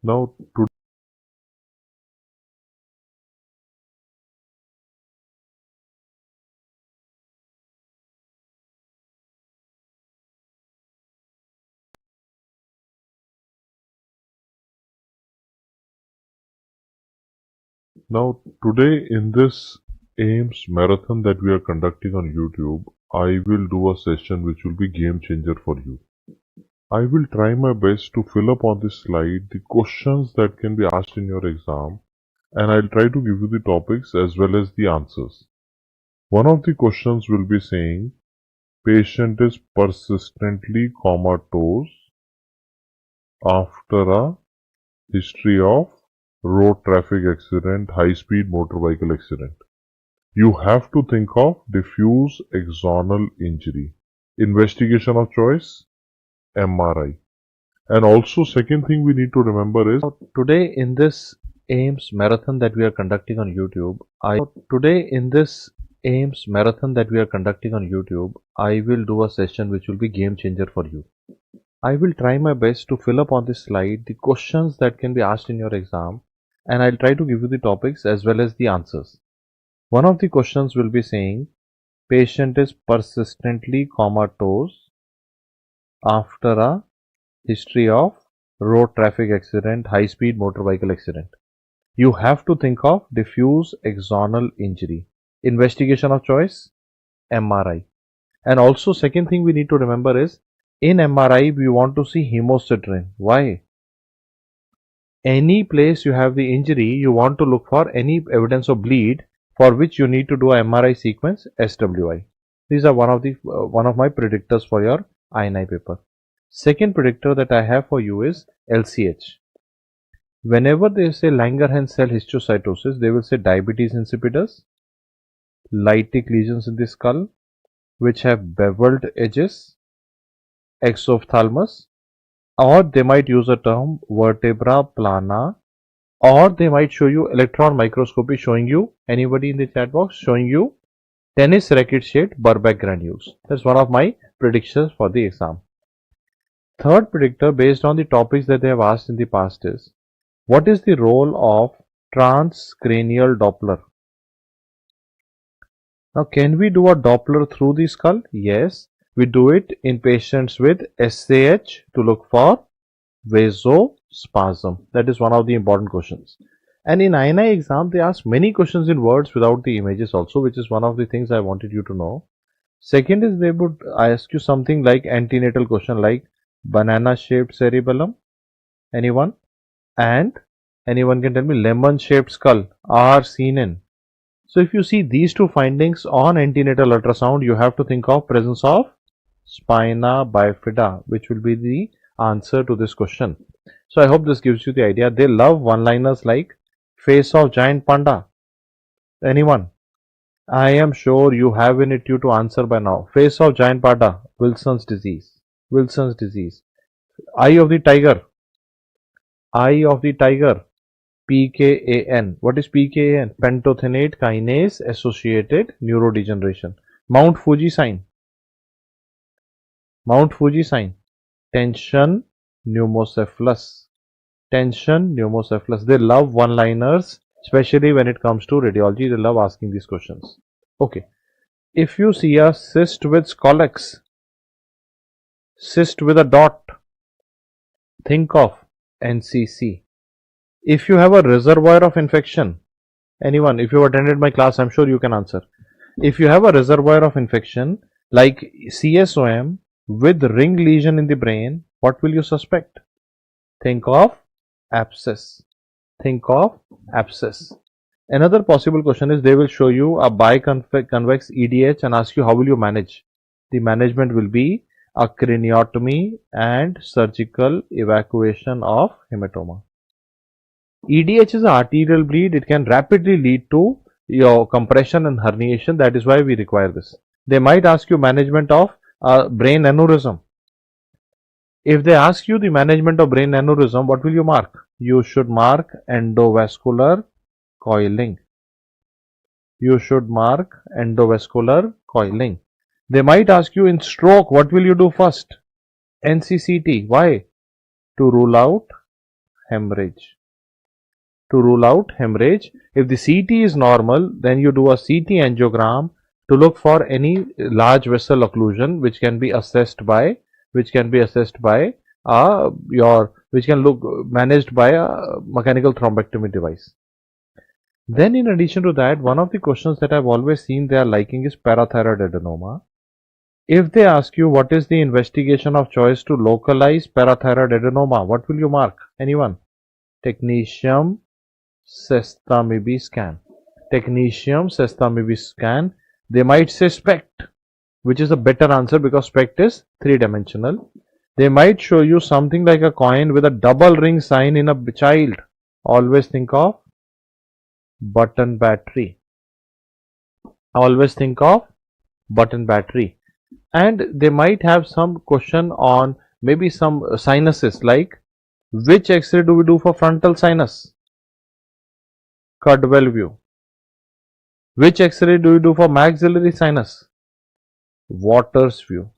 Now, to Now, today in this AIMS marathon that we are conducting on YouTube, I will do a session which will be game changer for you. I will try my best to fill up on this slide the questions that can be asked in your exam, and I'll try to give you the topics as well as the answers. One of the questions will be saying, patient is persistently comatose after a history of road traffic accident, high-speed motor vehicle accident. You have to think of diffuse axonal injury. Investigation of choice, MRI. And also second thing we need to remember is, today in this AIMS marathon that we are conducting on YouTube, I will do a session which will be game changer for you. I will try my best to fill up on this slide the questions that can be asked in your exam, and I'll try to give you the topics as well as the answers. One of the questions will be saying, patient is persistently comatose after a history of road traffic accident, high-speed motor vehicle accident. You have to think of diffuse axonal injury. Investigation of choice, MRI. And also second thing we need to remember is, in MRI we want to see hemocytrin. Why? Any place you have the injury, you want to look for any evidence of bleed, for which you need to do a MRI sequence, SWI. These are one of my predictors for your INI paper. Second predictor that I have for you is LCH. Whenever they say Langerhans cell histiocytosis, they will say diabetes insipidus, lytic lesions in the skull which have beveled edges, exophthalmos, or they might use a term vertebra plana, or they might show you electron microscopy showing you, anybody in the chat box, showing you tennis racket shaped Burback granules. That's one of my predictions for the exam. Third predictor based on the topics that they have asked in the past is, what is the role of transcranial Doppler? Now, can we do a Doppler through the skull? Yes, we do it in patients with SAH to look for vasospasm. That is one of the important questions. And in INI exam, they ask many questions in words without the images also, which is one of the things I wanted you to know. Second is they would ask you something like antenatal question like banana shaped cerebellum. Anyone? And anyone can tell me lemon shaped skull are seen in. So if you see these two findings on antenatal ultrasound, you have to think of presence of spina bifida, which will be the answer to this question. So I hope this gives you the idea. They love one-liners like face of giant panda. Anyone? I am sure you have in it you to answer by now. Face of giant panda, Wilson's disease. Wilson's disease. Eye of the tiger. Eye of the tiger. PKAN. What is PKAN? Pantothenate kinase associated neurodegeneration. Mount Fuji sign. Mount Fuji sign. Tension pneumocephalus. Tension pneumocephalus. They love one-liners, especially when it comes to radiology. They love asking these questions. Okay. If you see a cyst with scolex, cyst with a dot, think of NCC. If you have a reservoir of infection, anyone, if you attended my class, I'm sure you can answer. If you have a reservoir of infection like CSOM with ring lesion in the brain, what will you suspect? Think of abscess. Think of abscess. Another possible question is they will show you a biconvex EDH and ask you how will you manage. The management will be a craniotomy and surgical evacuation of hematoma. EDH is an arterial bleed. It can rapidly lead to your compression and herniation. That is why we require this. They might ask you management of brain aneurysm. If they ask you the management of brain aneurysm, what will you mark? You should mark endovascular coiling. You should mark endovascular coiling. They might ask you in stroke, what will you do first? NCCT. Why? To rule out hemorrhage. To rule out hemorrhage, if the CT is normal, then you do a CT angiogram to look for any large vessel occlusion which can be assessed by managed by a mechanical thrombectomy device. Then in addition to that, one of the questions that I've always seen they are liking is parathyroid adenoma. If they ask you what is the investigation of choice to localize parathyroid adenoma, what will you mark? Anyone? Technetium sestamibi scan. Technetium sestamibi scan. They might say SPECT, which is a better answer because SPECT is three-dimensional. They might show you something like a coin with a double ring sign in a child. Always think of button battery. Always think of button battery. And they might have some question on maybe some sinuses, like which X-ray do we do for frontal sinus? Cudwell view. Which X-ray do we do for maxillary sinus? Waters view.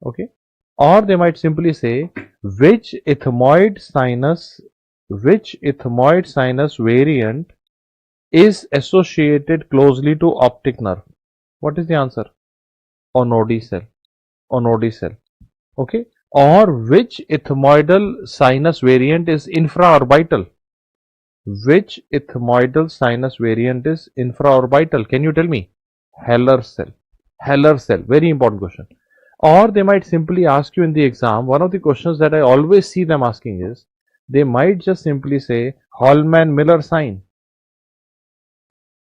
Okay. Or they might simply say which ethmoid sinus variant is associated closely to optic nerve. What is the answer? Onodi cell. Onodi cell. Okay. Or which ethmoidal sinus variant is infraorbital? Which ethmoidal sinus variant is infraorbital? Can you tell me? Heller cell. Heller cell. Very important question. Or they might simply ask you in the exam, one of the questions that I always see them asking is, they might just simply say Hallman-Miller sign.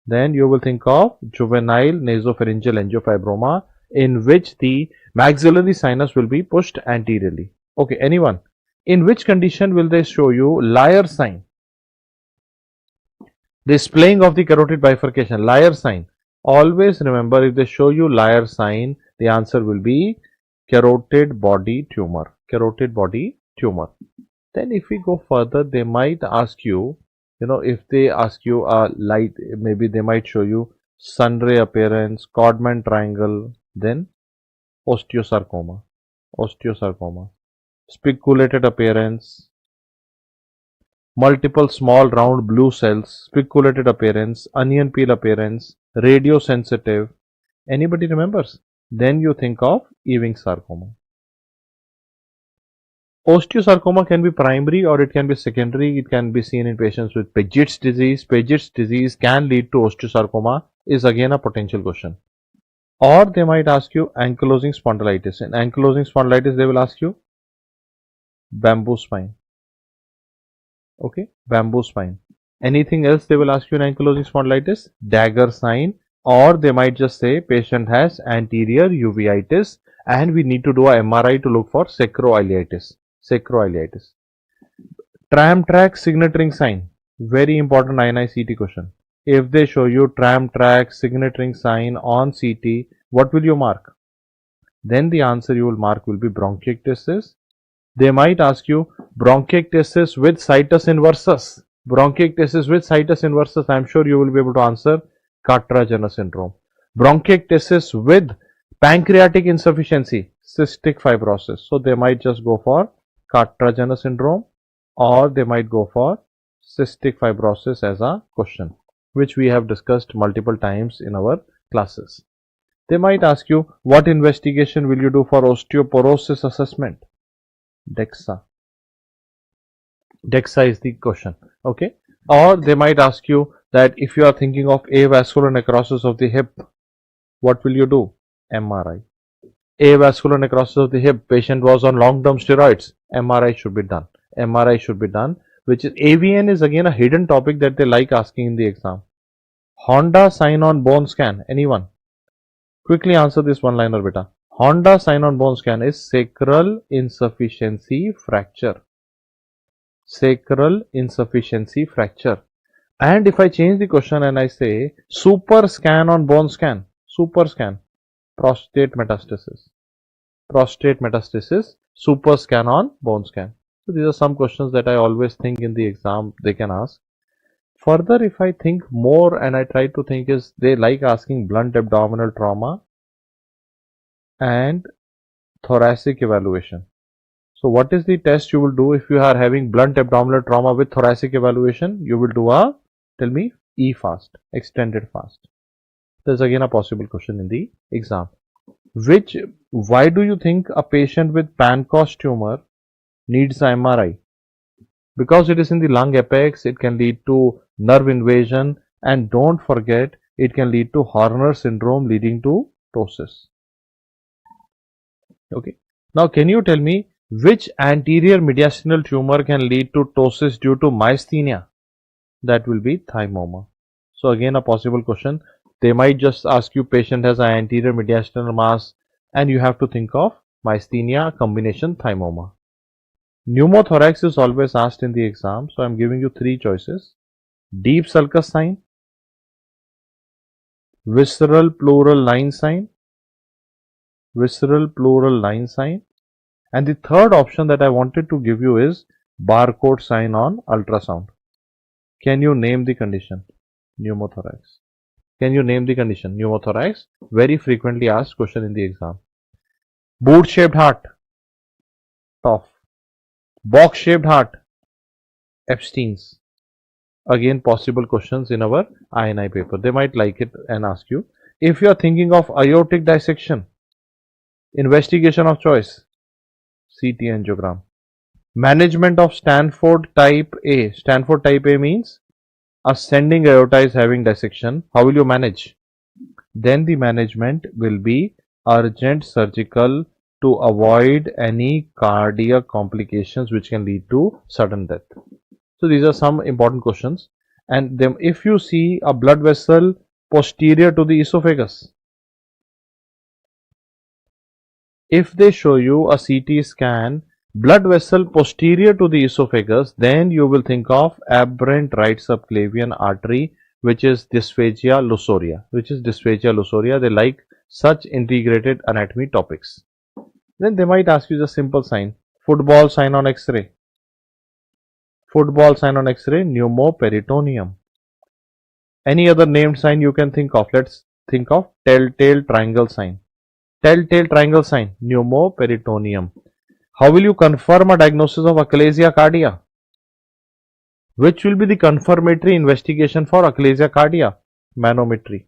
Then you will think of juvenile nasopharyngeal angiofibroma, in which the maxillary sinus will be pushed anteriorly. Okay, anyone? In which condition will they show you Liar sign? Displaying of the carotid bifurcation, Liar sign. Always remember, if they show you Liar sign, the answer will be carotid body tumor. Carotid body tumor. Then if we go further, they might ask you, if they ask you a light, maybe they might show you sunray appearance, Codman triangle, then osteosarcoma. Osteosarcoma. Spiculated appearance, multiple small round blue cells, spiculated appearance, onion peel appearance, radiosensitive. Anybody remembers? Then you think of Ewing sarcoma. Osteosarcoma can be primary or it can be secondary. It can be seen in patients with Paget's disease. Paget's disease can lead to osteosarcoma, is again a potential question. Or they might ask you ankylosing spondylitis. In ankylosing spondylitis, they will ask you bamboo spine. Okay, bamboo spine. Anything else they will ask you in ankylosing spondylitis? Dagger sign. Or they might just say patient has anterior uveitis and we need to do a MRI to look for sacroiliitis. Sacroiliitis. Tram track signet ring sign. Very important INICET question. If they show you tram track signet ring sign on CT, what will you mark? Then the answer you will mark will be bronchiectasis. They might ask you bronchiectasis with situs inversus. Bronchiectasis with situs inversus. I am sure you will be able to answer Carter-Jenner syndrome. Bronchiectasis with pancreatic insufficiency, cystic fibrosis. So they might just go for Carter-Jenner syndrome, or they might go for cystic fibrosis as a question, which we have discussed multiple times in our classes. They might ask you, what investigation will you do for osteoporosis assessment? DEXA. DEXA is the question. Okay. Or they might ask you that if you are thinking of avascular necrosis of the hip, what will you do? MRI. Avascular necrosis of the hip, patient was on long-term steroids. MRI should be done. MRI should be done, which is AVN is again a hidden topic that they like asking in the exam. Honda sign on bone scan. Anyone? Quickly answer this one-liner, beta. Honda sign on bone scan is sacral insufficiency fracture. Sacral insufficiency fracture. And if I change the question and I say super scan on bone scan, super scan, prostate metastasis. Prostate metastasis, super scan on bone scan. So these are some questions that I always think in the exam they can ask. Further, if I think more and I try to think, is they like asking blunt abdominal trauma and thoracic evaluation. So what is the test you will do if you are having blunt abdominal trauma with thoracic evaluation? You will do a, tell me, E-fast, extended fast. There's again a possible question in the exam. Why do you think a patient with Pankos tumor needs an MRI? Because it is in the lung apex, it can lead to nerve invasion, and don't forget, it can lead to Horner syndrome leading to ptosis. Okay. Now, can you tell me which anterior mediastinal tumor can lead to ptosis due to myasthenia? That will be thymoma. So again, a possible question. They might just ask you patient has an anterior mediastinal mass and you have to think of myasthenia combination thymoma. Pneumothorax is always asked in the exam, so I am giving you three choices: deep sulcus sign, visceral pleural line sign, and the third option that I wanted to give you is barcode sign on ultrasound. Can you name the condition? Pneumothorax. Can you name the condition? Pneumothorax, very frequently asked question in the exam. Boot shaped heart, tough. Box shaped heart, Epstein's. Again, possible questions in our INI paper. They might like it and ask you. If you are thinking of aortic dissection, investigation of choice, CT angiogram. Management of Stanford type A. Stanford type A means ascending aorta is having dissection. How will you manage? Then the management will be urgent surgical to avoid any cardiac complications which can lead to sudden death. So these are some important questions. And then if you see a blood vessel posterior to the esophagus, if they show you a CT scan, blood vessel posterior to the esophagus, then you will think of aberrant right subclavian artery, which is dysphagia lusoria. They like such integrated anatomy topics. Then they might ask you the simple sign, football sign on X-ray. Pneumoperitoneum. Any other named sign you can think of? Let's think of telltale triangle sign. Pneumoperitoneum. How will you confirm a diagnosis of achalasia cardia? Which will be the confirmatory investigation for achalasia cardia? Manometry.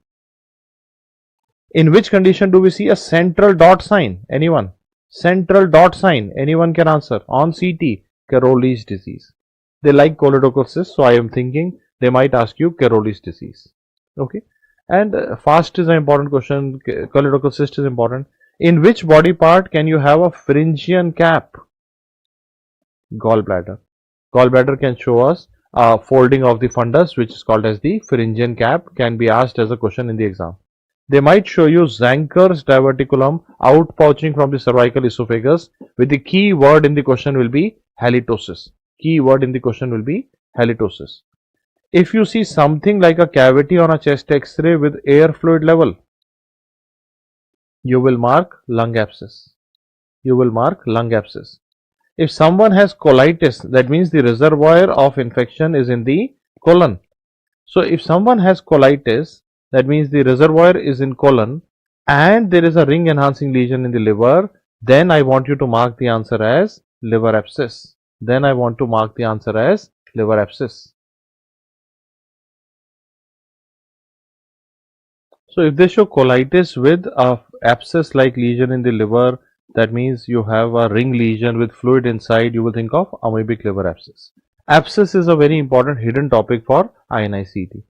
In which condition do we see a central dot sign? Anyone? Central dot sign. Anyone can answer. On CT, Caroli's disease. They like choledochosis, so I am thinking they might ask you Caroli's disease. Okay. And fast is an important question. Choledochosis is important. In which body part can you have a pharyngean cap? Gallbladder. Gallbladder can show us a folding of the fundus, which is called as the pharyngean cap, can be asked as a question in the exam. They might show you Zenker's diverticulum outpouching from the cervical esophagus, with the key word in the question will be halitosis. If you see something like a cavity on a chest X-ray with air fluid level, you will mark lung abscess. If someone has colitis, that means the reservoir of infection is in the colon. So if someone has colitis, that means the reservoir is in colon and there is a ring enhancing lesion in the liver, then I want you to mark the answer as liver abscess. So if they show colitis with a abscess like lesion in the liver, that means you have a ring lesion with fluid inside, you will think of amoebic liver abscess. Abscess is a very important hidden topic for INICET.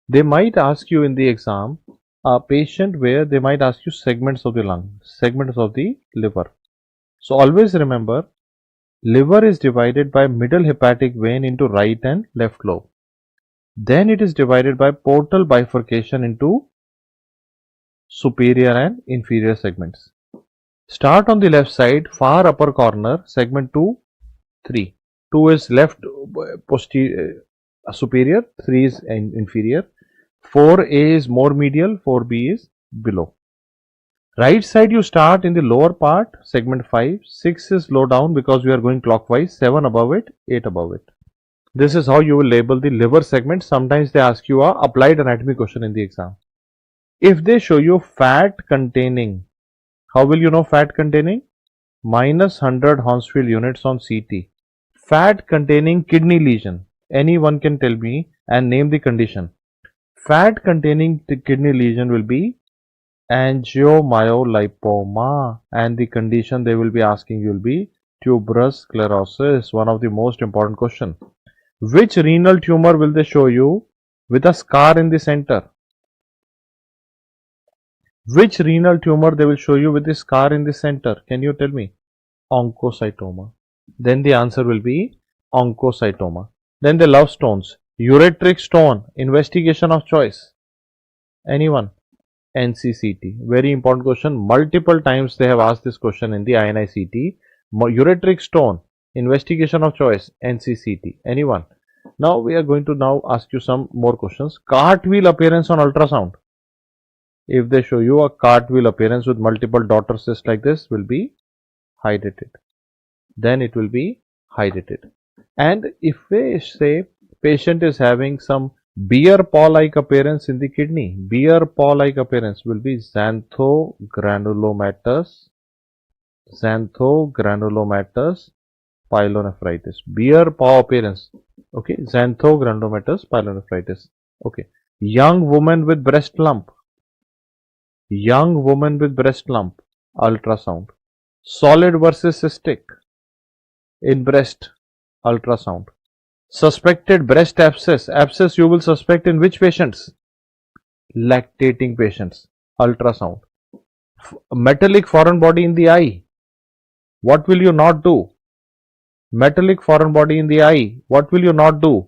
They might ask you in the exam a patient where they might ask you segments of the lung, segments of the liver. So always remember, liver is divided by middle hepatic vein into right and left lobe. Then it is divided by portal bifurcation into superior and inferior segments. Start on the left side, far upper corner, segment 2, 3. 2 is left superior, 3 is inferior. 4A is more medial, 4B is below. Right side you start in the lower part, segment 5. 6 is low down because we are going clockwise, 7 above it, 8 above it. This is how you will label the liver segment. Sometimes they ask you a applied anatomy question in the exam. If they show you fat containing, how will you know fat containing? minus 100 Hounsfield units on CT. Fat containing kidney lesion. Anyone can tell me and name the condition. Fat containing the kidney lesion will be angiomyolipoma, and the condition they will be asking you will be tuberous sclerosis, one of the most important question. Which renal tumor will they show you with a scar in the center? Which renal tumor they will show you with the scar in the center? Can you tell me? Oncocytoma. Then the answer will be oncocytoma. Then the love stones. Ureteric stone, investigation of choice. Anyone? NCCT. Very important question. Multiple times they have asked this question in the INICET. Ureteric stone, investigation of choice, NCCT. Anyone? Now we are going to now ask you some more questions. Cartwheel appearance on ultrasound. If they show you a cartwheel appearance with multiple daughter cysts like this, will be hydrated. Then it will be hydrated. And if they say patient is having some beer paw-like appearance in the kidney, beer paw-like appearance will be xanthogranulomatous pyelonephritis. Beer paw appearance. Okay, xanthogranulomatous pyelonephritis. Okay, young woman with breast lump. Young woman with breast lump, ultrasound. Solid versus cystic in breast, ultrasound. Suspected breast abscess. Abscess you will suspect in which patients? Lactating patients, ultrasound. Metallic foreign body in the eye. What will you not do? Metallic foreign body in the eye. What will you not do?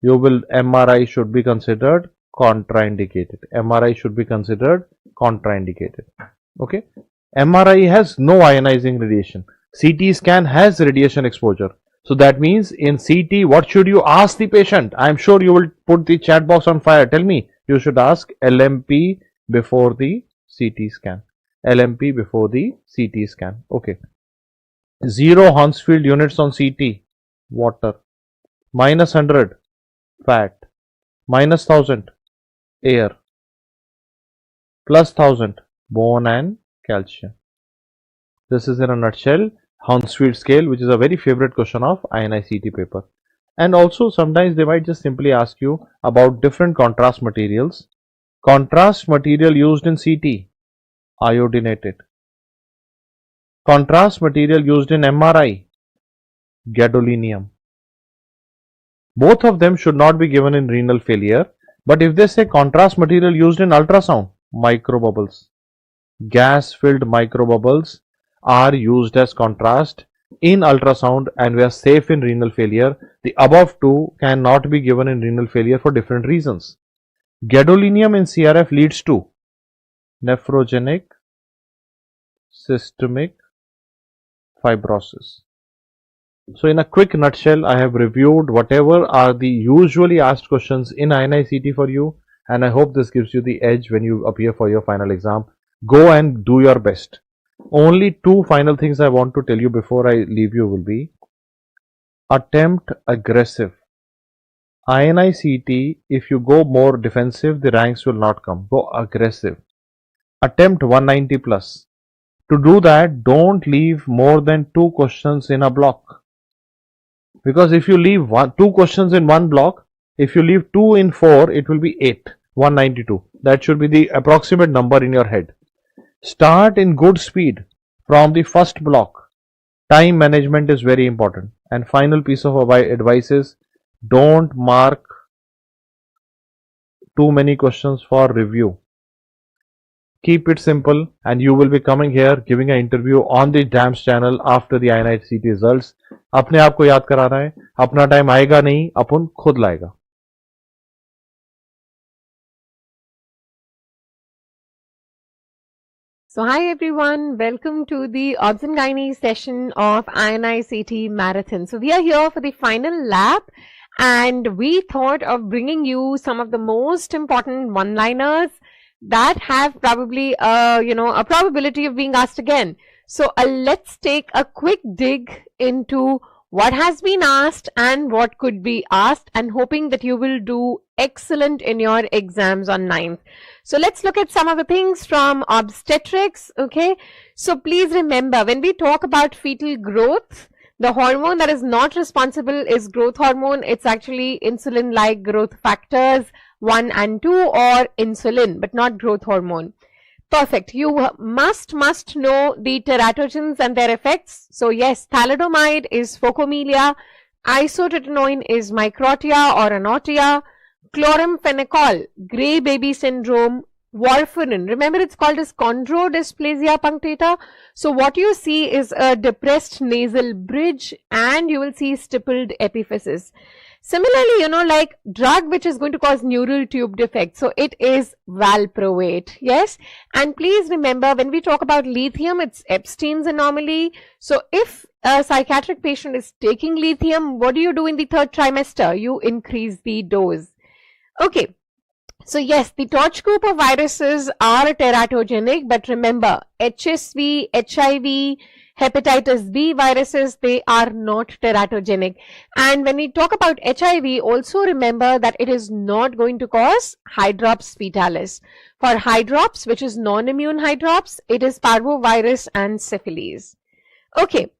You will, MRI should be considered contraindicated. MRI should be considered contraindicated. Okay. MRI has no ionizing radiation. CT scan has radiation exposure. So that means in CT, what should you ask the patient? I am sure you will put the chat box on fire. Tell me, you should ask LMP before the CT scan. LMP before the CT scan. Okay. 0 Hounsfield units on CT, water. Minus 100, fat. Minus 1000, air. Plus 1000, bone and calcium. This is in a nutshell Hounsfield scale, which is a very favorite question of INICET paper. And also sometimes they might just simply ask you about different contrast materials. Contrast material used in CT, iodinated. Contrast material used in MRI, gadolinium. Both of them should not be given in renal failure, but if they say contrast material used in ultrasound, microbubbles. Gas filled microbubbles are used as contrast in ultrasound and we are safe in renal failure. The above two cannot be given in renal failure for different reasons. Gadolinium in CRF leads to nephrogenic systemic fibrosis. So in a quick nutshell, I have reviewed whatever are the usually asked questions in INICET for you, and I hope this gives you the edge when you appear for your final exam. Go and do your best. Only two final things I want to tell you before I leave you will be: attempt aggressive. INICET, if you go more defensive, the ranks will not come. Go aggressive. Attempt 190 plus. To do that, don't leave more than 2 questions in a block. Because if you leave 2 questions in one block, if you leave 2 in 4, it will be 8, 192. That should be the approximate number in your head. Start in good speed from the first block. Time management is very important. And final piece of advice is, don't mark too many questions for review. Keep it simple, and you will be coming here giving an interview on the DAMS channel after the INICET results. अपने आप को याद करा रहा है, अपना time आएगा नहीं, अपन खुद लाएगा. So hi everyone, welcome to the Obs and Gynae session of INICET Marathon. So we are here for the final lap, and we thought of bringing you some of the most important one-liners that have probably a probability of being asked again. So let's take a quick dig into what has been asked and what could be asked, and hoping that you will do excellent in your exams on 9th. So let's look at some of the things from obstetrics. Okay, so please remember, when we talk about fetal growth, the hormone that is not responsible is growth hormone. It's actually insulin-like growth factors 1 and 2, or insulin, but not growth hormone. Perfect. You must know the teratogens and their effects. So yes, thalidomide is phocomelia, isotretinoin is microtia or anotia, chloramphenicol, gray baby syndrome, warfarin, remember it's called as chondrodysplasia punctata. So what you see is a depressed nasal bridge and you will see stippled epiphysis. Similarly, like drug which is going to cause neural tube defect, so it is valproate. Yes, and please remember, when we talk about lithium, it's Epstein's anomaly. So if a psychiatric patient is taking lithium, what do you do in the 3rd trimester? You increase the dose. Okay, so yes, the torch group of viruses are teratogenic, but remember, HSV, HIV, hepatitis B viruses, they are not teratogenic. And when we talk about HIV, also remember that it is not going to cause hydrops fetalis. For hydrops, which is non-immune hydrops, it is parvovirus and syphilis. Okay,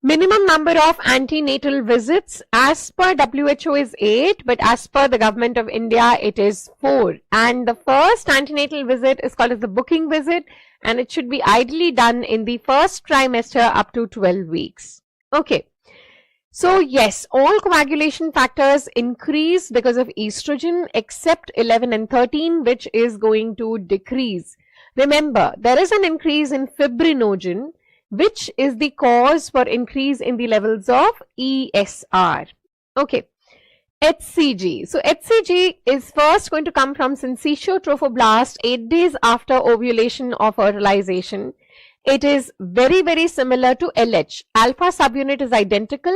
minimum number of antenatal visits as per WHO is 8, but as per the government of India, it is 4. And the first antenatal visit is called as the booking visit, and it should be ideally done in the 1st trimester up to 12 weeks. Okay. So yes, all coagulation factors increase because of estrogen except 11 and 13, which is going to decrease. Remember, there is an increase in fibrinogen, which is the cause for increase in the levels of ESR. Okay. HCG. So HCG is first going to come from syncytial trophoblast 8 days after ovulation or fertilization. It is very similar to LH. Alpha subunit is identical.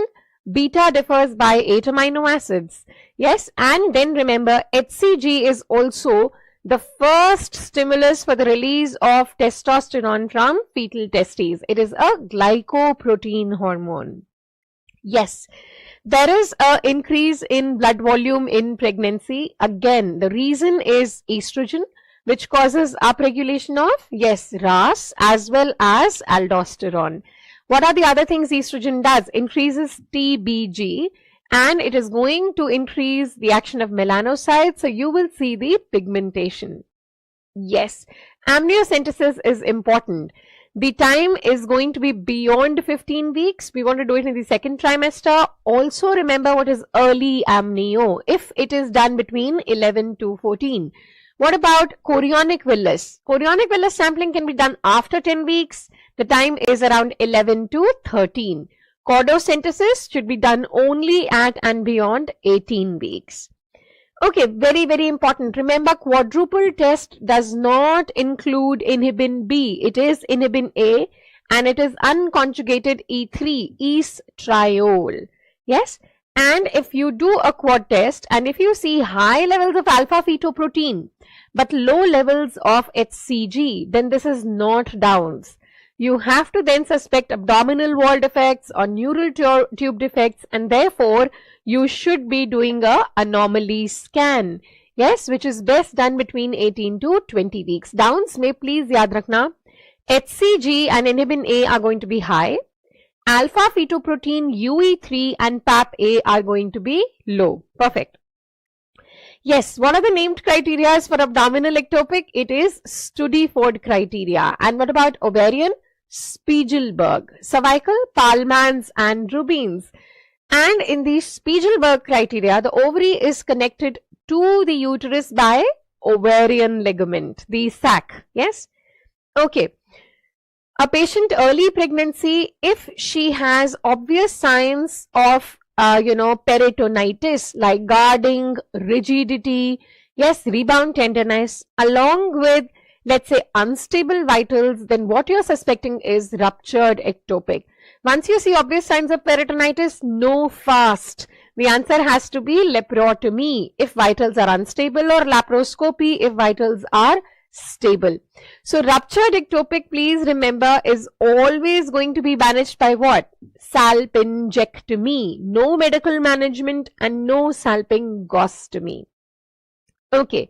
Beta differs by 8 amino acids. Yes, and then remember, HCG is also the first stimulus for the release of testosterone from fetal testes. It is a glycoprotein hormone. Yes, there is an increase in blood volume in pregnancy. Again, the reason is estrogen, which causes upregulation of, yes, RAS as well as aldosterone. What are the other things estrogen does? Increases TBG, and it is going to increase the action of melanocytes, so you will see the pigmentation. Yes, amniocentesis is important. The time is going to be beyond 15 weeks. We want to do it in the 2nd trimester. Also remember what is early amnio, if it is done between 11 to 14. What about chorionic villus? Chorionic villus sampling can be done after 10 weeks. The time is around 11 to 13. Chordosynthesis should be done only at and beyond 18 weeks. Okay, very important. Remember, quadruple test does not include inhibin B. It is inhibin A, and it is unconjugated E3, estriol. Yes, and if you do a quad test and if you see high levels of alpha fetoprotein but low levels of HCG, then this is not Downs. You have to then suspect abdominal wall defects or neural tube defects, and therefore you should be doing a anomaly scan. Yes, which is best done between 18 to 20 weeks. Downs में please याद रखना, HCG and inhibin A are going to be high. Alpha fetoprotein UE3 and PAP-A are going to be low. Perfect. Yes, what are the named criteria for abdominal ectopic? It is Studiford criteria. And what about ovarian? Spiegelberg. Cervical, Palmans and Rubin's. And in the Spiegelberg criteria, the ovary is connected to the uterus by ovarian ligament, the sac. Yes? Okay. A patient early pregnancy, if she has obvious signs of peritonitis like guarding, rigidity, yes, rebound tenderness, along with, let's say, unstable vitals, then what you're suspecting is ruptured ectopic. Once you see obvious signs of peritonitis, no fast. The answer has to be laparotomy if vitals are unstable, or laparoscopy if vitals are stable. So ruptured ectopic, please remember, is always going to be managed by what? Salpingectomy. No medical management and no salpingostomy. Okay.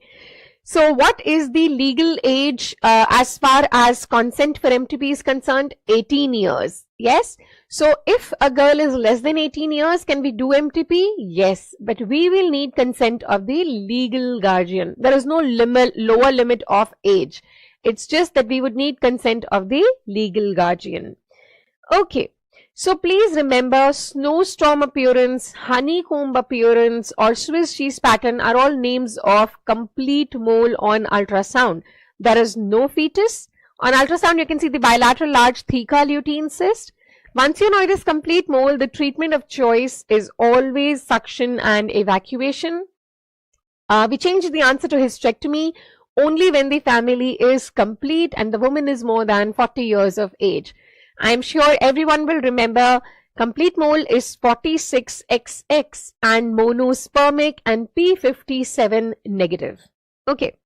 So what is the legal age as far as consent for MTP is concerned? 18 years. Yes. So if a girl is less than 18 years, can we do MTP? Yes. But we will need consent of the legal guardian. There is no lower limit of age. It's just that we would need consent of the legal guardian. Okay. So please remember, snowstorm appearance, honeycomb appearance, or Swiss cheese pattern are all names of complete mole on ultrasound. There is no fetus. On ultrasound, you can see the bilateral large theca lutein cyst. Once you know it is complete mole, the treatment of choice is always suction and evacuation. We change the answer to hysterectomy only when the family is complete and the woman is more than 40 years of age. I am sure everyone will remember complete mole is 46XX and monospermic and P57 negative. Okay.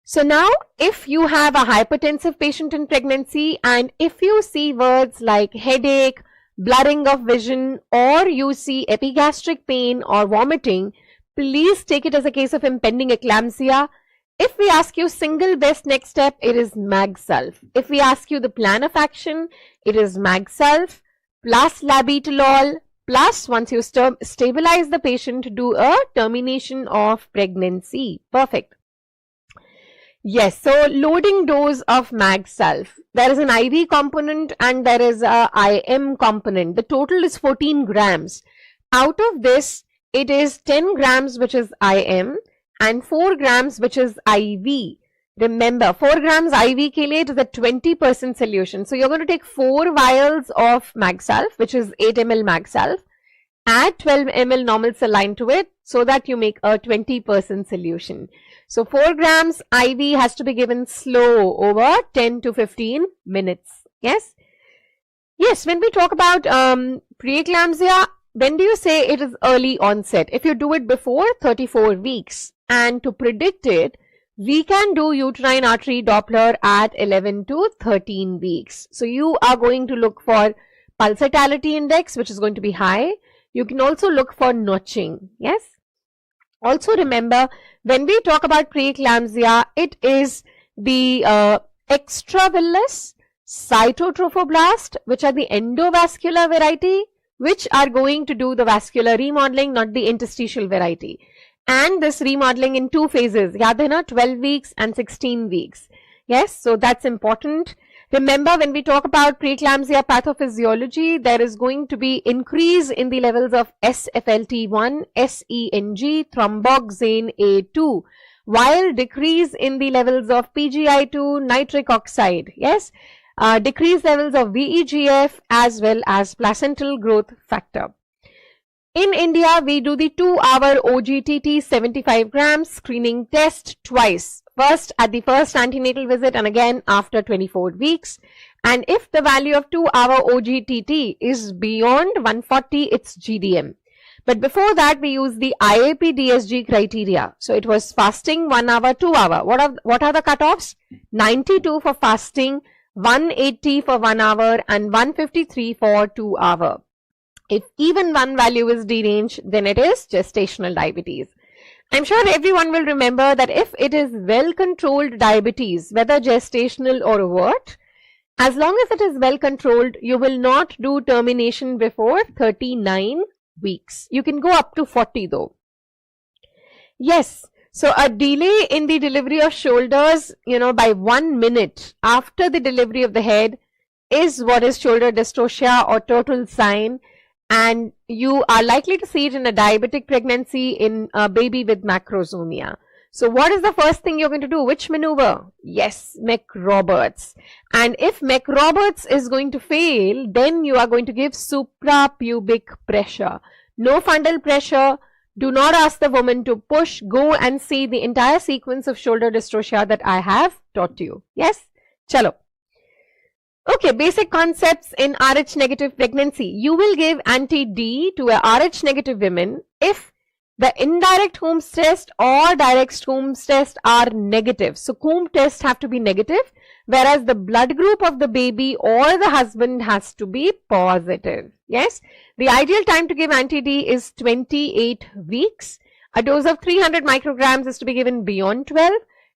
So now if you have a hypertensive patient in pregnancy and if you see words like headache, blurring of vision, or you see epigastric pain or vomiting, please take it as a case of impending eclampsia. If we ask you single best next step, it is MAG-Sulf. If we ask you the plan of action, it is MAG-Sulf plus labetalol plus once you stabilize the patient, do a termination of pregnancy. Perfect. Yes, so loading dose of MAG-Sulf. There is an IV component and there is a IM component. The total is 14 grams. Out of this, it is 10 grams which is IM. And 4 grams which is IV. Remember, 4 grams IV ke liye it is a 20% solution. So you're going to take 4 vials of MAG-Sulf, which is 8 ml MAG-Sulf, add 12 ml normal saline to it so that you make a 20% solution. So 4 grams IV has to be given slow over 10 to 15 minutes. Yes? Yes, when we talk about preeclampsia, when do you say it is early onset? If you do it before 34 weeks. And to predict it, we can do uterine artery Doppler at 11 to 13 weeks. So you are going to look for pulsatility index, which is going to be high. You can also look for notching. Yes. Also remember, when we talk about preeclampsia, it is the extravillous, cytotrophoblast, which are the endovascular variety, which are going to do the vascular remodeling, not the interstitial variety. And this remodeling in 2 phases, yaad hai na, 12 weeks and 16 weeks. Yes, so that's important. Remember, when we talk about preeclampsia pathophysiology, there is going to be increase in the levels of SFLT1, SENG, thromboxane A2, while decrease in the levels of PGI2, nitric oxide. Yes, decreased levels of VEGF as well as placental growth factor. In India, we do the 2-hour OGTT 75 grams screening test twice. First at the first antenatal visit and again after 24 weeks. And if the value of 2-hour OGTT is beyond 140, it's GDM. But before that, we use the IAP DSG criteria. So it was fasting 1 hour, 2 hour. What are the cutoffs? 92 for fasting, 180 for 1 hour and 153 for 2 hour. If even one value is deranged, then it is gestational diabetes. I'm sure everyone will remember that if it is well-controlled diabetes, whether gestational or overt, as long as it is well-controlled, you will not do termination before 39 weeks. You can go up to 40 though. Yes, so a delay in the delivery of shoulders, by 1 minute after the delivery of the head is what is shoulder dystocia or total sign. And you are likely to see it in a diabetic pregnancy in a baby with macrosomia. So what is the first thing you're going to do? Which maneuver? Yes, Mc-Roberts. And if Mc-Roberts is going to fail, then you are going to give suprapubic pressure. No fundal pressure. Do not ask the woman to push. Go and see the entire sequence of shoulder dystocia that I have taught you. Yes? Chalo. Okay, basic concepts in Rh negative pregnancy. You will give anti-D to a Rh negative women if the indirect Coombs test or direct Coombs test are negative. So Coombs test have to be negative, whereas the blood group of the baby or the husband has to be positive. Yes, the ideal time to give anti-D is 28 weeks. A dose of 300 micrograms is to be given beyond 12.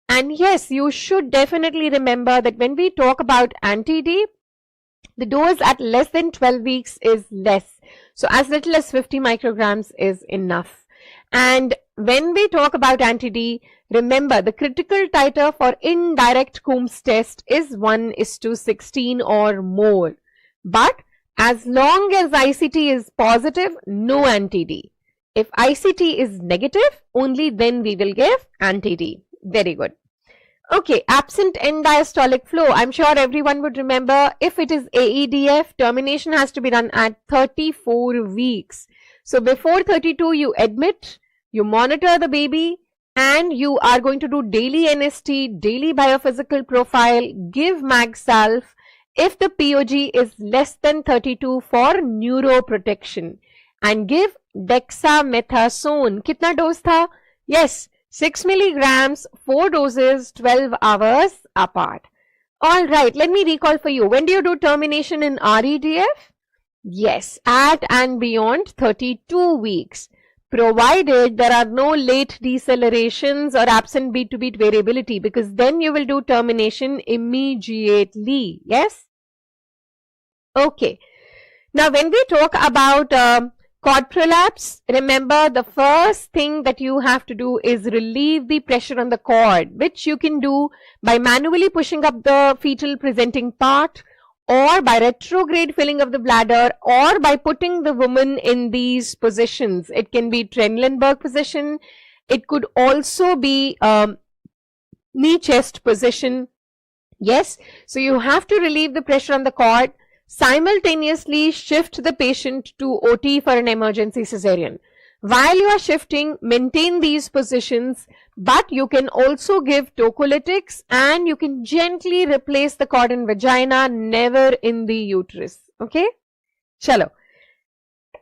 And yes, you should definitely remember that when we talk about anti-D, the dose at less than 12 weeks is less. So as little as 50 micrograms is enough. And when we talk about anti-D, remember the critical titer for indirect Coombs test is 1:16 or more. But as long as ICT is positive, no anti-D. If ICT is negative, only then we will give anti-D. Very good. Okay, absent end diastolic flow. I'm sure everyone would remember, if it is AEDF, termination has to be done at 34 weeks. So before 32, you admit, you monitor the baby, and you are going to do daily NST, daily biophysical profile, give MagSalf if the POG is less than 32 for neuroprotection, and give dexamethasone. Kitna dose tha? Yes, 6 milligrams, 4 doses, 12 hours apart. Alright, let me recall for you. When do you do termination in REDF? Yes, at and beyond 32 weeks. Provided there are no late decelerations or absent beat-to-beat variability, because then you will do termination immediately. Yes? Okay. Now, when we talk about cord prolapse, remember the first thing that you have to do is relieve the pressure on the cord, which you can do by manually pushing up the fetal presenting part, or by retrograde filling of the bladder, or by putting the woman in these positions. It can be Trendelenburg position. It could also be knee chest position. Yes, so you have to relieve the pressure on the cord. Simultaneously shift the patient to OT for an emergency cesarean. While you are shifting, maintain these positions, but you can also give tocolytics, and you can gently replace the cord in vagina, never in the uterus. Okay? Chalo.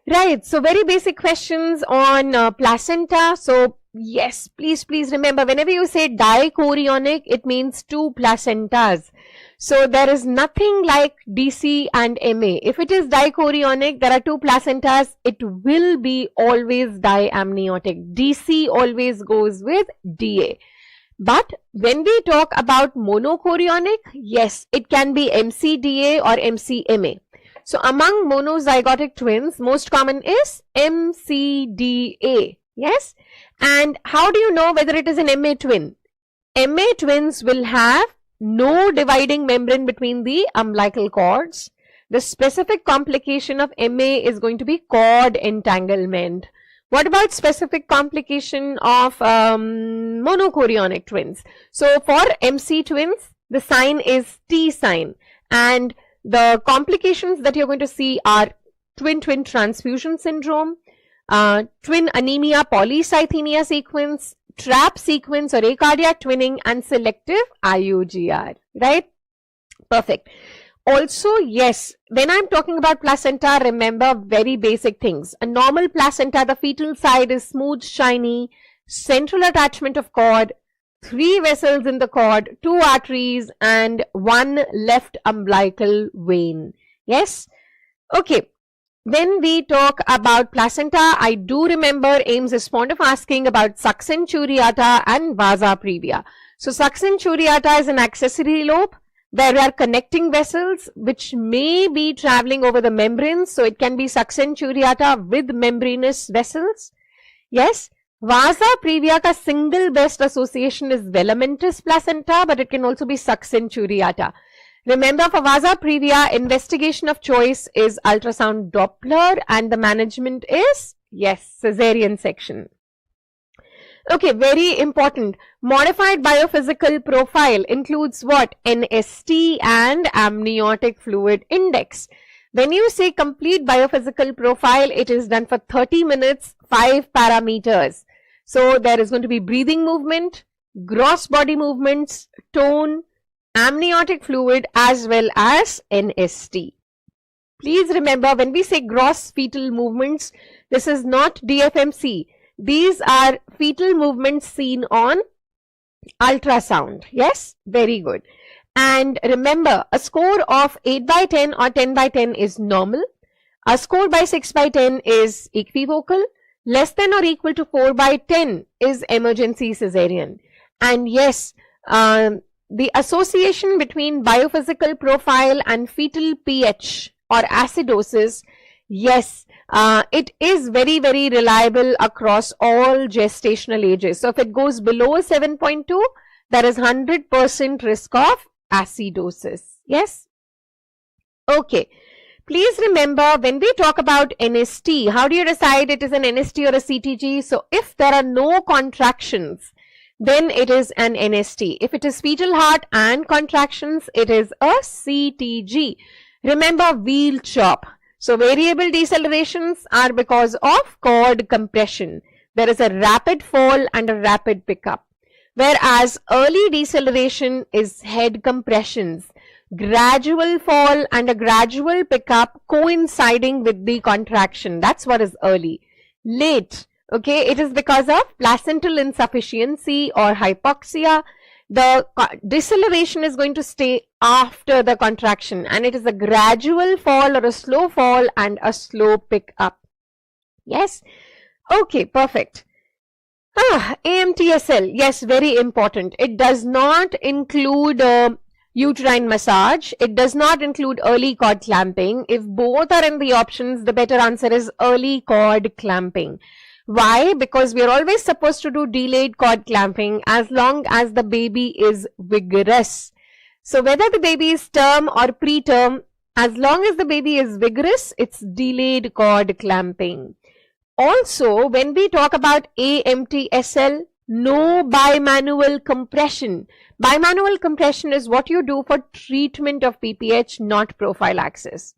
Right, so very basic questions on placenta. So yes, please remember, whenever you say dichorionic, it means 2 placentas. So there is nothing like DC and MA. If it is dichorionic, there are 2 placentas, it will be always diamniotic. DC always goes with DA. But when we talk about monochorionic, yes, it can be MCDA or MCMA. So among monozygotic twins, most common is MCDA. Yes? And how do you know whether it is an MA twin? MA twins will have no dividing membrane between the umbilical cords. The specific complication of MA is going to be cord entanglement. What about specific complication of monochorionic twins? So for MC twins, the sign is T sign, and the complications that you're going to see are twin-twin transfusion syndrome, twin anemia polycythemia sequence, trap sequence or acardiac twinning, and selective IUGR, right? Perfect. Also, yes, when I'm talking about placenta, remember very basic things. A normal placenta, the fetal side is smooth, shiny, central attachment of cord, 3 vessels in the cord, 2 arteries, and 1 left umbilical vein. Yes? Okay. When we talk about placenta, I do remember Ames is fond of asking about succinct auriata and vasa previa. So succinct auriata is an accessory lobe. There are connecting vessels which may be traveling over the membranes. So it can be succinct auriata with membranous vessels. Yes. Vasa previa ka single best association is velamentous placenta, but it can also be succinct auriata. Remember, for vasa previa, investigation of choice is ultrasound Doppler, and the management is, yes, cesarean section. Okay, very important. Modified biophysical profile includes what? NST and amniotic fluid index. When you say complete biophysical profile, it is done for 30 minutes, 5 parameters. So there is going to be breathing movement, gross body movements, tone, amniotic fluid, as well as NST. Please remember, when we say gross fetal movements, this is not DFMC. These are fetal movements seen on ultrasound. Yes, very good. And remember, a score of 8 by 10 or 10 by 10 is normal. A score by 6 by 10 is equivocal. Less than or equal to 4/10 is emergency cesarean. And yes, the association between biophysical profile and fetal pH or acidosis, yes, it is very, very reliable across all gestational ages. So if it goes below 7.2, there is 100% risk of acidosis. Yes. Okay. Please remember, when we talk about NST, how do you decide it is an NST or a CTG? So if there are no contractions, then it is an NST. If it is fetal heart and contractions, it is a CTG. Remember, wheel chop. So variable decelerations are because of cord compression. There is a rapid fall and a rapid pickup. Whereas early deceleration is head compressions, gradual fall and a gradual pickup coinciding with the contraction. That's what is early. Late, okay, it is because of placental insufficiency or hypoxia. The deceleration is going to stay after the contraction, and it is a gradual fall or a slow fall and a slow pick up. Yes. Okay, perfect. AMTSL, yes, very important. It does not include uterine massage. It does not include early cord clamping. If both are in the options, the better answer is early cord clamping. Why? Because we are always supposed to do delayed cord clamping as long as the baby is vigorous. So whether the baby is term or preterm, as long as the baby is vigorous, it's delayed cord clamping. Also, when we talk about AMTSL, no bimanual compression. Bimanual compression is what you do for treatment of PPH, not prophylaxis.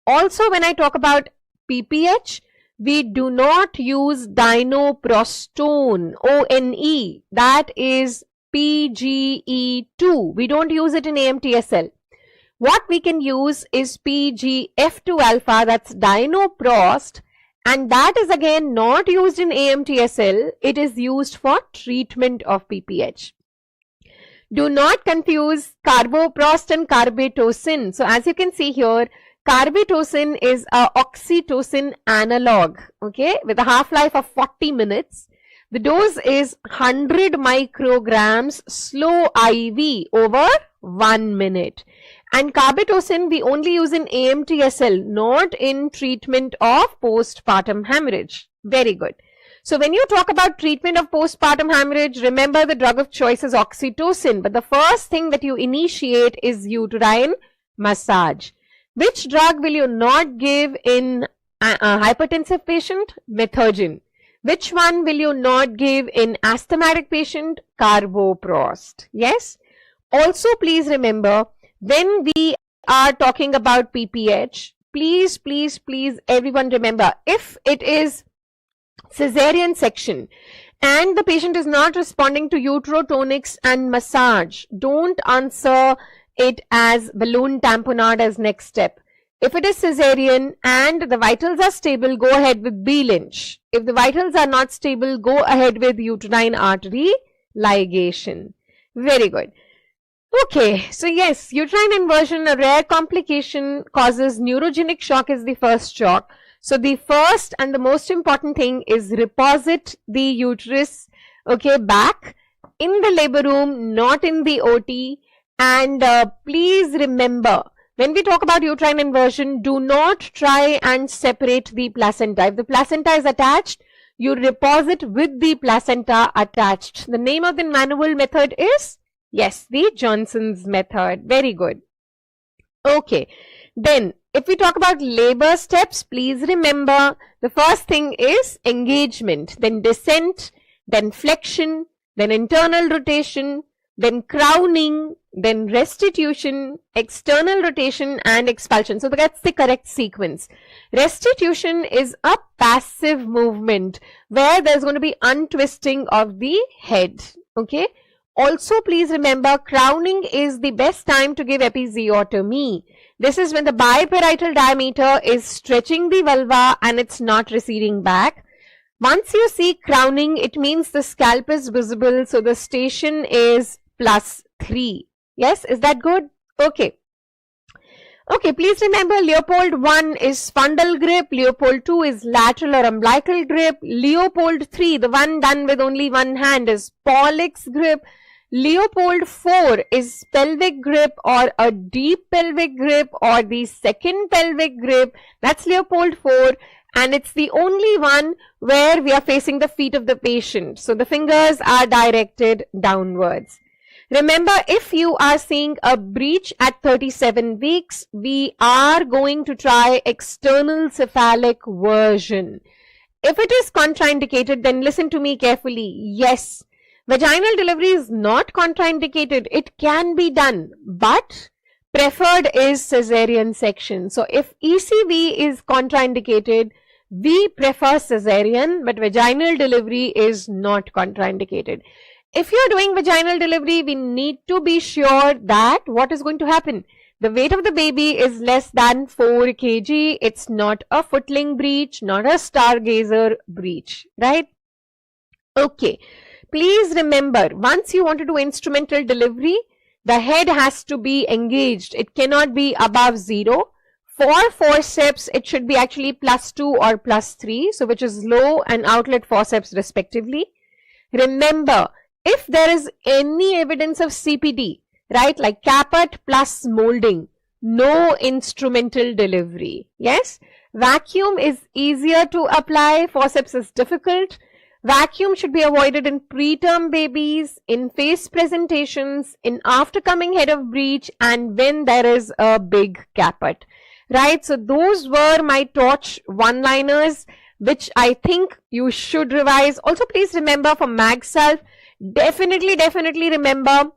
Also, when I talk about PPH, we do not use dinoprostone, ONE, that is PGE2. We don't use it in AMTSL. What we can use is PGF2 alpha, that's dinoprost, and that is again not used in AMTSL. It is used for treatment of PPH. Do not confuse carboprost and carbetocin. So as you can see here, carbetocin is a oxytocin analog, okay, with a half-life of 40 minutes. The dose is 100 micrograms slow IV over 1 minute. And carbetocin we only use in AMTSL, not in treatment of postpartum hemorrhage. Very good. So when you talk about treatment of postpartum hemorrhage, remember the drug of choice is oxytocin. But the first thing that you initiate is uterine massage. Which drug will you not give in a hypertensive patient? Methergine. Which one will you not give in asthmatic patient? Carboprost. Yes. Also, please remember, when we are talking about PPH, please everyone remember, if it is cesarean section and the patient is not responding to uterotonics and massage, don't answer it as balloon tamponade as next step. If it is cesarean and the vitals are stable, go ahead with B-Lynch. If the vitals are not stable, go ahead with uterine artery ligation. Very good. Okay, so yes, uterine inversion, a rare complication, causes neurogenic shock is the first shock. So the first and the most important thing is reposit the uterus, okay, back in the labor room, not in the OT. And please remember, when we talk about uterine inversion, do not try and separate the placenta. If the placenta is attached, you reposit with the placenta attached. The name of the manual method is, yes, the Johnson's method. Very good. Okay. Then, if we talk about labor steps, please remember the first thing is engagement, then descent, then flexion, then internal rotation, then crowning, then restitution, external rotation, and expulsion. So that's the correct sequence. Restitution is a passive movement where there's going to be untwisting of the head. Okay. Also, please remember, crowning is the best time to give episiotomy. This is when the biparietal diameter is stretching the vulva and it's not receding back. Once you see crowning, it means the scalp is visible, so the station is +3. Yes, is that good? Okay. Okay, please remember Leopold 1 is fundal grip, Leopold 2 is lateral or umbilical grip, Leopold 3, the one done with only one hand, is Paulick's grip, Leopold 4 is pelvic grip or a deep pelvic grip or the second pelvic grip. That's Leopold 4, and it's the only one where we are facing the feet of the patient. So the fingers are directed downwards. Remember, if you are seeing a breach at 37 weeks, we are going to try external cephalic version. If it is contraindicated, then listen to me carefully. Yes, vaginal delivery is not contraindicated. It can be done, but preferred is cesarean section. So if ECV is contraindicated, we prefer cesarean, but vaginal delivery is not contraindicated. If you are doing vaginal delivery, we need to be sure that what is going to happen. The weight of the baby is less than 4 kg. It's not a footling breech, not a stargazer breech, right? Okay. Please remember, once you want to do instrumental delivery, the head has to be engaged. It cannot be above 0. For forceps, it should be actually +2 or +3, so which is low and outlet forceps respectively. Remember, if there is any evidence of CPD, right, like caput plus molding, no instrumental delivery. Yes, vacuum is easier to apply, forceps is difficult. Vacuum should be avoided in preterm babies, in face presentations, in after coming head of breech, and when there is a big caput. Right, so those were my torch one-liners, which I think you should revise. Also, please remember for MagSalve, definitely remember,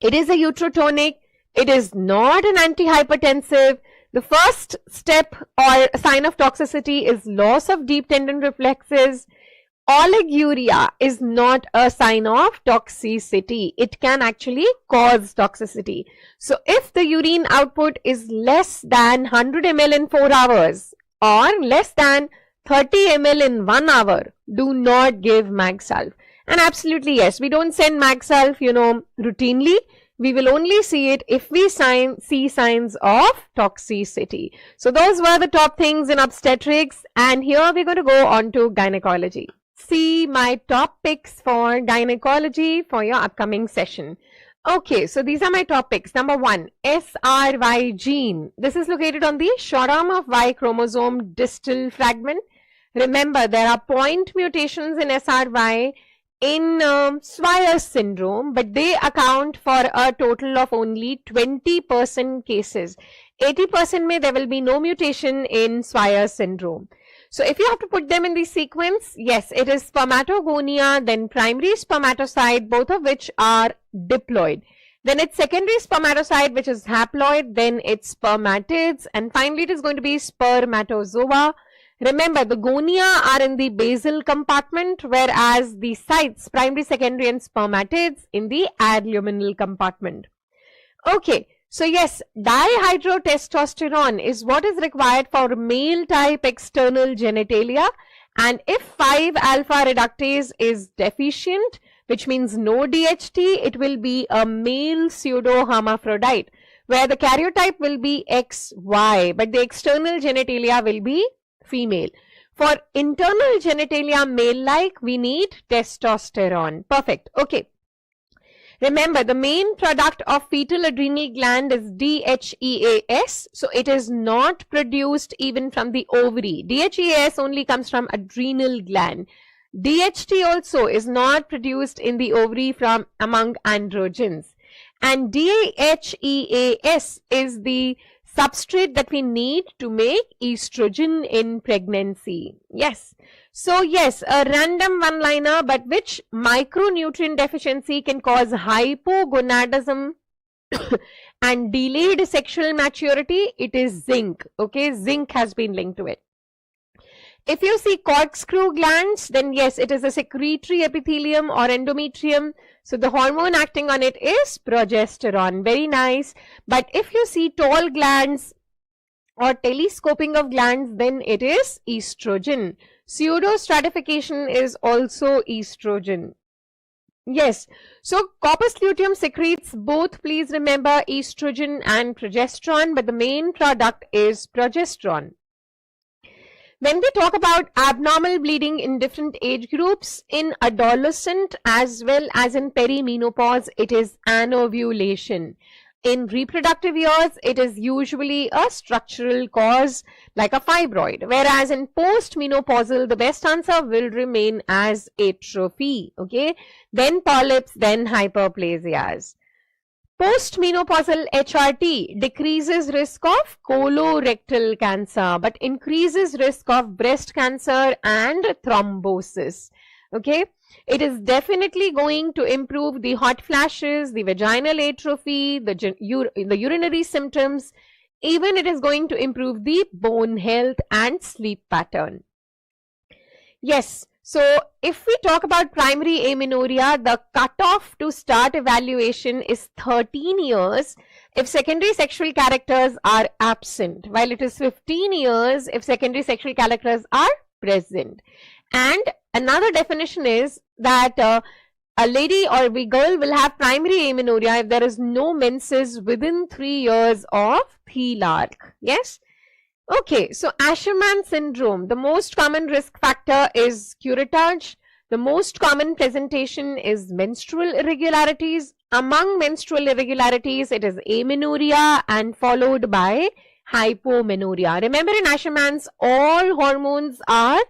it is a uterotonic, it is not an antihypertensive. The first step or sign of toxicity is loss of deep tendon reflexes. Oliguria is not a sign of toxicity. It can actually cause toxicity. So if the urine output is less than 100 ml in 4 hours or less than 30 ml in 1 hour, do not give MagSalve. And absolutely yes, we don't send MagSalve, routinely. We will only see it if we see signs of toxicity. So those were the top things in obstetrics, and here we're going to go on to gynecology. See my top picks for gynecology for your upcoming session. Okay, so these are my top picks. Number 1, SRY gene. This is located on the short arm of Y chromosome distal fragment. Remember, there are point mutations in SRY in Swyer syndrome, but they account for a total of only 20% cases. 80% may there will be no mutation in Swyer syndrome. So if you have to put them in the sequence, yes, it is spermatogonia, then primary spermatocyte, both of which are diploid. Then it's secondary spermatocyte, which is haploid, then it's spermatids, and finally it is going to be spermatozoa. Remember, the gonia are in the basal compartment, whereas the sites, primary, secondary, and spermatids in the adluminal compartment. Okay. So yes, dihydrotestosterone is what is required for male type external genitalia, and if 5-alpha reductase is deficient, which means no DHT, it will be a male pseudo-hermaphrodite, where the karyotype will be XY, but the external genitalia will be female. For internal genitalia male-like, we need testosterone. Perfect. Okay. Remember, the main product of fetal adrenal gland is DHEAS, so it is not produced even from the ovary. DHEAS only comes from adrenal gland. DHT also is not produced in the ovary from among androgens. And DHEAS is the substrate that we need to make estrogen in pregnancy. Yes. So yes, a random one-liner, but which micronutrient deficiency can cause hypogonadism and delayed sexual maturity? It is zinc. Okay, zinc has been linked to it. If you see corkscrew glands, then yes, it is a secretory epithelium or endometrium. So the hormone acting on it is progesterone. Very nice. But if you see tall glands or telescoping of glands, then it is estrogen. Pseudostratification is also estrogen. Yes. So corpus luteum secretes both, please remember, estrogen and progesterone, but the main product is progesterone. When we talk about abnormal bleeding in different age groups, in adolescent as well as in perimenopause, it is anovulation. In reproductive years, it is usually a structural cause like a fibroid, whereas in postmenopausal, the best answer will remain as atrophy, okay? Then polyps, then hyperplasias. Postmenopausal HRT decreases risk of colorectal cancer but increases risk of breast cancer and thrombosis, okay? It is definitely going to improve the hot flashes, the vaginal atrophy, the urinary symptoms. Even it is going to improve the bone health and sleep pattern. Yes, so if we talk about primary amenorrhea, the cutoff to start evaluation is 13 years if secondary sexual characters are absent, while it is 15 years if secondary sexual characters are present. And another definition is that a lady or a girl will have primary amenorrhea if there is no menses within 3 years of Thelarch. Yes? Okay, so Asherman syndrome, the most common risk factor is curettage. The most common presentation is menstrual irregularities. Among menstrual irregularities, it is amenorrhea and followed by hypomenorrhea. Remember, in Asherman's, all hormones are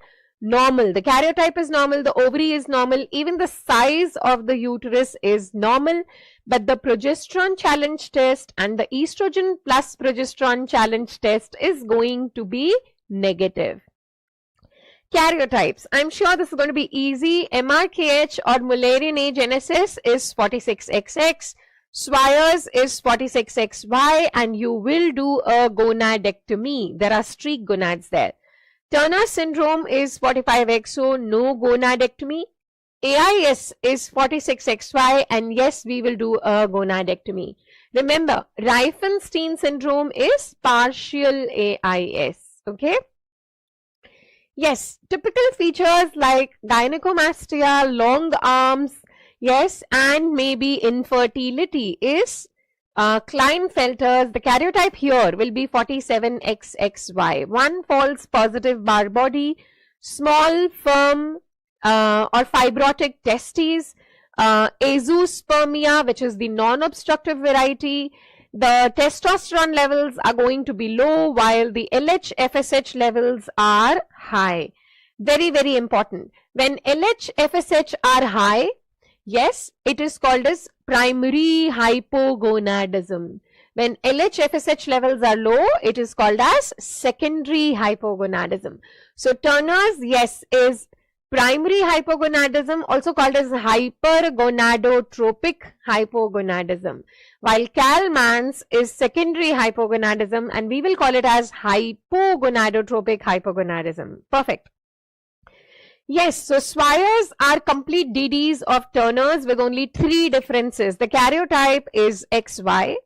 normal. The karyotype is normal, the ovary is normal, even the size of the uterus is normal, but the progesterone challenge test and the estrogen plus progesterone challenge test is going to be negative. Karyotypes. I'm sure this is going to be easy. MRKH or Mullerian age NSS is 46XX, Swires is 46XY, and you will do a gonadectomy. There are streak gonads there. Turner syndrome is 45XO, no gonadectomy. AIS is 46XY, and yes, we will do a gonadectomy. Remember, Riefenstein syndrome is partial AIS, okay? Yes, typical features like gynecomastia, long arms, yes, and maybe infertility is Klinefelter's. The karyotype here will be 47XXY. One false positive Barr body, small, firm or fibrotic testes, azoospermia, which is the non-obstructive variety. The testosterone levels are going to be low while the LH, FSH levels are high. Very, very important. When LH, FSH are high, yes, it is called as primary hypogonadism. When LH, FSH levels are low, it is called as secondary hypogonadism. So Turner's, yes, is primary hypogonadism, also called as hypergonadotropic hypogonadism, while Kalman's is secondary hypogonadism, and we will call it as hypogonadotropic hypogonadism. Perfect. Yes, so Swires are complete DDs of Turner's with only 3 differences. The karyotype is XY.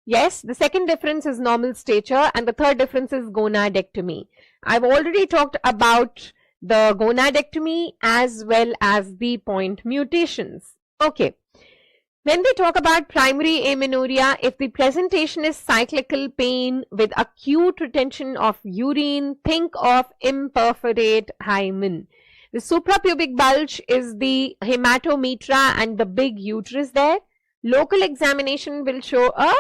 Yes, the second difference is normal stature, and the third difference is gonadectomy. I've already talked about the gonadectomy as well as the point mutations. Okay. When we talk about primary amenorrhea, if the presentation is cyclical pain with acute retention of urine, think of imperforate hymen. The suprapubic bulge is the hematometra and the big uterus there. Local examination will show a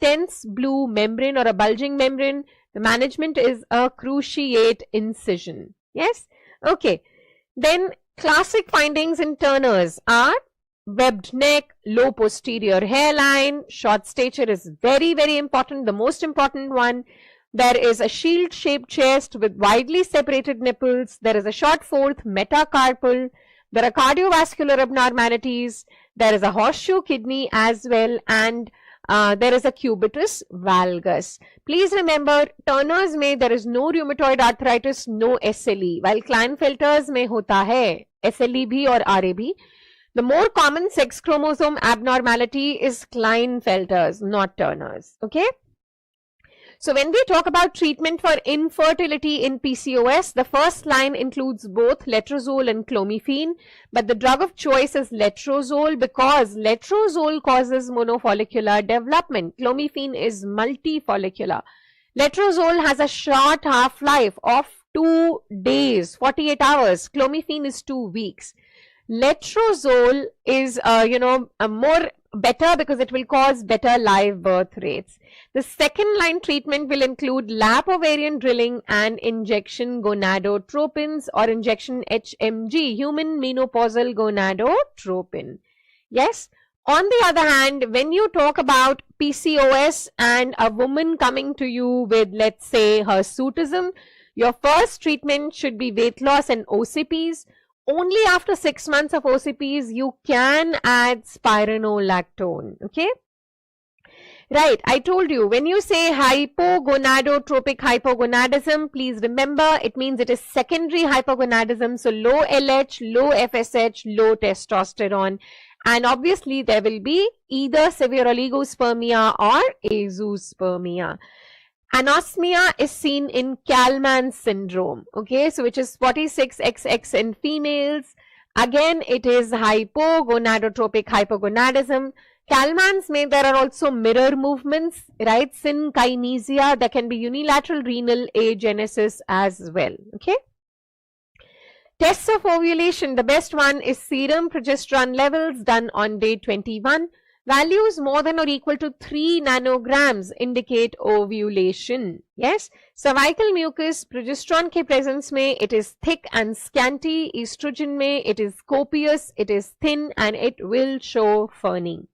tense blue membrane or a bulging membrane. The management is a cruciate incision. Yes? Okay. Then classic findings in Turner's are webbed neck, low posterior hairline, short stature is very, very important, the most important one. There is a shield-shaped chest with widely separated nipples. There is a short fourth metacarpal. There are cardiovascular abnormalities. There is a horseshoe kidney as well, and there is a cubitus valgus. Please remember, Turner's में there is no rheumatoid arthritis, no SLE, while Klinefelter's में होता है SLE भी और RA भी. The more common sex chromosome abnormality is Klinefelter's, not Turner's. Okay. So when we talk about treatment for infertility in PCOS, the first line includes both letrozole and clomiphene, but the drug of choice is letrozole because letrozole causes monofollicular development. Clomiphene is multifollicular. Letrozole has a short half-life of 2 days, 48 hours. Clomiphene is 2 weeks. Letrozole is, more better because it will cause better live birth rates. The second line treatment will include lap ovarian drilling and injection gonadotropins or injection HMG, human menopausal gonadotropin. Yes. On the other hand, when you talk about PCOS and a woman coming to you with, let's say, hirsutism, your first treatment should be weight loss and OCPs. Only after 6 months of OCPs, you can add spironolactone, okay? Right, I told you, when you say hypogonadotropic hypogonadism, please remember, it means it is secondary hypogonadism, so low LH, low FSH, low testosterone. And obviously, there will be either severe oligospermia or azoospermia. Anosmia is seen in Kallmann syndrome, okay, so which is 46XX in females. Again, it is hypogonadotropic hypogonadism. Kallmann's there are also mirror movements, right? Synkinesia, there can be unilateral renal agenesis as well, okay. Tests of ovulation, the best one is serum progesterone levels done on day 21. Values more than or equal to 3 nanograms indicate ovulation. Yes. Cervical mucus, progesterone के presence में it is thick and scanty. Estrogen में it is copious, it is thin, and it will show ferning.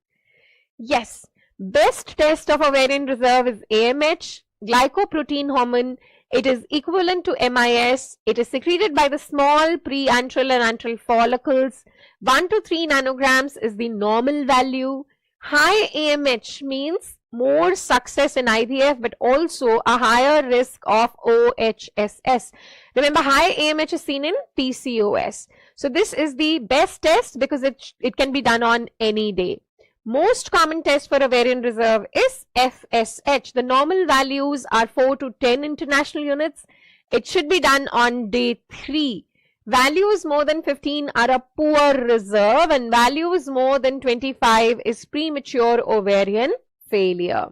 Yes. Best test of ovarian reserve is AMH, glycoprotein hormone. It is equivalent to MIS. It is secreted by the small preantral and antral follicles. 1 to 3 nanograms is the normal value. High AMH means more success in IVF, but also a higher risk of OHSS. Remember, high AMH is seen in PCOS. So this is the best test because it can be done on any day. Most common test for ovarian reserve is FSH. The normal values are 4 to 10 international units. It should be done on day 3. Values more than 15 are a poor reserve and values more than 25 is premature ovarian failure.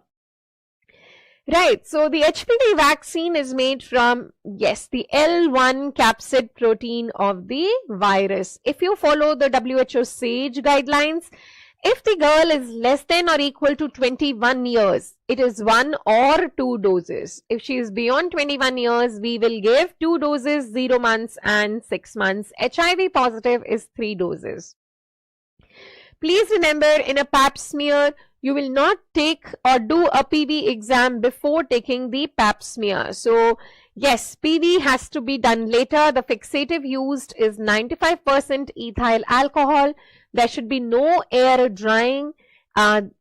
Right, so the HPV vaccine is made from, yes, the L1 capsid protein of the virus. If you follow the WHO SAGE guidelines, if the girl is less than or equal to 21 years, it is 1 or 2 doses. If she is beyond 21 years, we will give 2 doses, 0 months and 6 months. HIV positive is 3 doses. Please remember, in a pap smear, you will not take or do a PV exam before taking the pap smear. So, yes, PV has to be done later. The fixative used is 95% ethyl alcohol. There should be no air drying, but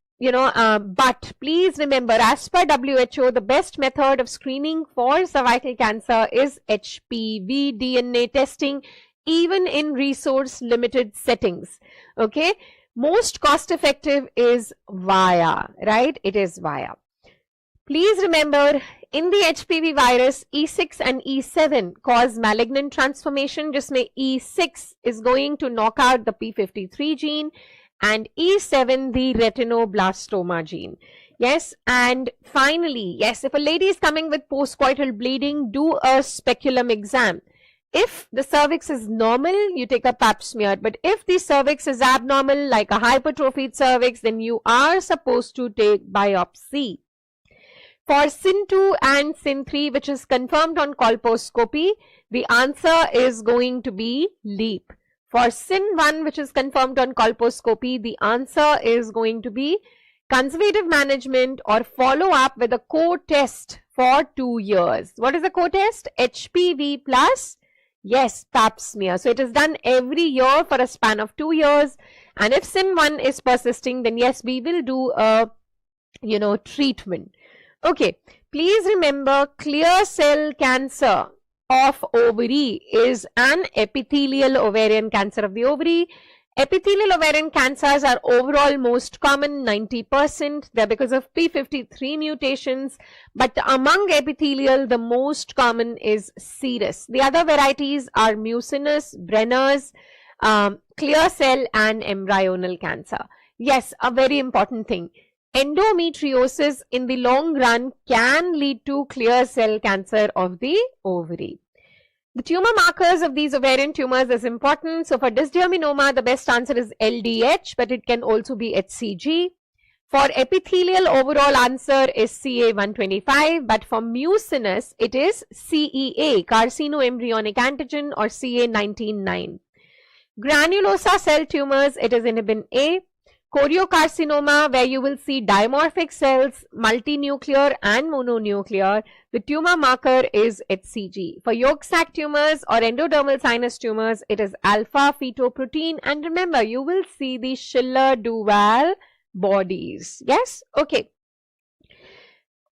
please remember, as per WHO, the best method of screening for cervical cancer is HPV DNA testing, even in resource limited settings, okay. Most cost effective is VIA, right? It is VIA. Please remember, in the HPV virus, E6 and E7 cause malignant transformation. Jisme E6 is going to knock out the P53 gene and E7 the retinoblastoma gene. Yes, and finally, yes, if a lady is coming with postcoital bleeding, do a speculum exam. If the cervix is normal, you take a pap smear. But if the cervix is abnormal, like a hypertrophied cervix, then you are supposed to take biopsy. For SIN2 and SIN3, which is confirmed on colposcopy, the answer is going to be LEAP. For SIN1, which is confirmed on colposcopy, the answer is going to be conservative management or follow up with a co-test for 2 years. What is a co-test? HPV plus, yes, pap smear. So it is done every year for a span of 2 years. And if SIN1 is persisting, then yes, we will do a, treatment. Okay, please remember, clear cell cancer of ovary is an epithelial ovarian cancer of the ovary. Epithelial ovarian cancers are overall most common, 90%. They're because of P53 mutations. But among epithelial, the most common is serous. The other varieties are mucinous, Brenner's, clear cell and embryonal cancer. Yes, a very important thing. Endometriosis in the long run can lead to clear cell cancer of the ovary. The tumor markers of these ovarian tumors is important. So for dysgerminoma, the best answer is LDH, but it can also be HCG. For epithelial, overall answer is CA125, but for mucinous, it is CEA, carcinoembryonic antigen, or CA199. Granulosa cell tumors, it is inhibin A. Choriocarcinoma, where you will see dimorphic cells, multinuclear and mononuclear, the tumor marker is HCG. For yolk sac tumors or endodermal sinus tumors, it is alpha fetoprotein. And remember, you will see the Schiller-Duval bodies. Yes? Okay.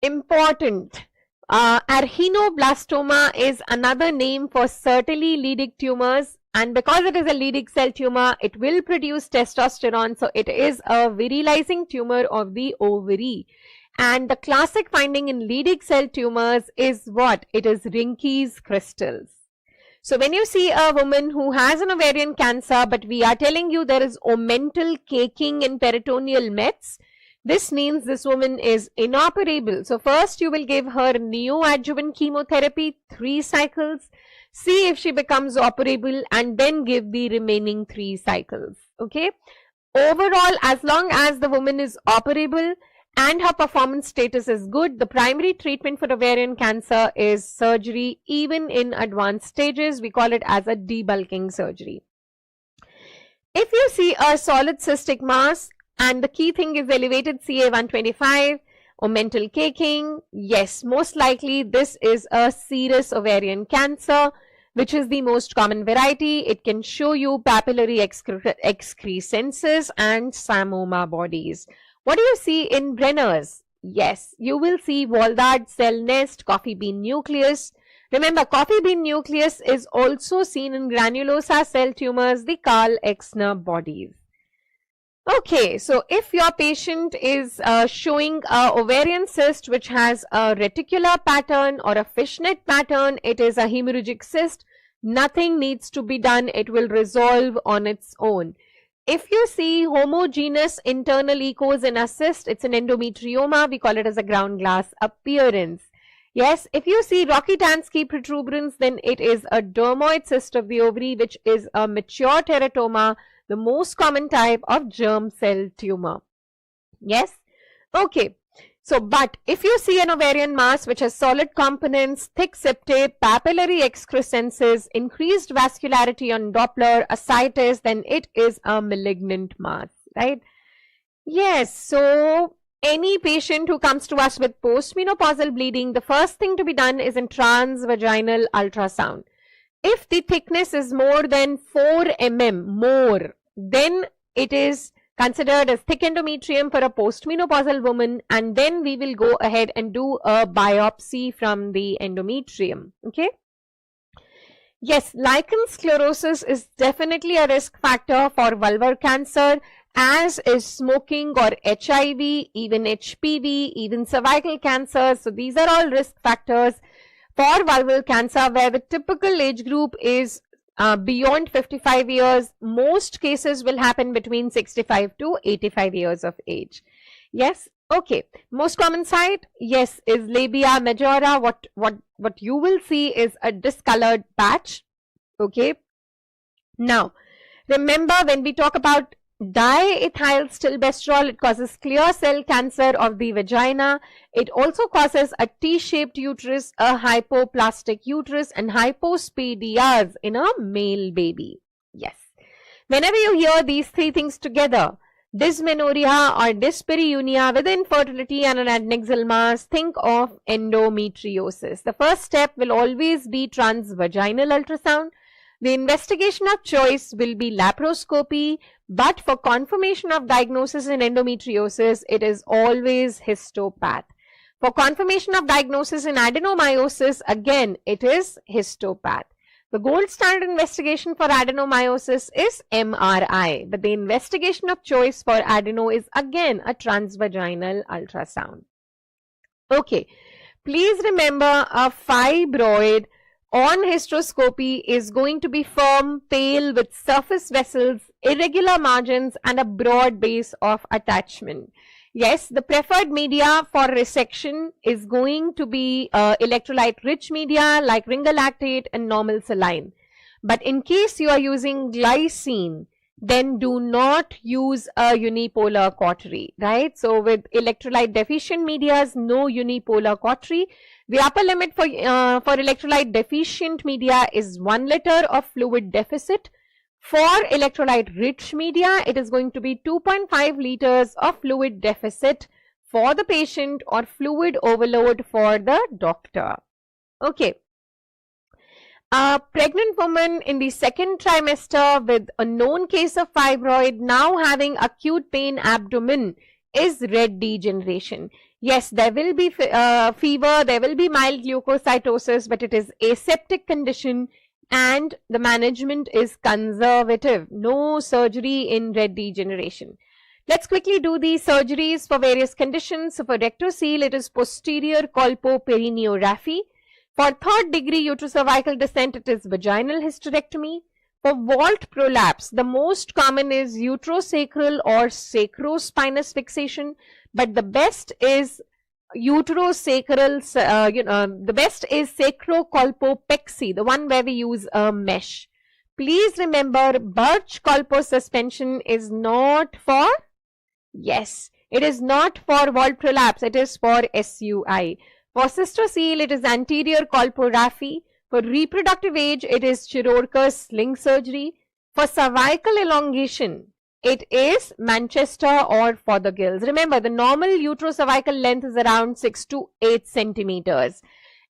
Important. Arachnoblastoma is another name for certainly Leydig tumors. And because it is a Leydig cell tumor, it will produce testosterone. So it is a virilizing tumor of the ovary. And the classic finding in Leydig cell tumors is what? It is Rinke's crystals. So when you see a woman who has an ovarian cancer, but we are telling you there is omental caking in peritoneal mets, this means this woman is inoperable. So first you will give her neoadjuvant chemotherapy, 3 cycles. See if she becomes operable and then give the remaining 3 cycles. Okay. Overall, as long as the woman is operable and her performance status is good, the primary treatment for ovarian cancer is surgery. Even in advanced stages, we call it as a debulking surgery. If you see a solid cystic mass and the key thing is elevated CA125 or mental caking, yes, most likely this is a serous ovarian cancer, which is the most common variety. It can show you papillary excrescences and psammoma bodies. What do you see in Brenner's? Yes, you will see Waldard cell nest, coffee bean nucleus. Remember, coffee bean nucleus is also seen in granulosa cell tumors, the Karl-Exner bodies. Okay, so if your patient is showing a ovarian cyst which has a reticular pattern or a fishnet pattern, it is a hemorrhagic cyst. Nothing needs to be done. It will resolve on its own. If you see homogeneous internal echos in a cyst, it's an endometrioma. We call it as a ground glass appearance. Yes, if you see Rokitansky protuberance, then it is a dermoid cyst of the ovary, which is a mature teratoma, the most common type of germ cell tumor. Yes? Okay. So, but if you see an ovarian mass which has solid components, thick septae, papillary excrescences, increased vascularity on Doppler, ascites, then it is a malignant mass, right? Yes. So, any patient who comes to us with postmenopausal bleeding, the first thing to be done is in transvaginal ultrasound. If the thickness is more than 4 mm, then it is considered as thick endometrium for a postmenopausal woman, and then we will go ahead and do a biopsy from the endometrium. Okay. Yes, lichen sclerosis is definitely a risk factor for vulvar cancer, as is smoking or HIV, even HPV, even cervical cancer. So these are all risk factors for vulval cancer, where the typical age group is beyond 55 years. Most cases will happen between 65 to 85 years of age. Yes. Okay. Most common site, yes, is labia majora. What you will see is a discolored patch. Okay. Now, remember when we talk about diethylstilbestrol, it causes clear cell cancer of the vagina. It also causes a T-shaped uterus, a hypoplastic uterus, and hypospadias in a male baby. Yes. Whenever you hear these 3 things together, dysmenorrhea or dyspareunia with infertility and an adnexal mass, think of endometriosis. The first step will always be transvaginal ultrasound. The investigation of choice will be laparoscopy, but for confirmation of diagnosis in endometriosis, it is always histopath. For confirmation of diagnosis in adenomyosis, again, it is histopath. The gold standard investigation for adenomyosis is MRI, but the investigation of choice for adeno is again a transvaginal ultrasound. Okay, please remember a fibroid on hysteroscopy is going to be firm, pale with surface vessels, irregular margins and a broad base of attachment. Yes, the preferred media for resection is going to be electrolyte rich media like ringer lactate and normal saline. But in case you are using glycine, then do not use a unipolar cautery, right? So with electrolyte deficient medias, no unipolar cautery. The upper limit for electrolyte deficient media is 1 liter of fluid deficit. For electrolyte rich media, it is going to be 2.5 liters of fluid deficit for the patient or fluid overload for the doctor. Okay. A pregnant woman in the second trimester with a known case of fibroid now having acute pain abdomen is red degeneration. Yes, there will be fever, there will be mild leukocytosis, but it is aseptic condition and the management is conservative. No surgery in red degeneration. Let's quickly do the surgeries for various conditions. So for rectocele, it is posterior colpoperineorrhaphy. For third degree uterocervical descent, it is vaginal hysterectomy. For vault prolapse, the most common is uterosacral or sacrospinous fixation, but the best is uterosacral, the best is sacrocolpopexy, the one where we use a mesh. Please remember, Birch colpo suspension is not for, yes, it is not for vault prolapse, it is for SUI. For cystocele, it is anterior colporrhaphy. For reproductive age, it is Chirurgus sling surgery. For cervical elongation, it is Manchester or Fothergill's. Remember, the normal uterocervical length is around 6 to 8 centimeters.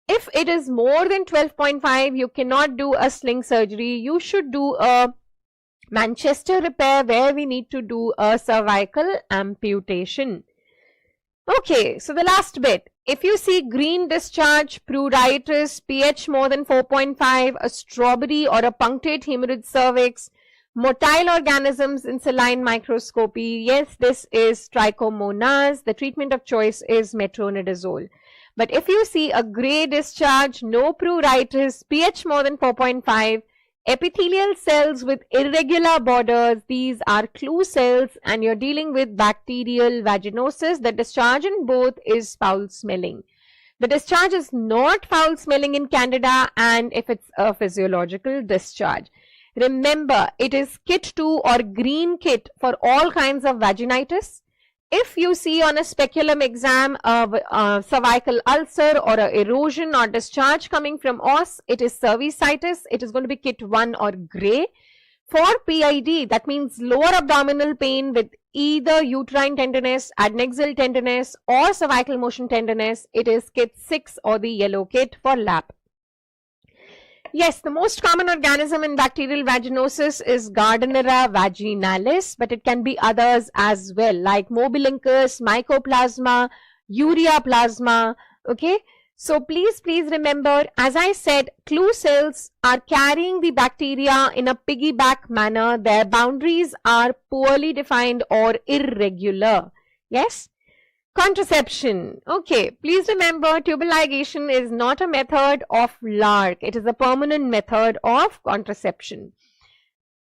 If it is more than 12.5, you cannot do a sling surgery. You should do a Manchester repair where we need to do a cervical amputation. Okay, so the last bit. If you see green discharge, pruritus, pH more than 4.5, a strawberry or a punctate hemorrhage cervix, motile organisms in saline microscopy, yes, this is trichomonas. The treatment of choice is metronidazole. But if you see a gray discharge, no pruritus, pH more than 4.5, epithelial cells with irregular borders, these are clue cells, and you're dealing with bacterial vaginosis, the discharge in both is foul smelling. The discharge is not foul smelling in Candida, and if it's a physiological discharge. Remember, it is kit 2 or green kit for all kinds of vaginitis. If you see on a speculum exam a cervical ulcer or a erosion or discharge coming from os, it is cervicitis. It is going to be kit 1 or gray. For PID, that means lower abdominal pain with either uterine tenderness, adnexal tenderness or cervical motion tenderness, it is kit 6 or the yellow kit for lap. Yes, the most common organism in bacterial vaginosis is Gardnerella vaginalis, but it can be others as well, like Mobilingus, Mycoplasma, Ureaplasma. Okay, so please remember, as I said, clue cells are carrying the bacteria in a piggyback manner. Their boundaries are poorly defined or irregular. Yes. Contraception. Okay, please remember, tubal ligation is not a method of LARC. It is a permanent method of contraception.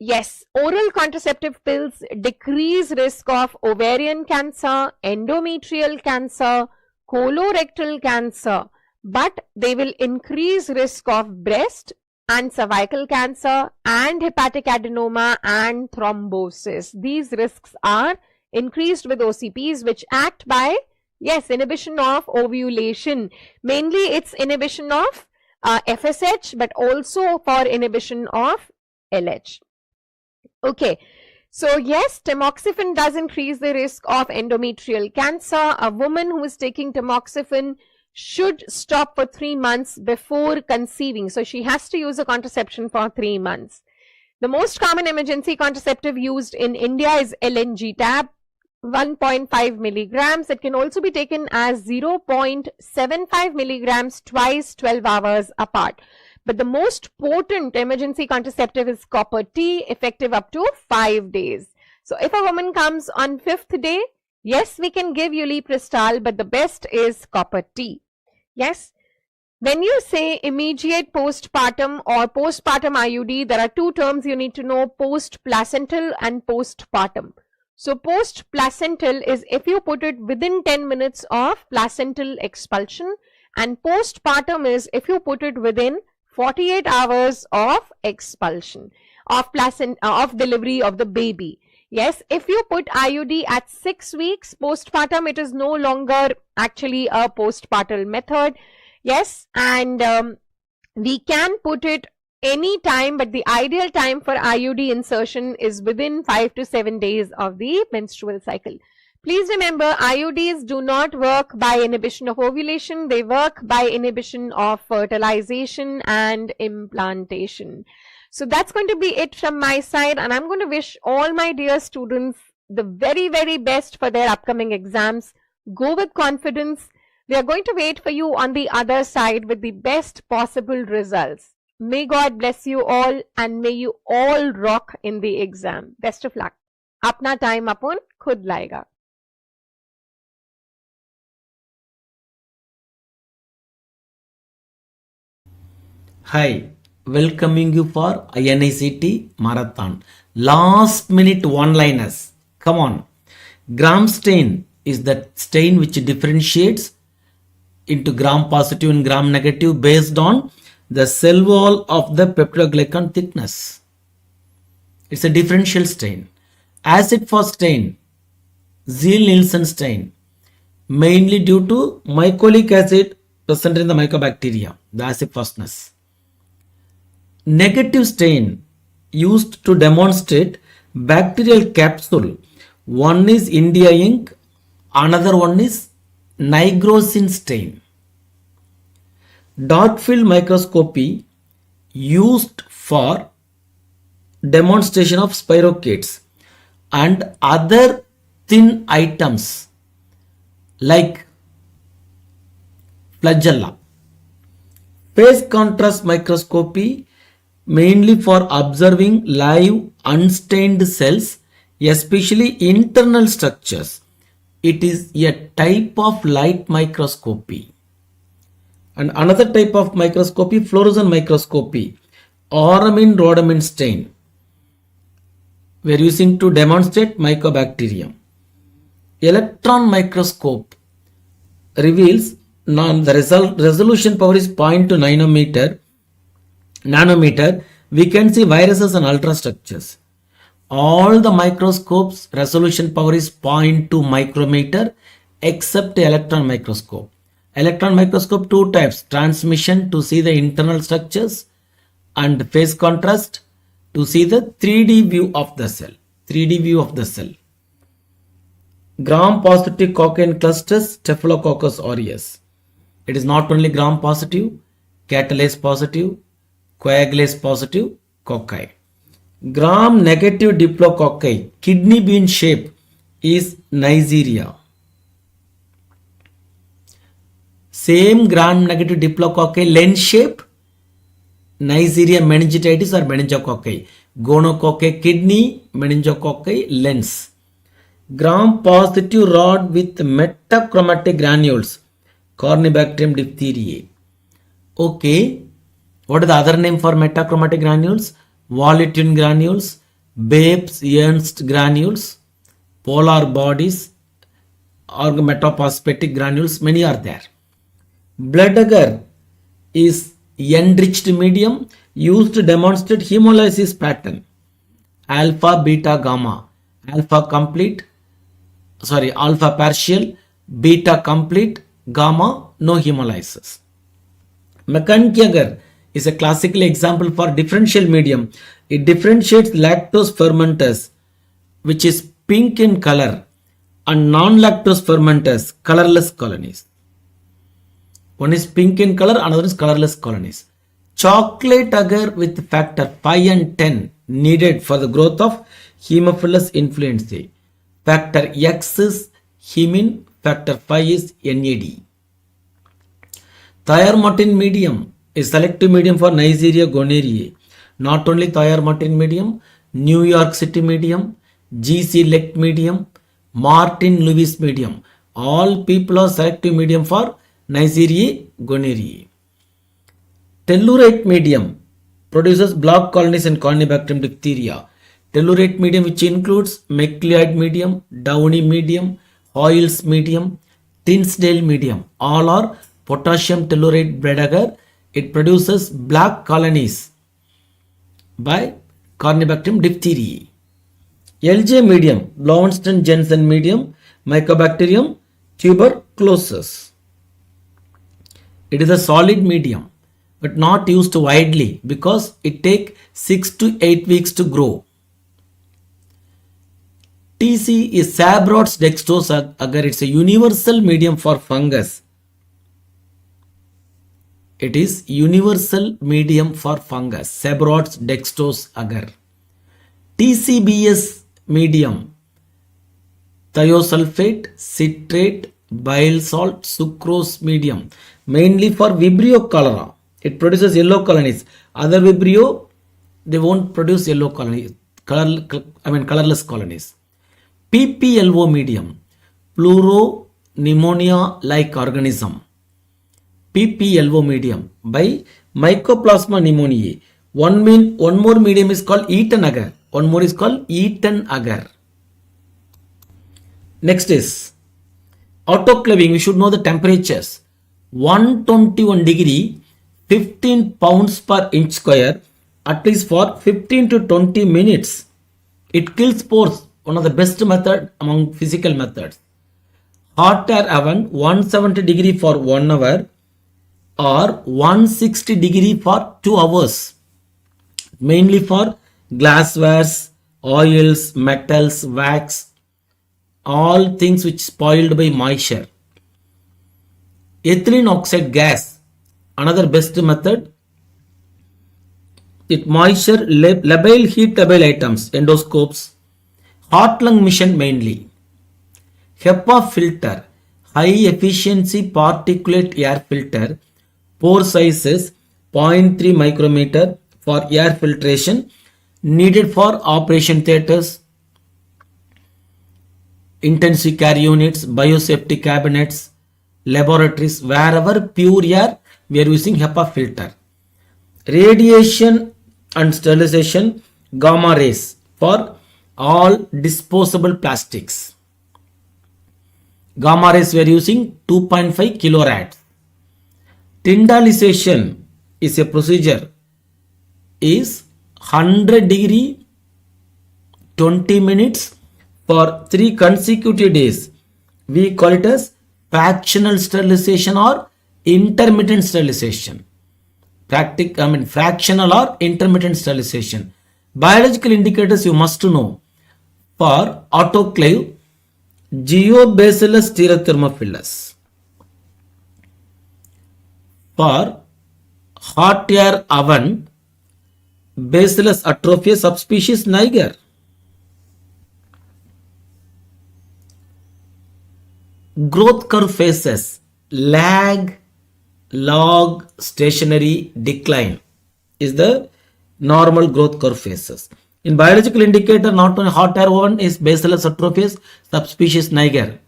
Yes, oral contraceptive pills decrease risk of ovarian cancer, endometrial cancer, colorectal cancer, but they will increase risk of breast and cervical cancer and hepatic adenoma and thrombosis. These risks are increased with OCPs, which act by, yes, inhibition of ovulation. Mainly it's inhibition of FSH, but also for inhibition of LH. Okay, so yes, tamoxifen does increase the risk of endometrial cancer. A woman who is taking tamoxifen should stop for 3 months before conceiving. So she has to use a contraception for 3 months. The most common emergency contraceptive used in India is LNG tab, 1.5 milligrams. It can also be taken as 0.75 milligrams twice 12 hours apart. But the most potent emergency contraceptive is copper T, effective up to 5 days. So if a woman comes on 5th day, yes, we can give ulipristal, but the best is copper T. Yes. When you say immediate postpartum or postpartum IUD, there are two terms you need to know: post-placental and postpartum. So post-placental is if you put it within 10 minutes of placental expulsion, and postpartum is if you put it within 48 hours of expulsion, of delivery of the baby. Yes, if you put IUD at 6 weeks postpartum, it is no longer actually a postpartum method. Yes, and we can put it any time, but the ideal time for IUD insertion is within 5 to 7 days of the menstrual cycle. Please remember, IUDs do not work by inhibition of ovulation. They work by inhibition of fertilization and implantation. So that's going to be it from my side, and I'm going to wish all my dear students the very, very best for their upcoming exams. Go with confidence. We are going to wait for you on the other side with the best possible results. May God bless you all, and may you all rock in the exam. Best of luck. Apna time upon khud laega. Hi, welcoming you for INICET Marathon. Last minute one-liners. Come on. Gram stain is the stain which differentiates into gram positive and gram negative based on the cell wall of the peptidoglycan thickness. It's a differential stain. Acid fast stain, Ziehl-Neelsen stain, mainly due to mycolic acid present in the mycobacteria, the acid fastness. Negative stain used to demonstrate bacterial capsule. One is India ink, another one is nigrosin stain. Dark field microscopy used for demonstration of spirochetes and other thin items like flagella. Phase contrast microscopy mainly for observing live unstained cells, especially internal structures. It is a type of light microscopy. And another type of microscopy, fluorescent microscopy, Oramin rhodamin stain. We are using to demonstrate mycobacterium. Electron microscope reveals the resolution power is 0.2 nanometer. We can see viruses and ultrastructures. All the microscopes resolution power is 0.2 micrometer except electron microscope. Electron microscope two types: transmission to see the internal structures and phase contrast to see the 3D view of the cell. 3D view of the cell. Gram positive cocaine clusters, Staphylococcus aureus. It is not only gram positive, catalase positive, coagulase positive, cocci. Gram negative diplococci, kidney bean shape, is Neisseria. Same gram negative diplococci lens shape, Neisseria meningititis or meningococci. Gonococci kidney, meningococci lens. Gram positive rod with metachromatic granules, Corynebacterium diphtheriae. Okay, what is the other name for metachromatic granules? Wolitine granules, Babes Ernst granules, polar bodies, or metaphosphatic granules, many are there. Blood agar is enriched medium used to demonstrate hemolysis pattern. Alpha, beta, gamma. Alpha complete, alpha partial, beta complete, gamma no hemolysis. Mechanical agar is a classical example for differential medium. It differentiates lactose fermenters, which is pink in color, and non-lactose fermenters, colorless colonies. One is pink in color, another is colorless colonies. Chocolate agar with factor 5 and 10 needed for the growth of Haemophilus influenzae. Factor X is hemin, factor 5 is NAD. Thiamartin medium is selective medium for Neisseria gonorrhoeae. Not only Thayer Martin medium, New York City medium, GC Lect medium, Martin Lewis medium. All people are selective medium for Neisseria gonorrhoeae. Tellurate medium produces block colonies and Corynebacterium diphtheria. Tellurate medium, which includes Macleod medium, Downey medium, Hoyle's medium, Tinsdale medium, all are potassium tellurate bread agar. It produces black colonies by Corynebacterium diphtheria. LJ medium, Blomsten-Jensen medium, Mycobacterium tuberculosis. It is a solid medium but not used widely because it takes 6 to 8 weeks to grow. TC is Sabrot's dextrose agar. It's a universal medium for fungus. It is universal medium for fungus. Sabrot's dextrose agar. TCBS medium, thiosulfate, citrate, bile salt, sucrose medium, mainly for Vibrio cholera. It produces yellow colonies. Other Vibrio, they won't produce yellow colonies, colorless colonies. PPLO medium, pleuro pneumonia like organism. PPLO medium by Mycoplasma pneumoniae. One more medium is called Eaton agar. One more is called Eaton agar. Next is autoclaving. We should know the temperatures. 121 degree, 15 pounds per inch square, at least for 15 to 20 minutes. It kills spores. One of the best method among physical methods. Hot air oven 170 degree for 1 hour or 160 degree for 2 hours. Mainly for glasswares, oils, metals, wax, all things which spoiled by moisture. Ethylene oxide gas, another best method. It moisture, labile, heat labile items, endoscopes, hot lung mission mainly. HEPA filter, high efficiency particulate air filter, pore sizes 0.3 micrometer for air filtration, needed for operation theatres, intensive care units, biosafety cabinets, laboratories, wherever pure air, we are using HEPA filter. Radiation and sterilization, gamma rays for all disposable plastics. Gamma rays we are using 2.5 kilorad. Tyndalization is a procedure is 100 degree 20 minutes for 3 consecutive days. We call it as fractional sterilization or intermittent sterilization. Fractional or intermittent sterilization. Biological indicators you must know. For autoclave, Geobacillus stereothermophilus. For hot air oven, Bacillus atrophius subspecies niger. Growth curve phases, lag, log, stationary, decline is the normal growth curve phases. In biological indicator, not only hot air oven is Bacillus atrophius subspecies niger.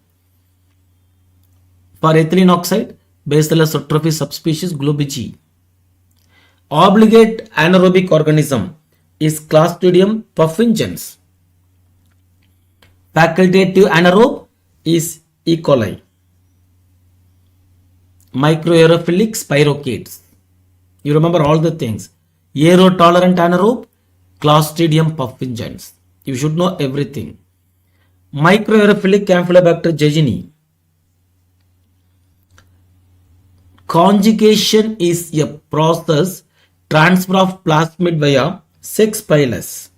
For ethylene oxide, Bacillus atrophius subspecies globigi. Obligate anaerobic organism is Clostridium perfringens. Facultative anaerobe is E. coli. Microaerophilic spirochetes. You remember all the things. Aerotolerant anaerobe, Clostridium perfringens. You should know everything. Microaerophilic Campylobacter jejuni. Conjugation is a process transfer of plasmid via sex pilus.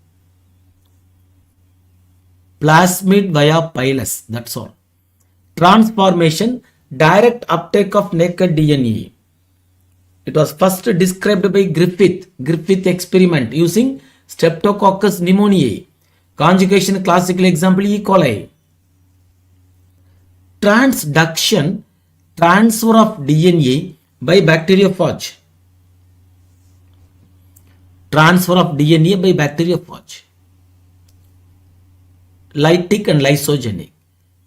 Plasmid via pilus, that's all. Transformation, direct uptake of naked DNA. It was first described by Griffith experiment using Streptococcus pneumoniae. Conjugation, classical example E. coli. Transduction, transfer of DNA by bacteriophage. transfer of DNA by bacteriophage, lytic and lysogenic.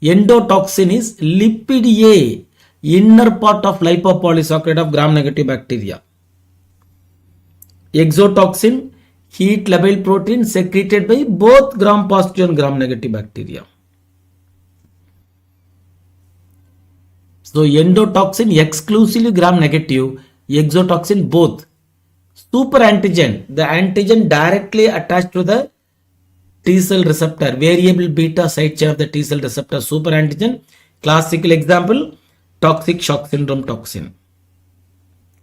Endotoxin is lipid A, inner part of lipopolysaccharide of gram-negative bacteria. Exotoxin, heat labile protein secreted by both gram-positive and gram-negative bacteria. So endotoxin exclusively gram-negative, exotoxin both. Super antigen, the antigen directly attached to the T cell receptor, variable beta side chain of the T cell receptor, super antigen. Classical example, toxic shock syndrome toxin.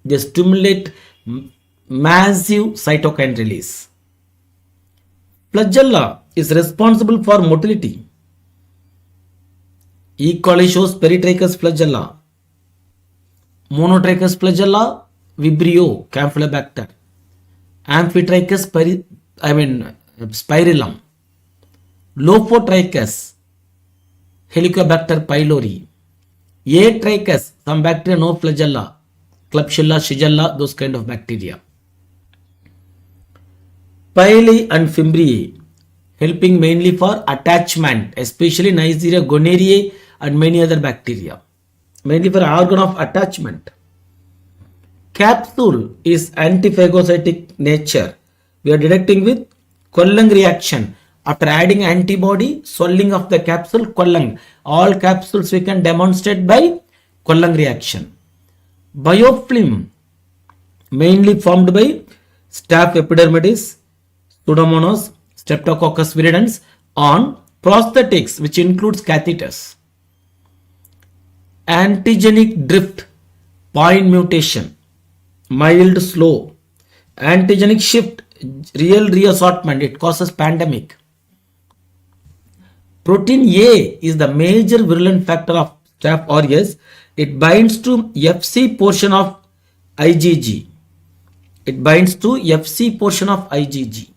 They stimulate massive cytokine release. Flagella is responsible for motility. E. coli shows peritrichous flagella. Monotrichous flagella, Vibrio, Campylobacter. Amphitrichous, Spirillum. Lophotrichous, Helicobacter pylori. Atrichous, some bacteria, no flagella. Klebsiella, Shigella, those kind of bacteria. Pyli and Fimbriae, helping mainly for attachment, especially Neisseria gonorrhoeae and many other bacteria, mainly for organ of attachment. Capsule is antiphagocytic nature. We are detecting with Quellung reaction. After adding antibody, swelling of the capsule, Quellung. All capsules we can demonstrate by Quellung reaction. Biofilm, mainly formed by Staph epidermidis, Pseudomonas, Streptococcus viridans on prosthetics, which includes catheters. Antigenic drift, point mutation, mild slow. Antigenic shift, real reassortment, it causes pandemic. Protein A is the major virulent factor of Staph aureus. It binds to FC portion of IgG. It binds to FC portion of IgG.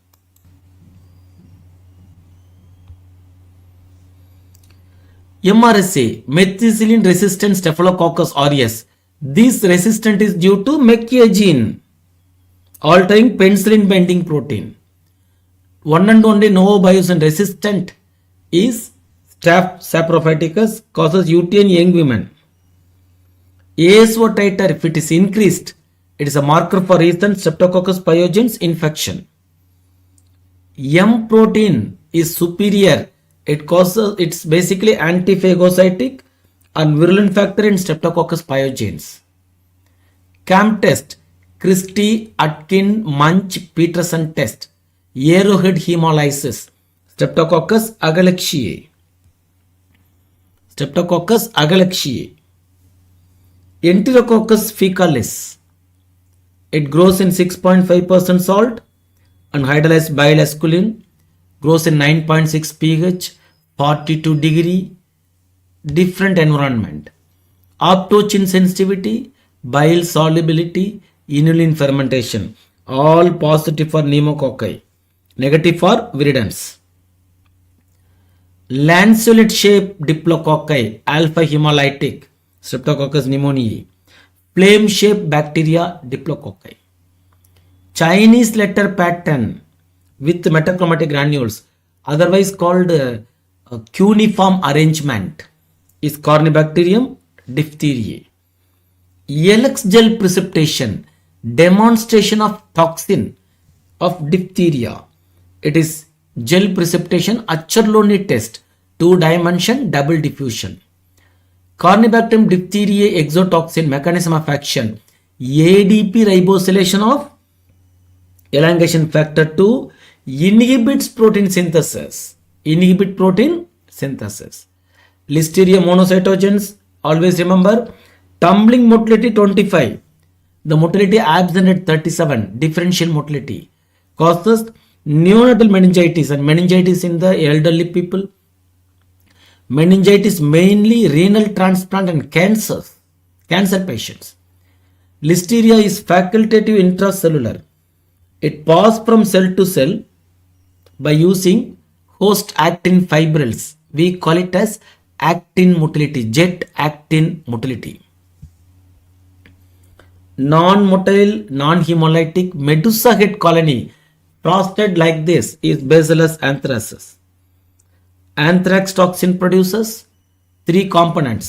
MRSA, methicillin resistant Staphylococcus aureus. This resistance is due to MECA gene, altering penicillin binding protein. One and only novobiosine resistant is Staph saprophyticus, causes UTI in young women. ASO titer, if it is increased, it is a marker for recent Streptococcus pyogenes infection. M protein is superior. It's basically antiphagocytic and virulent factor in Streptococcus pyogenes. CAM test, Christie, Atkin, Munch, Peterson test, arrowhead hemolysis, Streptococcus agalactiae. Streptococcus agalactiae. Enterococcus fecalis. It grows in 6.5% salt and hydrolyzed bile esculin, grows in 9.6 pH, 42 degree, different environment. Optochin sensitivity, bile solubility, inulin fermentation, all positive for pneumococci, negative for viridans. Lanceolate shaped diplococci, alpha hemolytic, Streptococcus pneumoniae. Flame shaped bacteria, diplococci. Chinese letter pattern with metachromatic granules, otherwise called cuneiform arrangement, is Corynebacterium diphtheriae. Elix gel precipitation, demonstration of toxin of diphtheria. It is gel precipitation, Achterlony test, 2-dimension double diffusion. Corynebacterium diphtheriae exotoxin, mechanism of action, ADP ribosylation of elongation factor 2 inhibits protein synthesis. Listeria monocytogenes, always remember, tumbling motility 25. The motility absent at 37, differential motility, causes neonatal meningitis and meningitis in the elderly people. Meningitis mainly renal transplant and cancer patients. Listeria is facultative intracellular. It passes from cell to cell by using host actin fibrils. We call it as actin motility, jet actin motility. Non-motile, non-hemolytic Medusa head colony, frosted like this is Bacillus anthracis. Anthrax toxin produces three components: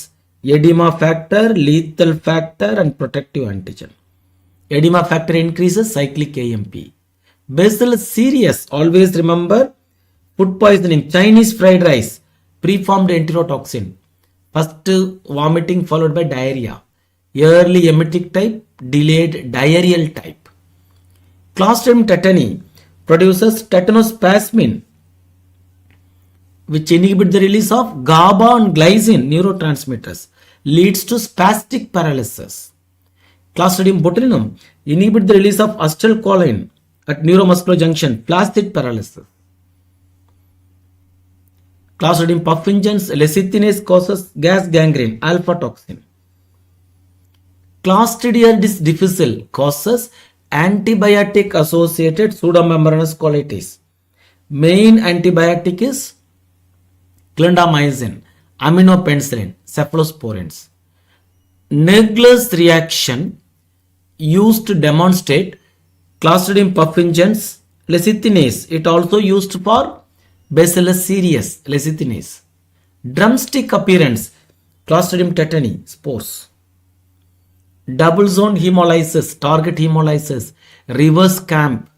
edema factor, lethal factor, and protective antigen. Edema factor increases cyclic AMP. Bacillus cereus, always remember, food poisoning, Chinese fried rice, preformed enterotoxin. First vomiting followed by diarrhea. Early emetic type, delayed diarrheal type. Clostridium tetani produces tetanospasmin, which inhibit the release of GABA and glycine neurotransmitters, leads to spastic paralysis. Clostridium botulinum inhibit the release of acetylcholine at neuromuscular junction, flaccid paralysis. Clostridium puffingens lecithinase causes gas gangrene, alpha toxin. Clostridium difficile causes antibiotic associated pseudomembranous colitis. Main antibiotic is clindamycin, aminopenicillin, cephalosporins. Naegler's reaction used to demonstrate Clostridium puffingens lecithinase. It also used for Bacillus cereus lecithinase. Drumstick appearance, Clostridium tetani spores. Double zone hemolysis, target hemolysis, reverse camp,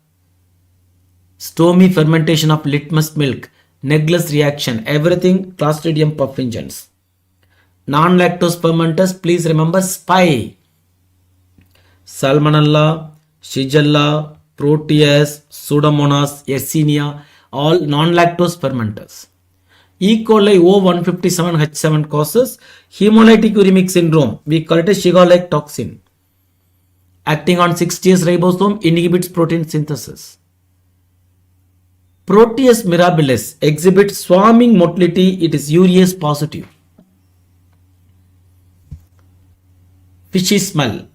stomy fermentation of litmus milk, Naegler's reaction, everything Clostridium puffingens. Non-lactose fermenters, please remember SPI, Salmonella, Shigella, Proteus, Pseudomonas, Yersinia, all non-lactose fermenters. E. coli O157H7 causes hemolytic uremic syndrome. We call it a Shiga-like toxin. Acting on 60S ribosome, inhibits protein synthesis. Proteus mirabilis exhibits swarming motility. It is urease positive. Fishy smell.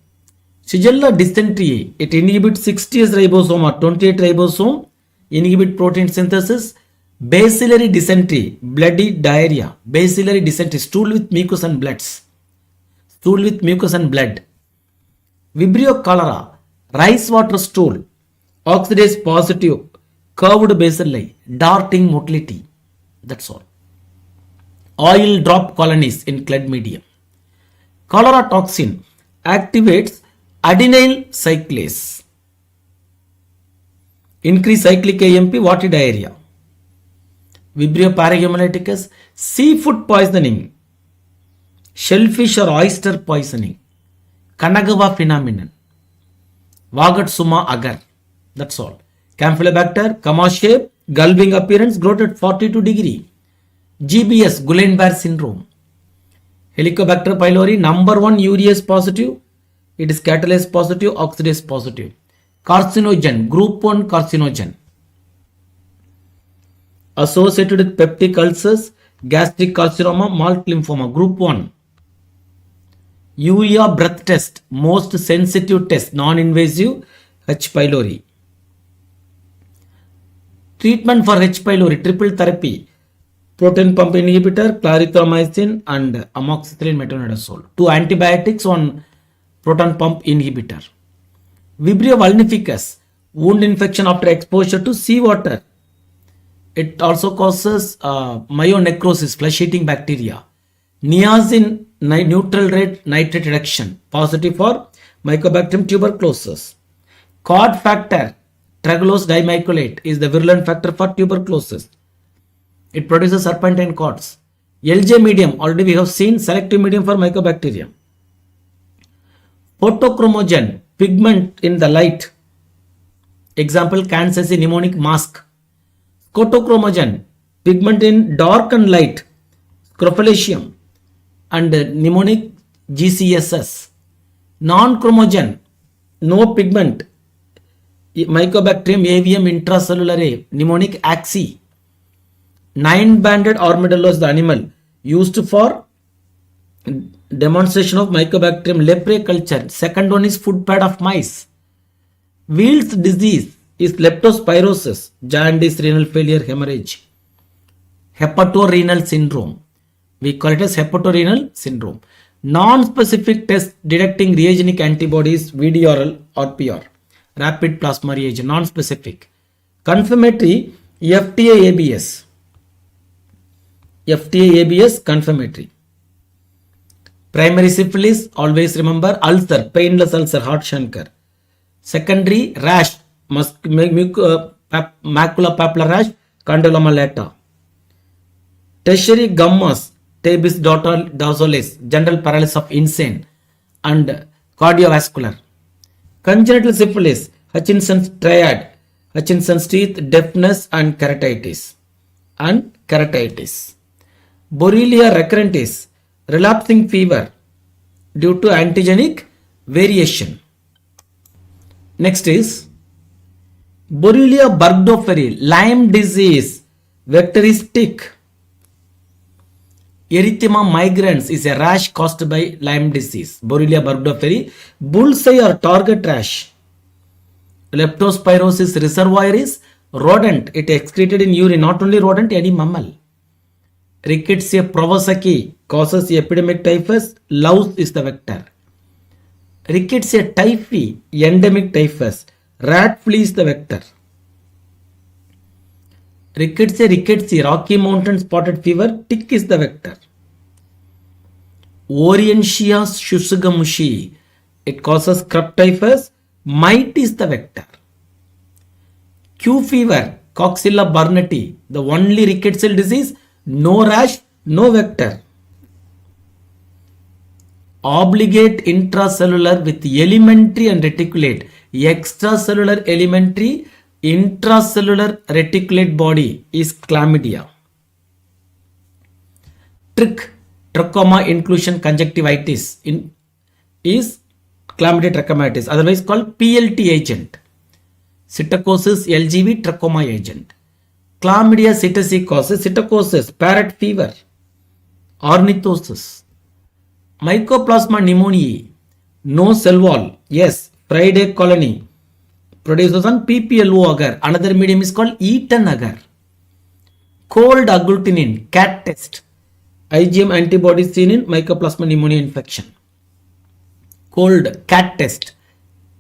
Shigella dysentery. It inhibits 60S ribosome or 28 ribosome. Inhibit protein synthesis. Bacillary dysentery, bloody diarrhea. Bacillary dysentery, stool with mucus and bloods. Stool with mucus and blood. Vibrio cholera, rice water stool, oxidase positive, curved bacilli, darting motility. That's all. Oil drop colonies in clad medium. Cholera toxin activates adenyl cyclase. Increase cyclic AMP, watery diarrhea. Vibrio parahemolyticus, seafood poisoning, shellfish or oyster poisoning, Kanagawa phenomenon, Vagatsuma agar. That's all. Campylobacter, comma shape, gulping appearance, growth at 42 degree. GBS, Guillain-Barré syndrome. Helicobacter pylori, number 1 urease positive. It is catalase positive, oxidase positive. Carcinogen, group 1 carcinogen. Associated with peptic ulcers, gastric carcinoma, malt lymphoma, group 1. Urea breath test, most sensitive test, non-invasive, H. pylori. Treatment for H. pylori, triple therapy, proton pump inhibitor, clarithromycin and amoxicillin metronidazole. 2 antibiotics, 1 proton pump inhibitor. Vibrio vulnificus, wound infection after exposure to seawater. It also causes myonecrosis, flesh-eating bacteria. Niacin neutral rate nitrate reduction, positive for Mycobacterium tuberculosis. Cod factor, triglyceride dimycolate, is the virulent factor for tuberculosis. It produces serpentine cords. LJ medium, already we have seen, selective medium for Mycobacterium. Photochromogen, pigment in the light. Example, Kansas mnemonic mask. Scotochromogen, pigment in dark and light, Scrophalacium, and mnemonic GCSS. Non-chromogen, no pigment, Mycobacterium avium intracellular, mnemonic Axi. 9-banded armadillo is the animal used for demonstration of Mycobacterium leprae culture. Second one is food pad of mice. Weil's disease is leptospirosis, jaundice, renal failure, hemorrhage. Hepatorenal syndrome. We call it as hepatorenal syndrome. Non-specific test detecting reagenic antibodies, VDRL or PR. Rapid plasma reagent, non-specific. Confirmatory FTA ABS. FTA ABS confirmatory. Primary syphilis, always remember ulcer, painless ulcer, heart shankar. Secondary rash, maculopapular rash, condyloma lata. Tertiary gummas, tabes dorsalis, general paralysis of insane and cardiovascular. Congenital syphilis, Hutchinson's triad, Hutchinson's teeth, deafness and keratitis. Borrelia recurrentis, relapsing fever due to antigenic variation. Next is Borrelia burgdorferi, Lyme disease, vector is tick. Erythema migrans is a rash caused by Lyme disease. Borrelia burgdorferi, bullseye or target rash. Leptospirosis reservoir is rodent. It excreted in urine, not only rodent, any mammal. Rickettsia prowazekii causes epidemic typhus. Louse is the vector. Rickettsia typhi, endemic typhus. Rat flea is the vector. Rickettsia, Rocky Mountain spotted fever. Tick is the vector. Orientia shusugamushi, it causes scrub typhus. Mite is the vector. Q fever, Coxella burnetii, the only rickettsial disease. No rash, no vector. Obligate intracellular with elementary and reticulate. Extracellular elementary, intracellular reticulate body is chlamydia. Trachoma inclusion conjunctivitis is chlamydia trachomatis, otherwise called PLT agent. Psittacosis LGV trachoma agent. Chlamydia psittaci causes psittacosis, parrot fever, ornithosis. Mycoplasma pneumoniae, no cell wall, yes, Friday colony, produces on PPLO agar. Another medium is called Eaton agar. Cold agglutinin, CAT test, IgM antibodies seen in Mycoplasma pneumonia infection. Cold CAT test,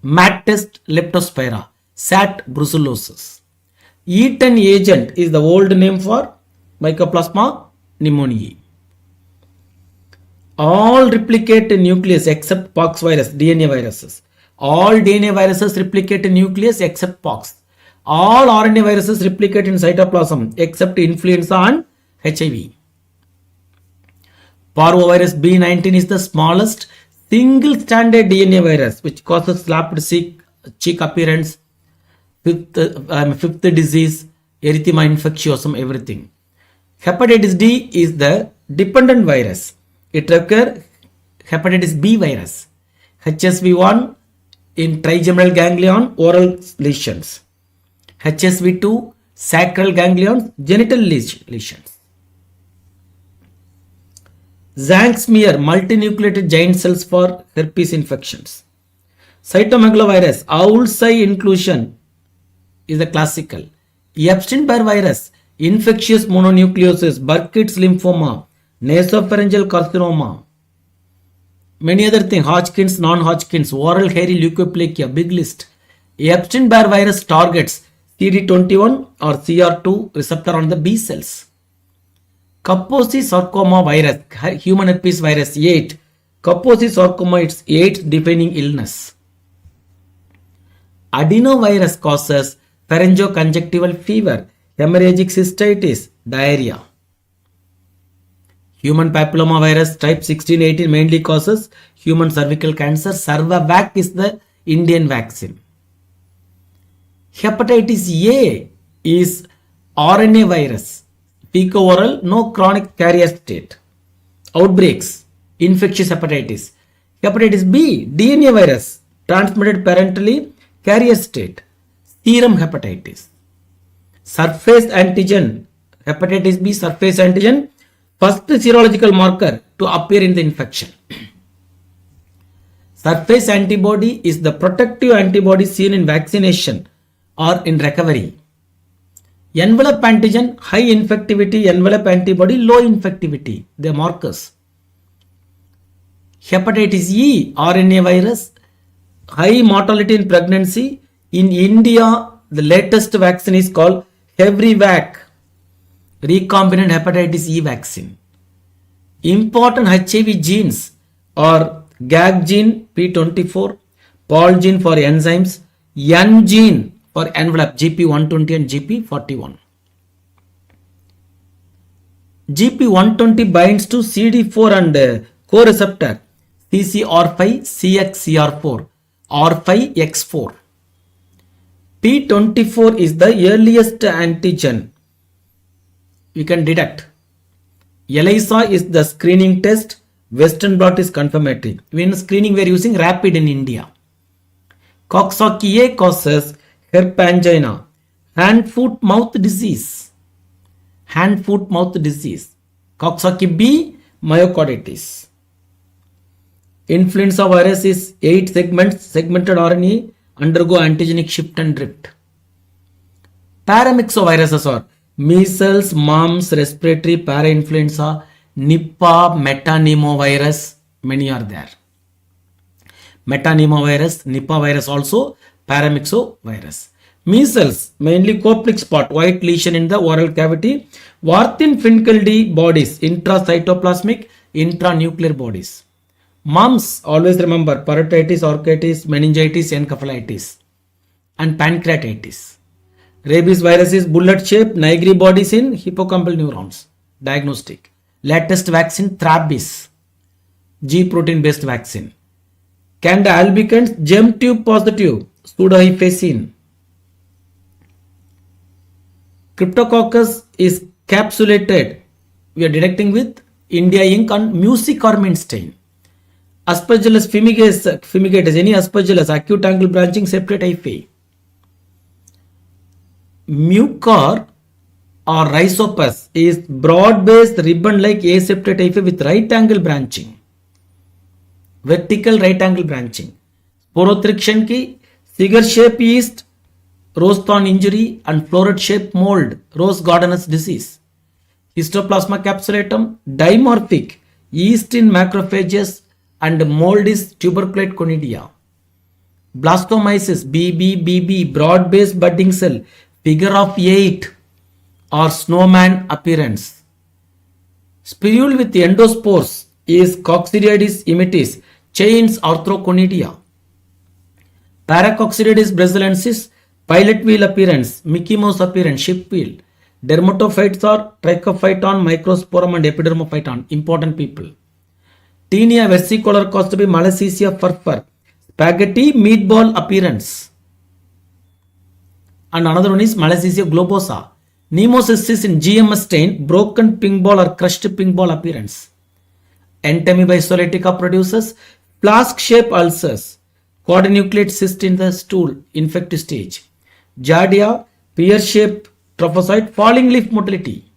MAT test, Leptospira, SAT brucellosis. Eaton agent is the old name for Mycoplasma pneumoniae. All replicate in nucleus except pox virus, DNA viruses. All DNA viruses replicate in nucleus except pox. All RNA viruses replicate in cytoplasm except influenza and HIV. Parvovirus B19 is the smallest single-stranded DNA virus which causes slapped cheek appearance, fifth disease, erythema infectiosum, everything. Hepatitis D is the dependent virus. It occurs hepatitis B virus. HSV1 in trigeminal ganglion, oral lesions. HSV2, sacral ganglion, genital lesions. Zank smear, multinucleated giant cells for herpes infections. Cytomegalovirus, owl's eye inclusion is the classical. Epstein-Barr virus, infectious mononucleosis, Burkitt's lymphoma, nasopharyngeal carcinoma, many other things, Hodgkin's, non-Hodgkin's, oral hairy leukoplakia, big list. Epstein-Barr virus targets CD21 or CR2 receptor on the B cells. Kaposi sarcoma virus, human herpes virus 8. Kaposi sarcoma, it's 8 defining illness. Adenovirus causes pharyngoconjunctival fever, hemorrhagic cystitis, diarrhea. Human papilloma virus type 16-18 mainly causes human cervical cancer. Cervavac is the Indian vaccine. Hepatitis A is RNA virus. Pico-oral, no chronic carrier state. Outbreaks, infectious hepatitis. Hepatitis B, DNA virus, transmitted parentally, carrier state. Serum hepatitis. Surface antigen, hepatitis B surface antigen, first serological marker to appear in the infection. Surface antibody is the protective antibody seen in vaccination or in recovery. Envelope antigen, high infectivity, envelope antibody, low infectivity, the markers. Hepatitis E, RNA virus, high mortality in pregnancy. In India, the latest vaccine is called Hevrivac, recombinant hepatitis E vaccine. Important HIV genes are GAG gene P24, Pol gene for enzymes, N gene for envelope GP120 and GP41. GP120 binds to CD4 and co-receptor CCR5 CXCR4 R5X4. P24 is the earliest antigen we can detect. ELISA is the screening test. Western blot is confirmatory. In screening we are using rapid in India. Coxsackie A causes herp angina, hand foot mouth disease. Hand foot mouth disease. Coxsackie B, myocarditis. Influenza virus is 8 segments, segmented RNA undergo antigenic shift and drift. Paramyxoviruses are measles, mumps, respiratory, parainfluenza, Nipah, metapneumovirus, many are there. Metapneumovirus, Nipah virus also, paramyxovirus. Measles, mainly Koplik spot, white lesion in the oral cavity. Warthin-Finkeldy bodies, intracytoplasmic, intranuclear bodies. Mumps, always remember, parotitis, orchitis, meningitis, encephalitis, and pancreatitis. Rabies virus is bullet shaped, Nigri bodies in hippocampal neurons. Diagnostic. Latest vaccine, Thrabis, G protein based vaccine. Candida albicans, germ tube positive, pseudohyphacine. Cryptococcus is capsulated. We are detecting with India ink and musicormin stain. Aspergillus fumigatus, any aspergillus, acute angle branching, separate hyphae. Mucor or rhizopus is broad-based ribbon-like aseptate hyphae with right-angle branching. Vertical right-angle branching. Sporothrixin ki cigar shape yeast, rose thorn injury, and floret shape mold, rose gardener's disease. Histoplasma capsulatum, dimorphic, yeast in macrophages, and mold is tuberculate conidia. Blastomyces, BB, broad-based budding cell, figure of 8 or snowman appearance. Spirule with endospores is Coccidioides immitis, chains arthroconidia. Paracoccidioides brasilensis, pilot wheel appearance, Mickey Mouse appearance, ship wheel. Dermatophytes are Trichophyton, Microsporum and Epidermophyton, important people. Tinea versicolor caused to be Malassezia furfur, spaghetti meatball appearance. And another one is Malassezia globosa. Nemocystis in GMS stain, broken pink ball or crushed pink ball appearance. Entamiba isolytica produces flask shape ulcers, quadrinucleate cyst in the stool, infective stage. Giardia, pear shaped trophocyte, falling leaf motility.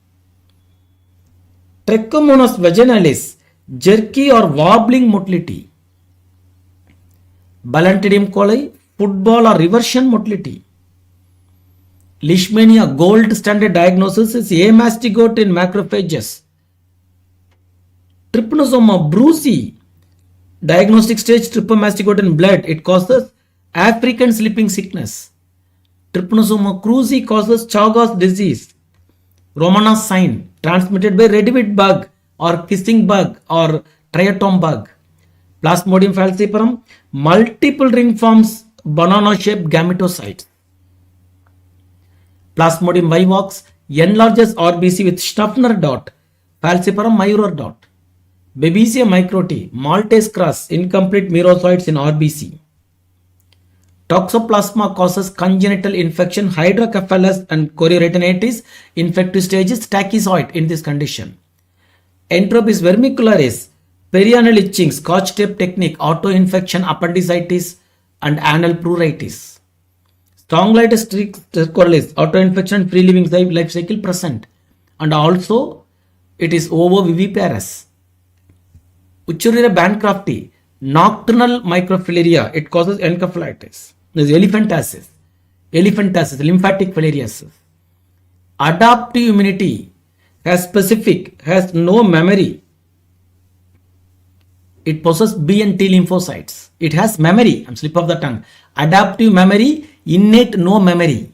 Trichomonas vaginalis, jerky or wobbling motility. Balantidium coli, football or reversion motility. Leishmania, gold standard diagnosis is amastigote in macrophages. Trypanosoma brucei, diagnostic stage trypamastigote in blood. It causes African sleeping sickness. Trypanosoma cruzi causes Chagas disease. Romanos sign, transmitted by redweed bug or kissing bug or triatom bug. Plasmodium falciparum, multiple ring forms, banana shaped gametocytes. Plasmodium vivax enlarges RBC with Schnappner dot, falciparum Mayurer dot. Babesia microti, Maltese crus, incomplete merozoites in RBC. Toxoplasma causes congenital infection, hydrocephalus and chorioretinitis, infective stages, tachyzoid in this condition. Entropis vermicularis, perianal itching, scotch tape technique, autoinfection, appendicitis and anal pruritus. Stonglitis stercoralis, autoinfection, free living life cycle present, and also it is ovoviviparous. Uchurira bancrofti, nocturnal microfilaria, it causes encephalitis. There is elephantiasis, lymphatic filariasis. Adaptive immunity has no memory. It possesses B and T lymphocytes. It has memory, slip of the tongue. Adaptive memory, innate no memory.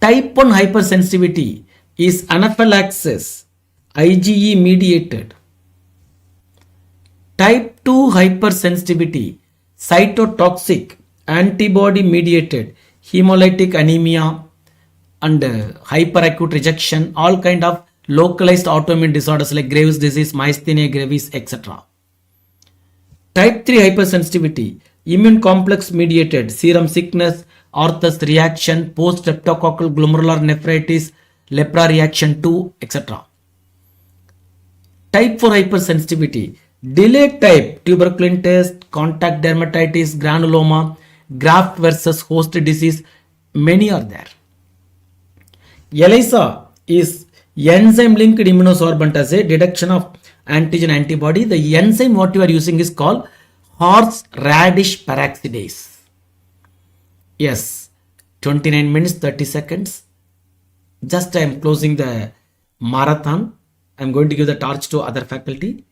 Type 1 hypersensitivity is anaphylaxis, IgE mediated. Type 2 hypersensitivity, cytotoxic, antibody mediated, hemolytic anemia and hyperacute rejection, all kind of localized autoimmune disorders like Graves' disease, myasthenia gravis, etc. Type 3 hypersensitivity, immune complex mediated, serum sickness, Orthus reaction, post-streptococcal glomerular nephritis, lepra reaction 2, etc. Type 4 hypersensitivity, delayed type, tuberculosis, contact dermatitis, granuloma, graft versus host disease, many are there. ELISA is enzyme linked immunosorbent assay, detection of antigen antibody. The enzyme what you are using is called horseradish peroxidase. Yes, 29 minutes 30 seconds. Just I am closing the marathon. I am going to give the torch to other faculty.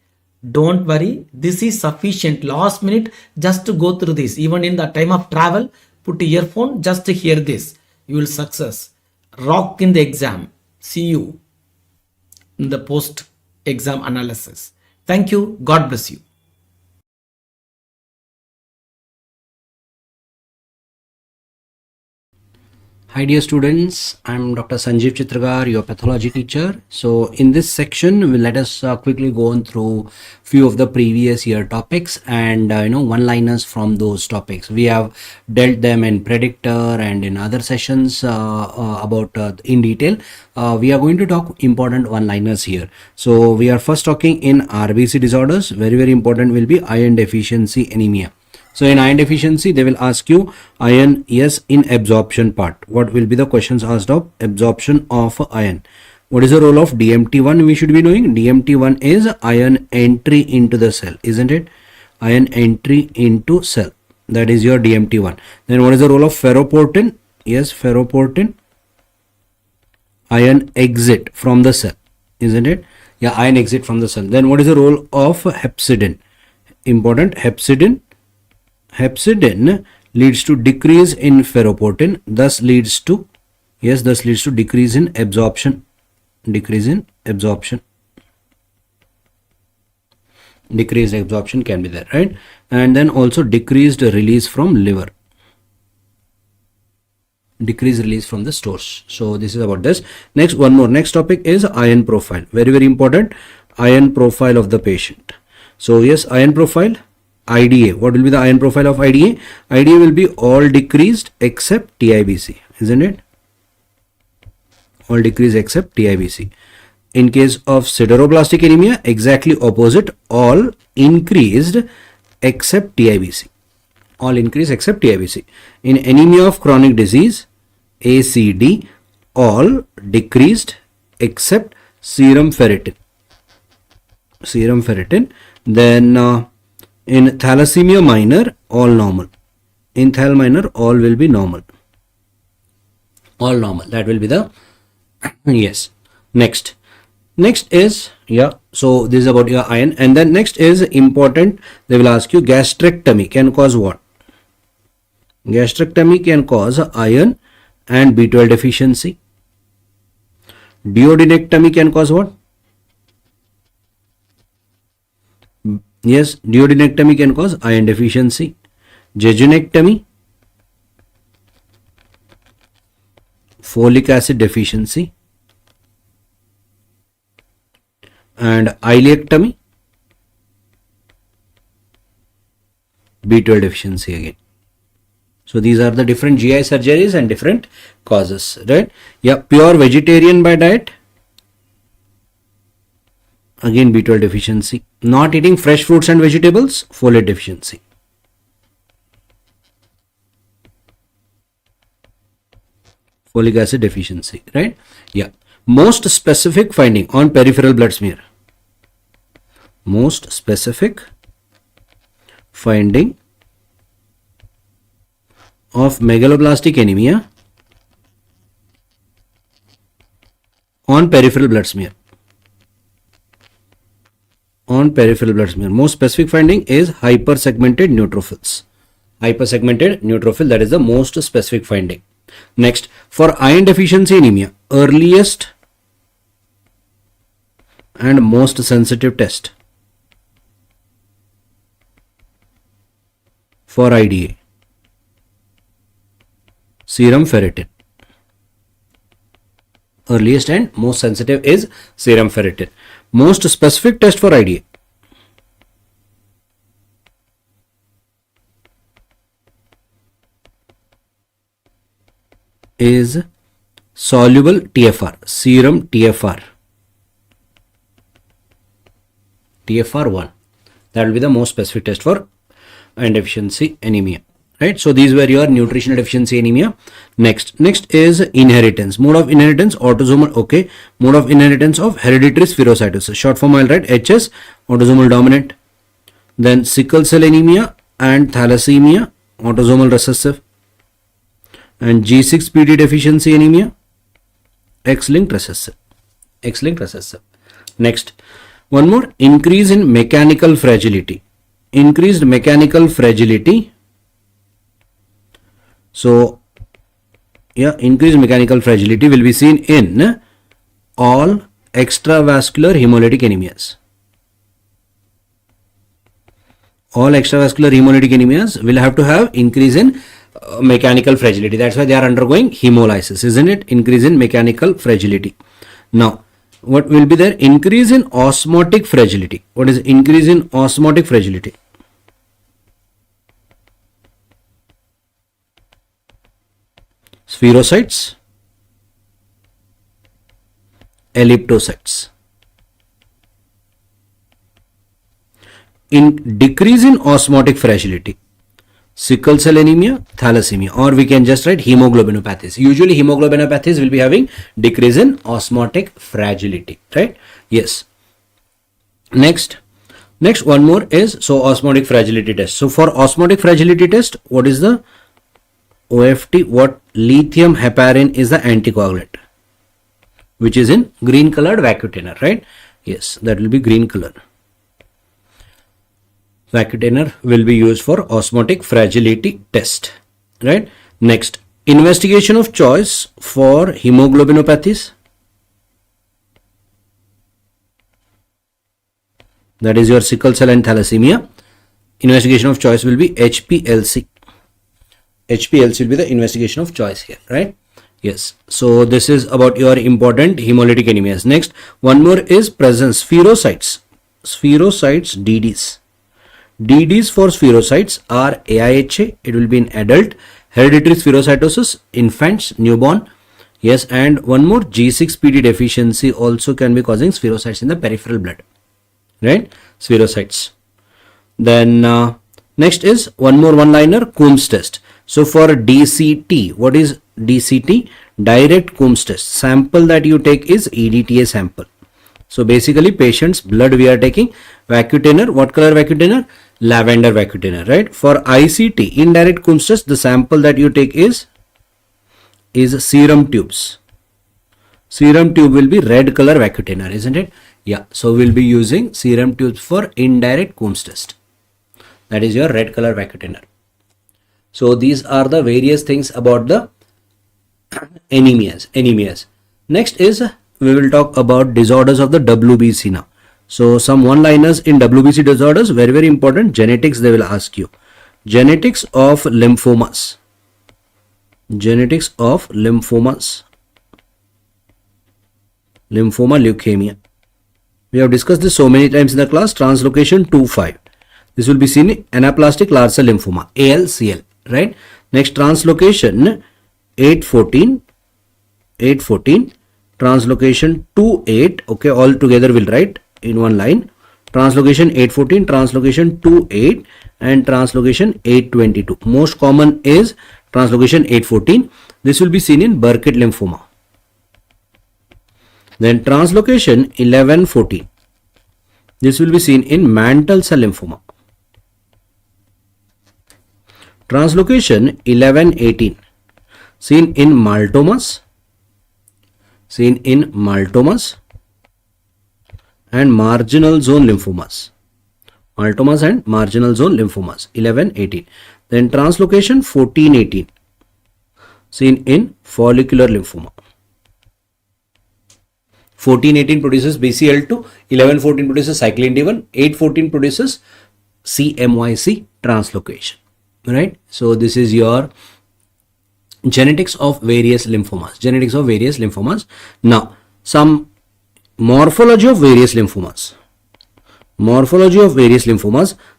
Don't worry, this is sufficient. Last minute just to go through this. Even in the time of travel, put earphone just to hear this. You will success. Rock in the exam. See you in the post exam analysis. Thank you. God bless you. Hi dear students, I'm Dr. Sanjeev Chitragar, your pathology teacher. So in this section, let us quickly go on through few of the previous year topics and one-liners from those topics. We have dealt them in predictor and in other sessions about in detail. We are going to talk important one-liners here. So we are first talking in RBC disorders. Very important will be iron deficiency anemia. So in iron deficiency, they will ask you iron, yes, in absorption part. What will be the questions asked of absorption of iron? What is the role of DMT1? We should be knowing DMT1 is iron entry into the cell, isn't it? Iron entry into cell. That is your DMT1. Then what is the role of ferroportin? Yes, ferroportin. Iron exit from the cell, isn't it? Yeah, iron exit from the cell. Then what is the role of hepcidin? Important, hepcidin. Hepcidin leads to decrease in ferroportin, thus leads to decrease in absorption. Decreased absorption can be there, right? And then also decreased release from liver, decreased release from the stores. So this is about this. Next, one more. Next topic is iron profile. Very important. Iron profile of the patient. So yes, iron profile. IDA. What will be the iron profile of IDA? IDA will be all decreased except TIBC, isn't it? All decreased except TIBC. In case of sideroblastic anemia, exactly opposite, all increased except TIBC. All increased except TIBC. In anemia of chronic disease, ACD, all decreased except serum ferritin. Serum ferritin. Then in thalassemia minor, all normal. In thal minor, all will be normal. All normal. That will be the yes. Next is, yeah, so this is about your iron. And then next is important. They will ask you gastrectomy can cause what? Gastrectomy can cause iron and B12 deficiency. Duodenectomy can cause what? Yes, duodenectomy can cause iron deficiency. Jejunectomy, folic acid deficiency. And ileectomy, B12 deficiency again. So these are the different GI surgeries and different causes, right? Yeah, pure vegetarian by diet, again B12 deficiency. Not eating fresh fruits and vegetables, folate deficiency. Folic acid deficiency, right? Yeah. Most specific finding on peripheral blood smear. Most specific finding of megaloblastic anemia on peripheral blood smear. On peripheral blood smear. Most specific finding is hypersegmented neutrophils. Hypersegmented neutrophil, that is the most specific finding. Next, for iron deficiency anemia, earliest and most sensitive test for IDA, serum ferritin. Earliest and most sensitive is serum ferritin. Most specific test for IDA, is soluble TFR, serum TFR, TFR1. That will be the most specific test for iron deficiency anemia. Right, so these were your nutritional deficiency anemia. Next is inheritance. Mode of inheritance, autosomal. Okay, mode of inheritance of hereditary spherocytosis. Short form I'll write HS, autosomal dominant. Then sickle cell anemia and thalassemia, autosomal recessive. And G6PD deficiency anemia, X-linked recessive. X-linked recessive. Next, one more, increase in mechanical fragility. Increased mechanical fragility. So, yeah, increased mechanical fragility will be seen in all extravascular hemolytic anemias. All extravascular hemolytic anemias will have to have increase in mechanical fragility. That's why they are undergoing hemolysis, isn't it? Increase in mechanical fragility. Now, what will be there? Increase in osmotic fragility. What is increase in osmotic fragility? Spherocytes, elliptocytes. In decrease in osmotic fragility, sickle cell anemia, thalassemia, or we can just write hemoglobinopathies. Usually hemoglobinopathies will be having decrease in osmotic fragility, right? Yes. Next one more is, so osmotic fragility test. So for osmotic fragility test, what is the OFT? What? Lithium heparin is the anticoagulant, which is in green colored vacutainer, right? Yes, that will be green color. Vacutainer will be used for osmotic fragility test, right? Next, investigation of choice for hemoglobinopathies. That is your sickle cell and thalassemia. Investigation of choice will be HPLC. HPLC will be the investigation of choice here, right? Yes. So this is about your important hemolytic anemias. Next, one more is presence spherocytes. Spherocytes DDs. DDs for spherocytes are AIHA. It will be in adult. Hereditary spherocytosis, infants, newborn. Yes, and one more, G6PD deficiency also can be causing spherocytes in the peripheral blood, right? Spherocytes. Then next is one more one-liner, Coombs test. So for DCT, what is DCT? Direct Coombs test. Sample that you take is EDTA sample. So basically patient's blood we are taking. Vacutainer, what color vacutainer? Lavender vacutainer, right? For ICT, indirect Coombs test, the sample that you take is serum tubes. Serum tube will be red color vacutainer, isn't it? Yeah, so we'll be using serum tubes for indirect Coombs test. That is your red color vacutainer. So these are the various things about the anemias. Next is we will talk about disorders of the WBC now. So some one-liners in WBC disorders, very, very important. Genetics, they will ask you. Genetics of lymphomas. Genetics of lymphomas. Lymphoma, leukemia. We have discussed this so many times in the class. Translocation 2-5. This will be seen in anaplastic large cell lymphoma, ALCL, right? Next, translocation 8-14. Translocation 2-8. Okay, all together we'll write in one line. Translocation 8-14, translocation 2-8, and translocation 8-22. Most common is translocation 8-14. This will be seen in Burkitt lymphoma. Then translocation 11-14. This will be seen in mantle cell lymphoma. Translocation 11-18. Seen in maltomas. And marginal zone lymphomas. Maltomas and marginal zone lymphomas, 11-18. Then translocation 14-18. seen in follicular lymphoma. 14-18 produces BCL2, 11-14 produces cyclin D1, 8-14 produces CMYC translocation, right? So this is your genetics of various lymphomas. Now some morphology of various lymphomas.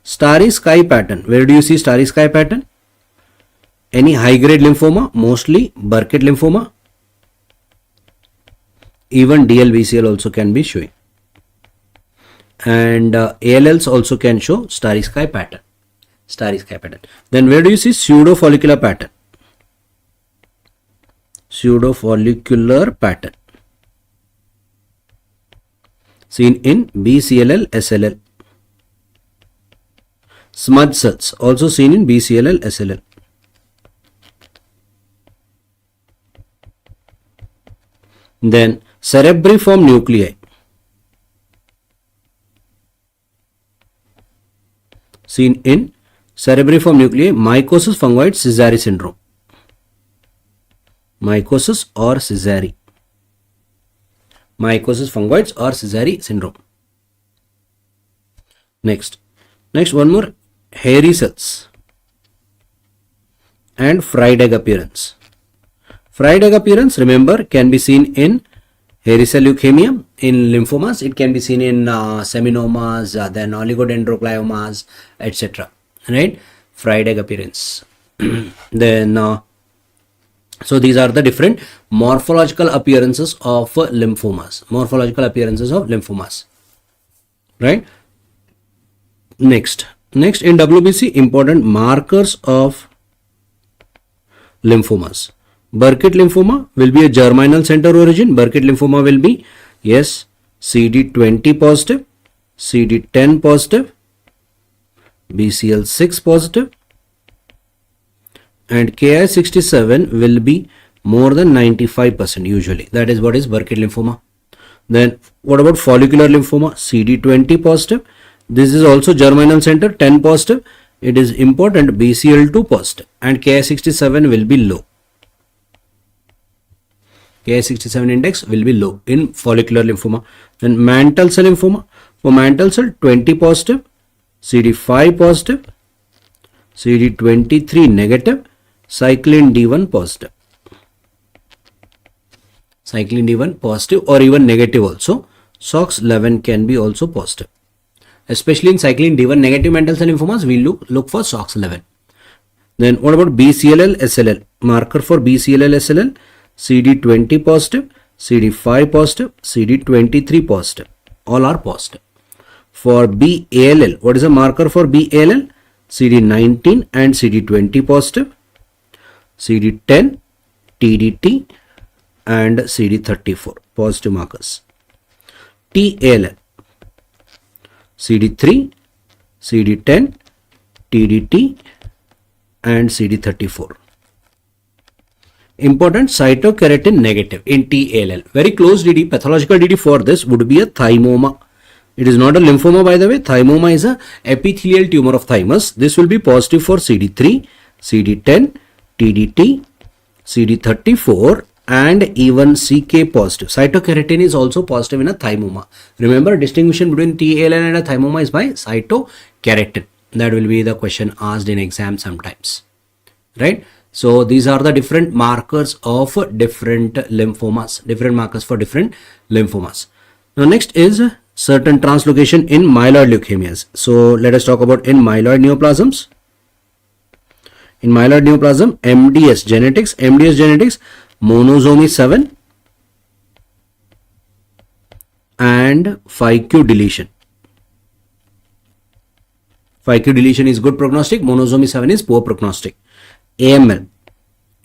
Starry sky pattern. Where do you see starry sky pattern? Any high grade lymphoma, mostly Burkitt lymphoma. Even DLBCL also can be showing. And ALLs also can show starry sky pattern. Then where do you see pseudo follicular pattern? Seen in BCLL, SLL. Smudge cells also seen in BCLL, SLL. Then cerebriform nuclei. Seen in cerebriform nuclei, mycosis fungoid Sézary syndrome. Mycosis fungoids or Sézary syndrome. Next one more, hairy cells and fried egg appearance. Remember, can be seen in hairy cell leukemia. In lymphomas, it can be seen in seminomas, then oligodendrogliomas, etc. Right? Fried egg appearance. Then so these are the different morphological appearances of lymphomas. Right? Next in WBC, important markers of lymphomas. Burkitt lymphoma will be a germinal center origin. Burkitt lymphoma will be, yes, CD20 positive, CD10 positive, BCL6 positive, and Ki67 will be more than 95% usually. That is what is Burkitt lymphoma. Then what about follicular lymphoma? CD20 positive. This is also germinal center, 10 positive. It is important, BCL2 positive, and Ki67 will be low. Ki67 index will be low in follicular lymphoma. Then mantle cell lymphoma. For mantle cell, 20 positive, CD5 positive, CD23 negative, cyclin D1 positive. Cyclin D1 positive or even negative also. SOX11 can be also positive. Especially in cyclin D1 negative mantle cell lymphomas, we look for SOX11. Then what about BCLL, SLL? Marker for BCLL, SLL, CD20 positive, CD5 positive, CD23 positive. All are positive. For BALL, what is the marker for BALL? CD19 and CD20 positive, CD10, TDT and CD34 positive markers. TALL, CD3, CD10, TDT and CD34. Important, cytokeratin negative in TALL. Very close DD, pathological DD for this would be a thymoma. It is not a lymphoma, by the way. Thymoma is a epithelial tumor of thymus. This will be positive for CD3, CD10, TDT, CD34 and even CK positive. Cytokeratin is also positive in a thymoma. Remember, distinction between TALL and a thymoma is by cytokeratin. That will be the question asked in exam sometimes. Right? So these are the different markers of different lymphomas. Different markers for different lymphomas. Now next is certain translocation in myeloid leukemias. So let us talk about in myeloid neoplasms. In myeloid neoplasm, MDS genetics, monosomy 7 and 5q deletion. 5q deletion is good prognostic, monosomy 7 is poor prognostic. AML.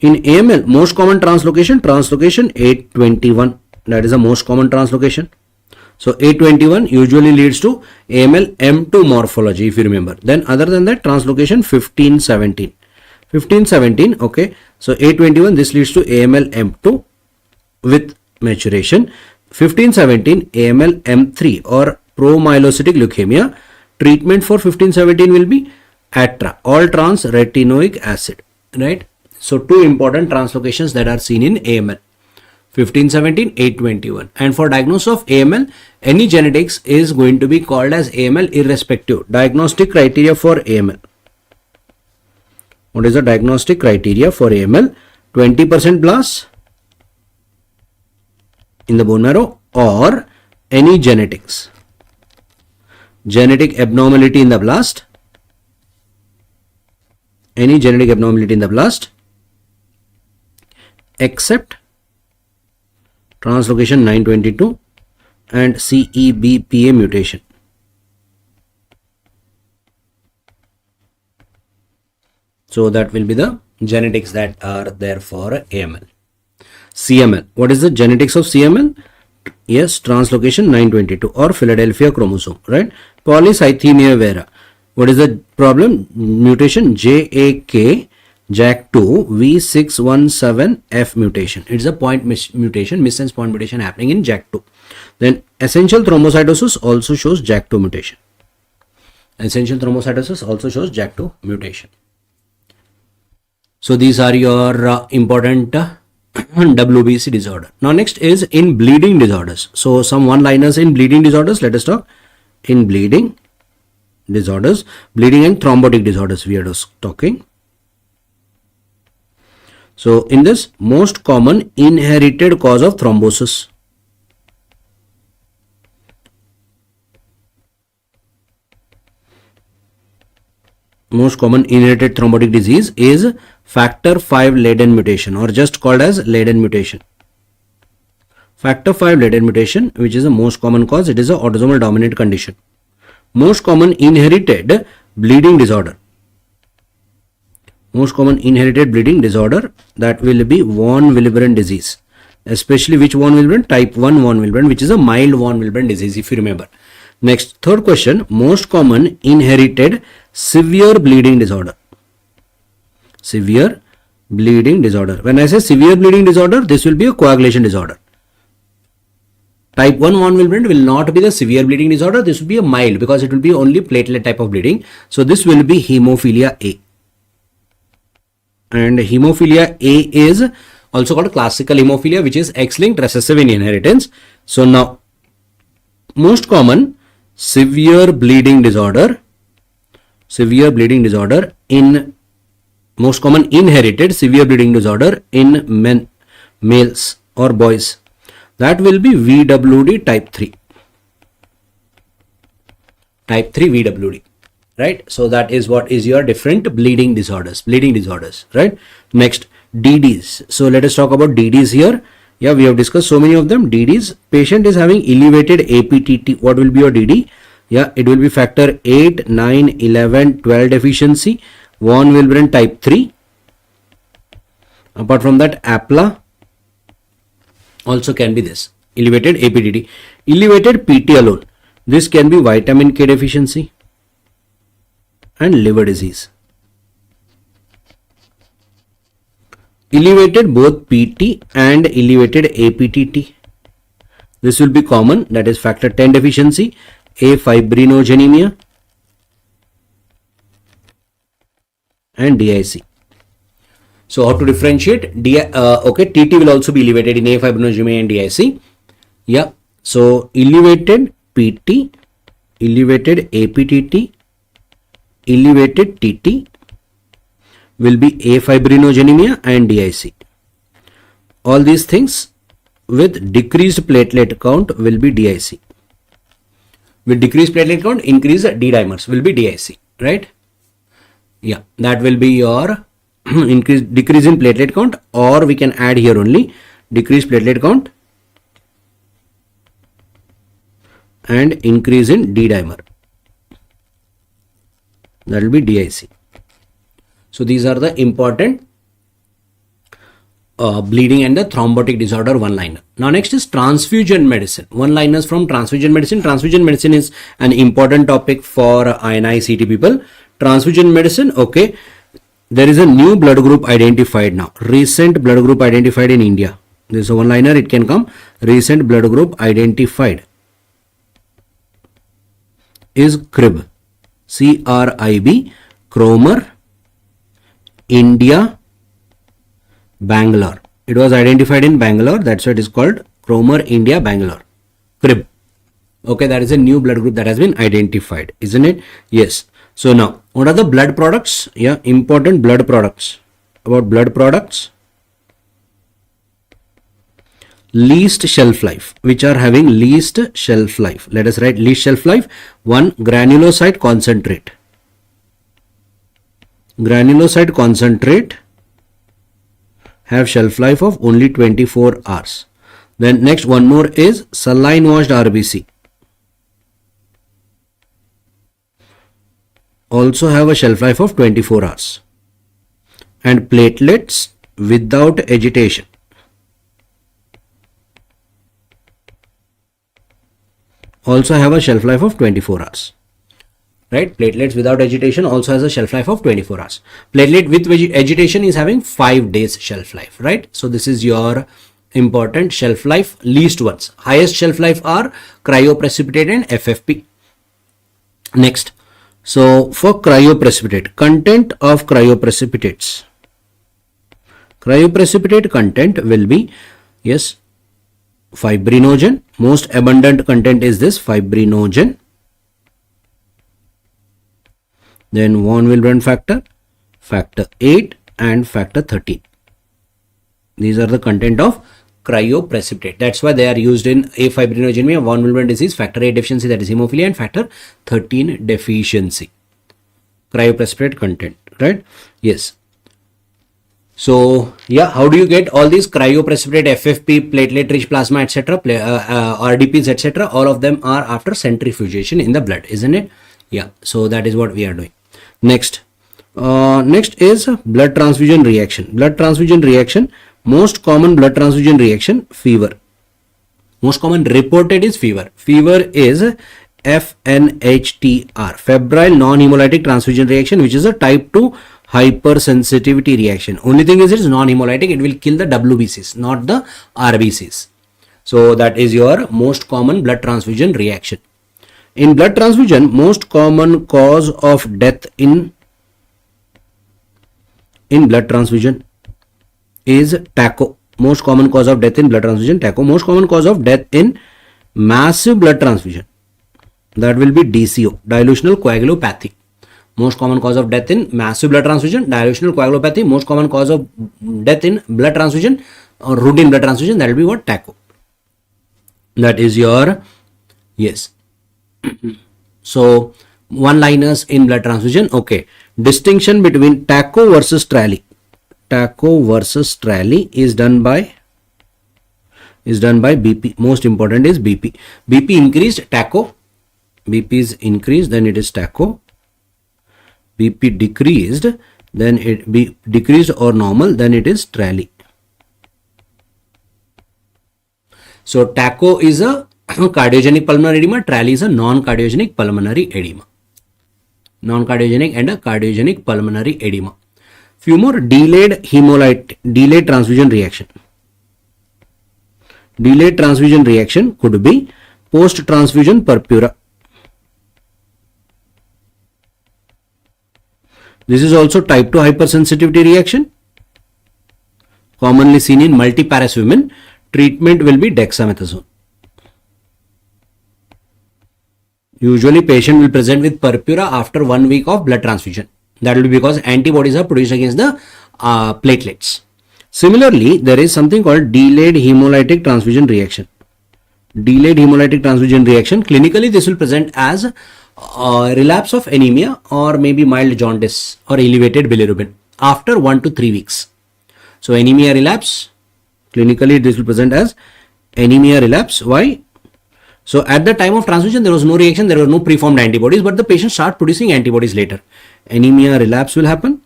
In AML, most common translocation 821. That is the most common translocation. So 821 usually leads to AML M2 morphology, if you remember. Then other than that, translocation 1517. 1517, okay. So 821, this leads to AML M2 with maturation. 1517 AML M3 or promyelocytic leukemia. Treatment for 1517 will be ATRA, all trans retinoic acid, right? So two important translocations that are seen in AML. 1517, 821. And for diagnosis of AML, any genetics is going to be called as AML irrespective. Diagnostic criteria for AML. What is the diagnostic criteria for AML? 20% blasts in the bone marrow or any genetics. Genetic abnormality in the blast. Any genetic abnormality in the blast except translocation 922 and CEBPA mutation. So that will be the genetics that are there for AML. CML. What is the genetics of CML? Yes, translocation 922 or Philadelphia chromosome, right? Polycythemia vera. What is the problem? Mutation JAK JAK2 V617F mutation. It's a point mutation, missense point mutation happening in JAK2. Then essential thrombocytosis also shows JAK2 mutation. Essential thrombocytosis also shows JAK2 mutation. So these are your important WBC disorder. Now next is in bleeding disorders. So some one-liners in bleeding disorders. Let us talk in bleeding disorders, bleeding and thrombotic disorders we are just talking. So in this, most common inherited cause of thrombosis. Most common inherited thrombotic disease is factor V Leiden mutation or just called as Leiden mutation. Factor V Leiden mutation, which is the most common cause, it is an autosomal dominant condition. Most common inherited bleeding disorder. Most common inherited bleeding disorder, that will be von Willebrand disease. Especially which von Willebrand? Type 1 von Willebrand, which is a mild von Willebrand disease, if you remember. Next, third question, most common inherited severe bleeding disorder. Severe bleeding disorder. When I say severe bleeding disorder, this will be a coagulation disorder. Type 1 von Willebrand will not be the severe bleeding disorder. This will be a mild because it will be only platelet type of bleeding. So this will be hemophilia A. And hemophilia A is also called classical hemophilia, which is X-linked recessive in inheritance. So now, most common severe bleeding disorder in most common inherited severe bleeding disorder in men, males or boys, that will be VWD type 3. Type 3 VWD. Right? So that is what is your different bleeding disorders, right? Next, DDs. So let us talk about DDs here. Yeah, we have discussed so many of them. DDs, patient is having elevated APTT. What will be your DD? Yeah, it will be factor 8, 9, 11, 12 deficiency, von Willebrand type 3. Apart from that, APLA also can be this, elevated APTT. Elevated PT alone. This can be vitamin K deficiency and liver disease. Elevated both PT and elevated APTT. This will be common, that is factor 10 deficiency, afibrinogenemia and DIC. So how to differentiate? TT will also be elevated in afibrinogenemia and DIC. Yeah, so elevated PT, elevated APTT, elevated TT will be afibrinogenemia and DIC. All these things with decreased platelet count will be DIC. With decreased platelet count, increased D dimers will be DIC, right? Yeah, that will be your decrease in platelet count, or we can add here only decreased platelet count and increase in D dimer. That will be DIC. So these are the important bleeding and the thrombotic disorder one-liner. Now next is transfusion medicine. One-liners from transfusion medicine. Transfusion medicine is an important topic for INICET people. Transfusion medicine, okay. There is a new blood group identified now. Recent blood group identified in India. This is a one-liner, it can come. Recent blood group identified is CRIB. CRIB, Cromer, India, Bangalore. It was identified in Bangalore. That's why it is called Cromer India Bangalore. CRIB. Okay, that is a new blood group that has been identified, isn't it? Yes. So now, what are the blood products? Yeah, important blood products. About blood products, least shelf life, which are having least shelf life. Let us write least shelf life. 1. Granulocyte concentrate. Granulocyte concentrate have shelf life of only 24 hours. Then next one more is saline washed RBC. Also have a shelf life of 24 hours. And platelets without agitation also have a shelf life of 24 hours. Right? Platelets without agitation also has a shelf life of 24 hours. Platelet with agitation is having 5 days shelf life. Right? So this is your important shelf life least ones. Highest shelf life are cryoprecipitate and FFP. Next. So for cryoprecipitate, content of cryoprecipitates. Cryoprecipitate content will be, yes, fibrinogen. Most abundant content is this fibrinogen. Then von Willebrand factor, factor 8 and factor 13. These are the content of cryoprecipitate. That's why they are used in afibrinogenemia, von Willebrand disease, factor 8 deficiency, that is hemophilia, and factor 13 deficiency. Cryoprecipitate content, right? Yes. So yeah, how do you get all these cryoprecipitate, FFP, platelet rich plasma, etc., RDPs, etc.? All of them are after centrifugation in the blood, isn't it? Yeah. So that is what we are doing. Next, next is blood transfusion reaction. Blood transfusion reaction. Most common blood transfusion reaction, fever. Most common reported is fever. Fever is FNHTR, febrile non-hemolytic transfusion reaction, which is a type 2 hypersensitivity reaction. Only thing is it is non-hemolytic. It will kill the WBCs, not the RBCs. So that is your most common blood transfusion reaction. In blood transfusion, most common cause of death in blood transfusion is TACO. Most common cause of death in blood transfusion, TACO. Most common cause of death in massive blood transfusion, that will be DCO, dilutional coagulopathy. Most common cause of death in massive blood transfusion, dilutional coagulopathy. Most common cause of death in blood transfusion or routine blood transfusion, that will be what? TACO. That is your, yes. So one-liners in blood transfusion. Okay. Distinction between TACO versus TRALI. TACO versus TRALI is done by BP. Most important is BP. BP increased, TACO. BP is increased, then it is TACO. BP decreased, then it be decreased or normal, then it is TRALI. So TACO is a cardiogenic pulmonary edema, TRALI is a non-cardiogenic pulmonary edema. Non-cardiogenic and a cardiogenic pulmonary edema. Few more: delayed transfusion reaction. Delayed transfusion reaction could be post-transfusion purpura. This is also type 2 hypersensitivity reaction, commonly seen in multiparas women. Treatment will be dexamethasone. Usually patient will present with purpura after 1 week of blood transfusion. That will be because antibodies are produced against the platelets. Similarly, there is something called delayed hemolytic transfusion reaction. Delayed hemolytic transfusion reaction, clinically this will present as relapse of anemia or maybe mild jaundice or elevated bilirubin after 1 to 3 weeks. So anemia relapse, clinically this will present as anemia relapse. Why? So at the time of transfusion there was no reaction, there were no preformed antibodies, but the patient start producing antibodies later. Anemia relapse will happen,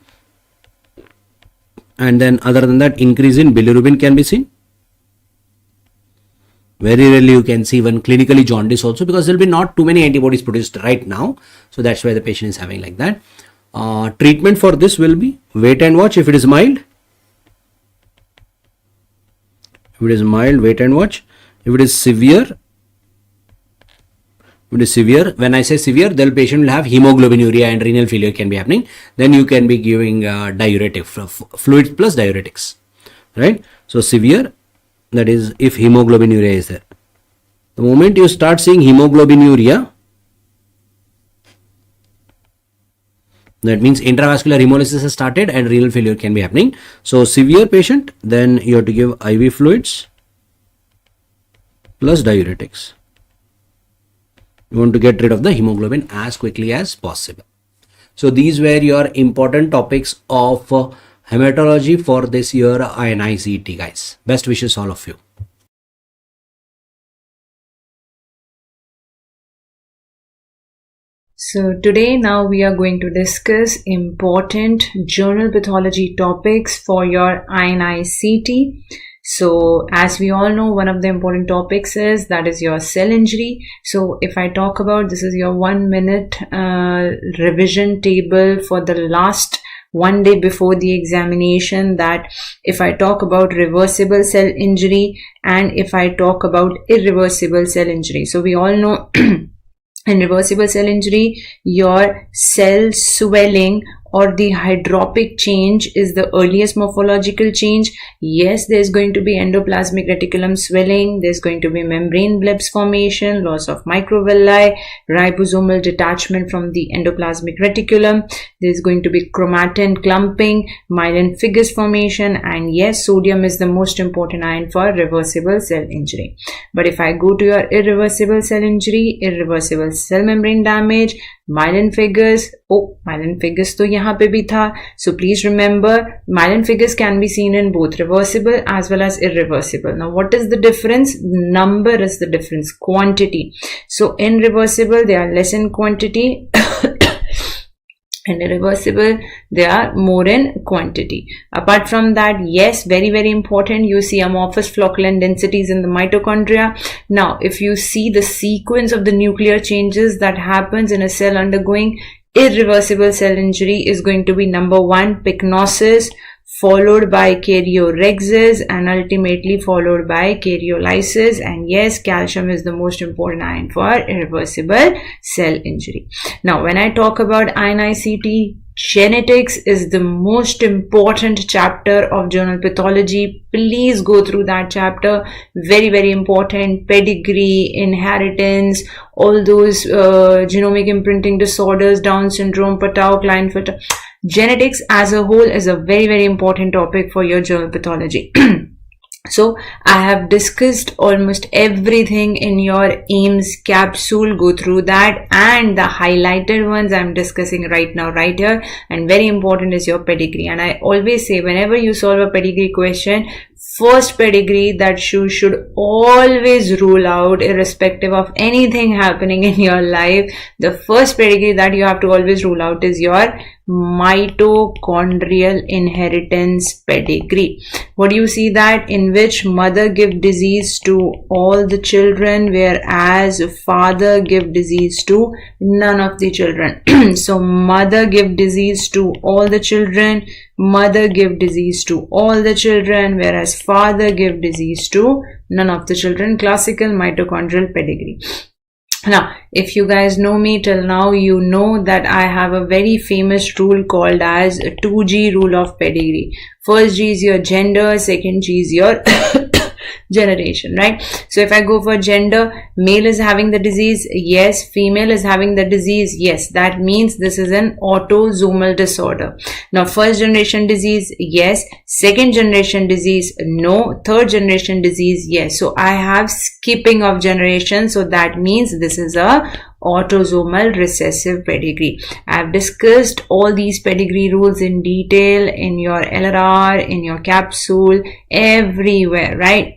and then other than that increase in bilirubin can be seen. Very rarely you can see even clinically jaundice also, because there will be not too many antibodies produced right now. So that's why the patient is having like that. Treatment for this will be wait and watch if it is mild. If it is mild, wait and watch. If it is severe, when I say severe, the patient will have hemoglobinuria and renal failure can be happening. Then you can be giving diuretic, fluids plus diuretics. right? So severe, that is if hemoglobinuria is there. The moment you start seeing hemoglobinuria, that means intravascular hemolysis has started and renal failure can be happening. So severe patient, then you have to give IV fluids plus diuretics. You want to get rid of the hemoglobin as quickly as possible. So these were your important topics of hematology for this year INICET, guys. Best wishes all of you. So today now we are going to discuss important journal pathology topics for your INICET. So as we all know, one of the important topics is that is your cell injury. So if I talk about, this is your 1 minute revision table for the last one day before the examination, that if I talk about reversible cell injury and if I talk about irreversible cell injury. So we all know in reversible cell injury, your cell swelling or the hydropic change is the earliest morphological change. Yes, there's going to be endoplasmic reticulum swelling, there's going to be membrane blebs formation, loss of microvilli, ribosomal detachment from the endoplasmic reticulum, there's going to be chromatin clumping, myelin fibrous formation, and yes, sodium is the most important ion for reversible cell injury. But if I go to your irreversible cell injury, irreversible cell membrane damage, myelin fibrous, myelin fibrous to yahan pe bhi tha. So please remember, myelin fibrous can be seen in both reversible as well as irreversible. Now what is the difference? Number is the difference, quantity. So in reversible they are less in quantity and irreversible they are more in quantity. Apart from that, yes, very very important, you see amorphous flocculant densities in the mitochondria. Now if you see the sequence of the nuclear changes that happens in a cell undergoing irreversible cell injury is going to be number 1, pycnosis, followed by karyorrhexis, and ultimately followed by karyolysis. And yes, calcium is the most important ion for irreversible cell injury. Now when I talk about INICET, genetics is the most important chapter of journal pathology. Please go through that chapter, very very important. Pedigree, inheritance, all those genomic imprinting disorders, Down syndrome, Patau, Klinefelter. Genetics as a whole is a very very important topic for your journal pathology. So I have discussed almost everything in your AIMS capsule. Go through that, and the highlighted ones I'm discussing right now right here. And very important is your pedigree. And I always say, whenever you solve a pedigree question, first pedigree that you should always rule out, irrespective of anything happening in your life, the first pedigree that you have to always rule out is your mitochondrial inheritance pedigree. What do you see? That in which mother give disease to all the children, whereas father give disease to none of the children. So mother give disease to all the children, mother give disease to all the children, whereas father give disease to none of the children. Classical mitochondrial pedigree. Now, if you guys know me till now, you know that I have a very famous rule called as 2G rule of pedigree. First G is your gender, second G is your generation, right? So if I go for gender, male is having the disease, yes. Female is having the disease, yes. That means this is an autosomal disorder. Now first generation disease, yes. Second generation disease, no. Third generation disease, yes. So I have skipping of generation, so that means this is a autosomal recessive pedigree. I have discussed all these pedigree rules in detail in your LRR, in your capsule, everywhere, right?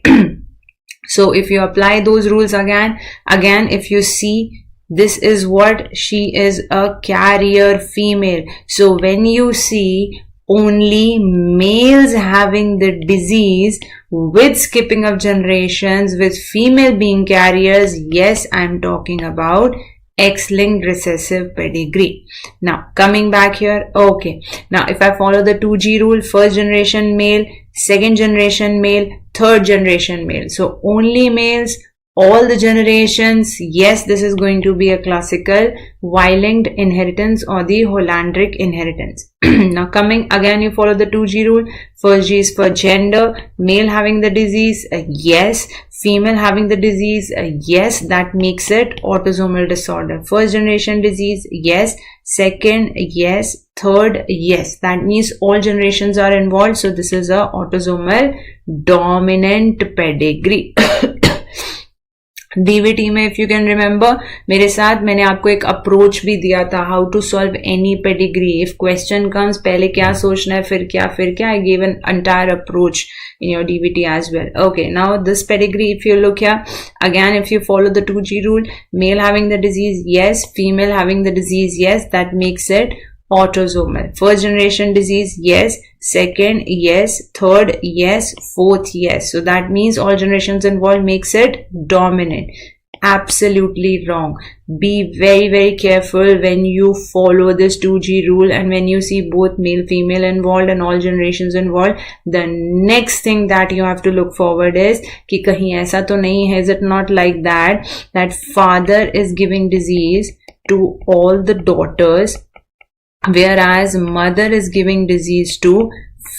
So if you apply those rules again, if you see, this is what she is, a carrier female. So when you see only males having the disease with skipping of generations, with female being carriers, yes, I'm talking about X-linked recessive pedigree. Now coming back here, okay, now if I follow the 2G rule, first generation male, second generation male, third generation male, so only males, all the generations, yes, this is going to be a classical Y-linked inheritance or the Hollandric inheritance. Now coming again, you follow the 2G rule. First G is for gender, male having the disease, yes, female having the disease, yes, that makes it autosomal disorder. First generation disease, yes, second, yes, third, yes, that means all generations are involved, so this is a autosomal dominant pedigree. DVT में if you can remember, मेरे साथ मैंने आपको एक approach भी दिया था, how to solve any pedigree. If question comes, पहले क्या सोचना है, फिर क्या, I gave an entire approach in your DVT as well. Okay, now this pedigree, if you look here, again, if you follow the 2G rule, male having the disease, yes, female having the disease, yes, that makes it autosomal. First generation disease, yes, second, yes, third, yes, fourth, yes. So that means all generations involved makes it dominant. Absolutely wrong. Be very, very careful when you follow this 2G rule, and when you see both male, female involved and all generations involved, the next thing that you have to look forward is कि कहीं ऐसा तो नहीं है, is it not like that father is giving disease to all the daughters, whereas mother is giving disease to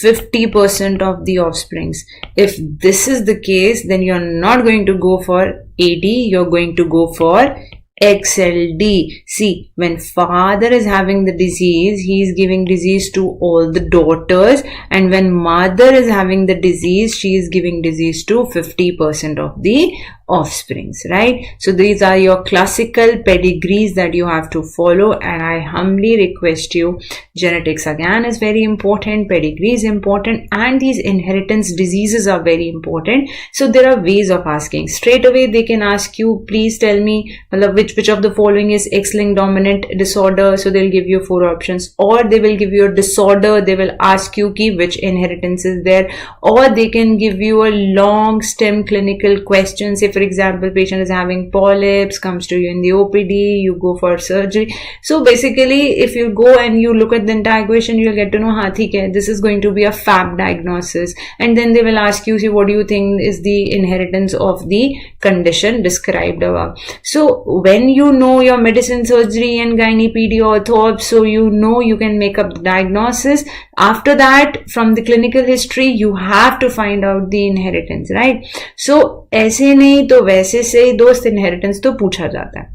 50% of the offsprings. If this is the case, then you're not going to go for AD, you're going to go for XLD. See, when father is having the disease, he is giving disease to all the daughters, and when mother is having the disease, she is giving disease to 50% of the offsprings, right? So these are your classical pedigrees that you have to follow, and I humbly request you, genetics again is very important, pedigree is important, and these inheritance diseases are very important. So there are ways of asking. Straight away they can ask you, please tell me which of the following is X-linked dominant disorder, so they'll give you 4 options, or they will give you a disorder, they will ask you which inheritance is there, or they can give you a long stem clinical question. Say for example, patient is having polyps, comes to you in the OPD, you go for surgery. So basically, if you go and you look at the entire question, you'll get to know, this is going to be a FAB diagnosis, and then they will ask you, see, what do you think is the inheritance of the condition described above. So when you know your medicine, surgery and gynae, PD, ortho, so you know you can make up the diagnosis. After that, from the clinical history, you have to find out the inheritance, right? So ऐसे नहीं तो वैसे से दोस्त inheritance तो पूछा जाता है.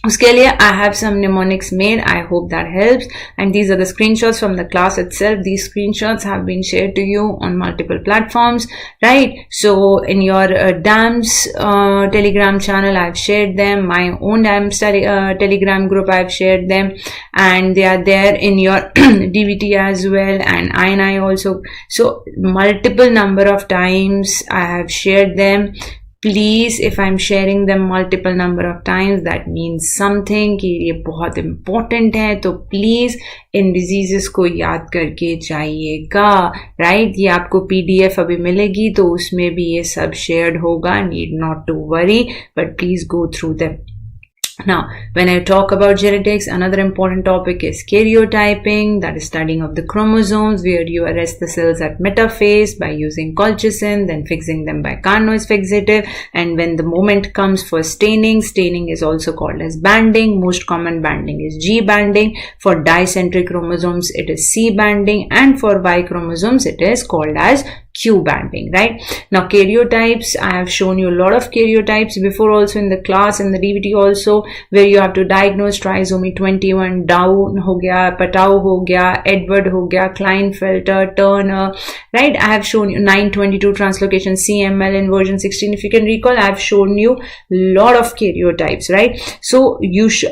उसके लिए I have some mnemonics made. I hope that helps. And these are the screenshots from the class itself. These screenshots have been shared to you on multiple platforms, right? So in your DAMS Telegram channel, I've shared them. My own DAMS Telegram group, I've shared them. And they are there in your DVT as well, and INI also. So multiple number of times I have shared them. Please, if I'm sharing them multiple number of times, that means something कि ये बहुत important है, तो please in diseases को याद करके जाइएगा, right? ये आपको PDF अभी मिलेगी, तो उसमें भी ये सब shared होगा. Need not to worry, but please go through them. Now, when I talk about genetics, another important topic is karyotyping, that is studying of the chromosomes, where you arrest the cells at metaphase by using colchicine, then fixing them by Carnot's fixative, and when the moment comes for staining, staining is also called as banding. Most common banding is G banding. For dicentric chromosomes, it is C banding, and for Y chromosomes, it is called as Q banding, right? Now, karyotypes, I have shown you a lot of karyotypes before also in the class, in the DVT also, where you have to diagnose trisomy 21, Down ho gaya, Patau ho gaya, Edward ho gaya, Klinefelter, Turner, right? I have shown you 922 translocation CML in version 16. If you can recall, I have shown you a lot of karyotypes, right? So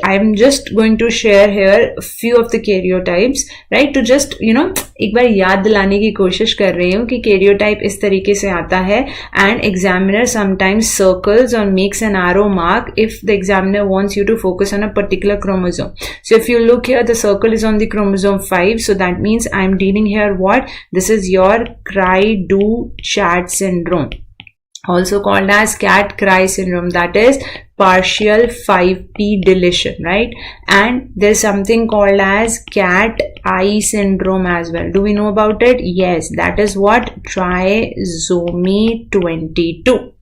I am just going to share here a few of the karyotypes, right? To just, एक बार याद दिलाने की कोशिश कर रही हूँ कि karyotype इस तरीके से आता है, and examiner sometimes circles or makes an arrow mark if the examiner wants you to focus on a particular chromosome. So if you look here, the circle is on the chromosome 5, so that means I'm dealing here what? This is your cry-do-chat syndrome, also called as cat-cry syndrome, that is partial 5p deletion, right? And there's something called as cat-eye syndrome as well. Do we know about it? Yes, that is what? Trisomy 22.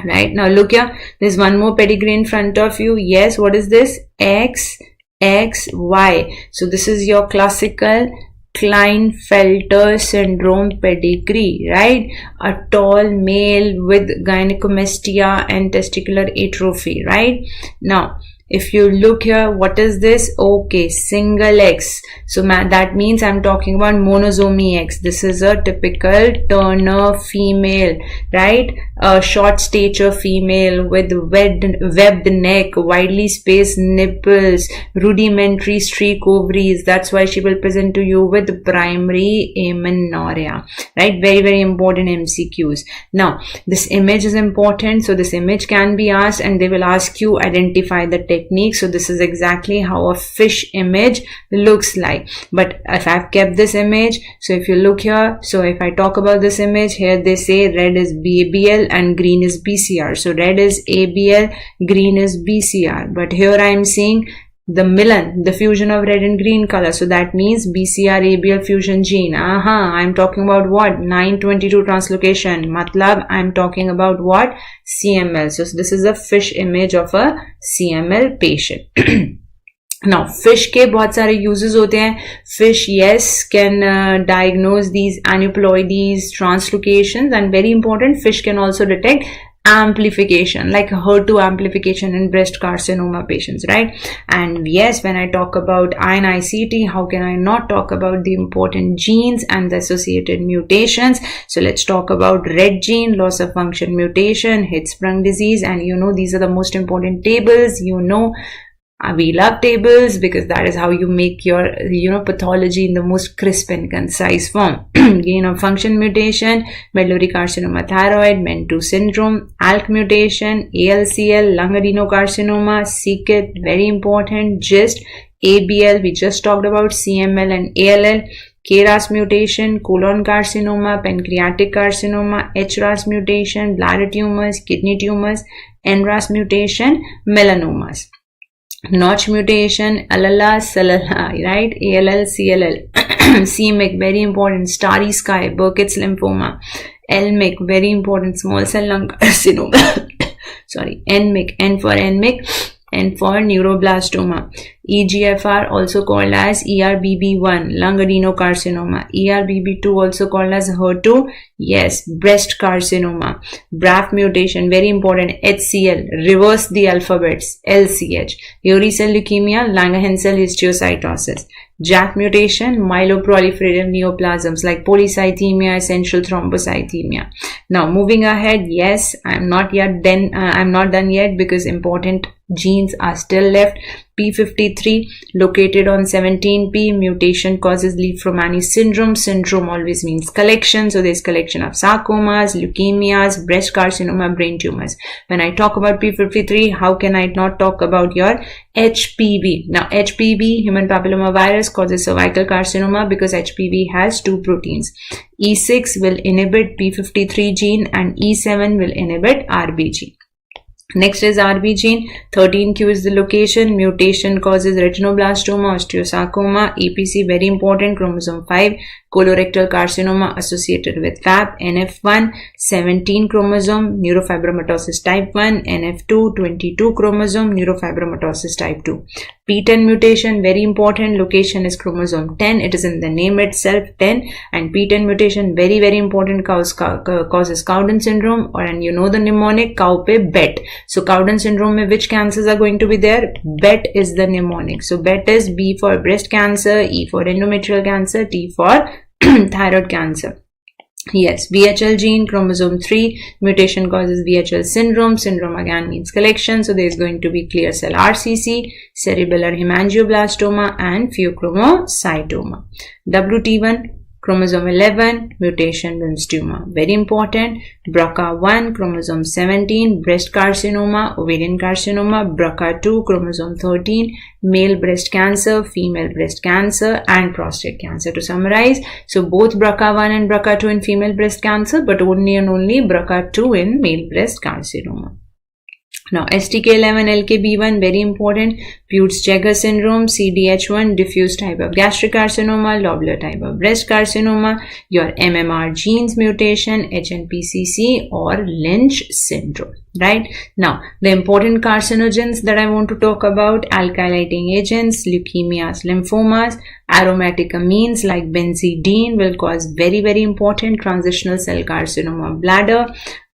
Right, now look here, there's one more pedigree in front of you. Yes, what is this? X, X, Y. So this is your classical Klinefelter syndrome pedigree, right? A tall male with gynecomastia and testicular atrophy, right? Now, if you look here, what is this? Okay, single X. So that means I'm talking about monosomy X. This is a typical Turner female, right? A short stature female with webbed neck, widely spaced nipples, rudimentary streak ovaries. That's why she will present to you with primary amenorrhea, right? Very, very important MCQs. Now, this image is important. So this image can be asked and they will ask you identify the technique. So this is exactly how a fish image looks like. But if I've kept this image, so if you look here, so if I talk about this image here, they say red is ABL and green is BCR. So red is ABL, green is BCR. But here I am seeing the Milan, the fusion of red and green color. So that means BCR ABL fusion gene. I'm talking about what? 922 translocation. Matlab, I'm talking about what? CML. So this is a fish image of a CML patient. Now, fish के बहुत सारे uses होते हैं. Fish, yes, can diagnose these aneuploidies, translocations, and very important, fish can also detect amplification, like HER2 amplification in breast carcinoma patients, right? And yes, when I talk about INICET, how can I not talk about the important genes and the associated mutations? So let's talk about red gene, loss of function mutation, Hirschsprung disease, and you know these are the most important tables. You know, we love tables because that is how you make your, pathology in the most crisp and concise form. Gain of function mutation, medullary carcinoma thyroid, MEN2 syndrome, ALK mutation, ALCL, lung adenocarcinoma, CKIT, very important, GIST, ABL, we just talked about, CML and ALL, KRAS mutation, colon carcinoma, pancreatic carcinoma, HRAS mutation, bladder tumors, kidney tumors, NRAS mutation, melanomas. Notch mutation, ALALA, SALALA, right? ALL, CLL, CMYC, very important, starry sky, Burkitt's lymphoma, LMYC, very important, small cell lung carcinoma, sorry, NMYC, N for NMYC, and for neuroblastoma. EGFR, also called as ERBB1, lung adenocarcinoma. ERBB2, also called as HER2, yes, breast carcinoma. BRAF mutation, very important, HCL, reverse the alphabets, LCH. Urine cell leukemia, Langerhans cell histiocytosis. JAK mutation, myeloproliferative neoplasms like polycythemia, essential thrombocythemia. Now moving ahead, yes, I'm not done yet because important genes are still left. P53 located on 17p, mutation causes Li-Fraumeni syndrome. Syndrome always means collection, so there's collection of sarcomas, leukemias, breast carcinoma, brain tumors. When I talk about P53, how can I not talk about your HPV? Now HPV, human papillomavirus, causes cervical carcinoma because HPV has two proteins. E6 will inhibit P53 gene and E7 will inhibit RB gene. Next is RB gene. 13q is the location. Mutation causes retinoblastoma, osteosarcoma. EPC, very important, chromosome 5. Colorectal carcinoma associated with FAP. NF1, 17 chromosome, neurofibromatosis type 1. NF2, 22 chromosome, neurofibromatosis type 2. P10 mutation, very important, location is chromosome 10. It is in the name itself, 10. And P10 mutation, very, very important, causes Cowden syndrome, and you know the mnemonic, cow pe bet. So Cowden syndrome mein which cancers are going to be there? Bet is the mnemonic. So bet is B for breast cancer, E for endometrial cancer, T for thyroid cancer. Yes, VHL gene, chromosome 3, mutation causes VHL syndrome. Syndrome again means collection. So there is going to be clear cell RCC, cerebellar hemangioblastoma and pheochromocytoma. WT1, chromosome 11, mutation Wilms tumor. Very important. BRCA1, chromosome 17, breast carcinoma, ovarian carcinoma. BRCA2, chromosome 13, male breast cancer, female breast cancer, and prostate cancer. To summarize, so both BRCA1 and BRCA2 in female breast cancer, but only and only BRCA2 in male breast carcinoma. Now, STK11, LKB1, very important. Peutz-Jeghers syndrome, CDH1, diffuse type of gastric carcinoma, lobular type of breast carcinoma, your MMR genes mutation, HNPCC, or Lynch syndrome. Right? Now, the important carcinogens that I want to talk about: alkylating agents, leukemias, lymphomas, aromatic amines like benzidine will cause very, very important transitional cell carcinoma of bladder,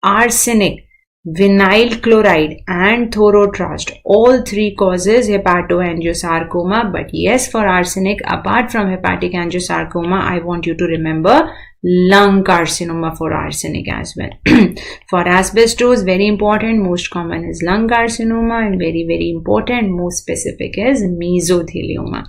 arsenic, vinyl chloride, and thorotrust, all three causes hepatoangiosarcoma. But yes, for arsenic, apart from hepatic angiosarcoma, I want you to remember lung carcinoma for arsenic as well. For asbestos, very important, most common is lung carcinoma, and very, very important, most specific is mesothelioma.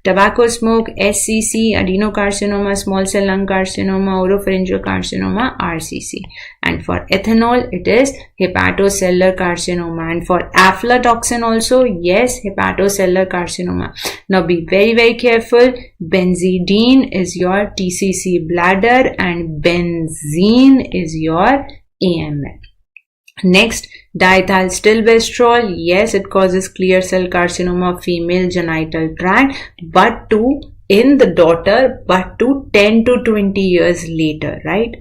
Tobacco smoke, SCC, adenocarcinoma, small cell lung carcinoma, oropharyngeal carcinoma, RCC. And for ethanol, it is hepatocellular carcinoma. And for aflatoxin also, yes, hepatocellular carcinoma. Now be very, very careful. Benzidine is your TCC bladder and benzene is your AML. Next, diethylstilbestrol, yes, it causes clear cell carcinoma of female genital tract, but in the daughter, but to 10 to 20 years later, right?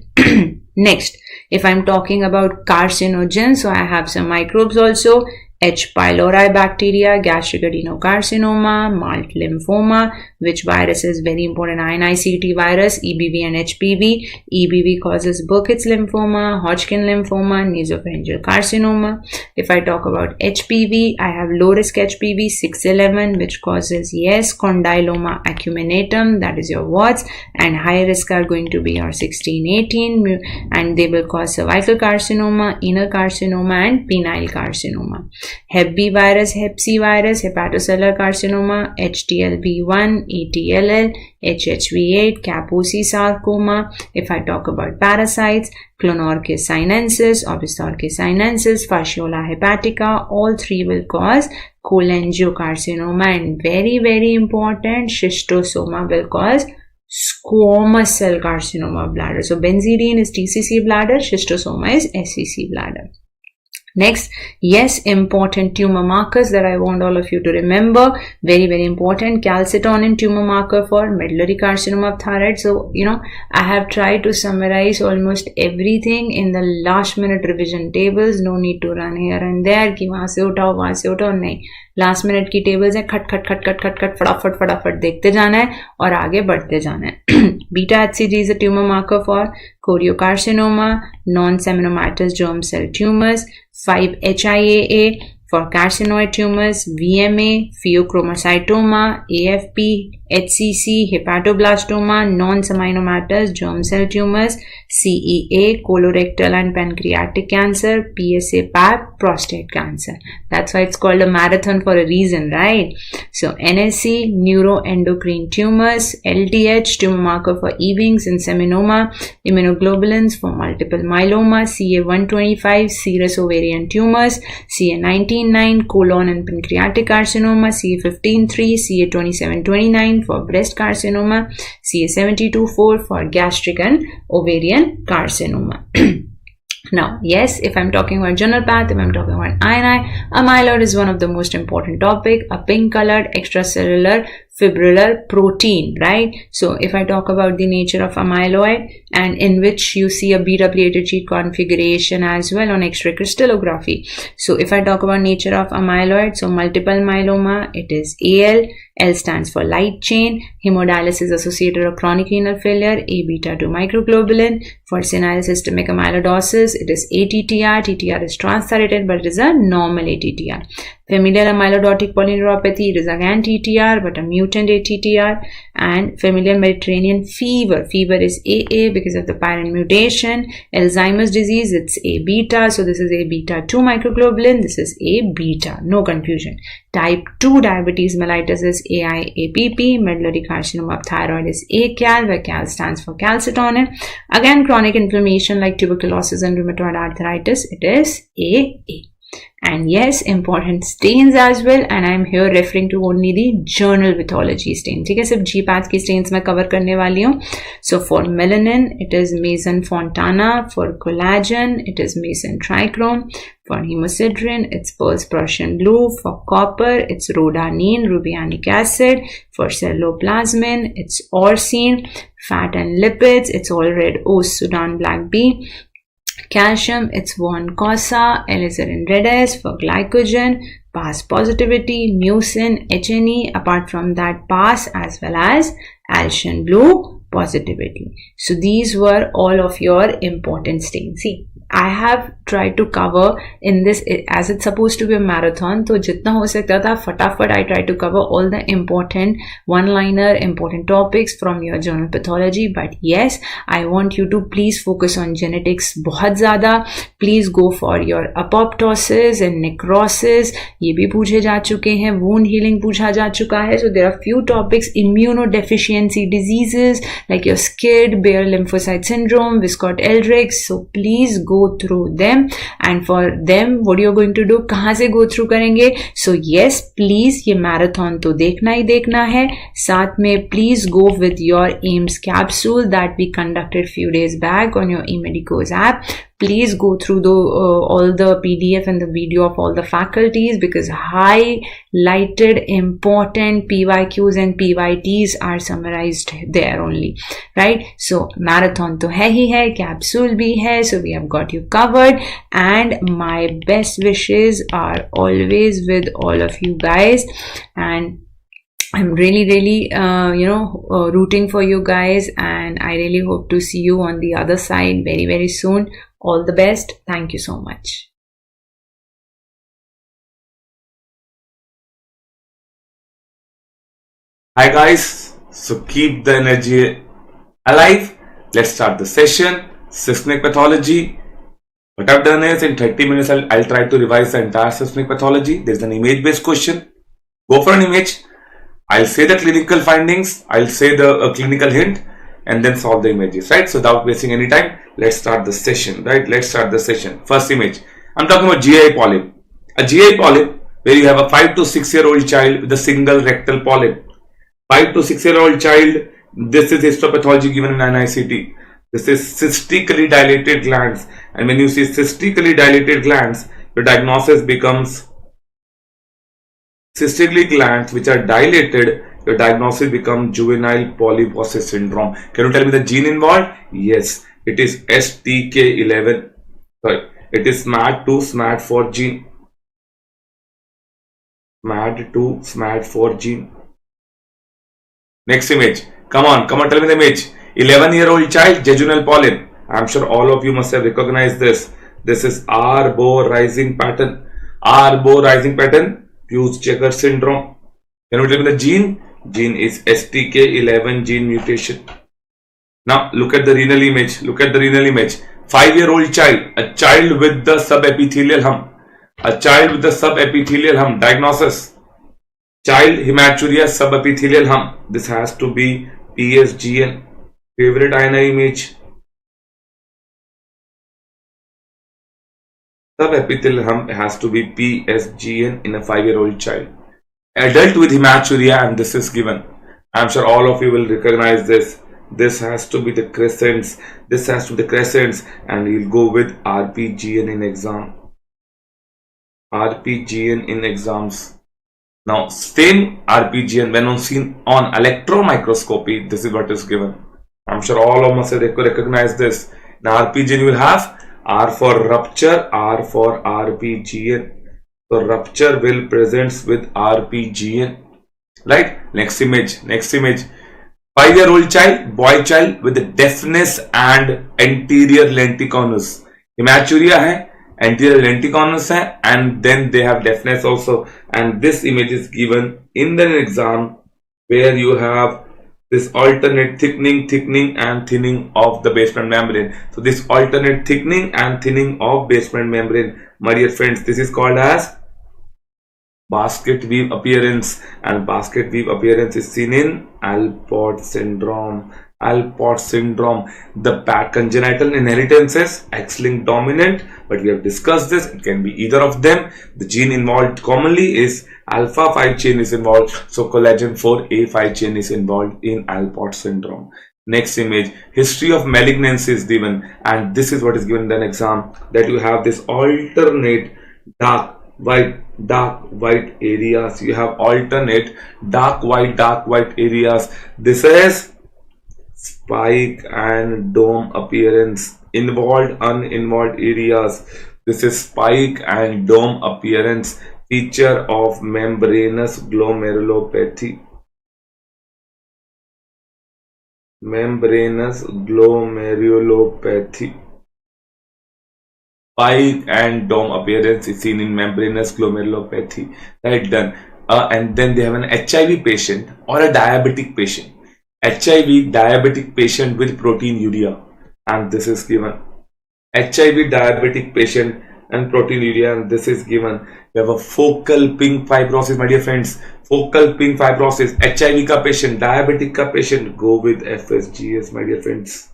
Next, if I'm talking about carcinogens, so I have some microbes also. H. pylori bacteria, gastric adenocarcinoma, malt lymphoma, which virus is very important, INICET virus, EBV and HPV. EBV causes Burkitt's lymphoma, Hodgkin lymphoma, nasopharyngeal carcinoma. If I talk about HPV, I have low risk HPV 611, which causes, yes, condyloma acuminatum, that is your warts, and high risk are going to be your 1618, and they will cause cervical carcinoma, inner carcinoma, and penile carcinoma. Hep B virus, Hep C virus, hepatocellular carcinoma, HTLV1, ETLL, HHV8, Kaposi sarcoma. If I talk about parasites, Clonorchis sinensis, Obistorchis sinensis, Fasciola hepatica, all three will cause cholangiocarcinoma, and very, very important, schistosoma will cause squamous cell carcinoma of bladder. So benzidine is TCC bladder, schistosoma is SCC bladder. Next, yes, important tumor markers that I want all of you to remember. Very, very important. Calcitonin tumor marker for medullary carcinoma of thyroid. So, I have tried to summarize almost everything in the last minute revision tables. No need to run here and there कि वहाँ से उठाओ नहीं. Last minute की tables है, खट खट खट खट खट खट फटाफट देखते जाना है और आगे बढ़ते जाना है. Beta HCG is a tumor marker for choriocarcinoma, non-seminomatous germ cell tumors. 5-HIAA for carcinoid tumors, VMA, pheochromocytoma, AFP, HCC, hepatoblastoma, non-seminomatous germ cell tumors, CEA, colorectal and pancreatic cancer, PSA, PAP, prostate cancer. That's why it's called a marathon for a reason, right? So NSC, neuroendocrine tumors, LDH, tumor marker for Ewing's and seminoma, immunoglobulins for multiple myeloma, CA125, serous ovarian tumors, CA19-9, colon and pancreatic carcinoma, CA15-3, CA27-29 for breast carcinoma, CA72-4 for gastric and ovarian carcinoma. Now, yes, if I'm talking about general path, if I'm talking about INI, amyloid is one of the most important topic, a pink colored extracellular fibrillar protein, right? So if I talk about the nature of amyloid, and in which you see a beta pleated sheet configuration as well on X-ray crystallography. So if I talk about nature of amyloid, so multiple myeloma, it is AL, L stands for light chain, hemodialysis associated or chronic renal failure, A beta 2 microglobulin. For senile systemic amyloidosis, it is ATTR, TTR is transthyreted, but it is a normal ATTR. Familial amyloidotic polyneuropathy, it is again TTR, but a mutant ATTR. And familial Mediterranean fever, fever is AA because of the pyrine mutation. Alzheimer's disease, it's A beta, so this is A beta 2 microglobulin, this is A beta, no confusion. Type 2 diabetes mellitus is AIAPP, medullary carcinoma of thyroid is ACAL, where CAL stands for calcitonin. Again, chronic inflammation like tuberculosis and rheumatoid arthritis, it is AA. And yes, important stains as well, and I'm here referring to only the journal pathology stain. ठीक है, सिर्फ GPATH की stains मैं cover करने वाली हूँ. So for melanin, it is Mason Fontana. For collagen, it is Mason Trichrome. For hemosiderin, it's Pearl's Prussian Blue. For copper, it's rhodanine, rubianic acid. For ceruloplasmin, it's orcine. Fat and lipids, it's all red O's, Sudan black B. Calcium, it's Von Cosa, alizarin red S. For glycogen, PAS positivity, mucin, HNE, apart from that PAS as well as Alcian blue positivity. So these were all of your important stains. See, I have tried to cover in this, as it's supposed to be a marathon, तो जितना हो सकता था फटाफट I try to cover all the important one-liner, important topics from your journal pathology. But yes, I want you to please focus on genetics बहुत ज़्यादा. Please go for your apoptosis and necrosis. ये भी पूछे जा चुके हैं. Wound healing पूछा जा चुका है. So there are few topics, immunodeficiency diseases like your SCID, Bayer lymphocyte syndrome, Wiskott-Eldrich. So please go through them, and for them what you're going to do, कहाँ से go through करेंगे. So yes, please ये marathon तो देखना ही देखना है. साथ में please go with your AIMS capsule that we conducted few days back on your eMedicos app. Please go through all the PDF and the video of all the faculties, because highlighted important PYQs and PYTs are summarized there only, right? So marathon to hai hi hai, capsule bhi hai, so we have got you covered, and my best wishes are always with all of you guys, and I'm really rooting for you guys, and I really hope to see you on the other side very soon. All the best. Thank you so much. Hi guys, so keep the energy alive. Let's start the session. Systemic pathology. What I've done is in 30 minutes I'll try to revise the entire systemic pathology. There's an image based question. Go for an image. I'll say the clinical findings, I'll say the clinical hint, and then solve the images, right? So without wasting any time, let's start the session, right? Let's start the session. First image, I'm talking about GI polyp. A GI polyp where you have a 5 to 6 year old child with a single rectal polyp. 5 to 6 year old child, this is histopathology given in NICT. This is cystically dilated glands, and when you see cystically dilated glands, your diagnosis becomes cystically glands which are dilated. Your diagnosis becomes juvenile polyposis syndrome. Can you tell me the gene involved? Yes, it is STK11. Sorry, it is SMAD2 SMAD4 gene. SMAD2 SMAD4 gene. Next image. Come on, tell me the image. 11-year-old child, jejunal polyp. I'm sure all of you must have recognized this. This is Arbo rising pattern. Arbo rising pattern, Peutz-Jeghers syndrome. Can you tell me the gene? Gene is STK11 gene mutation. Now look at the renal image. Look at the renal image. 5-year-old child, a child with the subepithelial hump. A child with the subepithelial hump. Diagnosis: child hematuria subepithelial hump. This has to be PSGN. Favorite INI image. Subepithelial hump has to be PSGN in a 5-year-old child. Adult with hematuria, and this is given. I'm sure all of you will recognize this. This has to be the crescents. This has to be the crescents, and you'll go with RPGN in exam. RPGN in exams. Now, same RPGN when seen on electron microscopy, this is what is given. I'm sure all of us have recognized this. Now, RPGN you will have R for rupture, R for RPGN. So rupture will presents with RPGN, right? Next image. 5-year-old child, boy child with the deafness and anterior lenticonus. Hematuria hai, anterior lenticonus hai, and then they have deafness also. And this image is given in the exam where you have this alternate thickening and thinning of the basement membrane. So this alternate thickening and thinning of basement membrane, my dear friends, this is called as basket weave appearance, and basket weave appearance is seen in Alport syndrome. Alport syndrome. The congenital inheritance is X-linked dominant, but we have discussed this. It can be either of them. The gene involved commonly is alpha 5 chain is involved, so collagen 4A5 chain is involved in Alport syndrome. Next image, history of malignancy is given, and this is what is given in the exam, that you have this alternate dark white areas. You have alternate dark white areas. This is spike and dome appearance. Involved, uninvolved areas. This is spike and dome appearance. Feature of membranous glomerulopathy. Membranous glomerulopathy. Spike and dome appearance is seen in membranous glomerulopathy. Right, done. And then they have an HIV patient or a diabetic patient. HIV diabetic patient with proteinuria, and this is given. HIV diabetic patient and proteinuria, and this is given. We have a focal pink fibrosis, my dear friends. Focal pink fibrosis, HIV ka patient, diabetic ka patient, go with FSGS, my dear friends.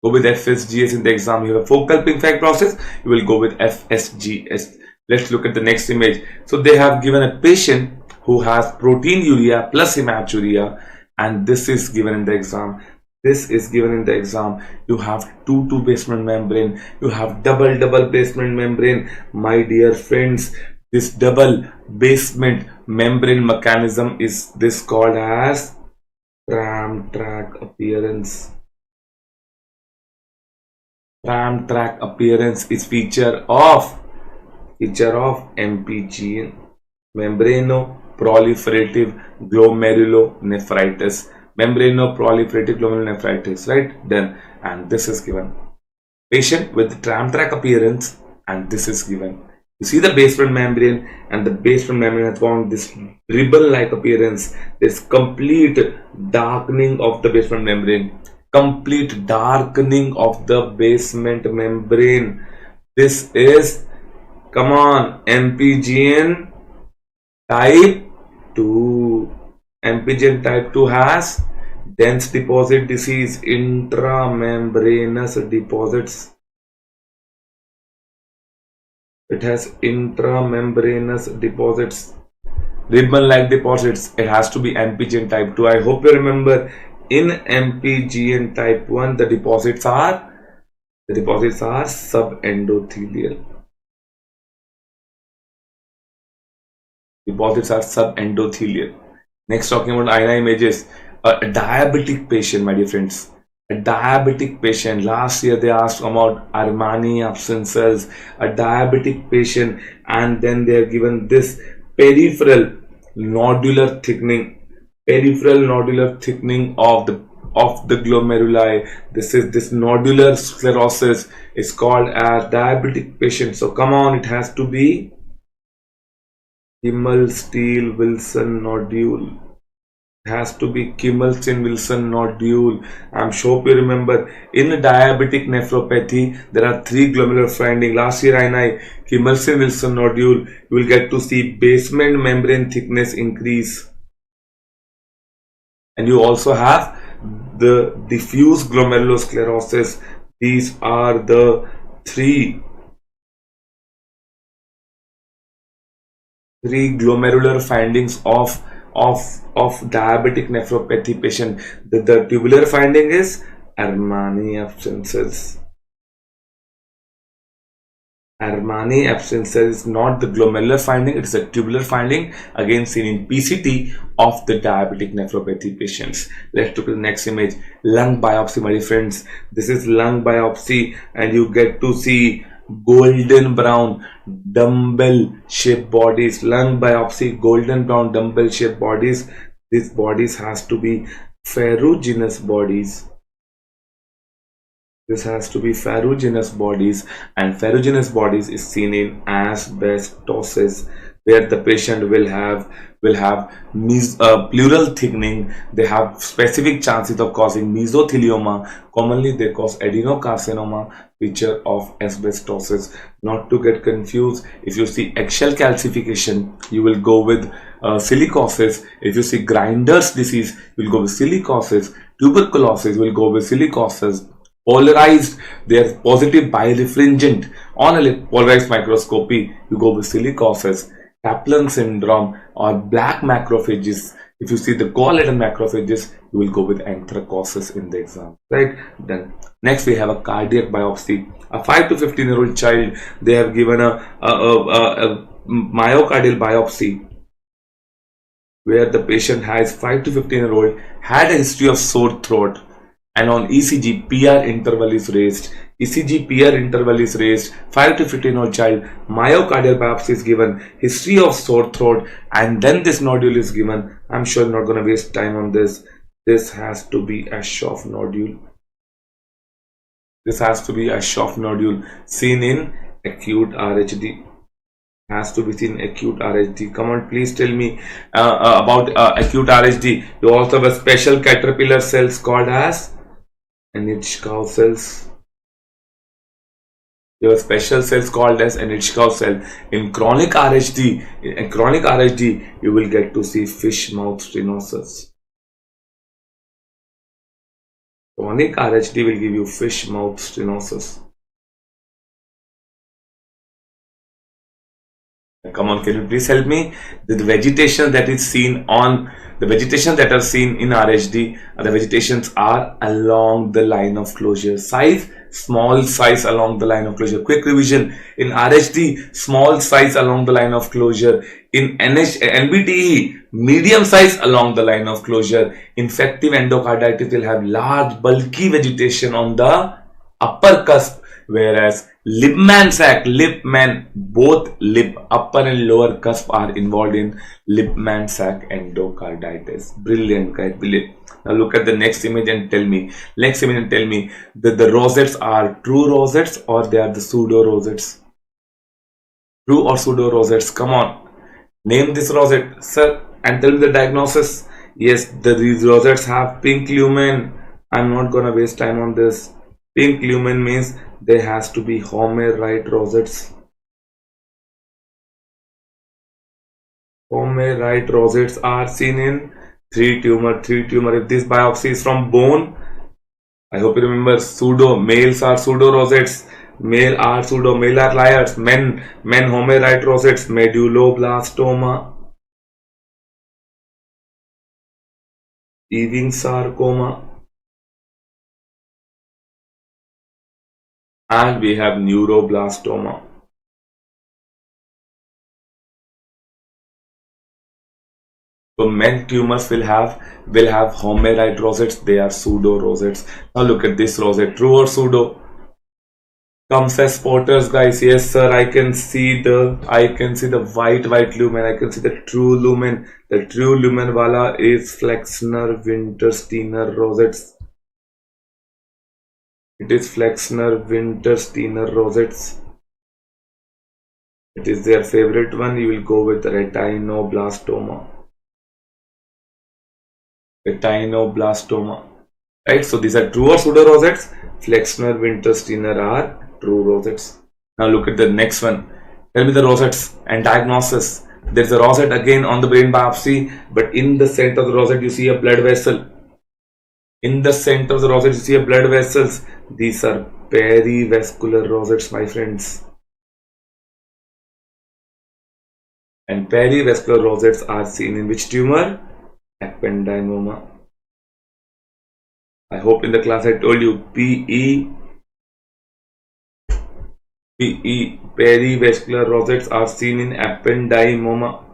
Go with FSGS in the exam. You have a focal pink fibrosis, you will go with FSGS. Let's look at the next image. So they have given a patient who has proteinuria plus hematuria, and this is given in the exam. This is given in the exam. You have two basement membrane. You have double basement membrane. My dear friends, this double basement membrane mechanism is this called as tram track appearance. Tram track appearance is feature of MPG, membranoproliferative glomerulonephritis. Membranoproliferative glomerulonephritis, right? Then, and this is given. Patient with tram track appearance, and this is given. You see the basement membrane, and the basement membrane has gone this ribbon-like appearance. There's complete darkening of the basement membrane. Complete darkening of the basement membrane. This is, come on, MPGN type 2. MPGN type 2 has dense deposit disease, intramembranous deposits. It has intramembranous deposits, ribbon-like deposits. It has to be MPGN type 2. I hope you remember, in MPGN type 1, the deposits are subendothelial. Deposits are subendothelial. Next, talking about INI images, a diabetic patient, my dear friends. A diabetic patient. Last year they asked about Armani abscesses. A diabetic patient, and then they are given this peripheral nodular thickening. Peripheral nodular thickening of the glomeruli. This nodular sclerosis is called as diabetic patient. So come on, it has to be Kimmel-Steele-Wilson nodule. It has to be Kimmel-Steele-Wilson nodule. I'm sure you remember, in diabetic nephropathy there are 3 glomerular findings. Last year INI, Kimmel-Steele-Wilson nodule, you will get to see basement membrane thickness increase. And you also have the diffuse glomerulosclerosis. These are the 3 glomerular findings of diabetic nephropathy patient. The tubular finding is Armani abscesses. Armani abscesses is not the glomerular finding, it is a tubular finding, again seen in PCT of the diabetic nephropathy patients. Let's look at the next image. Lung biopsy, my dear friends. This is lung biopsy, and you get to see golden brown dumbbell shaped bodies. Lung biopsy, golden brown dumbbell shaped bodies. These bodies has to be ferruginous bodies. This has to be ferruginous bodies, and ferruginous bodies is seen in asbestosis, where the patient will have pleural thickening. They have specific chances of causing mesothelioma. Commonly they cause adenocarcinoma, feature of asbestosis. Not to get confused, if you see eggshell calcification, you will go with silicosis. If you see Grinder's disease, you will go with silicosis. Tuberculosis will go with silicosis. Polarized, they are positive birefringent. On a polarized microscopy, you go with silicosis. Kaplan syndrome or black macrophages. If you see the collagen macrophages, you will go with anthracosis in the exam, right? Then next we have a cardiac biopsy. A 5 to 15-year-old child, they have given a myocardial biopsy where the patient has 5 to 15-year-old had a history of sore throat, and on ECG PR interval is raised. ECG PR interval is raised. 5 to 15-year-old child, myocardial biopsy is given, history of sore throat, and then this nodule is given. I'm sure I'm not going to waste time on this. This has to be a Schaff nodule. This has to be a Schaff nodule seen in acute RHD. Has to be seen acute RHD. Come on, please tell me about acute RHD. You also have a special caterpillar cells called as Anichkow cells. You have special cells called as Anichkow cell. In chronic RHD, you will get to see fish mouth stenosis. Chronic RHD will give you fish mouth stenosis. Come on, can you please help me? The vegetation that is seen on the vegetation that are seen in RHD, the vegetations are along the line of closure. Size, small size along the line of closure. Quick revision: in RHD, small size along the line of closure. In NBTE, medium size along the line of closure. Infective endocarditis will have large, bulky vegetation on the upper cusp, whereas Lippmann sac, both lip, upper and lower cusp are involved in Lippmann sac endocarditis. Brilliant, guys, brilliant. Now look at the next image and tell me, that the rosettes are true rosettes or they are the pseudo rosettes? True or pseudo rosettes? Come on, name this rosette, sir, and tell me the diagnosis. Yes, these rosettes have pink lumen. I'm not gonna waste time on this. Pink lumen means there has to be Homerite rosettes. Homerite rosettes are seen in 3 tumor. If this biopsy is from bone, I hope you remember pseudo. Males are pseudo rosettes. Male are pseudo. Male are liars. Men Homerite rosettes. Medulloblastoma. Ewing sarcoma. And we have neuroblastoma. So men tumors will have Homerite rosettes. They are pseudo rosettes. Now look at this rosette. True or pseudo? Come says spotters, guys. Yes, sir. I can see the white lumen. I can see the true lumen. The true lumen wala is Flexner Wintersteiner rosettes. It is Flexner Wintersteiner rosettes. It is their favorite one. You will go with retinoblastoma. Right? So these are true or pseudo rosettes. Flexner Wintersteiner are true rosettes. Now look at the next one. Tell me the rosettes and diagnosis. There is a rosette again on the brain biopsy, but in the center of the rosette you see a blood vessel. In the center of the rosette, you see a blood vessels. These are perivascular rosettes, my friends. And perivascular rosettes are seen in which tumor? Ependymoma. I hope in the class I told you PE, perivascular rosettes are seen in ependymoma.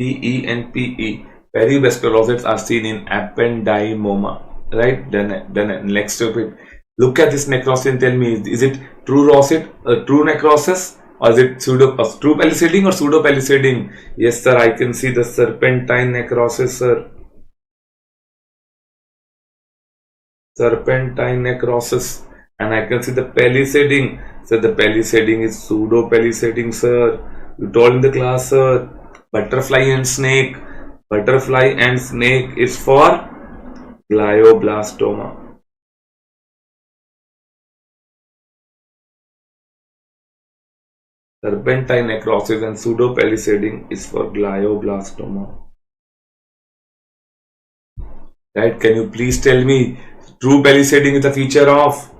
PE and PE. Perivascular rosettes are seen in ependymoma, right? Then next topic. Look at this necrosis and tell me, is it true rosette, true necrosis, or is it true palisading or pseudo palisading? Yes, sir. I can see the serpentine necrosis, sir. Serpentine necrosis, and I can see the palisading. So the palisading is pseudo palisading, sir. You told in the class, sir. Butterfly and snake. Butterfly and snake is for glioblastoma. Serpentine necrosis and pseudo palisading is for glioblastoma. Right? Can you please tell me? True palisading is a feature of.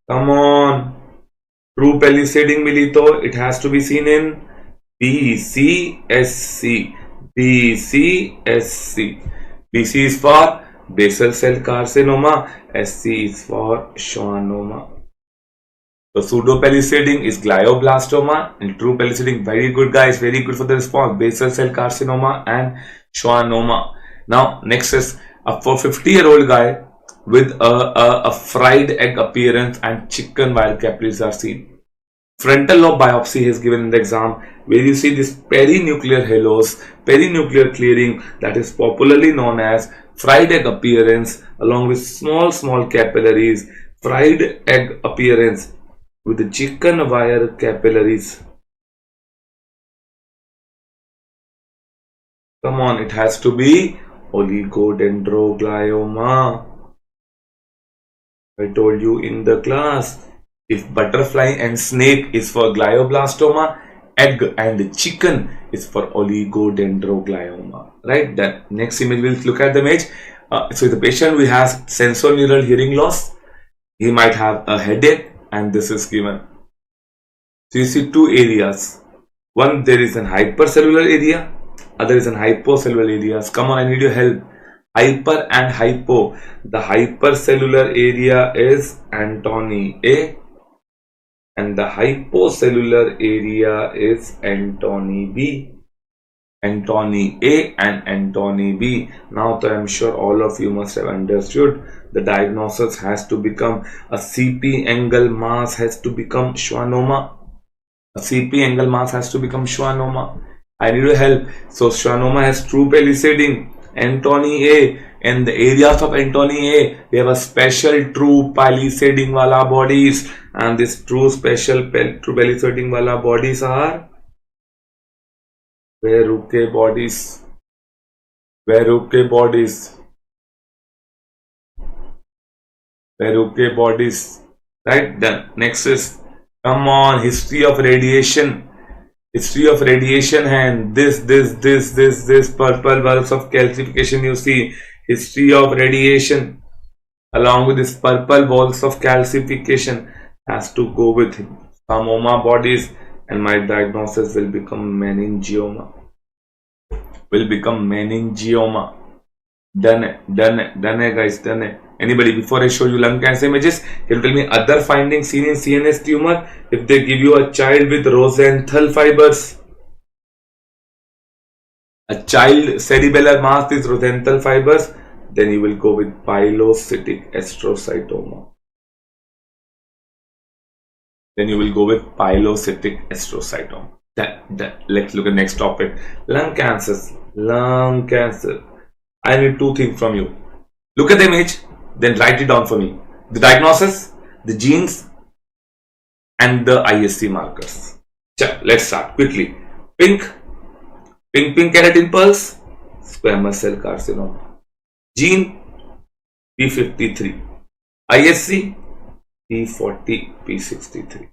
Come on. True palisading milito. It has to be seen in BCSC. BCSC. BC is for basal cell carcinoma. SC is for schwannoma. So pseudo palisading is glioblastoma, and true palisading, very good guys, very good for the response. Basal cell carcinoma and schwannoma. Now next is a 50-year-old guy with a fried egg appearance and chicken wire capillaries are seen. Frontal lobe biopsy is given in the exam, where you see this perinuclear halos, perinuclear clearing, that is popularly known as fried egg appearance, along with small capillaries. Fried egg appearance with the chicken wire capillaries. Come on, it has to be oligodendroglioma. I told you in the class, if butterfly and snake is for glioblastoma, egg and chicken is for oligodendroglioma. Right? Then next image, we'll look at the image. So the patient will have sensorineural hearing loss. He might have a headache, and this is given. So you see two areas. One, there is an hypercellular area. Other is an hypocellular areas. Come on, I need your help. Hyper and hypo. The hypercellular area is Antony A, and the hypocellular area is Antony B. Antony A and Antony B. Now I am sure all of you must have understood. The diagnosis has to become a CP angle mass has to become schwannoma. A CP angle mass has to become schwannoma. I need your help. So schwannoma has true palisading, Antony A, and the areas of Antony A, we have a special true palisading wala bodies, and this true special true palisading wala bodies are Verrucke bodies. Verrucke bodies. Verrucke bodies. Right? Then next is, come on, history of radiation. History of radiation, and this purple bulbs of calcification you see. History of radiation along with this purple balls of calcification has to go with pharmoma bodies, and my diagnosis will become meningioma. Done it guys, done it. Anybody, before I show you lung cancer images, can you tell me other findings seen in CNS tumor? If they give you a child with Rosenthal fibers, a child cerebellar mass with Rosenthal fibers, then you will go with pilocytic astrocytoma. Let's look at next topic. Lung cancers. I need two things from you. Look at the image, then write it down for me. The diagnosis, the genes, and the ISC markers. Let's start quickly. Pink keratin pulse, squamous cell carcinoma. Gene P53. ISC P40, P63.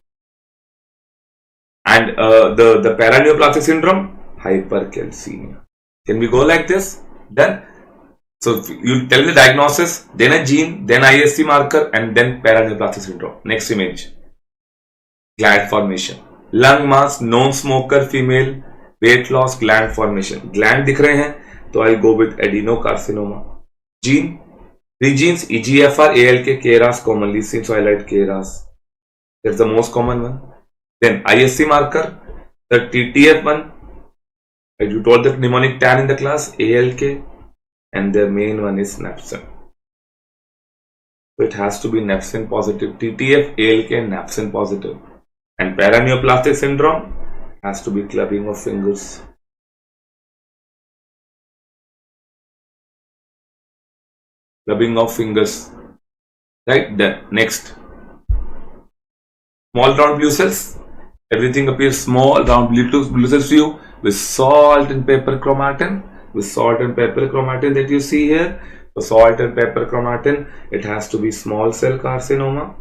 And the paraneoplastic syndrome, hypercalcemia. Can we go like this? Done. So you tell the diagnosis, then a gene, then ISC marker, and then paraneoplastic syndrome. Next image. Gland formation. Lung mass, non-smoker female, weight loss, gland formation. Gland दिख रहे हैं, तो I'll go with adenocarcinoma. Gene, three genes, EGFR, ALK, KRAS commonly seen, so I like KRAS. That's the most common one. Then ISC marker, the TTF1. You told the mnemonic TAN in the class, ALK, and the main one is napsin. So it has to be napsin positive. TTF, ALK, and napsin positive. And paraneoplastic syndrome has to be clubbing of fingers. Clubbing of fingers. Right? Then next. Small round blue cells. Everything appears small round blue cells to you with salt and pepper chromatin. That you see here. The salt and pepper chromatin. It has to be small cell carcinoma,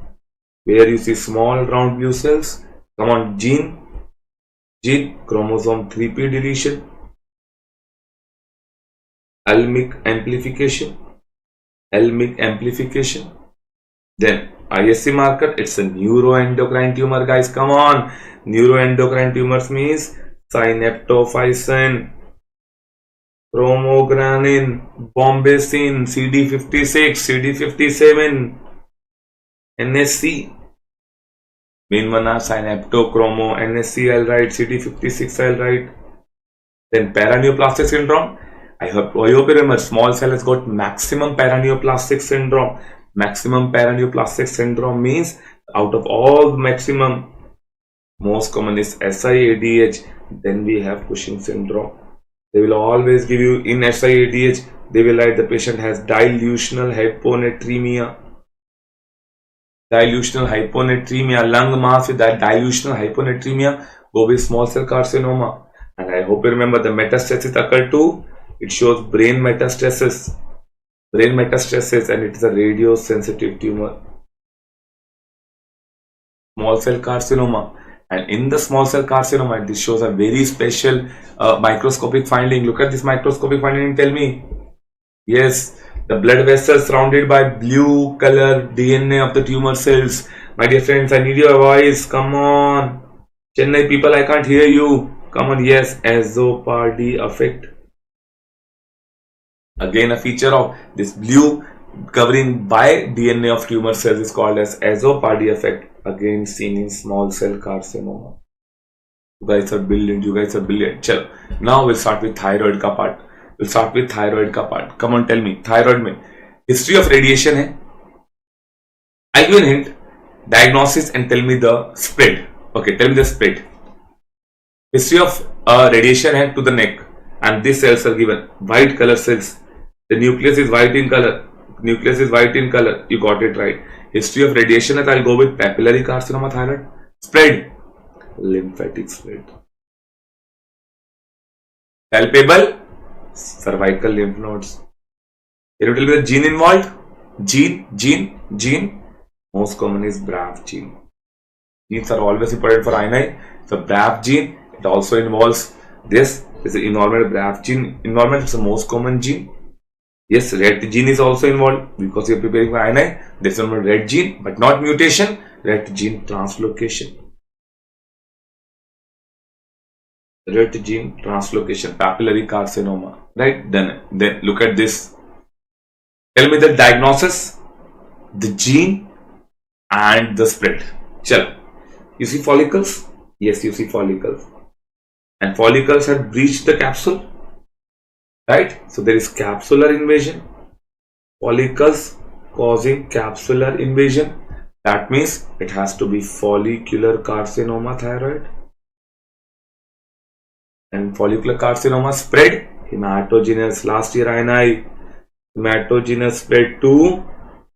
where you see small round blue cells. Come on, gene chromosome 3p deletion, ulmic amplification, amplification. Then ISC marker, it's a neuroendocrine tumor, guys. Come on, neuroendocrine tumors means synaptophysin, chromogranin, bombacin, CD56, CD57, NSC. Main one are synaptochromo, NSC I'll write, CD56 I'll write. Then paraneoplastic syndrome. I hope you remember, small cell has got maximum paraneoplastic syndrome. Maximum paraneoplastic syndrome means out of all maximum, most common is SIADH. Then we have Cushing syndrome. They will always give you in SIADH, they will write the patient has dilutional hyponatremia. Dilutional hyponatremia, lung mass with that dilutional hyponatremia, go with small cell carcinoma. And I hope you remember the metastasis occur too. It shows brain metastasis. Brain metastasis, and it is a radiosensitive tumor. Small cell carcinoma. And in the small cell carcinoma, this shows a very special microscopic finding. Look at this microscopic finding and tell me. Yes, the blood vessels surrounded by blue color DNA of the tumor cells. My dear friends, I need your voice. Come on. Chennai people, I can't hear you. Come on, yes, azopardy effect. Again, a feature of this blue covering by DNA of tumor cells is called as azopardy effect. Again, seen in small cell carcinoma. You guys are brilliant. You guys are brilliant. Chalo. Now we'll start with thyroid ka part. Come on, tell me. Thyroid mein history of radiation hai. I give a hint. Diagnosis and tell me the spread. Okay, tell me the spread. History of radiation hai to the neck, and these cells are given white color cells. The nucleus is white in color. You got it right. History of radiation, I'll go with papillary carcinoma thyroid. Spread. Lymphatic spread. Palpable. Cervical lymph nodes. Can you tell me the gene involved? Gene. Most common is BRAF gene. Genes are always important for INI. So BRAF gene, it also involves this. This is involvement of BRAF gene. Involvement is the most common gene. Yes, red gene is also involved because you are preparing for INI. This is red gene, but not mutation. Red gene translocation. Papillary carcinoma. Right? Then look at this. Tell me the diagnosis, the gene, and the spread. Chalo. You see follicles? Yes, you see follicles. And follicles have breached the capsule. Right? So there is capsular invasion. Follicles causing capsular invasion. That means it has to be follicular carcinoma thyroid. And follicular carcinoma spread hematogenous. Last year INI, hematogenous spread to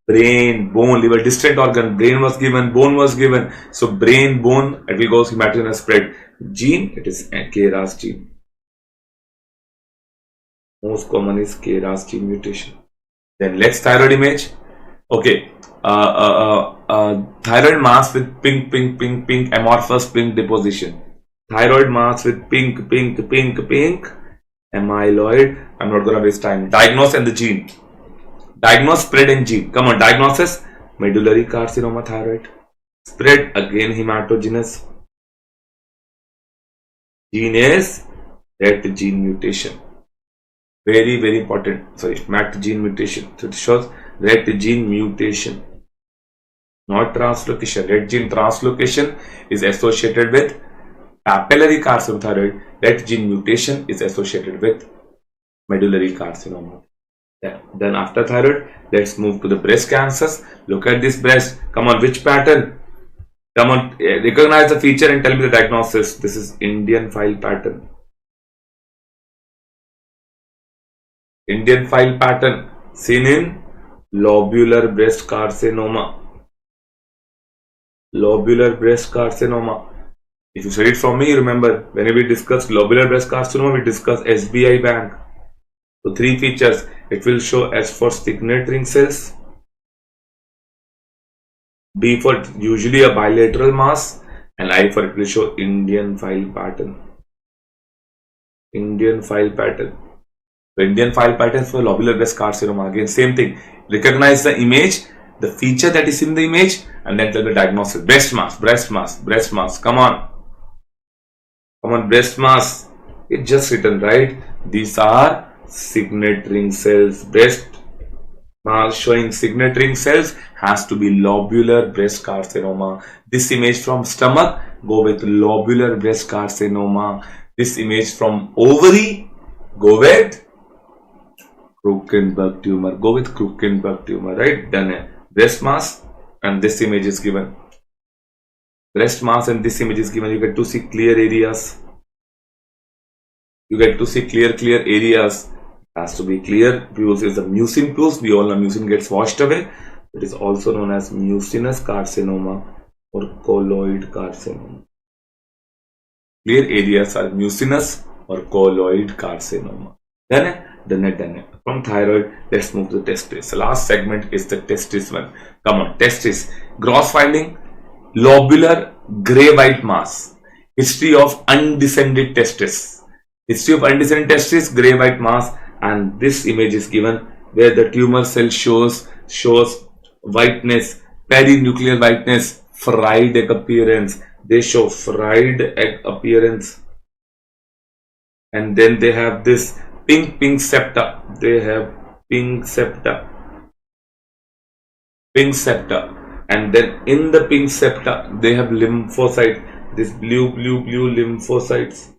brain, bone, liver, distant organ. Brain was given, bone was given. So brain, bone, it will go hematogenous spread. Gene, it is KRAS gene. Most common is KRAS gene mutation. Then let's thyroid image. Okay, thyroid mass with pink amorphous pink deposition. Thyroid mass with pink amyloid. I'm not gonna waste time. Diagnose and the gene. Diagnose, spread, and gene. Come on, diagnosis. Medullary carcinoma thyroid. Spread, again hematogenous. Gene is RET gene mutation. Very important. Sorry, MAT gene mutation. So it shows RET gene mutation, not translocation. RET gene translocation is associated with papillary carcinoma thyroid. RET gene mutation is associated with medullary carcinoma. Yeah. Then after thyroid, let's move to the breast cancers. Look at this breast. Come on, which pattern? Come on, recognize the feature and tell me the diagnosis. This is Indian file pattern. Indian file pattern seen in lobular breast carcinoma. Lobular breast carcinoma. If you studied from me, remember when we discussed lobular breast carcinoma, we discussed SBI bank. So three features. It will show S for signet ring cells, B for usually a bilateral mass, and I for it will show Indian file pattern. Indian file pattern. So Indian file pattern for lobular breast carcinoma. Again, same thing. Recognize the image, the feature that is in the image, and then tell the diagnosis. Breast mass, breast mass, breast mass. Come on. Come on, breast mass. It's just written, right? These are signet ring cells. Breast mass showing signet ring cells has to be lobular breast carcinoma. This image from stomach, go with lobular breast carcinoma. This image from ovary, go with Krukenberg tumor. Go with Krukenberg tumor, right? Done. Breast mass and this image is given. Breast mass and this image is given. You get to see clear areas. You get to see clear areas. Has to be clear. Pus is a mucin pus. We all know mucin gets washed away. It is also known as mucinous carcinoma or colloid carcinoma. Clear areas are mucinous or colloid carcinoma. Done. From thyroid, let's move to the testis. The last segment is the testis one. Come on, testis. Gross finding, lobular grey white mass. History of undescended testis. History of undescended testis, grey white mass, and this image is given where the tumor cell shows whiteness, perinuclear whiteness, fried egg appearance. They show fried egg appearance, and then they have this pink septa. They have pink septa, and then in the pink septa they have lymphocyte. This blue lymphocytes.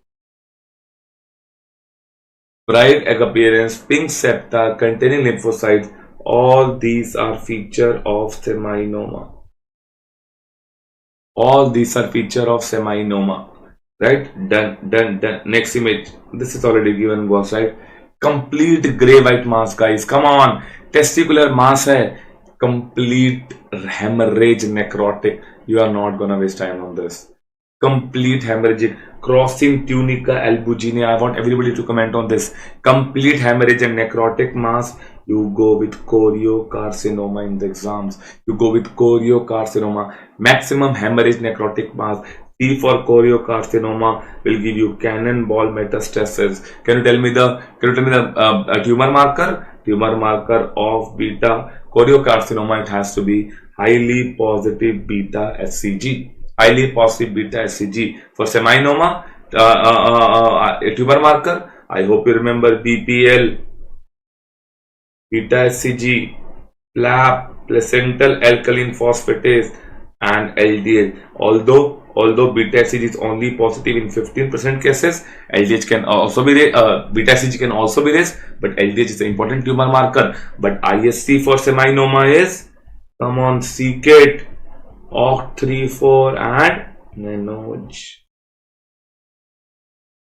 Bright egg appearance, pink septa containing lymphocytes. All these are feature of seminoma. All these are feature of seminoma. Right? Done. Next image. This is already given, was right. Complete grey white mass, guys. Come on. Testicular mass hai. Complete hemorrhage, necrotic. You are not gonna waste time on this. Complete hemorrhagic, crossing tunica albuginea. I want everybody to comment on this. Complete hemorrhage and necrotic mass. You go with choriocarcinoma in the exams. You go with choriocarcinoma. Maximum hemorrhage, necrotic mass. T for choriocarcinoma will give you cannonball metastasis. Can you tell me the tumor marker? Tumor marker of beta choriocarcinoma. It has to be highly positive beta HCG. Highly positive beta HCG. For seminoma, a tumor marker. I hope you remember BPL, beta HCG, PLAP, placental alkaline phosphatase, and LDH. Although beta HCG is only positive in 15% cases, LDH can also be beta HCG can also be raised, but LDH is an important tumor marker. But ISC for seminoma is, come on, CKIT, OCT34 and NANOJ.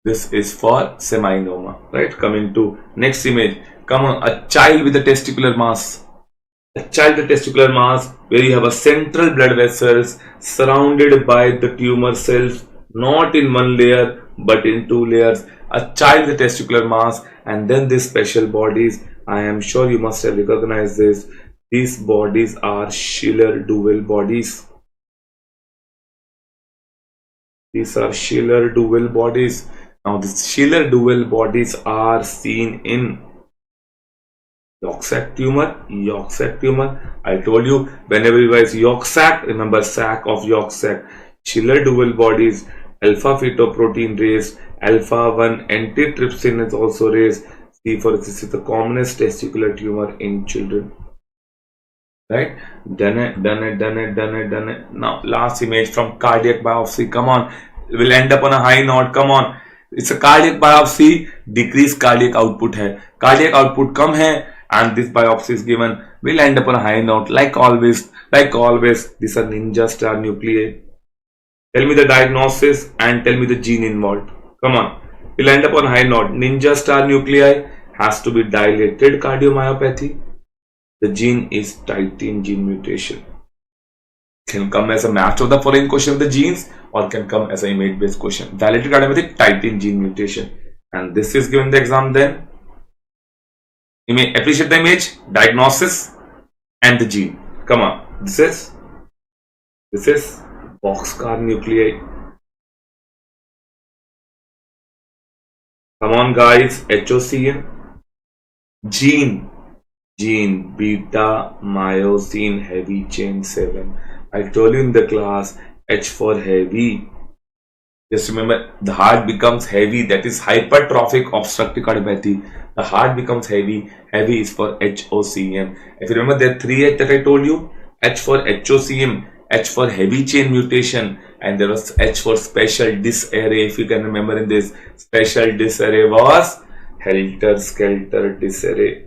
This is for seminoma, right? Coming to next image. Come on, a child with a testicular mass. A child with testicular mass where you have a central blood vessels surrounded by the tumor cells, not in one layer but in two layers. A child with testicular mass, and then these special bodies. I am sure you must have recognized this. These bodies are Schiller-Duval bodies. These are Schiller-Duval bodies. Now these Schiller-Duval bodies are seen in yolk sac tumor. I told you, whenever you guys yolk sac, remember sac of yolk sac. Schiller-Duval bodies, alpha fetoprotein raised, alpha 1 antitrypsin is also raised. See, for this is the commonest testicular tumor in children. Right? Done it. Now last image from cardiac biopsy. Come on, we'll end up on a high note. Come on, it's a cardiac biopsy. Decreased cardiac output hai. Cardiac output come hai, and this biopsy is given. We'll end up on a high note. Like always, these are ninja star nuclei. Tell me the diagnosis and tell me the gene involved. Come on, we'll end up on a high note. Ninja star nuclei has to be dilated cardiomyopathy. The gene is titin gene mutation. Can come as a match of the following question of the genes, or can come as an image based question. Dilated cardiomyopathy, titin gene mutation. And this is given the exam then. Appreciate the image, diagnosis, and the gene. Come on. This is boxcar nuclei. Come on guys, HOCN. Gene, beta myosin heavy chain 7. I told you in the class, H for heavy. Just remember, the heart becomes heavy, that is hypertrophic obstructive cardiomyopathy. The heart becomes heavy. Heavy is for HOCM. If you remember, there are 3 H that I told you. H for HOCM, H for heavy chain mutation, and there was H for special disarray. If you can remember in this, special disarray was helter-skelter disarray.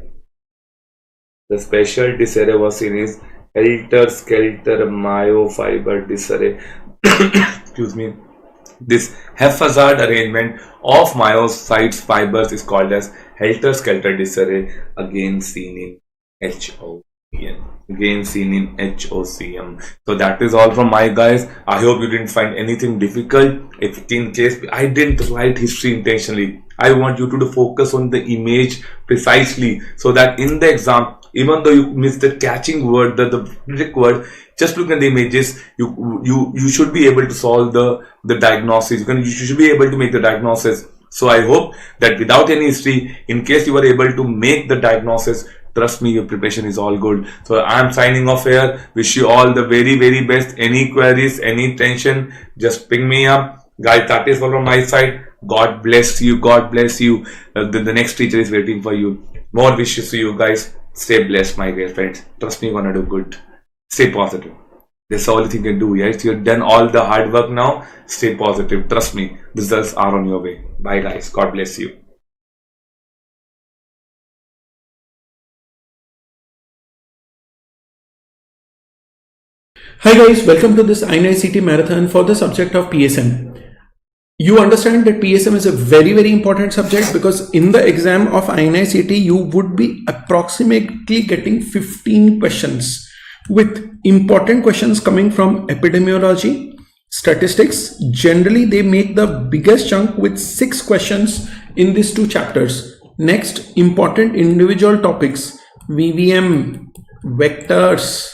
The special disarray was seen as helter-skelter myofiber disarray. Excuse me. This haphazard arrangement of myocytes fibers is called as helter-skelter disarray, again seen in HOCM. So that is all from my guys. I hope you didn't find anything difficult. If in case I didn't write history intentionally, I want you to focus on the image precisely, so that in the exam, even though you miss the catching word, the trick word, just look at the images. You should be able to solve the diagnosis. You should be able to make the diagnosis. So I hope that without any history, in case you are able to make the diagnosis, trust me, your preparation is all good. So I'm signing off here. Wish you all the very, very best. Any queries, any tension, just ping me up. Guys, that is all from my side. God bless you. God bless you. The next teacher is waiting for you. More wishes to you guys. Stay blessed, my dear friends. Trust me, you're gonna do good. Stay positive. That's all you can do. Yes, you've done all the hard work now. Stay positive. Trust me, the results are on your way. Bye, guys. God bless you. Hi guys, welcome to this INICET marathon for the subject of PSM. You understand that PSM is a very, very important subject, because in the exam of INICET, you would be approximately getting 15 questions, with important questions coming from epidemiology, statistics. Generally, they make the biggest chunk with 6 questions in these 2 chapters. Next, important individual topics: VVM, vectors,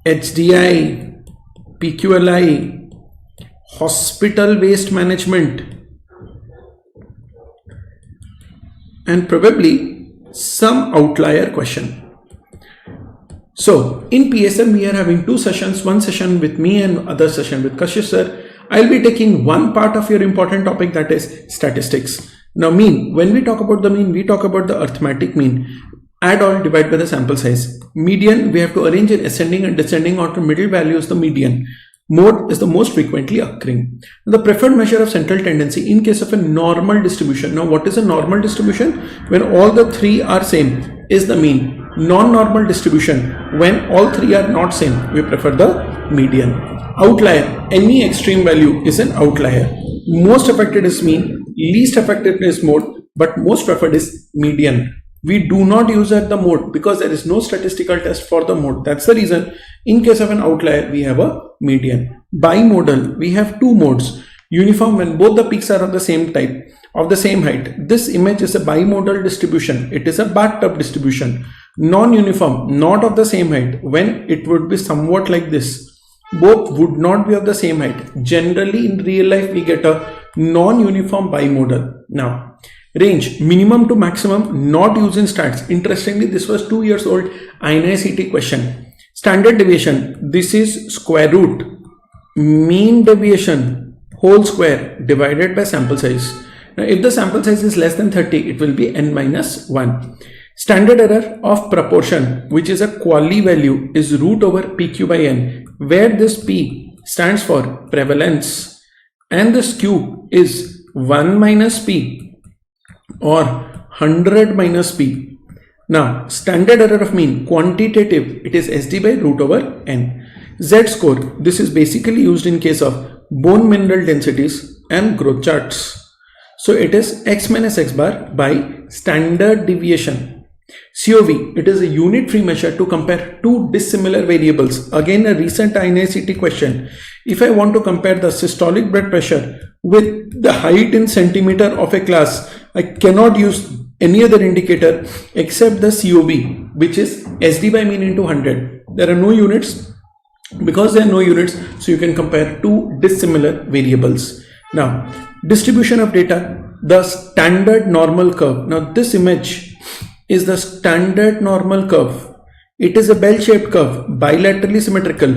HDI, PQLI, hospital waste management, and probably some outlier question. So in PSM, we are having 2 sessions, one session with me and other session with Kashish sir. I'll be taking one part of your important topic, that is statistics. Now mean, when we talk about the mean, we talk about the arithmetic mean. Add all, divide by the sample size. Median, we have to arrange in ascending and descending order. Middle value is the median. Mode is the most frequently occurring. The preferred measure of central tendency in case of a normal distribution. Now what is a normal distribution? When all the 3 are same is the mean. Non-normal distribution, when all 3 are not same, we prefer the median. Outlier, any extreme value is an outlier. Most affected is mean, least affected is mode, but most preferred is median. We do not use at the mode because there is no statistical test for the mode. That's the reason in case of an outlier, we have a median. Bimodal, we have 2 modes. Uniform, when both the peaks are of the same type, of the same height. This image is a bimodal distribution. It is a bathtub distribution. Non-uniform, not of the same height, when it would be somewhat like this. Both would not be of the same height. Generally in real life, we get a non-uniform bimodal. Now, range, minimum to maximum, not used in stats. Interestingly, this was 2 years old INICET question. Standard deviation, this is square root. Mean deviation, whole square divided by sample size. Now, if the sample size is less than 30, it will be n minus 1. Standard error of proportion, which is a quali value, is root over PQ by n, where this P stands for prevalence and this Q is 1 minus P or 100 minus P. Now, standard error of mean, quantitative, it is SD by root over n. Z score, this is basically used in case of bone mineral densities and growth charts. So it is x minus x bar by standard deviation. COV, it is a unit free measure to compare 2 dissimilar variables. Again, a recent INICET question. If I want to compare the systolic blood pressure with the height in centimeter of a class, I cannot use any other indicator except the COB, which is SD by mean into 100. There are no units. Because there are no units, so you can compare 2 dissimilar variables. Now, distribution of data, the standard normal curve. Now, this image is the standard normal curve. It is a bell-shaped curve, bilaterally symmetrical.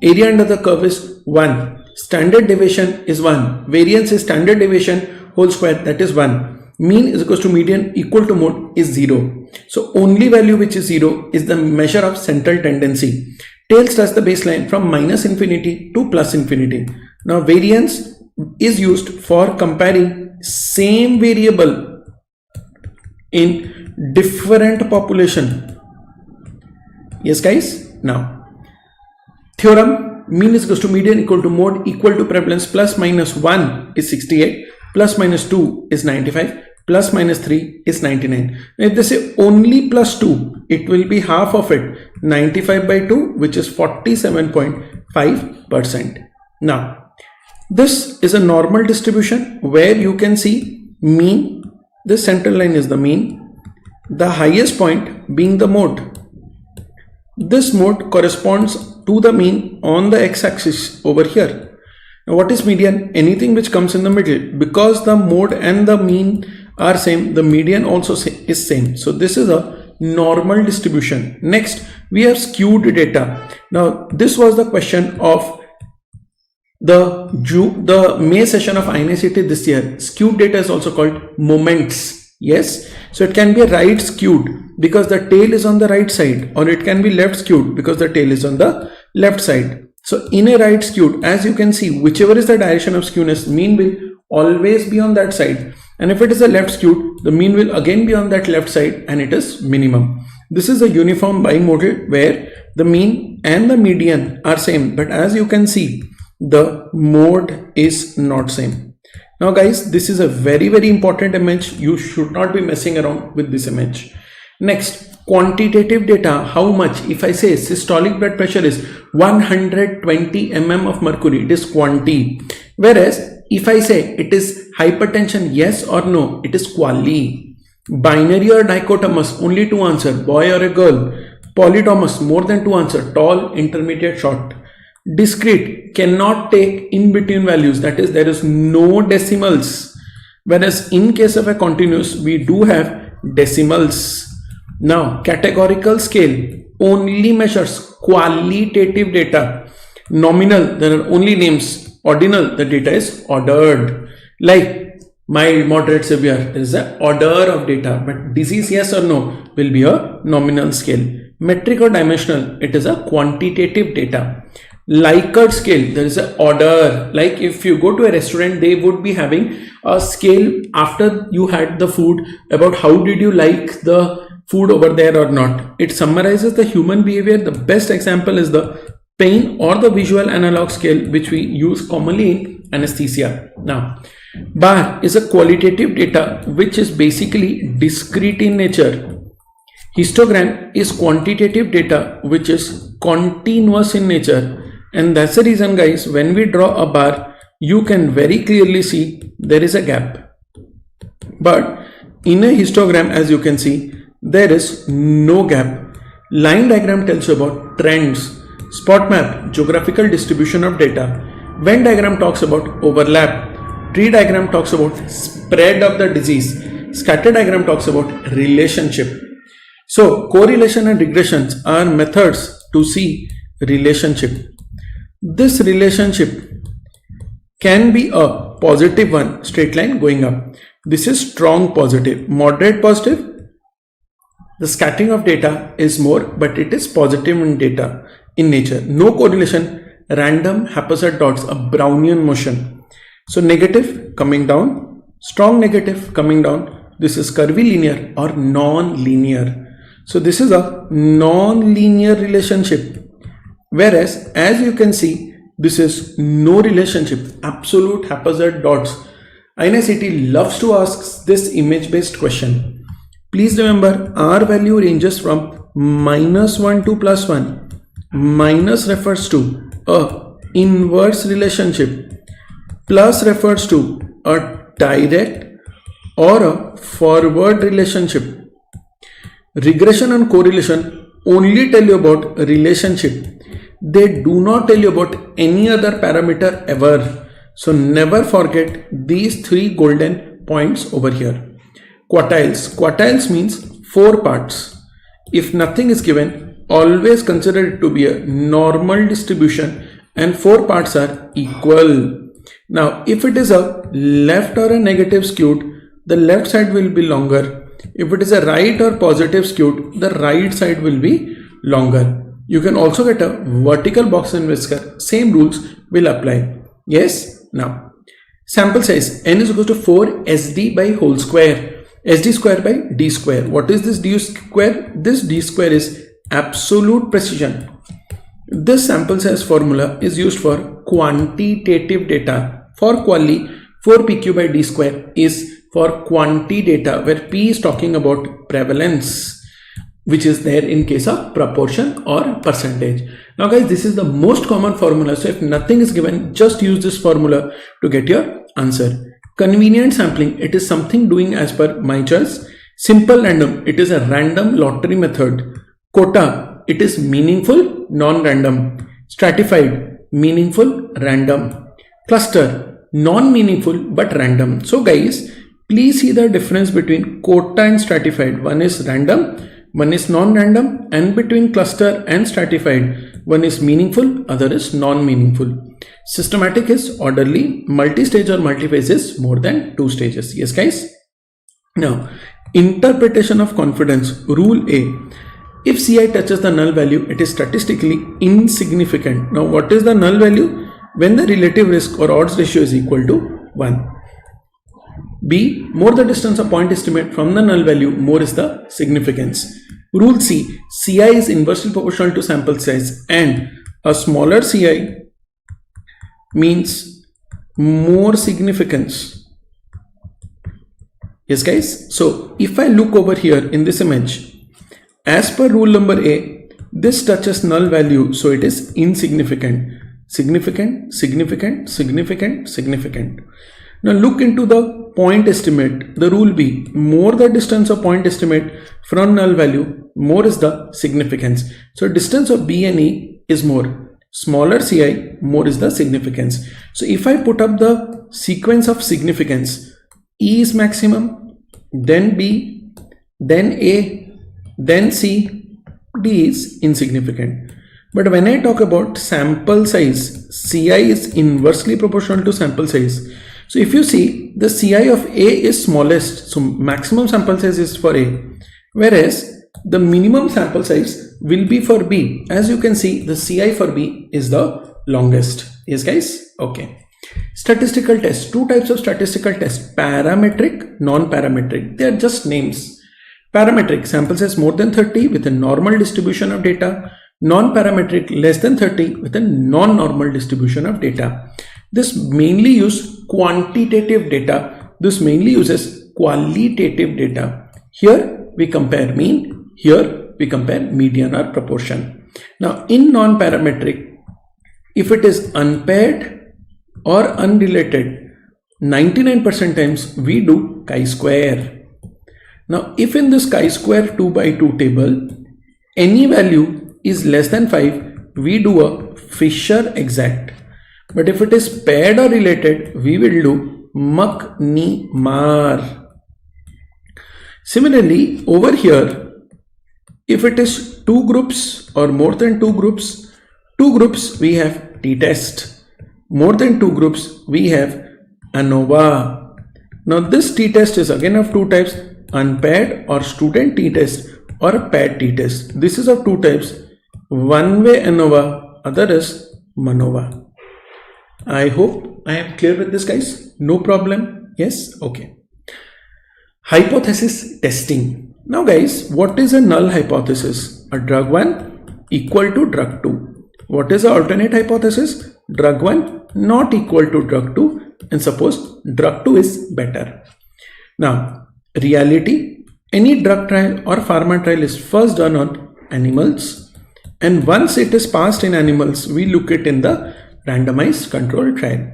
Area under the curve is 1. Standard deviation is 1. Variance is standard deviation whole square, that is 1. Mean is equals to median equal to mode is 0. So only value which is 0 is the measure of central tendency. Tail starts the baseline from minus infinity to plus infinity. Now variance is used for comparing same variable in different population. Yes guys, now theorem, mean is equals to median equal to mode equal to prevalence, plus minus 1 is 68, plus minus 2 is 95, plus minus 3 is 99. If they say only plus 2, it will be half of it, 95 by 2, which is 47.5%. Now this is a normal distribution where you can see mean, this central line is the mean, the highest point being the mode. This mode corresponds to the mean on the x-axis over here. Now what is median? Anything which comes in the middle. Because the mode and the mean are same, the median also is same. So this is a normal distribution. Next we have skewed data. Now this was the question of the May session of INICET this year. Skewed data is also called moments. Yes, so it can be right skewed because the tail is on the right side, or it can be left skewed because the tail is on the left side. So in a right skewed, as you can see, whichever is the direction of skewness, mean will always be on that side. And if it is a left skewed, the mean will again be on that left side and it is minimum. This is a uniform bimodal where the mean and the median are same, but as you can see, the mode is not same. Now guys, this is a very important image. You should not be messing around with this image. Next, quantitative data. How much? If I say systolic blood pressure is 120 mm of mercury, it is quanti. Whereas if I say it is hypertension, yes or no, it is quali. Binary or dichotomous, only 2 answer, boy or a girl. Polytomous, more than 2 answer, tall, intermediate, short. Discrete, cannot take in between values, that is there is no decimals, whereas in case of a continuous we do have decimals. Now categorical scale only measures qualitative data. Nominal, there are only names. Ordinal, the data is ordered, like mild, moderate, severe, there is an order of data, but disease yes or no will be a nominal scale. Metric or dimensional, it is a quantitative data. Likert scale, there is an order, like if you go to a restaurant, they would be having a scale after you had the food about how did you like the food over there or not. It summarizes the human behavior. The best example is the pain or the visual analog scale, which we use commonly in anesthesia. Now bar is a qualitative data which is basically discrete in nature. Histogram is quantitative data which is continuous in nature. And that's the reason guys, when we draw a bar, you can very clearly see there is a gap. But in a histogram, as you can see, there is no gap. Line diagram tells you about trends. Spot map, geographical distribution of data. Venn diagram talks about overlap. Tree diagram talks about spread of the disease. Scatter diagram talks about relationship. So correlation and regressions are methods to see relationship. This relationship can be a positive one, straight line going up. This is strong positive. Moderate positive, the scattering of data is more, but it is positive in data in nature. No correlation, random haphazard dots, a Brownian motion. So negative coming down, strong negative coming down. This is curvy linear or non-linear. So this is a non-linear relationship. Whereas as you can see, this is no relationship, absolute haphazard dots. INICET loves to ask this image based question. Please remember, R value ranges from -1 to +1. Minus refers to a inverse relationship. Plus refers to a direct or a forward relationship. Regression and correlation only tell you about relationship. They do not tell you about any other parameter ever. So never forget these 3 golden points over here. Quartiles. Quartiles means 4 parts. If nothing is given, always consider it to be a normal distribution and 4 parts are equal. Now, if it is a left or a negative skewed, the left side will be longer. If it is a right or positive skewed, the right side will be longer. You can also get a vertical box and whisker. Same rules will apply. Yes? Now, sample size n is equal to 4 SD by whole square. SD square by D square. What is this D square? This D square is absolute precision. This sample size formula is used for quantitative data. For quali, 4PQ by D square is for quanti data, where P is talking about prevalence, which is there in case of proportion or percentage. Now guys, this is the most common formula. So if nothing is given, just use this formula to get your answer. Convenient sampling, it is something doing as per my choice. Simple random, it is a random lottery method. Quota, it is meaningful, non-random. Stratified, meaningful, random. Cluster, non-meaningful but random. So guys, please see the difference between quota and stratified. One is random, one is non-random, and between cluster and stratified, one is meaningful, other is non-meaningful. Systematic is orderly, multi-stage or multi-phase is more than 2 stages. Yes guys? Now, interpretation of confidence. Rule A. If Ci touches the null value, it is statistically insignificant. Now, what is the null value? When the relative risk or odds ratio is equal to 1. B. More the distance of point estimate from the null value, more is the significance. Rule C. Ci is inversely proportional to sample size, and a smaller Ci means more significance. Yes guys? So if I look over here in this image, as per rule number A, this touches null value, so it is insignificant. Significant, significant, significant, significant. Now look into the point estimate. The rule B, more the distance of point estimate from null value, more is the significance. So distance of B and E is more. Smaller Ci, more is the significance. So if I put up the sequence of significance, E is maximum, then B, then A, then C, D is insignificant. But when I talk about sample size, Ci is inversely proportional to sample size. So if you see, the Ci of A is smallest, so maximum sample size is for A, whereas the minimum sample size will be for B. As you can see, the Ci for B is the longest. Yes guys? Okay. Statistical tests. 2 types of statistical tests: parametric, non-parametric. They are just names. Parametric, sample size more than 30 with a normal distribution of data. Non-parametric, less than 30 with a non-normal distribution of data. This mainly uses quantitative data. This mainly uses qualitative data. Here we compare mean. Here we compare median or proportion. Now in non-parametric, if it is unpaired or unrelated, 99% times we do chi-square. Now if in this chi-square 2 by 2 table, any value is less than 5, we do a Fisher exact. But if it is paired or related, we will do Mach Ni Mar. Similarly, over here, if it is 2 groups or more than 2 groups we have t-test. More than 2 groups we have ANOVA. Now this t-test is again of 2 types: unpaired or student t-test or paired t-test. This is of 2 types: one way ANOVA, other is MANOVA. I hope I am clear with this guys. No problem. Yes? Okay. Hypothesis testing. Now guys, what is a null hypothesis? A drug 1 equal to drug 2. What is the alternate hypothesis? Drug 1 not equal to drug 2, and suppose drug 2 is better. Now, reality, any drug trial or pharma trial is first done on animals, and once it is passed in animals, we look it in the randomized control trial.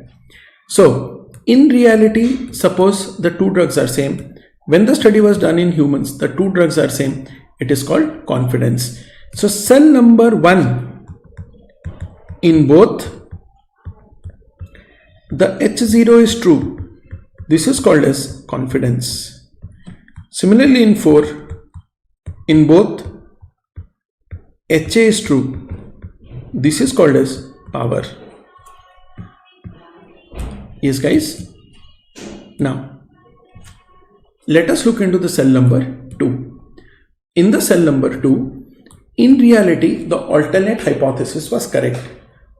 So in reality, suppose the 2 drugs are same. When the study was done in humans, the 2 drugs are same. It is called confidence. So cell number 1 in both, the H0 is true. This is called as confidence. Similarly in 4, in both HA is true, this is called as power. Yes guys. Now let us look into the cell number 2. In the cell number 2, in reality the alternate hypothesis was correct,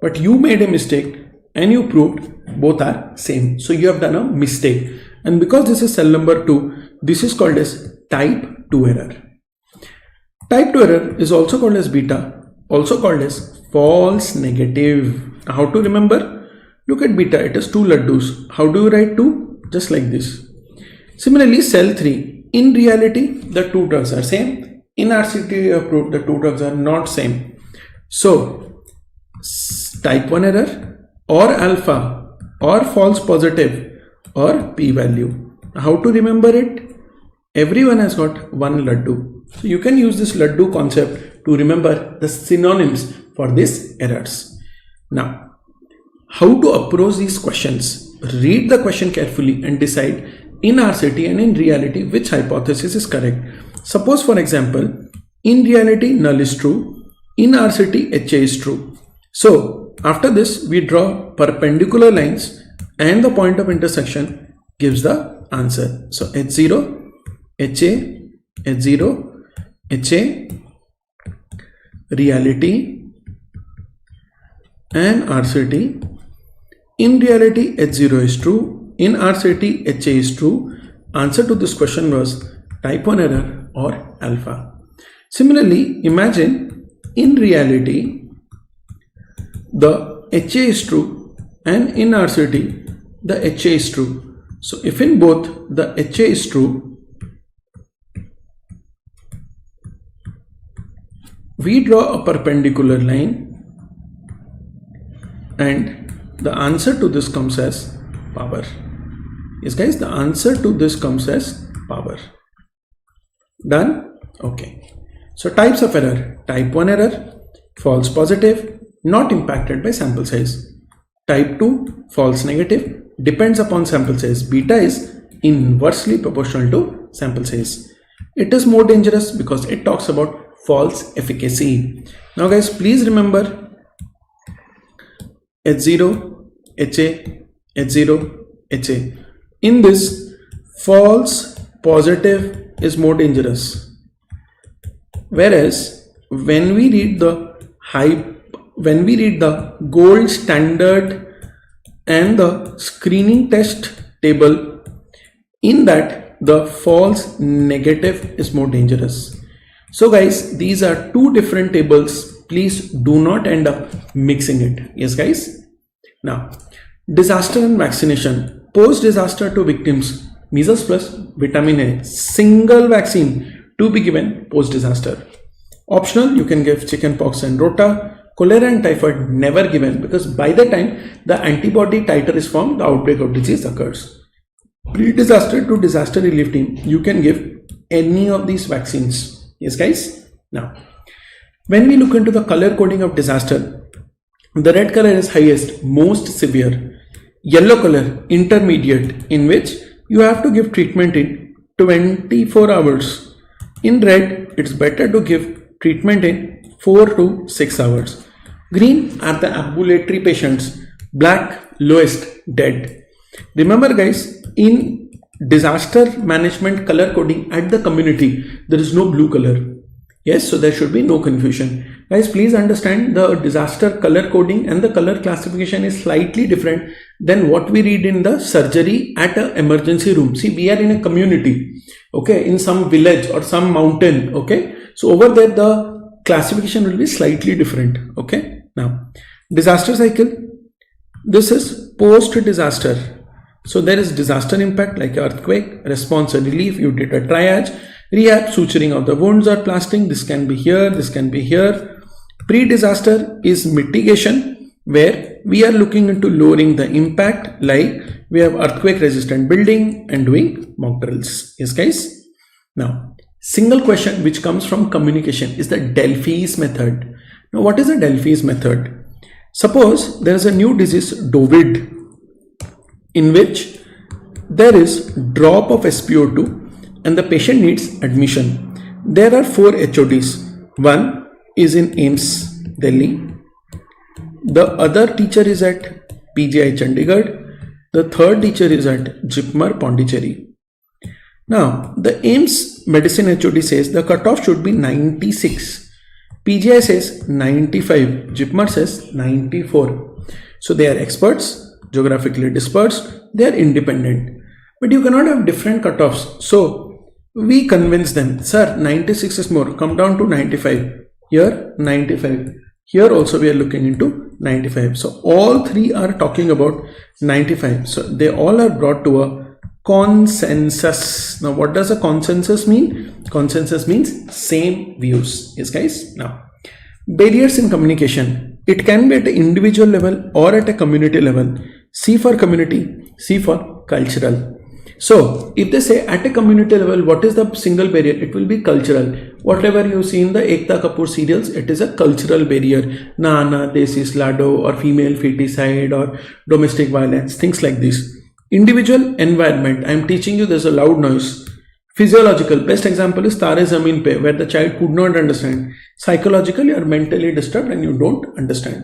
but you made a mistake and you proved both are same. So you have done a mistake, and because this is cell number 2, this is called as type 2 error. Type 2 error is also called as beta, also called as false negative. How to remember? Look at beta, it is 2 laddus. How do you write 2? Just like this. Similarly, cell 3, in reality the 2 drugs are same. In RCT you have proved the 2 drugs are not same. So type 1 error or alpha or false positive or p-value. How to remember it? Everyone has got one laddu. So you can use this laddu concept to remember the synonyms for these errors. Now, how to approach these questions? Read the question carefully and decide in RCT and in reality which hypothesis is correct. Suppose for example, in reality null is true, in RCT HA is true. So after this we draw perpendicular lines and the point of intersection gives the answer. So H0, HA, H0, HA, reality and RCT. In reality H0 is true, in RCT HA is true. Answer to this question was type 1 error or alpha. Similarly, imagine in reality the HA is true and in RCT the HA is true. So if in both the HA is true, we draw a perpendicular line and the answer to this comes as power. Yes guys, the answer to this comes as power. Done? Okay. So types of error: type 1 error, false positive, not impacted by sample size. Type 2, false negative, depends upon sample size. Beta is inversely proportional to sample size. It is more dangerous because it talks about false efficacy. Now guys, please remember H0, HA, H0, HA. In this, false positive is more dangerous. Whereas when we read the gold standard and the screening test table, in that the false negative is more dangerous. So guys, these are two different tables. Please do not end up mixing it. Yes guys. Now, disaster and vaccination. Post disaster to victims, measles plus vitamin A, single vaccine to be given post disaster. Optional, you can give chickenpox and rota. Cholera and typhoid never given, because by the time the antibody titer is formed, the outbreak of disease occurs. Pre-disaster to disaster relief team, you can give any of these vaccines. Yes guys. Now, when we look into the color coding of disaster, the red color is highest, most severe. Yellow color, intermediate, in which you have to give treatment in 24 hours. In red, it's better to give treatment in 4 to 6 hours. Green are the ambulatory patients. Black, lowest, dead. Remember guys, in disaster management color coding at the community, there is no blue color. Yes, so there should be no confusion. Guys, please understand the disaster color coding and the color classification is slightly different than what we read in the surgery at an emergency room. See, we are in a community, okay, in some village or some mountain, okay. So over there, the classification will be slightly different, okay. Now, disaster cycle. This is post-disaster. So there is disaster impact like earthquake, response and relief. You did a triage. Rehab, suturing of the wounds or plastering. This can be here, this can be here. Pre-disaster is mitigation, where we are looking into lowering the impact, like we have earthquake resistant building and doing mock drills. Yes guys. Now, single question which comes from communication is the Delphi's method. Now, what is the Delphi's method? Suppose there is a new disease, Dovid, in which there is drop of SpO2 and the patient needs admission. There are 4 HODs. One is in AIMS, Delhi. The other teacher is at PGI Chandigarh. The third teacher is at JIPMER Pondicherry. Now, the AIMS Medicine HOD says the cutoff should be 96. PGI says 95. JIPMER says 94. So they are experts, geographically dispersed, they are independent. But you cannot have different cutoffs. So we convince them, sir, 96 is more, come down to 95. Here 95. Here also we are looking into 95. So all three are talking about 95. So they all are brought to a consensus. Now what does a consensus mean? Consensus means same views. Yes guys. Now barriers in communication. It can be at an individual level or at a community level. C for community, C for cultural. So if they say at a community level, what is the single barrier? It will be cultural. Whatever you see in the Ekta Kapoor serials, it is a cultural barrier. Nana, Desi Slado, or female feticide, or domestic violence, things like this. Individual environment. I am teaching you there's a loud noise. Physiological. Best example is Tare Zameen Pe, where the child could not understand. Psychological, you are mentally disturbed and you don't understand.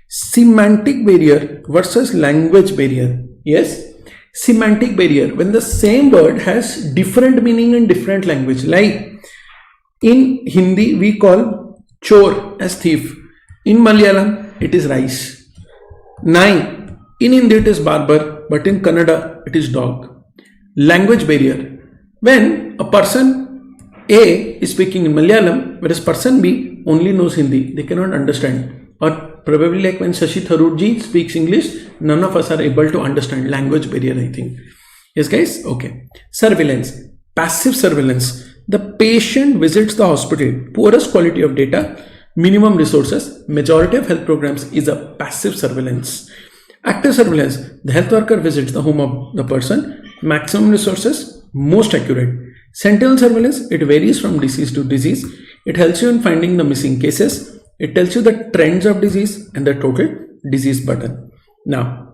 Semantic barrier versus language barrier. Yes. Semantic barrier, when the same word has different meaning in different language. Like in Hindi we call chor as thief, in Malayalam it is rice. Nai, in Hindi it is barber, but in Kannada it is dog. Language barrier, when a person A is speaking in Malayalam, whereas person B only knows Hindi, they cannot understand. Or probably like when Shashi Tharoor ji speaks English, none of us are able to understand. Language barrier, I think. Yes guys? Okay. Surveillance. Passive surveillance. The patient visits the hospital. Poorest quality of data, minimum resources. Majority of health programs is a passive surveillance. Active surveillance. The health worker visits the home of the person. Maximum resources, most accurate. Sentinel surveillance. It varies from disease to disease. It helps you in finding the missing cases. It tells you the trends of disease and the total disease burden. Now,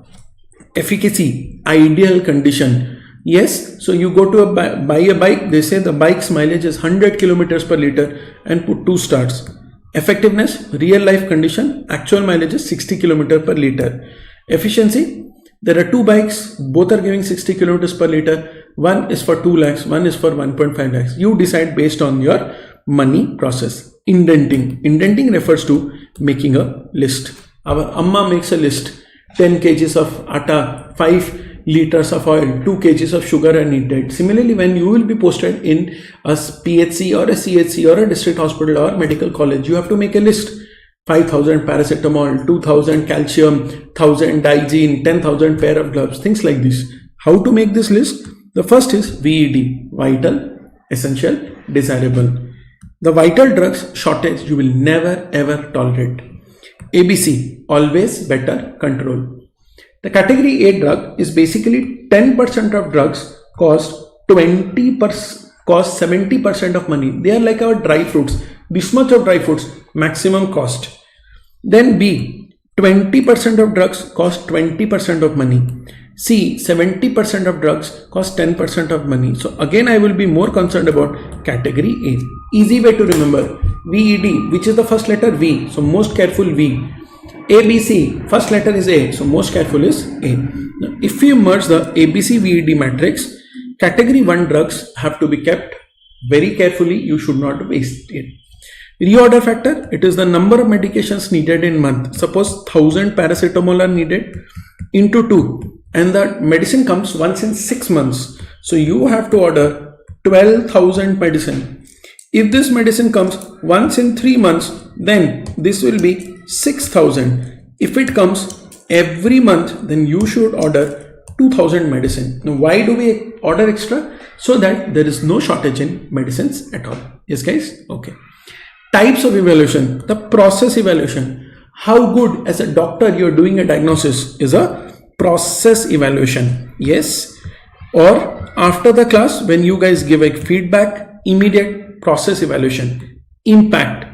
efficacy, ideal condition. Yes, so you go to buy a bike, they say the bike's mileage is 100 kilometers per liter and put 2 stars. Effectiveness, real life condition, actual mileage is 60 kilometers per liter. Efficiency, there are 2 bikes, both are giving 60 kilometers per liter. One is for 2 lakhs, one is for 1.5 lakhs. You decide based on your money process. Indenting. Indenting refers to making a list. Our amma makes a list. 10 kgs of atta, 5 liters of oil, 2 kgs of sugar are needed. Similarly, when you will be posted in a PHC or a CHC or a district hospital or medical college, you have to make a list. 5,000 paracetamol, 2,000 calcium, 1,000 Digene, 10,000 pair of gloves, things like this. How to make this list? The first is VED, vital, essential, desirable. The vital drugs shortage you will never ever tolerate. ABC, always better control. The category A drug is basically 10% of drugs cost 70% of money. They are like our dry fruits. This much of dry fruits, maximum cost. Then B, 20% of drugs cost 20% of money. C, 70% of drugs cost 10% of money. So again, I will be more concerned about category A. Easy way to remember, VED, which is the first letter V, so most careful V. ABC, first letter is A, so most careful is A. Now, if you merge the ABC VED matrix, category 1 drugs have to be kept very carefully. You should not waste it. Reorder factor, it is the number of medications needed in month. Suppose 1000 paracetamol are needed into 2, and the medicine comes once in 6 months. So you have to order 12,000 medicine. If this medicine comes once in 3 months, then this will be 6,000. If it comes every month, then you should order 2,000 medicine. Now, why do we order extra? So that there is no shortage in medicines at all. Yes, guys? Okay. Types of evaluation. The process evaluation. How good as a doctor you are doing a diagnosis is a process evaluation. Yes. Or after the class, when you guys give a feedback, immediate process evaluation. Impact.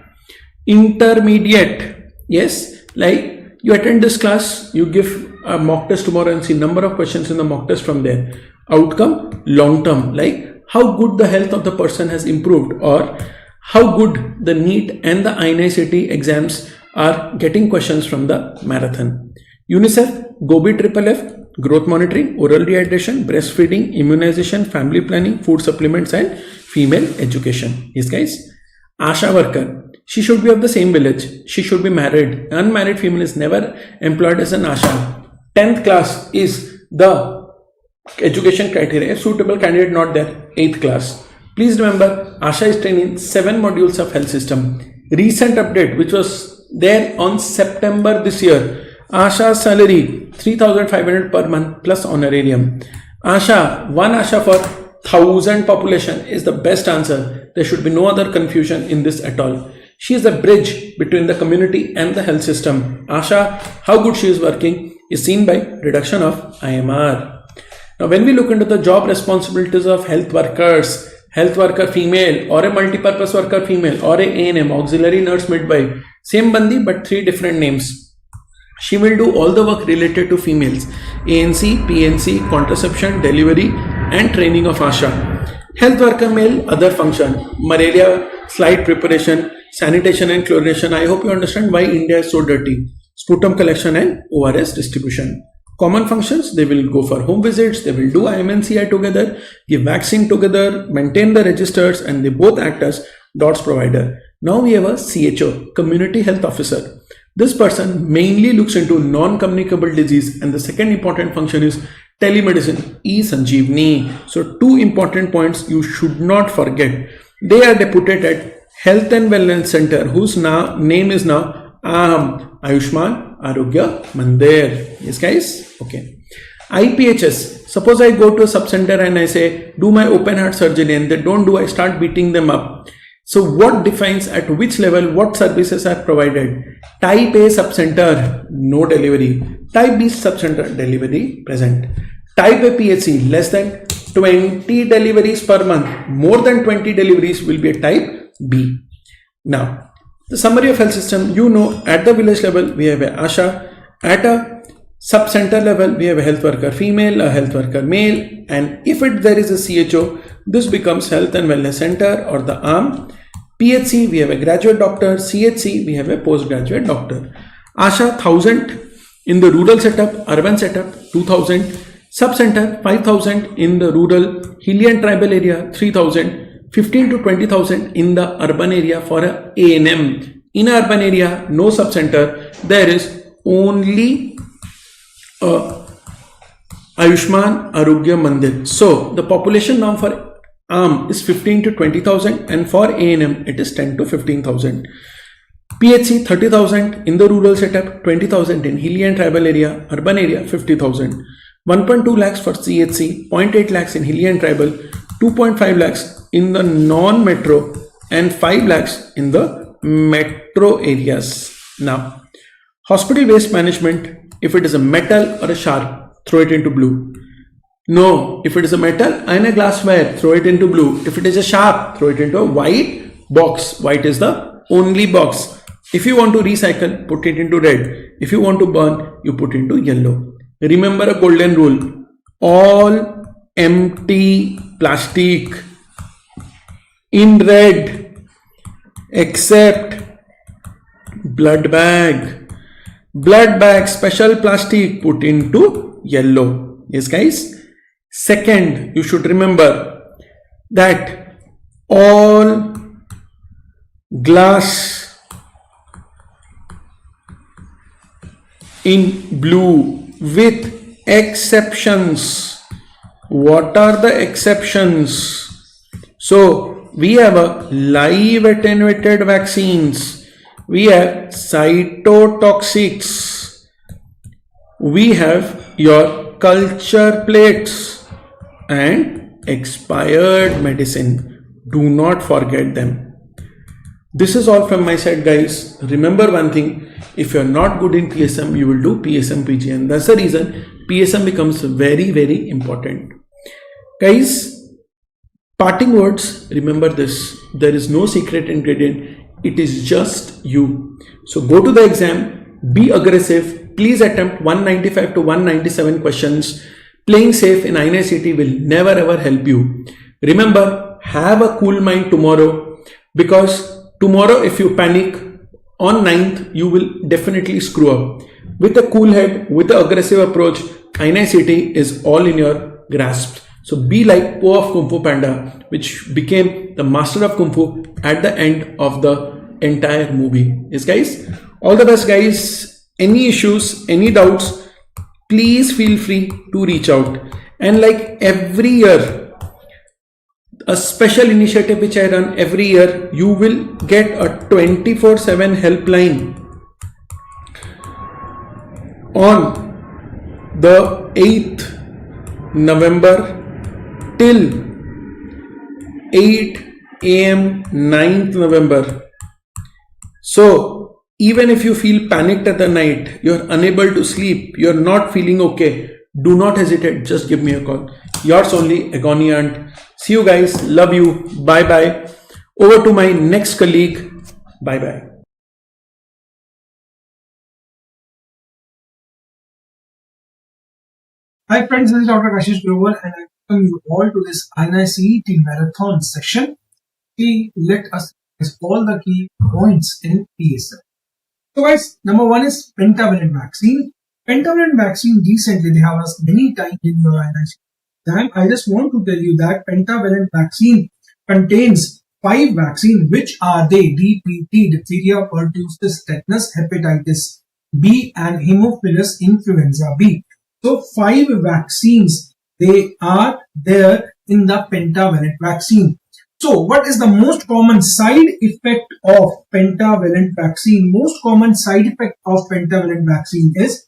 Intermediate. Yes. Like you attend this class, you give a mock test tomorrow and see number of questions in the mock test from there. Outcome, long term, like how good the health of the person has improved, or how good the NEET and the INICET exams are getting questions from the marathon. UNICEF, GOBI Triple F, growth monitoring, oral rehydration, breastfeeding, immunization, family planning, food supplements and female education. Yes guys. ASHA worker, she should be of the same village. She should be married. Unmarried female is never employed as an ASHA. 10th class is the education criteria. If suitable candidate not there, 8th class. Please remember, ASHA is trained in 7 modules of health system. Recent update which was there on September this year. ASHA salary 3,500 per month plus honorarium. ASHA, one ASHA for 1,000 population is the best answer. There should be no other confusion in this at all. She is a bridge between the community and the health system. ASHA, how good she is working is seen by reduction of IMR. Now when we look into the job responsibilities of health workers, health worker female or a multi-purpose worker female or a ANM, auxiliary nurse midwife, same bandi but 3 different names. She will do all the work related to females, ANC, PNC, contraception, delivery and training of ASHA. Health worker male, other function, malaria, slide preparation, sanitation and chlorination. I hope you understand why India is so dirty. Sputum collection and ORS distribution. Common functions, they will go for home visits, they will do IMNCI together, give vaccine together, maintain the registers, and they both act as DOTS provider. Now we have a CHO, Community Health Officer. This person mainly looks into non-communicable disease, and the second important function is telemedicine, e-Sanjeevani. So 2 important points you should not forget. They are deputed at Health and Wellness Center, whose name is now Ayushman Arogya Mandir. Yes guys? Okay. IPHS. Suppose I go to a sub-center and I say, do my open heart surgery, and they don't do, I start beating them up. So what defines at which level what services are provided? Type A subcenter, no delivery. Type B subcenter, delivery present. Type A PHC, less than 20 deliveries per month. More than 20 deliveries will be a type B. Now, the summary of health system, you know, at the village level, we have a ASHA. At a sub-center level, we have a health worker female, a health worker male. And if there is a CHO, this becomes Health and Wellness Center or the arm. PHC, we have a graduate doctor. CHC, we have a postgraduate doctor. ASHA, 1,000 in the rural setup, urban setup, 2,000. Sub-center, 5,000 in the rural, hilly and tribal area, 3,000. 15 to 20,000 in the urban area for a ANM. In urban area, no sub-center. There is only Ayushman Arogya Mandir. So the population norm for ARM is 15 to 20,000 and for ANM it is 10 to 15,000. PHC 30,000 in the rural setup, 20,000 in hilly and tribal area, urban area 50,000. 1.2 lakhs for CHC, 0.8 lakhs in hilly and tribal, 2.5 lakhs in the non-metro and 5 lakhs in the metro areas. Now, hospital waste management, if it is a metal or a sharp, throw it into blue. No, if it is a metal and a glassware, throw it into blue. If it is a sharp, throw it into a white box. White is the only box. If you want to recycle, put it into red. If you want to burn, you put into yellow. Remember a golden rule. All empty plastic in red except blood bag. Blood bag, special plastic, put into yellow. Yes guys. Second, you should remember that all glass in blue with exceptions. What are the exceptions? So we have a live attenuated vaccines, we have cytotoxics, we have your culture plates and expired medicine. Do not forget them. This is all from my side, guys. Remember one thing, if you are not good in PSM, you will do PSM PG, and that's the reason PSM becomes very, very important. Guys, parting words, remember this, there is no secret ingredient, it is just you. So go to the exam, be aggressive, please attempt 195 to 197 questions. Playing safe in INICET will never ever help you. Remember, have a cool mind tomorrow, because tomorrow if you panic on 9th, you will definitely screw up. With a cool head, with an aggressive approach, INICET is all in your grasp. So be like Po of Kung Fu Panda, which became the master of Kung Fu at the end of the entire movie. Yes, guys? All the best, guys. Any issues, any doubts, please feel free to reach out. And like every year, a special initiative which I run every year, you will get a 24/7 helpline on the 8th November till 8 a.m. 9th November. So even if you feel panicked at the night, you're unable to sleep, you're not feeling okay, do not hesitate, just give me a call. Yours only, Agony Aunt. See you guys, love you, bye bye. Over to my next colleague, bye bye. Hi friends, this is Dr. Kashish Grover and I welcome you all to this INICET Marathon session. Let us discuss all the key points in PSL. So guys, number one is pentavalent vaccine. Pentavalent vaccine, recently they have asked many times in your INICET exam. I just want to tell you that pentavalent vaccine contains 5 vaccines. Which are they? DPT, diphtheria, pertussis, tetanus, hepatitis B and Haemophilus influenza B. So 5 vaccines, they are there in the pentavalent vaccine. So what is the most common side effect of pentavalent vaccine? Most common side effect of pentavalent vaccine is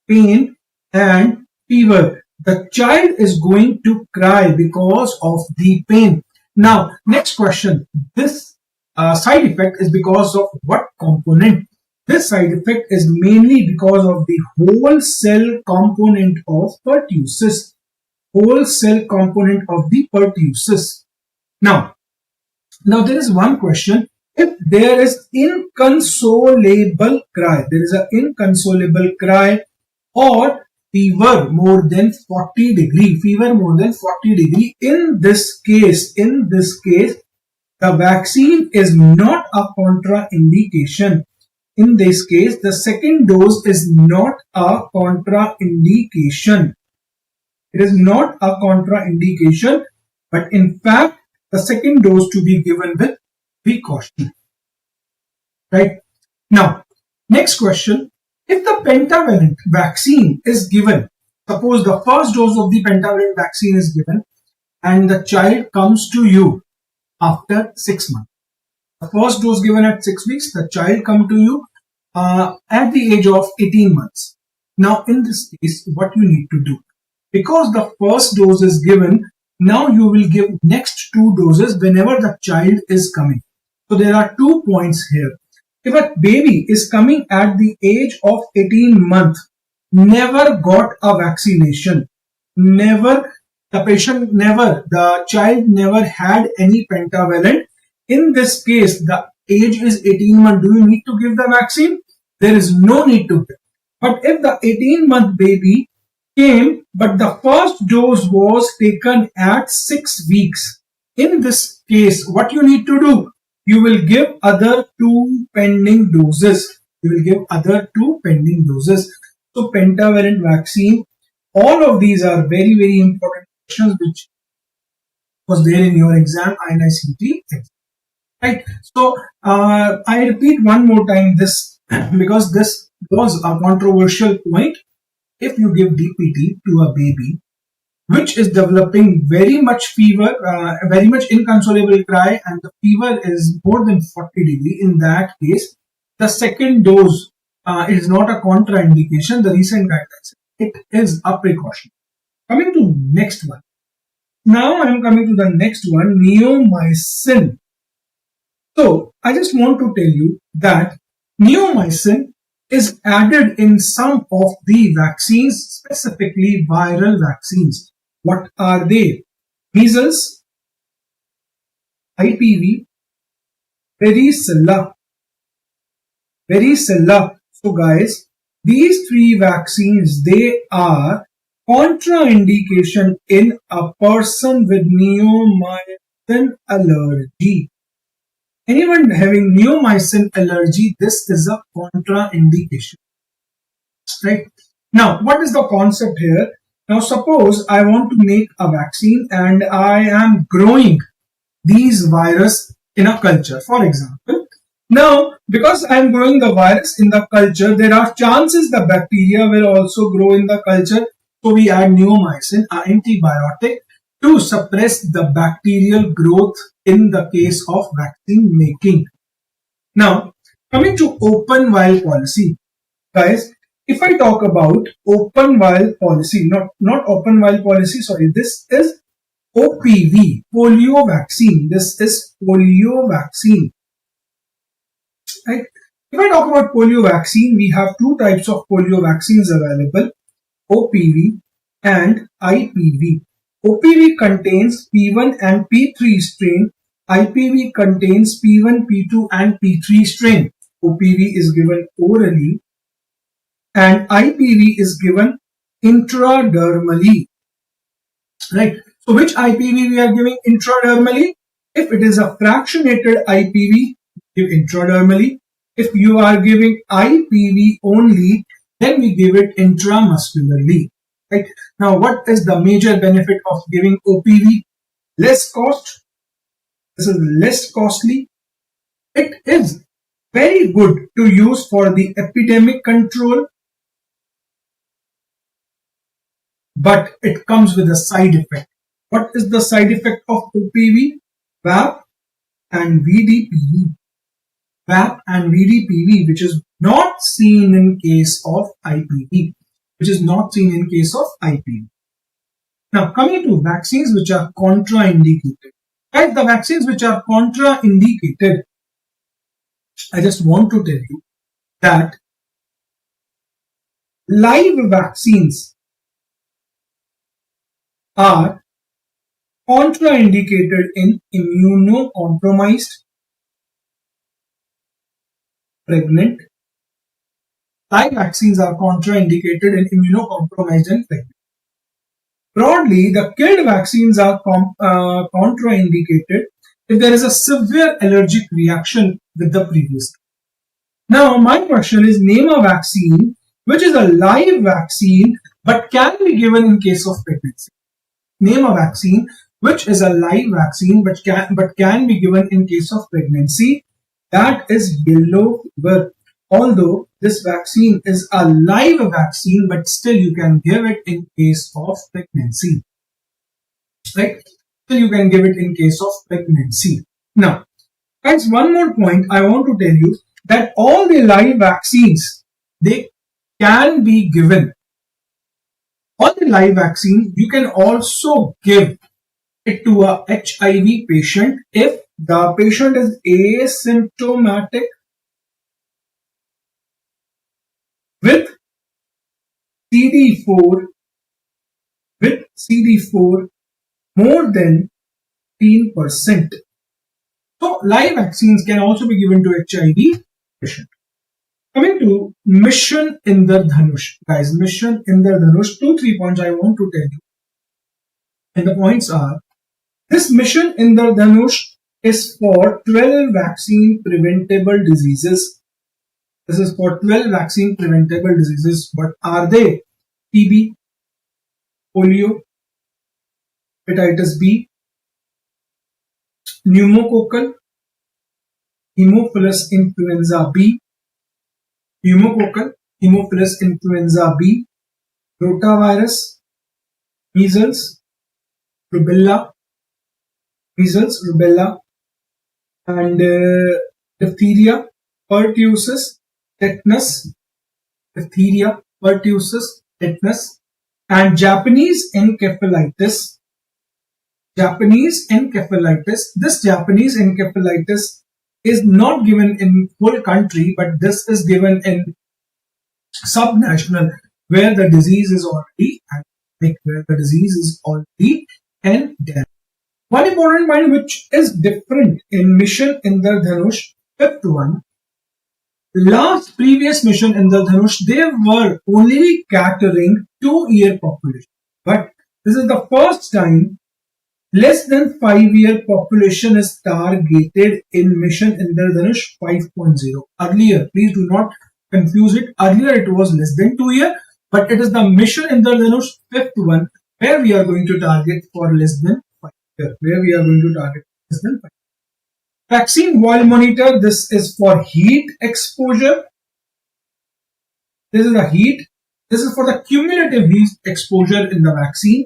pain and fever. The child is going to cry because of the pain. Now, next question. This side effect is because of what component? This side effect is mainly because of the whole cell component of pertussis. Whole cell component of the pertussis. Now there is one question. If there is inconsolable cry, there is an inconsolable cry or fever more than 40 degree, in this case, the vaccine is not a contraindication. In this case, the second dose is not a contraindication. It is not a contraindication, but in fact, the second dose to be given with precaution. Right? Now, next question. If the pentavalent vaccine is given, suppose the first dose of the pentavalent vaccine is given and the child comes to you after 6 months. The first dose given at 6 weeks, the child come to you at the age of 18 months. Now, in this case, what you need to do? Because the first dose is given, now you will give next 2 doses whenever the child is coming. So there are 2 points here. If a baby is coming at the age of 18 months, never got a vaccination, the child never had any pentavalent. In this case, the age is 18 months. Do you need to give the vaccine? There is no need to give. But if the 18-month baby came, but the first dose was taken at 6 weeks, in this case, what you need to do? You will give other 2 pending doses. So pentavalent vaccine, all of these are very, very important questions which was there in your exam, INICET. Right. So I repeat one more time this because this was a controversial point. If you give DPT to a baby which is developing very much fever, very much inconsolable cry, and the fever is more than 40 degree, in that case, the second dose is not a contraindication. The recent guidelines, it is a precaution. Coming to next one. Now I am coming to the next one, neomycin. So I just want to tell you that neomycin is added in some of the vaccines, specifically viral vaccines. What are they? Measles, IPV, varicella. So guys, these 3 vaccines, they are Contraindication in a person with neomycin allergy. Anyone having neomycin allergy, this is a contraindication. Right? Now, what is the concept here? Now, suppose I want to make a vaccine and I am growing these virus in a culture, for example. Now, because I am growing the virus in the culture, there are chances the bacteria will also grow in the culture. So we add neomycin, an antibiotic, to suppress the bacterial growth in the case of vaccine making. Now, coming to open vial policy, guys, if I talk about open vial policy, not open vial policy, sorry, this is OPV, polio vaccine. This is polio vaccine. Right? If I talk about polio vaccine, we have two types of polio vaccines available, OPV and IPV. OPV contains P1 and P3 strain. IPV contains P1, P2 and P3 strain. OPV is given orally and IPV is given intradermally. Right. So which IPV we are giving intradermally? If it is a fractionated IPV, give intradermally. If you are giving IPV only, then we give it intramuscularly. Right. Now, what is the major benefit of giving OPV? Less cost. This is less costly. It is very good to use for the epidemic control, but it comes with a side effect. What is the side effect of OPV? VAP and VDPV. VAP and VDPV, which is not seen in case of IPV. Now, coming to vaccines which are contraindicated. Guys, the vaccines which are contraindicated, I just want to tell you that live vaccines are contraindicated in immunocompromised, pregnant. Live vaccines are contraindicated in immunocompromised and pregnant. Broadly, the killed vaccines are contraindicated if there is a severe allergic reaction with the previous. Now, my question is, name a vaccine which is a live vaccine but can be given in case of pregnancy. Name a vaccine which is a live vaccine but can be given in case of pregnancy. That is yellow fever. Although this vaccine is a live vaccine, but still you can give it in case of pregnancy. Right? Still you can give it in case of pregnancy. Now, guys, one more point I want to tell you, that all the live vaccines, they can be given. All the live vaccines, you can also give it to a HIV patient if the patient is asymptomatic with CD4 more than 15%. So live vaccines can also be given to HIV patient. Coming to Mission Indradhanush, guys, Mission Indradhanush, 2-3 points I want to tell you. And the points are, this Mission Indradhanush is for 12 vaccine preventable diseases. This is for 12 vaccine preventable diseases. What are they? TB, polio, hepatitis B, pneumococcal, Haemophilus influenza B, pneumococcal, Haemophilus influenza B, rotavirus, measles, rubella, and diphtheria, pertussis, tetanus, and Japanese encephalitis. This Japanese encephalitis is not given in whole country, but this is given in subnational, where the disease is already endemic. One important point which is different in Mission Indradhanush, fifth one, previous Mission Indradhanush, they were only catering 2-year population. but this is the first time less than 5-year population is targeted in Mission Indradhanush 5.0. Earlier, please do not confuse it. Earlier it was less than 2 year, but it is the Mission Indradhanush 5th one where we are going to target for less than 5 year. Where we are going to target less than 5 year. Vaccine wall monitor. This is for heat exposure. This is the heat. This is for the cumulative heat exposure in the vaccine.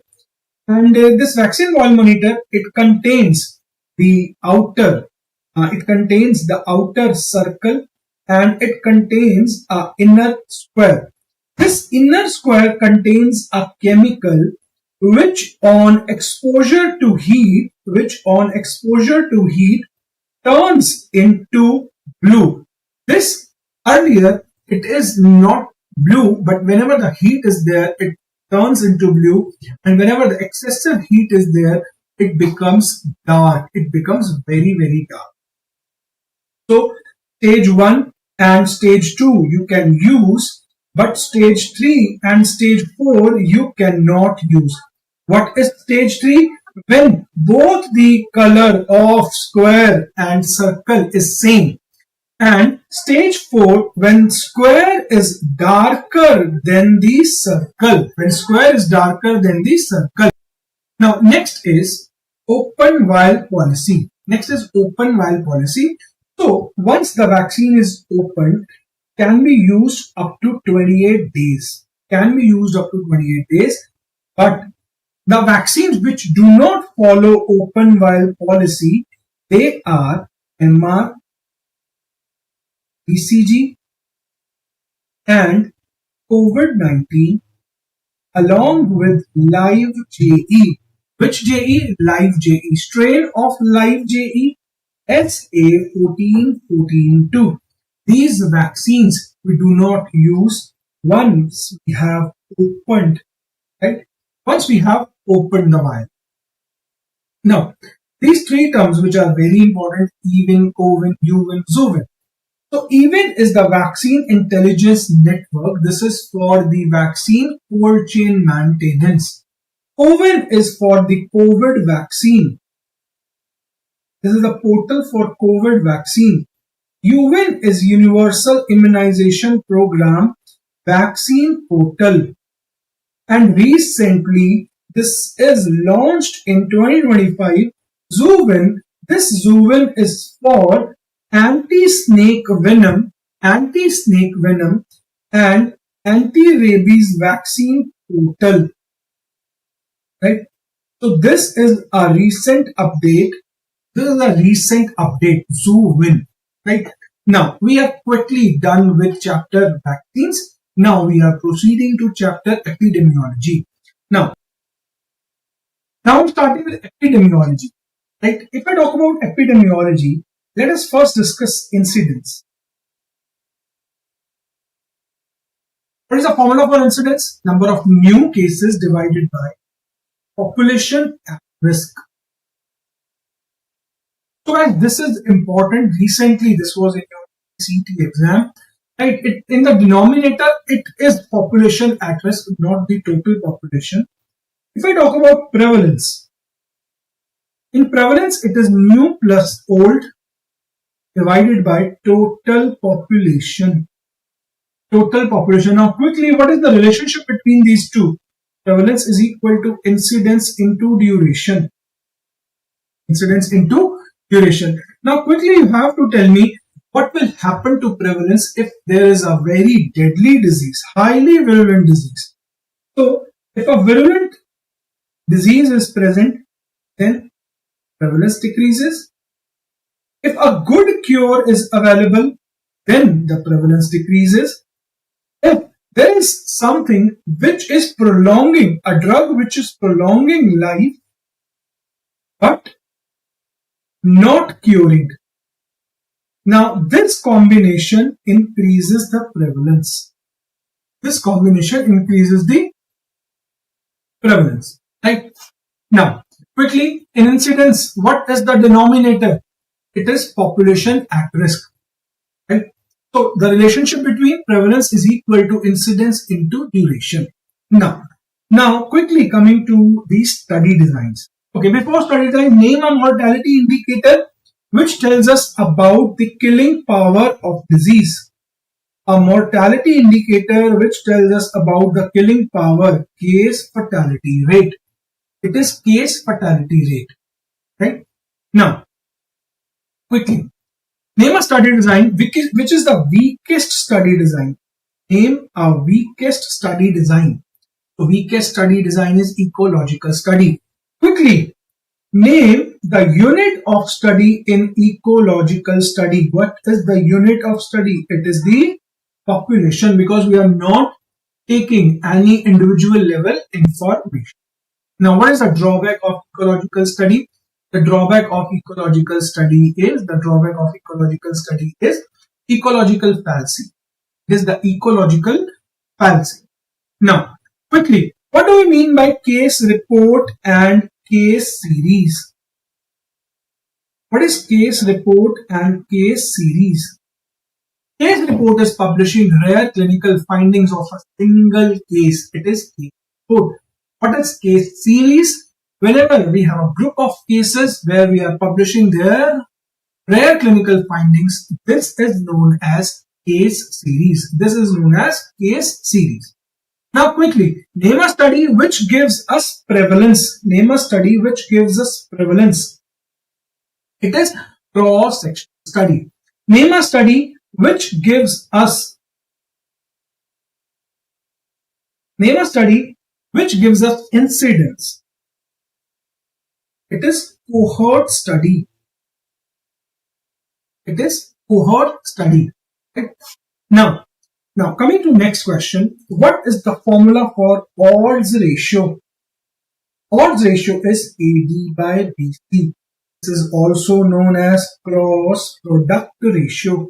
And this vaccine wall monitor, it contains the outer circle, and it contains a inner square. This inner square contains a chemical which on exposure to heat turns into blue. This earlier it is not blue, but whenever the heat is there, it turns into blue, and whenever the excessive heat is there, it becomes dark. It becomes very, very dark. So stage 1 and stage 2 you can use, but stage 3 and stage 4 you cannot use. What is stage 3? When both the color of square and circle is same. And stage 4, when square is darker than the circle. When square is darker than the circle. Now, next is open vial policy. So, once the vaccine is opened, can be used up to 28 days. But the vaccines which do not follow open vial policy, they are MR, BCG and COVID-19 along with live JE. Which JE? Live JE. Strain of live JE SA14142. These vaccines we do not use once we have opened, right? Once we have opened the vial. Now, these three terms which are very important: EVIN, COVIN, UVIN, ZUVIN. So EVIN is the Vaccine Intelligence Network. This is for the vaccine cold chain maintenance. COVIN is for the COVID vaccine. This is the portal for COVID vaccine. UVIN is Universal Immunization Program Vaccine Portal. And recently, this is launched in 2025. ZUVIN. This ZUVIN is for anti-snake venom and anti-rabies vaccine portal. Right? So this is a recent update. ZUVIN. Right? Now we are quickly done with chapter vaccines. Now we are proceeding to chapter epidemiology. Now I'm starting with epidemiology. Right? If I talk about epidemiology, let us first discuss incidence. What is the formula for incidence? Number of new cases divided by population at risk. So guys, this is important. Recently, this was in your CET exam. Right? In the denominator, it is population at risk, not the total population. If I talk about prevalence, in prevalence, it is new plus old divided by total population. Now quickly, what is the relationship between these two? Prevalence is equal to incidence into duration. Now quickly, you have to tell me what will happen to prevalence if there is a very deadly disease, highly virulent disease. So if a virulent disease is present, then prevalence decreases. If a good cure is available, then the prevalence decreases. If there is something which is prolonging, a drug which is prolonging life, but not curing, now this combination increases the prevalence. Right? Now, quickly, in incidence, what is the denominator? It is population at risk. Right? So the relationship between prevalence is equal to incidence into duration. Now, Now, quickly coming to the study designs. Okay, before study design, name a mortality indicator which tells us about the killing power of disease. A mortality indicator which tells us about the killing power, case fatality rate. It is case fatality rate, right? Now, quickly, name a study design which is the weakest study design. Name a weakest study design. The weakest study design is ecological study. Quickly, name the unit of study in ecological study. What is the unit of study? It is the population, because we are not taking any individual level information. Now, what is the drawback of ecological study? The drawback of ecological study is ecological fallacy. It is the ecological fallacy. Now, quickly, what do we mean by case report and case series? What is case report and case series? Case report is publishing rare clinical findings of a single case. It is case report. What is case series? Whenever we have a group of cases where we are publishing their rare clinical findings, this is known as case series. This is known as case series. Now, quickly, name a study which gives us prevalence. Name a study which gives us prevalence. It is cross-section study. Name a study which gives us incidence. It is cohort study. It is cohort study. Right? Now, coming to next question, what is the formula for odds ratio? Odds ratio is AD by BC. This is also known as cross product ratio.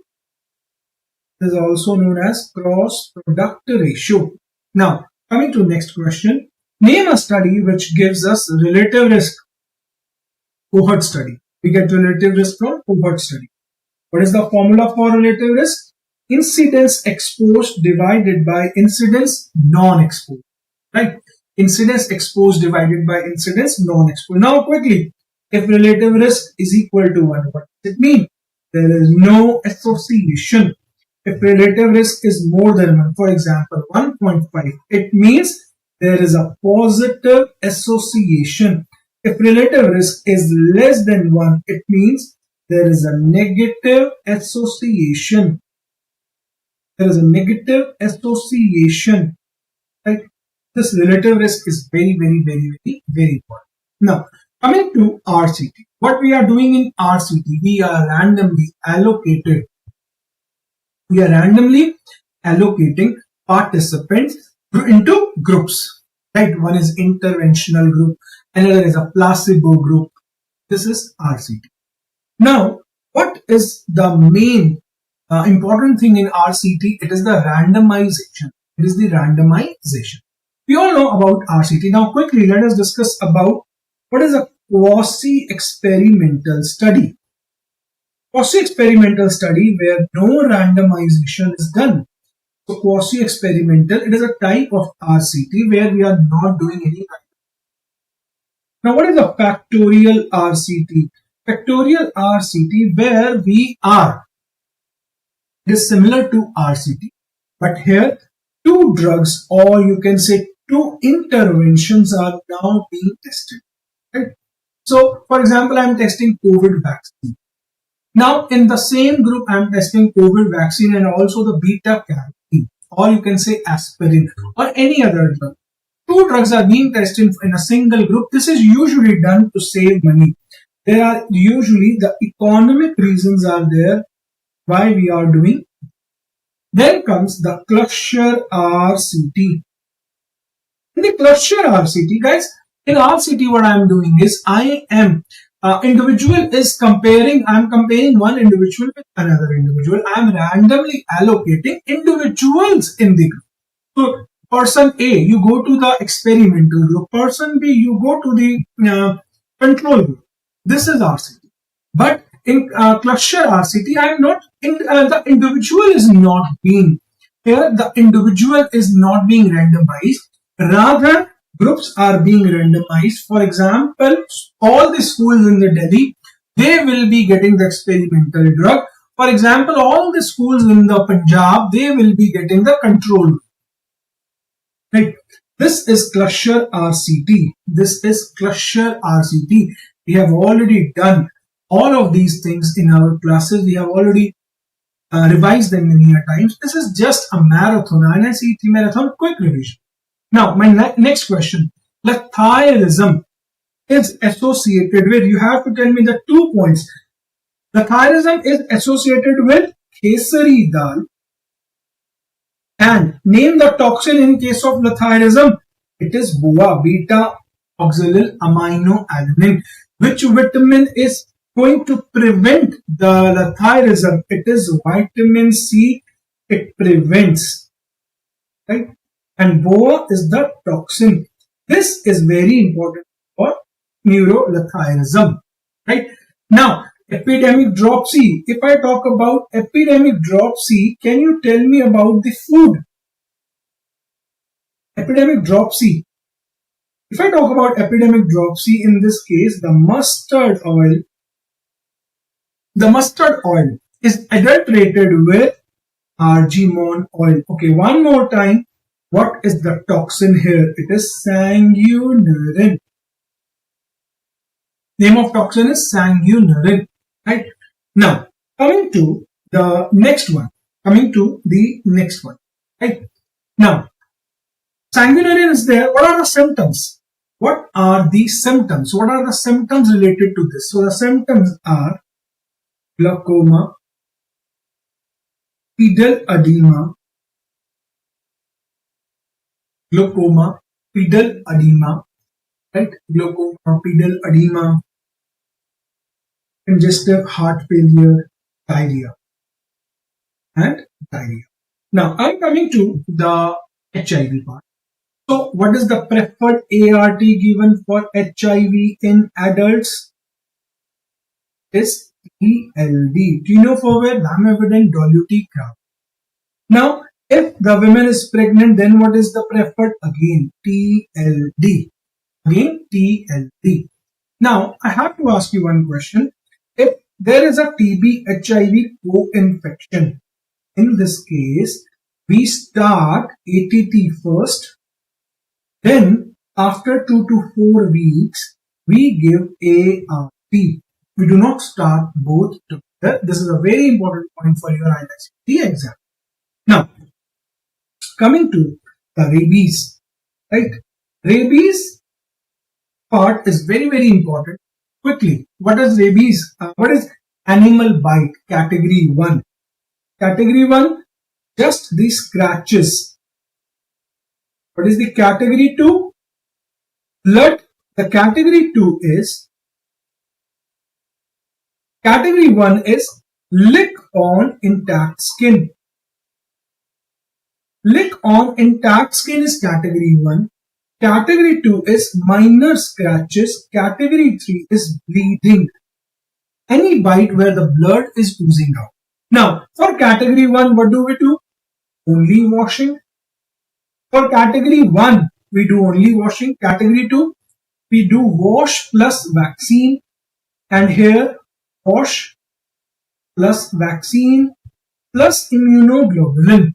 This is also known as cross product ratio. Now, coming to next question, name a study which gives us relative risk. Cohort study. We get relative risk from cohort study. What is the formula for relative risk? Incidence exposed divided by incidence non-exposed. Right? Incidence exposed divided by incidence non-exposed. Now, quickly, if relative risk is equal to 1, what does it mean? There is no association. If relative risk is more than 1, for example, 1.5, it means there is a positive association. If relative risk is less than 1, it means there is a negative association. There is a negative association. Right? This relative risk is very, very, very, very, very important. Now, coming to RCT. What we are doing in RCT, we are randomly allocating participants into groups. Right? One is interventional group, another is a placebo group. This is RCT. Now, what is the main important thing in RCT? It is the randomization. It is the randomization. We all know about RCT. Now, quickly, let us discuss about what is a quasi-experimental study. Quasi-experimental study where no randomization is done. So, quasi-experimental, it is a type of RCT where we are not doing any. Now, what is a factorial RCT? Factorial RCT where we are, it is similar to RCT, but here 2 drugs, or you can say 2 interventions, are now being tested. Right? So, for example, I am testing COVID vaccine. Now, in the same group, I am testing COVID vaccine and also the beta carotene, or you can say aspirin, or any other drug. 2 drugs are being tested in a single group. This is usually done to save money. There are usually the economic reasons are there why we are doing. Then comes the cluster RCT. In the cluster RCT, guys, in RCT what I am doing is I am individual is comparing. I am comparing one individual with another individual. I am randomly allocating individuals in the group. So person A, you go to the experimental group. Person B, you go to the control group. This is RCT. But in cluster RCT, I am not the individual is not being here. The individual is not being randomized. Rather, groups are being randomized. For example, all the schools in the Delhi, they will be getting the experimental drug. For example, all the schools in the Punjab, they will be getting the control. Right? This is cluster RCT. This is cluster RCT. We have already done all of these things in our classes. We have already revised them many times. This is just a marathon, INICET marathon, quick revision. Now, my next question. Lethiarism is associated with, you have to tell me the 2 points. Lethiarism is associated with Kesari dal. And name the toxin in case of lethiarism. It is BOA, beta oxalyl amino adenine. Which vitamin is going to prevent the lethiarism? It is vitamin C. It prevents, right? And BOA is the toxin. This is very important for neurolethiarism, right? Now, epidemic dropsy. If I talk about epidemic dropsy, can you tell me about the food? Epidemic dropsy. If I talk about epidemic dropsy, in this case, the mustard oil is adulterated with argemone oil. Okay, one more time. What is the toxin here? It is sanguinarine. Name of toxin is sanguinarine. Right? Now, coming to the next one. Right? Now, sanguinarine is there. What are the symptoms? What are the symptoms? What are the symptoms related to this? So, the symptoms are glaucoma, pedal edema, right? Glaucoma, pedal edema, congestive heart failure, diarrhea. Now, I'm coming to the HIV part. So, what is the preferred ART given for HIV in adults? Is TLD, tenofovir lamivudine dolutegravir. Now, if the woman is pregnant, then what is the preferred? Again, TLD. Now, I have to ask you one question. If there is a TB HIV co-infection, in this case, we start ATT first, then after 2 to 4 weeks, we give ART. We do not start both together. This is a very important point for your INICET exam. Now, coming to the rabies, right? Rabies part is very, very important. Quickly, what is rabies? What is animal bite? Category 1. Category 1, just the scratches. What is the category 2? Blood. The category 2 is, category 1 is lick on intact skin. Lick on intact skin is category 1. Category 2 is minor scratches. Category 3 is bleeding. Any bite where the blood is oozing out. Now, for category 1, what do we do? Only washing. For category 1, we do only washing. Category 2, we do wash plus vaccine. And here, wash plus vaccine plus immunoglobulin.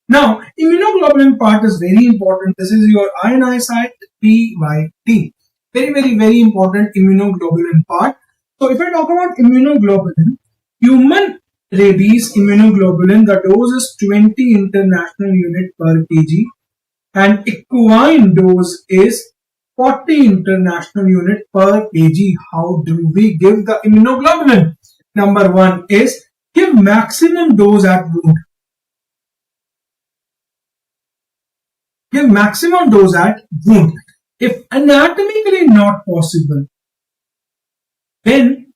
Now, immunoglobulin part is very important. This is your INICET PYT. Very, very, very important immunoglobulin part. So, if I talk about immunoglobulin, human rabies immunoglobulin, the dose is 20 international unit per kg, and equine dose is 40 international unit per kg. How do we give the immunoglobulin? Number 1 is give maximum dose at wound. Give maximum dose at wound. If anatomically not possible, then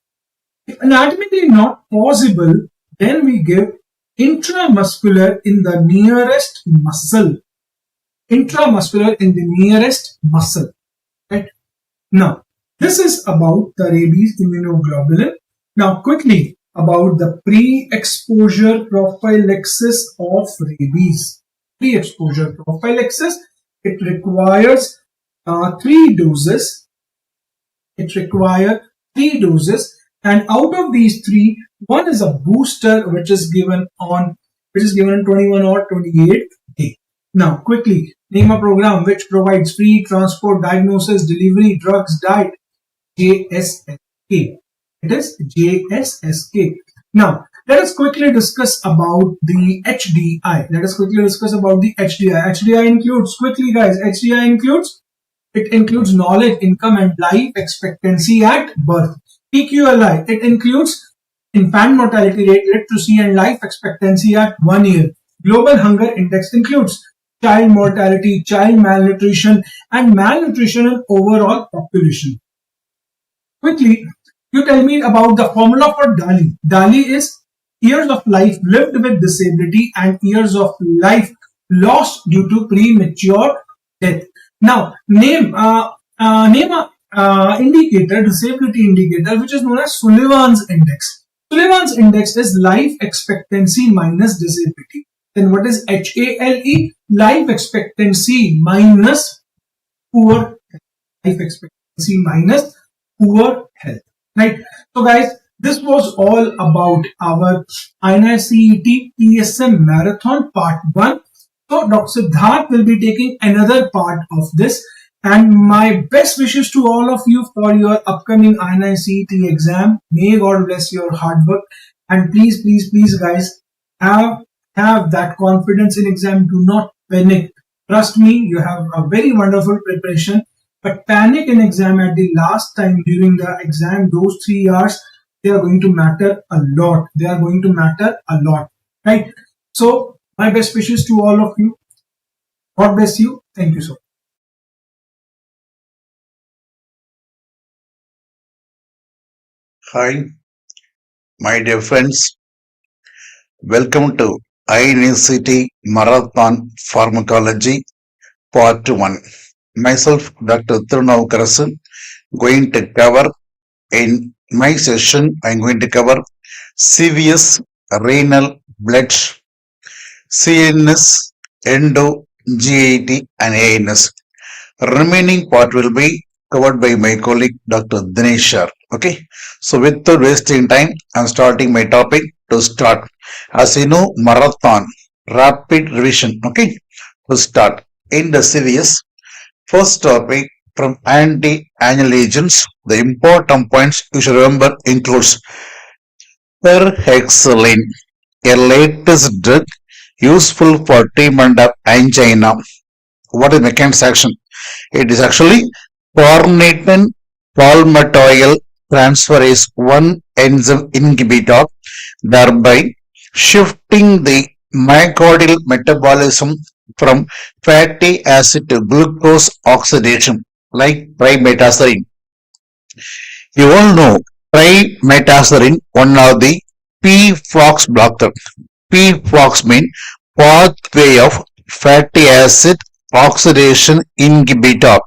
we give intramuscular in the nearest muscle. Right? Now, this is about the rabies immunoglobulin. Now, quickly about the pre-exposure prophylaxis of rabies. Pre-exposure prophylaxis. It requires 3 doses. It requires 3 doses, and out of these 3, one is a booster which is given on 21 or 28th day. Now, quickly name a program which provides free transport, diagnosis, delivery, drugs, diet. JSSK. It is JSSK. Now, let us quickly discuss about the HDI. HDI includes, quickly guys, it includes knowledge, income and life expectancy at birth. PQLI, it includes infant mortality rate, literacy and life expectancy at 1 year. Global Hunger Index includes child mortality, child malnutrition and malnutrition in overall population. Quickly, you tell me about the formula for DALI. DALI is years of life lived with disability and years of life lost due to premature death. Now, name a indicator, disability indicator, which is known as Sullivan's Index. Sullivan's Index is life expectancy minus disability. Then what is HALE? Life expectancy minus poor health. Life expectancy minus poor health. Right. So guys, this was all about our INICET PSM Marathon Part 1. So Dr. Siddharth will be taking another part of this, and my best wishes to all of you for your upcoming INICET exam. May God bless your hard work, and please guys, have that confidence in exam. Do not panic. Trust me, you have a very wonderful preparation, but panic in exam at the last time during the exam, those 3 hours, they are going to matter a lot. Right? So my best wishes to all of you. God bless you. Thank you so much. Hi, my dear friends. Welcome to INICET Marathon Pharmacology Part 1. Myself, Dr. Thirunavukarasu, going to cover in my session, I am going to cover CVS, renal, blood, CNS, endo, GIT and ANS. Remaining part will be covered by my colleague Dr. Dinesh. Okay, so without wasting time, I am starting my topic to start. As you know, marathon, rapid revision. Okay, to start in the CVS. First topic from anti-annual agents. The important points you should remember includes perhexylene, a latest drug useful for treatment of angina. What is mechanism action? It is actually ornithine palmitoyl transferase 1 enzyme inhibitor, thereby shifting the myocardial metabolism from fatty acid to glucose oxidation, like trimethazarine. You all know trimethazarine, one of the P-FOX blocker. P-FOX means pathway of fatty acid oxidation inhibitor.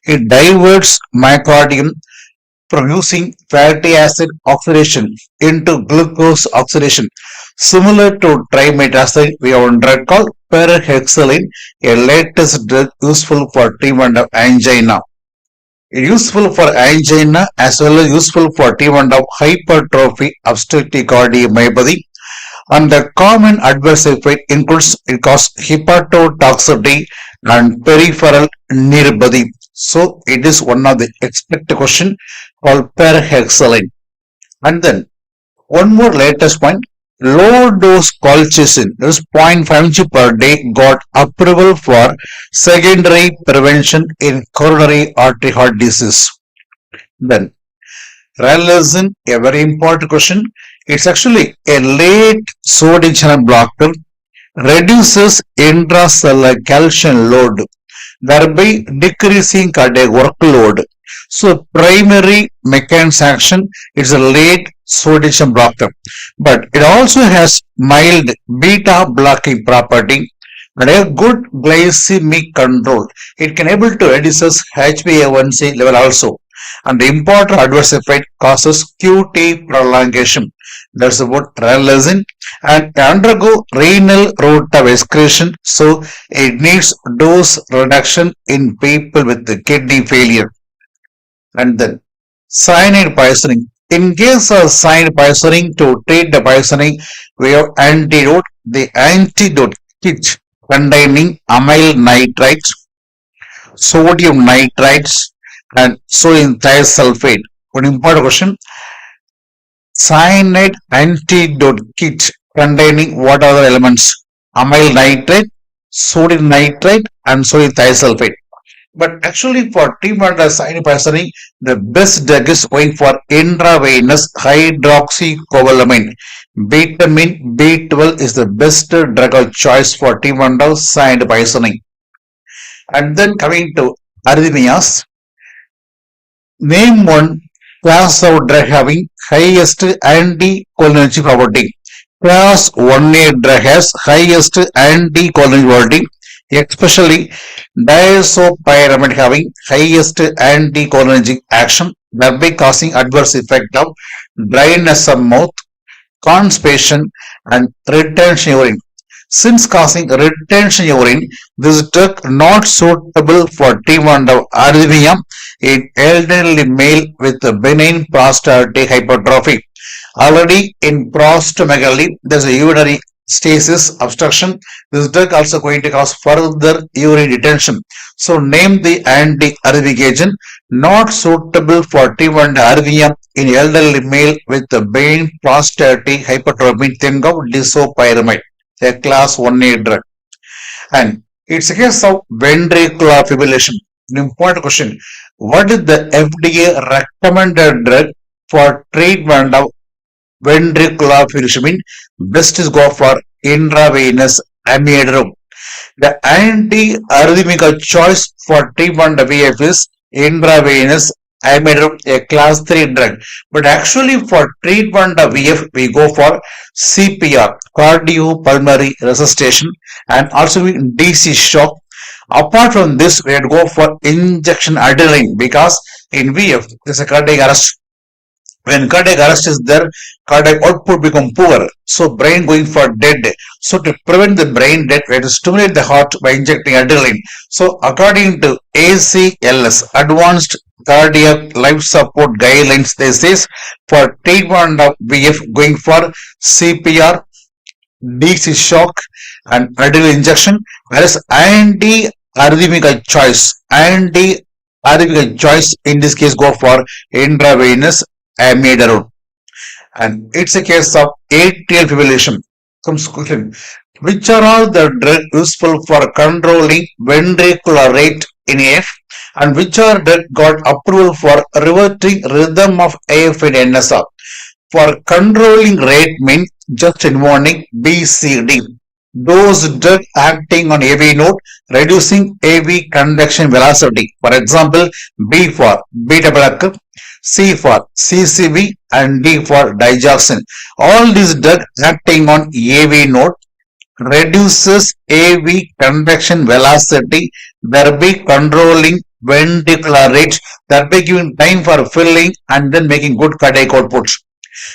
It diverts myocardium from using fatty acid oxidation into glucose oxidation. Similar to trimethazarine, we have one drug called perhexylene, a latest drug useful for treatment of angina. Useful for angina as well as useful for treatment of hypertrophy obstructive cardiomyopathy. And the common adverse effect includes it causes hepatotoxicity and peripheral neuropathy. So it is one of the expected question called perhexylene. And then one more latest point, low dose colchicine, that is 0.5 mg per day, got approval for secondary prevention in coronary artery heart disease. Then ralazine, a very important question. It's actually a late sodium channel blocker, reduces intracellular calcium load, thereby decreasing cardiac workload. So primary mechanism action is a late sodium channel blocker, but it also has mild beta blocking property and a good glycemic control. It can able to reduce HbA1c level also. And the important adverse effect causes QT prolongation. That's about realizing, and undergo renal route of excretion, so it needs dose reduction in people with the kidney failure. And then cyanide poisoning. In case of cyanide poisoning, to treat the poisoning, we have antidote, the antidote kit containing amyl nitrites, sodium nitrites, and sodium thiosulfate. One important question: cyanide antidote kit containing what are the elements? Amyl nitrate, sodium nitrite, and sodium thiosulfate. But actually, for treatment of cyanide poisoning, the best drug is going for intravenous hydroxycobalamin. Vitamin B12 is the best drug of choice for treatment of cyanide poisoning. And then coming to arrhythmias, name one class of drug having highest anticholinergic property. Class 1A drug has highest anticholinergic property, especially disopyramide having highest anticholinergic action, thereby causing adverse effect of dryness of mouth, constipation, and retention urine. Since causing retention urine, this drug not suitable for treatment of arrhythmia in elderly male with benign prostatic hypertrophy. Already in prostanomegaly, there is a urinary stasis obstruction. This drug also going to cause further urine retention. So name the anti-arrhythmic agent not suitable for treatment of arrhythmia in elderly male with benign prostatic hypertrophy. Think of disopyramide, a class 1A drug. And it's a case of ventricular fibrillation. An important question: what is the FDA recommended drug for treatment of ventricular fibrillation? Mean best is go for intravenous amiodarone. The anti-arrhythmic choice for treatment of VF is intravenous amiodarone, a class 3 drug. But actually for treatment of VF, we go for CPR, cardiopulmonary resuscitation, and also DC shock. Apart from this, we had go for injection adrenaline because in VF, there is a cardiac arrest. When cardiac arrest is there, cardiac output become poor. So brain going for dead. So to prevent the brain death, we have to stimulate the heart by injecting adrenaline. So according to ACLS, Advanced Cardiac Life Support Guidelines, they says for treatment of VF going for CPR, DC shock, and adrenaline injection, whereas anti-arrhythmic choice in this case go for intravenous amiodarone. And it's a case of atrial fibrillation. Comes question: which are all the drugs useful for controlling ventricular rate in AF, and which are drugs got approval for reverting rhythm of AF in NSR? For controlling rate mean just involving BCD. Those drugs acting on AV node, reducing AV conduction velocity. For example, B for beta blocker, C for CCB, and D for digoxin. All these drugs acting on AV node reduces AV conduction velocity, thereby controlling ventricular rate, thereby giving time for filling and then making good cardiac outputs.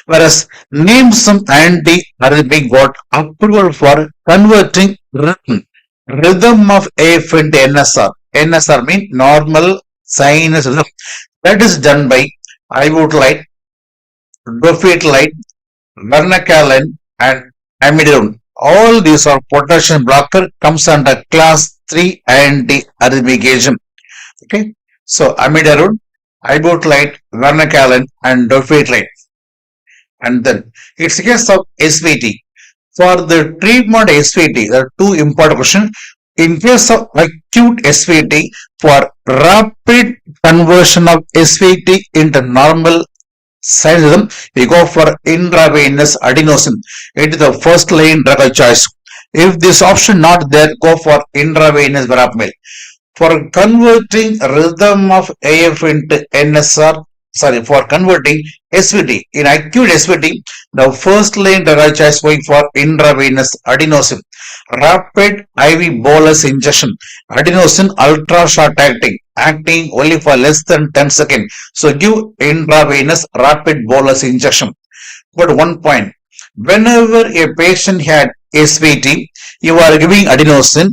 Whereas name some anti-arrhythmic got approval for converting rhythm of AF into NSR. NSR means normal sinus rhythm. That is done by ibutylite, dofetilide, vernacaline, and amiodarone. All these are potassium blocker, comes under class 3 anti-arrhythmic agent. Okay, so amiodarone, ibutylite, vernacaline, and dofetilide. And then it's a case of SVT. For the treatment of SVT, there are two important questions. In case of acute SVT, for rapid conversion of SVT into normal sinus rhythm, we go for intravenous adenosine. It is the first line drug of choice. If this option not there, go for intravenous verapamil. For converting rhythm of AF into NSR, for converting SVT. In acute SVT, the first line drug choice going for intravenous adenosine. Rapid IV bolus injection. Adenosine ultra short acting only for less than 10 seconds. So give intravenous rapid bolus injection. But one point, whenever a patient had SVT, you are giving adenosine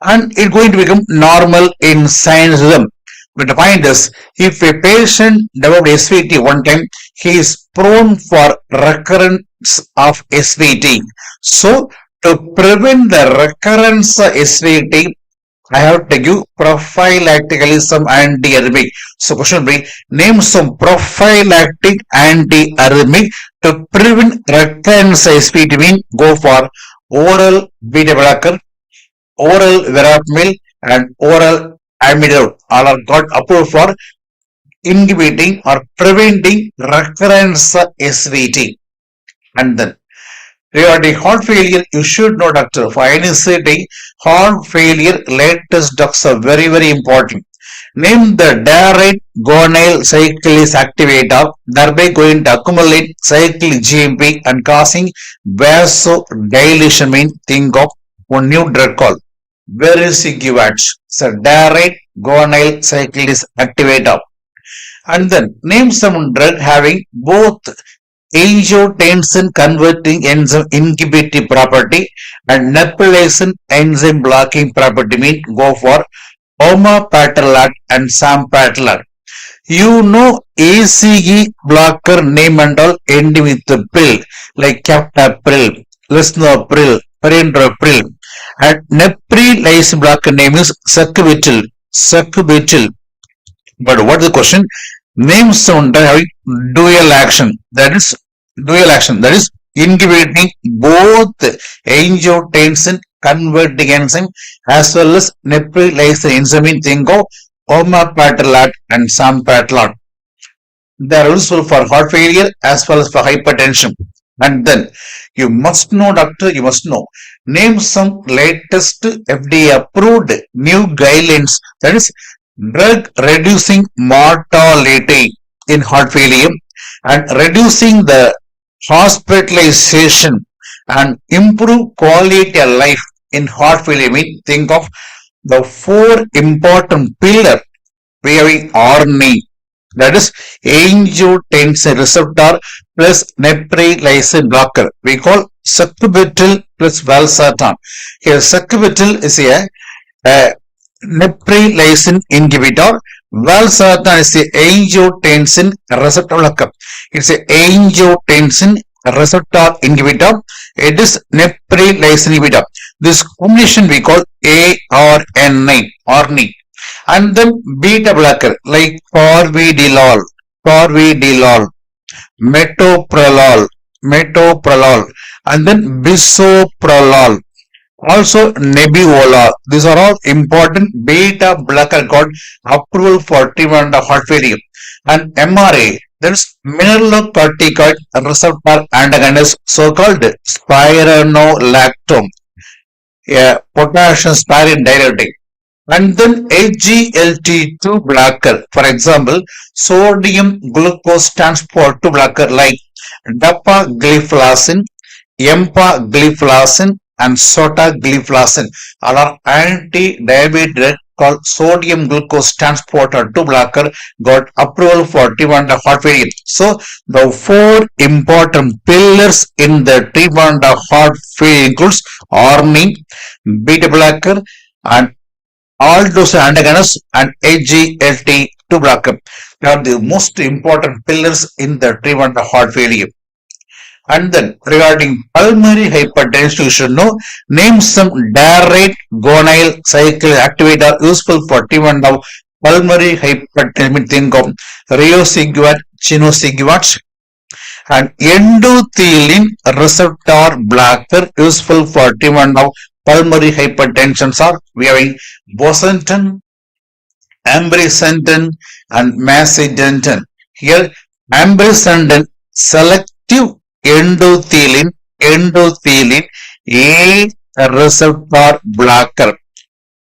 and it's going to become normal in science rhythm. But the point is, if a patient developed SVT one time, he is prone for recurrence of SVT. So, to prevent the recurrence of SVT, I have to give prophylactically some antiarrhythmic. So, question will be, name some prophylactic antiarrhythmic to prevent recurrence of SVT. Mean go for oral beta blocker, oral verapamil, and oral amidol. All are got approved for inhibiting or preventing recurrence of SVT. And then regarding heart failure, you should know, doctor, for INICET, heart failure latest drugs are very, very important. Name the direct guanyl cyclase activator, thereby going to accumulate cyclic GMP and causing vasodilation. Mean think of one new drug called vericiguat. So direct guanyl cyclase activator. And then name some drug having both angiotensin converting enzyme inhibitory property and neprilysin enzyme blocking property. Mean go for omapatalat and sampatalat. You know ACE blocker name and all ending with the pill like captopril, lisinopril, perindopril, and neprilysin blocker name is sacubitril. But what is the question? Name some drug having dual action. That is inhibiting both angiotensin converting enzyme as well as neprilysin enzyme. Think of omapatalat and sampatalat. They are useful for heart failure as well as for hypertension. And then you must know, doctor, you must know. Name some latest FDA approved new guidelines, that is drug reducing mortality in heart failure and reducing the hospitalization and improve quality of life in heart failure. Mean think of the four important pillars we having RNA, that is angiotensin receptor plus neprilysin blocker. We call sacubitril plus valsartan. Here sacubitril is a neprilysin inhibitor. Valsartan is the angiotensin receptor blocker. It's a angiotensin receptor inhibitor. It is neprilysin inhibitor. This combination we call ARNI. And then beta blocker like corvidilol, metoprolol, and then bisoprolol. Also nebivolol. These are all important beta blocker got approval for treatment of heart failure. And MRA, that is mineralocorticoid receptor antagonist, so-called spironolactone, a potassium sparing diuretic. And then SGLT2 blocker, for example, sodium glucose transport 2 blocker like dapagliflozin, empagliflozin, and sotagliflozin. All are anti-diabetic drug called sodium glucose transporter 2 blocker got approval for treatment of heart failure. So the four important pillars in the treatment of heart failure includes RNA, beta blocker, and aldose antagonists and SGLT2 blocker. They are the most important pillars in the treatment of heart failure. And then regarding pulmonary hypertension, you should know, name some direct guanyl cyclase activator useful for treatment of pulmonary hypertension. Think of riociguat, chinosiguat, and endothelin receptor blocker useful for treatment of pulmonary hypertension. Are we having bosentan, ambrisentan, and macitentan. Here ambrisentan selective endothelin A receptor blocker.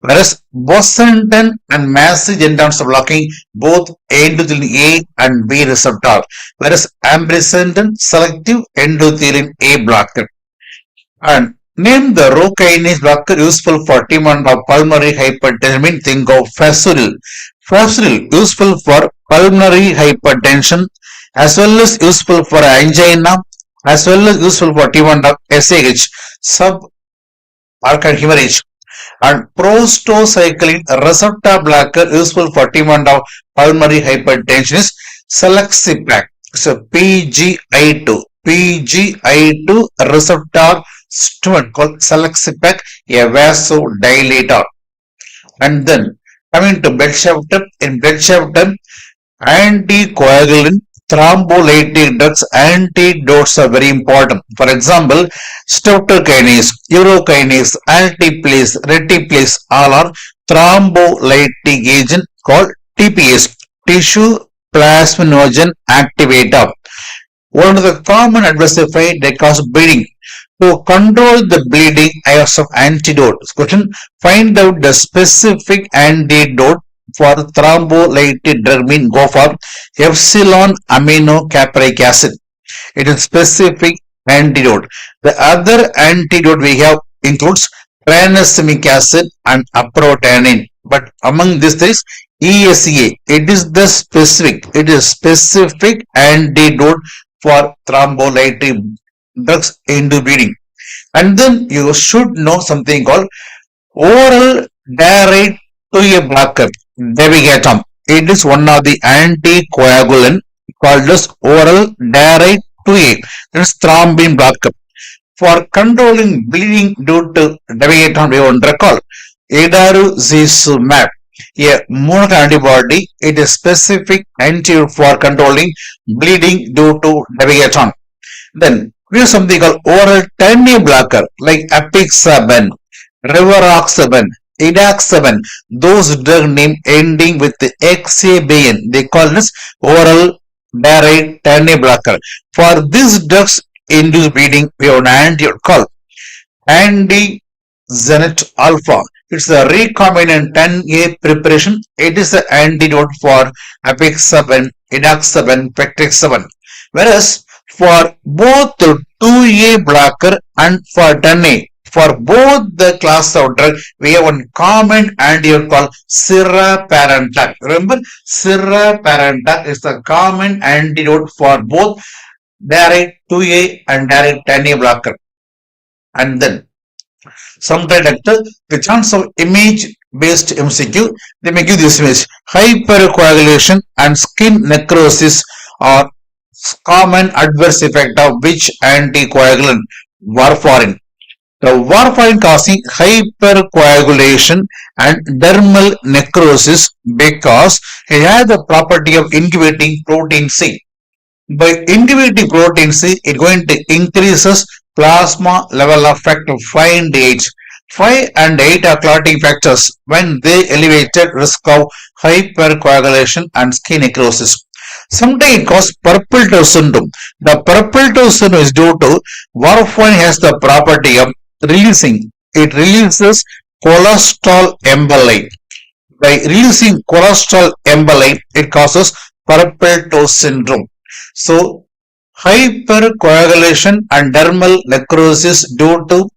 whereas bosentan and macitentan are blocking both endothelin A and B receptor, whereas ambrisentan selective endothelin A blocker. And name the rho kinase blocker useful for treatment of pulmonary hypertension. Think of Fasoril. Fasoril useful for pulmonary hypertension as well as useful for angina as well as useful for treatment of SAH, subarachnoid hemorrhage. And prostacyclin receptor blocker useful for treatment of pulmonary hypertension is Selexipag. So PGI2 receptor stimulant called Selexipag, a vasodilator. And then coming to Belshazzar, in Belshazzar, anticoagulant, thrombolytic drugs, antidotes are very important. For example, streptokinase, urokinase, altiplase, retiplase, all are thrombolytic agent called TPS, tissue plasminogen activator. One of the common adverse effects that cause bleeding. To control the bleeding, I have some antidote. Question: find out the specific antidote for thrombolytic drug. Go for epsilon aminocapric acid. It is specific antidote. The other antidote we have includes tranexamic acid and aprotanaine. But among these three, ESA. It is the specific. It is specific antidote for thrombolytic drugs into bleeding. And then you should know something called oral diarrhea to a blocker, Devigatum. It is one of the anticoagulant called as oral diarrhea to a, that is thrombin blocker. For controlling bleeding due to Devigatum, we want to recall Edarucizumab, a monoclonal antibody. It is specific antidote for controlling bleeding due to Devigatum. Then we have something called oral tiny blocker like apixaban, rivaroxaban, edaxaban. Those drug name ending with the XABN, they call this oral diarrhea tiny blocker. For these drugs induce bleeding, we have an antidote called anti-Zenet alpha. It's a recombinant 10A preparation. It is the antidote for apixaban, edaxaban, pectixaban. Whereas for both the 2A blocker and for 10A, for both the class of drug, we have one common antidote called Siraparantac. Remember, Siraparantac is the common antidote for both direct 2A and direct 10A blocker. And then, sometimes the chance of image-based MCQ, they may give this image. Hypercoagulation and skin necrosis are common adverse effect of which anticoagulant? Warfarin. The warfarin causing hypercoagulation and dermal necrosis because it has the property of inhibiting protein C. By inhibiting protein C, it going to increases plasma level of factor 5 and 8. 5 and 8 are clotting factors when they elevated risk of hypercoagulation and skin necrosis. Sometimes it causes purple toe syndrome. The purple toe syndrome is due to warfarin has the property of releasing. It releases cholesterol emboli. By releasing cholesterol emboli, it causes purple toe syndrome. So, hypercoagulation and dermal necrosis due to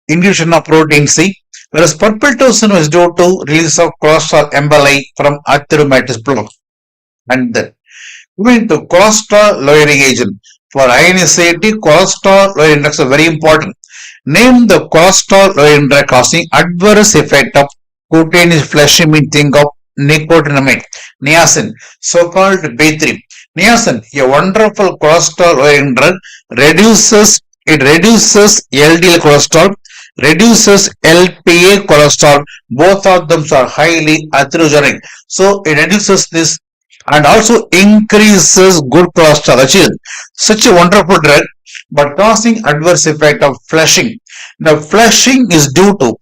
inhibition of protein C, whereas purple toe syndrome is due to release of cholesterol emboli from arteriomatous block. And then, moving to cholesterol lowering agent. For INICET, cholesterol lowering drugs are very important. Name the cholesterol lowering drug causing adverse effect of cutaneous flushing. Think of nicotinamide, niacin, so-called B3. Niacin, a wonderful cholesterol lowering drug, reduces LDL cholesterol, reduces LPA cholesterol. Both of them are highly atherogenic. So it reduces this and also increases good cholesterol. Actually, such a wonderful drug, but causing adverse effect of flushing. The flushing is due to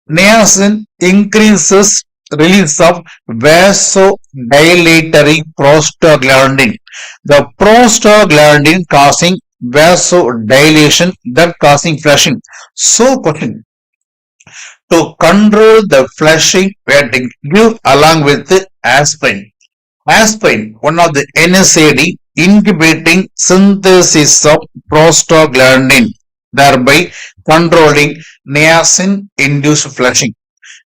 niacin increases release of vasodilatory prostaglandin. The prostaglandin causing vasodilation, that causing flushing. So, question: to control the flushing, we have to give along with the aspirin. Aspirin, one of the NSAID, inhibiting synthesis of prostaglandin, thereby controlling niacin-induced flushing.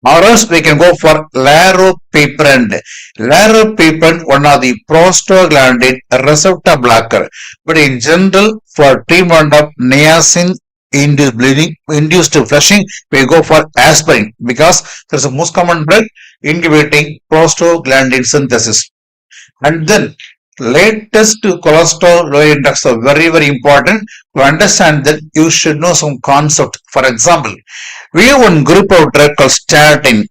Or else we can go for laropiprant. Laropiprant, one of the prostaglandin receptor blocker. But in general, for treatment of niacin-induced bleeding, induced flushing, we go for aspirin because there is a most common drug inhibiting prostaglandin synthesis. And then latest cholesterol lowering drugs are very, very important. To understand that, you should know some concept. For example, we have one group of drug called statin.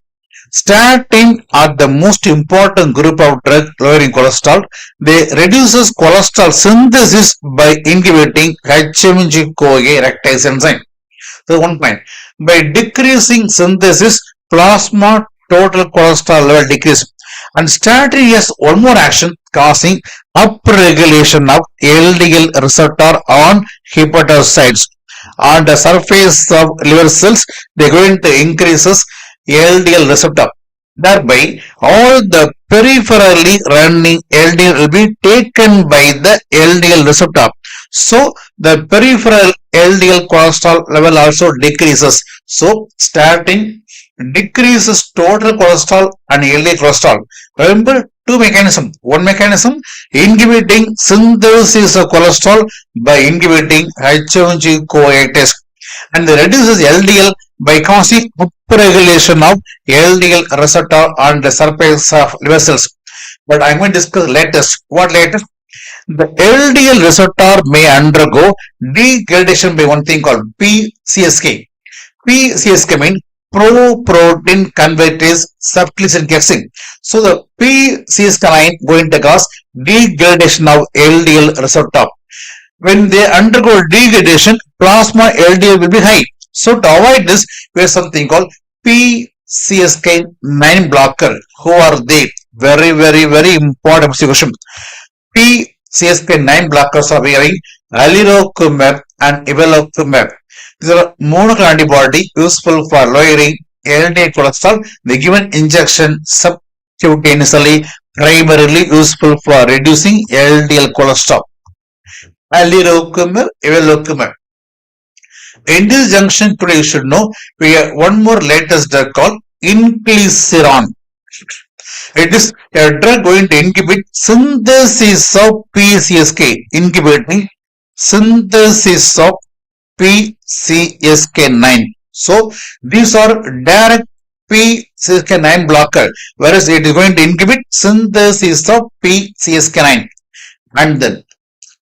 Statin are the most important group of drug lowering cholesterol. They reduces cholesterol synthesis by inhibiting FMGE rectase enzyme. So one point, by decreasing synthesis, plasma total cholesterol level decrease. And statin has one more action, causing upregulation of LDL receptor on hepatocytes. On the surface of liver cells, they are going to increases LDL receptor. Thereby, all the peripherally running LDL will be taken by the LDL receptor. So, the peripheral LDL cholesterol level also decreases. So, statin decreases total cholesterol and LDL cholesterol. Remember, two mechanisms. One mechanism, inhibiting synthesis of cholesterol by inhibiting HMG-CoA test, and it reduces LDL by causing upregulation of LDL receptor on the surface of liver cells. But I am going to discuss latest. What latest? The LDL receptor may undergo degradation by one thing called PCSK. PCSK means pro-protein convertase subclissin capsid. So the PCSK9 going to cause degradation of LDL receptor. When they undergo degradation, plasma LDL will be high. So to avoid this, we have something called PCSK9 blocker. Who are they? Very, very, very important question. PCSK9 blockers are wearing alirocumab and evolocumab. These are monoclonal antibody useful for lowering LDL cholesterol. The given injection subcutaneously, primarily useful for reducing LDL cholesterol. Alirocumab, evolocumab. In this junction, today you should know we have one more latest drug called inclisiran. It is a drug going to inhibit synthesis of PCSK, inhibiting synthesis of PCSK9. So these are direct PCSK9 blocker, whereas it is going to inhibit synthesis of PCSK9. And then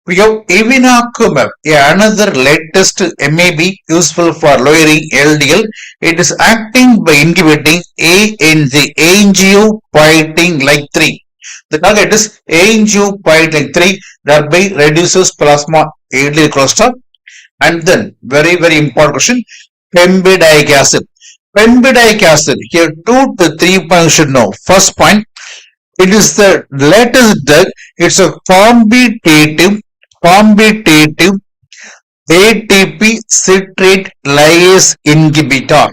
we have evinacumab, another latest MAB useful for lowering LDL. It is acting by inhibiting angiopoietin like 3. The target is angiopoietin like 3, thereby reduces plasma LDL cholesterol. And then, very, very important question, pemvidinic acid. Pemvidinic acid, here 2 to 3 points should know. First point, it is the latest drug. It's a combitative ATP citrate lyase inhibitor.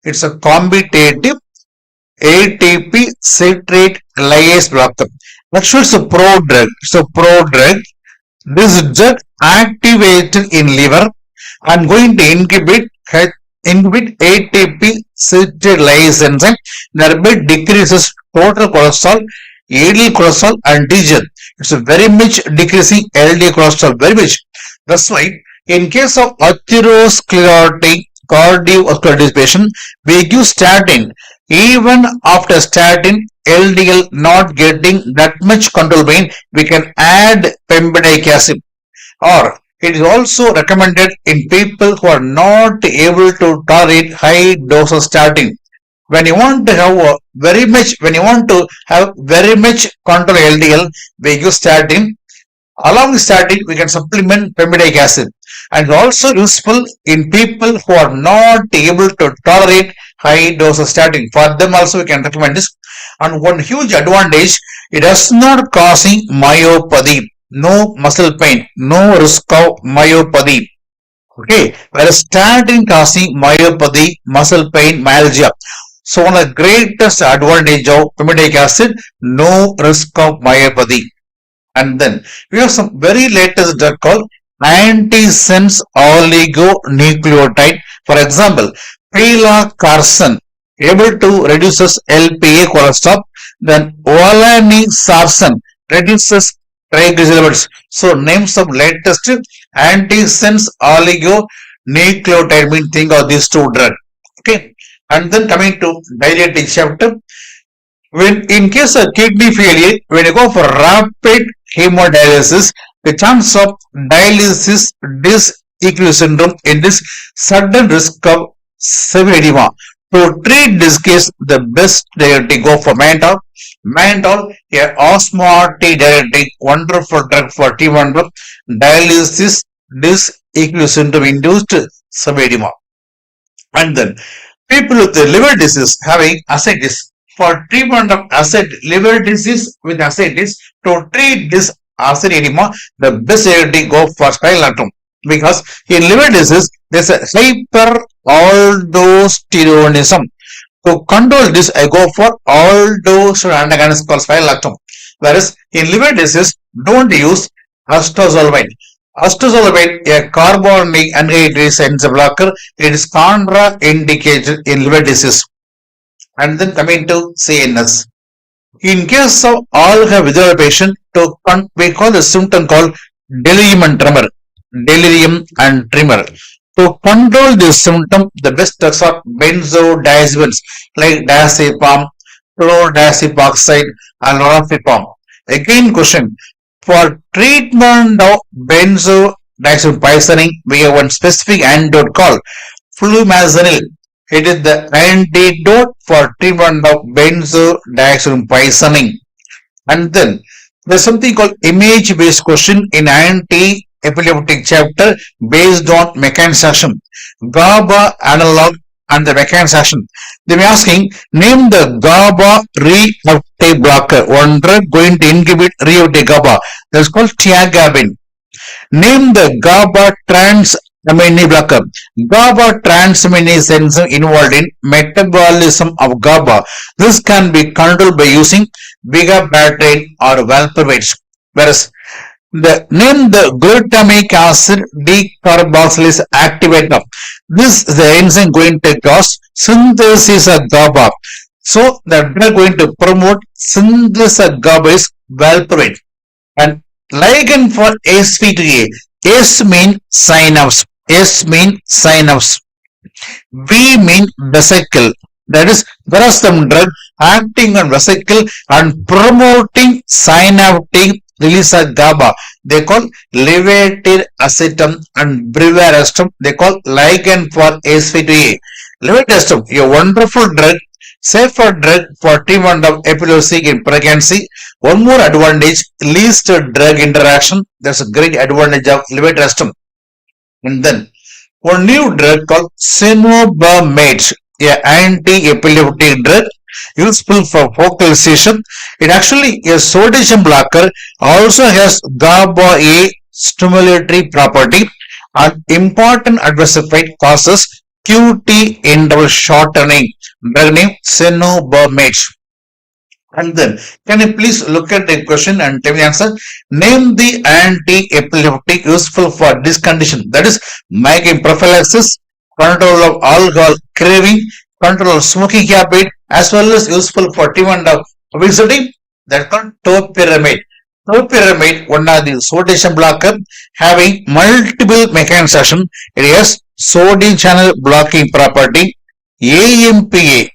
It's a combitative ATP citrate lyase blocker. Actually, it's a prodrug. This drug activated in liver and going to inhibit ATP citrate lyase enzyme, thereby decreases total cholesterol, LDL cholesterol and TGL. It's a very much decreasing LDL cholesterol, very much. That's why in case of atherosclerotic cardiovascular disease patient, we give statin. Even after statin, LDL not getting that much control pain, we can add pemvidinic acid. Or it is also recommended in people who are not able to tolerate high dose of statin. When you want to have very much control LDL, we use statin. Along with statin, we can supplement pemvidinic acid. And also useful in people who are not able to tolerate high dose of statin. For them also we can recommend this. And one huge advantage, it does not causing myopathy. No muscle pain, no risk of myopathy. Okay, whereas statin causing myopathy, muscle pain, myalgia. So one of the greatest advantage of pimedic acid, no risk of myopathy. And then we have some very latest drug called antisense oligonucleotide. For example, pilocarsen able to reduces LPA cholesterol. Then volanesorsen reduces triglycerides. So names of latest antisense oligonucleotide mean think of these two drugs. Okay, and then coming to diabetic chapter. When in case of kidney failure, when you go for rapid hemodialysis, the chance of dialysis disequilibrium syndrome in this sudden risk of severe edema. To treat this case, the best diuretic go for mannitol. Mannitol, a osmotic diuretic, wonderful drug for T1 dialysis disequilibrium syndrome induced severe edema. And then people with the liver disease having ascites. For treatment of liver disease with ascites, to treat this acid edema, the best diuretic go for spironolactone, because in liver disease there is a hyperaldosteronism. To control this, I go for aldosterone antagonist called spironolactone. Whereas in liver disease, don't use acetazolamide. Acetazolamide, a carbonic anhydrase enzyme blocker, it is contraindicated in liver disease. And then coming to CNS. In case of all have withdrawal patient, we call the symptom called delirium and tremor. Delirium and tremor. To control this symptom, the best drugs are benzodiazepines like diazepam, chlordiazepoxide, and lorazepam. Again, question: for treatment of benzodiazepine poisoning, we have one specific antidote called flumazenil. It is the antidote for treatment of benzodiazepine poisoning. And then there's something called image-based question in anti-epileptic chapter based on mechanism action, GABA analog and the mechanism action. They may asking, name the GABA reuptake blocker. One drug going to inhibit reuptake GABA. That's called tiagabine. Name the GABA transaminase blocker. GABA transaminase enzyme involved in metabolism of GABA. This can be controlled by using vigabatrin or valproate. Whereas name the glutamic acid decarboxylase activator. This is the enzyme going to cause synthesis of GABA. So the drug going to promote synthesis of GABA is valproate. And ligand for sp2a. S mean synapse. S mean synapse. V mean vesicle. That is, there are some drug acting on vesicle and promoting synaptic release of GABA. They call levetiracetam and brivaracetam. They call ligand for sp2a. Levetiracetam, a wonderful drug, safer drug for treatment of epilepsy in pregnancy. One more advantage, least drug interaction. That's a great advantage of levetiracetam. And then one new drug called cenobamate, a anti-epileptic drug useful for focalization. It actually a sodium blocker, also has GABA A stimulatory property, and important adverse effect causes QT interval shortening. Drug name cenobamate. And then, can you please look at the question and tell me the answer? Name the anti-epileptic useful for this condition. That is migraine prophylaxis, control of alcohol craving, control of smoking habit, as well as useful for treatment of obesity. That's called topiramate. Topiramate, one of the sodium blocker having multiple mechanism action. It has sodium channel blocking property, AMPA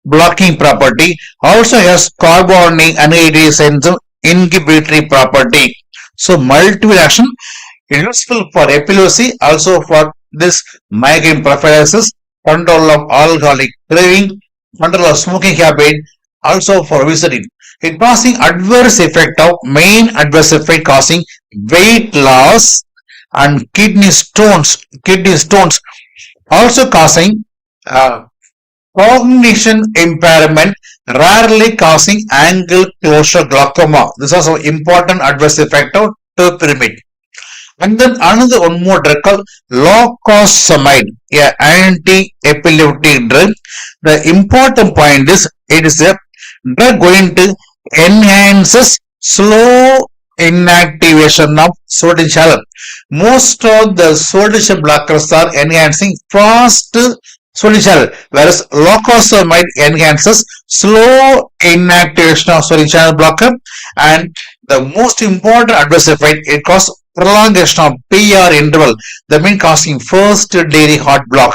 blocking property, also has carbonic anhydrase enzyme inhibitory property. So multiple action is useful for epilepsy, also for this migraine prophylaxis, control of alcoholic craving, control of smoking habit, also for obesity. It causing adverse effect of main adverse effect causing weight loss and kidney stones, also causing cognition impairment, rarely causing angle closure glaucoma. This is an important adverse effect of topiramate. And then another one more drug called locosamide, a anti-epileptic drug. The important point is it is a drug going to enhances slow inactivation of sodium channel. Most of the sodium blockers are enhancing fast sodium channel, whereas locosamide enhances slow inactivation of sodium channel blocker. And the most important adverse effect, it causes prolongation of PR interval, that means causing first degree heart block.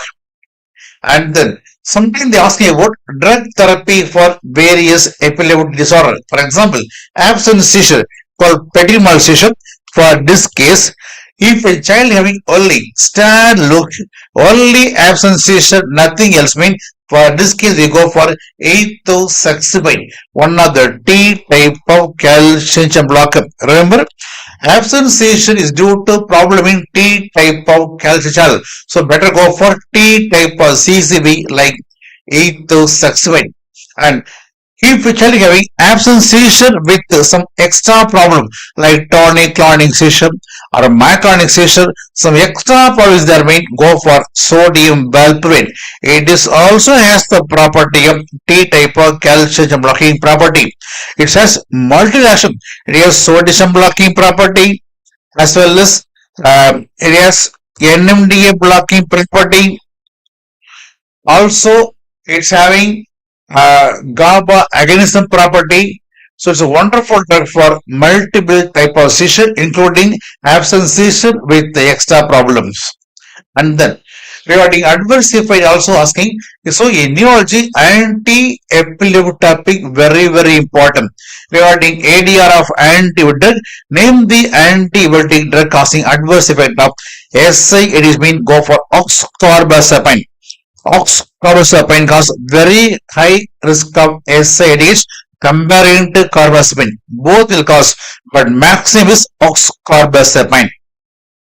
And then sometimes they ask me about drug therapy for various epileptic disorder. For example, absence seizure called petit mal seizure. For this case, if a child having only sad look, only absence seizure, nothing else, mean for this case we go for ethosuximide, one of the T type of calcium channel blocker. Remember, absence seizure is due to problem in T type of calcium channel. So better go for T type of CCB like ethosuximide. And if a child having absence seizure with some extra problem like tonic-clonic seizure or a myoclonic seizure, some extra problems there, mean go for sodium valproate. It is also has the property of T type of calcium blocking property. It has multi action. It has sodium blocking property as well as it has NMDA blocking property. Also, it's having GABA agonism property. So it's a wonderful drug for multiple type of seizure, including absence seizure with the extra problems. And then regarding adverse effect, also asking, so in neurology, anti-epileptic very important. Regarding ADR of anti-epileptic, name the anti-epileptic drug causing adverse effect of SI. It is mean go for oxcarbazepine. Oxcarbazepine cause very high risk of SIDs comparing to carbazepine. Both will cause, but maximum is oxcarbazepine.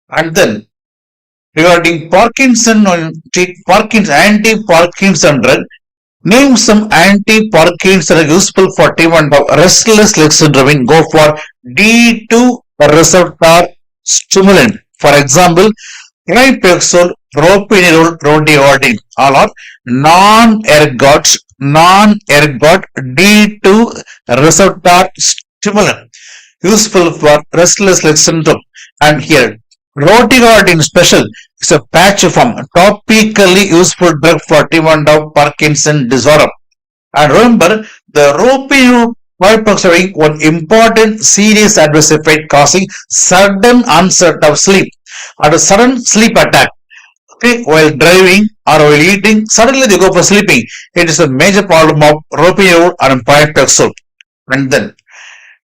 And then regarding Parkinson, anti-Parkinson drug, name some anti-Parkinson useful for treatment of restless leg syndrome. Go for D2 receptor stimulant. For example, Pyrexol, propinerol, rhodioardine, all are non-ergot D2 receptor stimulant, useful for restless leg syndrome. And here, rhodioardine special is a patch form, topically useful drug for treatment of Parkinson disorder. And remember, the ropinerol having one important serious adverse effect causing sudden onset of sleep or a sudden sleep attack. Okay, while driving or while eating, suddenly they go for sleeping. It is a major problem of ropinerol and pyrexol. And then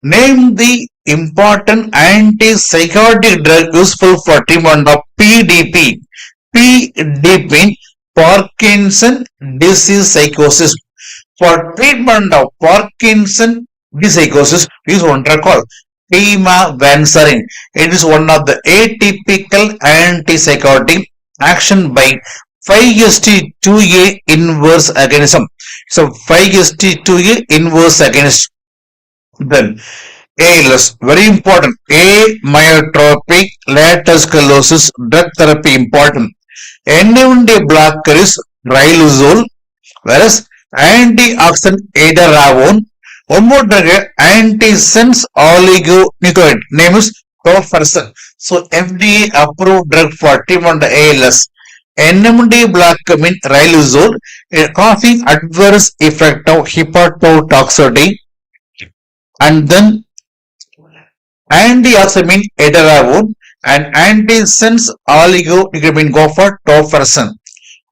name the important antipsychotic drug useful for treatment of PDP. PDP, Parkinson disease psychosis. For treatment of Parkinson disease psychosis, use one drug called pimavanserin. It is one of the atypical antipsychotic action by 5-HT2A inverse agonism. So 5-HT2A inverse agonist. Then ALS, very important. Amyotrophic lateral sclerosis drug therapy important. NMDA blocker is riluzole, whereas antioxidant edaravone. One more drug, antisense oligonucleotide, name is tofersen. So FDA approved drug for treatment of ALS. NMDA blocker means riluzole, causing adverse effect of hepatotoxicity. And then antioxidant edaravone and antisense oligonucleotide go for tofersen.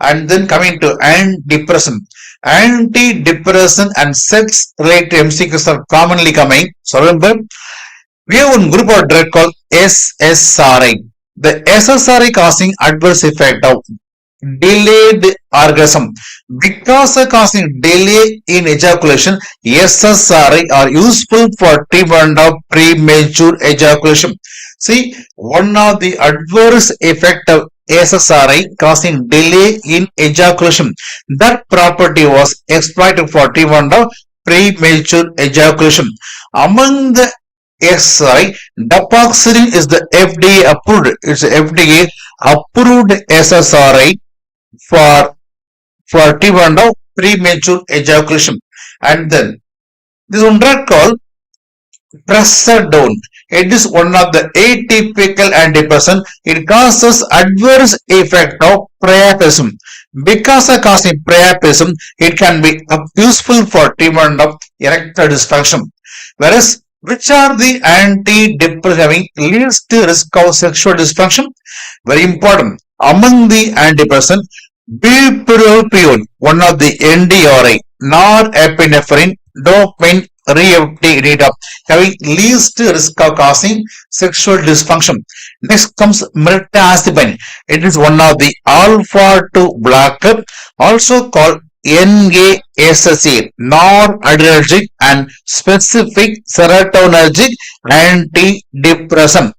And then coming to antidepressant. Antidepressant and sex-related MCQs are commonly coming. So remember, we have one group of drug called SSRI. The SSRI causing adverse effect of delayed orgasm. Because of causing delay in ejaculation, SSRI are useful for treatment of premature ejaculation. See, one of the adverse effect of SSRI causing delay in ejaculation. That property was exploited for treatment of premature ejaculation. Among the SSRI. Dapaxerin is the FDA approved. It's FDA approved SSRI for treatment of premature ejaculation. And then this one drug called Presedone. It is one of the atypical antidepressant. It causes adverse effect of priapism. Because of causing priapism, it can be useful for treatment of erectile dysfunction. Whereas, which are the antidepressants having least risk of sexual dysfunction? Very important. Among the antidepressants, bupropion, one of the NDRI, norepinephrine, dopamine reuptake having least risk of causing sexual dysfunction. Next comes mirtazapine. It is one of the alpha-2 blocker, also called NASSA, non-adrenergic and specific serotonergic antidepressant.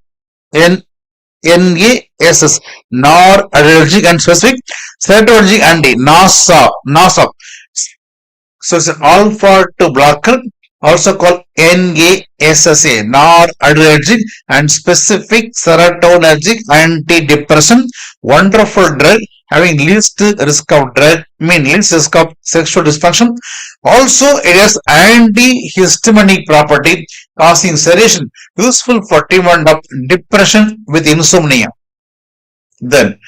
NASS, non-adrenergic and specific serotonergic NASA. So it's an alpha-2 blocker, also called NASSA, non-adrenergic and specific serotonergic antidepressant. Wonderful drug, having least risk of least risk of sexual dysfunction. Also, it has antihistaminic property, causing sedation, useful for treatment of depression with insomnia. Then,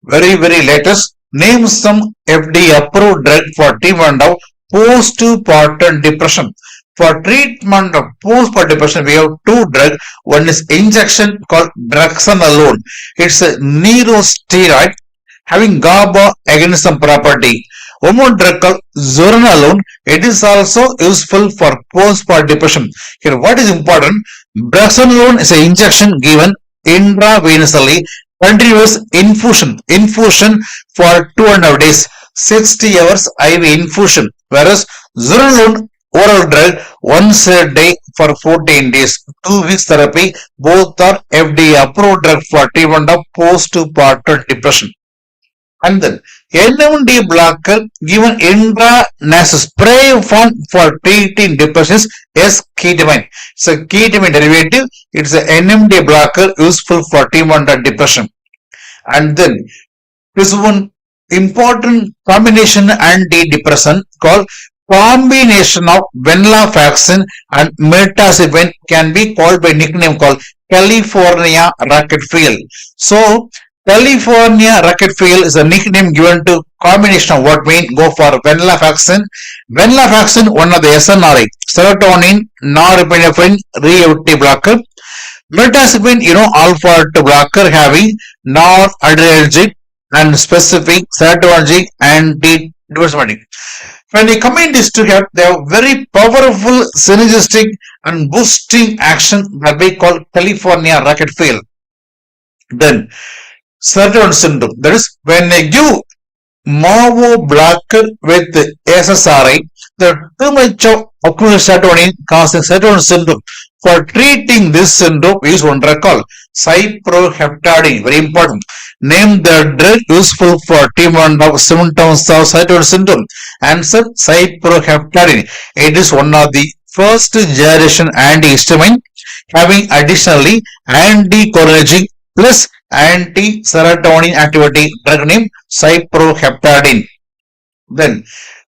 very latest, name some FDA approved drug for treatment of postpartum depression. For treatment of postpartum depression, we have two drugs. One is injection called brexanolone. It's a neurosteroid having GABA agonism property. One more drug called zuranolone. It is also useful for postpartum depression. Here, what is important? Brexanolone is an injection given intravenously, continuous infusion for 2.5 days, 60 hours IV infusion. Whereas zuranolone oral drug once a day for 14 days, 2 weeks therapy. Both are FDA approved drug for treatment of postpartum depression. And then NMD blocker given intranasal spray form for treating depression is ketamine. It's a ketamine derivative. It's an NMD blocker useful for treatment of depression. And then this one important combination antidepressant called combination of venlafaxine and mirtazapine can be called by nickname called California rocket fuel. So California rocket fuel is a nickname given to combination of what mean go for venlafaxine. Venlafaxine, one of the SNRI, serotonin norepinephrine reuptake blocker. Mirtazapine, alpha-2 blocker having non-adrenergic and specific serotonergic antidepressant. When we combine these together, they have very powerful synergistic and boosting action that we call California rocket fuel. Then serotonin syndrome. That is, when they give MAO blocker with SSRI, the too much of accumulated serotonin causing serotonin syndrome. For treating this syndrome, we use one drug called cyproheptadine. Very important. Name the drug useful for treatment of symptoms of serotonin syndrome. Answer: cyproheptadine. It is one of the first generation antihistamine, having additionally anticholinergic plus anti-serotonin activity. Drug name cyproheptadine. Then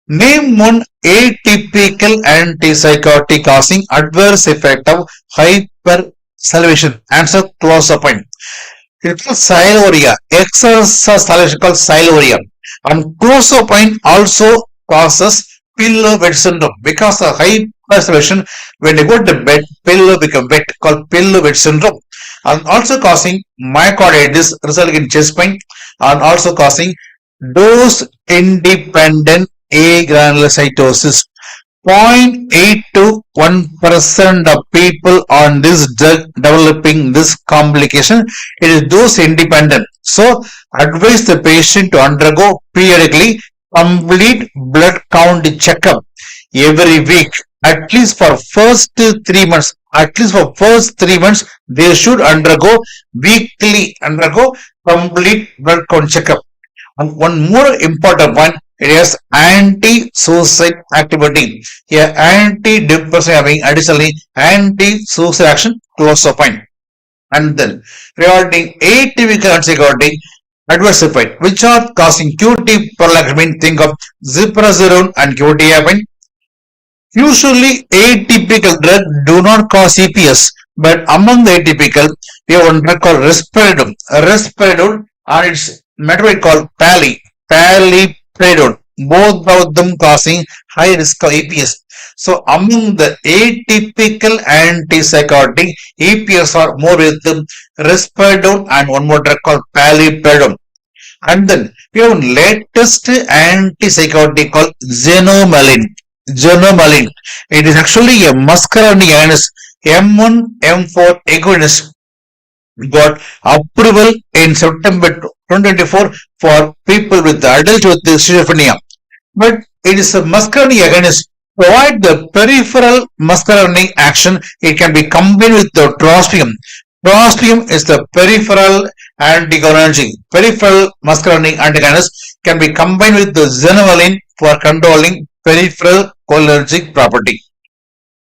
name one atypical antipsychotic causing adverse effect of hypersalivation. Answer: clozapine. It's called siluria. Excess salivation called siluria. And clozapine also causes pillow wet syndrome. Because of hypersalivation, when you go to bed, pillow become wet, called pillow wet syndrome. And also causing myocarditis, resulting in chest pain, and also causing dose-independent agranulocytosis. 0.8 to 1% of people on this drug developing this complication. It is dose independent. So, advise the patient to undergo periodically complete blood count checkup every week. At least for first 3 months. They should undergo complete blood count checkup. And one more important point, it is anti-suicide activity. Here, anti-depressive having additionally anti-suicide action, close the point. And then regarding atypical antipsychotic adverse effect, which are causing QT prolactin, think of ziprasidone and quetiapine. Usually atypical drugs do not cause EPS, but among the atypical, we have one drug called risperidone. Risperidone and its metabolic called paliperidone. Both of them causing high risk of EPS. So among the atypical antipsychotic, EPS are more with the risperidone and one more drug called paliperidone. And then we have latest antipsychotic called xanomeline. Xanomeline. It is actually a muscarinic agonist, M1, M4 agonist. Got approval in September 2024 for people with adult with schizophrenia. But it is a muscarinic agonist. Provide the peripheral muscarinic action. It can be combined with the trospium. Trospium is the peripheral anticholinergic. Peripheral muscarinic antagonist can be combined with the xanomeline for controlling peripheral cholinergic property.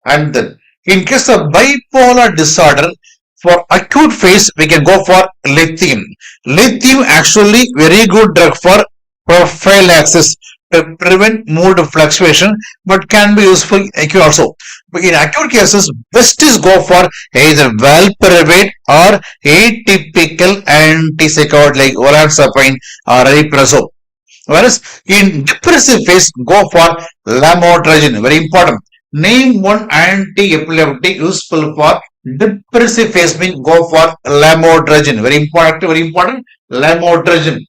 And then, in case of bipolar disorder, for acute phase, we can go for lithium. Lithium actually very good drug for prophylaxis to prevent mood fluctuation, but can be useful in acute also. But in acute cases, best is go for either valproate or atypical antipsychotic like olanzapine or ariprazole. Whereas in depressive phase, go for lamotrigine. Very important. Name one anti-epileptic useful for depressive phase, mean go for lamotrigine. Very important. Lamotrigine.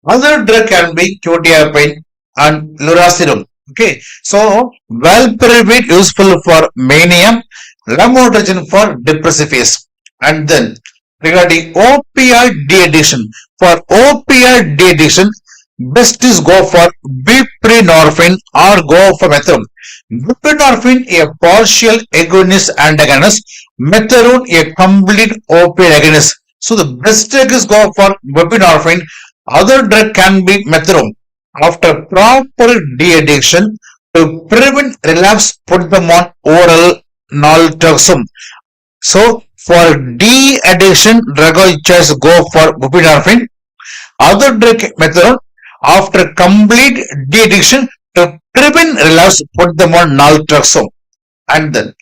Other drug can be quetiapine and lurasidone. Okay, so valproate useful for mania, lamotrigine for depressive phase. And then regarding opioid de-addiction, for opioid de-addiction, best is go for buprenorphine or go for methadone. Buprenorphine a partial agonist antagonist, methadone a complete opioid agonist. So the best drug is go for buprenorphine. Other drug can be methadone. After proper de-addiction, to prevent relapse, put them on oral naltrexone. So for de-addiction, drug of choice go for buprenorphine. Other drug methadone. After complete de-addiction, to prevent relapse, put them on naltrexone. And then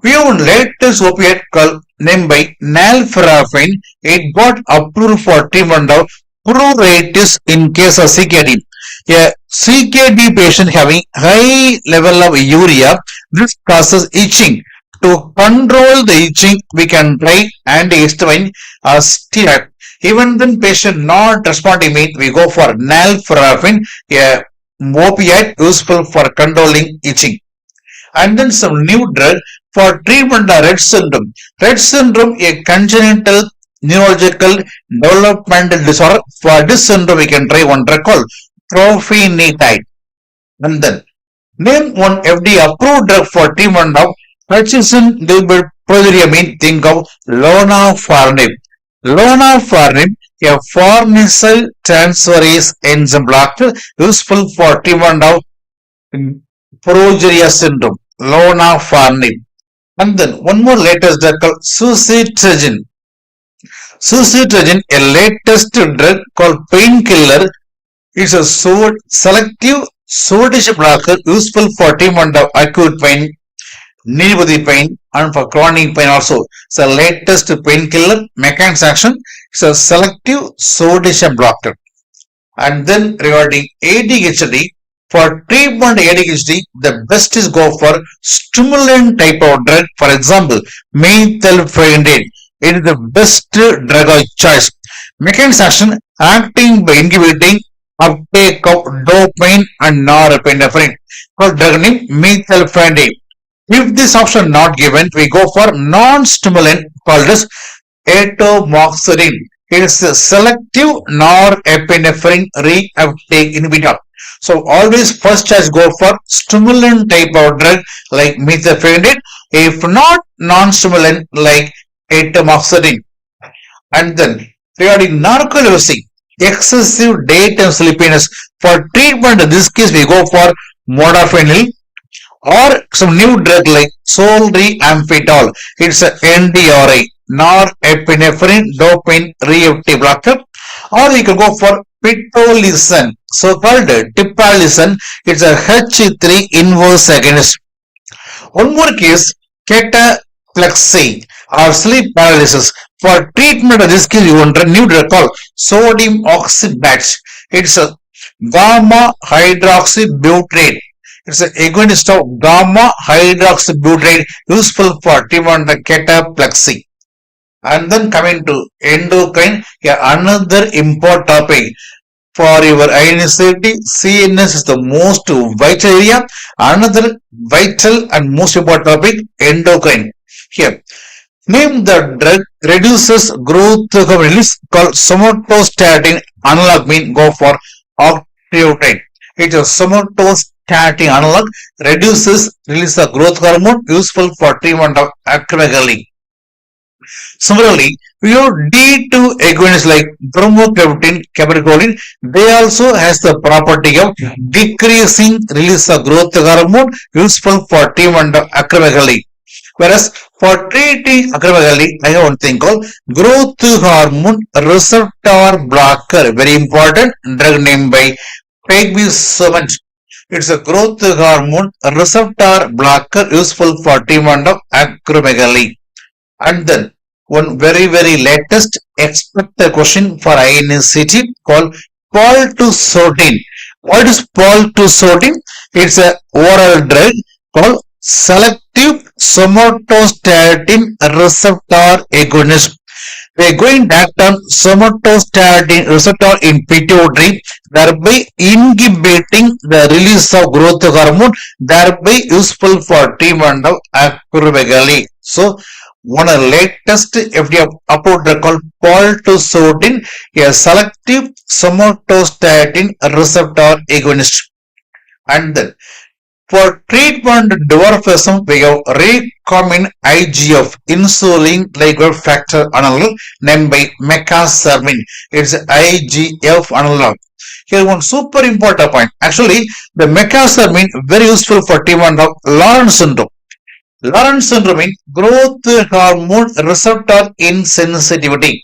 we have latest opioid called named by nalfurafine. It got approved for treatment of pruritus in case of CKD. A CKD patient having high level of urea, this causes itching. To control the itching, we can try antihistamine or steroid. Even then patient not responding, we go for nalfurafine, a opioid useful for controlling itching. And then some new drug for treatment of Rett syndrome. Rett syndrome, a congenital neurological developmental disorder. For this syndrome, we can try one drug called trofinetide. And then name one FDA approved drug for treatment of Hutchinson-Gilbert progeria, think of lonafarnib. Lonafarnib, a farnesyl transferase enzyme blocker useful for treatment of progeria syndrome. Lonafarnib. And then one more latest drug called suzetrigine. Suzetrigine, a latest drug called painkiller. It's a selective sodium blocker useful for treatment of acute pain, neurologic pain, and for chronic pain also. It's a latest painkiller mechanism action. It's a selective sodium blocker. And then regarding ADHD, for treatment of ADHD, the best is go for stimulant type of drug. For example, methylphenidate. It is the best drug of choice. Mechanism action acting by inhibiting uptake of dopamine and norepinephrine. Called drug name methylphenidate. If this option not given, we go for non-stimulant called as atomoxetine. It is a selective norepinephrine reuptake inhibitor. So always first choice go for stimulant type of drug like methylphenidate. If not non-stimulant like atomoxetine. And then regarding narcolepsy, excessive daytime sleepiness. For treatment, in this case, we go for modafinil or some new drug like solriamfetol. It's a NDRA, norepinephrine dopamine reuptake blocker. Or we can go for pitolisant, so-called tipalisant. It's a H3 inverse agonist. One more case, cataplexy or sleep paralysis. For treatment of this case, you want a new drug called sodium oxybate. It's a gamma hydroxybutyrate. It's an agonist of gamma hydroxybutyrate, useful for treatment of cataplexy. And then coming to endocrine, another important topic. For your INICET, CNS is the most vital area. Another vital and most important topic, endocrine. Here, name the drug reduces growth hormone release called somatostatin analog, mean go for octreotide. It is a somatostatin analog, reduces release of growth hormone, useful for treatment of acromegaly. Similarly, we have D2 agonists like bromocriptine, cabergoline. They also has the property of decreasing release of growth hormone, useful for treatment of acromegaly. Whereas for treating acromegaly, I have one thing called growth hormone receptor blocker. Very important drug named by Pegvisomant. It's a growth hormone receptor blocker, useful for treatment of acromegaly. And then one very latest expected question for INICET called pol-2-sodium. What is pol-2-sodium? It's a oral drug called selective somatostatin receptor agonist. We are going to act on somatostatin receptor in pituitary, thereby inhibiting the release of growth hormone, thereby useful for treatment of acromegaly. So, one of the latest FDA approved drug called pol-2-sodium, a selective somatostatin receptor agonist. And then for treatment dwarfism, we have recombinant IGF, insulin glycogen factor analog, named by mecasermin. It's IGF analog. Here one super important point. Actually, the mecasermin very useful for treatment of Lawrence syndrome. Lawrence syndrome means growth hormone receptor insensitivity.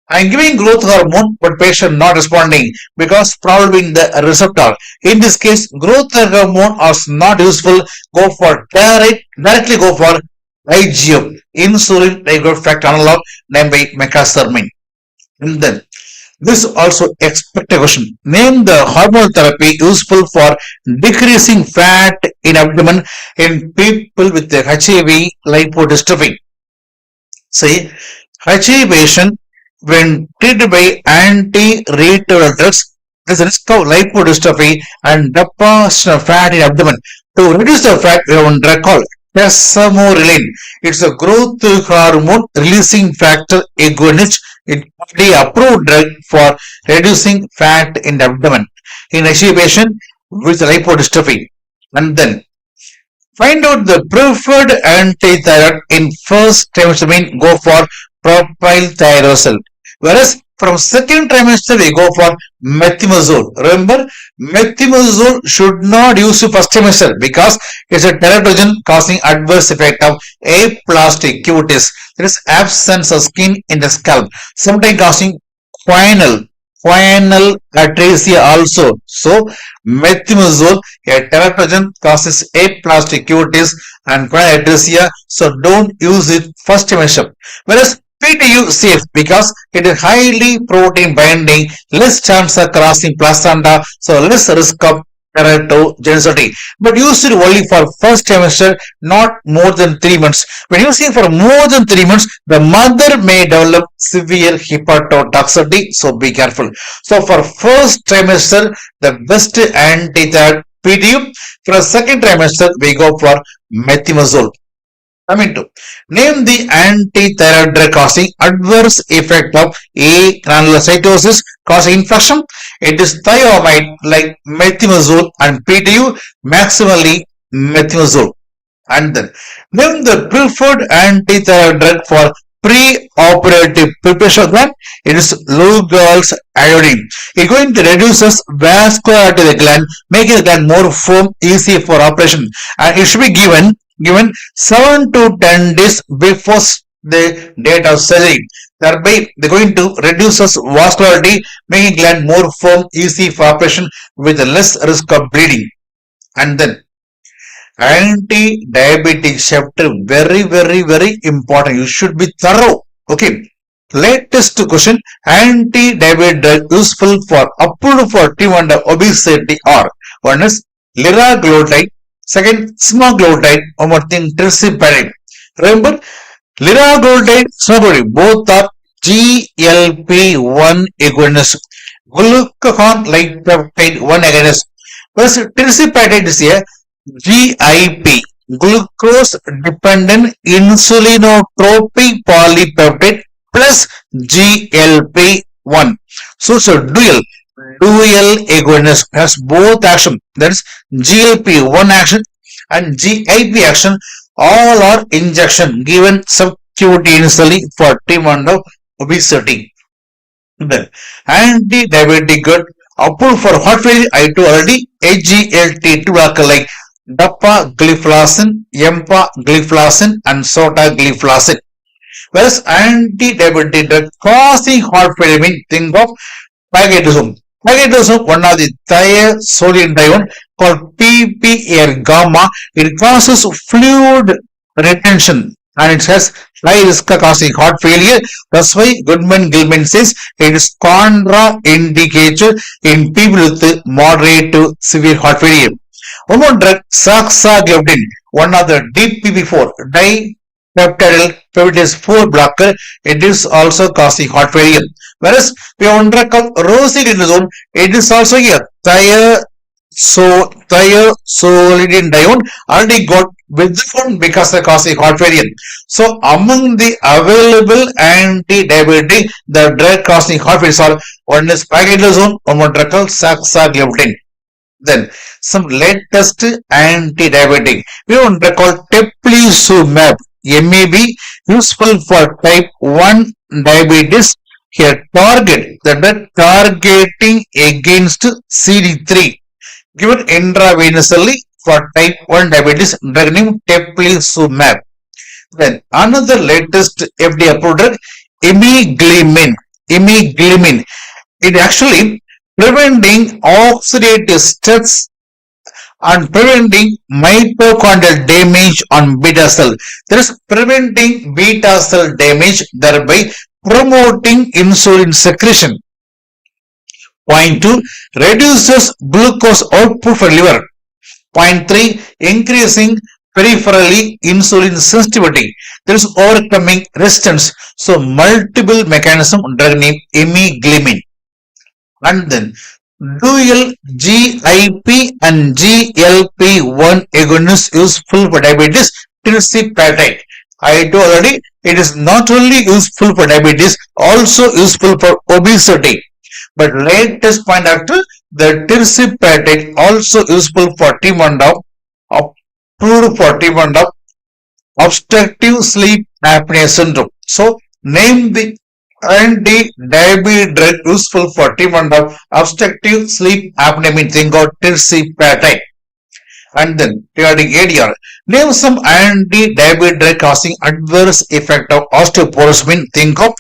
I am giving growth hormone, but patient not responding because problem in the receptor. In this case, growth hormone is not useful. Go for directly go for IGF, insulin glycogen factor analog, named by mecasermin. And then this also expected question. Name the hormonal therapy useful for decreasing fat in abdomen in people with HIV lipodystrophy. See, HIV patient when treated by anti-retroviral drugs, there is a risk of lipodystrophy and deposition of fat in abdomen. To reduce the fat, we have one drug called tesamorelin. It's a growth hormone releasing factor agonist. It's the approved drug for reducing fat in the abdomen in HIV patient with lipodystrophy. And then find out the preferred antithyroid in first trimester, mean go for propyltyrosol. Whereas from second trimester we go for methimazole. Remember, methimazole should not use first trimester because it's a teratogen causing adverse effect of aplastic cutis. There is absence of skin in the scalp, sometimes causing choanal atresia also. So methimazole, a teratogen, causes aplastic cutis and choanal atresia. So don't use it first trimester. Whereas PTU safe because it is highly protein binding, less chance of crossing placenta, so less risk of teratogenicity. But use it only for first trimester, not more than 3 months. When using for more than 3 months, the mother may develop severe hepatotoxicity, so be careful. So for first trimester, the best antithyroid PTU. For second trimester, we go for methimazole. Coming to name the antithyroid drug causing adverse effect of granulocytosis causing infection. It is thiamide like methimazole and PTU, maximally methimazole. And then name the preferred antithyroid drug for pre-operative preparation of gland. It is Lugol's iodine. It is going to reduce vascularity of the gland, making the gland more firm, easy for operation. And it should be given 7 to 10 days before the date of surgery. Thereby, they are going to reduce vascularity, making gland more firm, easy for operation with less risk of bleeding. And then anti-diabetic chapter, very important. You should be thorough. Okay. Latest question: anti-diabetic drug useful for approved for treatment of obesity are: one is liraglutide, second semaglutide, one more thing tirzepatide. Remember, liraglutide, semaglutide, both are GLP-1 agonists, glucagon-like peptide 1 agonist. Whereas tirzepatide is a GIP, glucose dependent insulinotropic polypeptide plus GLP-1. So it's a dual agonist, has both action, that is GLP-1 action and GIP action. All are injection given subcutaneously for treatment of obesity. Then anti-diabetic drug approved for heart failure, I told already, SGLT2 blocker like dapagliflozin, empagliflozin and sotagliflozin. Whereas anti-diabetic drug causing heart failure means think of pagadosone. Pagadosone, one of the thiazolidinedione called PPAR gamma. It causes fluid retention and it has high risk of causing heart failure. That's why Goodman-Gilman says it is contraindicated in people with moderate to severe heart failure. One more drug, saxagliptin, one of the DPP4, dipeptidyl peptidase 4 blocker. It is also causing heart failure. Whereas we have one drug called rosiglitazone. It is also here thiazolidinedione, already got withdrawn because of causing heart failure. So among the available anti-diabetic, the drug causing heart failure are: one is pagadosone, one more drug called saxagliptin. Then some latest anti-diabetic, we have one drug called teplizumab, MAB, useful for type 1 diabetes. Here targeting against CD3, given intravenously for type 1 diabetes, drug name teplizumab. Then another latest FDA approved drug, imiglimin. It actually preventing oxidative stress and preventing mitochondrial damage on beta cell. That is preventing beta cell damage, thereby promoting insulin secretion. Point 2, reduces glucose output for liver. Point 3, increasing peripherally insulin sensitivity. There is overcoming resistance. So multiple mechanism, drug name imiglimin. And then dual GIP and GLP-1 agonist useful for diabetes, tirzepatide. I told already, it is not only useful for diabetes, also useful for obesity. But latest point after, the tirzepatide also useful for treatment of approved for treatment of obstructive sleep apnea syndrome. So name the anti-diabetic drug useful for treatment of obstructive sleep apnea means think of tirzepatide. And then regarding ADR, name some anti-diabetic drug causing adverse effect of osteoporosis means think of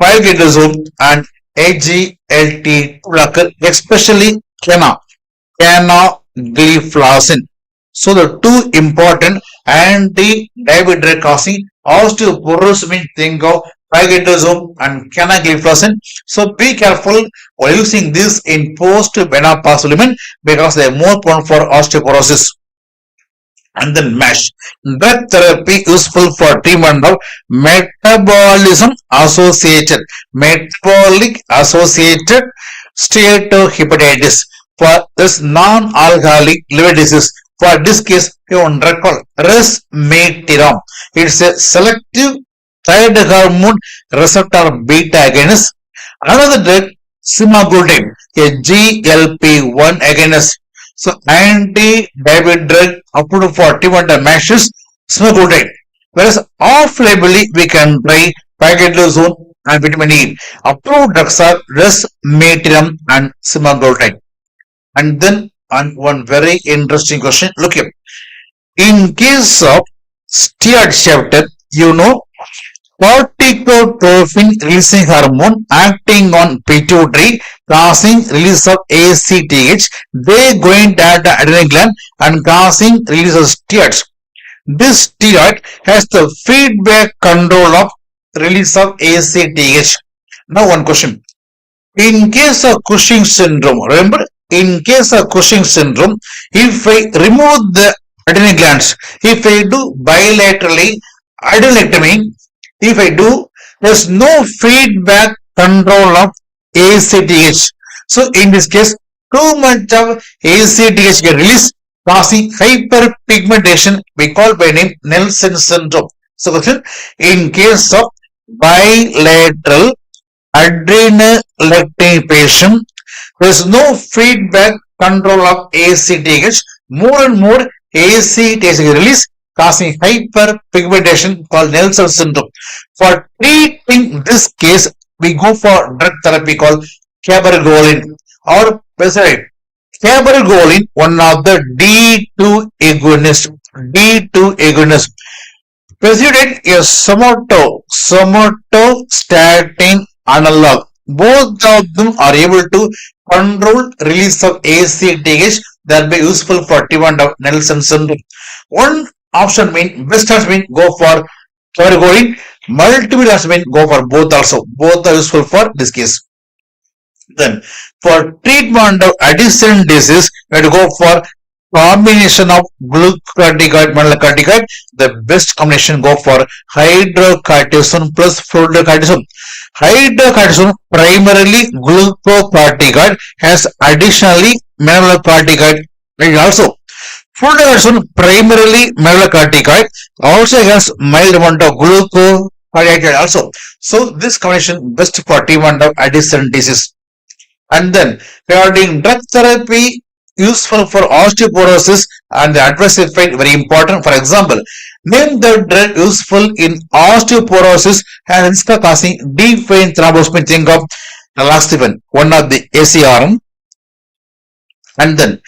pioglitazone and SGLT2 blocker, especially canagliflozin. So the two important anti-diabetic drug causing osteoporosis means think of pioglitazone and canagliflozin. So be careful while using this in post-menopause women because they are more prone for osteoporosis. And then MASH, drug therapy useful for treatment of metabolism associated steatohepatitis. For this non-alcoholic liver disease, for this case, you want drug called resmetirom. It's a selective thyroid hormone receptor beta agonist. Another drug, semaglutide, a GLP-1 agonist. So anti-diabetic drug approved for treatment of MASH is semaglutide. Whereas off-labelly we can try paclitaxel, and vitamin E. Approved drugs are resmetirom and semaglutide. And then on one very interesting question, look here. In case of steroid shafted, you know, corticotrophin releasing hormone acting on pituitary, causing release of ACTH. They go into the adrenal gland and causing release of steroids. This steroid has the feedback control of release of ACTH. Now one question. In case of Cushing syndrome, remember, in case of Cushing syndrome, if I remove the adrenal glands, if I do bilaterally adrenalectomy, if I do, there's no feedback control of ACTH. So in this case, too much of ACTH get released, causing hyperpigmentation, we call by name Nelson syndrome. So question, in case of bilateral adrenalectomy patient, there is no feedback control of ACTH. More and more ACTH is released, causing hyperpigmentation called Nelson syndrome. For treating this case, we go for drug therapy called cabergoline or pesticide. Cabergoline, one of the D2 agonist. President is somatostatin analog. Both of them are able to control release of ACTH, thereby useful for treatment of Nelson syndrome. One option mean best has been go for cabergoline. Multiple has been go for both also. Both are useful for this case. Then for treatment of Addison disease, we have to go for combination of glucocorticoid, melanocorticoid. The best combination go for hydrocortisone plus fluorocortisone. Hydrocortisone primarily glucocorticoid, has additionally melanocorticoid also. Fluorocortisone primarily melanocorticoid, also has mild amount of glucocorticoid also. So this combination best for treatment of Addison disease. And then regarding drug therapy, useful for osteoporosis and the adverse effect very important. For example, name the drug useful in osteoporosis and risk of causing deep vein thrombosis. Think of elastigirine, one of the ACRM. And then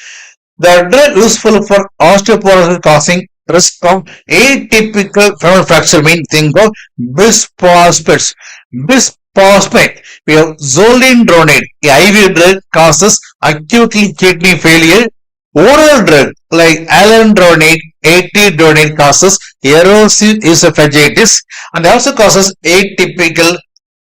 the drug useful for osteoporosis causing risk of atypical femoral fracture mean think of bisphosphonates. Bisphosphonates. We have zoledronate, the IV drug causes acutely kidney failure. Oral drug like alendronate, etidronate causes erosive esophagitis and also causes atypical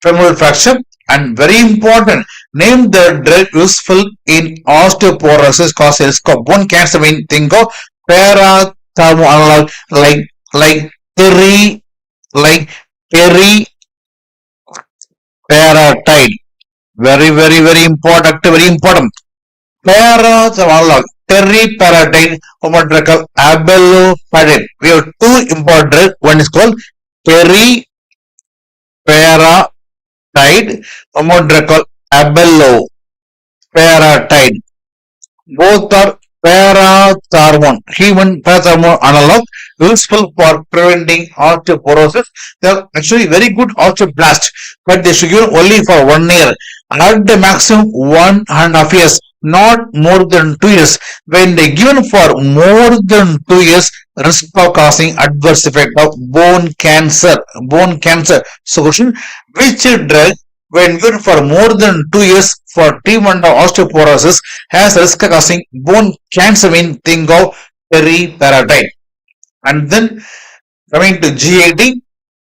femoral fracture. And very important, name the drug useful in osteoporosis causes risk of bone cancer. Mean think of parathermal analog like teriparatide. Very important. Parathermal teriparatide, homotracal abaloparatide. We have two important drugs. One is called teriparatide, homotracal abaloparatide. Both are parathermal, human parathermal analog, useful for preventing osteoporosis. They are actually very good osteoblast, but they should give only for 1 year. At the maximum 1.5 years, not more than 2 years. When they given for more than 2 years, risk of causing adverse effect of bone cancer. So question, which drug when given for more than 2 years for treatment of osteoporosis has risk of causing bone cancer? Mean think of teriparatide. And then coming to GAD,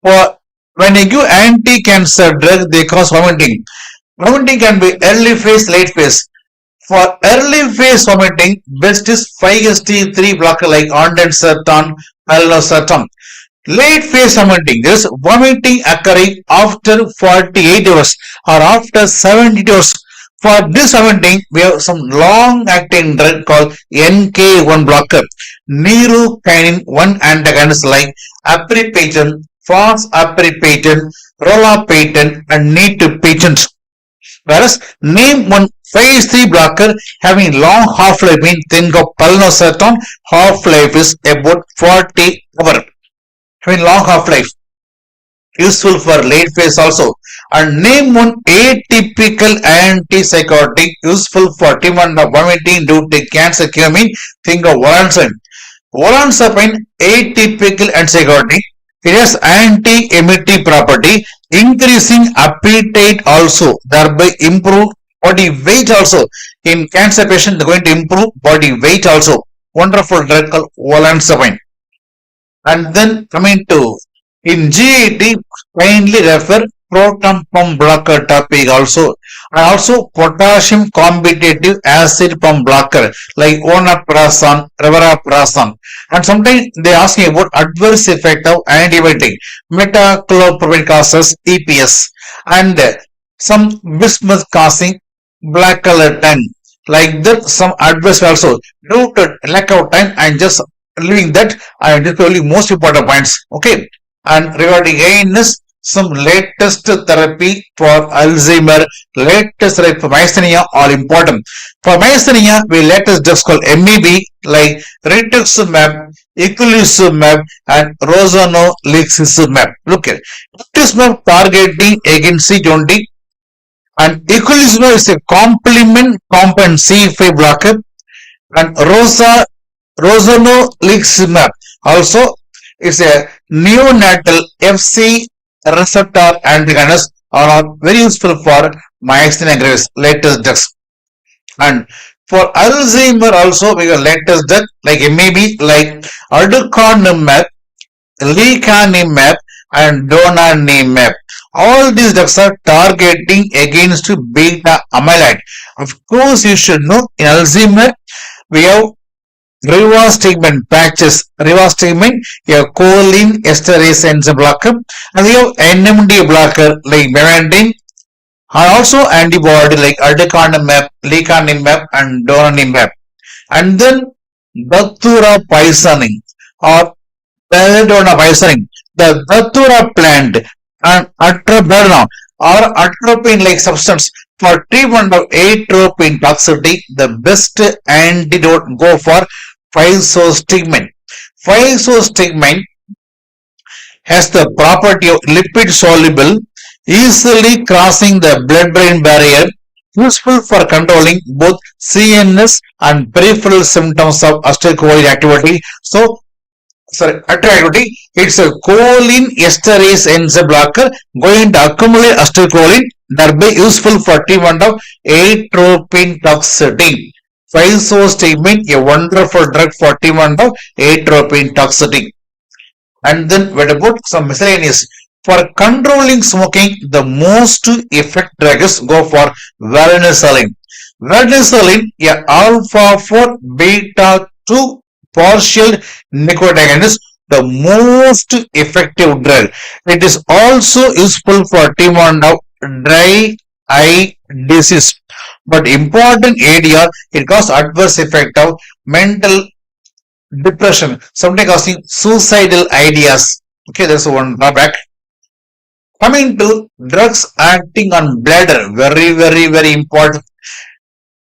for when you give anti-cancer drug, they cause vomiting. Vomiting can be early phase, late phase. For early phase vomiting, best is 5-HT3 blocker like ondansetron, palosertan. Late phase vomiting, there is vomiting occurring after 48 hours or after 72 hours. For this vomiting, we have some long-acting drug called NK1 blocker, neurokinin 1 antagonist like aprepitant, fosaprepitant, rolapitant, and NEETPG. Whereas name one phase 3 blocker having long half-life, mean think of palosertan, half-life is about 40 hours, having long half-life. useful for late phase also. And name one atypical antipsychotic useful for treatment of vomiting due to cancer curing. Think of olanzapine. Olanzapine, atypical antipsychotic. It has anti-emetic property, increasing appetite also, thereby improve body weight also. In cancer patient, they're going to improve body weight also. Wonderful drug called olanzapine. And then coming to in GIT, kindly refer proton pump blocker topic also, and also potassium competitive acid pump blocker like onoprazan, rivaroxaban. And sometimes they ask me about adverse effect of antibiotic, metoclopramide causes EPS, and some bismuth causing black color tongue. Like that, some adverse also. Due to lack of time, I'm just leaving that. I am just only most important points. Okay. And regarding ANS, some latest therapy for Alzheimer, latest therapy for myasthenia are important. For myasthenia, we latest drugs called MEB like rituximab, eculizumab, and rozanolixizumab. Look at rituximab targeting against C20, and eculizumab is a complement compound C5 blocker, and rozanolixizumab also is a neonatal FC receptor antagonist, are very useful for myasthenia gravis, latest drugs. And for Alzheimer also we have latest drug like maybe like aducanumab, lecanemab, and donanemab. All these drugs are targeting against beta amyloid. Of course, you should know in Alzheimer we have rivastigmine patches, rivastigmine, a choline esterase enzyme blocker, and we have NMDA blocker like memantine, and also antibody like aducanumab, lecanemab, and donanemab. And then datura poisoning or belladonna poisoning, the datura plant and atroberna or atropine-like substance for treatment of atropine toxicity. The best antidote go for physostigmine. Physostigmine has the property of lipid soluble, easily crossing the blood-brain barrier, useful for controlling both CNS and peripheral symptoms of acetylcholine activity. So, activity, it's a choline esterase enzyme blocker going to accumulate acetylcholine, thereby useful for treatment of atropine toxicity. Physostigmine, a wonderful drug for treatment of atropine toxicity. And then what about some miscellaneous? For controlling smoking, the most effective drugs go for varenicline. Varenicline, a alpha-4 beta-2 partial nicotine, the most effective drug. It is also useful for treatment of dry eye disease. But important area, it causes adverse effect of mental depression, sometimes causing suicidal ideas. Okay, that's one drawback. Coming to drugs acting on bladder, very important.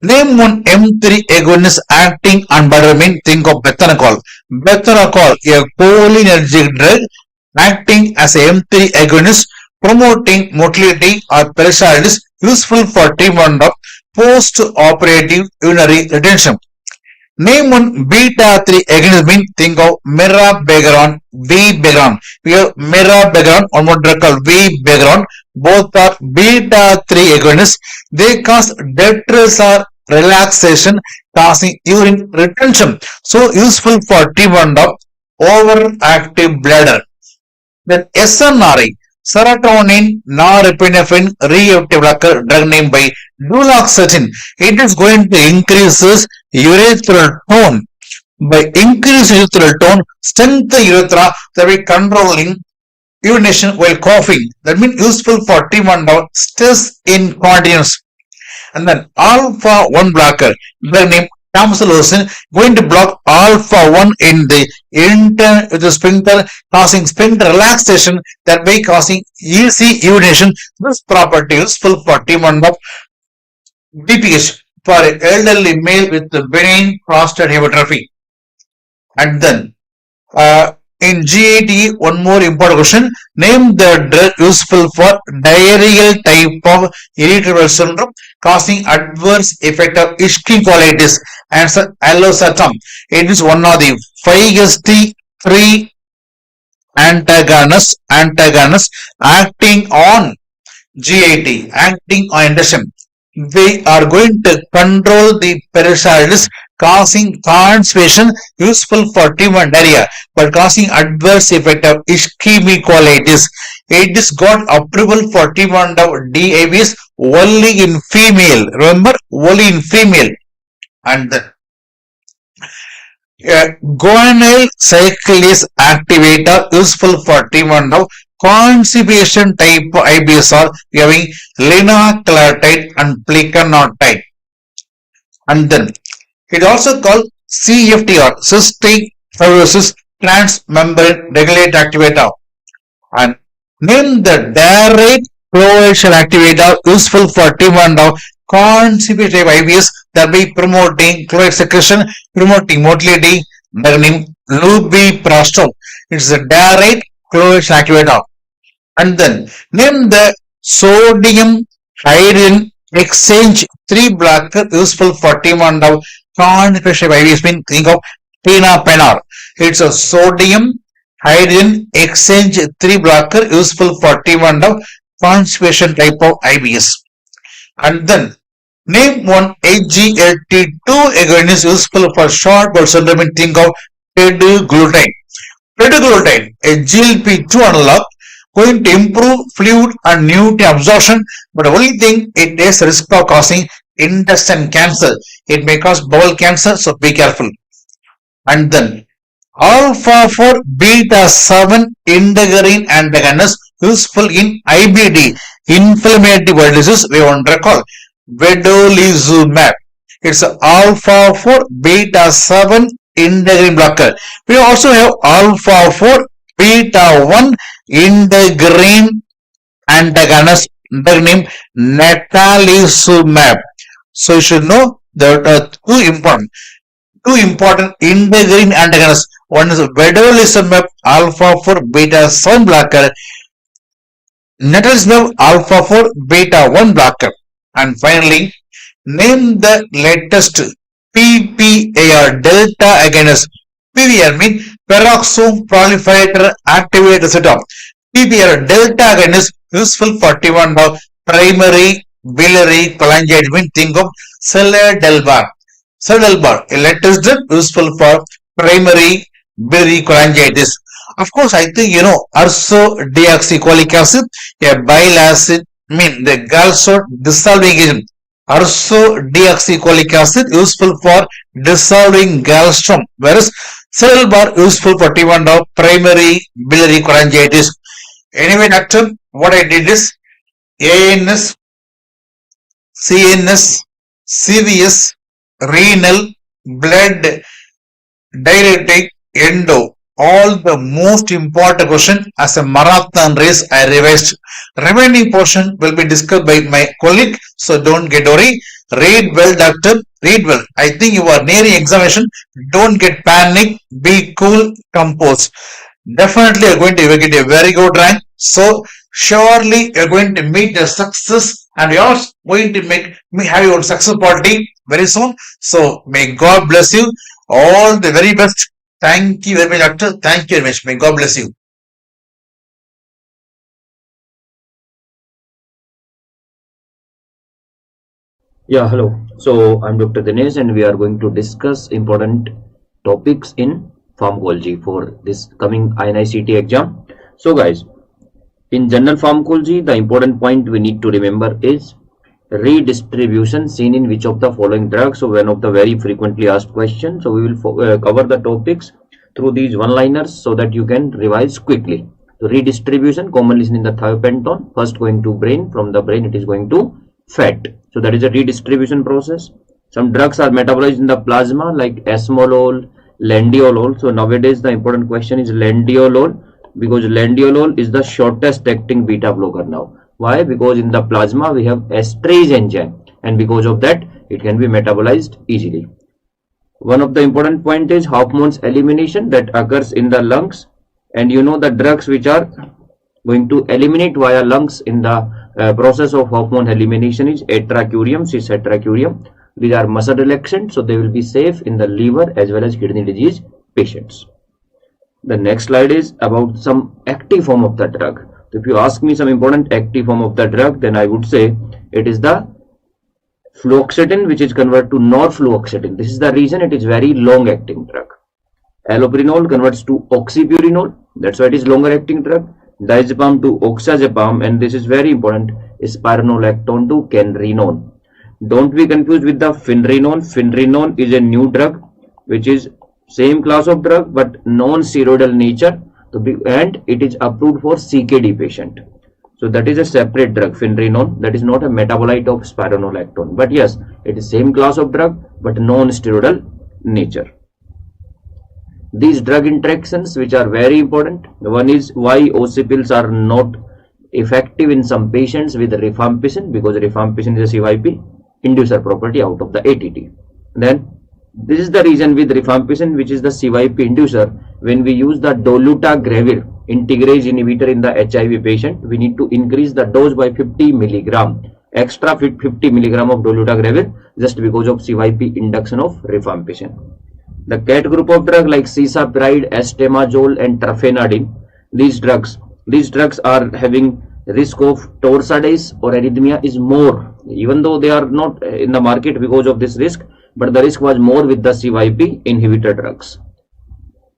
Name one M3 agonist acting on bladder, mean think of bethanacol. Bethanacol, a cholinergic drug acting as a M3 agonist, promoting motility or peristalsis, useful for treatment of post-operative urinary retention. Name one beta-3 agonist, mean think of mirabegron, V-begron. We have mirabegron, one more drug called V-begron. Both are beta-3 agonists. They cause detress or relaxation, causing urine retention. So useful for treatment of overactive bladder. Then SNRI, serotonin norepinephrine reuptake blocker, drug named by duloxetine. It is going to increases urethral tone. By increasing urethral tone, strengthen urethra, thereby controlling urination while coughing. That means useful for treatment of stress incontinence. And then alpha-1 blocker, drug named tamsulosin, going to block alpha-1 in the intern with the sphincter, causing sphincter relaxation, thereby causing easy urination. This property is useful for treatment of BPH for an elderly male with the benign prostate hypertrophy. And then in GAT, one more important question. Name the drug useful for diarrheal type of irritable syndrome causing adverse effect of ischemic colitis. Answer allostatin. It is one of the 5-HT3 antagonists acting on GAT, acting on intestine. We are going to control the peristalsis causing constipation, useful for TB and diarrhea, but causing adverse effect of ischemic colitis. It is got approval for TB and DABs only in female. Remember, only in female. And the guanylyl cyclase activator useful for TB and constipation type IBS are having linaclotide and plecanatide. And then it also called CFTR, cystic fibrosis transmembrane regulator activator. And name the direct cloacal activator useful for TB and constipation type IBS that be promoting chloride secretion, promoting motility, the name lubiprostol. It's a direct cloacal activator. And then name the sodium hydrogen exchange 3 blocker useful for TB and constipation IBS. Mean think of tenapanor. It's a sodium hydrogen exchange 3 blocker useful for TB and constipation type of IBS. And then name one SGLT2 agonist useful for short bowel syndrome. And think of teduglutide. Teduglutide, a GLP2 analog, going to improve fluid and nutrient absorption, but the only thing it is risk of causing intestine cancer. It may cause bowel cancer, so be careful. And then alpha 4 beta 7 integrin antagonist useful in IBD, inflammatory bowel disease. We want to recall vedolizumab. It's alpha 4 beta 7 integrin blocker. We also have alpha 4 beta 1 integrin antagonist, the name natalizumab. So you should know that two important integrin antagonists. One is vedolizumab alpha 4 beta 7 blocker, natalizumab alpha 4 beta 1 blocker. And finally, name the latest PPAR delta agonist. PPAR means peroxisome proliferator activator receptor. PPAR delta agonist useful for TB and primary biliary cholangitis. Means think of seladelpar. Seladelpar, a latest drug useful for primary biliary cholangitis. Of course, I think you know ursodeoxycholic acid, a bile acid, mean the gallstone dissolving agent. Ursodeoxycholic acid useful for dissolving gallstone, whereas seladelpar useful for TB and primary biliary cholangitis. Anyway, doctor, what I did is ANS, CNS, CVS, renal, blood, diuretic, endo, all the most important question as a marathon race I revised. Remaining portion will be discussed by my colleague, so don't get worried. Read well, doctor, read well. I think you are nearing examination. Don't get panic, be cool, compose. Definitely you are going to get a very good rank. So surely you are going to meet the success, and you are going to have your success party very soon. So may God bless you. All the very best. Thank you very much, doctor. Thank you very much. May God bless you. Yeah, hello. So I'm Dr. Dinesh and we are going to discuss important topics in pharmacology for this coming INICET exam. So guys, in general pharmacology, the important point we need to remember is redistribution seen in which of the following drugs. So one of the very frequently asked questions. So we will cover the topics through these one-liners so that you can revise quickly. So redistribution commonly seen in the thiopenton, first going to brain, from the brain it is going to fat. So that is a redistribution process. Some drugs are metabolized in the plasma like esmolol, landiolol. So nowadays the important question is landiolol, because landiolol is the shortest acting beta blocker now. Why? Because in the plasma we have esterase enzyme, and because of that it can be metabolized easily. One of the important point is hormones elimination that occurs in the lungs and you know the drugs which are going to eliminate via lungs in the process of hormone elimination is atracurium, cisatracurium. These are muscle relaxant, so they will be safe in the liver as well as kidney disease patients. The next slide is about some active form of the drug. So if you ask me some important active form of the drug, then I would say it is the fluoxetine, which is converted to norfluoxetine. This is the reason it is very long acting drug. Allopurinol converts to oxypurinol, that's why it is longer acting drug. Diazepam to oxazepam, and this is very important, is spironolactone to canrenone. Don't be confused with the finrenone. Finrenone is a new drug which is same class of drug but non-steroidal nature, and it is approved for CKD patient. So that is a separate drug, finrenone. That is not a metabolite of spironolactone, but yes, it is same class of drug but non-steroidal nature. These drug interactions which are very important. One is why OC pills are not effective in some patients with rifampicin, because rifampicin is a CYP inducer property out of the ATT. Then this is the reason with rifampicin, which is the CYP inducer, when we use the dolutegravir integrase inhibitor in the HIV patient, we need to increase the dose by 50 milligram, extra 50 milligram of dolutegravir, just because of CYP induction of rifampicin. The cat group of drug like cisapride, estamazole and terfenadine, these drugs are having risk of torsades or arrhythmia is more, even though they are not in the market because of this risk, but the risk was more with the CYP inhibitor drugs.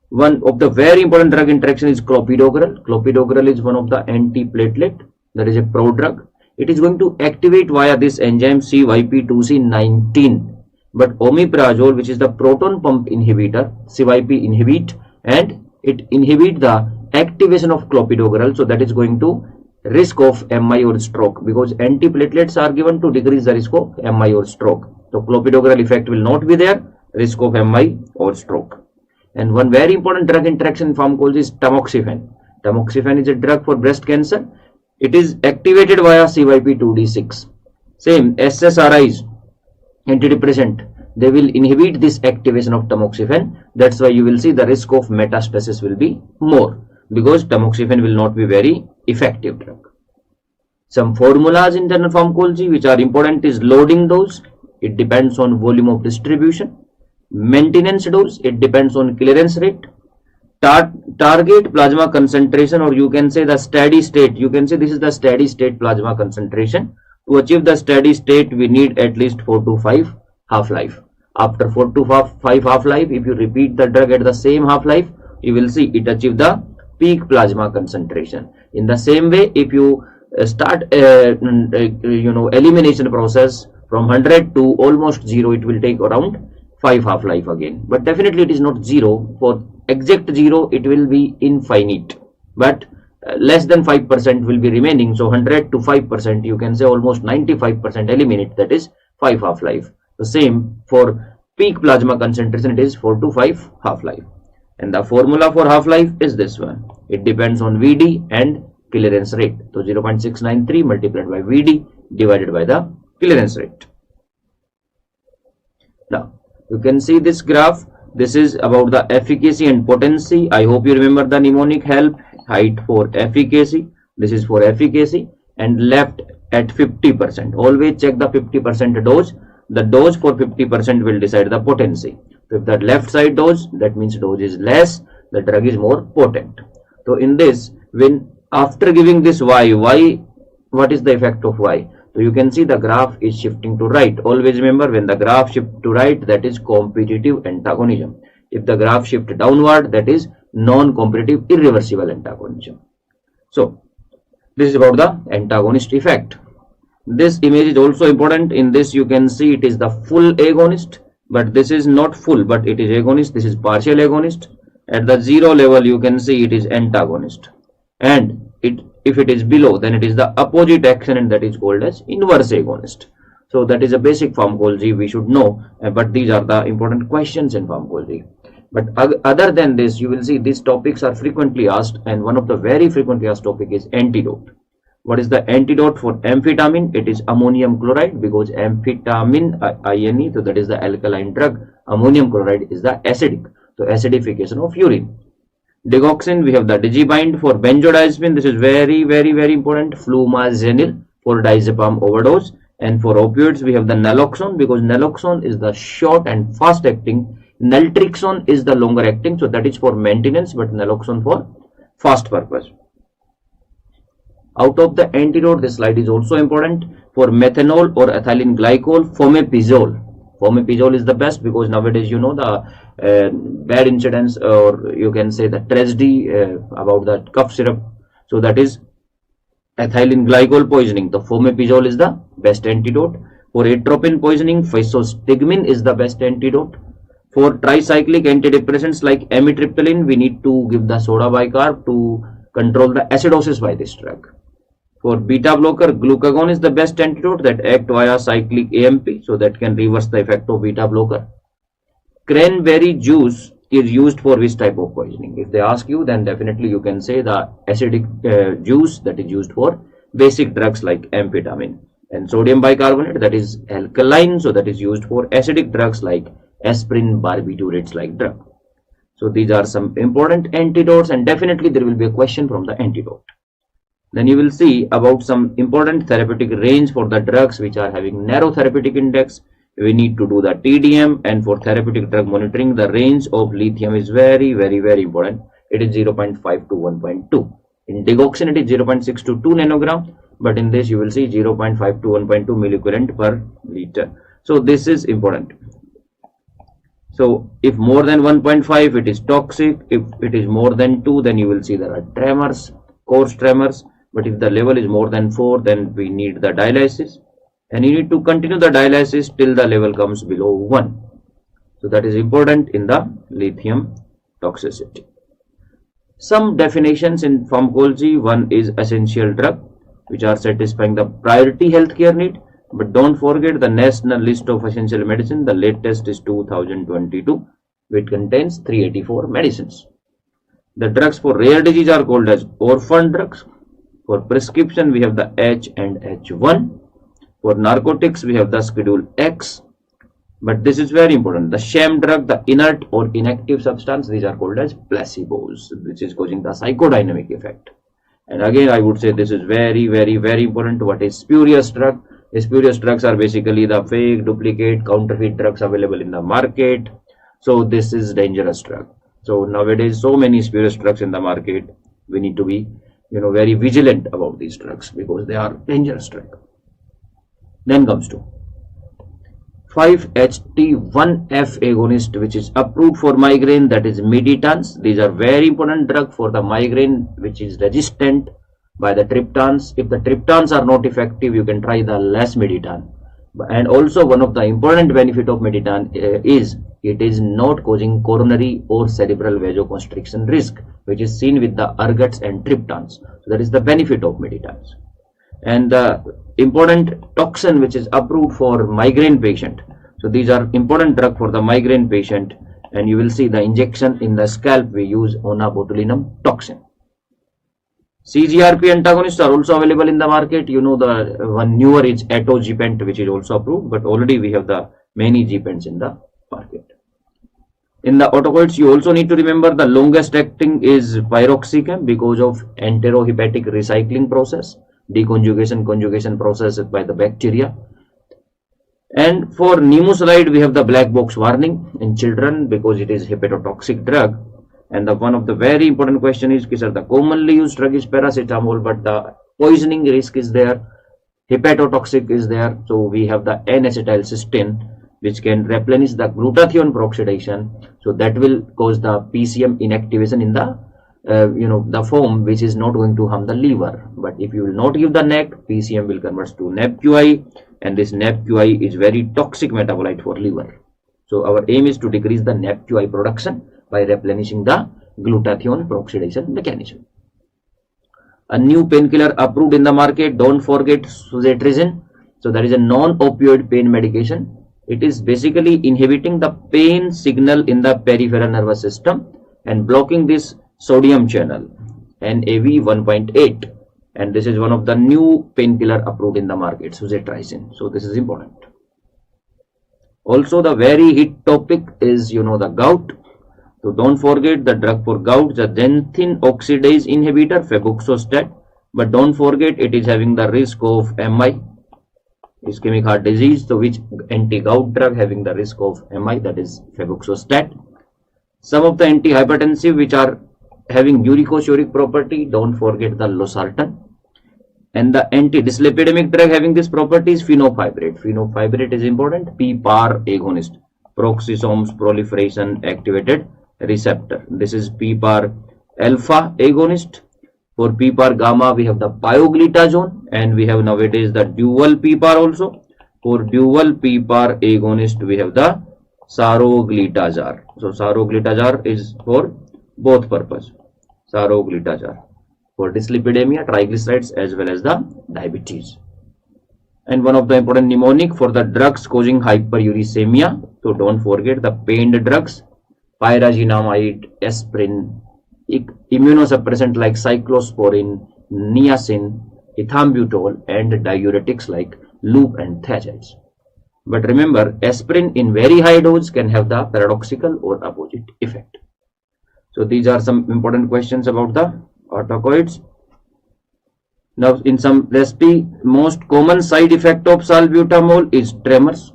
One of the very important drug interaction is clopidogrel. Clopidogrel is one of the antiplatelet, that is a prodrug. It is going to activate via this enzyme CYP2C19. But omeprazole, which is the proton pump inhibitor, CYP inhibit, and it inhibit the activation of clopidogrel, so that is going to risk of MI or stroke, because antiplatelets are given to decrease the risk of MI or stroke. So clopidogrel effect will not be there, risk of MI or stroke. And one very important drug interaction in pharmacology is tamoxifen. Tamoxifen is a drug for breast cancer. It is activated via CYP2D6. Same SSRIs, antidepressant, they will inhibit this activation of tamoxifen. That's why you will see the risk of metastasis will be more, because tamoxifen will not be very effective drug. Some formulas in general pharmacology which are important is loading dose, it depends on volume of distribution. Maintenance dose, it depends on clearance rate. Target plasma concentration, or you can say the steady state, you can say this is the steady state plasma concentration. To achieve the steady state, we need at least 4 to 5 half-life. After 4 to 5 half-life, if you repeat the drug at the same half-life, you will see it achieve the peak plasma concentration. In the same way, if you start elimination process from 100 to almost 0, it will take around 5 half-life again. But definitely it is not 0. For exact 0, it will be infinite. But less than 5% will be remaining, so 100 to 5%, you can say almost 95% eliminate, that is 5 half-life. The same for peak plasma concentration, it is 4 to 5 half-life. And the formula for half-life is this one. It depends on VD and clearance rate. So 0.693 multiplied by VD divided by the clearance rate. Now you can see this graph. This is about the efficacy and potency. I hope you remember the mnemonic HELP, height for efficacy. This is for efficacy, and left at 50%. Always check the 50% dose. The dose for 50% will decide the potency. So if the left side dose, that means dose is less, the drug is more potent. So in this, when after giving this Y, what is the effect of Y? So you can see the graph is shifting to right. Always remember, when the graph shifts to right, that is competitive antagonism. If the graph shifts downward, that is non-competitive irreversible antagonism. So this is about the antagonist effect. This image is also important. In this you can see it is the full agonist, but this is not full, but it is agonist. This is partial agonist. At the 0 level you can see it is antagonist, and if it is below, then it is the opposite action, and that is called as inverse agonist. So that is a basic pharmacology we should know, but these are the important questions in pharmacology. But other than this, you will see these topics are frequently asked, and one of the very frequently asked topic is antidote. What is the antidote for amphetamine? It is ammonium chloride, because amphetamine, INE, so that is the alkaline drug. Ammonium chloride is the acidic, so acidification of urine. Digoxin, we have the digibind. For benzodiazepine, this is very important, flumazenil for diazepam overdose. And for opioids, we have the naloxone, because naloxone is the short and fast acting. Naltrexone is the longer acting, so that is for maintenance, but naloxone for fast purpose. Out of the antidote, this slide is also important. For methanol or ethylene glycol, fomepizole. Fomepizole is the best, because nowadays you know the bad incidents, or you can say the tragedy about the cough syrup. So that is ethylene glycol poisoning. The fomepizole is the best antidote. For atropine poisoning, physostigmine is the best antidote. For tricyclic antidepressants like amitriptyline, we need to give the soda bicarb to control the acidosis by this drug. For beta blocker, glucagon is the best antidote that act via cyclic AMP, so that can reverse the effect of beta blocker. Cranberry juice is used for which type of poisoning? If they ask you, then definitely you can say the acidic juice that is used for basic drugs like amphetamine. And sodium bicarbonate, that is alkaline, so that is used for acidic drugs like aspirin, barbiturates like drug. So these are some important antidotes, and definitely there will be a question from the antidote. Then you will see about some important therapeutic range for the drugs which are having narrow therapeutic index. We need to do the TDM, and for therapeutic drug monitoring, the range of lithium is very important. It is 0.5 to 1.2. In digoxin, it is 0.6 to 2 nanogram, but in this you will see 0.5 to 1.2 milliequivalent per liter. So this is important. So if more than 1.5, it is toxic. If it is more than 2, then you will see there are tremors, coarse tremors. But if the level is more than 4, then we need the dialysis, and you need to continue the dialysis till the level comes below 1. So that is important in the lithium toxicity. Some definitions in pharmacology: one is essential drug, which are satisfying the priority healthcare need. But don't forget the national list of essential medicine, the latest is 2022, which contains 384 medicines. The drugs for rare disease are called as orphan drugs. For prescription, we have the H and H1. For narcotics, we have the Schedule X. But this is very important. The sham drug, the inert or inactive substance, these are called as placebos, which is causing the psychodynamic effect. And again, I would say this is very important. What is spurious drug? Spurious drugs are basically the fake, duplicate, counterfeit drugs available in the market. So this is dangerous drug. So nowadays, so many spurious drugs in the market. We need to be very vigilant about these drugs, because they are dangerous drugs. Then comes to 5-HT1F agonist, which is approved for migraine, that is Meditans. These are very important drug for the migraine which is resistant by the triptans. If the triptans are not effective, you can try the less Meditan. And also one of the important benefit of Meditan is it is not causing coronary or cerebral vasoconstriction risk, which is seen with the ergots and triptans. So that is the benefit of Meditans. And the important toxin which is approved for migraine patient. So these are important drug for the migraine patient, and you will see the injection in the scalp we use onabotulinum toxin. CGRP antagonists are also available in the market. The one newer is atogepant, which is also approved, but already we have the many gepants in the market. In the autocoids, you also need to remember the longest acting is piroxicam because of enterohepatic recycling process, deconjugation process by the bacteria. And for nimesulide, we have the black box warning in children because it is hepatotoxic drug. And one of the very important question is, sir, the commonly used drug is paracetamol, but the poisoning risk is there, hepatotoxic is there. So we have the N-acetylcysteine, which can replenish the glutathione peroxidation. So that will cause the PCM inactivation in the the form which is not going to harm the liver. But if you will not give the NAC, PCM will convert to NAPQI, and this NAPQI is very toxic metabolite for liver. So our aim is to decrease the NAPQI production by replenishing the glutathione peroxidation mechanism. A new painkiller approved in the market, don't forget suzetrigine. So that is a non-opioid pain medication. It is basically inhibiting the pain signal in the peripheral nervous system and blocking this sodium channel, NAV 1.8, and this is one of the new painkiller approved in the market, suzetrigine. So this is important. Also the very hit topic is the gout. So don't forget the drug for gout, the xanthine oxidase inhibitor, febuxostat. But don't forget it is having the risk of MI, ischemic heart disease. So which anti-gout drug having the risk of MI, that is febuxostat. Some of the antihypertensive which are having uricosuric property, don't forget the losartan. And the anti-dyslipidemic drug having this property is fenofibrate. Fenofibrate is important. PPAR agonist, peroxisomes proliferation activated receptor. This is PPAR alpha agonist. For PPAR gamma we have the pioglitazone, and we have nowadays the dual PPAR also. For dual PPAR agonist we have the saroglitazar. So saroglitazar is for both purpose. Saroglitazar for dyslipidemia, triglycerides as well as the diabetes. And one of the important mnemonic for the drugs causing hyperuricemia. So don't forget the pained drugs, pyrazinamide, aspirin, immunosuppressant like cyclosporin, niacin, ethambutol, and diuretics like loop and thiazides. But remember, aspirin in very high dose can have the paradoxical or opposite effect. So these are some important questions about the autocoids. Now in some recipe, most common side effect of salbutamol is tremors,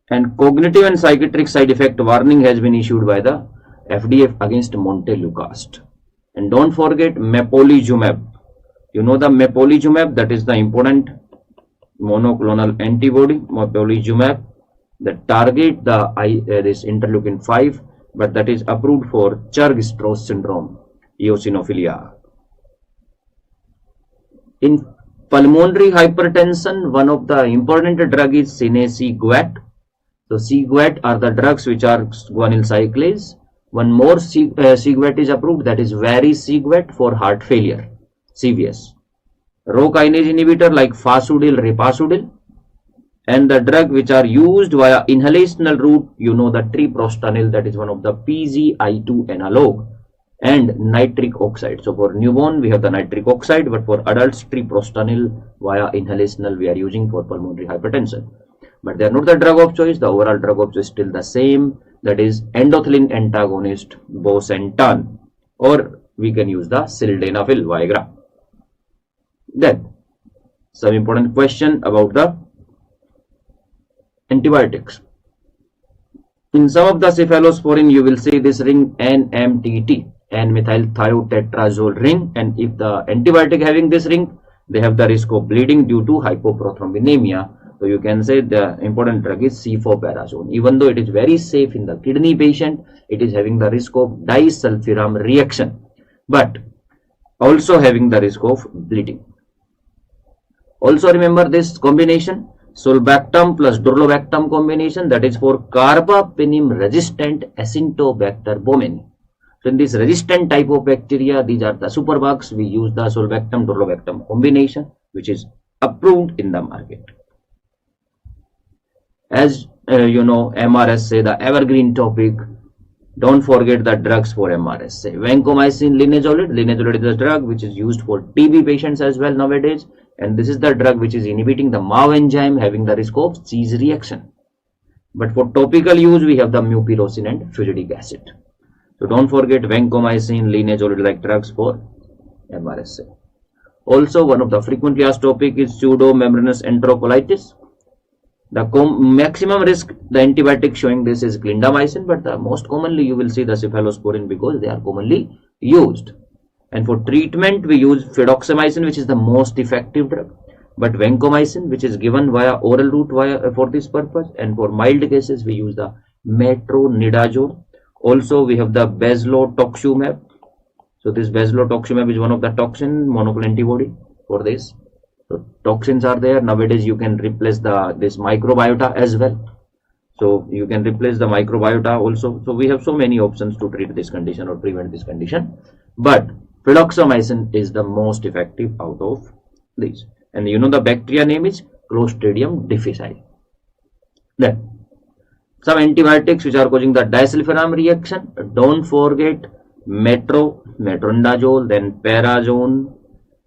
and cognitive and psychiatric side effect warning has been issued by the FDA against montelukast. And don't forget mepolizumab. You know the mepolizumab, that is the important monoclonal antibody, mepolizumab, that target the this interleukin 5, but that is approved for Churg-Strauss syndrome, eosinophilia. In pulmonary hypertension, one of the important drug is sineseguat. So seguat are the drugs which are guanyl cyclase. One more seguat is approved, that is variseguat for heart failure, CVS. Rho kinase inhibitor like fasudil, repasudil, and the drug which are used via inhalational route, you know the treprostinil, that is one of the PGI2 analog, and nitric oxide. So for newborn we have the nitric oxide, but for adults treprostinil via inhalational we are using for pulmonary hypertension. But they are not the drug of choice. The overall drug of choice is still the same, that is endothelin antagonist bosentan, or we can use the sildenafil Viagra. Then some important question about the antibiotics. In some of the cephalosporin you will see this ring NMTT, N-methylthiotetrazole ring, and if the antibiotic having this ring, they have the risk of bleeding due to hypoprothrombinaemia. So you can say the important drug is cefoperazone. Even though it is very safe in the kidney patient, it is having the risk of disulfiram reaction, but also having the risk of bleeding. Also remember this combination, sulbactam plus durlobactam combination, that is for carbapenem resistant Acinetobacter baumannii. So in this resistant type of bacteria, these are the superbugs, we use the sulbactam durlobactam combination, which is approved in the market. As you know, MRSA, the evergreen topic. Don't forget the drugs for MRSA. Vancomycin, linezolid. Linezolid is a drug which is used for TB patients as well nowadays, and this is the drug which is inhibiting the MAO enzyme, having the risk of cheese reaction. But for topical use we have the mupirocin and fusidic acid. So don't forget vancomycin, linezolid like drugs for MRSA. Also one of the frequently asked topic is pseudomembranous enterocolitis. The maximum risk, the antibiotic showing this is clindamycin, but the most commonly you will see the cephalosporin because they are commonly used. And for treatment we use fidaxomicin, which is the most effective drug, but vancomycin, which is given via oral route for this purpose, and for mild cases we use the metronidazole. Also we have the baslitoxumab. So this baslitoxumab is one of the toxin monoclonal antibody for this. So toxins are there. Nowadays you can replace this microbiota as well. So you can replace the microbiota also. So we have so many options to treat this condition or prevent this condition. But fidaxomicin is the most effective out of these. And you know the bacteria name is Clostridium difficile. Then some antibiotics which are causing the disulfiram reaction. Don't forget metronidazole, then perazone,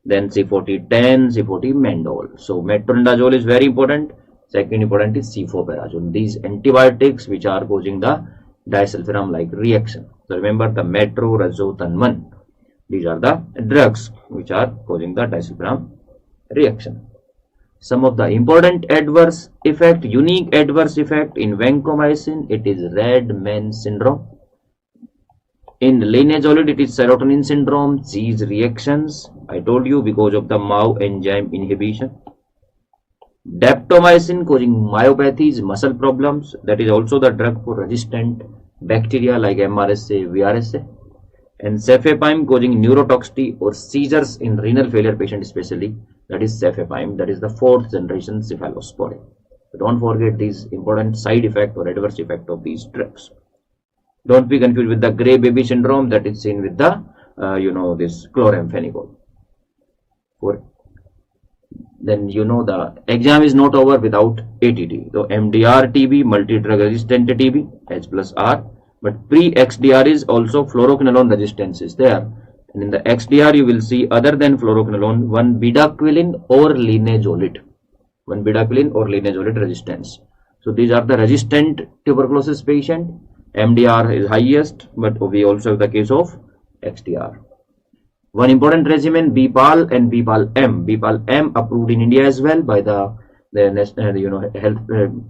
then C4010, C40-mendol. So metronidazole is very important. Second important is cefoperazone. These antibiotics which are causing the disulfiram-like reaction. So remember the metrorazotanman. These are the drugs which are causing the disulfiram reaction. Some of the important adverse effect, unique adverse effect in vancomycin, it is Red-Man syndrome. In linezolid, it is serotonin syndrome, cheese reactions. I told you because of the MAO enzyme inhibition. Daptomycin causing myopathies, muscle problems. That is also the drug for resistant bacteria like MRSA, VRSA. And cefepime causing neurotoxicity or seizures in renal failure patient especially. That is cefepime. That is the 4th generation cephalosporin. So don't forget these important side effect or adverse effect of these drugs. Don't be confused with the grey baby syndrome that is seen with the this chloramphenicol. Then the exam is not over without ATT. So MDR TB, multi-drug resistant TB, H+R. But pre-XDR is also fluoroquinolone resistance is there. And in the XDR you will see other than fluoroquinolone, 1-bedaquiline or linezolid. 1-bedaquiline or linezolid resistance. So these are the resistant tuberculosis patient. MDR is highest, but we also have the case of XDR. One important regimen, BPAL and BPAL-M. BPAL-M approved in India as well by the health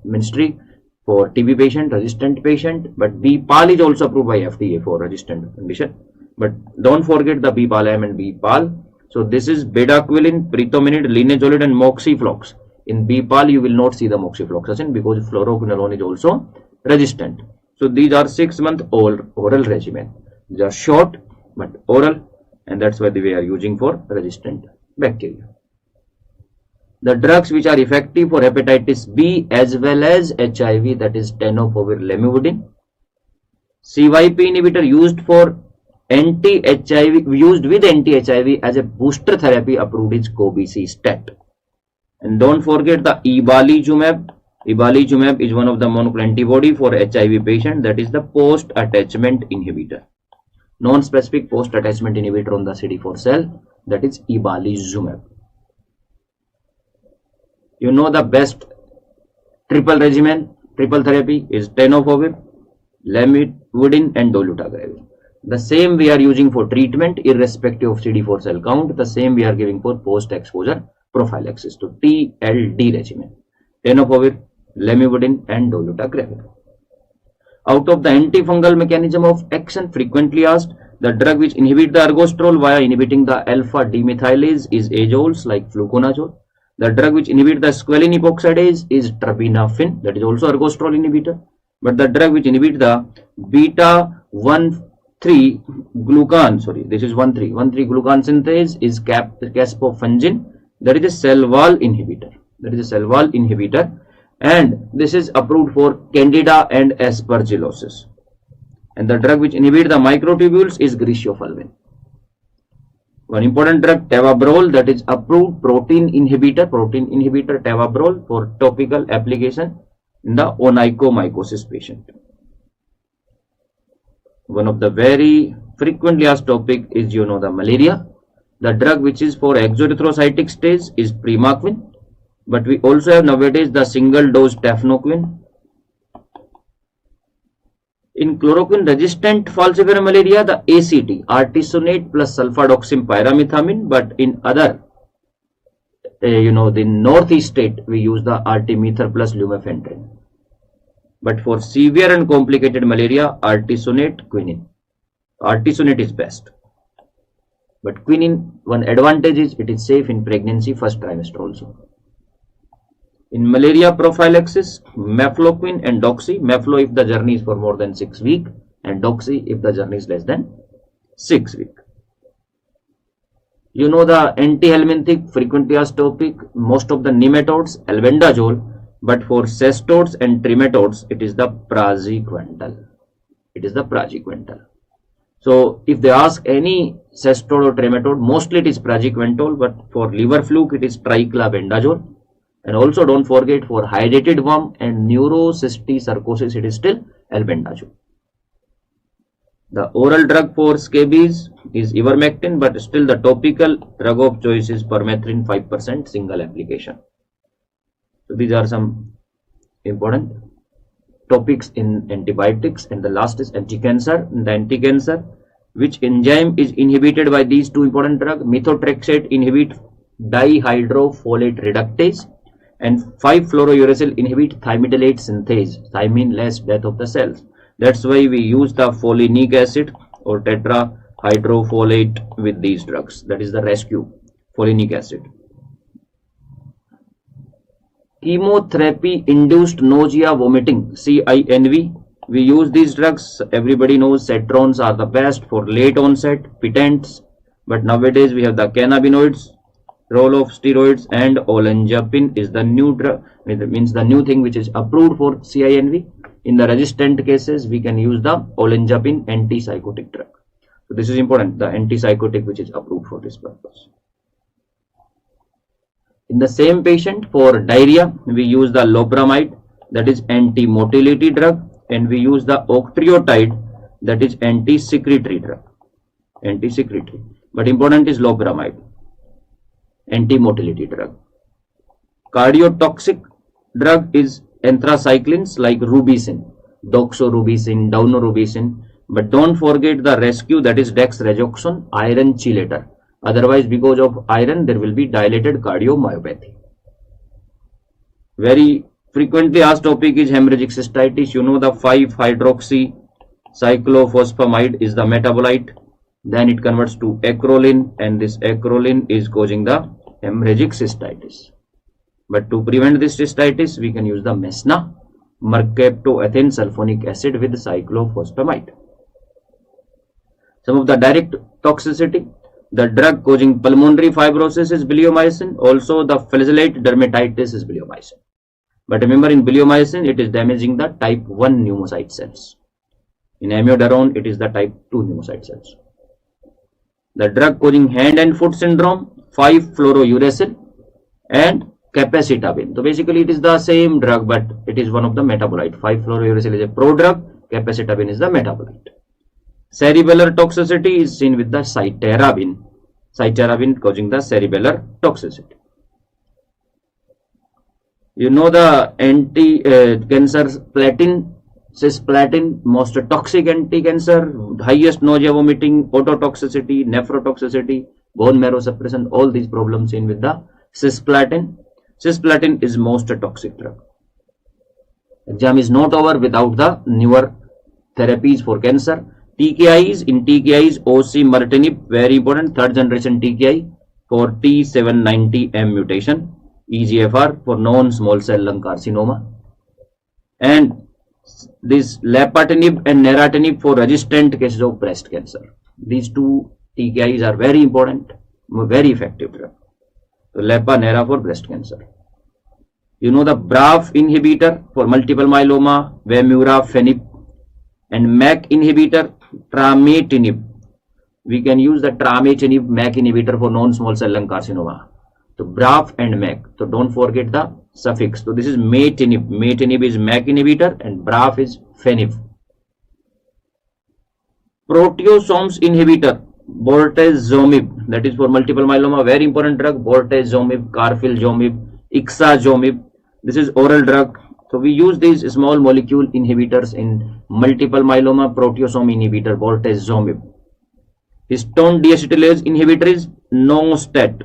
ministry for TB patient, resistant patient, but BPAL is also approved by FDA for resistant condition. But don't forget the BPAL-M and BPAL. So this is bedaquiline, pretominid, linezolid and moxiflox. In BPAL you will not see the moxifloxacin because fluoroquinolone is also resistant. So these are 6-month oral regimen. These are short but oral, and that's why we are using for resistant bacteria. The drugs which are effective for hepatitis B as well as HIV, that is tenofovir lamivudine. CYP inhibitor used for anti-HIV, used with anti-HIV as a booster therapy, approved is cobicistat. And don't forget the ibalizumab. Ibalizumab is one of the monoclonal antibody for HIV patient, that is the post-attachment inhibitor. Non-specific post-attachment inhibitor on the CD4 cell, that is ibalizumab. You know the best triple regimen, triple therapy is tenofovir, lamivudine and dolutegravir. The same we are using for treatment irrespective of CD4 cell count. The same we are giving for post-exposure prophylaxis. To TLD regimen, tenofovir, lamivudine and dolutegravir. Out of the antifungal mechanism of action frequently asked, the drug which inhibit the ergosterol via inhibiting the alpha demethylase is azoles like fluconazole. The drug which inhibit the squalene epoxidase is terbinafine, that is also ergosterol inhibitor. But the drug which inhibit the beta 1,3 glucan, this is 1,3 glucan synthase is caspofungin, that is a cell wall inhibitor. And this is approved for candida and aspergillosis. And the drug which inhibit the microtubules is griseofulvin. One important drug, tavabrol, that is approved protein inhibitor tavabrol for topical application in the onychomycosis patient. One of the very frequently asked topic is the malaria. The drug which is for exoerythrocytic stage is primaquine. But we also have nowadays the single dose tafenoquine. In chloroquine resistant falciparum malaria, the ACT, artesunate plus sulfadoxime pyrimethamine, but in other, the northeast state, we use the artemether plus lumefantrine. But for severe and complicated malaria, artesunate, quinine. Artesunate is best. But quinine, one advantage is it is safe in pregnancy first trimester also. In malaria prophylaxis, mefloquine and doxy. Meflo if the journey is for more than 6 weeks, and doxy if the journey is less than 6 weeks. The antihelminthic frequently asked topic, most of the nematodes, albendazole, but for cestodes and trematodes, it is the praziquantel. So if they ask any cestode or trematode, mostly it is praziquantel, but for liver fluke, it is triclabendazole. And also don't forget for hydrated worm and neurocysticercosis, it is still albendazole. The oral drug for scabies is ivermectin, but still the topical drug of choice is permethrin 5% single application. So these are some important topics in antibiotics, and the last is anti-cancer. In the anti-cancer, which enzyme is inhibited by these two important drugs? Methotrexate inhibit dihydrofolate reductase, and 5-fluorouracil inhibit thymidylate synthase, thymine less death of the cells. That's why we use the folinic acid or tetrahydrofolate with these drugs. That is the rescue, folinic acid. Chemotherapy induced nausea vomiting, CINV. We use these drugs. Everybody knows cetrons are the best for late onset, pitants. But nowadays we have the cannabinoids, role of steroids, and olanzapine is the new drug. It means the new thing which is approved for CINV. In the resistant cases, we can use the olanzapine antipsychotic drug. So this is important, the antipsychotic which is approved for this purpose. In the same patient, for diarrhea, we use the loperamide, that is anti-motility drug, and we use the octreotide, that is anti-secretory drug. Anti-secretory. But important is loperamide, anti-motility drug. Cardiotoxic drug is anthracyclines like rubicin, doxorubicin, daunorubicin. But don't forget the rescue, that is dexrazoxone, iron chelator. Otherwise, because of iron, there will be dilated cardiomyopathy. Very frequently asked topic is hemorrhagic cystitis. You know the 5-hydroxycyclophosphamide is the metabolite. Then it converts to acrolein, and this acrolein is causing the hemorrhagic cystitis. But to prevent this cystitis, we can use the mesna, mercaptoethane sulfonic acid with cyclophosphamide. Some of the direct toxicity. The drug causing pulmonary fibrosis is bleomycin. Also, the flagellate dermatitis is bleomycin. But remember, in bleomycin, it is damaging the type 1 pneumocyte cells. In amiodarone, it is the type 2 pneumocyte cells. The drug causing hand and foot syndrome, 5-fluorouracil and capecitabine. So basically, it is the same drug, but it is one of the metabolite. 5-fluorouracil is a prodrug, capecitabine is the metabolite. Cerebellar toxicity is seen with the cytarabine. Cytarabine causing the cerebellar toxicity. You know the anti-cancer platin, cisplatin, most toxic anti-cancer, highest nausea vomiting, ototoxicity, nephrotoxicity, bone marrow suppression, all these problems seen with the cisplatin. Cisplatin is most toxic drug. Exam is not over without the newer therapies for cancer. TKIs, in TKIs, osimertinib, very important, 3rd generation TKI for T790M mutation, EGFR for non-small cell lung carcinoma, and this lapatinib and neratinib for resistant cases of breast cancer. These two TKIs are very important, very effective drug. So lapa, nera for breast cancer. You know the BRAF inhibitor for multiple myeloma, vemurafenib, and MAC inhibitor, trametinib. We can use the trametinib MAC inhibitor for non-small cell lung carcinoma. So BRAF and MAC. So don't forget the suffix. So this is matinib. Matinib is MAC inhibitor and BRAF is fenib. Proteosomes inhibitor, bortezomib. That is for multiple myeloma. Very important drug. Bortezomib, carfilzomib, ixazomib. This is oral drug. So we use these small molecule inhibitors in multiple myeloma. Proteasome inhibitor, bortezomib. Histone deacetylase inhibitor is NORCET.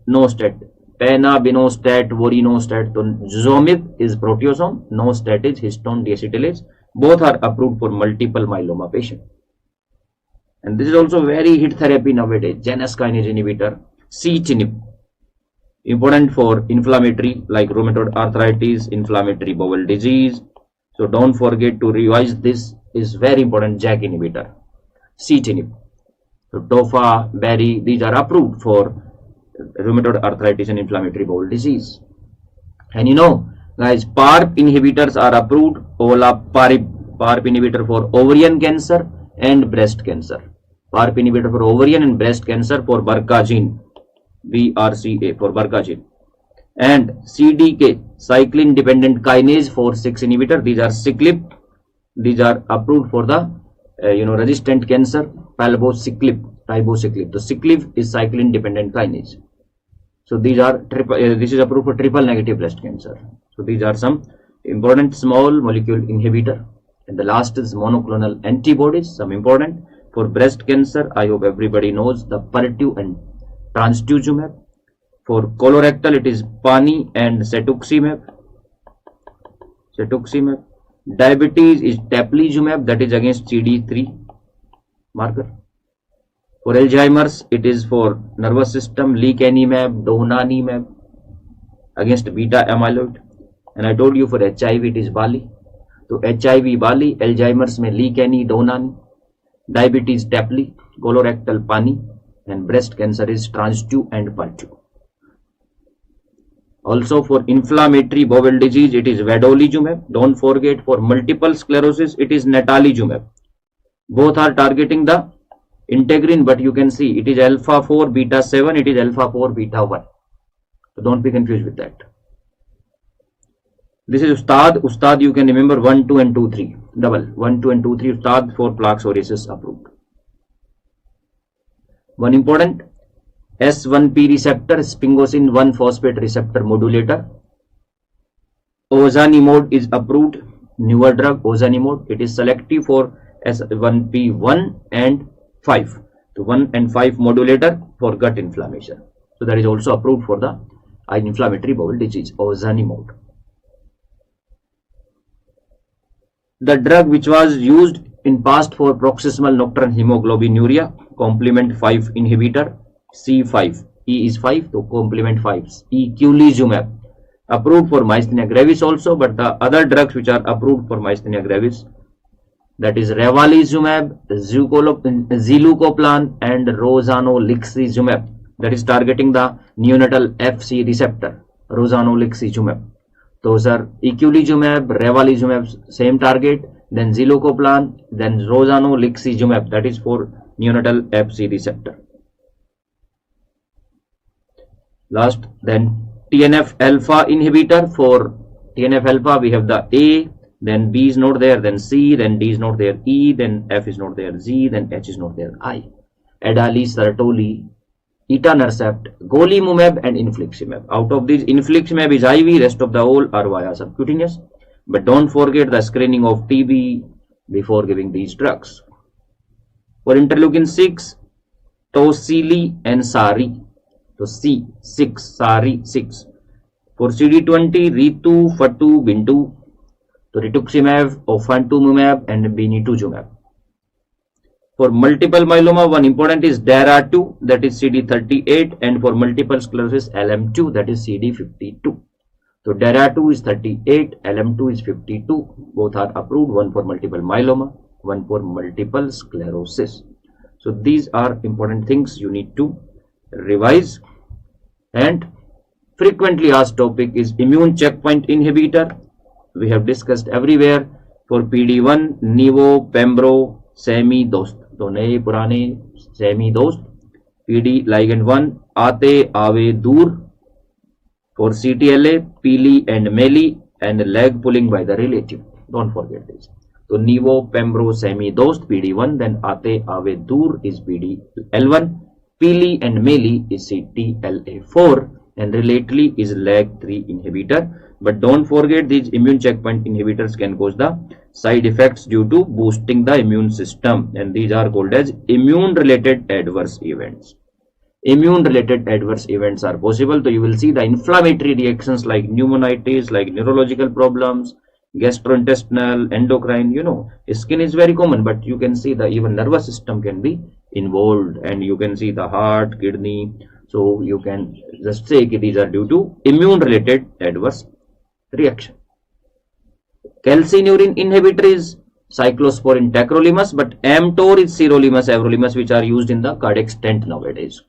NORCET. Penabinostat, vorinostat. So zomib is proteasome. NORCET is histone deacetylase. Both are approved for multiple myeloma patient. And this is also very hit therapy nowadays. Janus kinase inhibitor, cetinib. Important for inflammatory like rheumatoid arthritis, inflammatory bowel disease. So don't forget to revise this, is very important. JAK inhibitor, cetinib. So tofa, berry, these are approved for rheumatoid arthritis and inflammatory bowel disease. And you know guys, PARP inhibitors are approved. Olaparib, PARP inhibitor for ovarian cancer and breast cancer. PARP inhibitor for ovarian and breast cancer for Barcagene, BRCA for Barcagene. And CDK, cyclin dependent kinase 4/6 inhibitor. These are ciclib. These are approved for the resistant cancer, palbociclib, ribociclib. The ciclib is cyclin dependent kinase. So these are this is approved for triple negative breast cancer. So these are some important small molecule inhibitor. And the last is monoclonal antibodies, some important. For breast cancer, I hope everybody knows the Pertu and trastuzumab. For colorectal, it is Pani and cetuximab. Diabetes is teplizumab, that is against CD3 marker. For Alzheimer's, it is for nervous system lecanemab, donanemab against beta amyloid. And I told you for HIV it is Bali. So HIV Bali, Alzheimer's में lecani, donani, diabetes tepli, colorectal pani, and breast cancer is transtu and pertu. Also for inflammatory bowel disease, it is vedolizumab. Don't forget, for multiple sclerosis, it is natalizumab. Both are targeting the integrin, but you can see it is alpha 4 beta 7, it is alpha 4 beta 1. So don't be confused with that. This is Ustad, you can remember 1, 2 and 2, 3. Double 1, 2 and 2, 3. Ustad for plaque psoriasis approved. One important S1P receptor, sphingosine 1 phosphate receptor modulator. Ozanimod is approved, newer drug ozanimod. It is selective for S1P1 and 5. So 1 and 5 modulator for gut inflammation. So that is also approved for the inflammatory bowel disease, ozanimod. The drug which was used in past for paroxysmal nocturnal hemoglobinuria, complement 5 inhibitor, C5, E is 5, so complement 5, eculizumab, approved for myasthenia gravis also, but the other drugs which are approved for myasthenia gravis, that is ravalizumab, zilucoplan and rozanolixizumab, that is targeting the neonatal FC receptor, rozanolixizumab. Those are eculizumab, ravalizumab, same target, then zilucoplan, then rozanolixizumab, that is for neonatal FC receptor. Last, then TNF alpha inhibitor. For TNF alpha, we have the A, then B is not there, then C, then D is not there, E, then F is not there, Z, then H is not there, I. Adali, Sertoli, etanercept, golimumab and infliximab. Out of these, infliximab is IV, rest of the all are via subcutaneous. But don't forget the screening of TB before giving these drugs. For interleukin 6, Tosili and Sari. So C6, Sari 6. For CD20, Ritu, Fatu, Bintu. So rituximab, ofantumumab and binituzumab. For multiple myeloma, one important is DARA2, that is CD38, and for multiple sclerosis, LM2, that is CD52. So DARA2 is 38, LM2 is 52. Both are approved, one for multiple myeloma, one for multiple sclerosis. So these are important things you need to revise. And frequently asked topic is immune checkpoint inhibitor. We have discussed everywhere. For PD1, Nivo, Pembro, Semi, Dost. तो नए पुराने semi दोस्त, PD ligand 1, आते आवे दूर. For CTLA, Pili and Meli, and leg pulling by the relative. Don't forget this. So Nivo, Pembro, Semi dost, PD1, then Ate Ave Dur is PDL1, Pili and Meli is CTLA4, and relatedly is leg 3 inhibitor. But don't forget, these immune checkpoint inhibitors can cause the side effects due to boosting the immune system, and these are called as immune related adverse events. Immune related adverse events are possible. So you will see the inflammatory reactions like pneumonitis, like neurological problems, gastrointestinal, endocrine. Skin is very common, but you can see the even nervous system can be involved, and you can see the heart, kidney. So you can just say that these are due to immune related adverse reaction. Calcineurin inhibitor is cyclosporin tacrolimus, but mTOR is sirolimus, everolimus, which are used in the cardiac stent nowadays.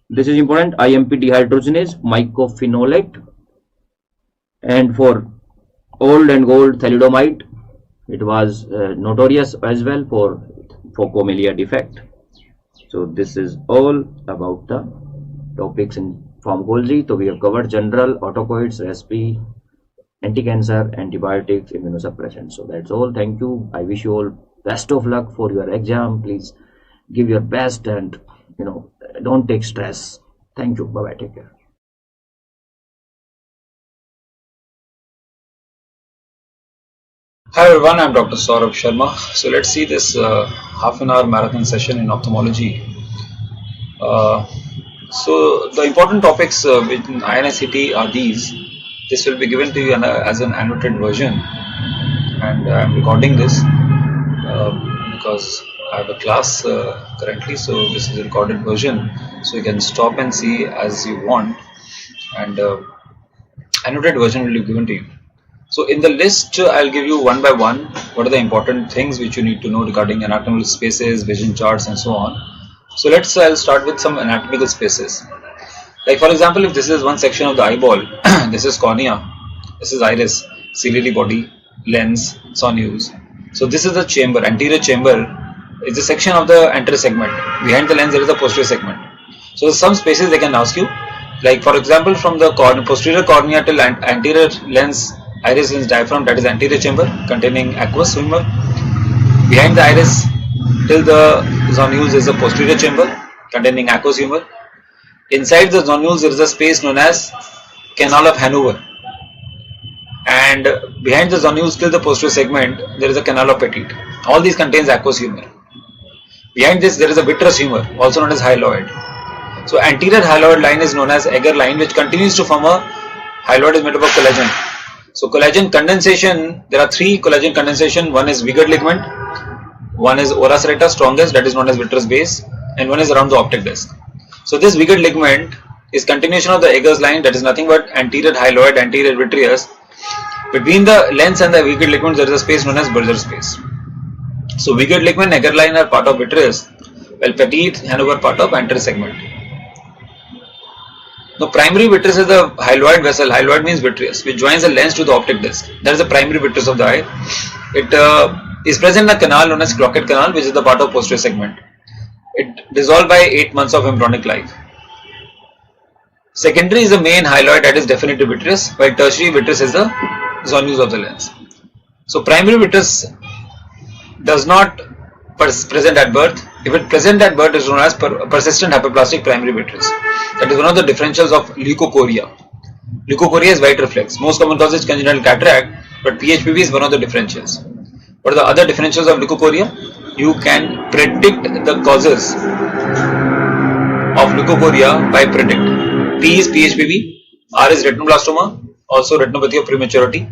This is important. IMP dehydrogenase, mycophenolate, and for old and gold thalidomide, it was notorious as well for phocomelia defect. So this is all about the topics in pharmacology. So we have covered general, autocoids, respi, anti-cancer, antibiotics, immunosuppressants. So that's all. Thank you. I wish you all best of luck for your exam. Please give your best and don't take stress. Thank you. Bye bye. Take care. Hi everyone, I'm Dr. Saurabh Sharma. So let's see this half an hour marathon session in ophthalmology. So the important topics within INICET are these. This will be given to you as an annotated version, and I'm recording this because I have a class currently, so this is a recorded version, so you can stop and see as you want, and annotated version will be given to you. So in the list, I'll give you one by one what are the important things which you need to know regarding anatomical spaces, vision charts, and so on. So I'll start with some anatomical spaces. Like for example, if this is one section of the eyeball, this is cornea, this is iris, ciliary body, lens, sonules. So this is the chamber, anterior chamber is the section of the anterior segment. Behind the lens there is a posterior segment. So some spaces they can ask you, like for example from the posterior cornea till anterior lens, iris lens diaphragm, that is anterior chamber containing aqueous humor. Behind the iris till the zonules is the posterior chamber containing aqueous humor. Inside the zonules there is a space known as canal of Hanover, and behind the zonules till the posterior segment there is a canal of Petit. All these contains aqueous humor. Behind this there is a vitreous humor, also known as hyaloid. So anterior hyaloid line is known as agar line, which continues to form a hyaloid is made up of collagen. So collagen condensation, there are three collagen condensation. One is Vigard ligament, one is ora serrata strongest, that is known as vitreous base, and one is around the optic disc. So this Vigard ligament is continuation of the Agar's line, that is nothing but anterior hyaloid, anterior vitreous. Between the lens and the Vigard ligament there is a space known as Berger space. So Vigard ligament and Agar line are part of vitreous, while Petit, Hanover part of anterior segment. Now primary vitreous is the hyaloid vessel. Hyaloid means vitreous, which joins the lens to the optic disc. That is the primary vitreous of the eye. It is present in a canal known as Crockett canal, which is the part of posterior segment. It dissolved by 8 months of embryonic life. Secondary is the main hyaloid, that is definitive vitreous, while tertiary vitreous is the zonules of the lens. So primary vitreous does not present at birth. If it present at birth, it is known as persistent hyperplastic primary vitreous. That is one of the differentials of leukocoria. Leukocoria is white reflex. Most common cause is congenital cataract, but PHPV is one of the differentials. What are the other differentials of leukocoria? You can predict the causes of leukocoria by predict. P is PHPV, R is retinoblastoma, also retinopathy of prematurity,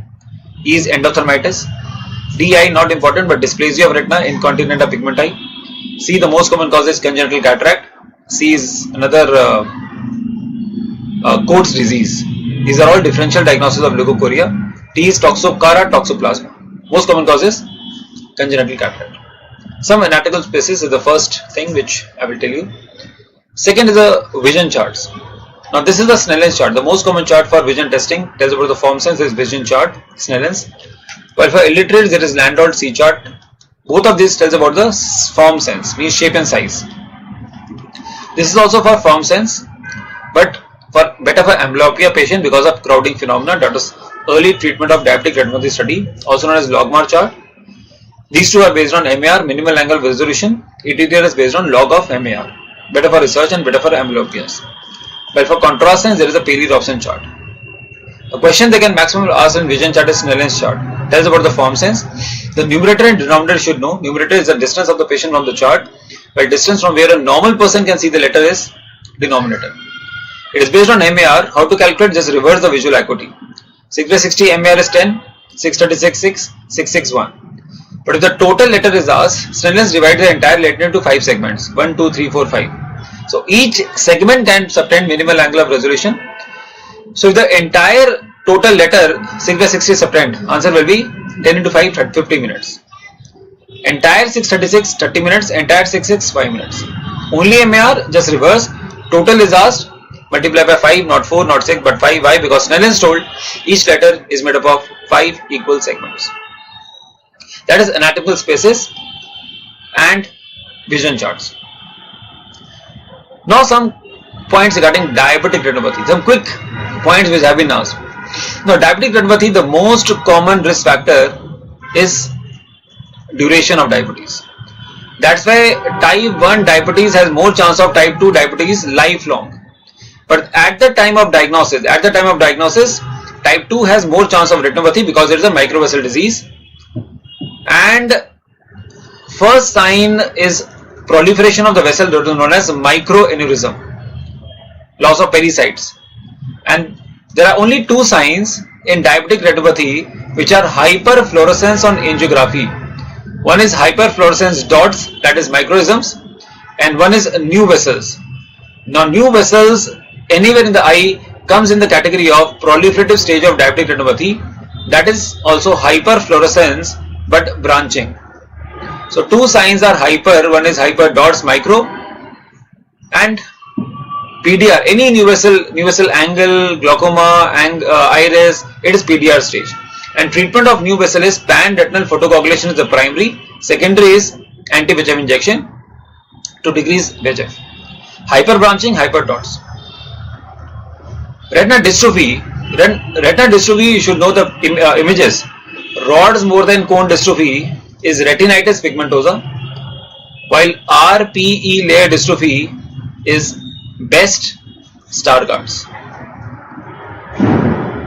E is endophthalmitis, DI not important but dysplasia of retina, incontinenta pigmenti. C, the most common cause is congenital cataract. C is another Coats disease. These are all differential diagnoses of leukocoria. T is toxocara, toxoplasma. Most common cause is congenital cataract. Some anatomical spaces is the first thing which I will tell you. Second is the vision charts. Now this is the Snellen's chart. The most common chart for vision testing tells about the form sense is vision chart, Snellen's. While for illiterates there is Landolt C chart. Both of these tells about the form sense, means shape and size. This is also for form sense, but for better for amblyopia patient because of crowding phenomena, that is early treatment of diabetic retinopathy study, also known as Logmar chart. These two are based on MAR, minimal angle resolution. ETTR is based on log of MAR. Better for research and better for amblyopias. But for contrast sense, there is a Paley-Robson chart. A question they can maximum ask in vision chart is Snellen's chart. Tells about the form sense. The numerator and denominator should know. Numerator is the distance of the patient from the chart, while distance from where a normal person can see the letter is denominator. It is based on MAR. How to calculate? Just reverse the visual acuity. 6 by 60 MAR is 10, 636 6, 661. But if the total letter is asked, Snellen's divides the entire letter into 5 segments. 1, 2, 3, 4, 5. So each segment can subtend minimal angle of resolution. So if the entire total letter 6 by 60 subtend, answer will be 10 into 5, 50 minutes. Entire 636, 30 minutes. Entire 66, 5 minutes. Only MAR, just reverse. Total is asked, multiply by 5, not 4, not 6, but 5. Why? Because Snellen's told each letter is made up of 5 equal segments. That is anatomical spaces and vision charts. Now some points regarding diabetic retinopathy. Some quick points which have been asked. Now diabetic retinopathy, the most common risk factor is duration of diabetes. That's why type 1 diabetes has more chance of type 2 diabetes lifelong. But at the time of diagnosis, type 2 has more chance of retinopathy because there is a microvessel disease And first sign is proliferation of the vessel known as microaneurysm, loss of pericytes. And there are only two signs in diabetic retinopathy which are hyperfluorescence on angiography. One is hyperfluorescence dots, that is microisms, and one is new vessels. Now new vessels anywhere in the eye comes in the category of proliferative stage of diabetic retinopathy, that is also hyperfluorescence but branching. So two signs are hyper, one is hyper dots micro, and PDR, any new vessel angle, glaucoma, iris, it is PDR stage. And treatment of new vessel is pan-retinal photocoagulation is the primary, secondary is anti-VEGF injection to decrease VEGF. Hyperbranching, hyper dots. Retinal dystrophy, you should know the images. Rods more than cone dystrophy is retinitis pigmentosa, while RPE layer dystrophy is best Stargardt's.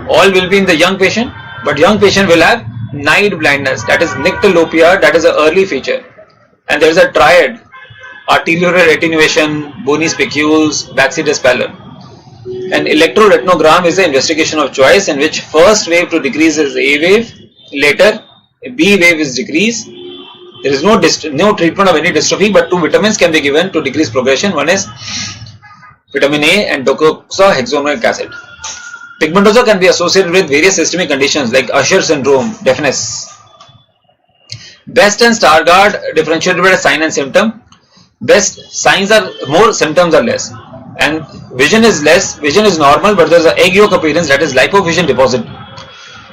All will be in the young patient, but young patient will have night blindness, that is nyctalopia, that is an early feature. And there is a triad, arteriolar attenuation, bony spicules, backsidus pallor. An electroretinogram is the investigation of choice in which first wave to decrease is A wave, later B wave is decrease. There is no treatment of any dystrophy, but two vitamins can be given to decrease progression. One is vitamin A and docosahexaenoic acid. Pigmentosa can be associated with various systemic conditions like Usher syndrome, deafness. Best and Stargardt differentiated by sign and symptom. Best signs are more, symptoms are less. And vision is less, vision is normal, but there is an egg yolk appearance, that is lipovision deposit.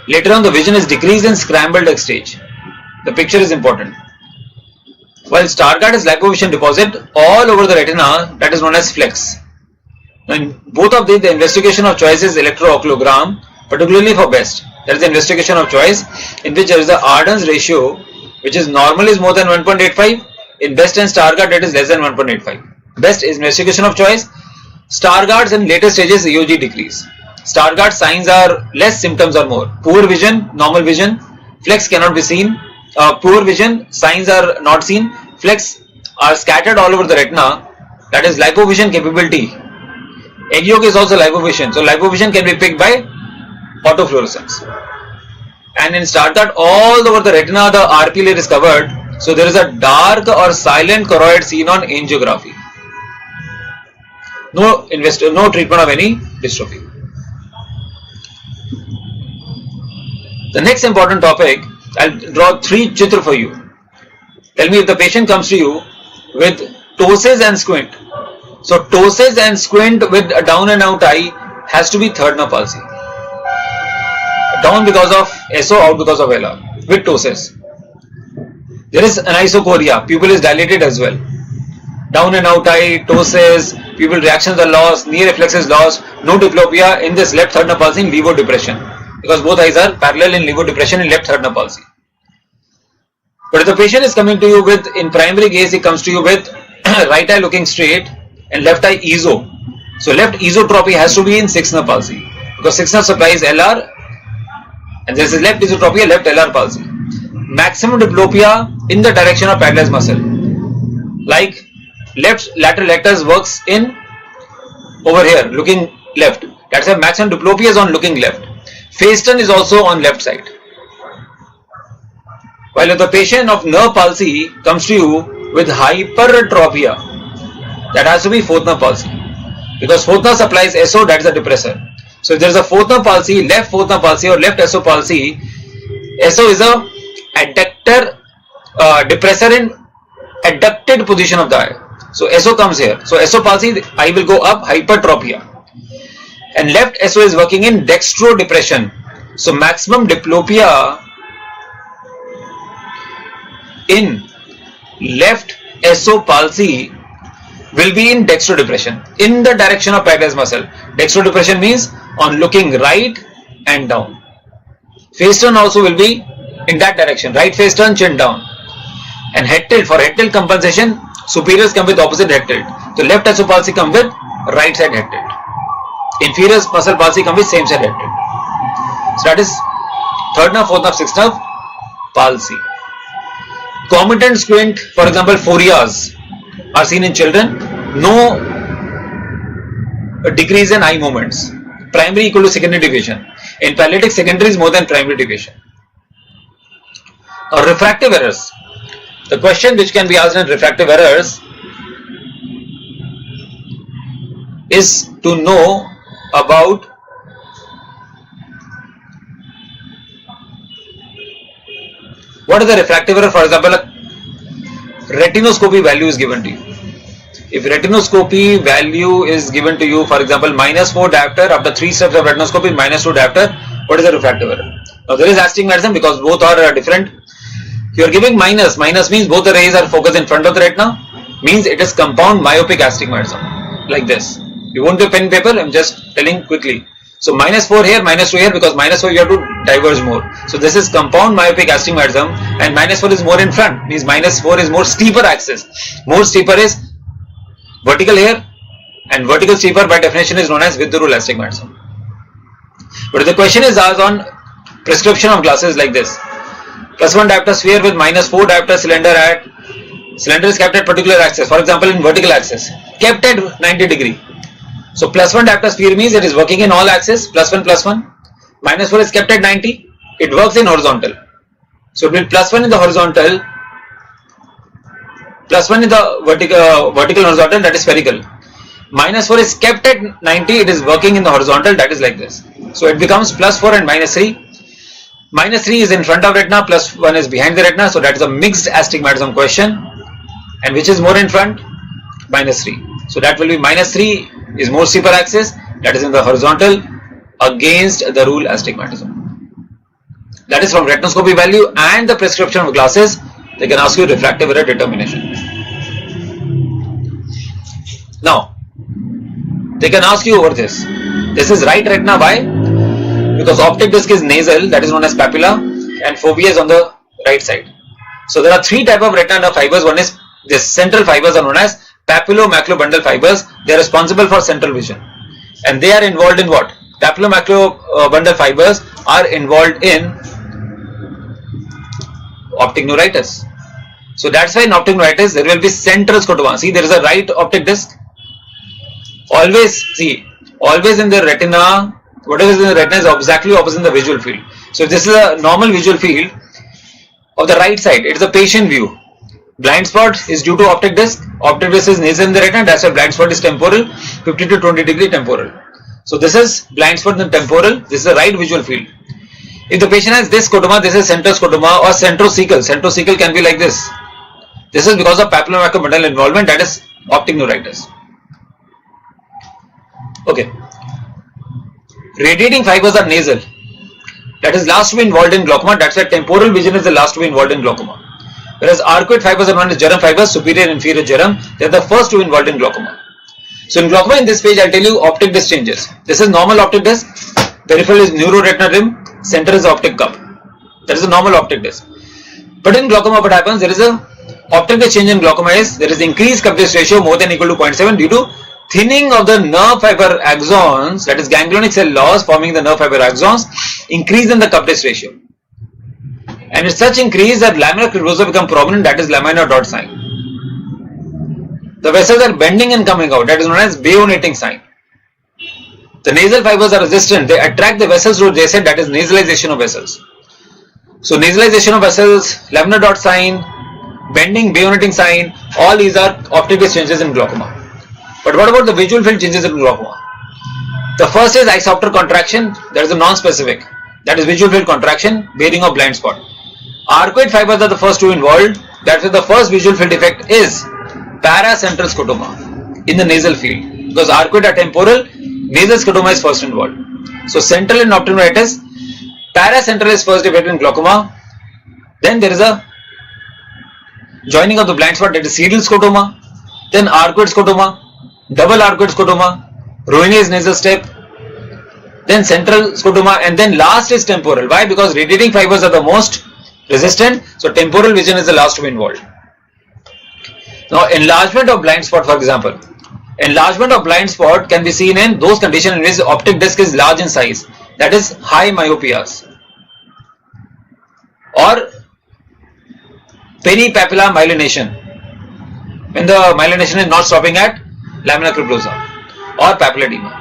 Later on the vision is decreased in scrambled egg stage. The picture is important. While Stargardt is lipovision deposit all over the retina, that is known as flex. Now in both of these, the investigation of choice is electrooculogram, particularly for best. There is the investigation of choice in which there is the Ardens ratio, which is normal is more than 1.85. In best and Stargardt, that is less than 1.85. Best is investigation of choice. Stargardt's in later stages EOG decrease. Stargardt signs are less, symptoms are more. Poor vision, normal vision, flex cannot be seen. Poor vision, signs are not seen. Flex are scattered all over the retina, that is lipovision capability. Egg yolk is also lipovision, so lipovision can be picked by autofluorescence. And in Stargardt, all over the retina the RP layer is covered, so there is a dark or silent choroid seen on angiography. No treatment of any dystrophy. The next important topic, I'll draw three chitra for you. Tell me if the patient comes to you with ptosis and squint. So ptosis and squint with a down and out eye has to be third nerve palsy. Down because of SO, out because of LR with ptosis. There is anisocoria, pupil is dilated as well. Down and out eye, ptosis, pupil reactions are lost, knee reflex is lost, no diplopia in this left third nerve palsy in levo depression, because both eyes are parallel in levo depression in left third nerve palsy. But if the patient is coming to you with, in primary gaze, he comes to you with right eye looking straight and left eye ESO. So left esotropy has to be in 6th nerve palsy, because 6th nerve supplies LR and there is left esotropy and left LR palsy. Maximum diplopia in the direction of patellar muscle, like left lateral rectus works in over here looking left, that's why maximum diplopia is on looking left. Face turn is also on left side. While if the patient of nerve palsy comes to you with hypertropia, that has to be 4th nerve palsy, because 4th nerve supplies SO, that is a depressor. So if there is a 4th nerve palsy, left 4th nerve palsy or left SO palsy, SO is a adductor depressor in adducted position of the eye. So SO comes here. So SO palsy, the eye will go up, hypertropia. And left SO is working in dextro depression. So maximum diplopia in left SO palsy will be in dextro depression in the direction of patellar muscle. Dextro depression means on looking right and down. Face turn also will be in that direction, right face turn, chin down. And head tilt, for head tilt compensation, superiors come with opposite head tilt. So left SO palsy come with right side head tilt. Inferior muscle palsy come with same side head tilt. So that is third nerve, fourth nerve, sixth nerve palsy. Comitant squint, for example, phorias are seen in children. No decrease in eye movements. Primary equal to secondary deviation. In paralytic, secondary is more than primary deviation. Refractive errors. The question which can be asked in refractive errors is to know about what is the refractive error. For example, a retinoscopy value is given to you. If retinoscopy value is given to you, for example, -4 diopter after 3 steps of retinoscopy, -2 diopter, what is the refractive error? Now there is astigmatism because both are different. You are giving minus means both the rays are focused in front of the retina, means it is compound myopic astigmatism, like this. You won't do pen and paper, I am just telling quickly. So -4 here, -2 here, because -4 you have to diverge more. So this is compound myopic astigmatism, and -4 is more in front, means -4 is more steeper axis. More steeper is vertical here, and vertical steeper by definition is known as with the rule astigmatism. But if the question is asked on prescription of glasses like this, +1 diopter sphere with -4 diopter cylinder is kept at particular axis, for example in vertical axis, kept at 90 degree. So +1 diopter sphere means it is working in all axes, +1, -4 is kept at 90, it works in horizontal. So it will +1 in the horizontal, +1 in the vertical horizontal, that is spherical. -4 is kept at 90, it is working in the horizontal, that is like this. So it becomes +4 and -3. -3 is in front of retina, +1 is behind the retina, so that is a mixed astigmatism question. And which is more in front? -3. So that will be -3 is more steeper axis, that is in the horizontal, against the rule astigmatism. That is from retinoscopy value and the prescription of glasses. They can ask you refractive error determination. Now, they can ask you over this. This is right retina. Why? Because optic disc is nasal, that is known as papilla, and fovea is on the right side. So there are 3 types of retina nerve fibers. One is this central fibers are known as papillo-macrobundle fibers. They are responsible for central vision, and they are involved in what? Papillo-macrobundle fibers are involved in optic neuritis. So that's why in optic neuritis there will be central scotoma. See, there is a right optic disc. Always in the retina, whatever is in the retina is exactly opposite in the visual field. So if this is a normal visual field of the right side, it is a patient view. Blind spot is due to optic disc. Optic disc is nasal in the retina, that's why blind spot is temporal, 50 to 20 degree temporal. So this is blind spot in the temporal, this is the right visual field. If the patient has this scotoma, this is central scotoma or centrocecal. Centrocecal can be like this. This is because of papillomacrobundle involvement, that is optic neuritis. Okay. Radiating fibers are nasal. That is last to be involved in glaucoma. That's why temporal vision is the last to be involved in glaucoma. Whereas arcuate fibers are known as germ fibers, superior and inferior germ. They are the first to be involved in glaucoma. So in glaucoma, in this page, I'll tell you optic disc changes. This is normal optic disc. Peripheral is neuroretinal rim. Center is optic cup. That is a normal optic disc. But in glaucoma, what happens? There is a optic disc change in glaucoma is there is increased coverage ratio more than equal to 0.7 due to thinning of the nerve fiber axons, that is ganglionic cell loss forming the nerve fiber axons, increase in the coverage ratio. And it's such increase that laminar cribrosa become prominent, that is laminar dot sign. The vessels are bending and coming out, that is known as bayoneting sign. The nasal fibers are resistant, they attract the vessels to adjacent, that is nasalization of vessels. So nasalization of vessels, laminar dot sign, bending, bayoneting sign, all these are optic disc changes in glaucoma. But what about the visual field changes in glaucoma? The first is isopter contraction, that is a non-specific, that is visual field contraction, bearing of blind spot. Arcuate fibers are the first two involved, that's why the first visual field effect is paracentral scotoma in the nasal field, because arcuate are temporal, nasal scotoma is first involved. So central in optic neuritis, paracentral is first effect in glaucoma, then there is a joining of the blind spot, that is serial scotoma, then arcuate scotoma, double arcuate scotoma, ruinous nasal step, then central scotoma, and then last is temporal. Why? Because radiating fibers are the most resistant, so temporal vision is the last to be involved. Now enlargement of blind spot, for example, enlargement of blind spot can be seen in those conditions in which the optic disc is large in size, that is high myopias, or Peripapilla myelination. When the myelination is not stopping at lamina cribrosa or papilledema.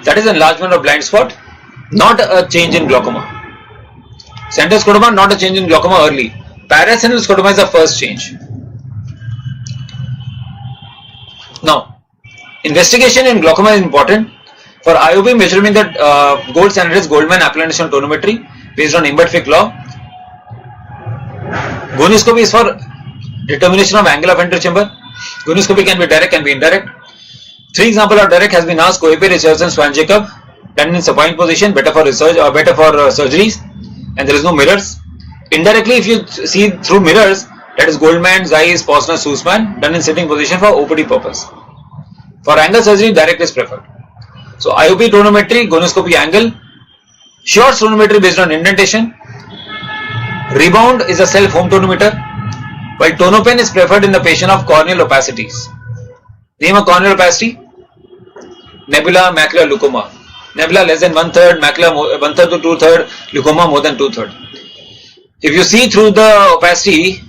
That is enlargement of blind spot, not a change in glaucoma. Central scotoma, not a change in glaucoma early. Paracentral scotoma is the first change. Now, investigation in glaucoma is important. For IOP measurement, the gold standard is Goldman applanation tonometry based on Imbert-Fick law. Gonioscopy is for determination of angle of entry chamber. Gonioscopy can be direct, can be indirect. 3 examples of direct has been asked: Coepe, Richardson, Swan Jacob, done in supine position, better for research or better for surgeries, and there is no mirrors. Indirectly, if you see through mirrors, that is Goldman, Zeiss, Posner, Sussman, done in sitting position for OPD purpose. For angle surgery, direct is preferred. So IOP tonometry, gonioscopy angle, short tonometry based on indentation. Rebound is a self-home tonometer, while tonopen is preferred in the patient of corneal opacities. Name a corneal opacity: nebula, macula, leucoma. Nebula less than 1/3, macula 1/3 to 2/3, leucoma more than 2/3. If you see through the opacity,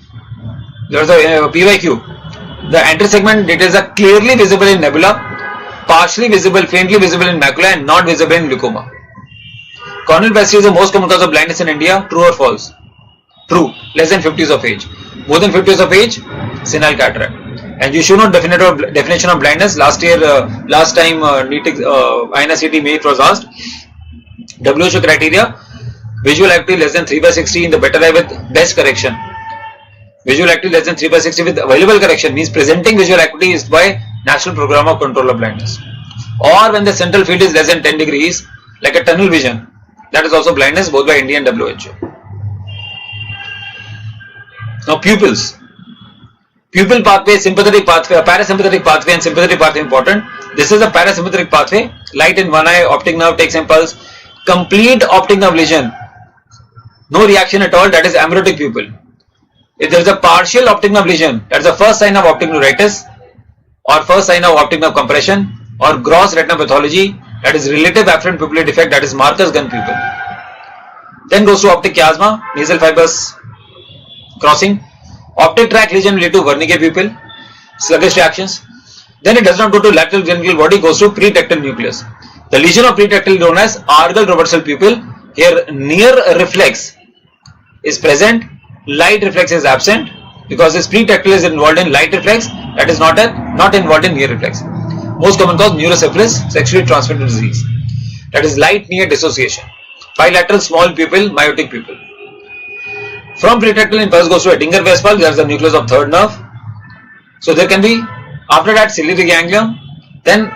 there is a PYQ. The entry segment details are clearly visible in nebula, partially visible, faintly visible in macula, and not visible in leucoma. Corneal opacity is the most common cause of blindness in India. True or false? True. Less than 50 years of age. More than 50 years of age, senile cataract. And you should know definition of blindness. Last time NEET INICET MEET was asked. WHO criteria: visual acuity less than 3/60 in the better eye with best correction. Visual acuity less than 3/60 with available correction means presenting visual acuity is by National Program of Control of Blindness. Or when the central field is less than 10 degrees, like a tunnel vision, that is also blindness, both by India and WHO. Now pupils. Pupil pathway, sympathetic pathway, parasympathetic pathway and sympathetic pathway important. This is a parasympathetic pathway. Light in one eye, optic nerve takes impulse. Complete optic nerve lesion. No reaction at all, that is amaurotic pupil. If there is a partial optic nerve lesion, that is the first sign of optic neuritis or first sign of optic nerve compression or gross retinal pathology, that is relative afferent pupillary defect, that is Marcus gun pupil. Then goes to optic chiasma, nasal fibers crossing. Optic tract lesion related to Wernicke pupil, sluggish reactions. Then it does not go to lateral genital body, goes to pretectal nucleus. The lesion of pretectal known as argal reversal pupil. Here near reflex is present, light reflex is absent because this pretectal is involved in light reflex, that is not involved in near reflex. Most common cause neurosyphilis, sexually transmitted disease. That is light near dissociation. Bilateral small pupil, myotic pupil. From pretectal impulse goes to Edinger-West pulse, there is the nucleus of third nerve. So there can be, after that, ciliary ganglion, then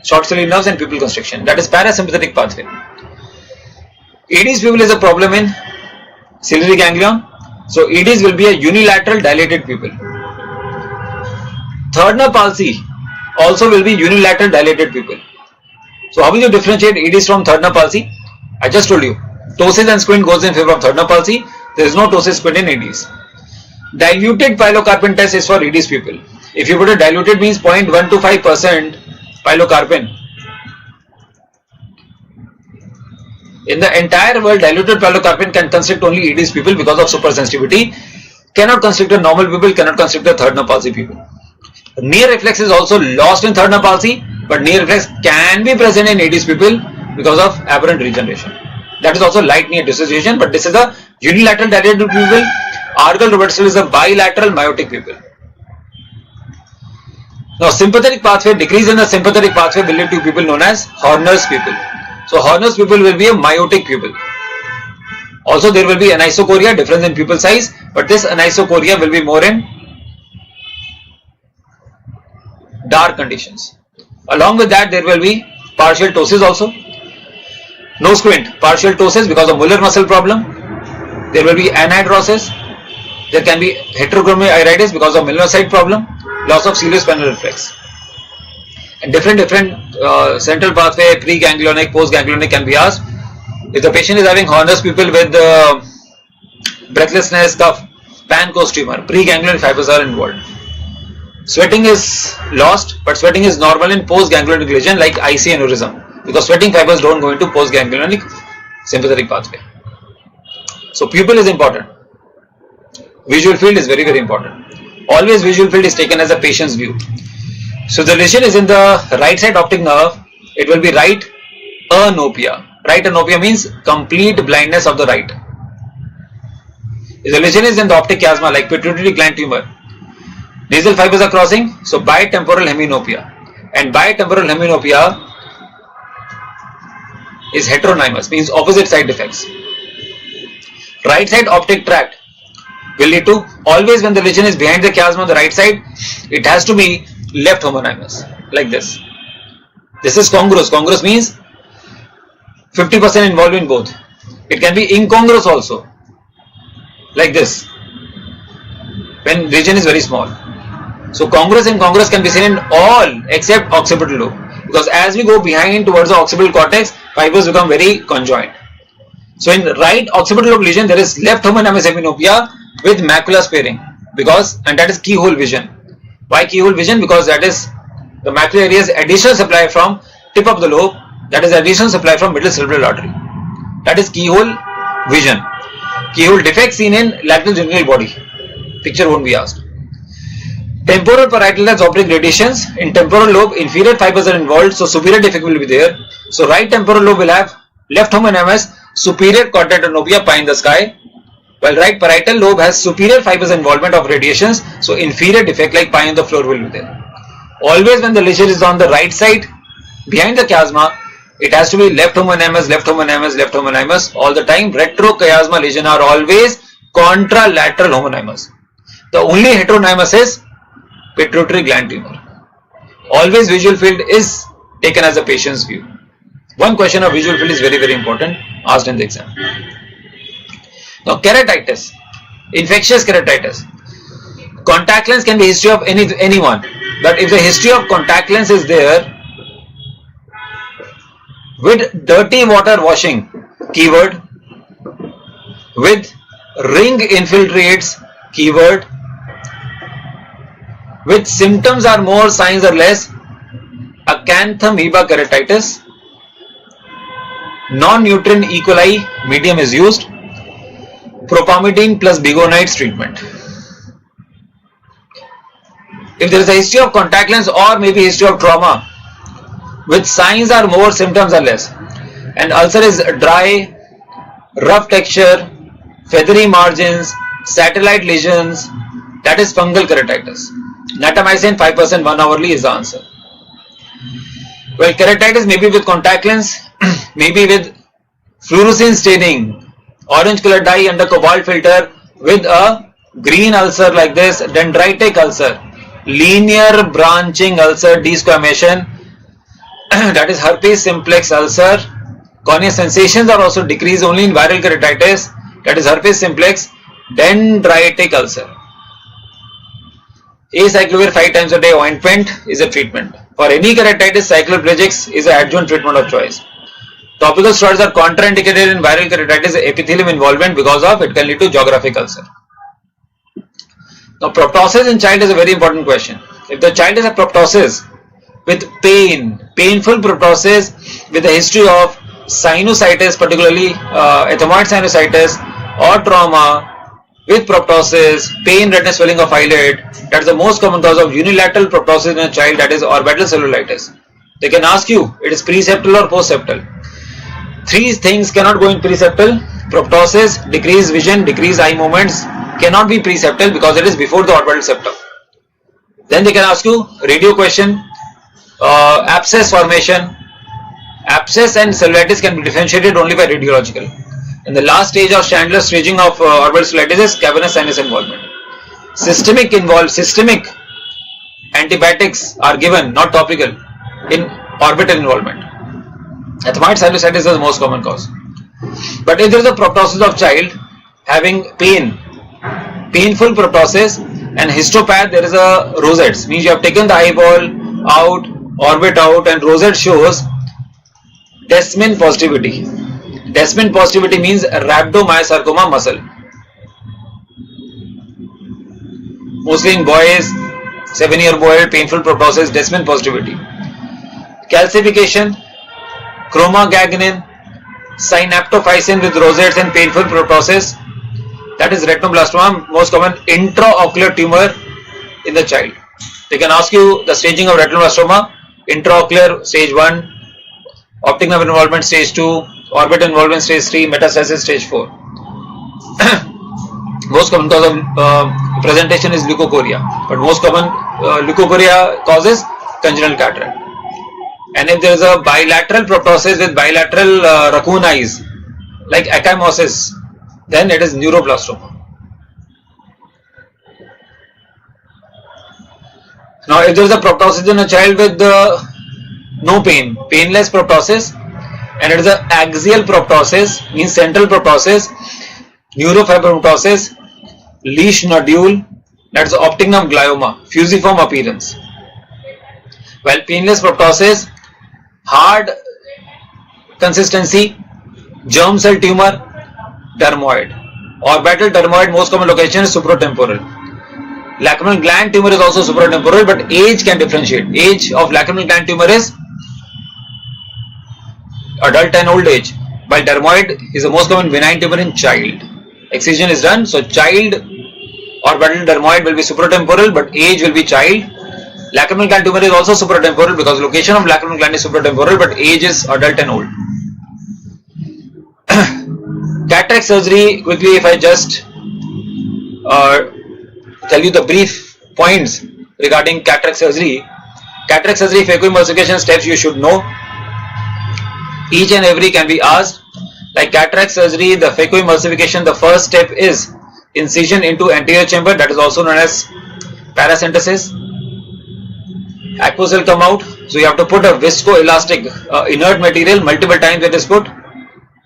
short ciliary nerves and pupil constriction. That is parasympathetic pathway. ED's pupil is a problem in ciliary ganglion. So ED's will be a unilateral dilated pupil. Third nerve palsy also will be unilateral dilated pupil. So how will you differentiate ED's from third nerve palsy? I just told you. Ptosis and squint goes in favor of third nerve palsy. There is no ptosis squint in ED's. Diluted pilocarpine test is for ED's pupil. If you put a diluted means 0.125% pilocarpine. In the entire world, diluted pilocarpine can constrict only ED's pupil because of supersensitivity. Cannot constrict a normal pupil, cannot constrict a third nerve palsy pupil. Near reflex is also lost in third nerve palsy, but near reflex can be present in ED's pupil because of aberrant regeneration. That is also light near dissociation, but this is a unilateral dilated pupil. Argal reversal is a bilateral myotic pupil. Now sympathetic pathway, decrease in the sympathetic pathway will lead to pupil known as Horner's pupil. So Horner's pupil will be a myotic pupil. Also there will be anisocoria, difference in pupil size, but this anisocoria will be more in dark conditions. Along with that there will be partial ptosis also. No squint, partial ptosis because of Muller muscle problem. There will be anhydrosis. There can be heterochromic iritis because of melanocyte problem. Loss of ciliospinal reflex. And different central pathway, pre-ganglionic, post-ganglionic can be asked. If the patient is having Horner's pupil with breathlessness, cough, pan-coast tumor, pre-ganglionic fibers are involved. Sweating is lost, but sweating is normal in post-ganglionic lesion like IC aneurysm because sweating fibers don't go into post-ganglionic sympathetic pathway. So pupil is important. visual field is very important. Always visual field is taken as a patient's view. So the lesion is in the right side optic nerve. It will be right anopia. Right anopia means complete blindness of the right. If the lesion is in the optic chiasma like pituitary gland tumor, nasal fibers are crossing, so bitemporal heminopia. And bitemporal heminopia is heteronymous, means opposite side defects. Right side optic tract will lead to, always when the lesion is behind the chiasma on the right side, it has to be left homonymous, like this. This is congruous. Congruous means 50% involved in both. It can be incongruous also, like this, when region is very small. So congruous and incongruous can be seen in all except occipital lobe, because as we go behind towards the occipital cortex, fibers become very conjoined. So in right occipital lobe lesion, there is left homonymous heminopia with macula sparing, because, and that is keyhole vision. Why keyhole vision? Because that is the macular area is additional supply from tip of the lobe, that is additional supply from middle cerebral artery. That is keyhole vision. Keyhole defect seen in lateral genital body. Picture won't be asked. Temporal parietal has optic radiations. In temporal lobe, inferior fibers are involved, so superior defect will be there. So right temporal lobe will have left homonymous superior chordatenopia, pie in the sky, while right parietal lobe has superior fibers involvement of radiations, so inferior defect like pie on the floor will be there. Always when the lesion is on the right side behind the chiasma, it has to be left homonymous, left homonymous, left homonymous all the time. Retrochiasma lesion are always contralateral homonymous. The only heteronymous is pituitary gland tumor. Always visual field is taken as a patient's view. One question of visual field is very, very important, asked in the exam. Now keratitis, infectious keratitis. Contact lens can be history of anyone, but if the history of contact lens is there with dirty water washing, keyword, with ring infiltrates, keyword, with symptoms are more, signs are less, acanthamoeba keratitis, non-nutrient E. coli medium is used, propamidine plus bigonides treatment. If there is a history of contact lens or maybe history of trauma, with signs are more, symptoms are less, and ulcer is dry, rough texture, feathery margins, satellite lesions, that is fungal keratitis. Natamycin 5% 1 hourly is the answer. Well, keratitis may be with contact lens, maybe with fluorescein staining, orange color dye under cobalt filter with a green ulcer like this, dendritic ulcer, linear branching ulcer, desquamation, that is herpes simplex ulcer. Corneal sensations are also decreased only in viral keratitis, that is herpes simplex, dendritic ulcer. Acyclovir 5 times a day ointment is a treatment. For any keratitis, cycloplegics is an adjunct treatment of choice. Topical steroids are contraindicated in viral keratitis epithelium involvement because of it can lead to geographic ulcer. Now proptosis in child is a very important question. If the child has a proptosis with pain, painful proptosis with a history of sinusitis, particularly ethmoid sinusitis or trauma, with proptosis, pain, redness, swelling of eyelid, that is the most common cause of unilateral proptosis in a child, that is orbital cellulitis. They can ask you, it is preseptal or postseptal. Three things cannot go in preseptal: proptosis, decreased vision, decreased eye movements, cannot be preseptal because it is before the orbital septum. Then they can ask you radio question, abscess formation. Abscess and cellulitis can be differentiated only by radiological. And the last stage of Chandler's staging of orbital cellulitis is cavernous sinus involvement. Systemic antibiotics are given, not topical, in orbital involvement. Ethmoid sinusitis is the most common cause. But if there is a proptosis of child having pain, painful proptosis, and histopath, there is a rosette, means you have taken the eyeball out, orbit out, and rosette shows Desmin positivity. Desmin positivity means rhabdomyosarcoma muscle. Mostly in boys, 7-year-old, painful proptosis, Desmin positivity. Calcification, chromogagnin, synaptophysin with rosettes and painful proptosis, that is retinoblastoma, most common intraocular tumor in the child. They can ask you the staging of retinoblastoma: intraocular stage 1, optic nerve involvement stage 2, orbital involvement stage 3, metastasis stage 4. Most common cause of presentation is leukocoria, but most common leukocoria causes congenital cataract. And if there is a bilateral proptosis with bilateral raccoon eyes, like ecchymosis, then it is neuroblastoma. Now, if there is a proptosis in a child with no pain, painless proptosis, and it is an axial proptosis, means central proptosis, neurofibromatosis, leash nodule, that is optic nerve glioma, fusiform appearance. While painless proptosis, hard consistency, germ cell tumor, dermoid. Orbital dermoid, most common location is supratemporal. Lacrimal gland tumor is also supratemporal, but age can differentiate. Age of lacrimal gland tumor is adult and old age, while dermoid is the most common benign tumor in child. Excision is done, so child orbital dermoid will be supratemporal, but age will be child. Lacrimal gland tumor is also supratemporal because location of lacrimal gland is supratemporal, but age is adult and old. Cataract surgery, quickly, if I just tell you the brief points regarding cataract surgery. Cataract surgery phacoemulsification steps you should know. Each and every can be asked. Like cataract surgery, the phacoemulsification, the first step is incision into anterior chamber, that is also known as paracentesis. Aqueous will come out, so you have to put a viscoelastic inert material multiple times. It is put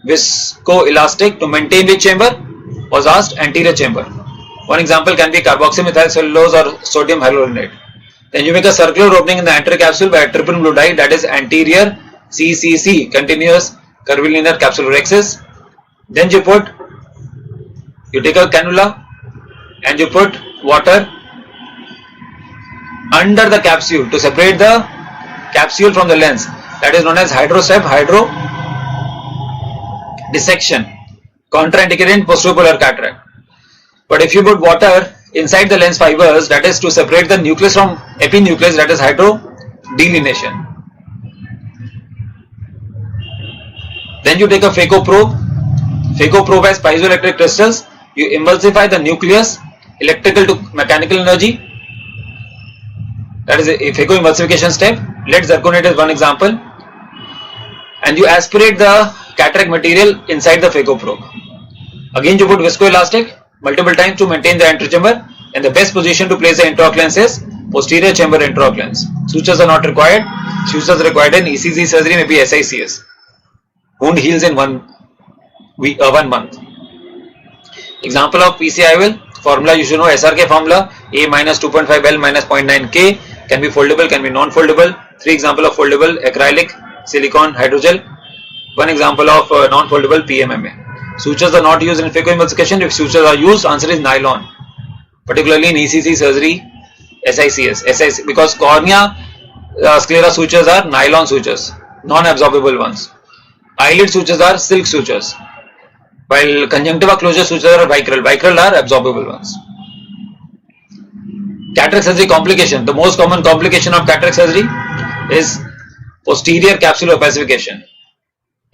viscoelastic to maintain which chamber was asked, anterior chamber. One example can be carboxymethyl cellulose or sodium hyaluronate. Then you make a circular opening in the anterior capsule by a triple blue dye, that is anterior CCC, continuous curvilinear capsulorhexis. Then you take a cannula and you put water under the capsule to separate the capsule from the lens. That is known as hydrostep, hydro dissection, contraindicated in posterior cataract. But if you put water inside the lens fibers, that is to separate the nucleus from epinucleus, that is hydro delineation. Then you take a phacoprobe. Phacoprobe has piezoelectric crystals. You emulsify the nucleus, electrical to mechanical energy. That is a phacoemulsification step. Lead zirconate is one example. And you aspirate the cataract material inside the phacoprobe. Again, you put viscoelastic multiple times to maintain the anterior chamber, and the best position to place the intraocular lens is posterior chamber intraocular lens. Sutures are not required. Sutures required in ECG surgery, maybe SICS. Wound heals in 1 month. Example of PCIOL formula you should know: SRK formula A minus 2.5 L minus 0.9 K, can be foldable, can be non-foldable. 3 example of foldable: acrylic, silicone, hydrogel. 1 example of non-foldable: PMMA. Sutures are not used in phacoemulsification. If sutures are used, answer is nylon, particularly in ECG surgery, SICS, because cornea sclera sutures are nylon sutures, non-absorbable ones. Eyelid sutures are silk sutures, while conjunctiva closure sutures are vicryl. Vicryl are absorbable ones. Cataract surgery complication. The most common complication of cataract surgery is posterior capsular opacification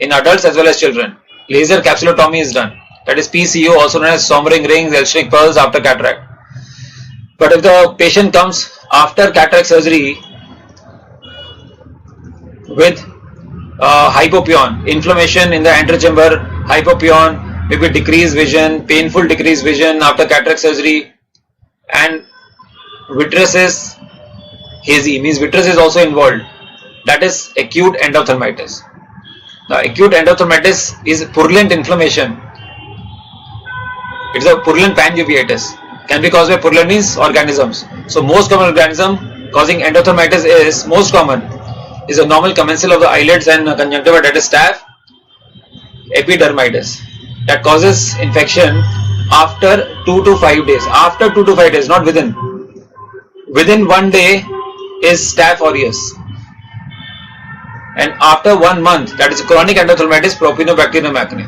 in adults as well as children. Laser capsulotomy is done, that is PCO, also known as Sommering rings, Elstrich pearls, after cataract. But if the patient comes after cataract surgery with hypopion, inflammation in the anterior chamber, hypopion, maybe decreased vision, painful decreased vision after cataract surgery, and vitreous is hazy, means vitreous is also involved, that is acute endophthalmitis. Now, acute endophthalmitis is purulent inflammation. It is a purulent panuveitis. Can be caused by purulent means organisms. So, most common organism causing endophthalmitis is a normal commensal of the eyelids and conjunctiva, that is staph epidermidis, that causes infection after 2 to 5 days. After 2 to 5 days, not within. Within 1 day is staph aureus. And after 1 month, that is chronic endophthalmitis, Propionibacterium acne.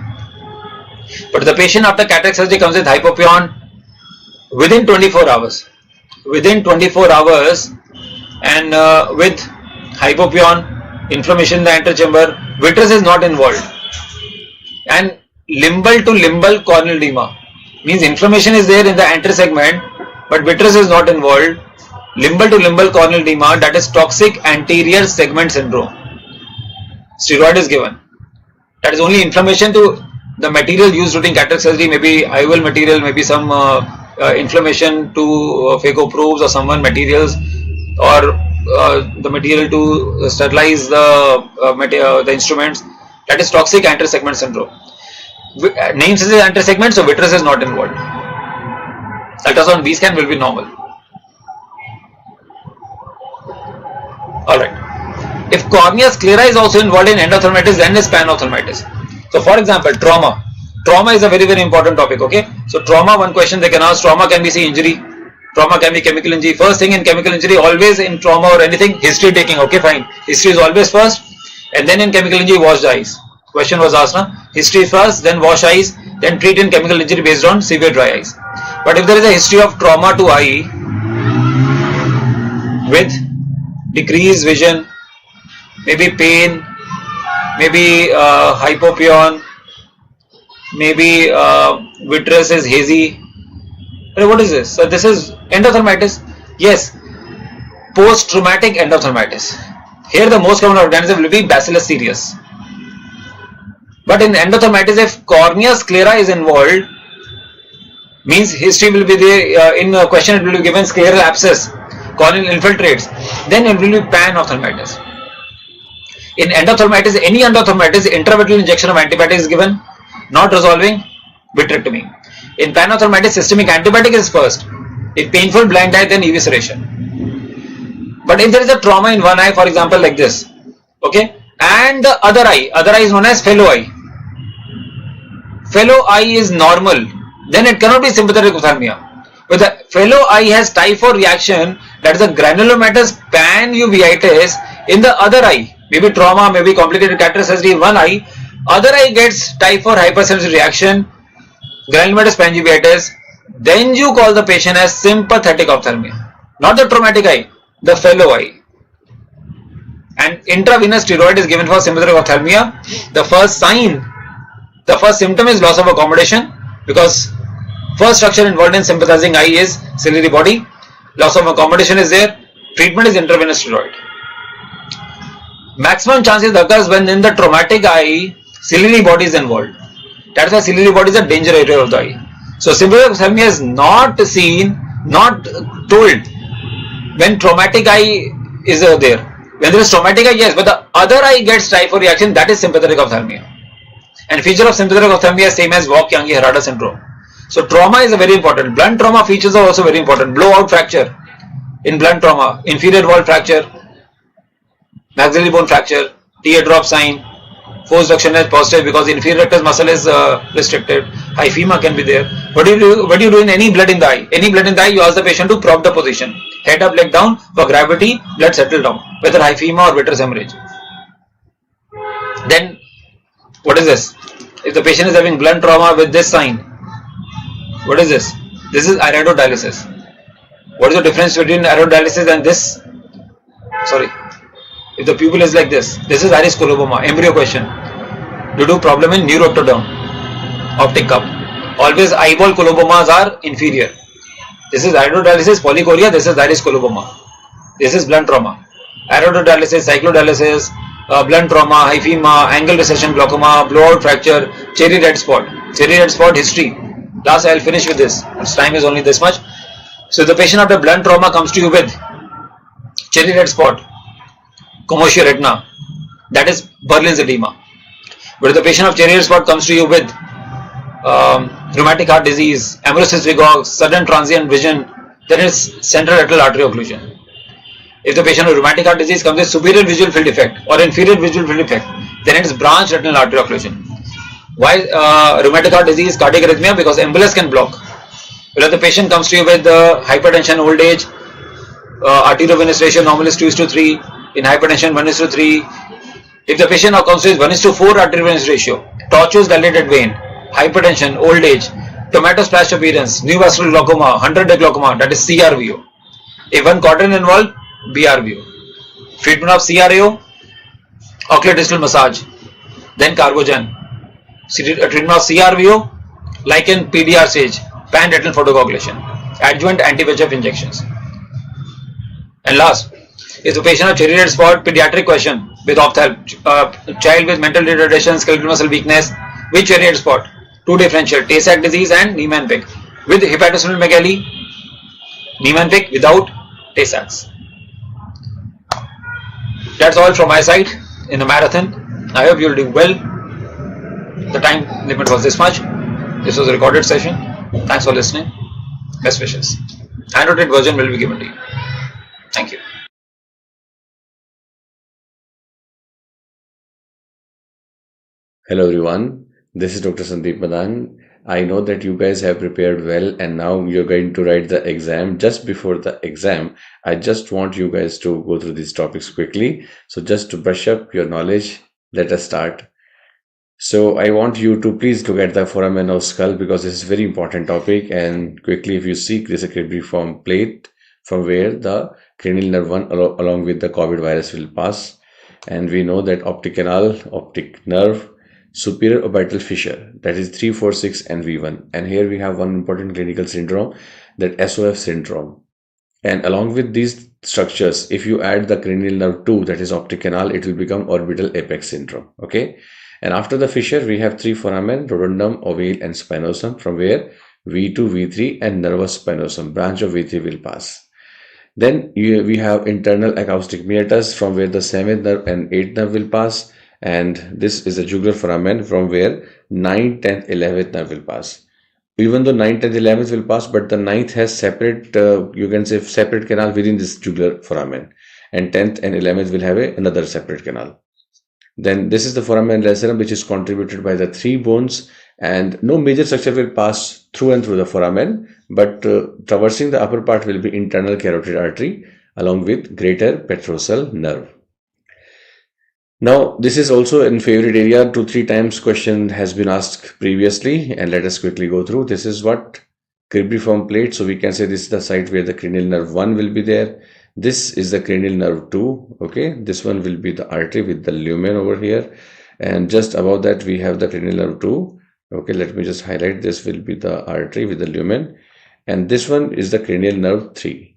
But the patient after cataract surgery comes with hypopyon within 24 hours. Within 24 hours and with hypopyon, inflammation in the anterior chamber, vitreous is not involved. And limbal to limbal corneal edema means inflammation is there in the anterior segment, but vitreous is not involved. Limbal to limbal corneal edema, that is toxic anterior segment syndrome. Steroid is given. That is only inflammation to the material used during cataract surgery, maybe IOL material, maybe some inflammation to phacoprobes or some materials, or the material to sterilize the instruments. That is toxic anterior segment syndrome. Name says anterior segment, so vitreous is not involved. Ultrasound B scan will be normal. Alright. If cornea sclera is also involved in endophthalmitis, then is panophthalmitis. So for example, trauma. Trauma is a very, very important topic, okay? So trauma, one question they can ask, trauma can be say injury, trauma can be chemical injury. First thing in chemical injury, always in trauma or anything, history taking, okay fine. History is always first, and then in chemical injury, wash the eyes. Question was asked, na? History first, then wash eyes, then treat in chemical injury based on severe dry eyes. But if there is a history of trauma to eye with decreased vision, maybe pain, maybe hypopyon, maybe vitreous is hazy. What is this? So this is endophthalmitis. Yes, post-traumatic endophthalmitis. Here the most common organism will be Bacillus cereus. But in endophthalmitis, if cornea sclera is involved, means history will be there, in a question it will be given scleral abscess, corneal infiltrates, then it will be panophthalmitis. In endophthalmitis, any endophthalmitis, intravitreal injection of antibiotic is given, not resolving, vitrectomy. In panophthalmitis, systemic antibiotic is first. If painful blind eye, then evisceration. But if there is a trauma in one eye, for example, like this, okay, and the other eye is known as fellow eye. Fellow eye is normal, then it cannot be sympathetic ophthalmia. But the fellow eye has typhoid reaction, that is a granulomatous panuveitis in the other eye. Maybe trauma, maybe complicated cataract surgery in one eye, other eye gets typhoid hypersensitive reaction, granulomatous panuveitis, then you call the patient as sympathetic ophthalmia. Not the traumatic eye, the fellow eye. And intravenous steroid is given for sympathetic ophthalmia. The first sign, the first symptom is loss of accommodation, because first structure involved in sympathizing eye is ciliary body. Loss of accommodation is there. Treatment is intravenous steroid. Maximum chances occurs when in the traumatic eye, ciliary body is involved. That's why ciliary body is a danger area of the eye. So sympathetic ophthalmia is not seen, not told when traumatic eye is there. When there is traumatic eye, yes, but the other eye gets typhoid reaction, that is sympathetic ophthalmia. And feature of sympathetic ophthalmia is same as Vogt-Yancey-Harada syndrome. So trauma is a very important. Blunt trauma features are also very important. Blowout fracture in blunt trauma, inferior wall fracture, maxillary bone fracture, teardrop sign, force reduction is positive because inferior rectus muscle is restricted. Hyphema can be there. What do you do in any blood in the eye? Any blood in the eye, you ask the patient to prop the position. Head up, leg down, for gravity, blood settle down. Whether hyphema or vitreous hemorrhage. Then, what is this? If the patient is having blunt trauma with this sign, what is this? This is iridodialysis. What is the difference between iridodialysis and this? Sorry. If the pupil is like this is iris coloboma, embryo question. Due to problem in neuroectoderm, optic cup. Always eyeball colobomas are inferior. This is iridodialysis, polychoria, this is iris coloboma. This is blunt trauma. Iridodialysis, cyclodialysis, blunt trauma, hyphema, angle recession glaucoma, blowout fracture, cherry red spot. Cherry red spot history. Last I will finish with this. Its time is only this much. So the patient after blunt trauma comes to you with cherry red spot, commercial retina, that is Berlin's edema. But if the patient of cherry red spot comes to you with rheumatic heart disease, amaurosis vigor, sudden transient vision, then it's central retinal artery occlusion. If the patient with rheumatic heart disease comes with superior visual field defect or inferior visual field defect, then it is branch retinal artery occlusion. Why rheumatic heart disease, cardiac arrhythmia? Because embolus can block. But if the patient comes to you with hypertension, old age, arteriovenous ratio normal is 2:3, in hypertension 1:3. If the patient now comes with 1:4 arteriovenous ratio, tortuous dilated vein, hypertension, old age, tomato splash appearance, new vascular glaucoma, 100-day glaucoma, that is CRVO. If one quadrant involved, BRVO. Treatment of CRAO, ocular distal massage, then carbogen. Treatment of CRVO, lichen PDR stage, pan-retinal photocoagulation, adjuvant anti-VEGF injections. And last, if the patient has cherry red spot, pediatric question with child with mental retardation, skeletal muscle weakness, with cherry red spot, two differential, Tay-Sachs disease and Niemann-Pick, with hepatosplenomegaly, Niemann-Pick without Tay-Sachs. That's all from my side in the marathon. I hope you'll do well. The time limit was this much. This was a recorded session. Thanks for listening. Best wishes. Handwritten version will be given to you. Thank you. Hello everyone, this is Dr. Sandeep Madan. I know that you guys have prepared well and now you're going to write the exam. Just before the exam, I just want you guys to go through these topics quickly. So just to brush up your knowledge, let us start. So I want you to please look at the foramen of skull because this is a very important topic, and quickly if you see, there is a cribriform plate from where the cranial nerve 1 along with the COVID virus will pass, and we know that optic canal, optic nerve, superior orbital fissure, that is 3, 4, 6 and V1, and here we have one important clinical syndrome, that SOF syndrome. And along with these structures, if you add the cranial nerve 2, that is optic canal, it will become orbital apex syndrome. Okay, and after the fissure we have 3 foramen, rotundum, ovale and spinosum, from where V2, V3 and nervus spinosum, branch of V3 will pass. Then we have internal acoustic meatus, from where the 7th nerve and 8th nerve will pass, and this is the jugular foramen from where 9th, 10th, 11th nerve will pass. Even though 9th, 10th, 11th will pass, but the 9th has separate, you can say separate canal within this jugular foramen, and 10th and 11th will have another separate canal. Then this is the foramen lacerum, which is contributed by the 3 bones, and no major structure will pass through and through the foramen, but traversing the upper part will be internal carotid artery along with greater petrosal nerve. Now this is also in favorite area, 2-3 times question has been asked previously, and let us quickly go through. This is what cribriform plate, so we can say this is the site where the cranial nerve 1 will be there. This is the cranial nerve 2. Okay, this one will be the artery with the lumen over here, and just above that we have the cranial nerve 2. Okay, let me just highlight, this will be the artery with the lumen, and this one is the cranial nerve 3.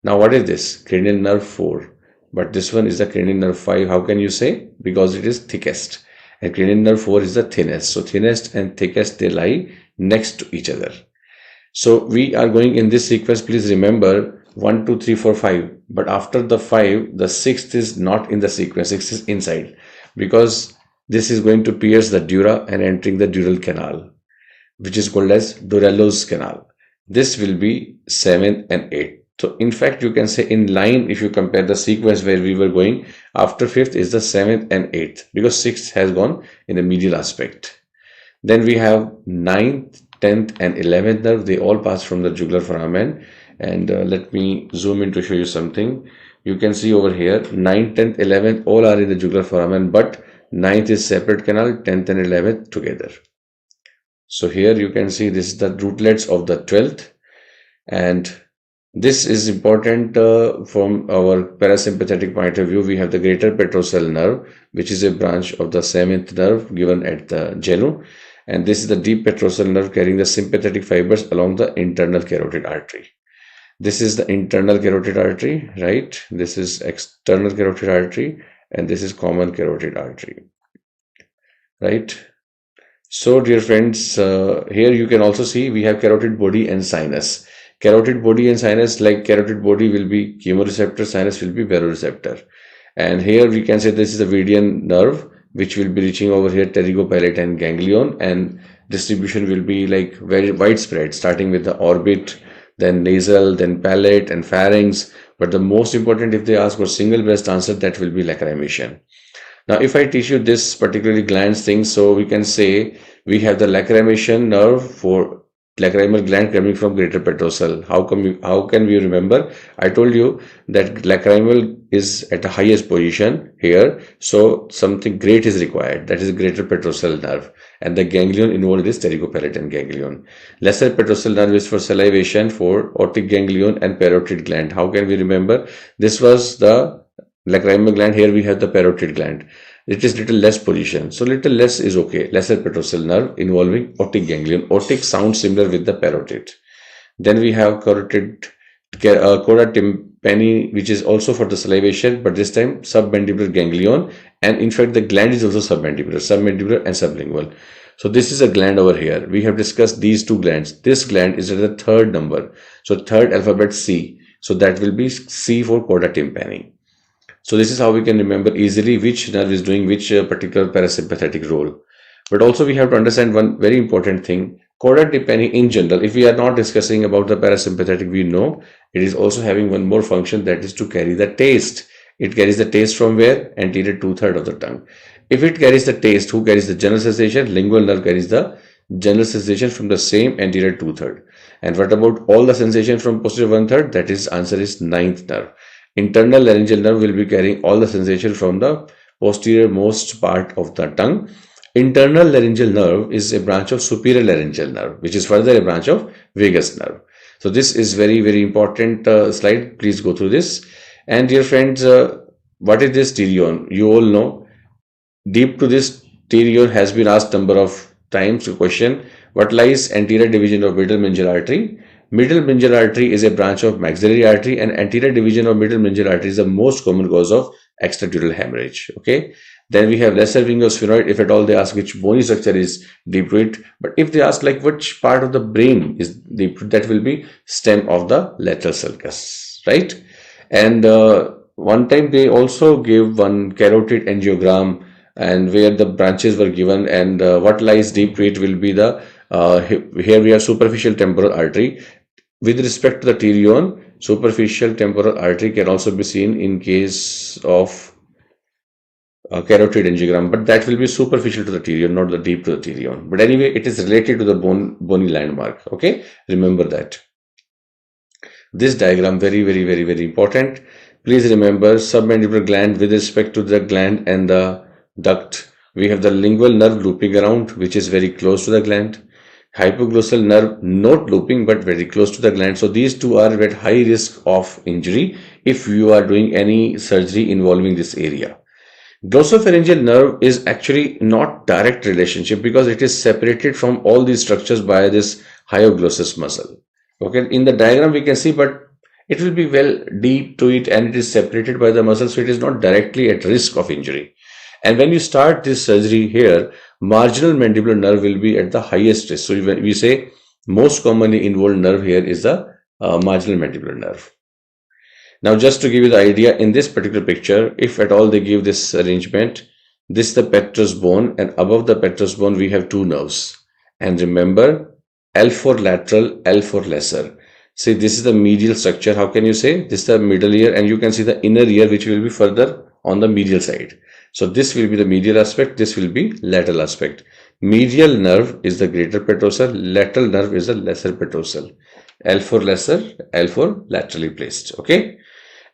Now what is this? Cranial nerve 4, but this one is the cranial nerve 5. How can you say? Because it is thickest, and cranial nerve 4 is the thinnest. So thinnest and thickest, they lie next to each other. So we are going in this sequence. Please remember 1, 2, 3, 4, 5, but after the 5, the 6th is not in the sequence, 6th is inside, because this is going to pierce the dura and entering the dural canal, which is called as Dorello's canal. This will be 7th and 8th. So in fact, you can say in line, if you compare the sequence where we were going, after 5th is the 7th and 8th, because 6th has gone in the medial aspect. Then we have 9th, 10th and 11th nerve. They all pass from the jugular foramen. And let me zoom in to show you something. You can see over here, 9th, 10th, 11th all are in the jugular foramen, but 9th is separate canal, 10th and 11th together. So here you can see this is the rootlets of the 12th, and this is important from our parasympathetic point of view. We have the greater petrosal nerve, which is a branch of the 7th nerve given at the genu, and this is the deep petrosal nerve carrying the sympathetic fibers along the internal carotid artery. This is the internal carotid artery, right? This is external carotid artery, and this is common carotid artery, right? So dear friends, here you can also see we have carotid body and sinus. Carotid body and sinus, like carotid body will be chemoreceptor, sinus will be baroreceptor. And here we can say this is the Vedian nerve, which will be reaching over here pterygopalate and ganglion, and distribution will be like very widespread, starting with the orbit, then nasal, then palate and pharynx. But the most important, if they ask for single breast answer, that will be lacrimation. Now, if I teach you this particularly glands thing, so we can say we have the lacrimation nerve for lacrimal gland coming from greater petrosal. How can we remember? I told you that lacrimal is at the highest position here, so something great is required, that is greater petrosal nerve, and the ganglion involved is ptericopalatal ganglion. Lesser petrosal nerve is for salivation, for otic ganglion and parotid gland. How can we remember? This was the lacrimal gland, here we have the parotid gland. It is little less position, so little less is okay. Lesser petrosal nerve involving otic ganglion. Otic sounds similar with the parotid. Then we have coda tympani, which is also for the salivation, but this time submandibular ganglion, and in fact the gland is also submandibular and sublingual. So this is a gland over here. We have discussed these two glands. This gland is at the third number, so third alphabet C. So that will be C for coda tympani. So this is how we can remember easily which nerve is doing which particular parasympathetic role. But also we have to understand one very important thing. Coda tympani in general, if we are not discussing about the parasympathetic, we know it is also having one more function, that is to carry the taste. It carries the taste from where? Anterior 2/3 of the tongue. If it carries the taste, who carries the general sensation? Lingual nerve carries the general sensation from the same anterior 2/3. And what about all the sensation from posterior 1/3? That is, answer is ninth nerve. Internal laryngeal nerve will be carrying all the sensation from the posterior most part of the tongue. Internal laryngeal nerve is a branch of superior laryngeal nerve, which is further a branch of vagus nerve. So this is very, very important slide. Please go through this. And dear friends, what is this pterion? You all know. Deep to this pterion has been asked number of times. A question: what lies anterior division of middle meningeal artery? Middle meningeal artery is a branch of maxillary artery, and anterior division of middle meningeal artery is the most common cause of extradural hemorrhage. Okay. Then we have lesser venous sphenoid. If at all they ask which bony structure is deep to it, but if they ask like which part of the brain is deep to it, that will be stem of the lateral sulcus, right? And one time they also gave one carotid angiogram, and where the branches were given, and what lies deep to it will be the here we have superficial temporal artery. With respect to the pterion, superficial temporal artery can also be seen in case of carotid angiogram, but that will be superficial to the pterion, not the deep to the pterion. But anyway, it is related to the bony landmark. Okay, remember that. This diagram very, very, very, very important. Please remember submandibular gland with respect to the gland and the duct. We have the lingual nerve looping around, which is very close to the gland. Hypoglossal nerve not looping but very close to the gland. So these two are at high risk of injury if you are doing any surgery involving this area. Glossopharyngeal nerve is actually not direct relationship because it is separated from all these structures by this hyoglossus muscle. Okay, in the diagram we can see, but it will be well deep to it and it is separated by the muscle, so it is not directly at risk of injury. And when you start this surgery here, marginal mandibular nerve will be at the highest risk. So when we say most commonly involved nerve here is the marginal mandibular nerve. Now just to give you the idea, in this particular picture, if at all they give this arrangement, this is the petrous bone, and above the petrous bone we have two nerves. And remember, L for lateral, L for lesser. See, this is the medial structure. How can you say? This is the middle ear, and you can see the inner ear which will be further on the medial side. So this will be the medial aspect, this will be lateral aspect. Medial nerve is the greater petrosal, lateral nerve is the lesser petrosal. L for lesser, L for laterally placed. Okay.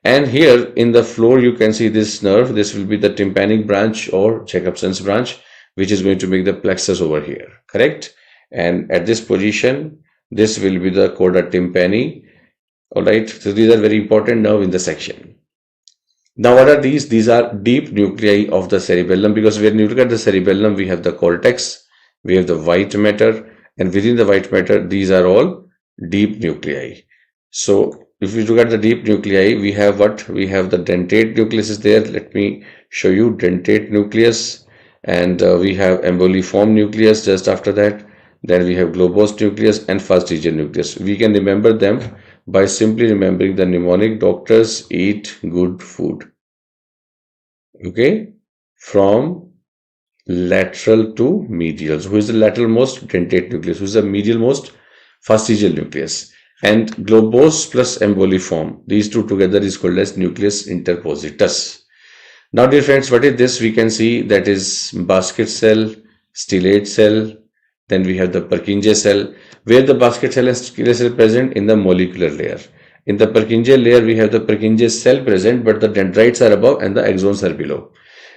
And here in the floor you can see this nerve. This will be the tympanic branch or Jacobson's branch, which is going to make the plexus over here. Correct. And at this position, this will be the coda tympani. Alright. So these are very important nerve in the section. Now what are these? These are deep nuclei of the cerebellum, because when you look at the cerebellum, we have the cortex, we have the white matter, and within the white matter, these are all deep nuclei. So if you look at the deep nuclei, we have what? We have the dentate nucleus is there. Let me show you dentate nucleus, and we have emboliform nucleus just after that. Then we have globose nucleus and fastigial nucleus. We can remember them by simply remembering the mnemonic: doctors eat good food. Okay, from lateral to medial. So who is the lateral most? Dentate nucleus. Who is the medial most? Fastigial nucleus. And globose plus emboliform, these two together is called as nucleus interpositus. Now dear friends, what is this? We can see that is basket cell, stellate cell, Then we have the Purkinje cell, where the basket cell and Schiller cell present in the molecular layer. In the Purkinje layer, we have the Purkinje cell present, but the dendrites are above and the axons are below.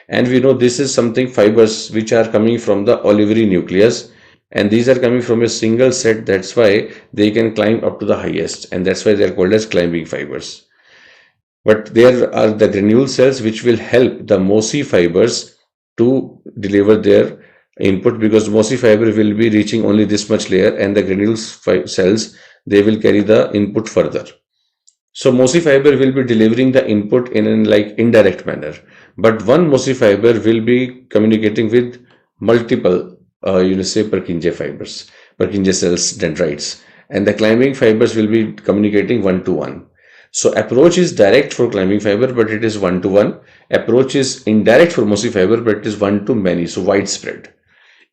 And we know this is something fibers which are coming from the olivary nucleus, and these are coming from a single set. That's why they can climb up to the highest, and that's why they are called as climbing fibers. But there are the granule cells which will help the mossy fibers to deliver their input, because mossy fiber will be reaching only this much layer, and the granule cells, they will carry the input further. So mossy fiber will be delivering the input in an like indirect manner, but one mossy fiber will be communicating with multiple Purkinje fibers, Purkinje cells, dendrites, and the climbing fibers will be communicating one to one. So approach is direct for climbing fiber, but it is one to one. Approach is indirect for mossy fiber, but it is one to many, so widespread.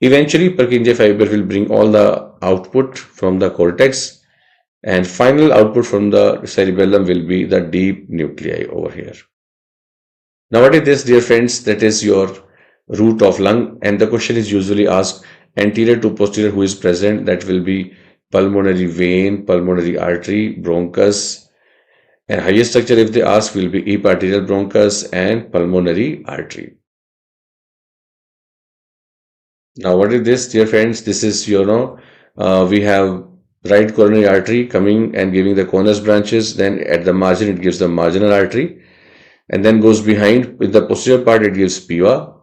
Eventually, Purkinje fiber will bring all the output from the cortex, and final output from the cerebellum will be the deep nuclei over here. Now what is this, dear friends? That is your root of lung, and the question is usually asked anterior to posterior who is present. That will be pulmonary vein, pulmonary artery, bronchus, and highest structure if they ask will be epiarterial bronchus and pulmonary artery. Now what is this, dear friends? This is, we have right coronary artery coming and giving the conus branches. Then at the margin it gives the marginal artery, and then goes behind. With the posterior part it gives piva,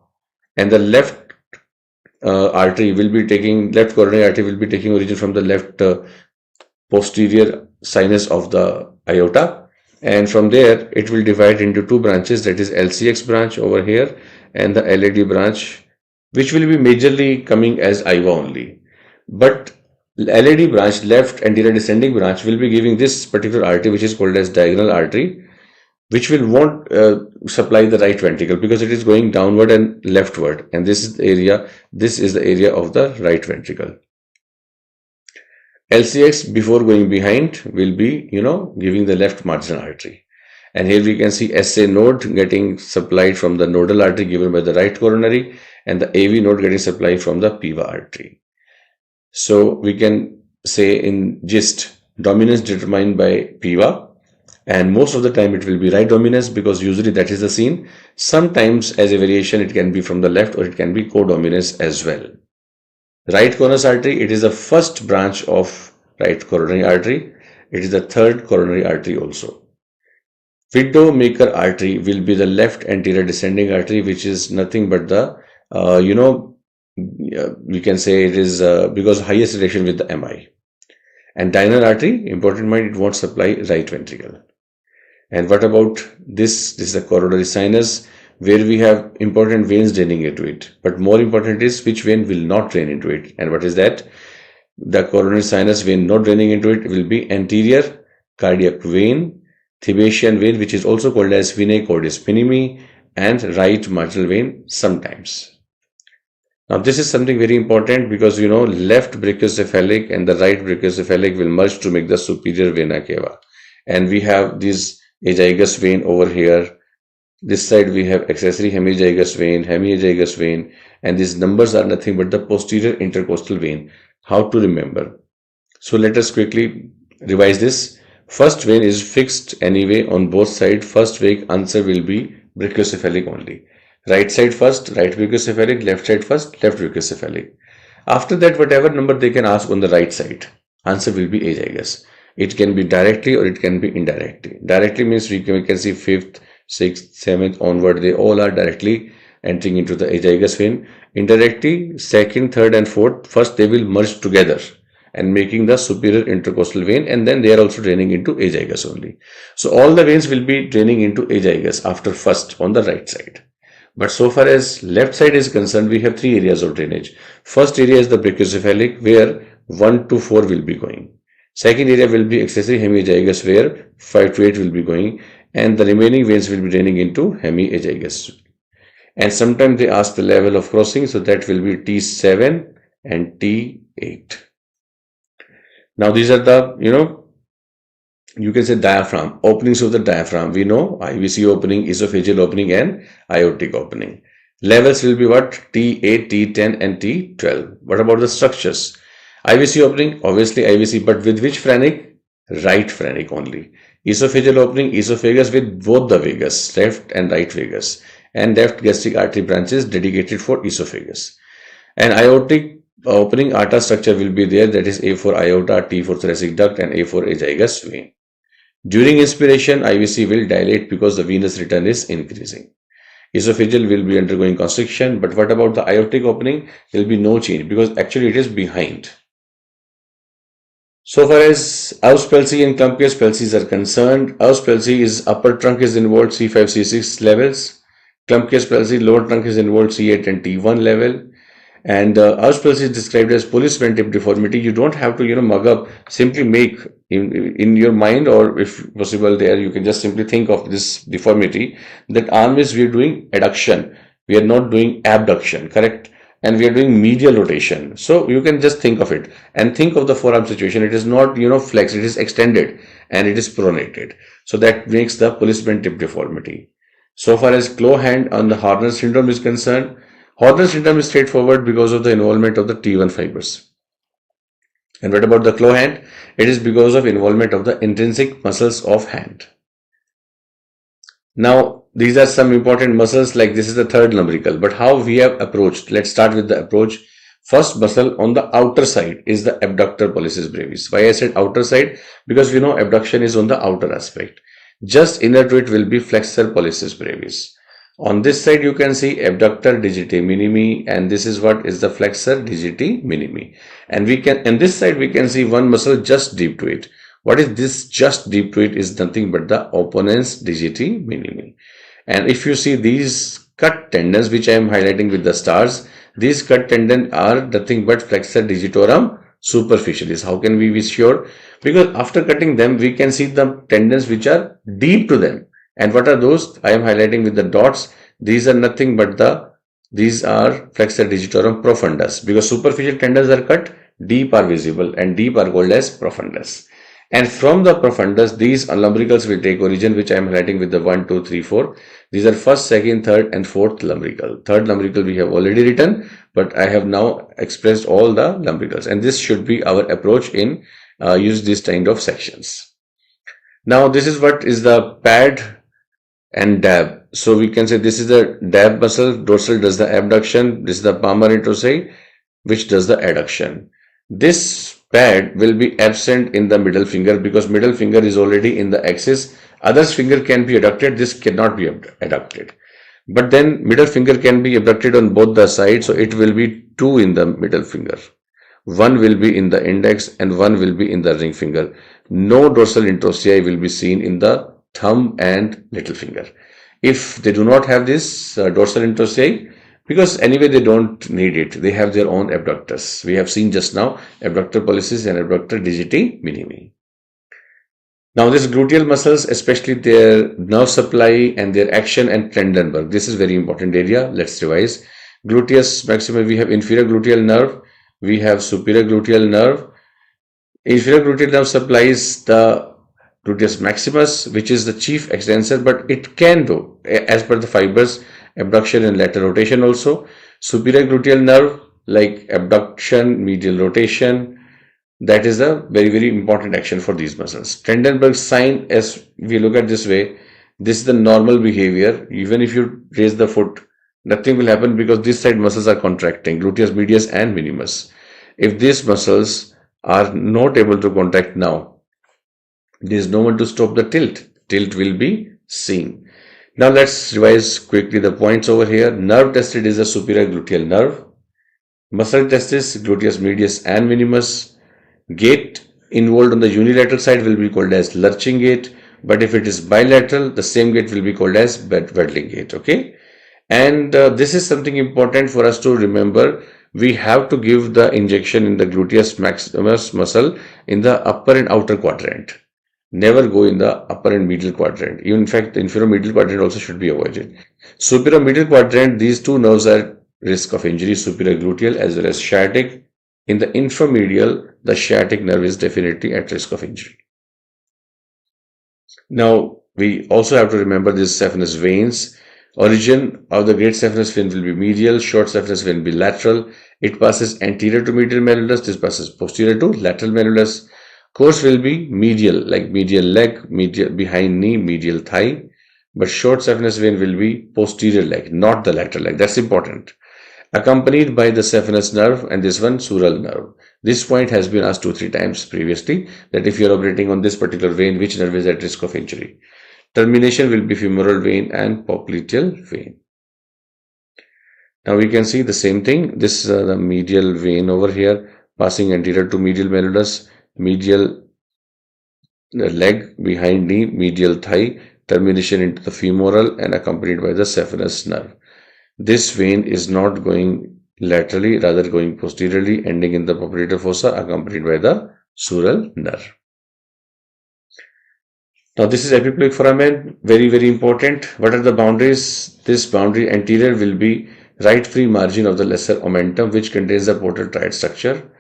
and the left artery will be taking, left coronary artery will be taking origin from the left posterior sinus of the aorta, and from there it will divide into two branches, that is LCX branch over here and the LAD branch, which will be majorly coming as IVA only. But LAD branch, left anterior descending branch, will be giving this particular artery which is called as diagonal artery, which will won't supply the right ventricle because it is going downward and leftward, and this is the area of the right ventricle. LCX before going behind will be giving the left marginal artery, and here we can see SA node getting supplied from the nodal artery given by the right coronary, and the AV node getting supplied from the PIVA artery. So we can say in gist, dominance determined by PIVA, and most of the time it will be right dominance because usually that is the scene. Sometimes as a variation it can be from the left, or it can be co-dominance as well. Right conus artery, it is the first branch of right coronary artery. It is the third coronary artery also. Widowmaker artery will be the left anterior descending artery, which is nothing but the we can say it is because highest relation with the MI. And diurnal artery, important point, it won't supply right ventricle. And what about this? This is the coronary sinus, where we have important veins draining into it. But more important is which vein will not drain into it. And what is that? The coronary sinus vein not draining into it will be anterior cardiac vein, Thebasian vein, which is also called as venae cordis minimi, and right marginal vein sometimes. Now this is something very important because left brachiocephalic and the right brachiocephalic will merge to make the superior vena cava, and we have this azygous vein over here. This side we have accessory hemizygous vein, and these numbers are nothing but the posterior intercostal vein. How to remember? So let us quickly revise this. First vein is fixed anyway on both sides. First vein answer will be brachiocephalic only. Right side first, right brachiocephalic, left side first, left brachiocephalic. After that, whatever number they can ask on the right side, answer will be azygous. It can be directly or it can be indirectly. Directly means we can see 5th, 6th, 7th onward, they all are directly entering into the azygous vein. Indirectly, 2nd, 3rd and 4th, first they will merge together and making the superior intercostal vein, and then they are also draining into azygous only. So all the veins will be draining into azygous after first on the right side. But so far as left side is concerned, we have 3 areas of drainage. First area is the brachiocephalic, where 1 to 4 will be going. Second area will be accessory hemizygous, where 5 to 8 will be going, and the remaining veins will be draining into hemiazygous. And sometimes they ask the level of crossing, so that will be T7 and T8. Now these are the, you can say diaphragm, openings of the diaphragm. We know IVC opening, esophageal opening and aortic opening. Levels will be what? T8, T10 and T12. What about the structures? IVC opening, obviously IVC, but with which phrenic? Right phrenic only. Esophageal opening, esophagus with both the vagus, left and right vagus, and left gastric artery branches dedicated for esophagus. And aortic opening aorta structure will be there, that is A for aorta, T for thoracic duct and A for azygous vein. During inspiration, IVC will dilate because the venous return is increasing. Esophageal will be undergoing constriction, but what about the aortic opening? There will be no change because actually it is behind. So far as Aus palsy and Klumpke's palsies are concerned, Aus palsy is upper trunk is involved C5, C6 levels. Klumpke's palsy lower trunk is involved C8 and T1 level. And Aus palsy is described as policeman tip deformity. You don't have to, mug up. Simply make in your mind, or if possible there, you can just simply think of this deformity. That arm is, we are doing adduction. We are not doing abduction, correct? And we are doing medial rotation. So you can just think of it and think of the forearm situation. It is not, flexed, it is extended and it is pronated. So that makes the policeman tip deformity. So far as claw hand on the Horner syndrome is concerned, Horner syndrome is straightforward because of the involvement of the T1 fibers. And what about the claw hand? It is because of involvement of the intrinsic muscles of hand. Now, these are some important muscles, like this is the third lumbrical, but how we have approached. Let's start with the approach. First muscle on the outer side is the abductor pollicis brevis. Why I said outer side? Because we know abduction is on the outer aspect. Just inner to it will be flexor pollicis brevis. On this side you can see abductor digiti minimi, and this is what is the flexor digiti minimi. And we can, on this side we can see one muscle just deep to it. What is this just deep to it? Is nothing but the opponens digiti minimi. And if you see these cut tendons, which I am highlighting with the stars, these cut tendons are nothing but flexor digitorum superficialis. How can we be sure? Because after cutting them, we can see the tendons which are deep to them. And what are those? I am highlighting with the dots. These are nothing but these are flexor digitorum profundus. Because superficial tendons are cut, deep are visible, and deep are called as profundus. And from the profundus, these lumbricals will take origin, which I am highlighting with the 1, 2, 3, 4. These are first, second, third, and fourth lumbrical. Third lumbrical we have already written, but I have now expressed all the lumbricals. And this should be our approach in use these kind of sections. Now, this is what is the pad and dab. So we can say this is the dab muscle. Dorsal does the abduction. This is the palmar introsi, which does the adduction. This pad will be absent in the middle finger because middle finger is already in the axis. Others finger can be adducted. This cannot be adducted. But then middle finger can be abducted on both the sides. So it will be 2 in the middle finger. 1 will be in the index and 1 will be in the ring finger. No dorsal introsei will be seen in the thumb and little finger. If they do not have this dorsal introsei, because anyway they don't need it, they have their own abductors. We have seen just now abductor pollicis and abductor digiti minimi. Now this gluteal muscles, especially their nerve supply and their action and tendon work, this is very important area. Let's revise. Gluteus maximus, we have inferior gluteal nerve, we have superior gluteal nerve. Inferior gluteal nerve supplies the gluteus maximus, which is the chief extensor, but it can do, as per the fibers, abduction and lateral rotation also. Superior gluteal nerve, like abduction, medial rotation, that is a very, very important action for these muscles. Trendelenburg sign, as we look at this way, this is the normal behavior. Even if you raise the foot, nothing will happen because this side muscles are contracting, gluteus medius and minimus. If these muscles are not able to contract now, there is no one to stop the tilt. Tilt will be seen. Now let's revise quickly the points over here. Nerve tested is the superior gluteal nerve. Muscle testis, gluteus medius and minimus. Gait involved on the unilateral side will be called as lurching gait. But if it is bilateral, the same gait will be called as waddling gait. Okay. And this is something important for us to remember. We have to give the injection in the gluteus maximus muscle in the upper and outer quadrant. Never go in the upper and middle quadrant. Even in fact, the inferior middle quadrant also should be avoided. Superior middle quadrant, these two nerves are risk of injury, superior gluteal as well as sciatic. In the inframedial, the sciatic nerve is definitely at risk of injury. Now, we also have to remember these saphenous veins. Origin of the great saphenous vein will be medial, short saphenous vein will be lateral. It passes anterior to medial malleolus, this passes posterior to lateral malleolus. Course will be medial, like medial leg, medial behind knee, medial thigh. But short saphenous vein will be posterior leg, not the lateral leg. That's important. Accompanied by the saphenous nerve and this one sural nerve. This point has been asked 2-3 times previously, that if you are operating on this particular vein, which nerve is at risk of injury. Termination will be femoral vein and popliteal vein. Now we can see the same thing. This is the medial vein over here, passing anterior to medial malleolus, medial leg, behind knee, medial thigh, termination into the femoral and accompanied by the saphenous nerve. This vein is not going laterally, rather going posteriorly, ending in the popliteal fossa, accompanied by the sural nerve. Now this is epiploic foramen, very important. What are the boundaries? This boundary anterior will be right free margin of the lesser omentum, which contains the portal triad structure.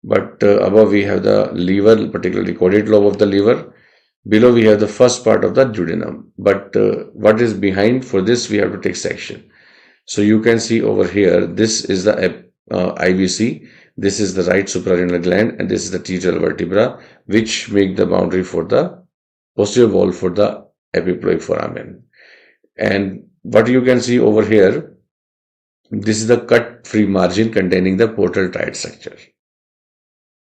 But above we have the liver, particularly caudate lobe of the liver. Below we have the first part of the duodenum. But what is behind, for this we have to take section. So you can see over here, this is the IVC, this is the right suprarenal gland, and this is the T12 vertebra, which make the boundary for the posterior wall for the epiploic foramen. And what you can see over here, this is the cut free margin containing the portal triad structure.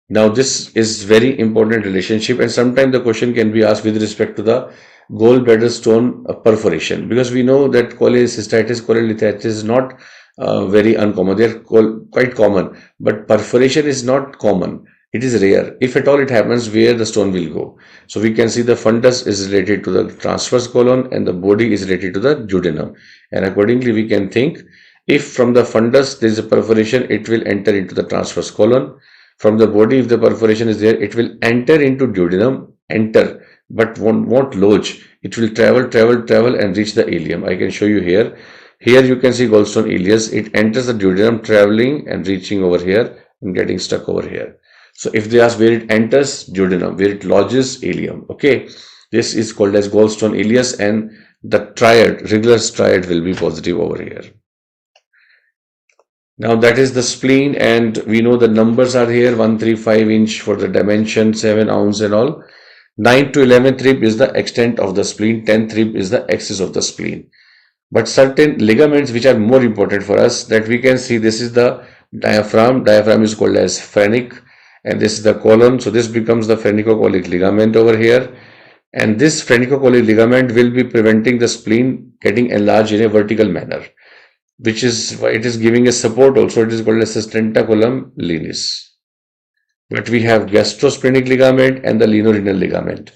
Now this is very important relationship, and sometimes the question can be asked with respect to the gallbladder stone perforation, because we know that cholecystitis, cholelithiasis is not very uncommon. They are quite common, but perforation is not common. It is rare. If at all it happens, where the stone will go. So we can see the fundus is related to the transverse colon and the body is related to the duodenum. And accordingly, we can think if from the fundus there is a perforation, it will enter into the transverse colon. From the body, if the perforation is there, it will enter into duodenum, but won't lodge. It will travel and reach the ileum. I can show you here. Here you can see gallstone ileus. It enters the duodenum, traveling and reaching over here and getting stuck over here. So if they ask where it enters, duodenum, where it lodges, ileum. Okay, this is called as gallstone ileus, and the triad, regular triad, will be positive over here. Now that is the spleen, and we know the numbers are here: 135 inch for the dimension, 7 ounce and all. 9 to 11th rib is the extent of the spleen, 10th rib is the axis of the spleen. But certain ligaments which are more important for us, that we can see, this is the diaphragm. Diaphragm is called as phrenic, and this is the colon. So this becomes the phrenicocholic ligament over here, and this phrenicocholic ligament will be preventing the spleen getting enlarged in a vertical manner, which is why it is giving a support also. It is called as tentaculum lenis. But we have gastrosplenic ligament and the linorenal ligament.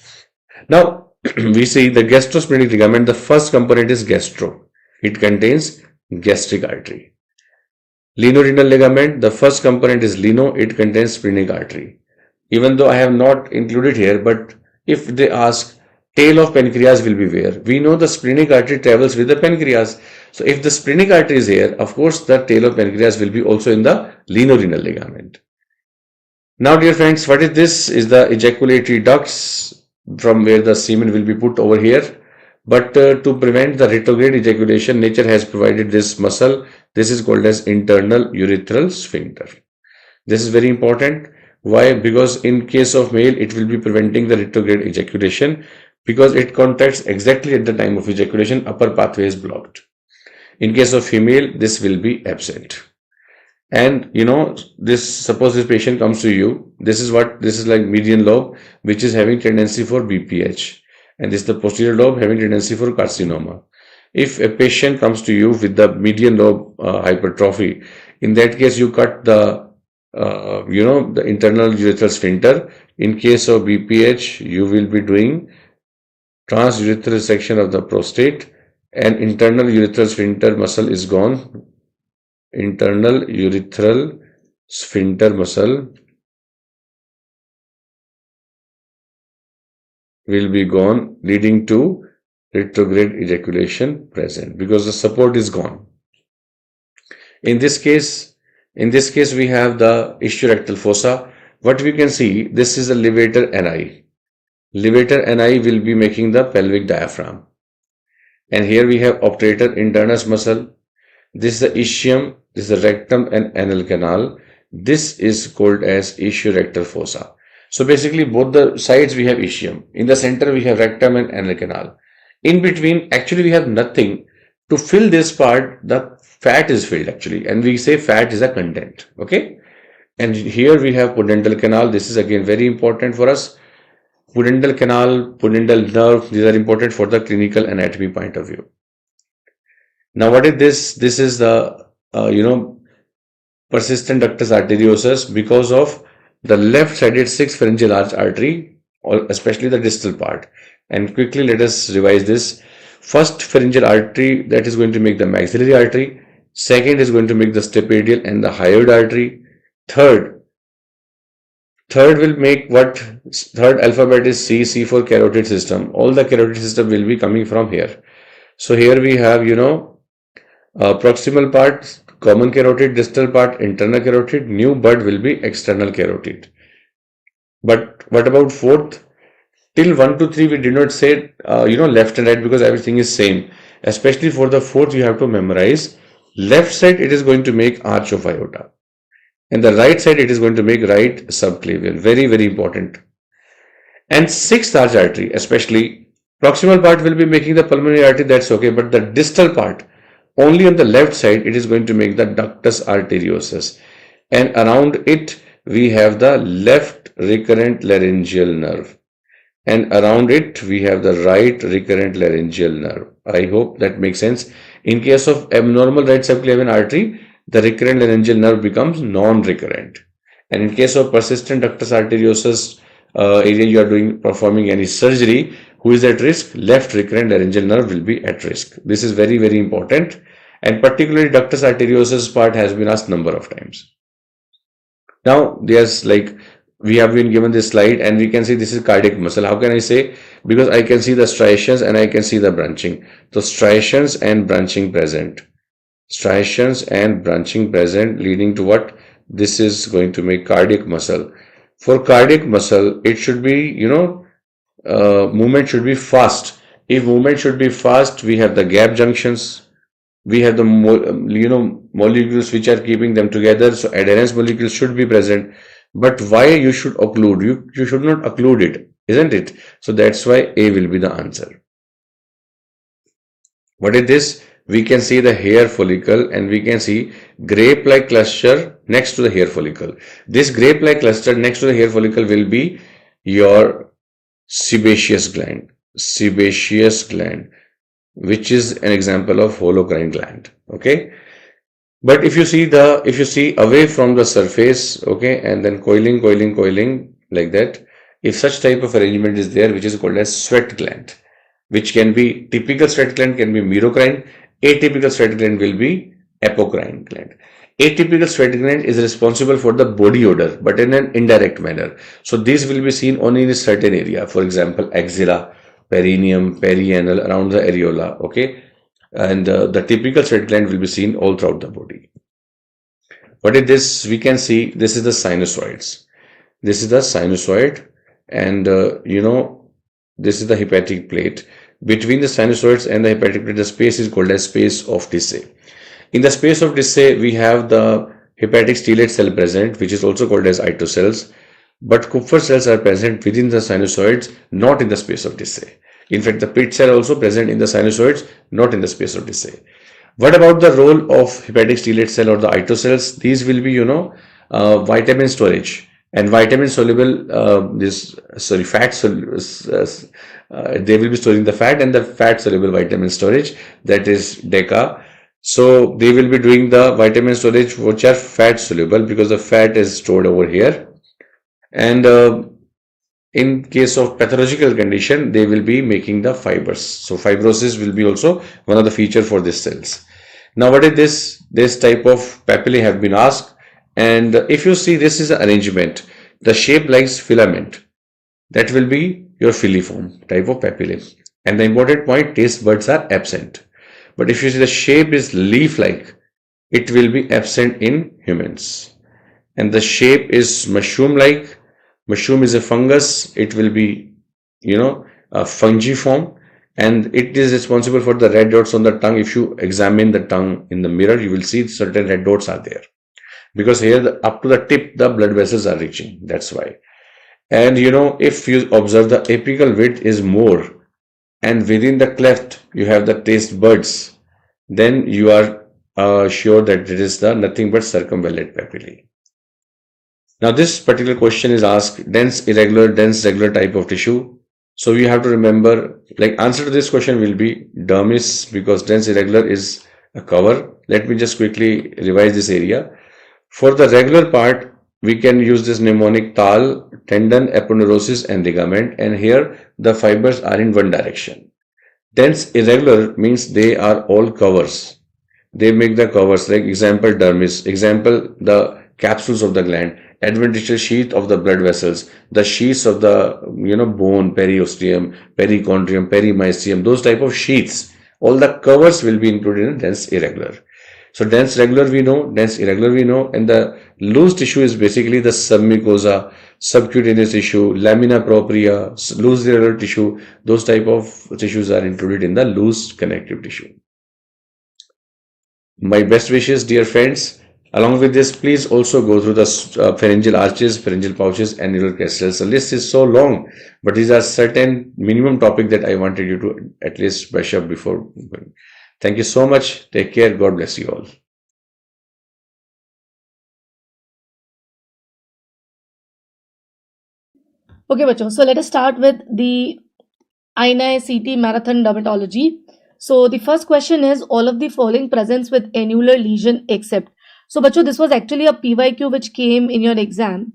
Now we see the gastrosplenic ligament, the first component is gastro. It contains gastric artery. Linorenal ligament, the first component is lino. It contains splenic artery. Even though I have not included here, but if they ask tail of pancreas will be where, we know the splenic artery travels with the pancreas. So if the splenic artery is here, of course the tail of pancreas will be also in the linorenal ligament. Now dear friends, what is this? Is the ejaculatory ducts, from where the semen will be put over here. But to prevent the retrograde ejaculation, nature has provided this muscle. This is called as internal urethral sphincter. This is very important. Why? Because in case of male, it will be preventing the retrograde ejaculation, because it contracts exactly at the time of ejaculation, upper pathway is blocked. In case of female, this will be absent. And you know, suppose this patient comes to you, this is like median lobe, which is having tendency for BPH, and this is the posterior lobe having tendency for carcinoma. If a patient comes to you with the median lobe hypertrophy, in that case you cut the the internal urethral sphincter. In case of BPH, you will be doing transurethral section of the prostate, and internal urethral sphincter muscle is gone. Internal urethral sphincter muscle will be gone, leading to retrograde ejaculation present, because the support is gone. In this case we have the issue-rectal fossa. What we can see, this is a levator ani. Levator ani will be making the pelvic diaphragm. And here we have obturator internus muscle. This is the ischium, this is the rectum and anal canal. This is called as ischiorectal fossa. So basically both the sides we have ischium. In the center we have rectum and anal canal. In between actually we have nothing. To fill this part, the fat is filled actually, and we say fat is a content. Okay. And here we have pudendal canal. This is again very important for us. Pudendal canal, pudendal nerve, these are important for the clinical anatomy point of view. Now what is this? This is the, persistent ductus arteriosus because of the left-sided 6th pharyngeal arch artery, or especially the distal part. And quickly let us revise this. First pharyngeal artery, that is going to make the maxillary artery. Second is going to make the stapedial and the hyoid artery. Third will make what? Third alphabet is C for carotid system. All the carotid system will be coming from here. So here we have, proximal part, common carotid, distal part, internal carotid, new bud will be external carotid. But what about fourth? Till 1 to 3 we did not say, left and right because everything is same. Especially for the fourth you have to memorize. Left side it is going to make arch of aorta. And the right side it is going to make right subclavian. Very, very important. And 6th arch artery, especially proximal part will be making the pulmonary artery, that's okay. But the distal part, only on the left side, it is going to make the ductus arteriosus. And around it, we have the left recurrent laryngeal nerve. And around it, we have the right recurrent laryngeal nerve. I hope that makes sense. In case of abnormal right subclavian artery, the recurrent laryngeal nerve becomes non-recurrent. And in case of persistent ductus arteriosus area you are performing any surgery, who is at risk? Left recurrent laryngeal nerve will be at risk. This is very, very important. And particularly ductus arteriosus part has been asked number of times. Now, there's we have been given this slide and we can see this is cardiac muscle. How can I say? Because I can see the striations and I can see the branching. So striations and branching present. Striations and branching present leading to what? This is going to make cardiac muscle. For cardiac muscle, it should be, movement should be fast. If movement should be fast, we have the gap junctions. We have the, molecules which are keeping them together. So adherence molecules should be present. But why you should occlude? You should not occlude it, isn't it? So that's why A will be the answer. What is this? We can see the hair follicle and we can see grape-like cluster next to the hair follicle. This grape-like cluster next to the hair follicle will be your sebaceous gland. Sebaceous gland, which is an example of holocrine gland. Okay. But if you see away from the surface, okay, and then coiling like that, if such type of arrangement is there, which is called as sweat gland, which can be typical sweat gland can be merocrine, atypical sweat gland will be apocrine gland. Atypical sweat gland is responsible for the body odor, but in an indirect manner. So these will be seen only in a certain area, for example, axilla, perineum, perianal, around the areola, okay. And the typical sweat gland will be seen all throughout the body. What is this? We can see this is the sinusoids. This is the sinusoid, and this is the hepatic plate. Between the sinusoids and the hepatic plate, the space is called as space of Dissay. In the space of Dissay, we have the hepatic stellate cell present, which is also called as Ito cells. But Kupffer cells are present within the sinusoids, not in the space of Dissay. In fact, the pit cell also present in the sinusoids, not in the space of Dissay. What about the role of hepatic stellate cell or the Ito cells? These will be, vitamin storage and vitamin soluble. Fat soluble. They will be storing the fat and the fat soluble vitamin storage. That is DECA. So they will be doing the vitamin storage which are fat soluble because the fat is stored over here. And in case of pathological condition, they will be making the fibers. So fibrosis will be also one of the feature for these cells. Now what is this? This type of papillae have been asked. And if you see, this is an arrangement. The shape likes filament. That will be your filiform type of papillae. And the important point, taste buds are absent. But if you see the shape is leaf-like, it will be absent in humans. And the shape is mushroom-like. Mushroom is a fungus. It will be, a fungiform. and it is responsible for the red dots on the tongue. If you examine the tongue in the mirror, you will see certain red dots are there, because here up to the tip the blood vessels are reaching. That's why. And if you observe, the apical width is more, and within the cleft you have the taste buds, then you are sure that it is the nothing but circumvallate papillae. Now this particular question is asked dense irregular, dense regular type of tissue. So you have to remember, like, answer to this question will be dermis, because dense irregular is a cover. Let me just quickly revise this area. For the regular part, we can use this mnemonic tal, tendon, aponeurosis and ligament, and here the fibers are in one direction. Dense irregular means they are all covers. They make the covers, like example dermis, example the capsules of the gland, adventitious sheath of the blood vessels, the sheaths of the bone, periosteum, perichondrium, perimysium, those type of sheaths. All the covers will be included in dense irregular. So dense regular we know, dense irregular we know, and the loose tissue is basically the submucosa, subcutaneous tissue, lamina propria, loose irregular tissue. Those type of tissues are included in the loose connective tissue. My best wishes, dear friends. Along with this, please also go through the pharyngeal arches, pharyngeal pouches, and neural crystals. The list is so long, but these are certain minimum topic that I wanted you to at least brush up before going. Thank you so much. Take care. God bless you all. Okay, bachcho. So let us start with the INICET Marathon Dermatology. So the first question is, all of the following presents with annular lesion except. So bachcho, this was actually a PYQ which came in your exam.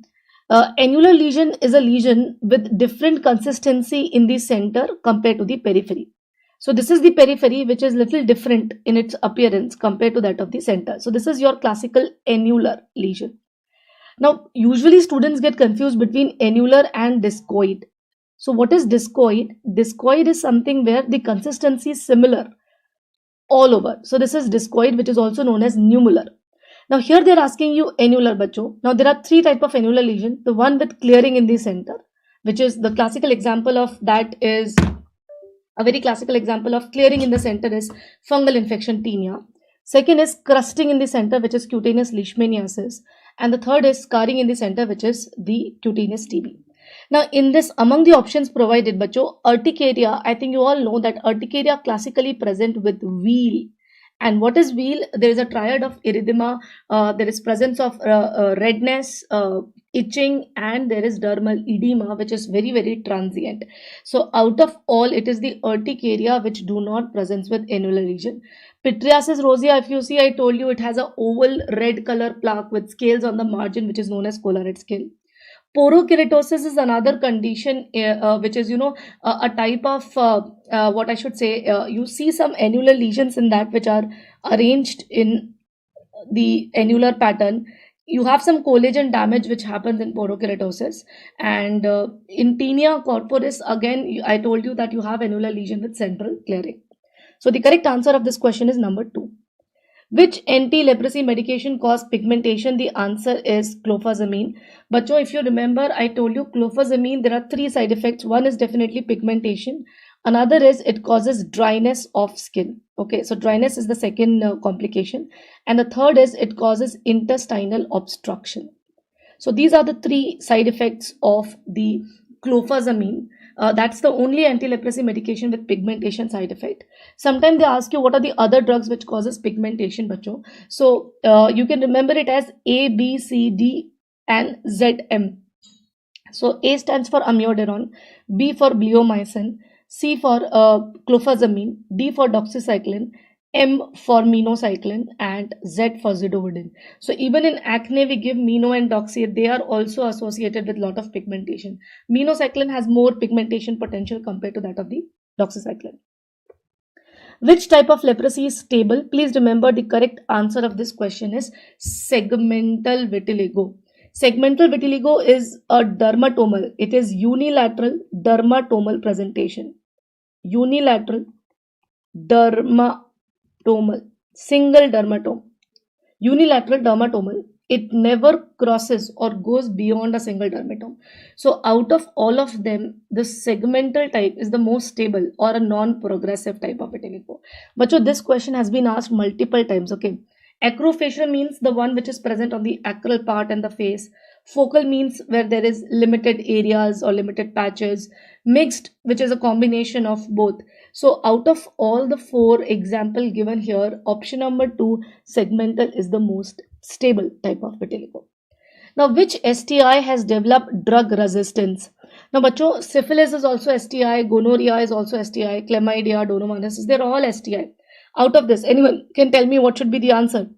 Annular lesion is a lesion with different consistency in the center compared to the periphery. So this is the periphery, which is little different in its appearance compared to that of the center. So this is your classical annular lesion. Now, usually students get confused between annular and discoid. So what is discoid? Discoid is something where the consistency is similar all over. So this is discoid, which is also known as nummular. Now here they're asking you annular, bacho. Now there are three types of annular lesion. The one with clearing in the center, which is the classical example of that is a very classical example of clearing in the center is fungal infection tinea. Second is crusting in the center, which is cutaneous leishmaniasis. And the third is scarring in the center, which is the cutaneous TB. Now in this, among the options provided, bacho, urticaria, I think you all know that urticaria classically present with wheal. And what is wheal? There is a triad of erythema, there is presence of redness, itching, and there is dermal edema, which is very, very transient. So out of all, it is the urticaria which do not present with annular lesion. Pityriasis rosea, if you see, I told you it has a oval red color plaque with scales on the margin, which is known as collarette scale. Porokeratosis is another condition which is, a type of what I should say, you see some annular lesions in that which are arranged in the annular pattern. You have some collagen damage which happens in porokeratosis, and in tinea corporis, again, I told you that you have annular lesion with central clearing. So the correct answer of this question is number 2. Which anti-leprosy medication cause pigmentation? The answer is clofazimine. But if you remember, I told you clofazimine, there are 3 side effects. One is definitely pigmentation. Another is it causes dryness of skin. Okay, so dryness is the second complication. And the third is it causes intestinal obstruction. So these are the 3 side effects of the clofazimine. That's the only anti-leprosy medication with pigmentation side effect. Sometimes they ask you what are the other drugs which causes pigmentation, bacho. So you can remember it as A, B, C, D and Z, M. So A stands for amiodarone, B for bleomycin, C for clofazimine, D for doxycycline, M for minocycline, and Z for zidovudine. So even in acne we give mino and doxy. They are also associated with lot of pigmentation. Minocycline has more pigmentation potential compared to that of the doxycycline. Which type of leprosy is stable? Please remember the correct answer of this question is segmental vitiligo. Segmental vitiligo is a dermatomal. It is unilateral dermatomal presentation. Unilateral dermatomal, single dermatome, unilateral dermatomal. it never crosses or goes beyond a single dermatome. So out of all of them, the segmental type is the most stable or a non-progressive type of vitiligo. But so this question has been asked multiple times. Okay, acrofacial means the one which is present on the acral part and the face. Focal means where there is limited areas or limited patches. Mixed, which is a combination of both. So out of all the 4 example given here, option number 2, segmental, is the most stable type of vitiligo. Now, which STI has developed drug resistance? Now, bacho, syphilis is also STI, gonorrhea is also STI, chlamydia, pseudomonas, they're all STI. Out of this, anyone can tell me what should be the answer?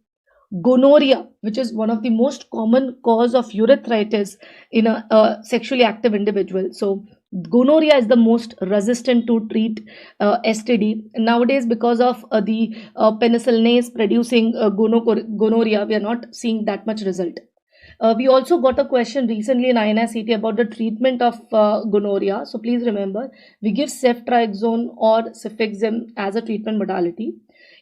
Gonorrhea, which is one of the most common cause of urethritis in a sexually active individual. So gonorrhea is the most resistant to treat STD. Nowadays, because of the penicillinase producing gonorrhea, we are not seeing that much result. We also got a question recently in INICET about the treatment of gonorrhea. So please remember, we give ceftriaxone or cefixime as a treatment modality.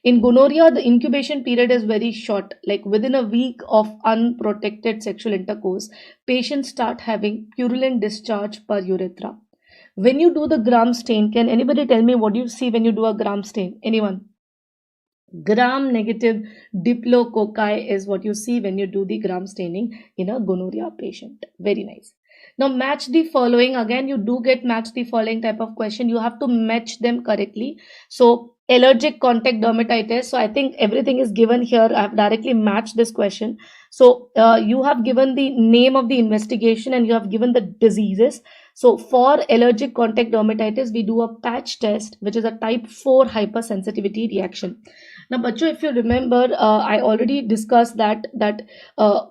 In gonorrhea, the incubation period is very short. Like within a week of unprotected sexual intercourse, patients start having purulent discharge per urethra. When you do the gram stain, can anybody tell me what you see when you do a gram stain? Anyone? Gram negative diplococci is what you see when you do the gram staining in a gonorrhea patient. Very nice. Now match the following. Again, you do get match the following type of question. You have to match them correctly. So allergic contact dermatitis. So I think everything is given here. I have directly matched this question. So you have given the name of the investigation and you have given the diseases. So for allergic contact dermatitis, we do a patch test, which is a type 4 hypersensitivity reaction. Now, bacho, if you remember, I already discussed that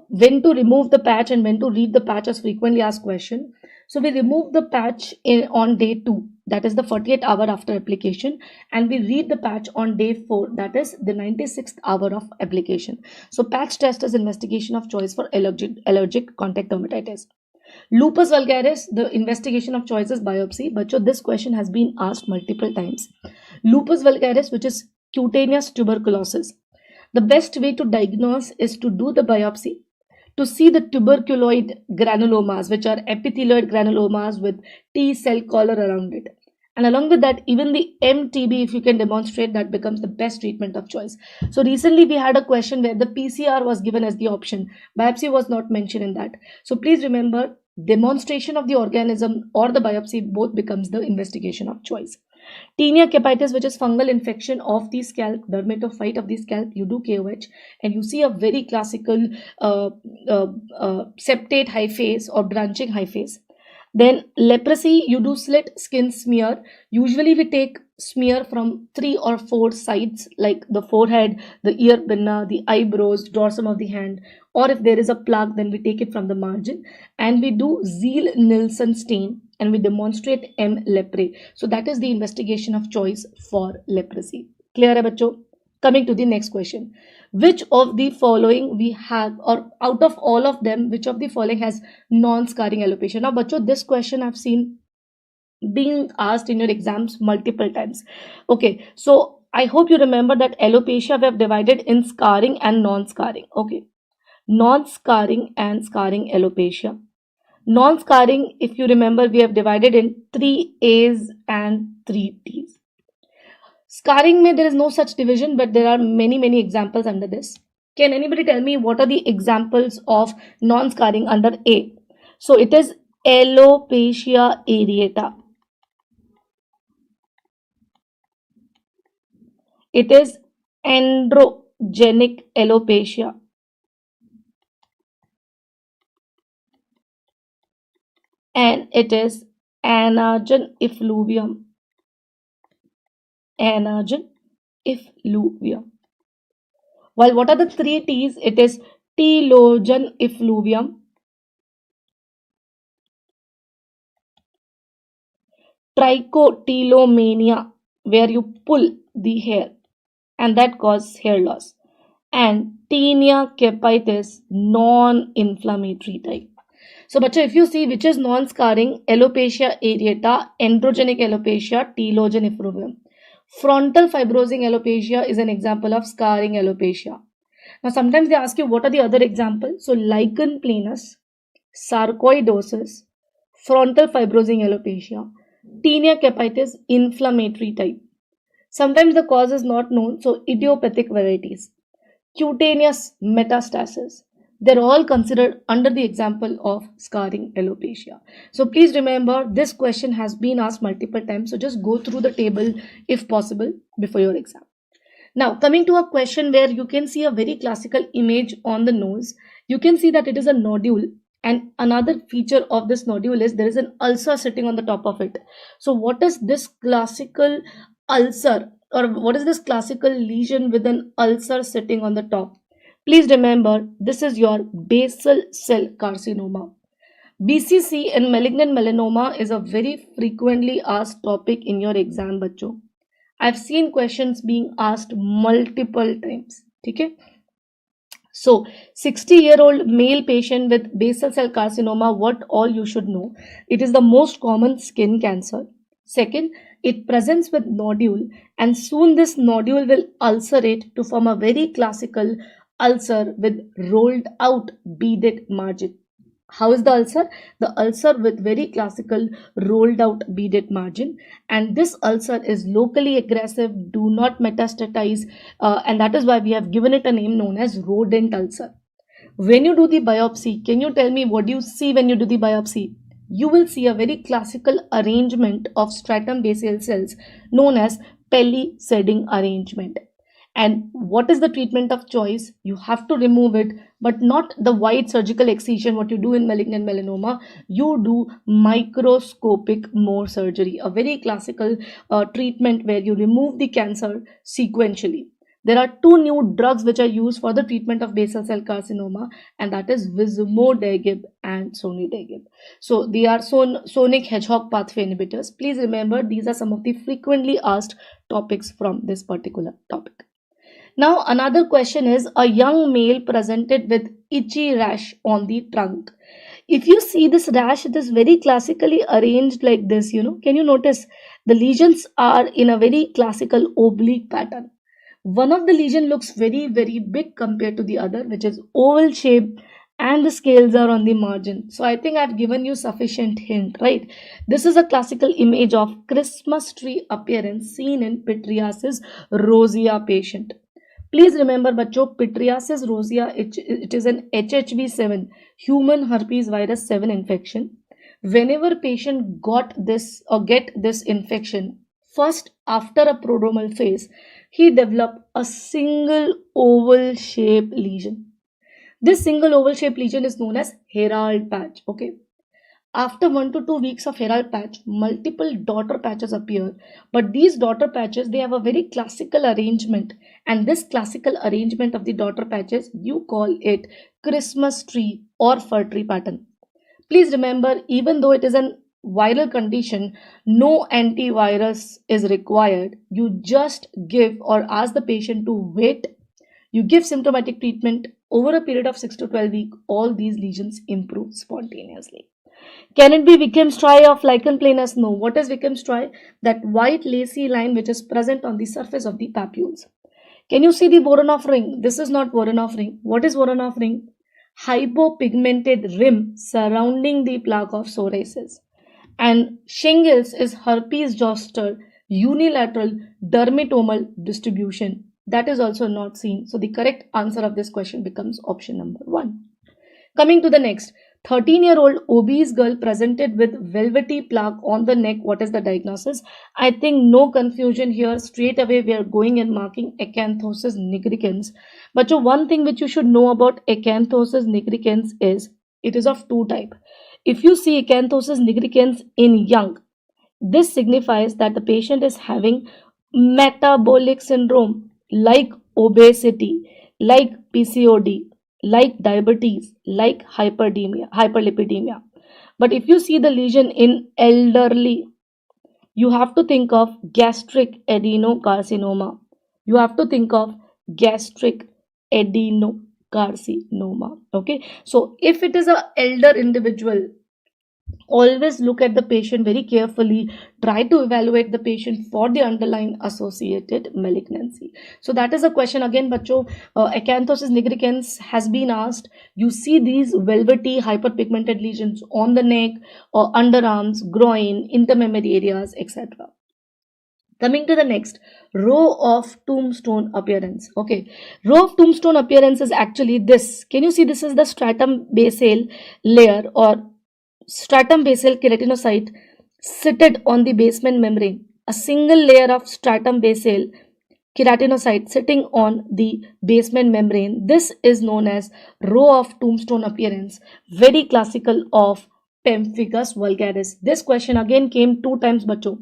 when to remove the patch and when to read the patch as frequently asked question. So we remove the patch on day 2, that is the 48th hour after application, and we read the patch on day 4, that is the 96th hour of application. So patch test is investigation of choice for allergic contact dermatitis. Lupus vulgaris, the investigation of choice is biopsy. But this question has been asked multiple times. Lupus vulgaris, which is cutaneous tuberculosis. The best way to diagnose is to do the biopsy, to see the tuberculoid granulomas, which are epithelioid granulomas with T cell collar around it. And along with that, even the MTB, if you can demonstrate, that becomes the best treatment of choice. So recently we had a question where the PCR was given as the option. Biopsy was not mentioned in that. So please remember, demonstration of the organism or the biopsy both becomes the investigation of choice. Tinea capitis, which is fungal infection of the scalp, dermatophyte of the scalp, you do KOH and you see a very classical septate hyphase or branching hyphase. Then leprosy, you do slit skin smear. Usually we take smear from 3 or 4 sides, like the forehead, the ear pinna, the eyebrows, dorsum of the hand, or if there is a plaque, then we take it from the margin, and we do Ziehl-Neelsen stain and we demonstrate M. leprae. So that is the investigation of choice for leprosy. Clear hai bachcho? Coming to the next question. Which of the following we have, or out of all of them, which of the following has non-scarring alopecia? Now bachcho, this question I've seen being asked in your exams multiple times. Okay, so I hope you remember that alopecia we have divided in scarring and non-scarring. Okay, non-scarring and scarring alopecia. Non-scarring, if you remember, we have divided in 3 A's and 3 T's. Scarring mein there is no such division, but there are many examples under this. Can anybody tell me what are the examples of non-scarring under A? So it is alopecia areata. It is androgenic alopecia. And it is anagen effluvium. Anagen effluvium. While what are the 3 T's? It is telogen effluvium, trichotillomania, where you pull the hair and that causes hair loss, and tinea capitis, non-inflammatory type. So, bacha, if you see which is non-scarring, alopecia areata, androgenic alopecia, telogen effluvium. Frontal fibrosing alopecia is an example of scarring alopecia. Now, sometimes they ask you what are the other examples. So, lichen planus, sarcoidosis, frontal fibrosing alopecia, tinea capitis, inflammatory type. Sometimes the cause is not known, so idiopathic varieties, cutaneous metastasis. They're all considered under the example of scarring alopecia. So please remember, this question has been asked multiple times. So just go through the table if possible before your exam. Now, coming to a question where you can see a very classical image on the nose, you can see that it is a nodule. And another feature of this nodule is there is an ulcer sitting on the top of it. So what is this classical ulcer, or what is this classical lesion with an ulcer sitting on the top? Please remember, this is your basal cell carcinoma. BCC and malignant melanoma is a very frequently asked topic in your exam, bachcho. I've seen questions being asked multiple times. Okay? So, 60-year-old male patient with basal cell carcinoma, what all you should know? It is the most common skin cancer. Second, it presents with nodule, and soon this nodule will ulcerate to form a very classical ulcer with rolled out beaded margin. How is the ulcer? The ulcer with very classical rolled out beaded margin, and this ulcer is locally aggressive, do not metastatize, and that is why we have given it a name known as rodent ulcer. When you do the biopsy, can you tell me what do you see when you do the biopsy? You will see a very classical arrangement of stratum basal cells known as palisading arrangement. And what is the treatment of choice? You have to remove it, but not the wide surgical excision, what you do in malignant melanoma. You do microscopic Mohs surgery, a very classical treatment where you remove the cancer sequentially. There are two new drugs which are used for the treatment of basal cell carcinoma, and that is vismodegib and sonidegib. So they are sonic hedgehog pathway inhibitors. Please remember, these are some of the frequently asked topics from this particular topic. Now, another question is, a young male presented with itchy rash on the trunk. If you see this rash, it is very classically arranged like this, Can you notice the lesions are in a very classical oblique pattern? One of the lesion looks very, very big compared to the other, which is oval shape, and the scales are on the margin. So I think I've given you sufficient hint, right? This is a classical image of Christmas tree appearance seen in pityriasis rosea patient. Please remember, bachcho, pityriasis rosea, it is an HHV7, human herpes virus 7 infection. Whenever patient got this or get this infection, first after a prodromal phase, he developed a single oval shaped lesion. This single oval shaped lesion is known as Herald patch. Okay. After 1 to 2 weeks of Herald patch, multiple daughter patches appear, but these daughter patches, they have a very classical arrangement, and this classical arrangement of the daughter patches, you call it Christmas tree or fir tree pattern. Please remember, even though it is a viral condition, no antivirus is required. You just give or ask the patient to wait. You give symptomatic treatment. Over a period of 6 to 12 weeks, all these lesions improve spontaneously. Can it be Wickham's triad of lichen planus? No. What is Wickham's triad? That white lacy line which is present on the surface of the papules. Can you see the Voronov ring? This is not Voronov ring. What is Voronov ring? Hypopigmented rim surrounding the plaque of psoriasis. And shingles is herpes zoster unilateral dermatomal distribution. That is also not seen. So the correct answer of this question becomes option number 1. Coming to the next. 13-year-old obese girl presented with velvety plaque on the neck. What is the diagnosis? I think no confusion here. Straight away we are going and marking acanthosis nigricans. But one thing which you should know about acanthosis nigricans is it is of 2 types. If you see acanthosis nigricans in young, this signifies that the patient is having metabolic syndrome like obesity, like PCOD, like diabetes, like hyperlipidemia. But if you see the lesion in elderly, you have to think of gastric adenocarcinoma. You have to think of gastric adenocarcinoma. Okay. So if it is an elder individual, Always look at the patient very carefully. Try to evaluate the patient for the underlying associated malignancy. So that is a question again, bacho. Acanthosis nigricans has been asked. You see these velvety hyperpigmented lesions on the neck or underarms, groin, intermammary areas, etc. Coming to the next, row of tombstone appearance. Okay, row of tombstone appearance is actually this. Can you see this is the stratum basal layer or stratum basal keratinocyte seated on the basement membrane. A single layer of stratum basal keratinocyte sitting on the basement membrane. This is known as row of tombstone appearance. Very classical of pemphigus vulgaris. This question again came 2 times, bacho.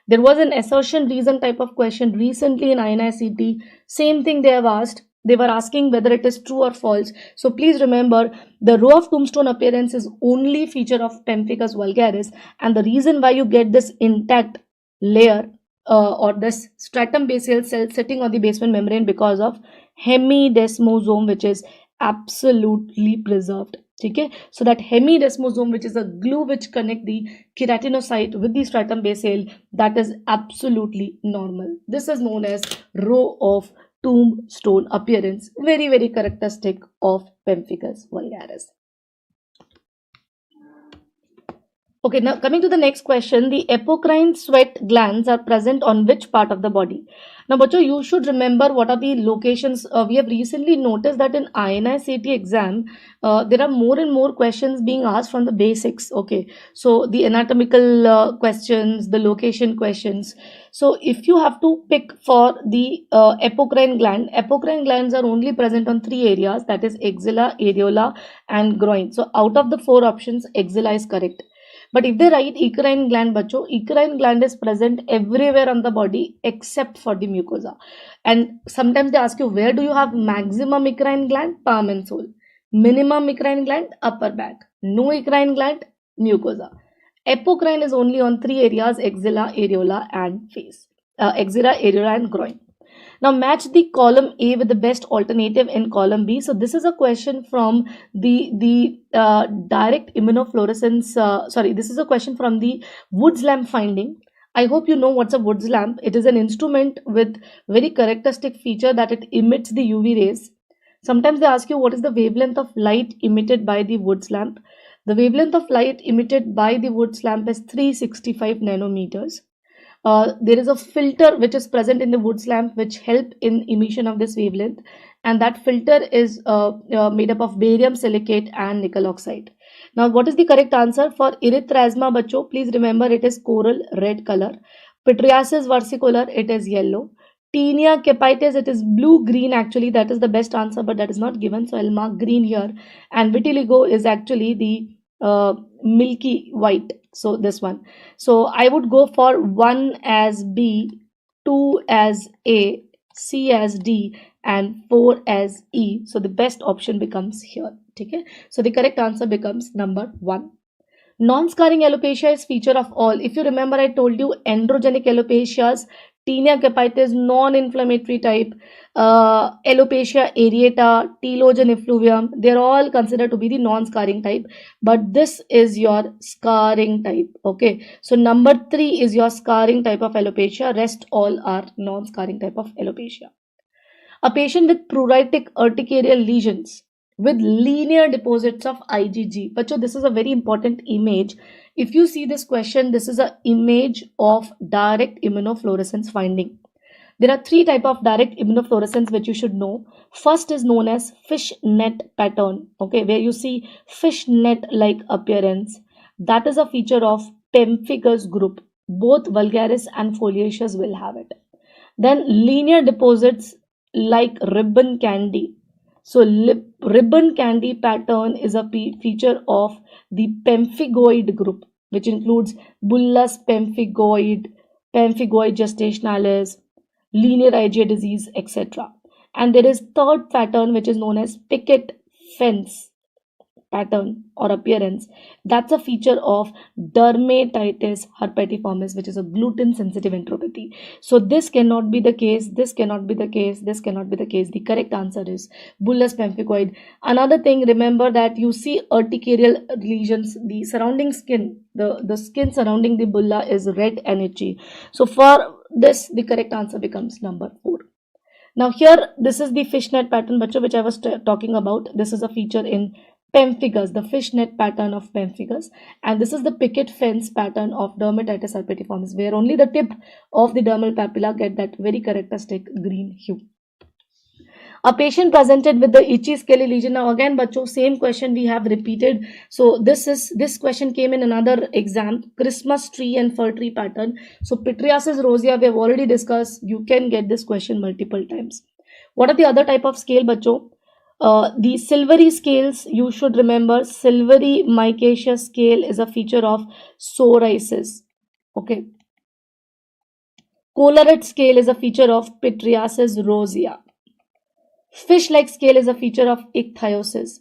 There was an assertion reason type of question recently in INICET. Same thing they have asked. They were asking whether it is true or false. So please remember, the row of tombstone appearance is only feature of pemphigus vulgaris, and the reason why you get this intact layer or this stratum basal cell sitting on the basement membrane because of hemidesmosome, which is absolutely preserved. Okay, so that hemidesmosome, which is a glue which connect the keratinocyte with the stratum basal, that is absolutely normal. This is known as row of tombstone appearance, very, very characteristic of pemphigus vulgaris. Okay, now coming to the next question, the apocrine sweat glands are present on which part of the body? Now, bacho, you should remember what are the locations. We have recently noticed that in INICET exam, there are more and more questions being asked from the basics. Okay, so the anatomical questions, the location questions. So if you have to pick for the apocrine glands are only present on 3 areas, that is axilla, areola and groin. So out of the 4 options, axilla is correct. But if they write eccrine gland, bacho, eccrine gland is present everywhere on the body except for the mucosa. And sometimes they ask you, where do you have maximum eccrine gland? Palm and sole. Minimum eccrine gland? Upper back. No eccrine gland? Mucosa. Apocrine is only on 3 areas, axilla, areola and face. Axilla, areola and groin. Now match the column A with the best alternative in column B. So this is a question from the direct immunofluorescence. This is a question from the Woods lamp finding. I hope you know what's a Woods lamp. It is an instrument with very characteristic feature that it emits the UV rays. Sometimes they ask you what is the wavelength of light emitted by the Woods lamp. The wavelength of light emitted by the Woods lamp is 365 nanometers. There is a filter which is present in the Woods lamp which help in emission of this wavelength, and that filter is made up of barium silicate and nickel oxide. Now what is the correct answer for erythrasma, bacho? Please remember it is coral red color. Pityriasis versicolor, it is yellow. Tinea capitis, it is blue green actually. That is the best answer, but that is not given, so I'll mark green here. And vitiligo is actually the milky white. So this one. So I would go for 1 as B, 2 as A, C as D and 4 as E. So the best option becomes here. Okay? So the correct answer becomes number 1. Non-scarring alopecia is feature of all. If you remember, I told you androgenic alopecias, tinea capitis, non-inflammatory type, alopecia areata, telogen effluvium, they're all considered to be the non-scarring type, but this is your scarring type. Okay, so number 3 is your scarring type of alopecia, rest all are non-scarring type of alopecia. A patient with pruritic urticarial lesions with linear deposits of IgG. But this is a very important image. If you see this question, this is an image of direct immunofluorescence finding. There are 3 types of direct immunofluorescence which you should know. First is known as fish net pattern, okay, where you see fish net like appearance. That is a feature of pemphigus group. Both vulgaris and foliaceous will have it. Then linear deposits like ribbon candy. So ribbon candy pattern is a feature of the pemphigoid group, which includes bullous pemphigoid, pemphigoid gestationalis, linear IgA disease, etc. And there is third pattern which is known as picket fence pattern or appearance, that's a feature of dermatitis herpetiformis, which is a gluten sensitive enteropathy. So this cannot be the case, this cannot be the case, this cannot be the case. The correct answer is bullous pemphigoid. Another thing, remember that you see urticarial lesions, the surrounding skin, the skin surrounding the bulla is red and itchy. So for this, the correct answer becomes number 4. Now here, this is the fishnet pattern, which I was talking about. This is a feature in pemphigus, the fishnet pattern of pemphigus, and this is the picket fence pattern of dermatitis herpetiformis, where only the tip of the dermal papilla get that very characteristic green hue. A patient presented with the itchy scaly lesion. Now again, bacho, same question we have repeated. So this question came in another exam, Christmas tree and fir tree pattern. So pityriasis rosea we have already discussed. You can get this question multiple times. What are the other type of scale, bacho? The silvery scales, you should remember, silvery micaceous scale is a feature of psoriasis. Okay. Colored scale is a feature of pityriasis rosea. Fish-like scale is a feature of ichthyosis.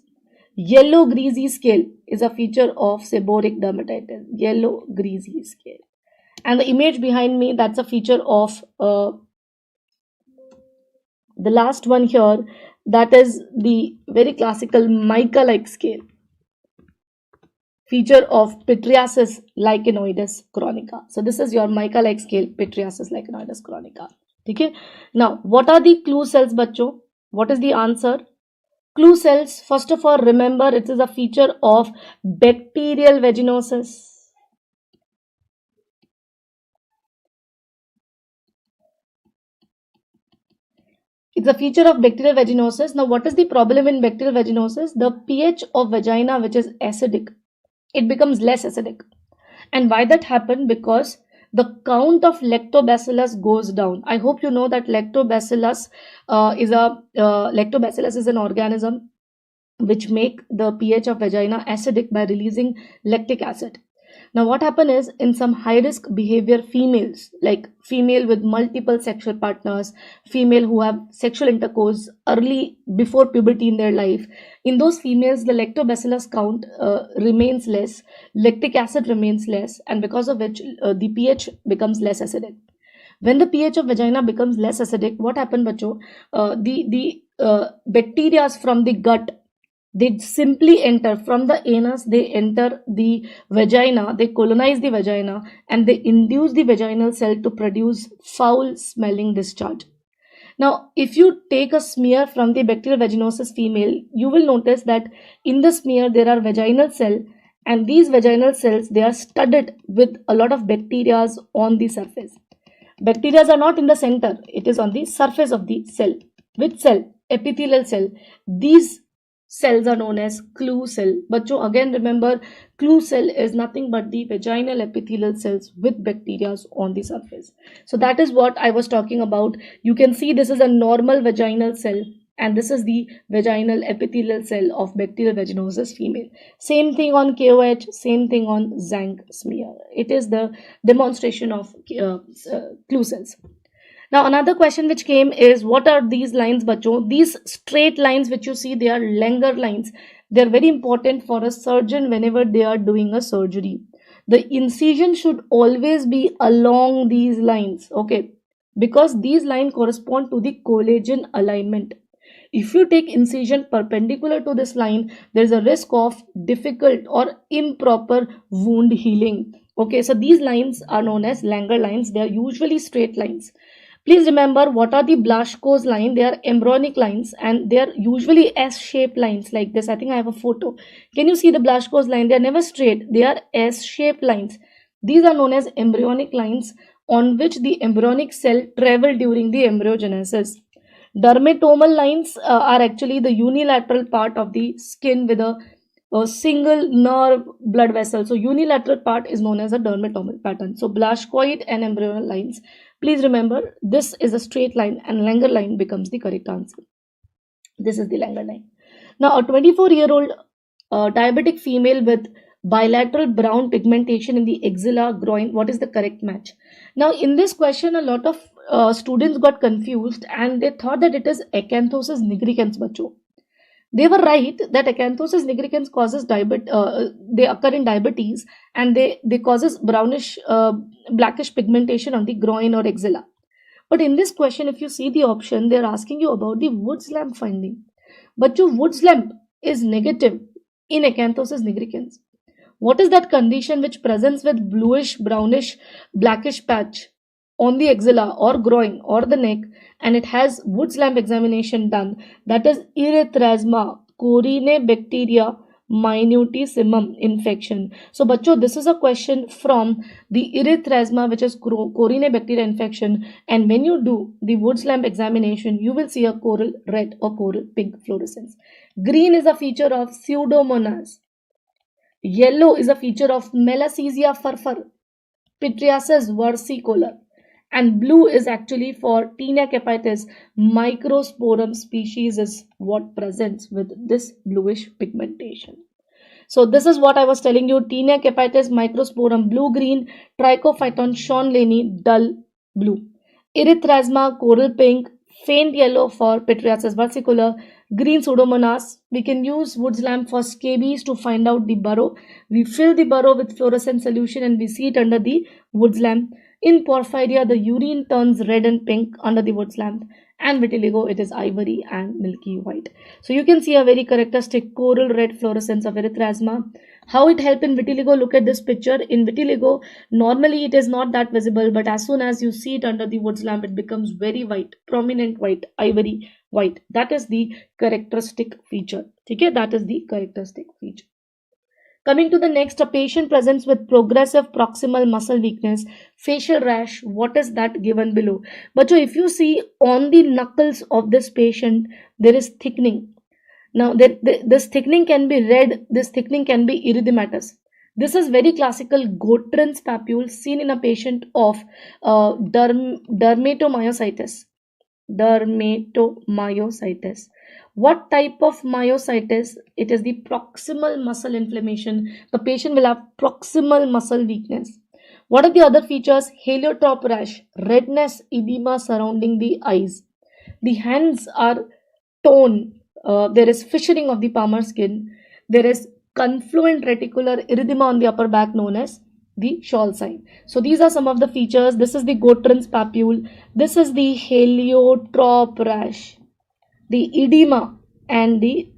Yellow greasy scale is a feature of seborrheic dermatitis. Yellow greasy scale. And the image behind me, that's a feature of the last one here. That is the very classical mica-like scale. Feature of pityriasis lichenoides chronica. So this is your mica-like scale, pityriasis lichenoides chronica. Okay. Now, what are the clue cells, bacho? What is the answer? Clue cells, first of all, remember it is a feature of bacterial vaginosis. It's a feature of bacterial vaginosis. Now, what is the problem in bacterial vaginosis? The pH of vagina, which is acidic, it becomes less acidic. And why that happened? Because the count of lactobacillus goes down. I hope you know that lactobacillus is an organism which make the pH of vagina acidic by releasing lactic acid. Now what happens is, in some high risk behavior females, like female with multiple sexual partners, female who have sexual intercourse early before puberty in their life, in those females the lactobacillus count remains less, lactic acid remains less, and because of which the pH becomes less acidic. When the pH of vagina becomes less acidic, what happens, bacho? The bacteria from the gut, they simply enter from the anus, they enter the vagina, they colonize the vagina, and they induce the vaginal cell to produce foul smelling discharge. Now, if you take a smear from the bacterial vaginosis female, you will notice that in the smear there are vaginal cells, and these vaginal cells, they are studded with a lot of bacteria on the surface. Bacteria are not in the center, it is on the surface of the cell. Which cell? Epithelial cell. These cells are known as clue cell. But again remember, clue cell is nothing but the vaginal epithelial cells with bacteria on the surface. So that is what I was talking about. You can see this is a normal vaginal cell, and this is the vaginal epithelial cell of bacterial vaginosis female. Same thing on KOH, same thing on Zank smear. It is the demonstration of clue cells. Now another question which came is, what are these lines, bacho? These straight lines which you see, they are Langer lines. They are very important for a surgeon whenever they are doing a surgery. The incision should always be along these lines, okay? Because these lines correspond to the collagen alignment. If you take incision perpendicular to this line, there is a risk of difficult or improper wound healing. Okay, so these lines are known as Langer lines. They are usually straight lines. Please remember, what are the Blaschko's line? They are embryonic lines, and they are usually S-shaped lines like this. I think I have a photo. Can you see the Blaschko's line? They are never straight. They are S-shaped lines. These are known as embryonic lines on which the embryonic cell travel during the embryogenesis. Dermatomal lines are actually the unilateral part of the skin with a single nerve blood vessel. So unilateral part is known as a dermatomal pattern. So Blaschkoid and embryonal lines. Please remember, this is a straight line and Langer line becomes the correct answer. This is the Langer line. Now a 24-year-old diabetic female with bilateral brown pigmentation in the axilla, groin, what is the correct match? Now in this question, a lot of students got confused and they thought that it is acanthosis nigricans, bacho. They were right that acanthosis nigricans causes they occur in diabetes, and they causes brownish blackish pigmentation on the groin or axilla. But in this question, if you see the option, they're asking you about the Woods lamp finding. But your Woods lamp is negative in acanthosis nigricans. What is that condition which presents with bluish, brownish, blackish patch on the axilla or groin or the neck, and it has Woods lamp examination done? That is erythrasma corynebacteria minutissimum infection. So, bacho, this is a question from the erythrasma, which is corynebacteria infection. And when you do the Woods lamp examination, you will see a coral red or coral pink fluorescence. Green is a feature of Pseudomonas. Yellow is a feature of Malassezia furfur, Pityriasis versicolor, and blue is actually for Taenia capitis. Microsporum species is what presents with this bluish pigmentation. So this is what I was telling you: Taenia capitis, Microsporum blue-green, Trichophyton Sean-Laney dull blue, Erythrasma coral pink, faint yellow for Pityriasis versicolor, green Pseudomonas. We can use Woods lamp for scabies to find out the burrow. We fill the burrow with fluorescent solution and we see it under the Woods lamp. In Porphyria, the urine turns red and pink under the Woods lamp, and vitiligo, it is ivory and milky white. So you can see a very characteristic coral red fluorescence of erythrasma. How it helps in vitiligo? Look at this picture. In vitiligo, normally it is not that visible, but as soon as you see it under the Woods lamp, it becomes very white, prominent white, ivory white. That is the characteristic feature. Okay, that is the characteristic feature. Coming to the next, a patient presents with progressive proximal muscle weakness, facial rash. What is that given below? But so if you see on the knuckles of this patient, there is thickening. Now, this thickening can be red, this thickening can be erythematous. This is very classical Gotrin's papule seen in a patient of dermatomyositis. Dermatomyositis. What type of myositis? It is the proximal muscle inflammation. The patient will have proximal muscle weakness. What are the other features? Heliotrope rash, redness, edema surrounding the eyes. The hands are torn. There is fissuring of the palmar skin. There is confluent reticular erythema on the upper back known as the shawl sign. So these are some of the features. This is the Gotrin's papule. This is the heliotrope rash, the edema and the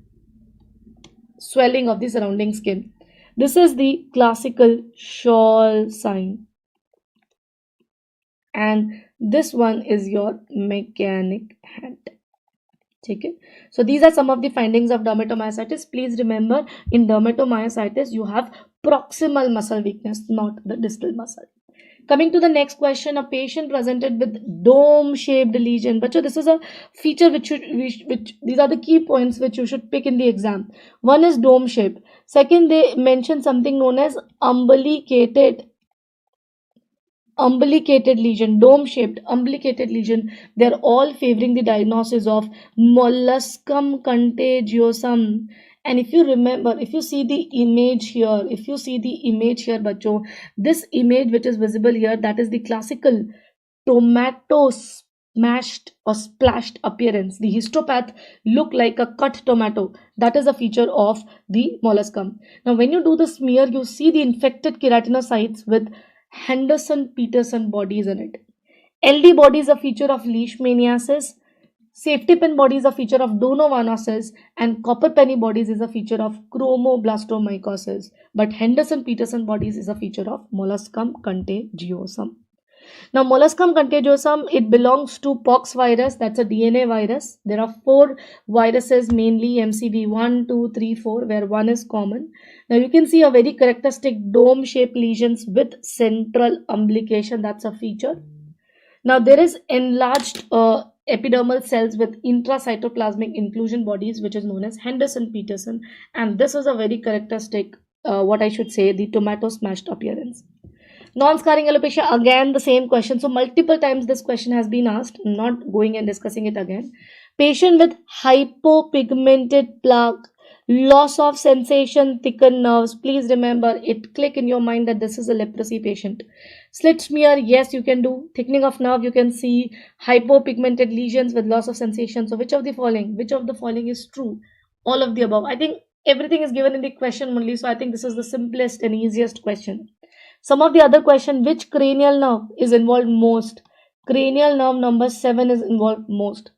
swelling of the surrounding skin. This is the classical shawl sign, and this one is your mechanic hand. Okay. So these are some of the findings of dermatomyositis. Please remember, in dermatomyositis you have proximal muscle weakness, not the distal muscle. Coming to the next question, a patient presented with dome-shaped lesion. But this is a feature which these are the key points which you should pick in the exam. One is dome shape. Second, they mention something known as umbilicated lesion, dome-shaped umbilicated lesion. They're all favoring the diagnosis of molluscum contagiosum. And if you remember, if you see the image here, bacho, this image which is visible here, that is the classical tomato smashed or splashed appearance. The histopath look like a cut tomato. That is a feature of the molluscum. Now, when you do the smear, you see the infected keratinocytes with Henderson-Peterson bodies in it. LD body is a feature of leishmaniasis. Safety pin body is a feature of donovanosis, and copper penny bodies is a feature of chromoblastomycosis. But Henderson-Peterson bodies is a feature of molluscum contagiosum. Now, molluscum contagiosum, it belongs to pox virus. That's a DNA virus. There are 4 viruses, mainly MCV 1, 2, 3, 4, where 1 is common. Now, you can see a very characteristic dome-shaped lesions with central umbilication. That's a feature. Now, there is enlarged epidermal cells with intracytoplasmic inclusion bodies, which is known as Henderson-Peterson. And this is a very characteristic, the tomato smashed appearance. Non-scarring alopecia, again the same question. So multiple times this question has been asked. I'm not going and discussing it again. Patient with hypopigmented plaque, loss of sensation, thickened nerves. Please remember, it click in your mind that this is a leprosy patient. Slit smear, yes, you can do. Thickening of nerve, you can see. Hypopigmented lesions with loss of sensation. So which of the following is true? All of the above. I think everything is given in the question only, so I think this is the simplest and easiest question. Some of the other question, which cranial nerve is involved most? Cranial nerve number 7 is involved most.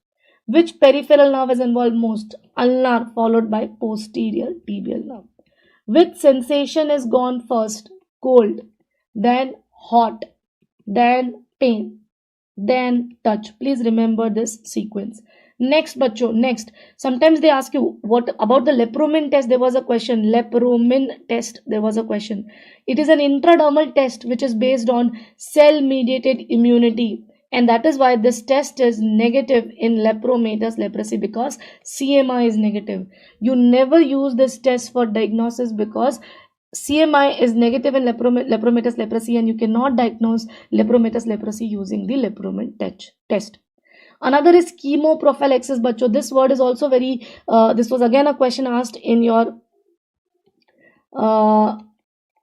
Which peripheral nerve is involved most? Ulnar, followed by posterior tibial nerve. Which sensation is gone first? Cold, then hot, then pain, then touch. Please remember this sequence. Next, bacho, next. Sometimes they ask you, what about the lepromin test? There was a question. Lepromin test, there was a question. It is an intradermal test which is based on cell-mediated immunity. And that is why this test is negative in lepromatous leprosy, because CMI is negative. You never use this test for diagnosis because CMI is negative in lepromatous leprosy, and you cannot diagnose lepromatous leprosy using the lepromin test. Another is chemoprophylaxis, bacho. This word is also very, this was again a question asked in your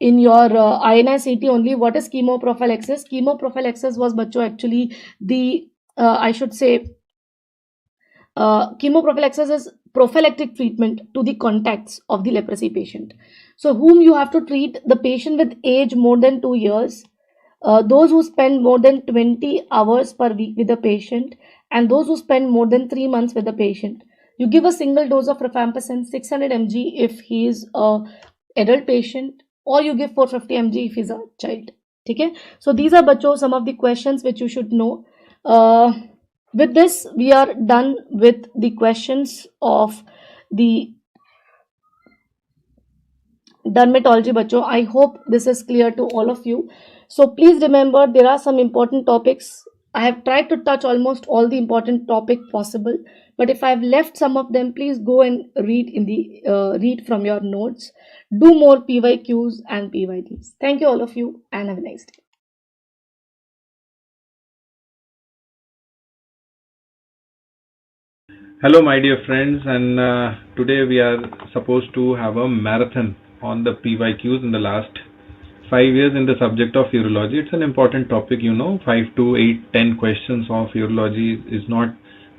INICET only. What is chemoprophylaxis? Chemoprophylaxis was, bacho, actually the, I should say, chemoprophylaxis is prophylactic treatment to the contacts of the leprosy patient. So whom you have to treat? The patient with age more than 2 years, those who spend more than 20 hours per week with the patient, and those who spend more than 3 months with the patient. You give a single dose of rifampicin 600 mg if he is an adult patient, or you give 450 mg if he is a child. Okay? So these are, bacho, some of the questions which you should know. With this, we are done with the questions of the dermatology, bacho. I hope this is clear to all of you. So please remember, there are some important topics. I have tried to touch almost all the important topic possible, but if I have left some of them, please go and read in the read from your notes. Do more PYQs and PYDs. Thank you all of you, and have a nice day. Hello my dear friends, and today we are supposed to have a marathon on the PYQs in the last 5 years in the subject of urology. It's an important topic, 5 to 8, 10 questions of urology is not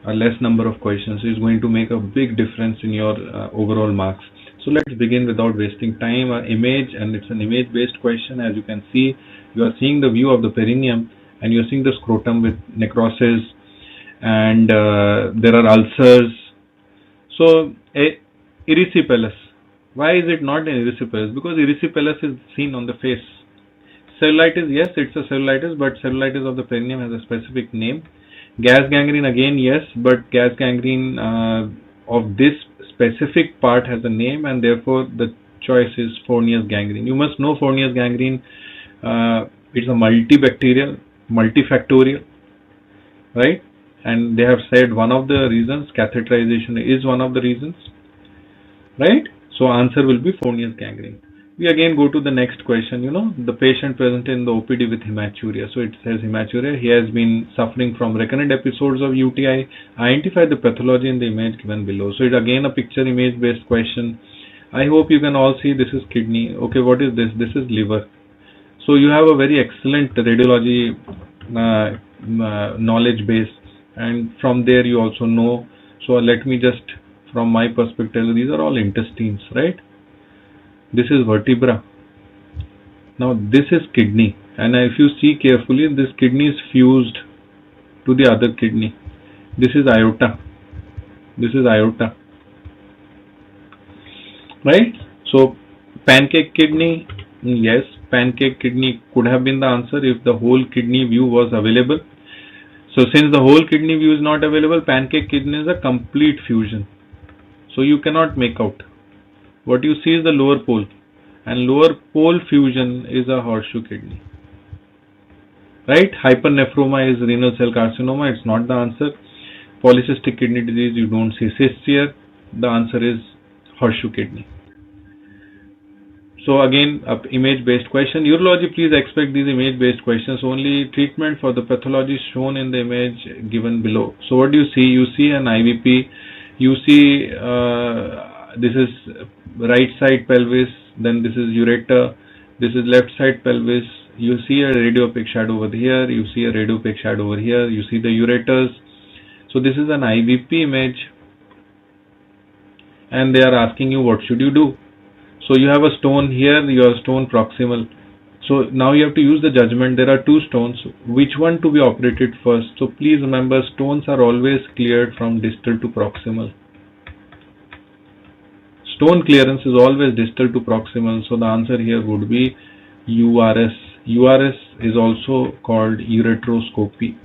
a less number of questions. It's going to make a big difference in your overall marks. So let's begin without wasting time. An image, and it's an image based question. As you can see, you are seeing the view of the perineum, and you're seeing the scrotum with necrosis, and there are ulcers. So erysipelas. Why is it not an erysipelas? Because erysipelas is seen on the face. Cellulitis, yes, it's a cellulitis, but cellulitis of the perineum has a specific name. Gas gangrene, again, yes, but gas gangrene of this specific part has a name, and therefore the choice is Fournier's gangrene. You must know Fournier's gangrene. It's a multibacterial, multifactorial, right? And they have said one of the reasons, catheterization is one of the reasons, right? So answer will be Fournier's gangrene. We again go to the next question. The patient present in the OPD with hematuria. So it says hematuria. He has been suffering from recurrent episodes of UTI. Identify the pathology in the image given below. So it's again a picture image based question. I hope you can all see this is kidney. Okay, what is this? This is liver. So you have a very excellent radiology knowledge base, and from there you also know. So let me just, from my perspective, these are all intestines, right? This is vertebra. Now this is kidney, and if you see carefully, this kidney is fused to the other kidney. This is aorta. This is aorta, right? So pancake kidney, yes, pancake kidney could have been the answer if the whole kidney view was available. So since the whole kidney view is not available, pancake kidney is a complete fusion. So you cannot make out. What you see is the lower pole, and lower pole fusion is a horseshoe kidney, right? Hypernephroma is renal cell carcinoma. It's not the answer. Polycystic kidney disease, you don't see cysts here. The answer is horseshoe kidney. So again, image based question. Urology, please expect these image based questions only. Treatment for the pathology shown in the image given below. So what do you see? You see an IVP. You see this is right side pelvis, then this is ureter, this is left side pelvis. You see a radiopaque shadow over here, you see a radiopaque shadow over here, you see the ureters. So this is an IVP image. and they are asking you what should you do. So you have a stone here, you have stone proximal. So now you have to use the judgment. There are two stones, which one to be operated first? So please remember, stones are always cleared from distal to proximal. Stone clearance is always distal to proximal, so the answer here would be URS. URS is also called ureteroscopy.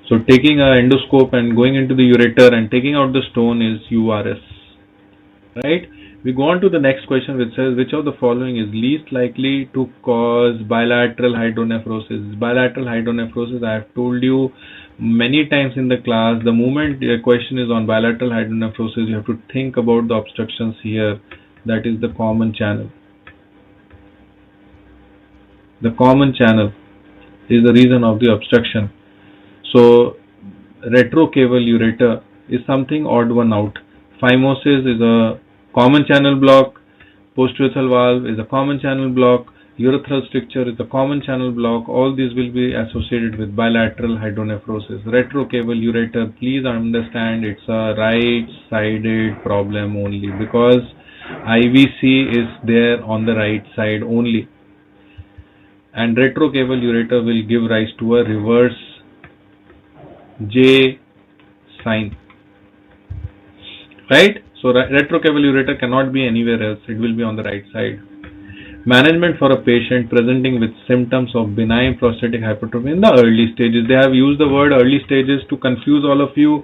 So taking an endoscope and going into the ureter and taking out the stone is URS, right? We go on to the next question, which says, which of the following is least likely to cause bilateral hydronephrosis? Bilateral hydronephrosis, I have told you many times in the class, the moment a question is on bilateral hydronephrosis, you have to think about the obstructions here. That is the common channel. The common channel is the reason of the obstruction. So retrocaval ureter is something odd one out. Phimosis is a common channel block. Posturethral valve is a common channel block. Urethral stricture is a common channel block. All these will be associated with bilateral hydronephrosis. Retrocaval ureter, please understand, it's a right-sided problem only, because IVC is there on the right side only. And retrocaval ureter will give rise to a reverse J sign, right? So retrocaval ureter cannot be anywhere else, it will be on the right side. Management for a patient presenting with symptoms of benign prostatic hypertrophy in the early stages. They have used the word early stages to confuse all of you,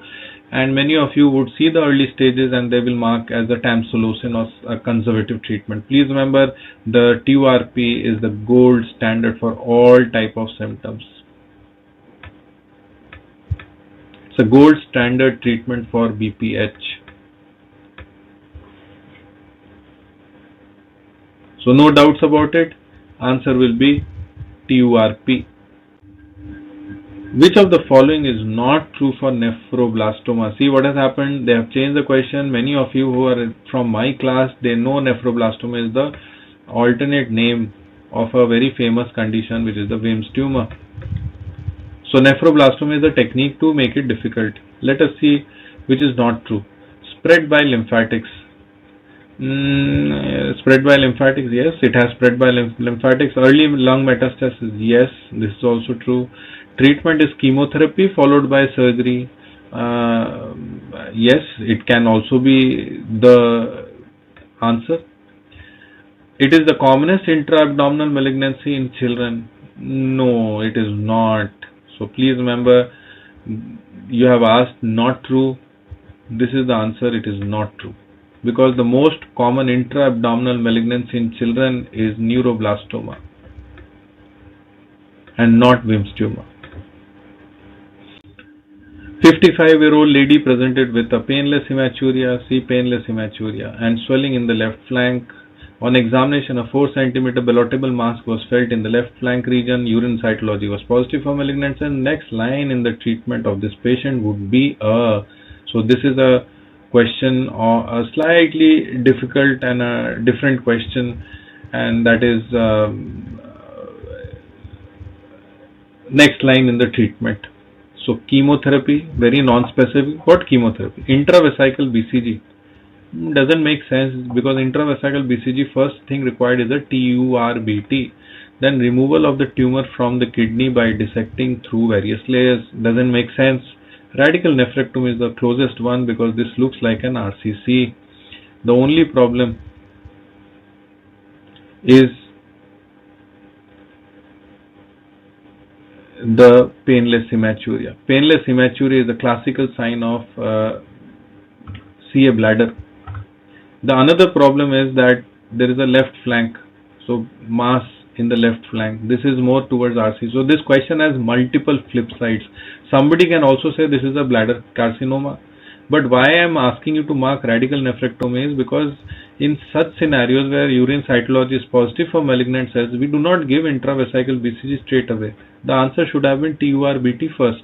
and many of you would see the early stages and they will mark as a tamsulosin or a conservative treatment. Please remember, the TURP is the gold standard for all type of symptoms. It's a gold standard treatment for BPH. So no doubts about it. Answer will be TURP. Which of the following is not true for nephroblastoma? See what has happened. They have changed the question. Many of you who are from my class, they know nephroblastoma is the alternate name of a very famous condition, which is the Wim's tumor. So nephroblastoma is a technique to make it difficult. Let us see which is not true. Spread by lymphatics. Spread by lymphatics, yes, it has spread by lymphatics. Early lung metastasis, yes, this is also true. Treatment is chemotherapy followed by surgery. Yes, it can also be the answer. It is the commonest intra-abdominal malignancy in children. No, it is not. So please remember, you have asked not true. This is the answer, it is not true. Because the most common intra-abdominal malignancy in children is neuroblastoma and not Wim's tumor. 55-year-old lady presented with a painless hematuria, painless hematuria, and swelling in the left flank. On examination, a 4 cm ballotable mass was felt in the left flank region. Urine cytology was positive for malignancy. And next line in the treatment of this patient would be so this is a question, or a slightly difficult and a different question, and that is next line in the treatment. So chemotherapy, very non-specific. What chemotherapy? Intravesical BCG. Doesn't make sense, because intravesical BCG, first thing required is a TURBT. Then removal of the tumor from the kidney by dissecting through various layers. Doesn't make sense. Radical nephrectomy is the closest one, because this looks like an RCC. The only problem is the painless hematuria. Painless hematuria is the classical sign of CA bladder. The another problem is that there is a left flank, so mass in the left flank. This is more towards RC. So this question has multiple flip sides. Somebody can also say this is a bladder carcinoma. But why I am asking you to mark radical nephrectomy is because in such scenarios where urine cytology is positive for malignant cells, we do not give intravesical BCG straight away. The answer should have been TURBT first.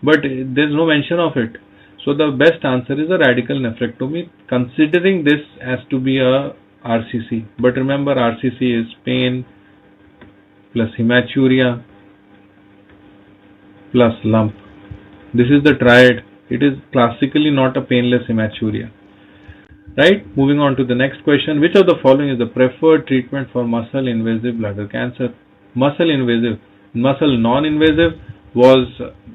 But there is no mention of it. So the best answer is a radical nephrectomy, considering this as to be a RCC. But remember, RCC is pain plus hematuria plus lump. This is the triad. It is classically not a painless hematuria. Right? Moving on to the next question. Which of the following is the preferred treatment for muscle invasive bladder cancer? Muscle invasive. Muscle non-invasive was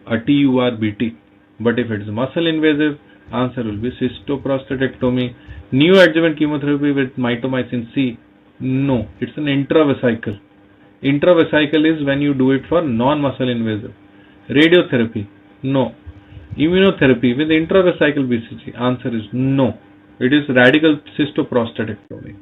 a TURBT. But if it is muscle invasive, answer will be cystoprostatectomy. Neoadjuvant chemotherapy with mitomycin C. No, it's an intravesical. Intravesical is when you do it for non-muscle invasive. Radiotherapy. No. Immunotherapy with intravesical BCG. Answer is no. It is radical cystoprostatectomy.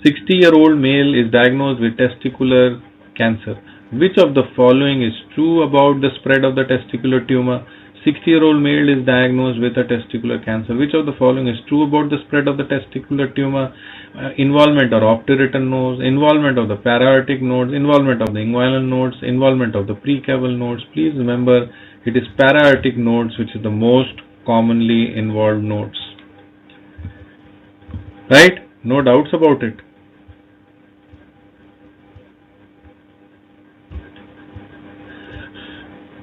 60-year-old male is diagnosed with testicular cancer. Which of the following is true about the spread of the testicular tumor? 60-year-old male is diagnosed with a testicular cancer. Which of the following is true about the spread of the testicular tumor? Involvement of optic nodes, involvement of the para-aortic nodes, involvement of the inguinal nodes, involvement of the precaval nodes. Please remember, it is para-aortic nodes which is the most commonly involved nodes. Right? No doubts about it.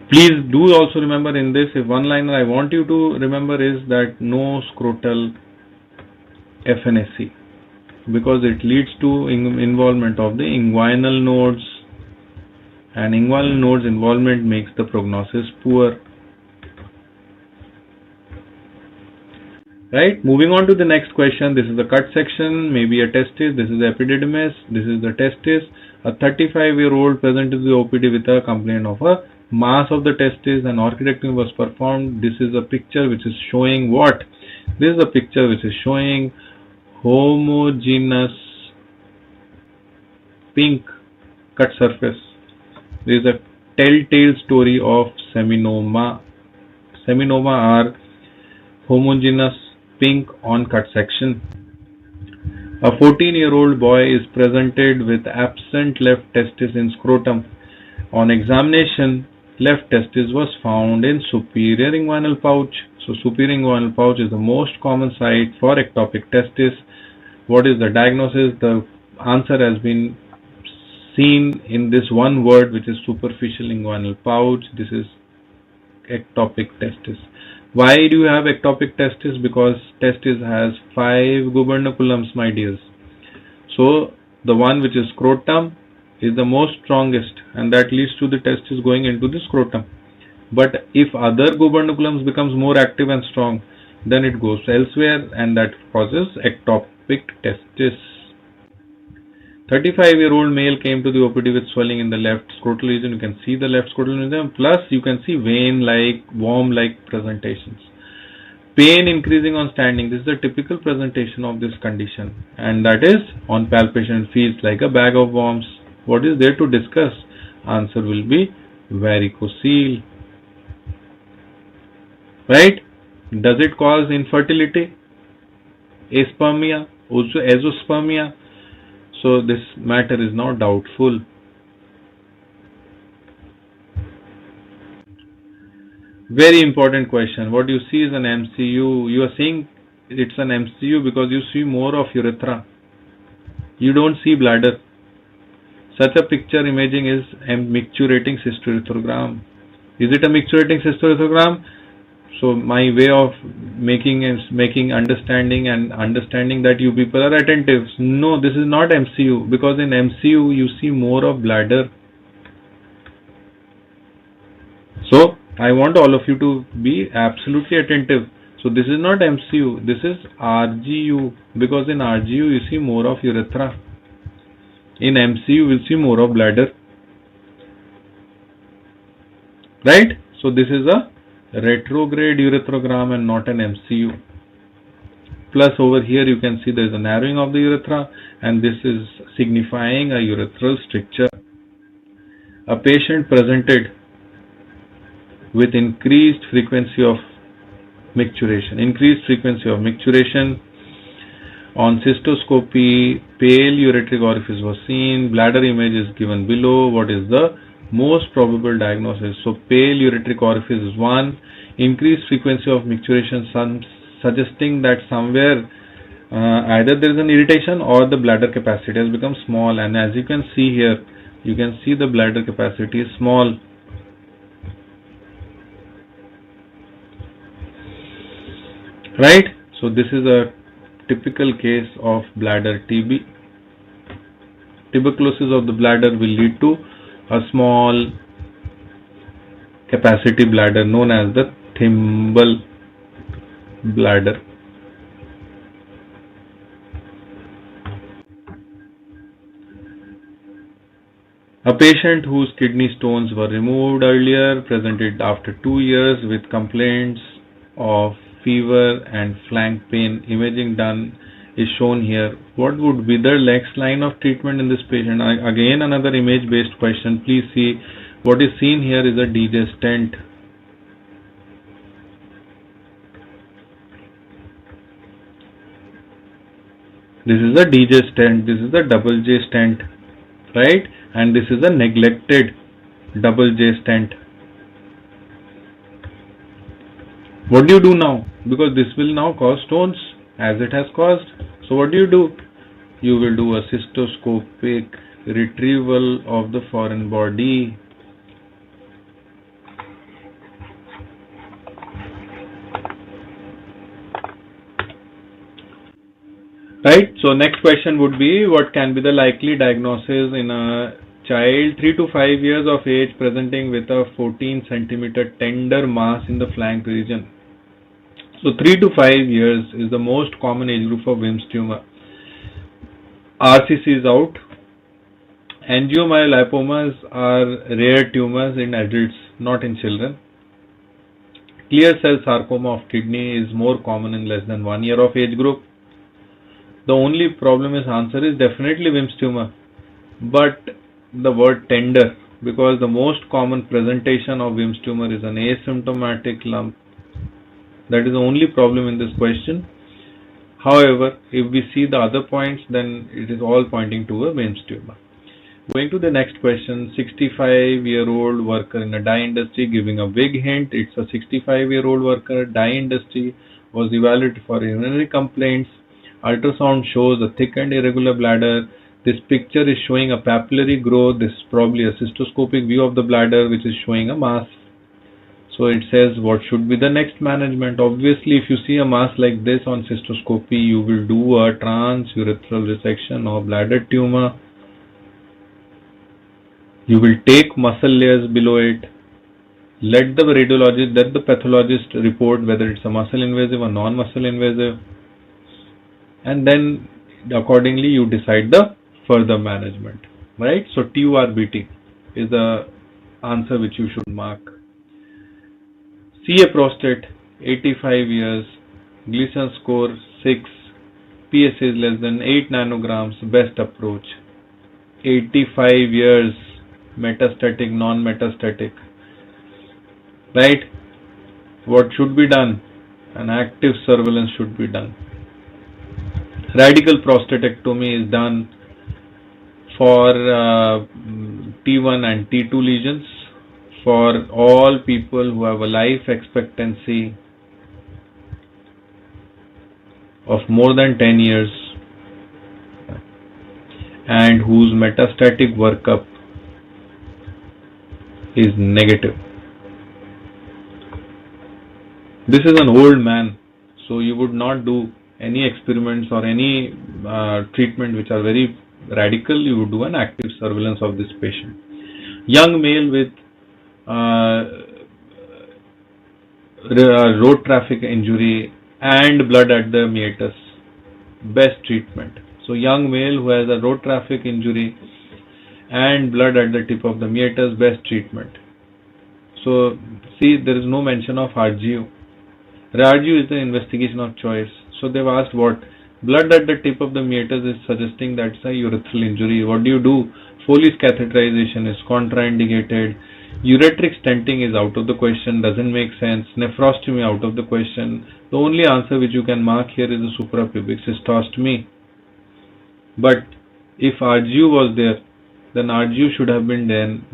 Please do also remember in this, if one liner I want you to remember is that no scrotal FNAC, because it leads to involvement of the inguinal nodes, and inguinal nodes involvement makes the prognosis poor. Right? Moving on to the next question. This is the cut section, maybe a testis. This is the epididymis. This is the testis. A 35-year-old presented to the OPD with a complaint of a mass of the testis, and orchidectomy was performed. This is a picture which is showing what? This is a picture which is showing homogeneous pink cut surface. There is a telltale story of seminoma. Seminoma are homogeneous pink on cut section. A 14-year-old boy is presented with absent left testis in scrotum. On examination, left testis was found in superior inguinal pouch. So superior inguinal pouch is the most common site for ectopic testis. What is the diagnosis? The answer has been seen in this one word, which is superficial inguinal pouch. This is ectopic testis. Why do you have ectopic testis? Because testis has 5 gubernaculums, my dears. So the one which is scrotum is the most strongest, and that leads to the testis going into the scrotum. But if other gubernaculums becomes more active and strong, then it goes elsewhere, and that causes ectopic testis. 35-year-old male came to the OPD with swelling in the left scrotal region. You can see the left scrotal region, plus you can see vein-like, worm-like presentations. Pain increasing on standing. This is the typical presentation of this condition, and that is on palpation it feels like a bag of worms. What is there to discuss? Answer will be varicocele. Right? Does it cause infertility? Aspermia? Also azoospermia? So this matter is now doubtful. Very important question. What you see is an MCU. You are saying it's an MCU because you see more of urethra. You don't see bladder. Such a picture imaging is a micturating cystourethrogram. Is it a micturating cystourethrogram? So my way of making understanding that you people are attentive. No, this is not MCU, because in MCU you see more of bladder. So I want all of you to be absolutely attentive. So this is not MCU, this is RGU, because in RGU you see more of urethra. In MCU you will see more of bladder. Right? So this is a retrograde urethrogram and not an MCU. Plus over here you can see there is a narrowing of the urethra, and this is signifying a urethral stricture. A patient presented with increased frequency of micturation. On cystoscopy, pale ureteric orifice was seen. Bladder image is given below. What is the most probable diagnosis? So pale ureteric orifice is one. Increased frequency of micturation, suggesting that somewhere either there is an irritation or the bladder capacity has become small. And as you can see here, you can see the bladder capacity is small. right? So this is a typical case of bladder TB. Tuberculosis of the bladder will lead to a small capacity bladder known as the thimble bladder. A patient whose kidney stones were removed earlier presented after 2 years with complaints of fever and flank pain. Imaging done is shown here. What would be the next line of treatment in this patient? Again, another image based question. Please see what is seen here is a DJ stent. This is a DJ stent. This is a double J stent, right? And this is a neglected double J stent. What do you do now? Because this will now cause stones as it has caused. So what do? You will do a cystoscopic retrieval of the foreign body. Right, so next question would be, what can be the likely diagnosis in a child 3 to 5 years of age presenting with a 14 centimeter tender mass in the flank region? So 3 to 5 years is the most common age group for Wilms tumor. RCC is out. Angiomyolipomas are rare tumors in adults, not in children. Clear cell sarcoma of kidney is more common in less than 1 year of age group. The only problem is answer is definitely Wilms tumor, but the word tender, because the most common presentation of Wilms tumor is an asymptomatic lump. That is the only problem in this question. However, if we see the other points, then it is all pointing to a Wilms tumor. Going to the next question, 65-year-old worker in a dye industry, giving a big hint. It's a 65-year-old worker, dye industry, was evaluated for urinary complaints. Ultrasound shows a thickened irregular bladder. This picture is showing a papillary growth. This is probably a cystoscopic view of the bladder which is showing a mass. So it says what should be the next management. Obviously, if you see a mass like this on cystoscopy, you will do a transurethral resection or bladder tumor. You will take muscle layers below it. Let the radiologist, let the pathologist report whether it's a muscle invasive or non-muscle invasive. And then accordingly you decide the further management, right? So TURBT is the answer which you should mark. CA prostate, 85 years, Gleason score 6, PSA is less than 8 nanograms, best approach. 85 years, metastatic, non-metastatic, right? What should be done? An active surveillance should be done. Radical prostatectomy is done for T1 and T2 lesions for all people who have a life expectancy of more than 10 years and whose metastatic workup is negative. This is an old man, so you would not do any experiments or any treatment which are very radical. You would do an active surveillance of this patient. Young male with road traffic injury and blood at the meatus, best treatment. So young male who has a road traffic injury and blood at the tip of the meatus, best treatment. So see, there is no mention of RGU. RGU is the investigation of choice. So they've asked what? Blood at the tip of the meatus is suggesting that's a urethral injury. What do? Foley's catheterization is contraindicated. Ureteric stenting is out of the question, doesn't make sense. Nephrostomy out of the question. The only answer which you can mark here is the suprapubic cystostomy. But if RGU was there, then RGU should have been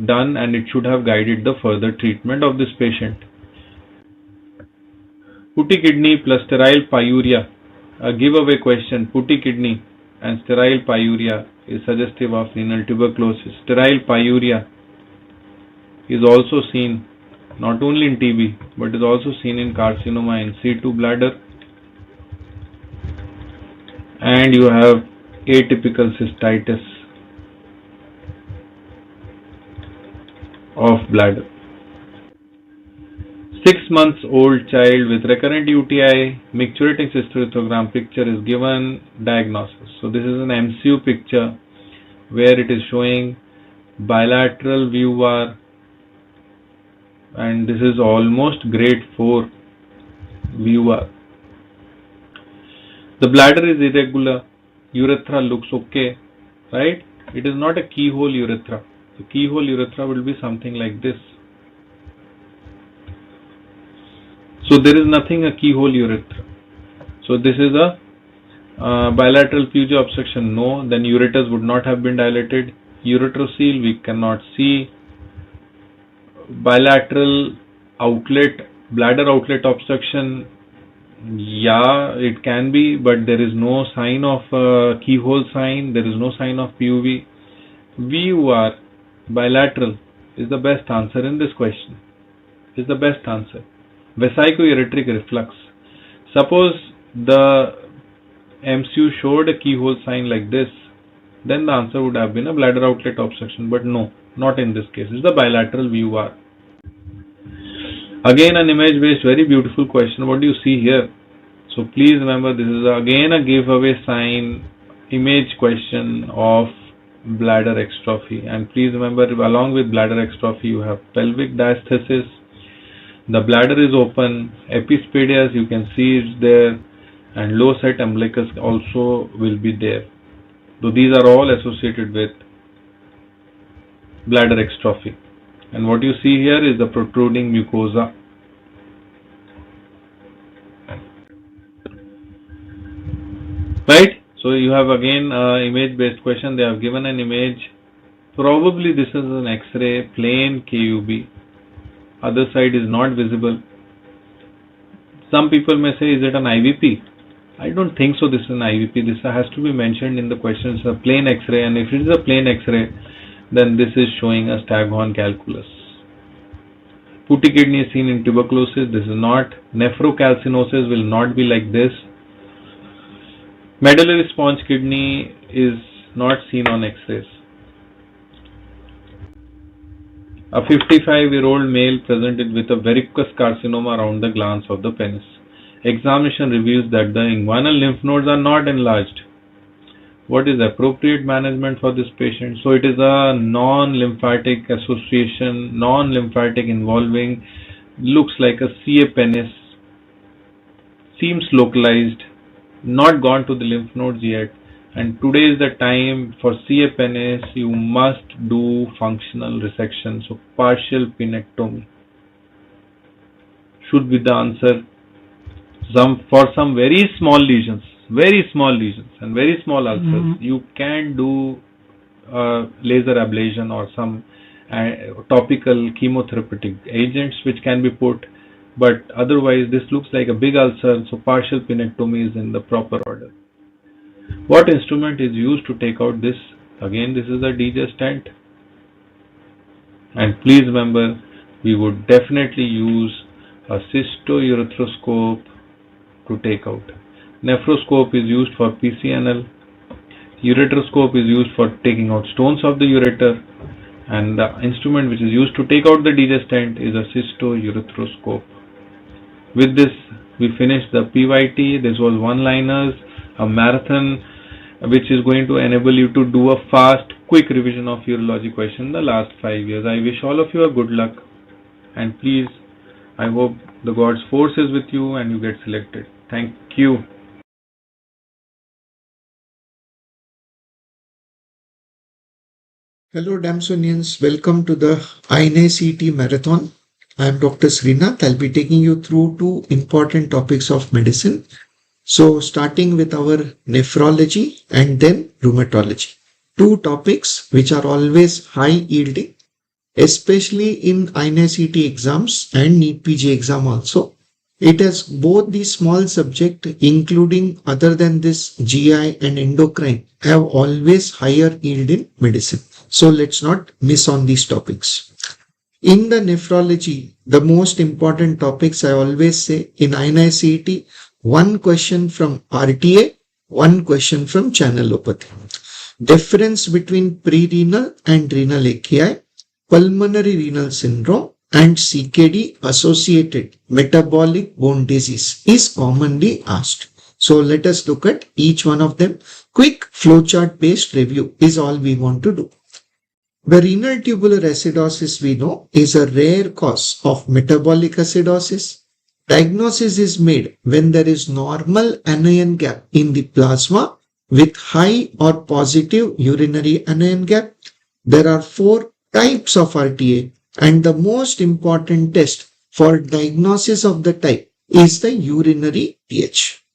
done and it should have guided the further treatment of this patient. Putty kidney plus sterile pyuria. A giveaway question. Putty kidney and sterile pyuria is suggestive of renal tuberculosis. Sterile pyuria is also seen not only in TB but is also seen in carcinoma in situ bladder. and you have atypical cystitis of bladder. 6 months old child with recurrent UTI, micturating cystohystogram picture is given, diagnosis. So this is an MCU picture where it is showing bilateral VUR, and this is almost grade 4 VUR. The bladder is irregular, urethra looks okay, right? It is not a keyhole urethra. The keyhole urethra will be something like this. So there is nothing a keyhole urethra. So this is a bilateral PG obstruction, no. Then ureters would not have been dilated. Ureterocele we cannot see. Bilateral outlet, bladder outlet obstruction, yeah, it can be, but there is no sign of keyhole sign. There is no sign of PUV. VUR, bilateral, is the best answer in this question. Is the best answer. Vesico-ureteric reflux. Suppose the MCU showed a keyhole sign like this, then the answer would have been a bladder outlet obstruction, but no, not in this case. It's the bilateral VUR. Again an image based, very beautiful question. What do you see here? So please remember, this is again a giveaway sign image question of bladder extrophy, and please remember, along with bladder extrophy you have pelvic diastasis. The bladder is open, epispadias you can see it's there, and low set umbilicus also will be there. So these are all associated with bladder extrophy. And what you see here is the protruding mucosa. Right? So you have again image based question. They have given an image. Probably this is an X-ray, plain KUB. Other side is not visible. Some people may say, is it an IVP? I don't think so. This is an IVP. This has to be mentioned in the question. It's a plain X-ray, and if it is a plain X-ray, then this is showing a staghorn calculus. Putty kidney is seen in tuberculosis. This is not. Nephrocalcinosis will not be like this. Medullary sponge kidney is not seen on X-rays. A 55-year-old male presented with a verrucous carcinoma around the glans of the penis. Examination reveals that the inguinal lymph nodes are not enlarged. What is appropriate management for this patient? So it is a non-lymphatic association, non-lymphatic involving, looks like a CA penis, seems localized, not gone to the lymph nodes yet. And today is the time for CA penis, you must do functional resection. So partial penectomy should be the answer. For some very small lesions and very small ulcers, you can do laser ablation or some topical chemotherapeutic agents which can be put, but otherwise this looks like a big ulcer, so partial penectomy is in the proper order. What instrument is used to take out this? Again, this is a DJ stent, and please remember, we would definitely use a cystourethoscope to take out. Nephroscope is used for PCNL. Ureteroscope is used for taking out stones of the ureter, and the instrument which is used to take out the DJ stent is a cystourethoscope. With this, we finished the PYT. This was one-liners, a marathon which is going to enable you to do a fast, quick revision of urology question the last 5 years. I wish all of you a good luck, and please, I hope the God's force is with you and you get selected. Thank you. Hello Damsonians, welcome to the INICET Marathon. I am Dr. Srinath. I'll be taking you through two important topics of medicine. So starting with our nephrology and then rheumatology. Two topics which are always high yielding, especially in INICET exams and NEET PG exam also. It has both the small subject, including other than this GI and endocrine, have always higher yield in medicine. So let's not miss on these topics. In the nephrology, the most important topics I always say in INICET, one question from RTA, one question from channelopathy. Difference between pre-renal and renal AKI, pulmonary renal syndrome and CKD associated metabolic bone disease is commonly asked. So let us look at each one of them. Quick flowchart based review is all we want to do. The renal tubular acidosis we know is a rare cause of metabolic acidosis. Diagnosis is made when there is normal anion gap in the plasma with high or positive urinary anion gap. There are 4 types of RTA, and the most important test for diagnosis of the type is the urinary pH.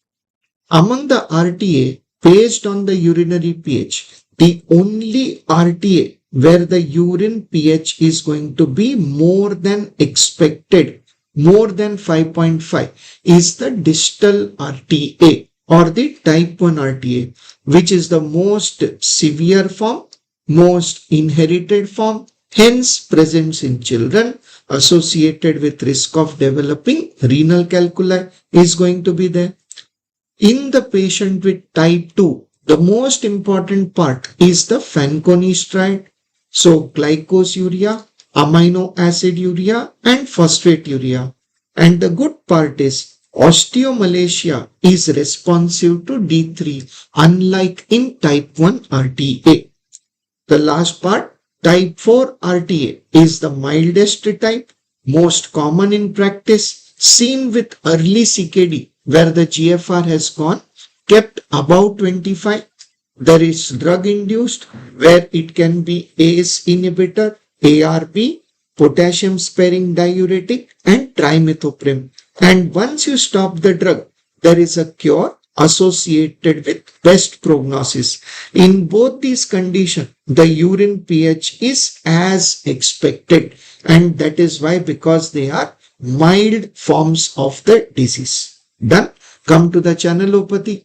Among the RTA based on the urinary pH, the only RTA where the urine pH is going to be more than expected, more than 5.5, is the distal RTA or the type 1 RTA, which is the most severe form, most inherited form, hence presents in children, associated with risk of developing renal calculi is going to be there. In the patient with type 2, the most important part is the Fanconi stride. So glycosuria, amino acid urea and phosphate urea. And the good part is osteomalacia is responsive to D3 unlike in type 1 RTA. The last part, type 4 RTA, is the mildest type, most common in practice, seen with early CKD where the GFR has gone, kept above 25. There is drug induced where it can be ACE inhibitor, ARB, potassium sparing diuretic and trimethoprim. And once you stop the drug, there is a cure associated with best prognosis. In both these conditions, the urine pH is as expected, and that is why, because they are mild forms of the disease. Done. Come to the channelopathy.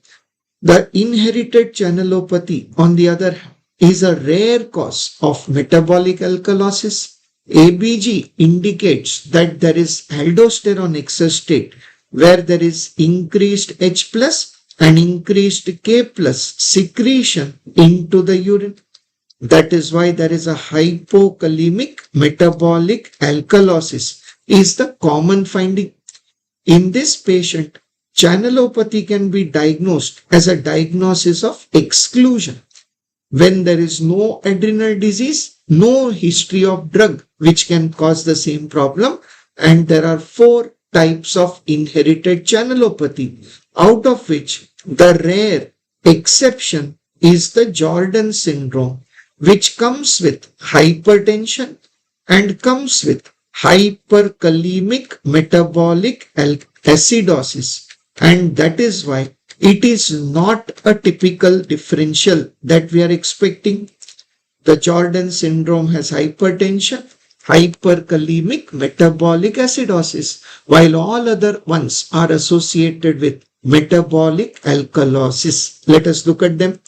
The inherited channelopathy, on the other hand, is a rare cause of metabolic alkalosis. ABG indicates that there is aldosterone excess state where there is increased H plus and increased K plus secretion into the urine. That is why there is a hypokalemic metabolic alkalosis is the common finding. In this patient, channelopathy can be diagnosed as a diagnosis of exclusion when there is no adrenal disease, no history of drug which can cause the same problem, and there are 4 types of inherited channelopathy, out of which the rare exception is the Jordan syndrome, which comes with hypertension and comes with hyperkalemic metabolic acidosis, and that is why it is not a typical differential that we are expecting. The Jordan syndrome has hypertension, hyperkalemic metabolic acidosis, while all other ones are associated with metabolic alkalosis. Let us look at them.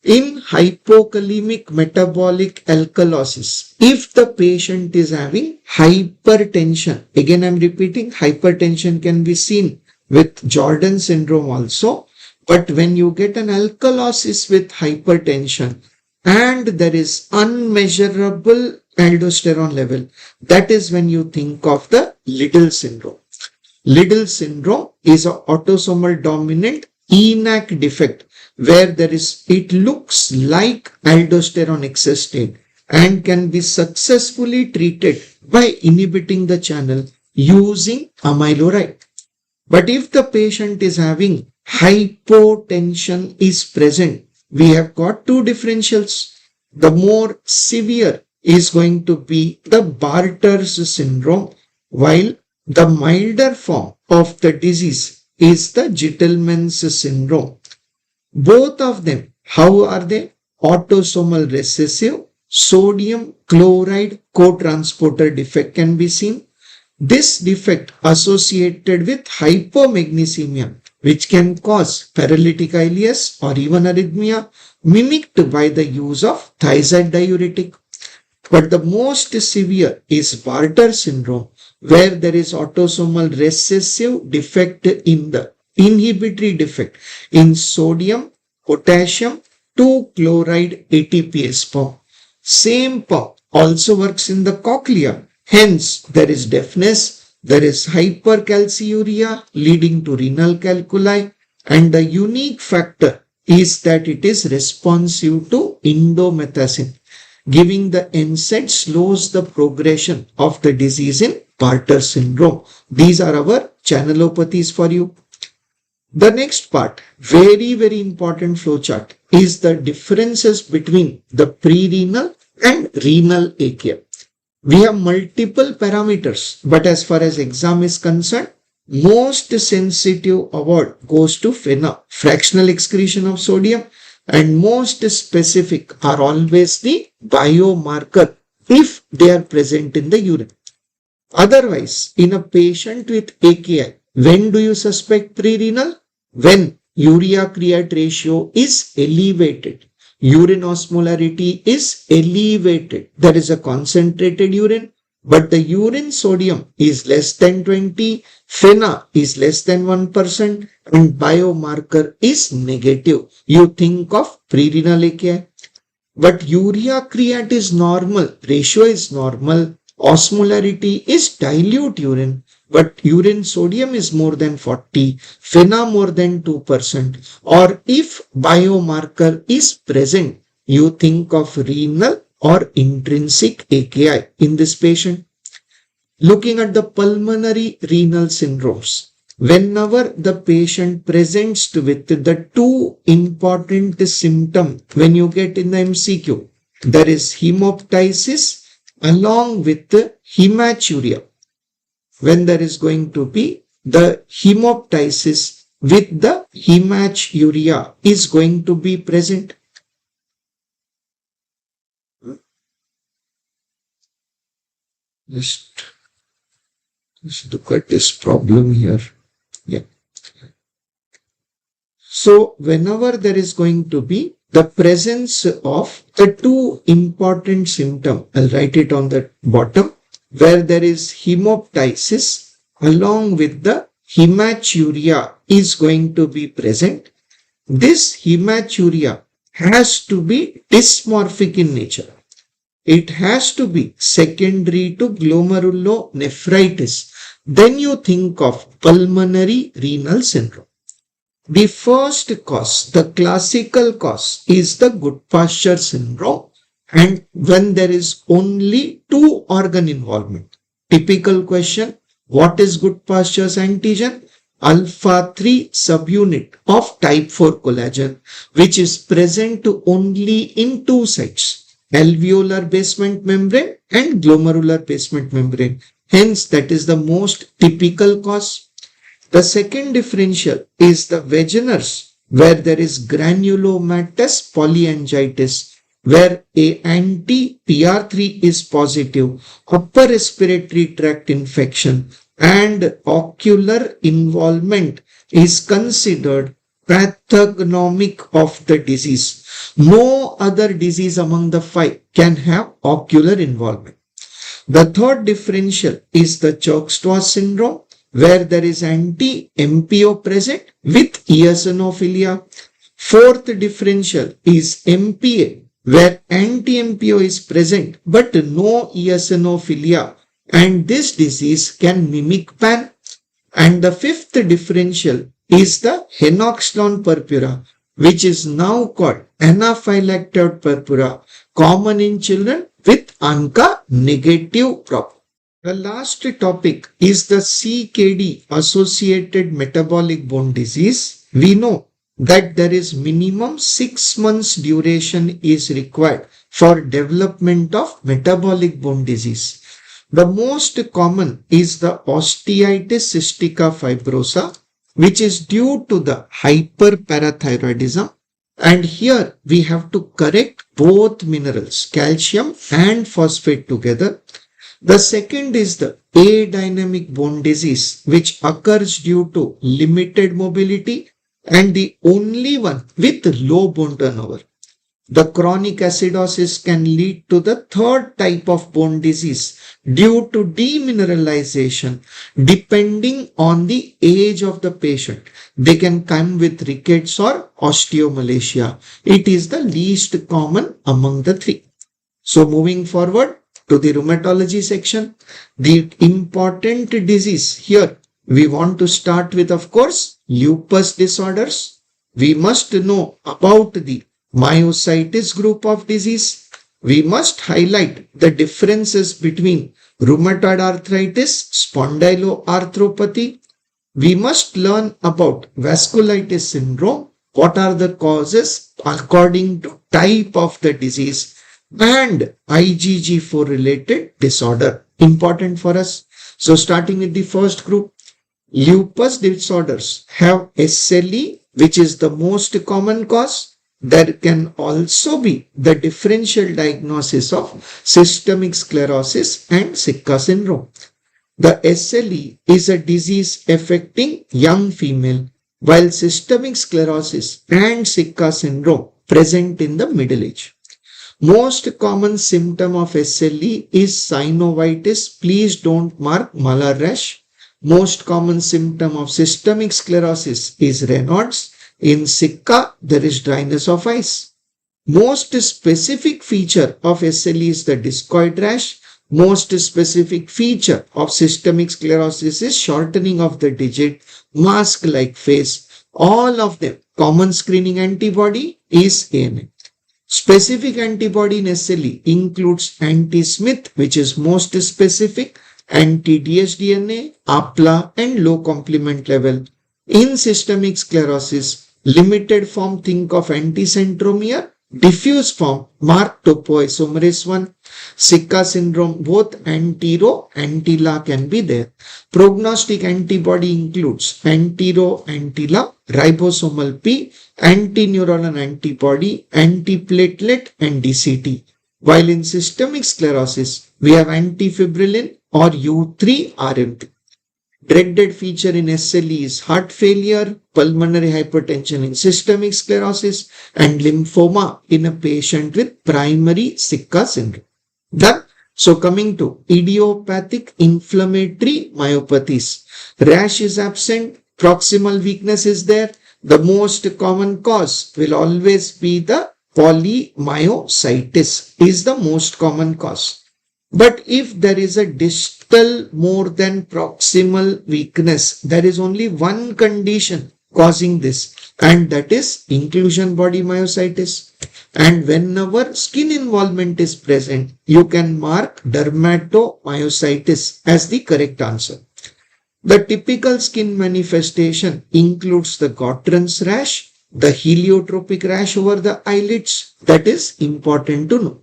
In hypokalemic metabolic alkalosis, if the patient is having hypertension, again I am repeating, hypertension can be seen with Jordan syndrome also, but when you get an alkalosis with hypertension and there is unmeasurable aldosterone level, that is when you think of the Liddle syndrome. Liddle syndrome is an autosomal dominant ENaC defect where it looks like aldosterone excess state and can be successfully treated by inhibiting the channel using amiloride. But if the patient is having hypotension is present, we have got 2 differentials. The more severe is going to be the Barter's syndrome, while the milder form of the disease is the Gitelman's syndrome. Both of them, how are they? Autosomal recessive, sodium chloride cotransporter defect can be seen. This defect associated with hypomagnesemia, which can cause paralytic ileus or even arrhythmia, mimicked by the use of thiazide diuretic. But the most severe is Bartter syndrome, where there is autosomal recessive defect in the inhibitory defect in sodium, potassium, 2-chloride ATPase pump. Same pump also works in the cochlea. Hence, there is deafness, there is hypercalciuria leading to renal calculi, and the unique factor is that it is responsive to indomethacin. Giving the NSAID slows the progression of the disease in Bartter syndrome. These are our channelopathies for you. The next part, very, very important flowchart, is the differences between the pre-renal and renal AKI. We have multiple parameters, but as far as exam is concerned, most sensitive award goes to FENA, fractional excretion of sodium, and most specific are always the biomarker if they are present in the urine. Otherwise, in a patient with AKI, when do you suspect pre-renal? When urea creat ratio is elevated, urine osmolarity is elevated, there is a concentrated urine, but the urine sodium is less than 20, FENA is less than 1%, and biomarker is negative. You think of pre-renal AKI. But urea creat is normal, ratio is normal, osmolarity is dilute urine, but urine sodium is more than 40, FENA more than 2%, or if biomarker is present, you think of renal or intrinsic AKI in this patient. Looking at the pulmonary renal syndromes, whenever the patient presents with the two important symptoms when you get in the MCQ, there is hemoptysis along with the hematuria. When there is going to be the hemoptysis with the hematuria is going to be present. Just look at this problem here. Yeah. So whenever there is going to be the presence of the two important symptoms, I'll write it on the bottom, where there is hemoptysis along with the hematuria is going to be present. This hematuria has to be dysmorphic in nature. It has to be secondary to glomerulonephritis. Then you think of pulmonary renal syndrome. The first cause, the classical cause, is the Goodpasture syndrome. And when there is only two organ involvement. Typical question, what is Goodpasture's antigen? Alpha-3 subunit of type 4 collagen, which is present only in two sites, alveolar basement membrane and glomerular basement membrane. Hence, that is the most typical cause. The second differential is the Wegener's, where there is granulomatous polyangiitis, where a anti-PR3 is positive, upper respiratory tract infection, and ocular involvement is considered pathognomic of the disease. No other disease among the five can have ocular involvement. The third differential is the Church-Strauss syndrome, where there is anti-MPO present with eosinophilia. Fourth differential is MPA, where anti-MPO is present but no eosinophilia, and this disease can mimic PAN. And the fifth differential is the henoxlon purpura, which is now called anaphylactoid purpura, common in children with ANCA negative problem. The last topic is the CKD associated metabolic bone disease. We know that there is minimum 6 months duration is required for development of metabolic bone disease. The most common is the osteitis cystica fibrosa, which is due to the hyperparathyroidism. And here we have to correct both minerals, calcium and phosphate together. The second is the adynamic bone disease, which occurs due to limited mobility and the only one with low bone turnover. The chronic acidosis can lead to the third type of bone disease due to demineralization. Depending on the age of the patient, they can come with rickets or osteomalacia. It is the least common among the three. So moving forward to the rheumatology section, the important disease here, we want to start with, of course, lupus disorders. We must know about the myositis group of disease. We must highlight the differences between rheumatoid arthritis, spondyloarthropathy. We must learn about vasculitis syndrome, what are the causes according to type of the disease, and IgG4 related disorder, important for us. So starting with the first group, lupus disorders have SLE, which is the most common cause. There can also be the differential diagnosis of systemic sclerosis and Sicca syndrome. The SLE is a disease affecting young female, while systemic sclerosis and Sicca syndrome present in the middle age. Most common symptom of SLE is synovitis. Please don't mark malar rash. Most common symptom of systemic sclerosis is Raynaud's. In Sicca, there is dryness of eyes. Most specific feature of SLE is the discoid rash. Most specific feature of systemic sclerosis is shortening of the digit, mask-like face. All of them, common screening antibody is ANA. Specific antibody in SLE includes anti-Smith, which is most specific, anti-dsDNA, APLA, and low complement level. In systemic sclerosis, limited form, think of anticentromere. Diffuse form, mark topoisomerase 1. Sicca syndrome, both anti-Ro, anti-La can be there. Prognostic antibody includes anti-Ro, anti-La, ribosomal P, anti-neuronal antibody, antiplatelet, and DCT. While in systemic sclerosis, we have antifibrillin or U3-RMP. Dreaded feature in SLE is heart failure, pulmonary hypertension in systemic sclerosis, and lymphoma in a patient with primary Sicca syndrome. Done. So coming to idiopathic inflammatory myopathies. Rash is absent, proximal weakness is there. The most common cause will always be the polymyositis, is the most common cause. But if there is a distal more than proximal weakness, there is only one condition causing this, and that is inclusion body myositis. And whenever skin involvement is present, you can mark dermatomyositis as the correct answer. The typical skin manifestation includes the Gottron's rash, the heliotropic rash over the eyelids. That is important to know.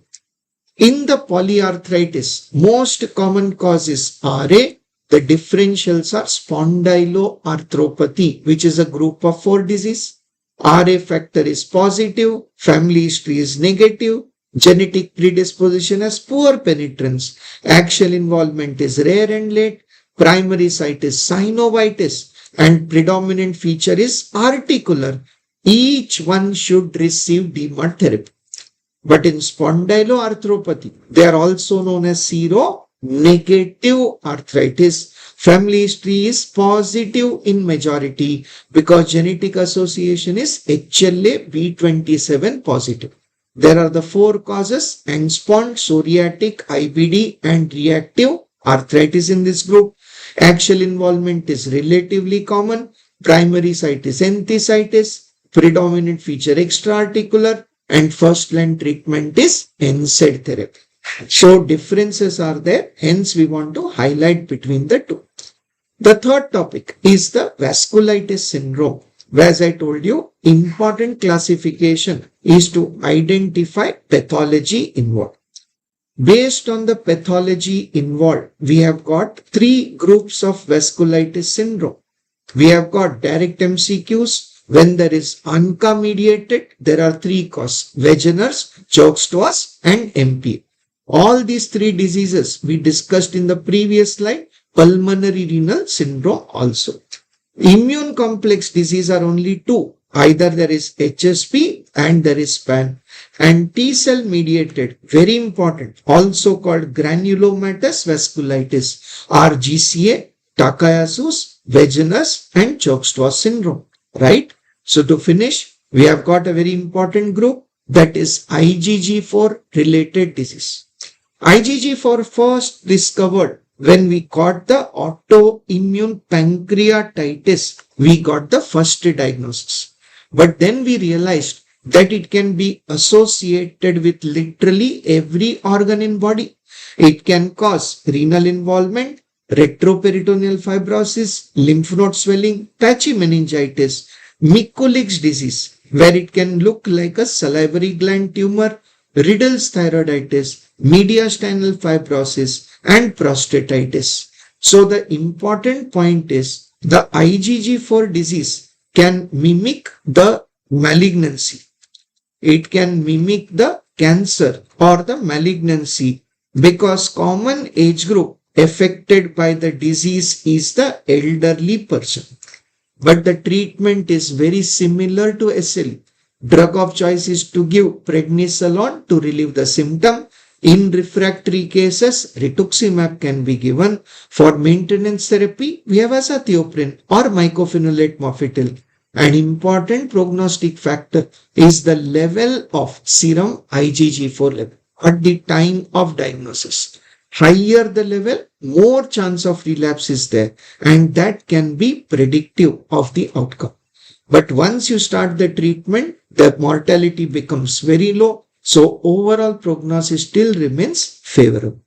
In the polyarthritis, most common causes are the differentials are spondyloarthropathy, which is a group of 4 disease. RA factor is positive, family history is negative, genetic predisposition has poor penetrance, axial involvement is rare and late, primary site is synovitis, and predominant feature is articular. Each one should receive DMARD therapy. But in spondyloarthropathy, they are also known as seronegative arthritis. Family history is positive in majority because genetic association is HLA B27 positive. There are the 4 causes: angspont, psoriatic, IBD, and reactive arthritis in this group. Axial involvement is relatively common. Primary site is enthesitis. Predominant feature extraarticular. And first line treatment is NSAID therapy. So differences are there, hence we want to highlight between the two. The third topic is the vasculitis syndrome. As I told you, important classification is to identify pathology involved. Based on the pathology involved, we have got 3 groups of vasculitis syndrome. We have got direct MCQs. When there is ANCA mediated, there are 3 causes: Wegener's, Chokes-Towers, and MP. All these 3 diseases we discussed in the previous slide. Pulmonary renal syndrome also. Immune complex disease are only 2. Either there is HSP and there is PAN. and T cell mediated, very important, also called granulomatous vasculitis, or GCA, Takayasu, Wegener's and Chokes-Towers syndrome, right? So to finish, we have got a very important group, that is IgG4 related disease. IgG4 first discovered when we got the autoimmune pancreatitis, we got the first diagnosis. But then we realized that it can be associated with literally every organ in body. It can cause renal involvement, retroperitoneal fibrosis, lymph node swelling, patchy meningitis, Mikulicz disease, where it can look like a salivary gland tumor, Riddle's thyroiditis, mediastinal fibrosis, and prostatitis. So the important point is the IgG4 disease can mimic the malignancy. It can mimic the cancer or the malignancy because common age group affected by the disease is the elderly person. But the treatment is very similar to SLE. Drug of choice is to give prednisolone to relieve the symptom. In refractory cases, rituximab can be given. For maintenance therapy, we have azathioprine or mycophenolate mofetil. An important prognostic factor is the level of serum IgG4 level at the time of diagnosis. Higher the level, more chance of relapse is there, and that can be predictive of the outcome. But once you start the treatment, the mortality becomes very low. So overall prognosis still remains favorable.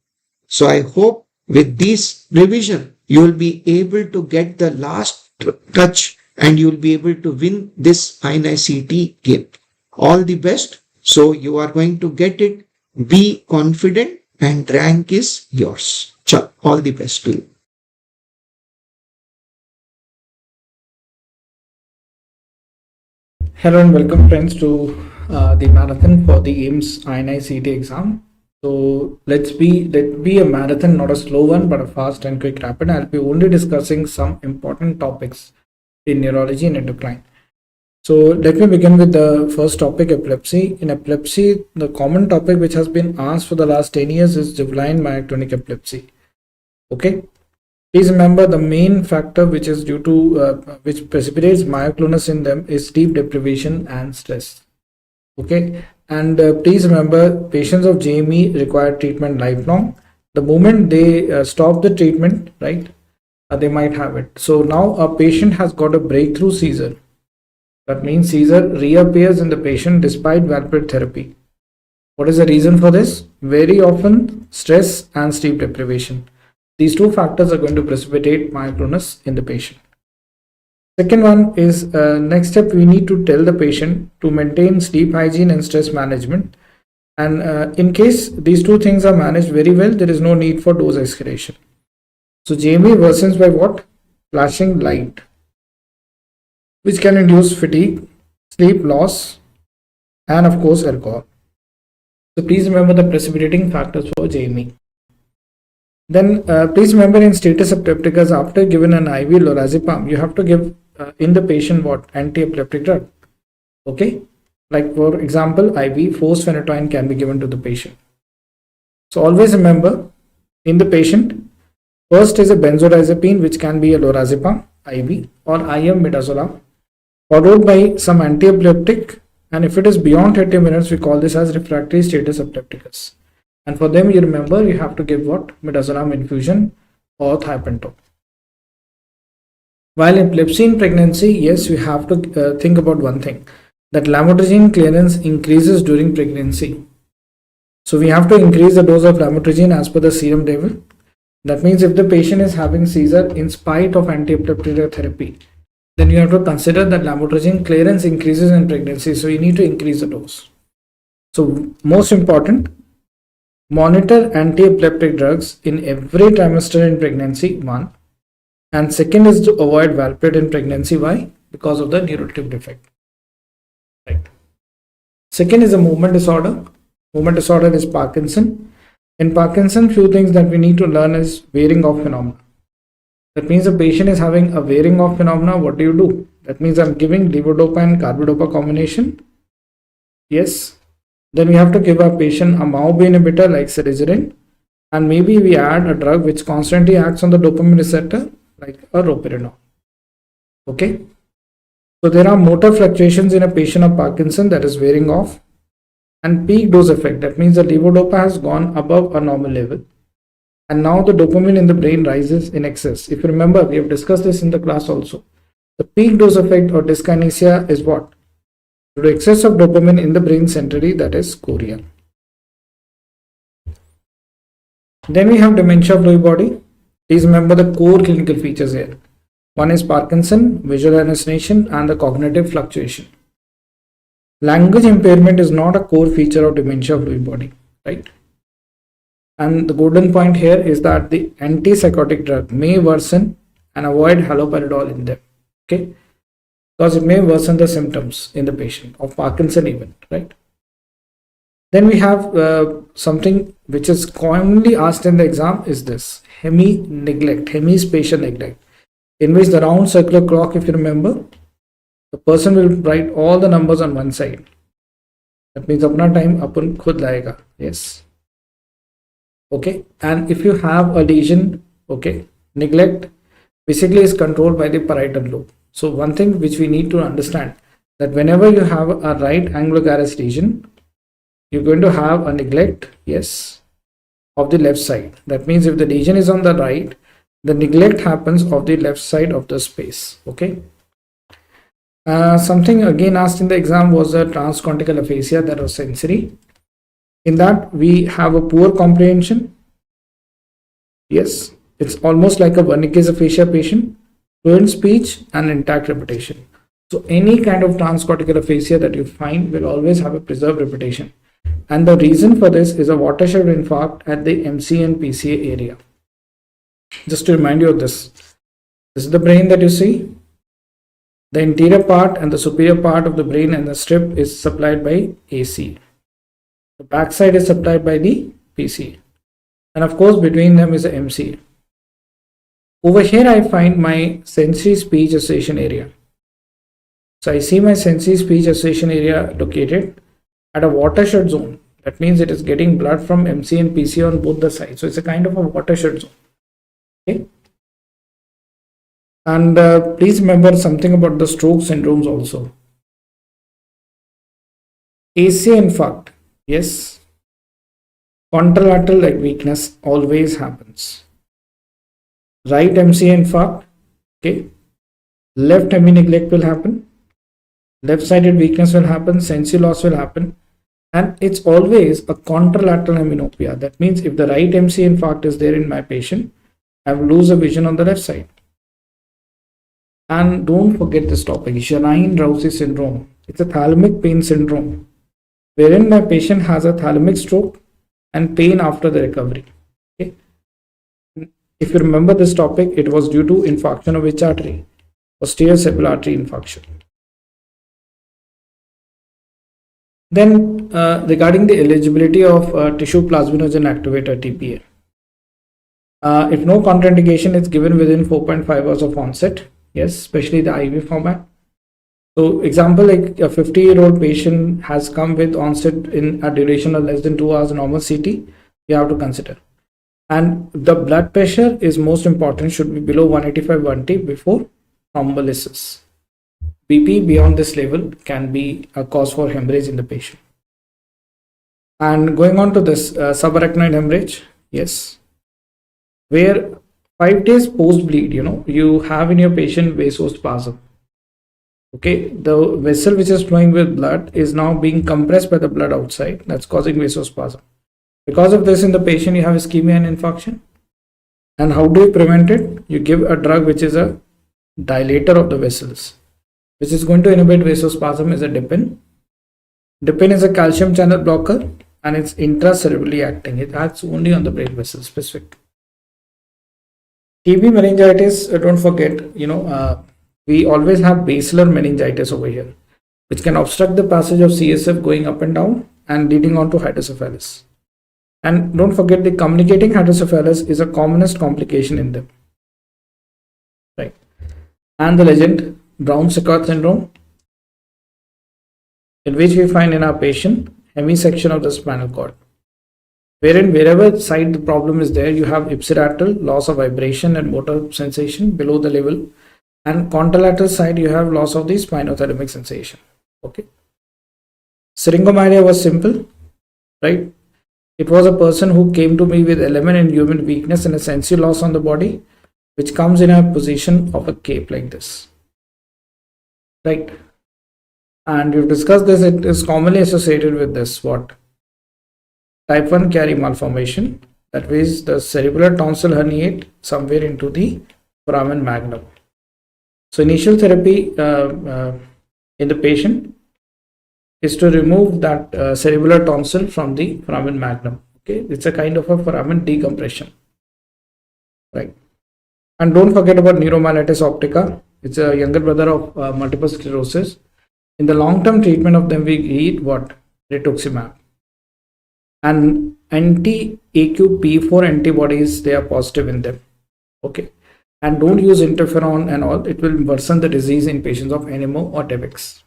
So I hope with this revision, you will be able to get the last touch and you will be able to win this INICET game. All the best. So you are going to get it. Be confident and rank is yours. All the best to you. Hello and welcome friends to the marathon for the AIMS INICET exam. So let be a marathon, not a slow one, but a fast and quick rapid. I'll be only discussing some important topics in neurology and endocrine. So let me begin with the first topic, epilepsy. In epilepsy, the common topic which has been asked for the last 10 years is juvenile myoclonic epilepsy. Okay. Please remember the main factor which is due to which precipitates myoclonus in them is sleep deprivation and stress. Okay, and please remember patients of JME require treatment lifelong. The moment they stop the treatment, right, they might have it. So now a patient has got a breakthrough seizure. That means seizure reappears in the patient despite valproate therapy. What is the reason for this? Very often stress and sleep deprivation. These two factors are going to precipitate myoclonus in the patient. Second one is next step, we need to tell the patient to maintain sleep hygiene and stress management. And in case these two things are managed very well, there is no need for dose escalation. So JME worsens by what? Flashing light, which can induce fatigue, sleep loss, and of course alcohol. So please remember the precipitating factors for JME. Then please remember in status epilepticus, after given an IV lorazepam, you have to give in the patient what? Anti-epileptic drug. Okay, like for example, IV phosphonatoin can be given to the patient. So always remember in the patient, first is a benzodiazepine, which can be a lorazepam IV or IM midazolam, followed by some anti-epileptic, and if it is beyond 30 minutes, we call this as refractory status epilepticus. And for them, you remember you have to give what? Midazolam infusion or thiopentone. While epilepsy in pregnancy, yes, we have to think about one thing, that lamotrigine clearance increases during pregnancy. So we have to increase the dose of lamotrigine as per the serum level. That means if the patient is having seizure in spite of anti-epileptic therapy, then you have to consider that lamotrigine clearance increases in pregnancy. So you need to increase the dose. So most important, monitor anti-epileptic drugs in every trimester in pregnancy, one. And second is to avoid valproate in pregnancy. Why? Because of the neurotropic defect. Right. Second is a movement disorder. Movement disorder is Parkinson. In Parkinson, few things that we need to learn is wearing off phenomena. That means the patient is having a wearing off phenomena. What do? That means I'm giving levodopa and carbidopa combination. Yes. Then we have to give our patient a MAO-B inhibitor like cetirizine, and maybe we add a drug which constantly acts on the dopamine receptor like a ropinirole. Okay. So there are motor fluctuations in a patient of Parkinson that is wearing off, and peak dose effect. That means the levodopa has gone above a normal level, and now the dopamine in the brain rises in excess. If you remember, we have discussed this in the class also. The peak dose effect or dyskinesia is what? Due to excess of dopamine in the brain centrally, that is chorea. Then we have dementia of Lewy body. Please remember the core clinical features here. One is Parkinson, visual hallucination, and the cognitive fluctuation. Language impairment is not a core feature of dementia of Lewy body, right? And the golden point here is that the antipsychotic drug may worsen and avoid haloperidol in them, okay? Because it may worsen the symptoms in the patient of Parkinson even, right? Then we have something which is commonly asked in the exam is this, hemispatial neglect, in which the round circular clock, if you remember, the person will write all the numbers on one side. That means apna time apan khud layega. Yes. Okay. And if you have a lesion, okay, neglect basically is controlled by the parietal lobe. So one thing which we need to understand, that whenever you have a right angulogyrus lesion, you're going to have a neglect, yes, of the left side. That means if the lesion is on the right, the neglect happens of the left side of the space. Okay. Something again asked in the exam was a transcortical aphasia, that was sensory. In that we have a poor comprehension. Yes, it's almost like a Wernicke's aphasia patient, fluent speech and intact repetition. So any kind of transcortical aphasia that you find will always have a preserved repetition. And the reason for this is a watershed infarct at the MCA and PCA area. Just to remind you of this, this is the brain that you see. The interior part and the superior part of the brain and the strip is supplied by AC. The back side is supplied by the PCA. And of course, between them is the MCA. Over here, I find my sensory speech association area. So I see my sensory speech association area located at a watershed zone. That means it is getting blood from MCA and PCA on both the sides. So it's a kind of a watershed zone. Okay. And please remember something about the stroke syndromes also. AC infarct, yes, contralateral leg weakness always happens. Right MCA infarct, okay, left hemi neglect will happen, left sided weakness will happen, sensory loss will happen, and it's always a contralateral heminopia. That means if the right MCA infarct is there in my patient, I will lose a vision on the left side. And don't forget this topic, Janine-Rousey syndrome. It's a thalamic pain syndrome, wherein my patient has a thalamic stroke and pain after the recovery. Okay. If you remember this topic, it was due to infarction of which artery? Posterior cerebral artery infarction. Then regarding the eligibility of tissue plasminogen activator TPA. If no contraindication is given within 4.5 hours of onset, yes, especially the IV format. So example, like a 50-year-old patient has come with onset in a duration of less than 2 hours normal CT, you have to consider. And the blood pressure is most important, should be below 185/1T before thrombolysis. BP beyond this level can be a cause for hemorrhage in the patient. And going on to this subarachnoid hemorrhage, yes, where 5 days post bleed, you have in your patient vasospasm. Okay, the vessel which is flowing with blood is now being compressed by the blood outside. That's causing vasospasm. Because of this, in the patient, you have ischemia and infarction. And how do you prevent it? You give a drug which is a dilator of the vessels, which is going to inhibit vasospasm, is a dipin. Dipin is a calcium channel blocker and it's intracerebrally acting. It acts only on the brain vessel specific. TB meningitis, don't forget, we always have basilar meningitis over here, which can obstruct the passage of CSF going up and down and leading on to hydrocephalus. And don't forget, the communicating hydrocephalus is a commonest complication in them. Right. And the Brown-Séquard syndrome, in which we find in our patient hemisection of the spinal cord, wherein wherever side the problem is there, you have ipsilateral loss of vibration and motor sensation below the level, and contralateral side you have loss of the spinothalamic sensation. Okay. Syringomyelia was simple, right? It was a person who came to me with element and human weakness and a sensory loss on the body, which comes in a position of a cape like this, right? And we've discussed this. It is commonly associated with this what? Type 1 carry malformation. That means the cerebellar tonsil herniate somewhere into the foramen magnum. So initial therapy in the patient is to remove that cerebellar tonsil from the foramen magnum. Okay, it's a kind of a foramen decompression, right? And don't forget about neuromyelitis optica. It's a younger brother of multiple sclerosis. In the long-term treatment of them, we eat what? Rituximab. And anti-AQP4 antibodies, they are positive in them. Okay. And don't use interferon and all. It will worsen the disease in patients of NMO or DEVIX.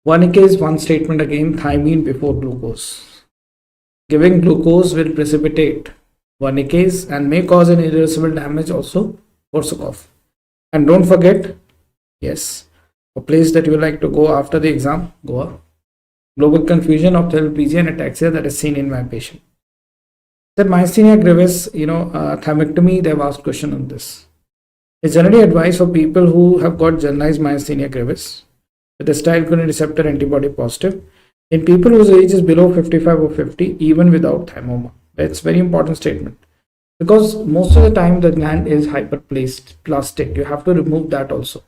One case, one statement again, thiamine before glucose. Giving glucose will precipitate Wernicke's and may cause an irreversible damage also Korsakoff. And don't forget, yes, a place that you like to go after the exam, Goa. Global confusion of PG and ataxia that is seen in my patient. That myasthenia gravis, thymectomy, they have asked question on this. It's generally advised for people who have got generalized myasthenia gravis with a acetylcholine receptor antibody positive in people whose age is below 55 or 50, even without thymoma. It's very important statement because most of the time the gland is hyperplastic. You have to remove that also.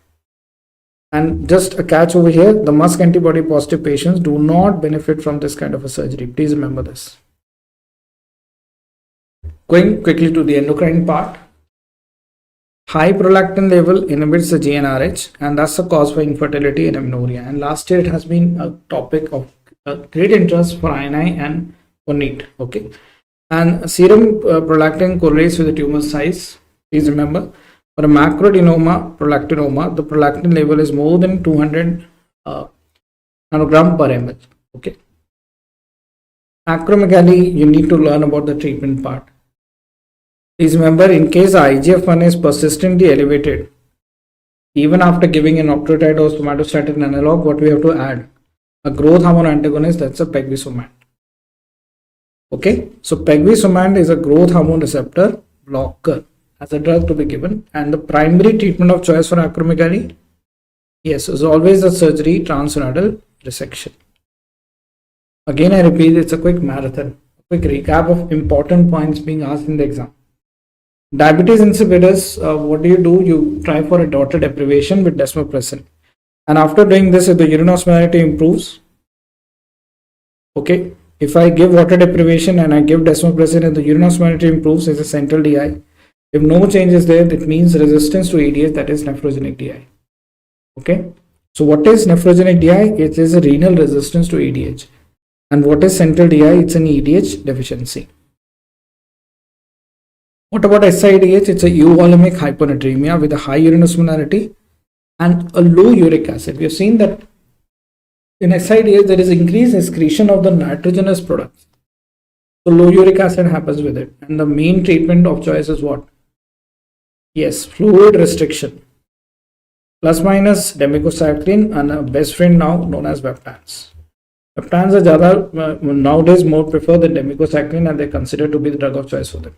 And just a catch over here, the MuSK antibody positive patients do not benefit from this kind of a surgery. Please remember this. Going quickly to the endocrine part. High prolactin level inhibits the GnRH and that's a cause for infertility and amenorrhea. And last year it has been a topic of great interest for INI and for NEET. Okay. And serum prolactin correlates with the tumor size. Please remember. For a macroadenoma, prolactinoma, the prolactin level is more than 200 nanogram per ml. Okay. Acromegaly, you need to learn about the treatment part. Please remember, in case IGF-1 is persistently elevated, even after giving an octreotide or somatostatin analog, what we have to add? A growth hormone antagonist, that's a pegvisomant. Okay. So pegvisomant is a growth hormone receptor blocker as a drug to be given, and the primary treatment of choice for acromegaly, yes, is always the surgery, transnodal resection. Again, I repeat, it's a quick marathon, a quick recap of important points being asked in the exam. Diabetes insipidus, what do? You try for a water deprivation with desmopressin, and after doing this, if the urine osmolarity improves, okay, if I give water deprivation and I give desmopressin and the urine osmolarity improves, is a central DI. If no change is there, that means resistance to ADH, that is nephrogenic DI. Okay. So what is nephrogenic DI? It is a renal resistance to ADH. And what is central DI? It's an EDH deficiency. What about SIDH? It's a euvolemic hyponatremia with a high urine osmolarity and a low uric acid. We have seen that in SIDH there is increased excretion of the nitrogenous products. So low uric acid happens with it. And the main treatment of choice is what? Yes, fluid restriction. Plus minus demicocyacline and a best friend now known as Veptans. Veptans are nowadays more preferred than demicocyacline and they are considered to be the drug of choice for them.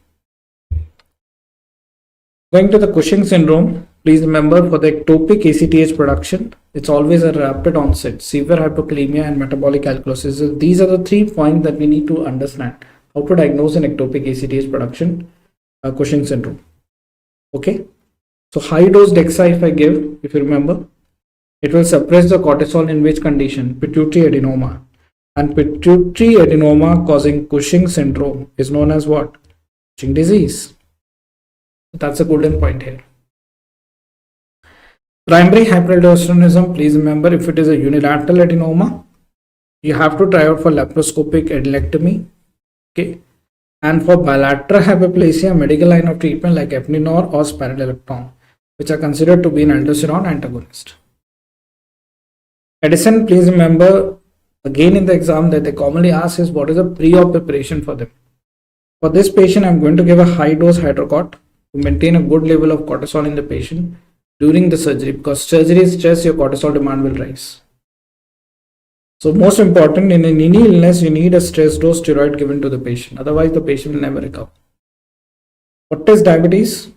Going to the Cushing syndrome, please remember for the ectopic ACTH production, it's always a rapid onset, severe hypokalemia and metabolic alkalosis. These are the 3 points that we need to understand. How to diagnose an ectopic ACTH production, Cushing syndrome. Okay, so high dose DEXA if I give, if you remember, it will suppress the cortisol in which condition? Pituitary adenoma. And pituitary adenoma causing Cushing syndrome is known as what? Cushing disease. That's a golden point here. Primary hyperaldosteronism, please remember, if it is a unilateral adenoma, you have to try out for laparoscopic adenectomy. Okay. And for bilateral hyperplasia, medical line of treatment like Epinor or spironolactone, which are considered to be an aldosterone antagonist. Edison, please remember, Again, in the exam that they commonly ask is what is a pre-op preparation for them. For this patient, I'm going to give a high dose hydrocort to maintain a good level of cortisol in the patient during the surgery, because surgery stress, your cortisol demand will rise. So most important, in any illness, you need a stress dose steroid given to the patient. Otherwise, the patient will never recover. What is diabetes?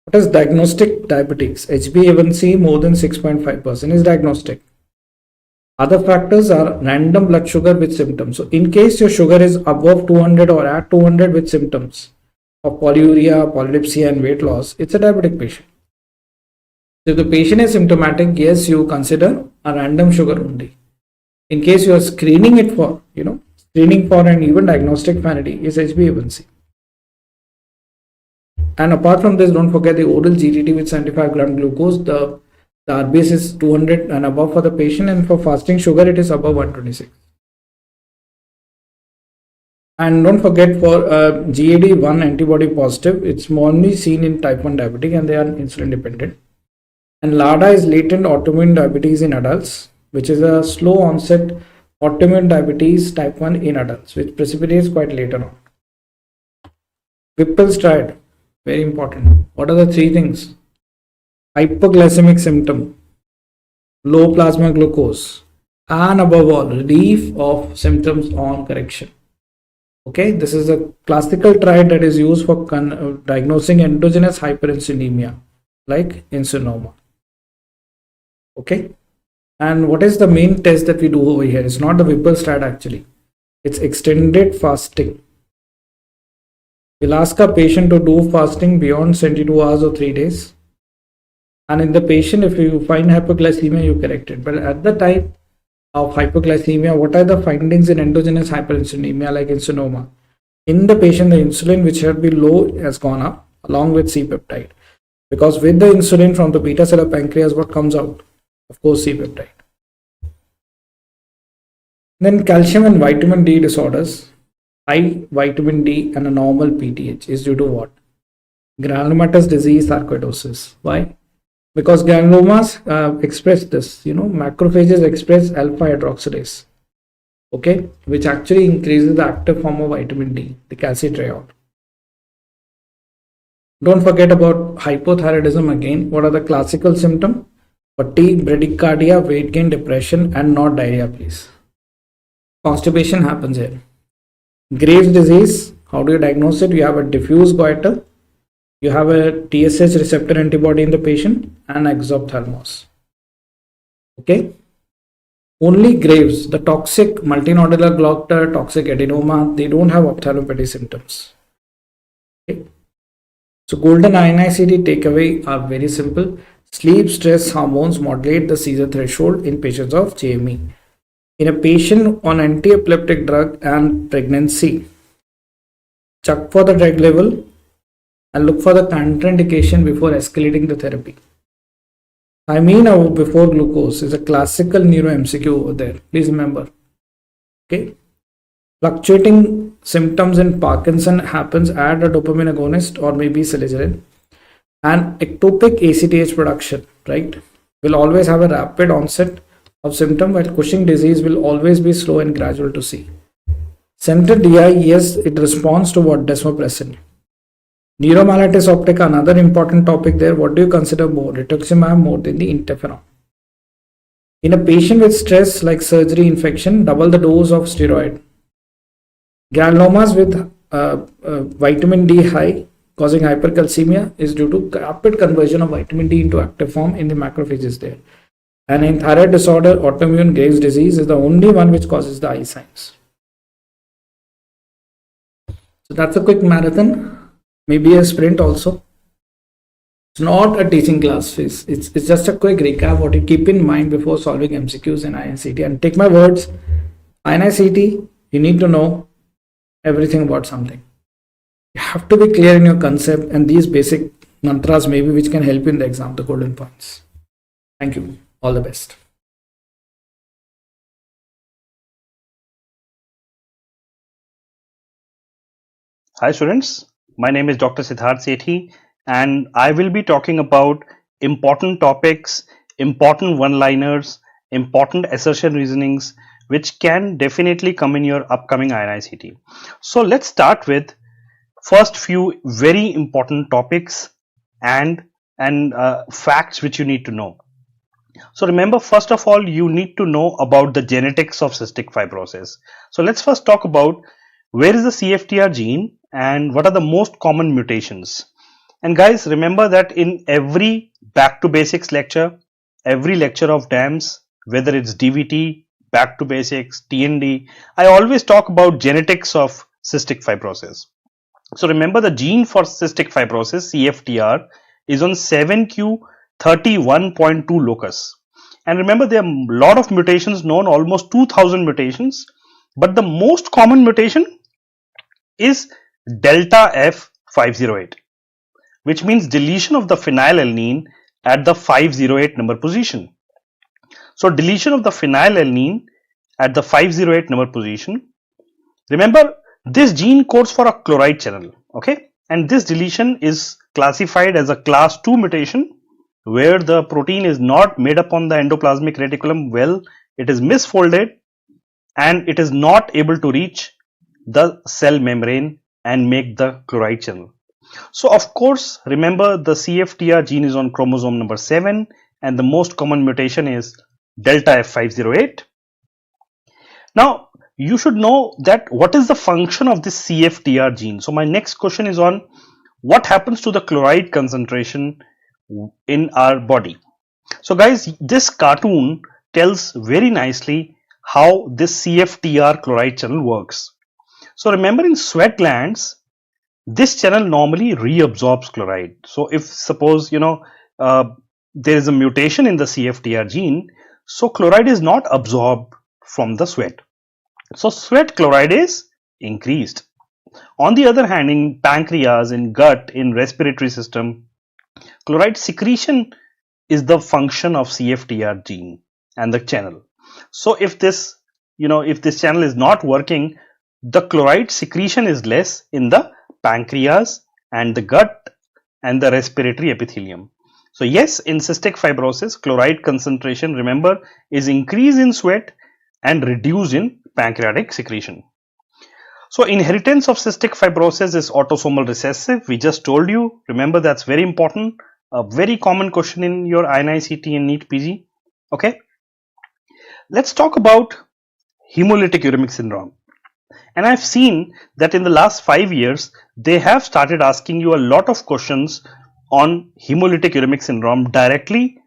What is diagnostic diabetes? HbA1c more than 6.5% is diagnostic. Other factors are random blood sugar with symptoms. So in case your sugar is above 200 or at 200 with symptoms of polyuria, polydipsia and weight loss, it's a diabetic patient. If the patient is symptomatic, yes, you consider a random sugar only. In case you are screening it for, screening for an even diagnostic vanity is HbA1c. And apart from this, don't forget the oral GTT with 75 gram glucose. The RBS is 200 and above for the patient, and for fasting sugar, it is above 126. And don't forget for GAD1 antibody positive, it's only seen in type 1 diabetic and they are insulin dependent. And LADA is latent autoimmune diabetes in adults, which is a slow onset autoimmune diabetes type 1 in adults, which precipitates quite later on. Whipple's triad, very important. What are the three things? Hypoglycemic symptom, low plasma glucose, and above all, relief of symptoms on correction. Okay, this is a classical triad that is used for diagnosing endogenous hyperinsulinemia, like insulinoma. Okay, and what is the main test that we do over here? It's not the Whipple's triad actually. It's extended fasting. We'll ask a patient to do fasting beyond 72 hours or 3 days. And in the patient, if you find hypoglycemia, you correct it. But at the time of hypoglycemia, what are the findings in endogenous hyperinsulinemia like insulinoma? In the patient, the insulin which had been low has gone up along with C-peptide. Because with the insulin from the beta cell of pancreas, what comes out? Of course, C-peptide. Then calcium and vitamin D disorders. High vitamin D and a normal PTH is due to what? Granulomatous disease sarcoidosis. Why? Because granulomas express this, macrophages express alpha hydroxylase, okay, which actually increases the active form of vitamin D, the calcitriol. Don't forget about hypothyroidism again. What are the classical symptoms? Fatigue, bradycardia, weight gain, depression, and not diarrhea, please. Constipation happens here. Graves' disease, how do you diagnose it? You have a diffuse goiter, you have a TSH receptor antibody in the patient, and exophthalmos. Okay. Only Graves, the toxic multinodular goiter, toxic adenoma, they don't have ophthalmopathy symptoms. Okay. So golden INICT takeaway are very simple. Sleep stress hormones modulate the seizure threshold in patients of JME. In a patient on anti-epileptic drug and pregnancy, check for the drug level and look for the contraindication before escalating the therapy. Thiamine before glucose is a classical neuro MCQ over there. Please remember. Okay. Fluctuating symptoms in Parkinson happens at a dopamine agonist or maybe salicylic. And ectopic ACTH production, right, will always have a rapid onset of symptom, while Cushing disease will always be slow and gradual to see. Central DI, yes, it responds to what? Desmopressin. Neuromyelitis optica, another important topic there. What do you consider more? Rituximab more than the interferon. In a patient with stress like surgery, infection, double the dose of steroid. Granulomas with vitamin D high causing hypercalcemia is due to rapid conversion of vitamin D into active form in the macrophages there. And in thyroid disorder, autoimmune Graves' disease is the only one which causes the eye signs. So that's a quick marathon, maybe a sprint also. It's not a teaching class, it's just a quick recap what you keep in mind before solving MCQs in INICT. And take my words, INICT, you need to know everything about something. You have to be clear in your concept, and these basic mantras maybe which can help you in the exam, the golden points. Thank you. All the best. Hi students, my name is Dr. Siddharth Sethi and I will be talking about important topics, important one-liners important assertion reasonings which can definitely come in your upcoming INICET. So let's start with first few very important topics and facts which you need to know. So remember, first of all, you need to know about the genetics of cystic fibrosis. So let's first talk about where is the CFTR gene and what are the most common mutations. And guys, remember that in every back to basics lecture, every lecture of DAMS, whether it's DVT, back to basics, TND, I always talk about genetics of cystic fibrosis. So remember, the gene for cystic fibrosis, CFTR, is on 7q31.2 locus. And remember, there are a lot of mutations known, almost 2000 mutations, but the most common mutation is delta F508, which means deletion of the phenylalanine at the 508 number position. So deletion of the phenylalanine at the 508 number position. Remember, this gene codes for a chloride channel, okay? And this deletion is classified as a class 2 mutation, where the protein is not made up on the endoplasmic reticulum well, it is misfolded and it is not able to reach the cell membrane and make the chloride channel. So of course, remember, the CFTR gene is on chromosome number 7 and the most common mutation is delta F508. Now you should know that what is the function of this CFTR gene. So my next question is on what happens to the chloride concentration in our body. So guys, this cartoon tells very nicely how this CFTR chloride channel works. So remember, in sweat glands, this channel normally reabsorbs chloride. So if suppose there is a mutation in the CFTR gene, so chloride is not absorbed from the sweat. So sweat chloride is increased. On the other hand, in pancreas, in gut, in respiratory system, chloride secretion is the function of CFTR gene and the channel. So if this channel is not working, the chloride secretion is less in the pancreas and the gut and the respiratory epithelium. So yes, in cystic fibrosis, chloride concentration, remember, is increased in sweat and reduced in pancreatic secretion. So inheritance of cystic fibrosis is autosomal recessive. We just told you. Remember, that's very important. A very common question in your INICET and NEET PG. Okay. Let's talk about hemolytic uremic syndrome. And I've seen that in the last 5 years, they have started asking you a lot of questions on hemolytic uremic syndrome directly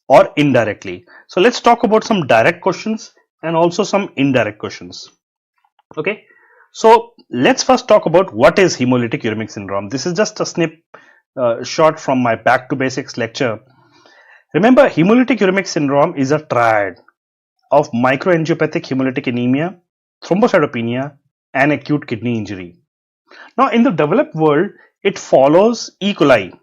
or indirectly. So let's talk about some direct questions and also some indirect questions. Okay. So let's first talk about what is hemolytic uremic syndrome. This is just a shot from my back to basics lecture. Remember, hemolytic uremic syndrome is a triad of microangiopathic hemolytic anemia, thrombocytopenia and acute kidney injury. Now in the developed world, it follows E. coli.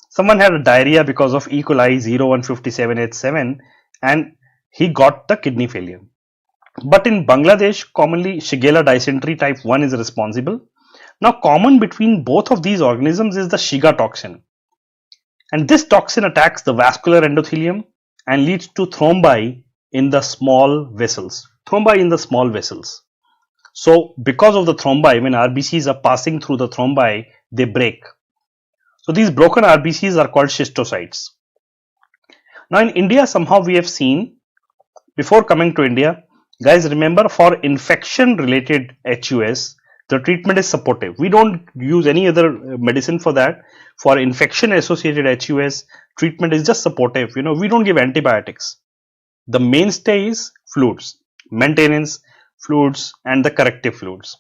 Someone had a diarrhea because of E. coli 0157H7 and he got the kidney failure. But in Bangladesh, commonly Shigella dysentery type 1 is responsible. Now common between both of these organisms is the Shiga toxin. And this toxin attacks the vascular endothelium and leads to thrombi in the small vessels. So because of the thrombi, when RBCs are passing through the thrombi, they break. So these broken RBCs are called schistocytes. Now in India, somehow we have seen, before coming to India, guys, remember, for infection related HUS, the treatment is supportive. We don't use any other medicine for that. For infection associated HUS, treatment is just supportive. We don't give antibiotics. The mainstay is fluids, maintenance, fluids and the corrective fluids.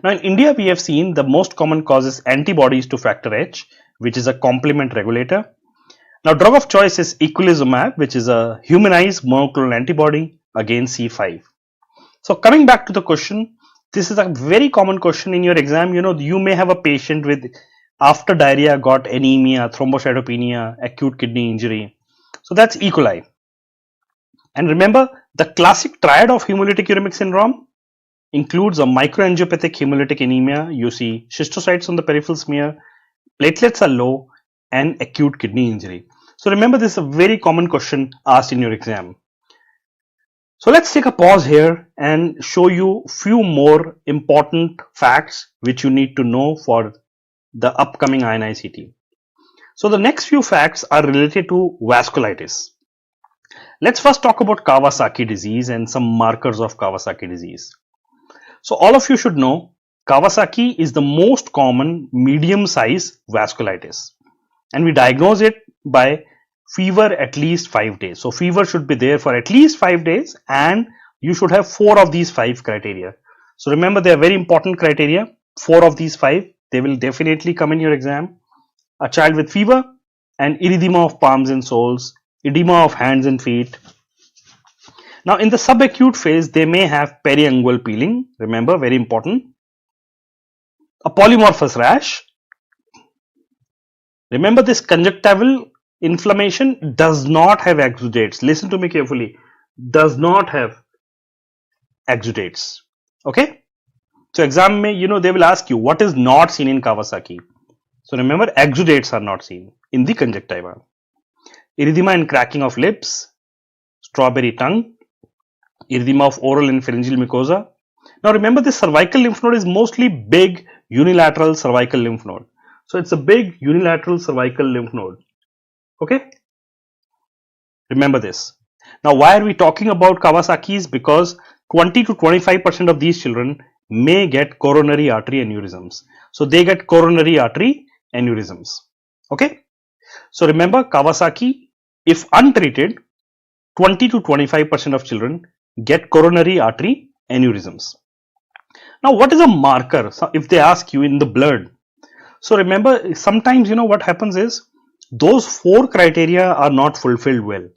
Now in India, we have seen the most common cause is antibodies to factor H, which is a complement regulator. Now drug of choice is eculizumab, which is a humanized monoclonal antibody against C5. So coming back to the question, this is a very common question in your exam. You may have a patient with after diarrhea got anemia, thrombocytopenia, acute kidney injury. So that's E. coli. And remember, the classic triad of hemolytic uremic syndrome includes a microangiopathic hemolytic anemia. You see schistocytes on the peripheral smear, platelets are low and acute kidney injury. So remember, this is a very common question asked in your exam. So let's take a pause here and show you few more important facts which you need to know for the upcoming INICET. So the next few facts are related to vasculitis. Let's first talk about Kawasaki disease and some markers of Kawasaki disease. So all of you should know Kawasaki is the most common medium-sized vasculitis, and we diagnose it by fever at least 5 days. So fever should be there for at least 5 days, and you should have 4 of these 5 criteria. So remember, they are very important criteria. 4 of these 5, they will definitely come in your exam. A child with fever and erythema of palms and soles, edema of hands and feet. Now in the subacute phase, they may have periungual peeling. Remember, very important. A polymorphous rash. Remember, this conjunctival inflammation does not have exudates. Listen to me carefully. Does not have exudates. Okay. So exam may, they will ask you what is not seen in Kawasaki. So remember, exudates are not seen in the conjunctiva. Erythema and cracking of lips, strawberry tongue, erythema of oral and pharyngeal mucosa. Now remember, this cervical lymph node is mostly big unilateral cervical lymph node. So it's a big unilateral cervical lymph node. Okay. Remember this. Now why are we talking about Kawasaki's? Because 20 to 25% of these children may get coronary artery aneurysms. So they get coronary artery aneurysms. Okay. So remember, Kawasaki, if untreated, 20 to 25% of children get coronary artery aneurysms. Now what is a marker? So if they ask you in the blood. So remember, sometimes what happens is those 4 criteria are not fulfilled well.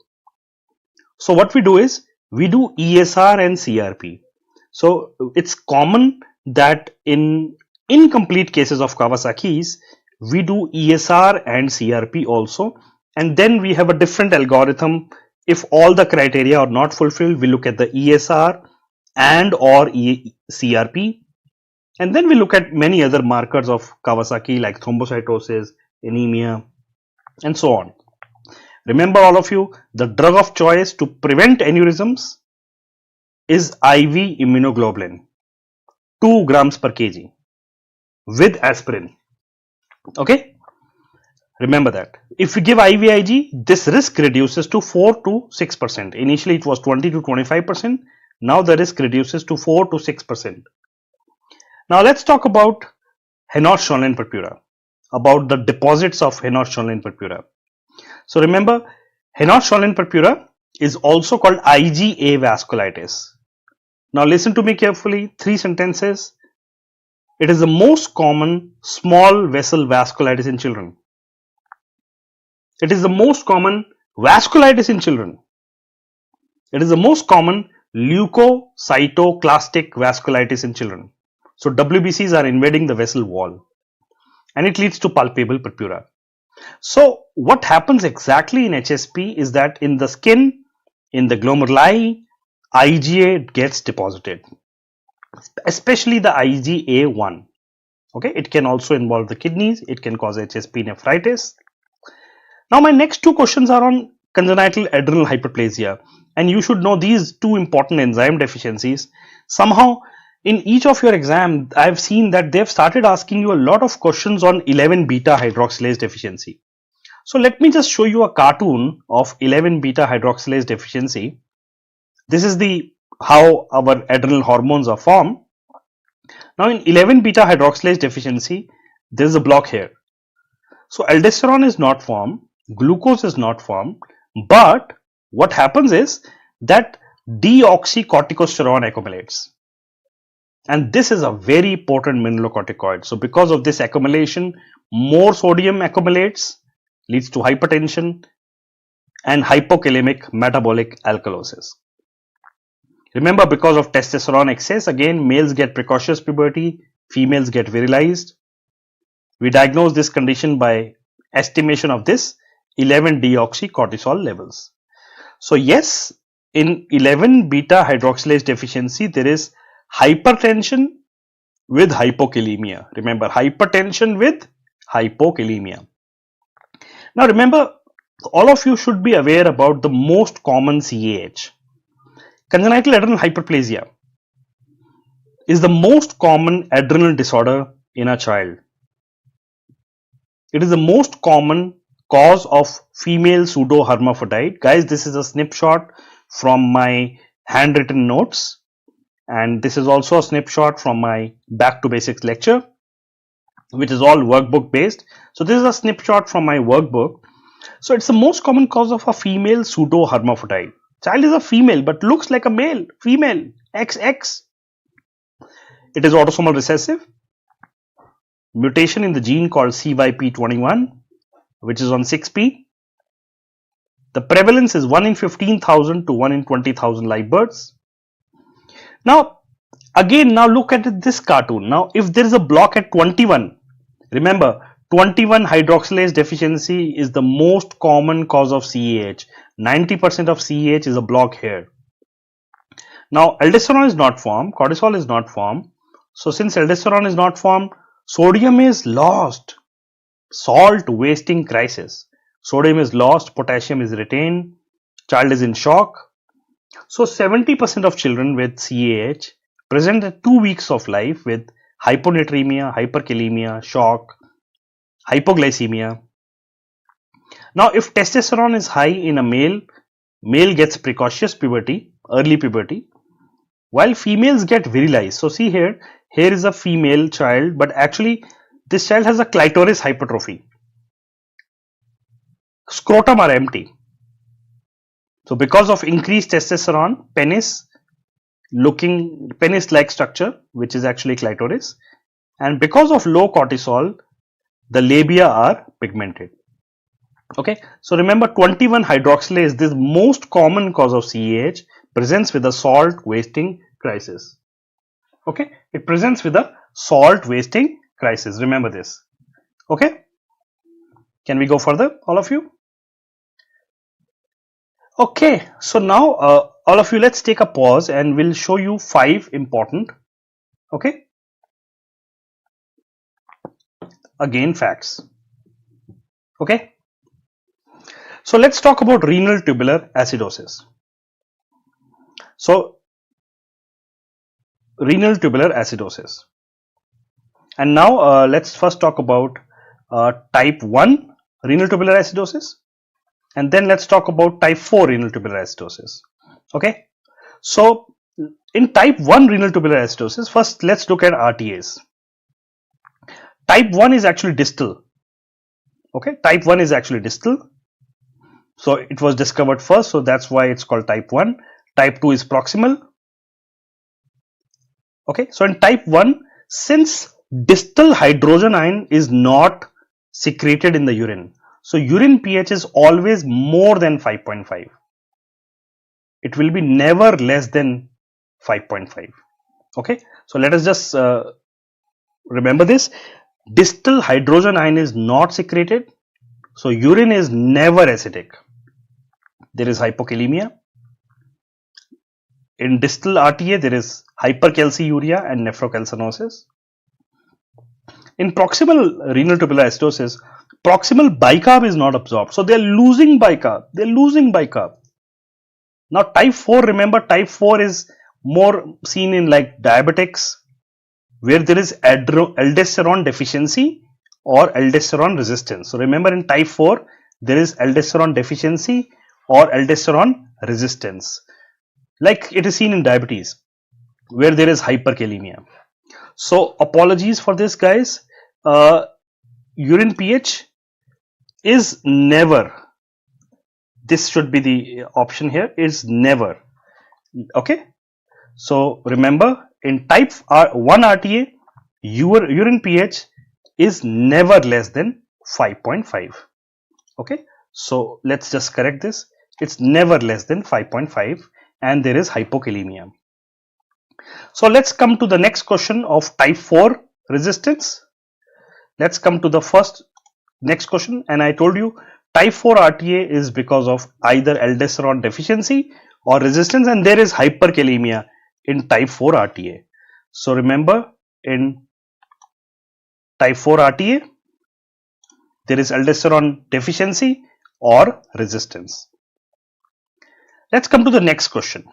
So what we do is we do ESR and CRP. So it's common that in incomplete cases of Kawasaki's, we do ESR and CRP also, and then we have a different algorithm. If all the criteria are not fulfilled, we look at the ESR and or CRP, and then we look at many other markers of Kawasaki like thrombocytosis, anemia, and so on. Remember, all of you, the drug of choice to prevent aneurysms is IV immunoglobulin, 2 grams per kg with aspirin. Okay, remember that. If we give IVIG, this risk reduces to 4 to 6%. Initially it was 20 to 25%. Now the risk reduces to 4 to 6%. Now let's talk about Henoch-Schönlein purpura, about the deposits of Henoch-Schönlein purpura. So remember, Henoch-Schönlein purpura is also called IgA vasculitis. Now listen to me carefully, 3 sentences. It is the most common small vessel vasculitis in children. It is the most common vasculitis in children. It is the most common leukocytoclastic vasculitis in children. So WBCs are invading the vessel wall, and it leads to palpable purpura. So what happens exactly in HSP is that in the skin, in the glomeruli, IgA gets deposited, especially the IgA1. Okay, it can also involve the kidneys. It can cause HSP nephritis. Now my next 2 questions are on congenital adrenal hyperplasia, and you should know these 2 important enzyme deficiencies. Somehow in each of your exam, I've seen that they've started asking you a lot of questions on 11 beta hydroxylase deficiency. So let me just show you a cartoon of 11 beta hydroxylase deficiency. This is how our adrenal hormones are formed. Now in 11 beta hydroxylase deficiency, there is a block here. So aldosterone is not formed, glucose is not formed, but what happens is that deoxycorticosterone accumulates. And this is a very potent mineralocorticoid. So because of this accumulation, more sodium accumulates, leads to hypertension and hypokalemic metabolic alkalosis. Remember, because of testosterone excess, again, males get precocious puberty, females get virilized. We diagnose this condition by estimation of this 11-deoxycortisol levels. So yes, in 11 beta hydroxylase deficiency, there is hypertension with hypokalemia. Remember, hypertension with hypokalemia. Now remember, all of you should be aware about the most common CAH. Congenital adrenal hyperplasia is the most common adrenal disorder in a child. It is the most common cause of female pseudo-hermaphrodite. Guys, this is a snapshot from my handwritten notes, and this is also a snapshot from my back to basics lecture, which is all workbook based. So this is a snapshot from my workbook. So it's the most common cause of a female pseudo-hermaphrodite. Child is a female but looks like a male, female, XX. It is autosomal recessive. Mutation in the gene called CYP21, which is on 6p. The prevalence is 1 in 15,000 to 1 in 20,000 live births. Now, again, now look at this cartoon. Now, if there is a block at 21, remember, 21 hydroxylase deficiency is the most common cause of CAH. 90% of CAH is a block here. Now, aldosterone is not formed, cortisol is not formed. So, since aldosterone is not formed, sodium is lost. Salt wasting crisis. Sodium is lost, potassium is retained, child is in shock. So 70% of children with CAH present at 2 weeks of life with hyponatremia, hyperkalemia, shock, hypoglycemia. Now if testosterone is high in a male, male gets precocious puberty, early puberty, while females get virilized. So see here is a female child, but actually this child has a clitoris hypertrophy. Scrotum are empty. So because of increased testosterone, penis like structure, which is actually clitoris, and because of low cortisol, the labia are pigmented. Okay, so remember 21 hydroxylase, this most common cause of CAH, presents with a salt wasting crisis. Okay, it presents with a salt wasting crisis. Remember this. Okay, can we go further, all of you? Okay, so now all of you, let's take a pause and we'll show you 5 important, okay, again facts. Okay, so let's talk about renal tubular acidosis. So renal tubular acidosis, and now let's first talk about type 1 renal tubular acidosis, and then let's talk about type 4 renal tubular acidosis. Okay, so in type 1 renal tubular acidosis, first let's look at RTAs. Type 1 is actually distal. Okay, type 1 is actually distal. So it was discovered first, so that's why it's called type 1. Type 2 is proximal. Okay, so in type 1, since distal hydrogen ion is not secreted in the urine, so urine pH is always more than 5.5. It will be never less than 5.5. Okay, so let us just remember this. Distal hydrogen ion is not secreted, so urine is never acidic. There is hypokalemia. In distal RTA, there is hypercalciuria and nephrocalcinosis. In proximal renal tubular acidosis, proximal bicarb is not absorbed, so they are losing bicarb. They are losing bicarb. Now type 4, remember type 4 is more seen in like diabetics, where there is aldosterone deficiency or aldosterone resistance. So remember in type 4, there is aldosterone deficiency or aldosterone resistance, like it is seen in diabetes, where there is hyperkalemia. So apologies for this, guys. Urine pH is never, this should be the option here, is never. Okay, so remember in type 1 RTA, urine pH is never less than 5.5. Okay, so let's just correct this. It's never less than 5.5 and there is hypokalemia. So let's come to the next question of type 4 resistance. Let's come to the next question, and I told you type 4 RTA is because of either aldosterone deficiency or resistance, and there is hyperkalemia in type 4 RTA. So remember in type 4 RTA, there is aldosterone deficiency or resistance. Let's come to the next question.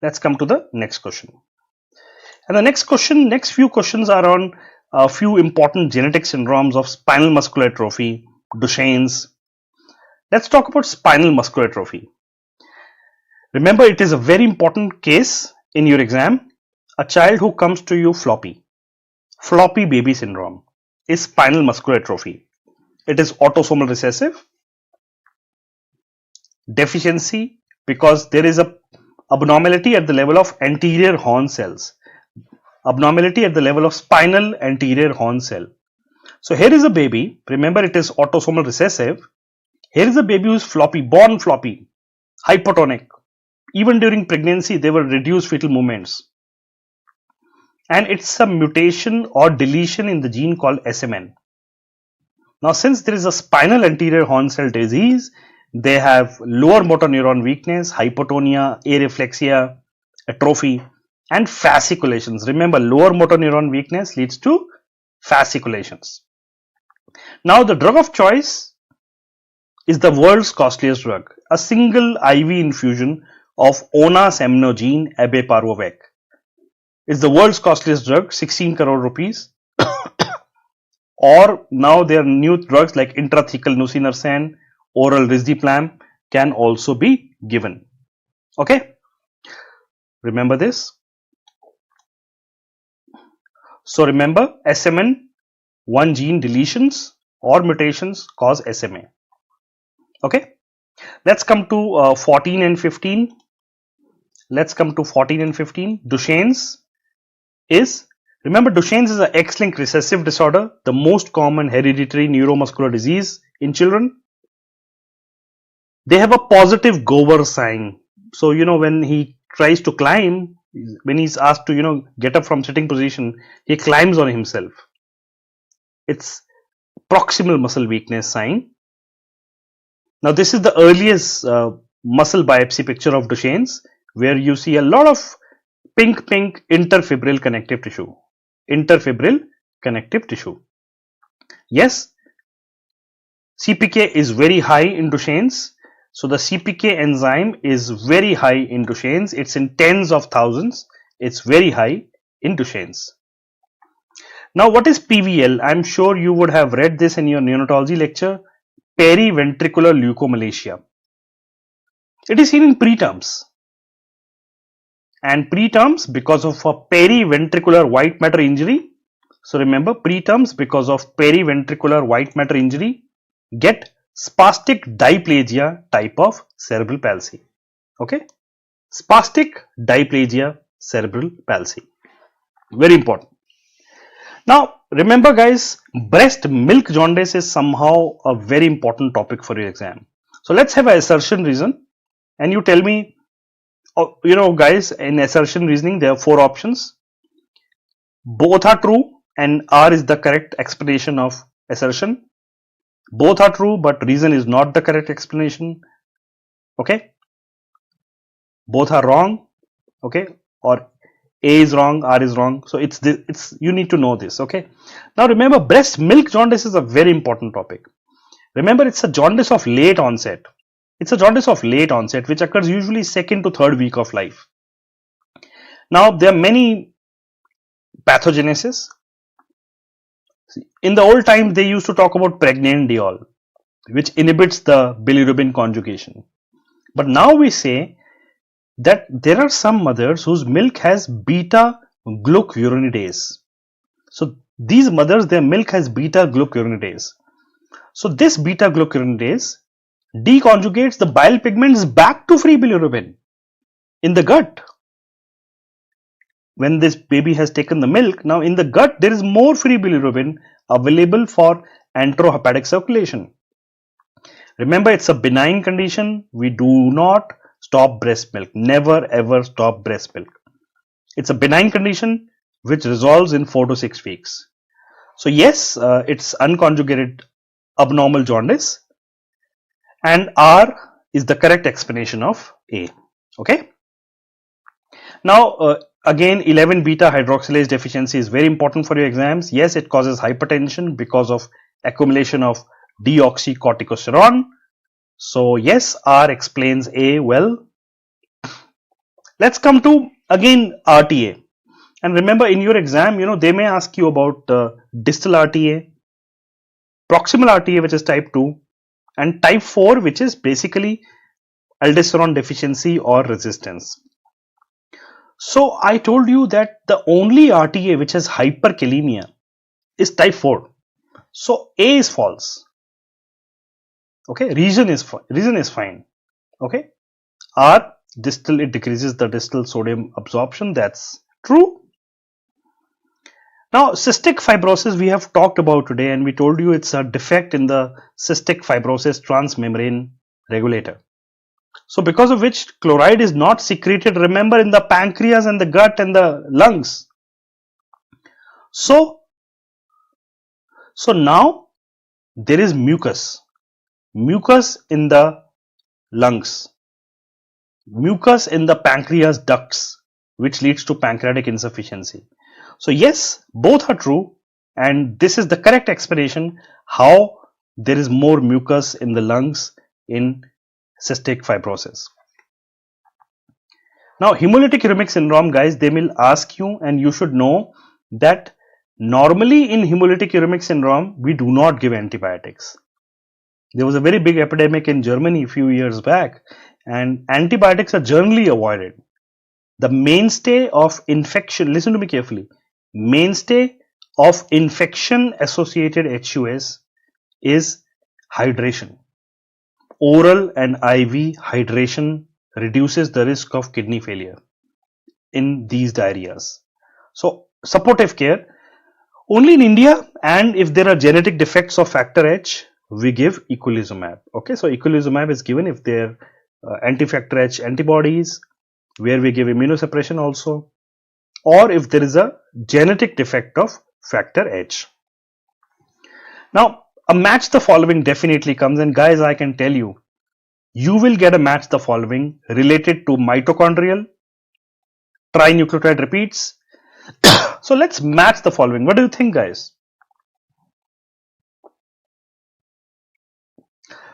Let's come to the next question. And the next few questions are on a few important genetic syndromes of spinal muscular atrophy, Duchenne's. Let's talk about spinal muscular atrophy. Remember, it is a very important case in your exam. A child who comes to you floppy baby syndrome is spinal muscular atrophy. It is autosomal recessive deficiency because there is a abnormality at the level of anterior horn cells. Abnormality at the level of spinal anterior horn cell. So here is a baby, remember it is autosomal recessive. Here is a baby who is floppy, born floppy, hypotonic. Even during pregnancy there were reduced fetal movements. And it's a mutation or deletion in the gene called SMN. Now since there is a spinal anterior horn cell disease, they have lower motor neuron weakness, hypotonia, areflexia, atrophy, and fasciculations. Remember, lower motor neuron weakness leads to fasciculations. Now the drug of choice is the world's costliest drug. A single IV infusion of onasemnogene abeparvovec is the world's costliest drug, 16 crore rupees. Or now there are new drugs like intrathecal nusinersen, oral risdiplam can also be given. Okay, remember this. So remember, SMN, one gene deletions or mutations cause SMA. Okay, let's come to 14 and 15. Let's come to 14 and 15. Duchenne's is, remember, Duchenne's is an X-linked recessive disorder, the most common hereditary neuromuscular disease in children. They have a positive Gower sign. So, when he tries to climb, when he's asked to, get up from sitting position, he climbs on himself. It's proximal muscle weakness sign. Now, this is the earliest muscle biopsy picture of Duchenne's, where you see a lot of pink interfibril connective tissue. Interfibril connective tissue. Yes, CPK is very high in Duchenne's. So the CPK enzyme is very high in Duchenne's. It's in tens of thousands. It's very high in Duchenne's. Now what is PVL? I'm sure you would have read this in your neonatology lecture. Periventricular leukomalacia. It is seen in preterms. And preterms because of a periventricular white matter injury. So remember, preterms because of periventricular white matter injury get spastic diplegia type of cerebral palsy. Okay, spastic diplegia cerebral palsy, very important. Now remember guys, breast milk jaundice is somehow a very important topic for your exam. So let's have an assertion reason and you tell me, guys, in assertion reasoning there are 4 options. Both are true and R is the correct explanation of assertion. Both are true, but reason is not the correct explanation. Okay. Both are wrong. Okay. Or A is wrong, R is wrong. So you need to know this. Okay. Now remember, breast milk jaundice is a very important topic. Remember, it's a jaundice of late onset. It's a jaundice of late onset, which occurs usually 2nd to 3rd week of life. Now there are many pathogenesis. In the old time, they used to talk about pregnenolone, which inhibits the bilirubin conjugation. But now we say that there are some mothers whose milk has beta-glucuronidase. So these mothers, their milk has beta-glucuronidase. So this beta-glucuronidase deconjugates the bile pigments back to free bilirubin in the gut. When this baby has taken the milk, now in the gut there is more free bilirubin available for enterohepatic circulation. Remember, it's a benign condition. We do not stop breast milk. Never ever stop breast milk. It's a benign condition which resolves in 4 to 6 weeks. So yes, it's unconjugated abnormal jaundice, and R is the correct explanation of A. Okay. Now again, 11 beta hydroxylase deficiency is very important for your exams. Yes, it causes hypertension because of accumulation of deoxycorticosterone. So yes, R explains A well. Let's come to again RTA. And remember, in your exam, they may ask you about distal RTA, proximal RTA, which is type 2, and type 4, which is basically aldosterone deficiency or resistance. So I told you that the only RTA which has hyperkalemia is type 4. So A is false. Okay, reason is fine. Okay, R, distal, it decreases the distal sodium absorption. That's true. Now, cystic fibrosis we have talked about today, and we told you it's a defect in the cystic fibrosis transmembrane regulator. So because of which chloride is not secreted, remember, in the pancreas and the gut and the lungs. So now there is mucus in the lungs, mucus in the pancreas ducts, which leads to pancreatic insufficiency. So yes, both are true, and this is the correct explanation how there is more mucus in the lungs in cystic fibrosis. Now, hemolytic uremic syndrome, guys, they will ask you, and you should know that normally in hemolytic uremic syndrome, we do not give antibiotics. There was a very big epidemic in Germany a few years back, and antibiotics are generally avoided. The mainstay of infection, listen to me carefully, mainstay of infection associated HUS is hydration. Oral and IV hydration reduces the risk of kidney failure in these diarrheas. So supportive care only in India, and if there are genetic defects of factor H, we give eculizumab. Okay, so eculizumab is given if there are anti-factor H antibodies, where we give immunosuppression also, or if there is a genetic defect of factor H. Now, a match the following definitely comes, and guys, I can tell you, you will get a match the following related to mitochondrial trinucleotide repeats. So let's match the following. What do you think, guys?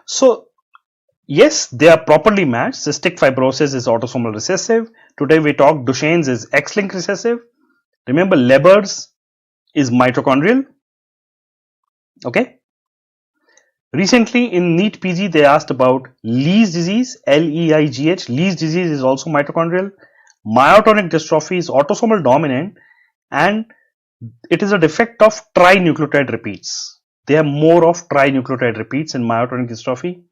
So yes, they are properly matched. Cystic fibrosis is autosomal recessive. Today we talked Duchenne's is X-linked recessive. Remember, Leber's is mitochondrial. Okay. Recently in NEET PG they asked about Leigh disease, Leigh. Leigh disease is also mitochondrial. Myotonic dystrophy is autosomal dominant, and it is a defect of trinucleotide repeats. There are more of trinucleotide repeats in myotonic dystrophy.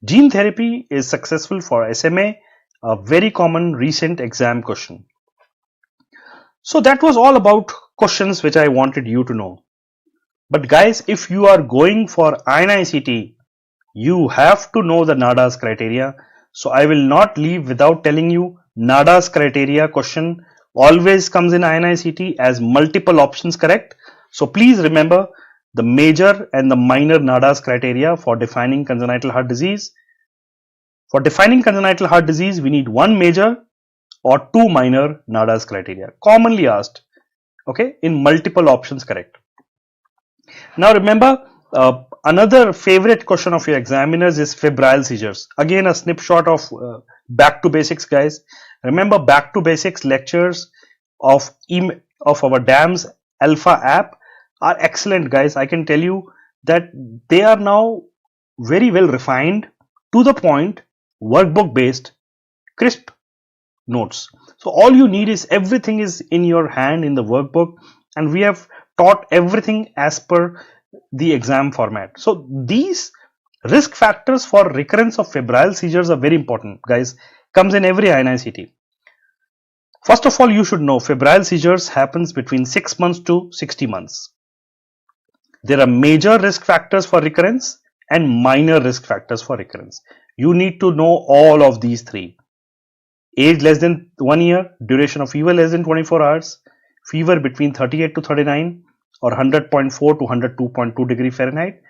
Gene therapy is successful for SMA, a very common recent exam question. So that was all about questions which I wanted you to know. But guys, if you are going for INICET, you have to know the NADA's criteria. So I will not leave without telling you NADA's criteria question always comes in INICET as multiple options correct. So please remember the major and the minor NADA's criteria for defining congenital heart disease. For defining congenital heart disease, we need one major or two minor NADA's criteria, commonly asked, okay, in multiple options correct. Now remember, another favorite question of your examiners is febrile seizures. Again, a snapshot of back to basics, guys. Remember, back to basics lectures of our DAMS Alpha app are excellent, guys. I can tell you that they are now very well refined, to the point, workbook based, crisp notes. So all you need is everything is in your hand in the workbook, and we have taught everything as per the exam format. So these risk factors for recurrence of febrile seizures are very important, guys. Comes in every INICET. First of all, you should know febrile seizures happens between 6 months to 60 months. There are major risk factors for recurrence and minor risk factors for recurrence. You need to know all of these three. Age less than 1 year, duration of fever less than 24 hours, fever between 38 to 39 or 100.4 to 102.2 degree Fahrenheit.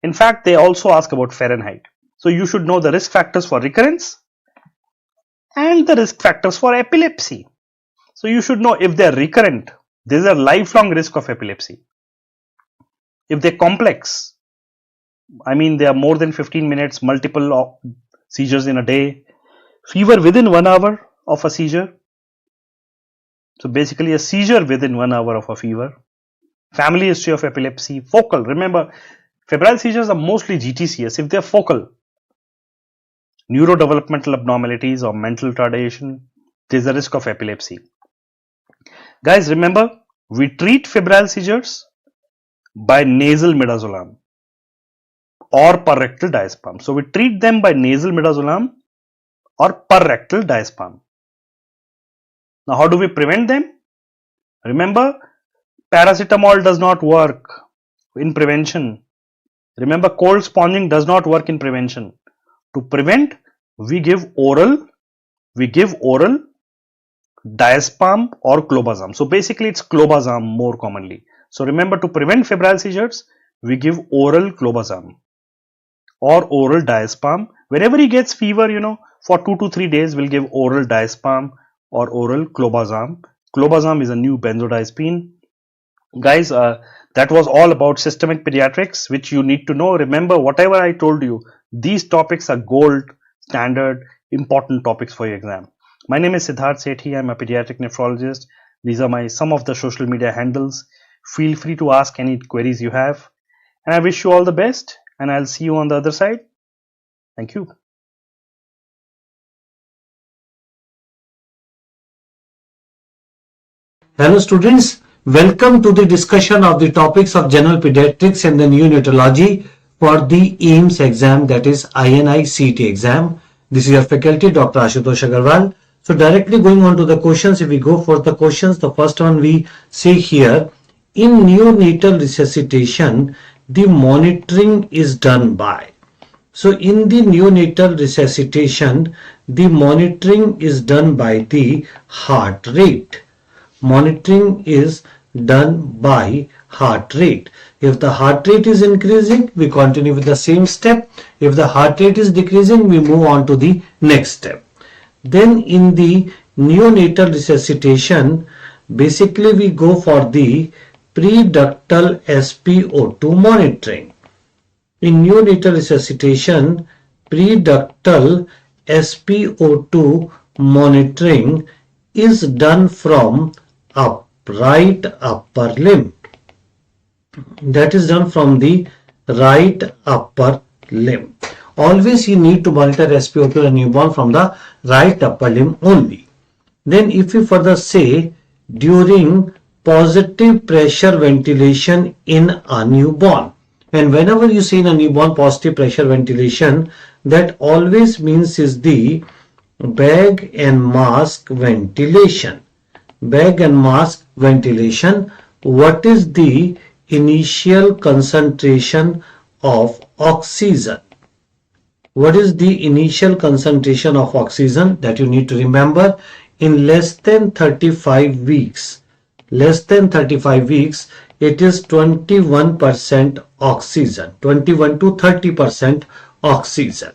In fact, they also ask about Fahrenheit. So you should know the risk factors for recurrence and the risk factors for epilepsy. So you should know if they are recurrent, there is a lifelong risk of epilepsy. If they are complex, I mean they are more than 15 minutes, multiple seizures in a day, fever within 1 hour of a seizure, So basically a seizure within 1 hour of a fever. Family history of epilepsy. Focal. Remember, febrile seizures are mostly GTCS. If they are focal, neurodevelopmental abnormalities or mental retardation, there is a risk of epilepsy. Guys, remember, we treat febrile seizures by nasal midazolam or per-rectal diazepam. So we treat them by nasal midazolam or per-rectal diazepam. Now, how do we prevent them? Remember, paracetamol does not work in prevention. Remember, cold sponging does not work in prevention. To prevent, we give oral diazepam or clobazam. So basically, it's clobazam more commonly. So remember, to prevent febrile seizures, we give oral clobazam or oral diazepam. Whenever he gets fever, for 2 to 3 days, we'll give oral diazepam or oral clobazam. Clobazam is a new benzodiazepine. Guys, that was all about systemic pediatrics, which you need to know. Remember, whatever I told you, these topics are gold standard, important topics for your exam. My name is Siddharth Sethi. I'm a pediatric nephrologist. These are some of the social media handles. Feel free to ask any queries you have. And I wish you all the best, and I'll see you on the other side. Thank you. Hello students, welcome to the discussion of the topics of general pediatrics and the neonatology for the AIIMS exam, that is INICET exam. This is your faculty, Dr. Ashutosh Agarwal. So directly going on to the questions, if we go for the questions, the first one we see here, in neonatal resuscitation, the monitoring is done by. So in the neonatal resuscitation, the monitoring is done by the heart rate. Monitoring is done by heart rate. If the heart rate is increasing, we continue with the same step. If the heart rate is decreasing, we move on to the next step. Then in the neonatal resuscitation, basically we go for the preductal SpO2 monitoring. In neonatal resuscitation, preductal SpO2 monitoring is done from right upper limb. That is done from the right upper limb. Always you need to monitor SpO2 in a newborn from the right upper limb only. Then if we further say during positive pressure ventilation in a newborn, and whenever you see in a newborn positive pressure ventilation, that always means is the bag and mask ventilation. Bag and mask ventilation. What is the initial concentration of oxygen? What is the initial concentration of oxygen that you need to remember? In less than 35 weeks, it is 21% oxygen, 21 to 30% oxygen.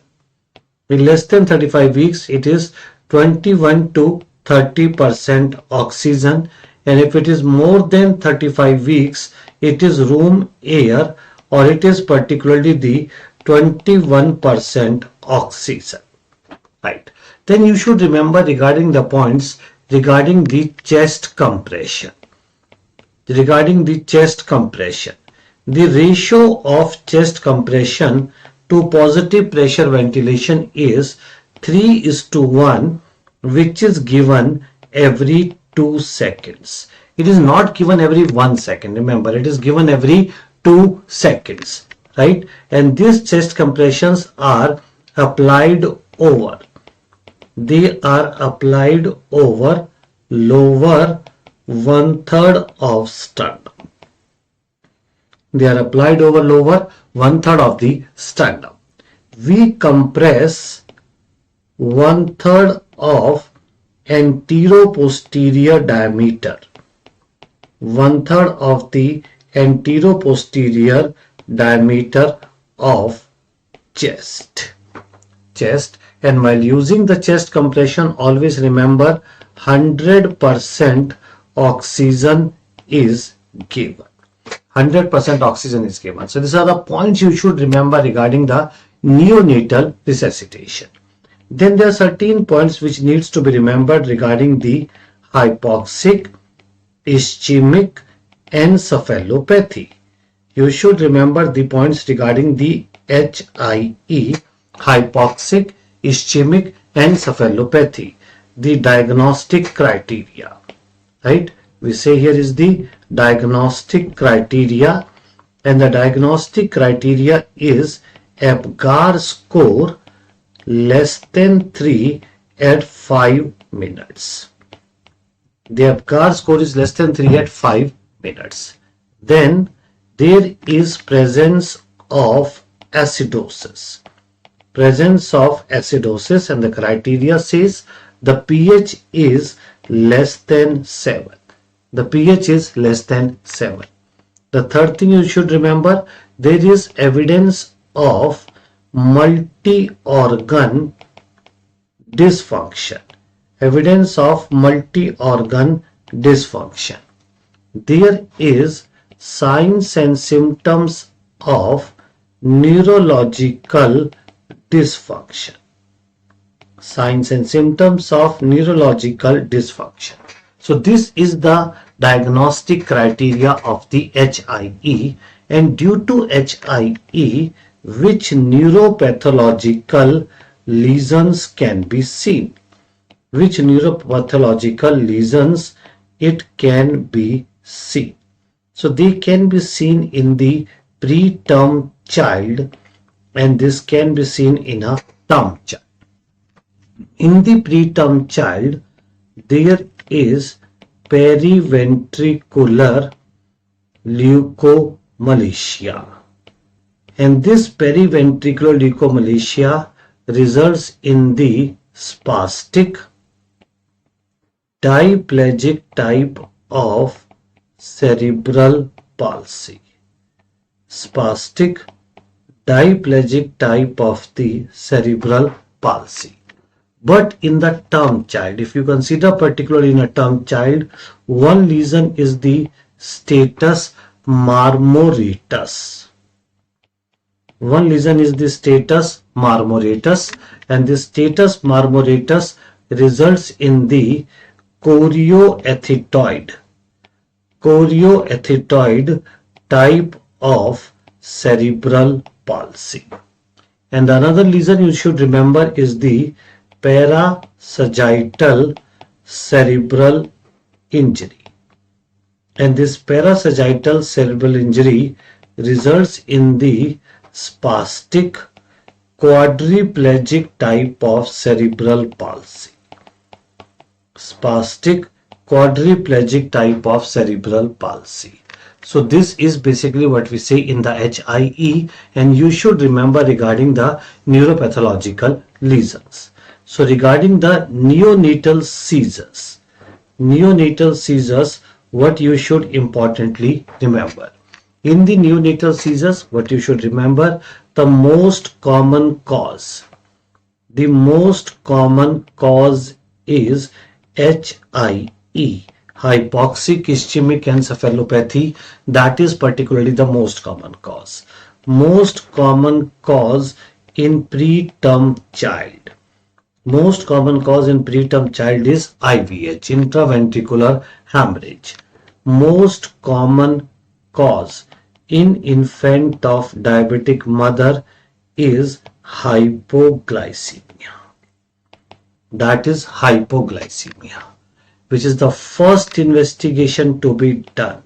In less than 35 weeks, it is 21 to 30% oxygen, and if it is more than 35 weeks, it is room air, or it is particularly the 21% oxygen. Right. Then you should remember regarding the points regarding the chest compression. Regarding the chest compression, the ratio of chest compression to positive pressure ventilation is 3:1, which is given every 2 seconds. It is not given every 1 second. Remember, it is given every 2 seconds, right? And these chest compressions are applied over. They are applied over lower 1/3 of sternum. They are applied over lower 1/3 of the sternum. We compress 1/3 of anteroposterior diameter. 1/3 of the anteroposterior diameter of chest. And while using the chest compression, always remember 100% oxygen is given. 100% oxygen is given. So these are the points you should remember regarding the neonatal resuscitation. Then there are certain points which needs to be remembered regarding the hypoxic, ischemic, encephalopathy. You should remember the points regarding the HIE, hypoxic, ischemic, encephalopathy, the diagnostic criteria, right? We say here is the diagnostic criteria, and the diagnostic criteria is Apgar score less than 3 at 5 minutes. The Apgar score is less than 3 at 5 minutes. Then there is presence of acidosis. Presence of acidosis, and the criteria says the pH is less than 7. The pH is less than 7. The third thing you should remember, there is evidence of multi-organ dysfunction. Evidence of multi-organ dysfunction. There is signs and symptoms of neurological dysfunction. Signs and symptoms of neurological dysfunction. So this is the diagnostic criteria of the HIE, and due to HIE, which neuropathological lesions can be seen? Which neuropathological lesions it can be seen? So they can be seen in the preterm child, and this can be seen in a term child. In the preterm child, there is periventricular leukomalacia, and this periventricular leukomalacia results in the spastic diplegic type of cerebral palsy. Spastic diplegic type of the cerebral palsy. But in the term child, if you consider particularly in a term child, one lesion is the status marmoratus. One lesion is the status marmoratus, and the status marmoratus results in the chorioathetoid type of cerebral palsy. And another lesion you should remember is the parasagittal cerebral injury, and this parasagittal cerebral injury results in the spastic quadriplegic type of cerebral palsy. Spastic quadriplegic type of cerebral palsy. So this is basically what we say in the HIE, and you should remember regarding the neuropathological lesions. So regarding the neonatal seizures, what you should importantly remember. In the neonatal seizures, what you should remember, the most common cause is HIE, hypoxic ischemic encephalopathy. That is particularly the most common cause. Most common cause in preterm child. Most common cause in preterm child is IVH, intraventricular hemorrhage. Most common cause in infant of diabetic mother is hypoglycemia. That is hypoglycemia, which is the first investigation to be done.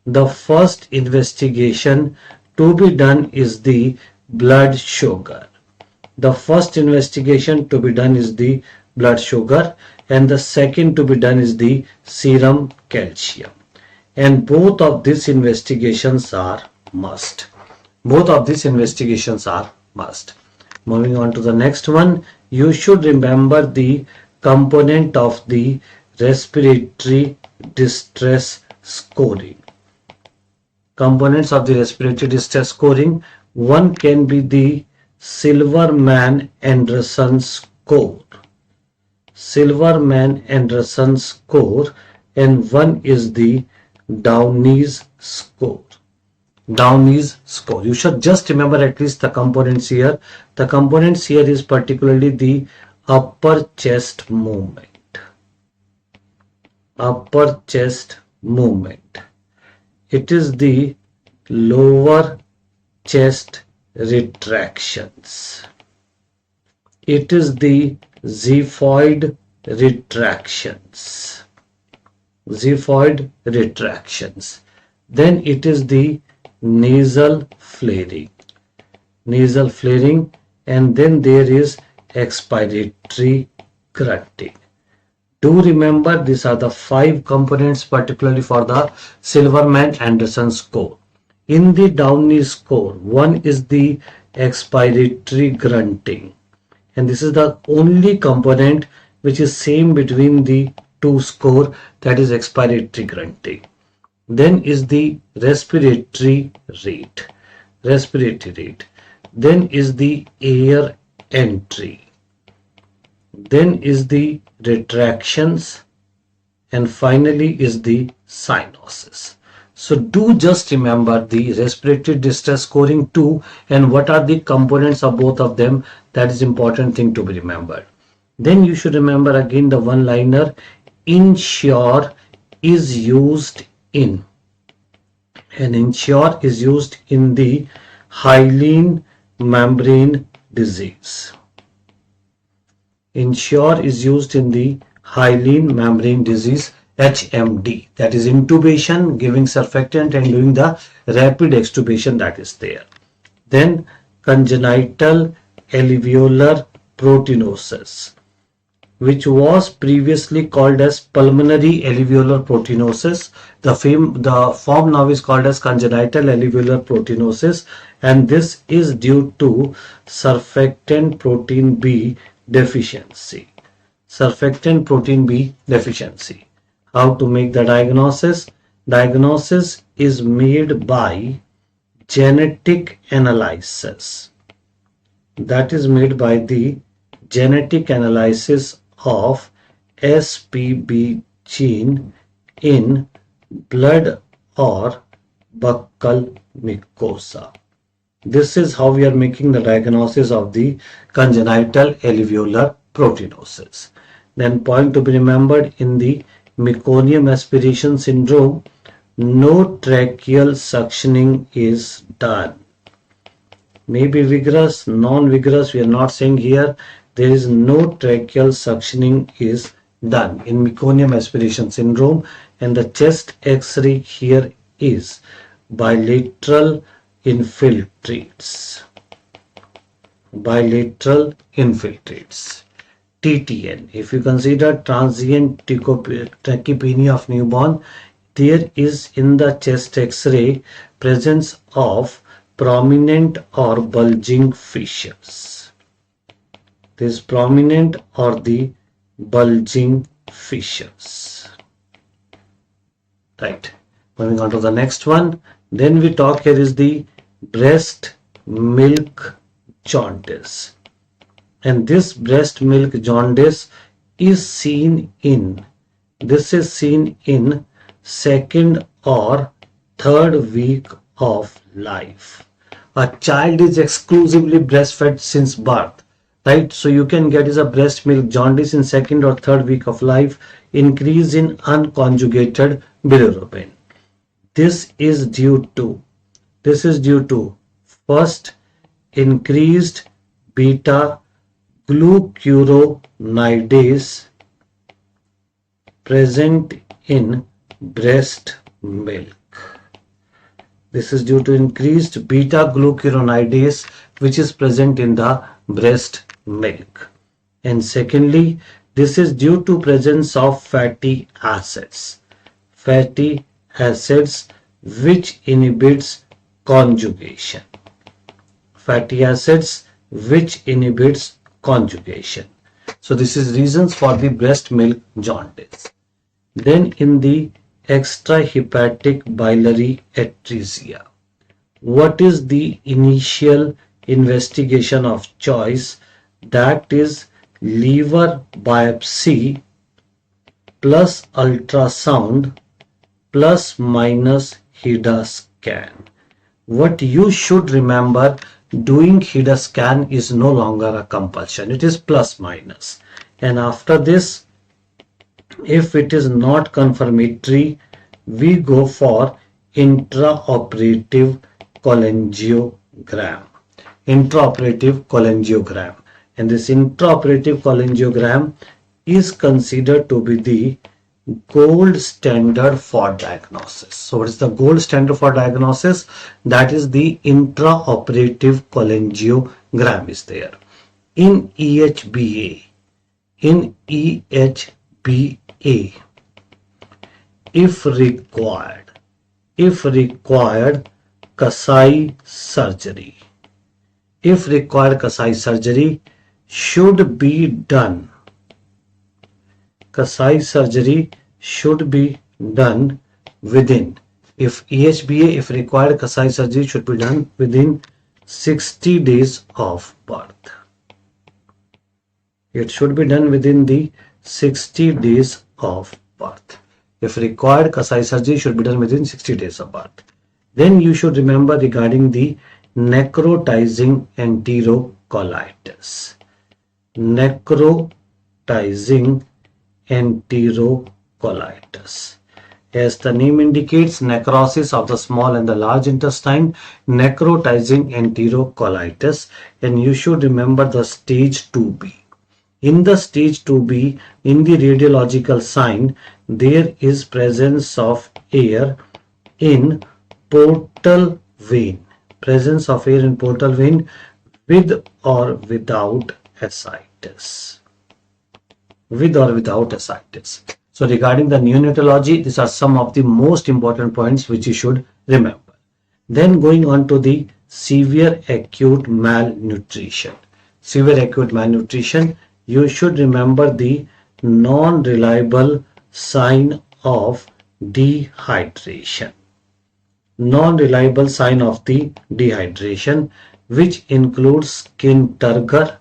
The first investigation to be done is the blood sugar. The first investigation to be done is the blood sugar, and the second to be done is the serum calcium. And both of these investigations are must. Both of these investigations are must. Moving on to the next one, you should remember the component of the respiratory distress scoring. Components of the respiratory distress scoring. One can be the Silverman-Anderson score. Silverman-Anderson score, and one is the Downey's score. Downey's score. You should just remember at least the components here. The components here is particularly the upper chest movement. upper chest movement. It is the lower chest retractions. It is the xiphoid retractions. Xiphoid retractions. Then it is the nasal flaring. Nasal flaring, and then there is expiratory grunting. Do remember these are the 5 components particularly for the Silverman-Anderson score. In the Downey score, one is the expiratory grunting, and this is the only component which is same between the 2 score, that is expiratory grunting. Then is the respiratory rate. Then is the air entry. Then is the retractions, and finally is the cyanosis. So do just remember the respiratory distress scoring 2 and what are the components of both of them. That is important thing to be remembered. Then you should remember again the one-liner, ensure is used in, and ensure is used in the hyaline membrane disease. Ensure is used in the hyaline membrane disease, HMD, that is intubation, giving surfactant and doing the rapid extubation that is there. Then congenital alveolar proteinosis, which was previously called as pulmonary alveolar proteinosis. The form now is called as congenital alveolar proteinosis, and this is due to surfactant protein B deficiency. Surfactant protein B deficiency. How to make the diagnosis? Diagnosis is made by genetic analysis. That is made by the genetic analysis of SPB gene in blood or buccal mucosa. This is how we are making the diagnosis of the congenital alveolar proteinosis. Then point to be remembered, in the meconium aspiration syndrome, no tracheal suctioning is done. Maybe vigorous, non-vigorous, we are not saying here. There is no tracheal suctioning is done in meconium aspiration syndrome, and the chest X-ray here is bilateral infiltrates. Bilateral infiltrates. TTN. If you consider transient tachypnea of newborn, there is in the chest X-ray presence of prominent or bulging fissures. This prominent or the bulging fissures. Right. Moving on to the next one. Then we talk, here is the breast milk jaundice. And this breast milk jaundice is seen in, second or third week of life. A child is exclusively breastfed since birth, right? So you can get is a breast milk jaundice in second or third week of life, increase in unconjugated bilirubin. This is due to first, increased beta glucuronidase present in breast milk. This is due to increased beta glucuronidase which is present in the breast milk. And secondly, this is due to presence of fatty acids. Fatty acids which inhibits conjugation. Fatty acids which inhibits conjugation. So this is reasons for the breast milk jaundice. Then in the extrahepatic biliary atresia, what is the initial investigation of choice? That is liver biopsy plus ultrasound plus minus HIDA scan. What you should remember, doing HIDA scan is no longer a compulsion. It is plus minus. And after this, If it is not confirmatory, we go for intraoperative cholangiogram. Intraoperative cholangiogram. And this intraoperative cholangiogram is considered to be the gold standard for diagnosis. So what is the gold standard for diagnosis? That is the intraoperative cholangiogram is there. In EHBA, if required Kasai surgery, should be done. Kasai surgery should be done within. If EHBA, if required Kasai surgery should be done within 60 days of birth. It should be done within the 60 days of birth. If required, Kasai surgery should be done within 60 days of birth. Then you should remember regarding the necrotizing enterocolitis. Necrotizing enterocolitis. As the name indicates, necrosis of the small and the large intestine, necrotizing enterocolitis, and you should remember the stage 2B. In the stage 2B, in the radiological sign, there is presence of air in portal vein. Presence of air in portal vein with or without ascites. With or without ascites. So regarding the neonatology, these are some of the most important points which you should remember. Then going on to the severe acute malnutrition. Severe acute malnutrition, you should remember the non-reliable sign of dehydration. Non-reliable sign of the dehydration, which includes skin turgor.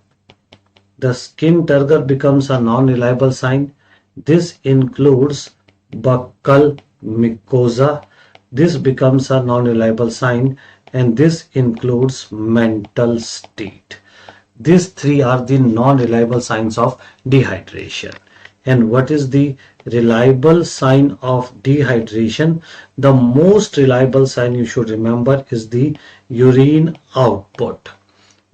The skin turgor becomes a non-reliable sign. This includes buccal mucosa. This becomes a non-reliable sign, and this includes mental state. These three are the non-reliable signs of dehydration. And what is the reliable sign of dehydration? The most reliable sign you should remember is the urine output.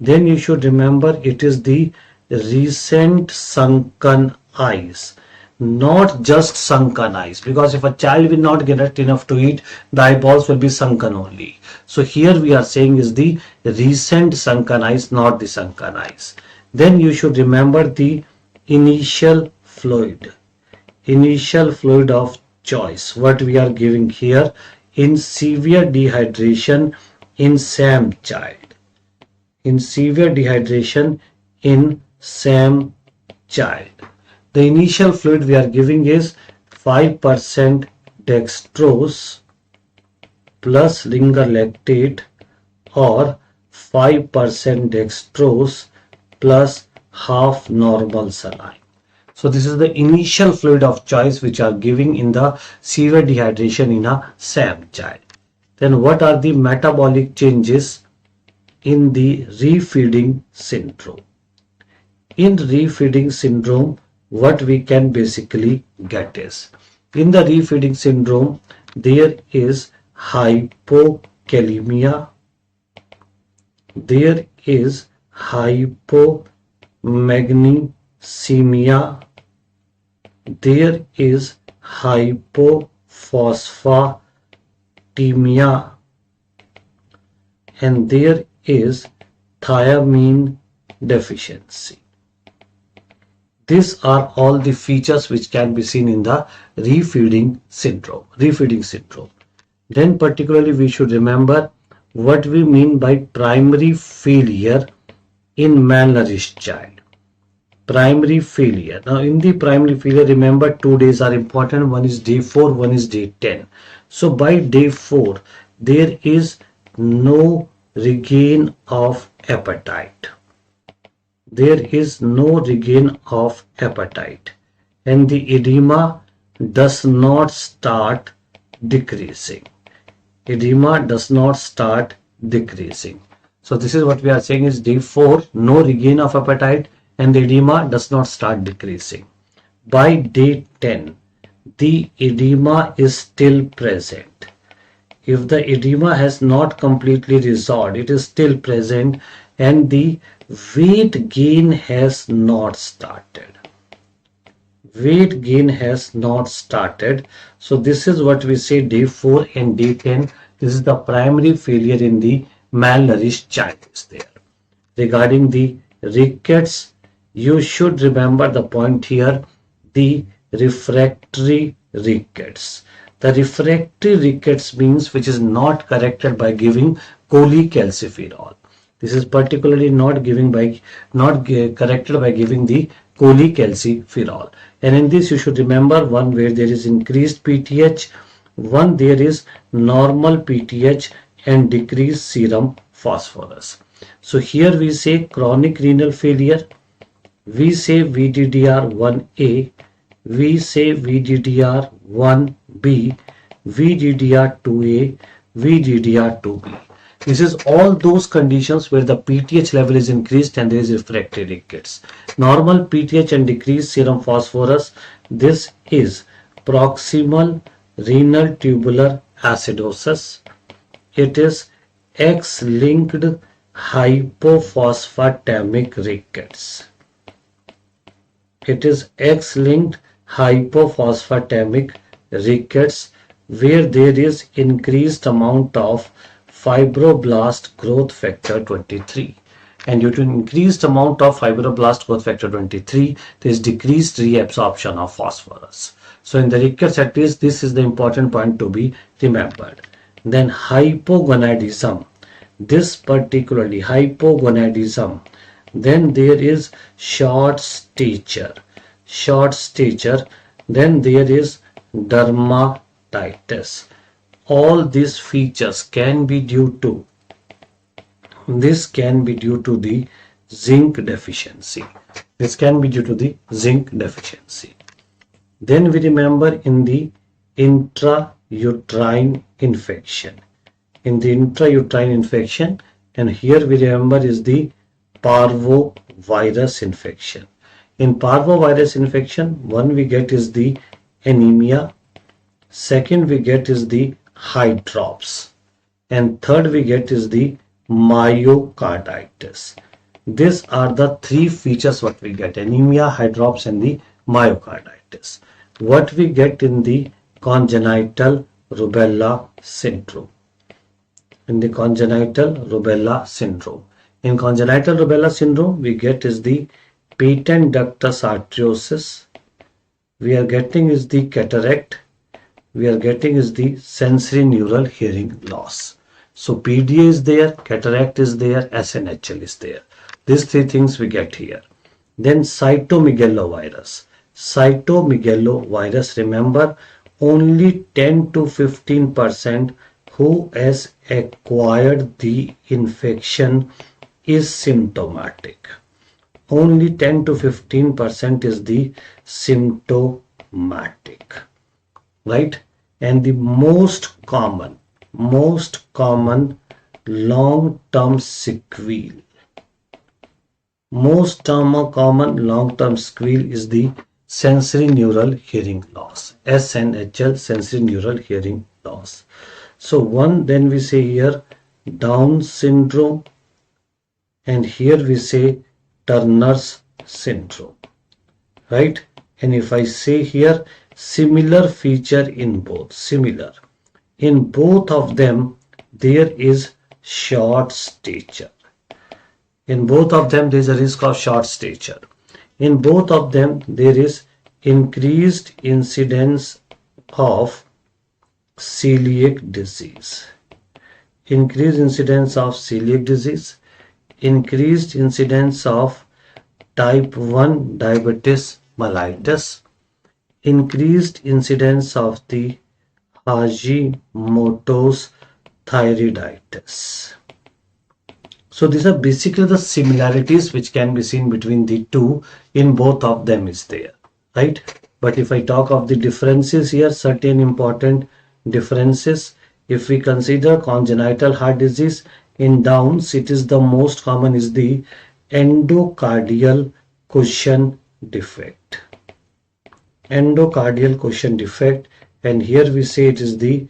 Then you should remember it is the recent sunken eyes. Not just sunken eyes, because if a child will not get enough to eat, the eyeballs will be sunken only. So here we are saying is the recent sunken eyes, not the sunken eyes. Then you should remember the initial fluid. Initial fluid of choice. What we are giving here in severe dehydration in SAM child. In severe dehydration in SAM child. The initial fluid we are giving is 5% dextrose plus ringer lactate or 5% dextrose plus half normal saline. So this is the initial fluid of choice which are giving in the severe dehydration in a SAM child. Then what are the metabolic changes in the refeeding syndrome? In refeeding syndrome, what we can basically get is, in the refeeding syndrome, there is hypokalemia, there is hypomagnesemia, there is hypophosphatemia, and there is thiamine deficiency. These are all the features which can be seen in the refeeding syndrome. Then particularly we should remember what we mean by primary failure in malnourished child. Primary failure. Now in the primary failure, remember 2 days are important. One is day 4, one is day 10. So by day 4, there is no regain of appetite. There is no regain of appetite, and the edema does not start decreasing. Edema does not start decreasing. So this is what we are saying is day 4, no regain of appetite, and the edema does not start decreasing. by day 10, the edema is still present. If the edema has not completely resolved, it is still present and the weight gain has not started. Weight gain has not started. So this is what we say day 4 and day 10. This is the primary failure in the malnourished child is there. Regarding the rickets, you should remember the point here, the refractory rickets. The refractory rickets means which is not corrected by giving cholecalciferol. This is particularly not corrected by giving the cholecalciferol. And in this you should remember, one where there is increased PTH, one there is normal PTH and decreased serum phosphorus. So here we say chronic renal failure, we say VDDR1A, we say VDDR1B, VDDR2A, VDDR2B. This is all those conditions where the PTH level is increased and there is refractory rickets. Normal PTH and decreased serum phosphorus, this is proximal renal tubular acidosis. It is X-linked hypophosphatemic rickets. It is X-linked hypophosphatemic rickets where there is increased amount of fibroblast growth factor 23, and due to increased amount of fibroblast growth factor 23 there is decreased reabsorption of phosphorus. So in the rickets, at least this is the important point to be remembered. Then hypogonadism, this particularly hypogonadism, then there is short stature, then there is dermatitis. All these features can be due to the zinc deficiency. This can be due to the zinc deficiency. Then we remember in the intrauterine infection. And here we remember is the parvovirus infection. In parvovirus infection, one we get is the anemia, second we get is the high drops, and third we get is the myocarditis. These are the three features what we get: anemia, high drops and the myocarditis. What we get in the congenital rubella syndrome. In congenital rubella syndrome we get is the patent ductus arteriosus, we are getting is the cataract, we are getting is the sensory neural hearing loss. So PDA is there, cataract is there, SNHL is there. These three things we get here. Then cytomegalovirus. Remember, only 10 to 15% who has acquired the infection is symptomatic. Only 10 to 15% is the symptomatic, right? And the most common long-term sequelae. Most common long-term sequelae is the sensory neural hearing loss, SNHL, sensory neural hearing loss. So one, then we say here Down syndrome, and here we say Turner's syndrome, right? And if I say here similar feature in both, in both of them there is short stature. In both of them there is a risk of short stature. In both of them there is increased incidence of celiac disease. Increased incidence of celiac disease, increased incidence of type 1 diabetes mellitus, increased incidence of the Hashimoto's thyroiditis. So these are basically the similarities which can be seen between the two. In both of them is there, right? But if I talk of the differences here, certain important differences. If we consider congenital heart disease, in Downs it is the most common is the endocardial cushion defect. endocardial cushion defect, and here we say it is the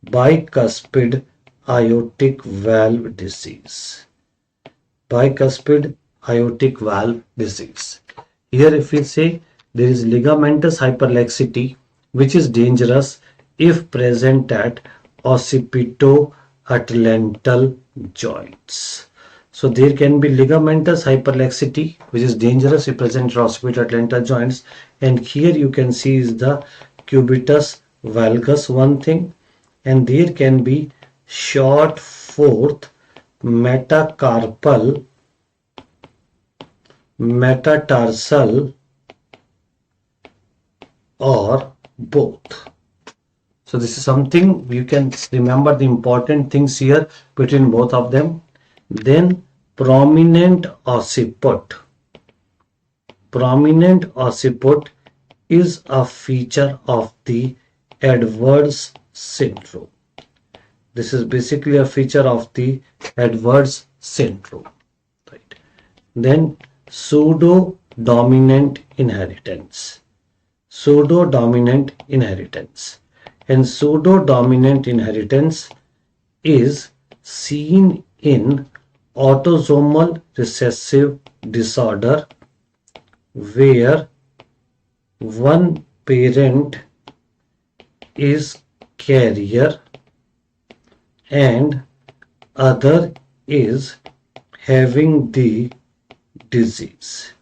bicuspid aortic valve disease. Bicuspid aortic valve disease. Here if we say there is ligamentous hyperlaxity which is dangerous if present at occipito-atlantal joints. So there can be ligamentous hyperlaxity which is dangerous if present at occipito-atlantal joints, and here you can see is the cubitus valgus one thing, and there can be short fourth metacarpal, metatarsal, or both. So this is something you can remember the important things here between both of them. Then prominent occiput. Prominent occiput is a feature of the Edwards syndrome. This is basically a feature of the Edwards syndrome. Right. Then pseudo-dominant inheritance. Pseudo-dominant inheritance. And pseudo-dominant inheritance is seen in autosomal recessive disorder where one parent is carrier and other is having the disease.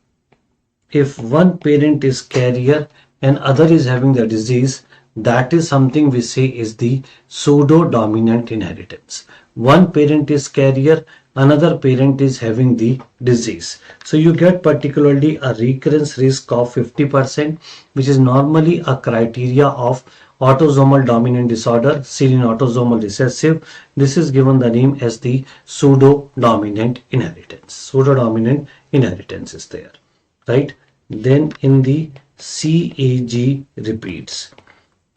If one parent is carrier and other is having the disease, that is something we say is the pseudo-dominant inheritance. One parent is carrier, another parent is having the disease. So you get particularly a recurrence risk of 50%, which is normally a criteria of autosomal dominant disorder seen in autosomal recessive. This is given the name as the pseudo-dominant inheritance. Pseudo-dominant inheritance is there, right? Then in the CAG repeats.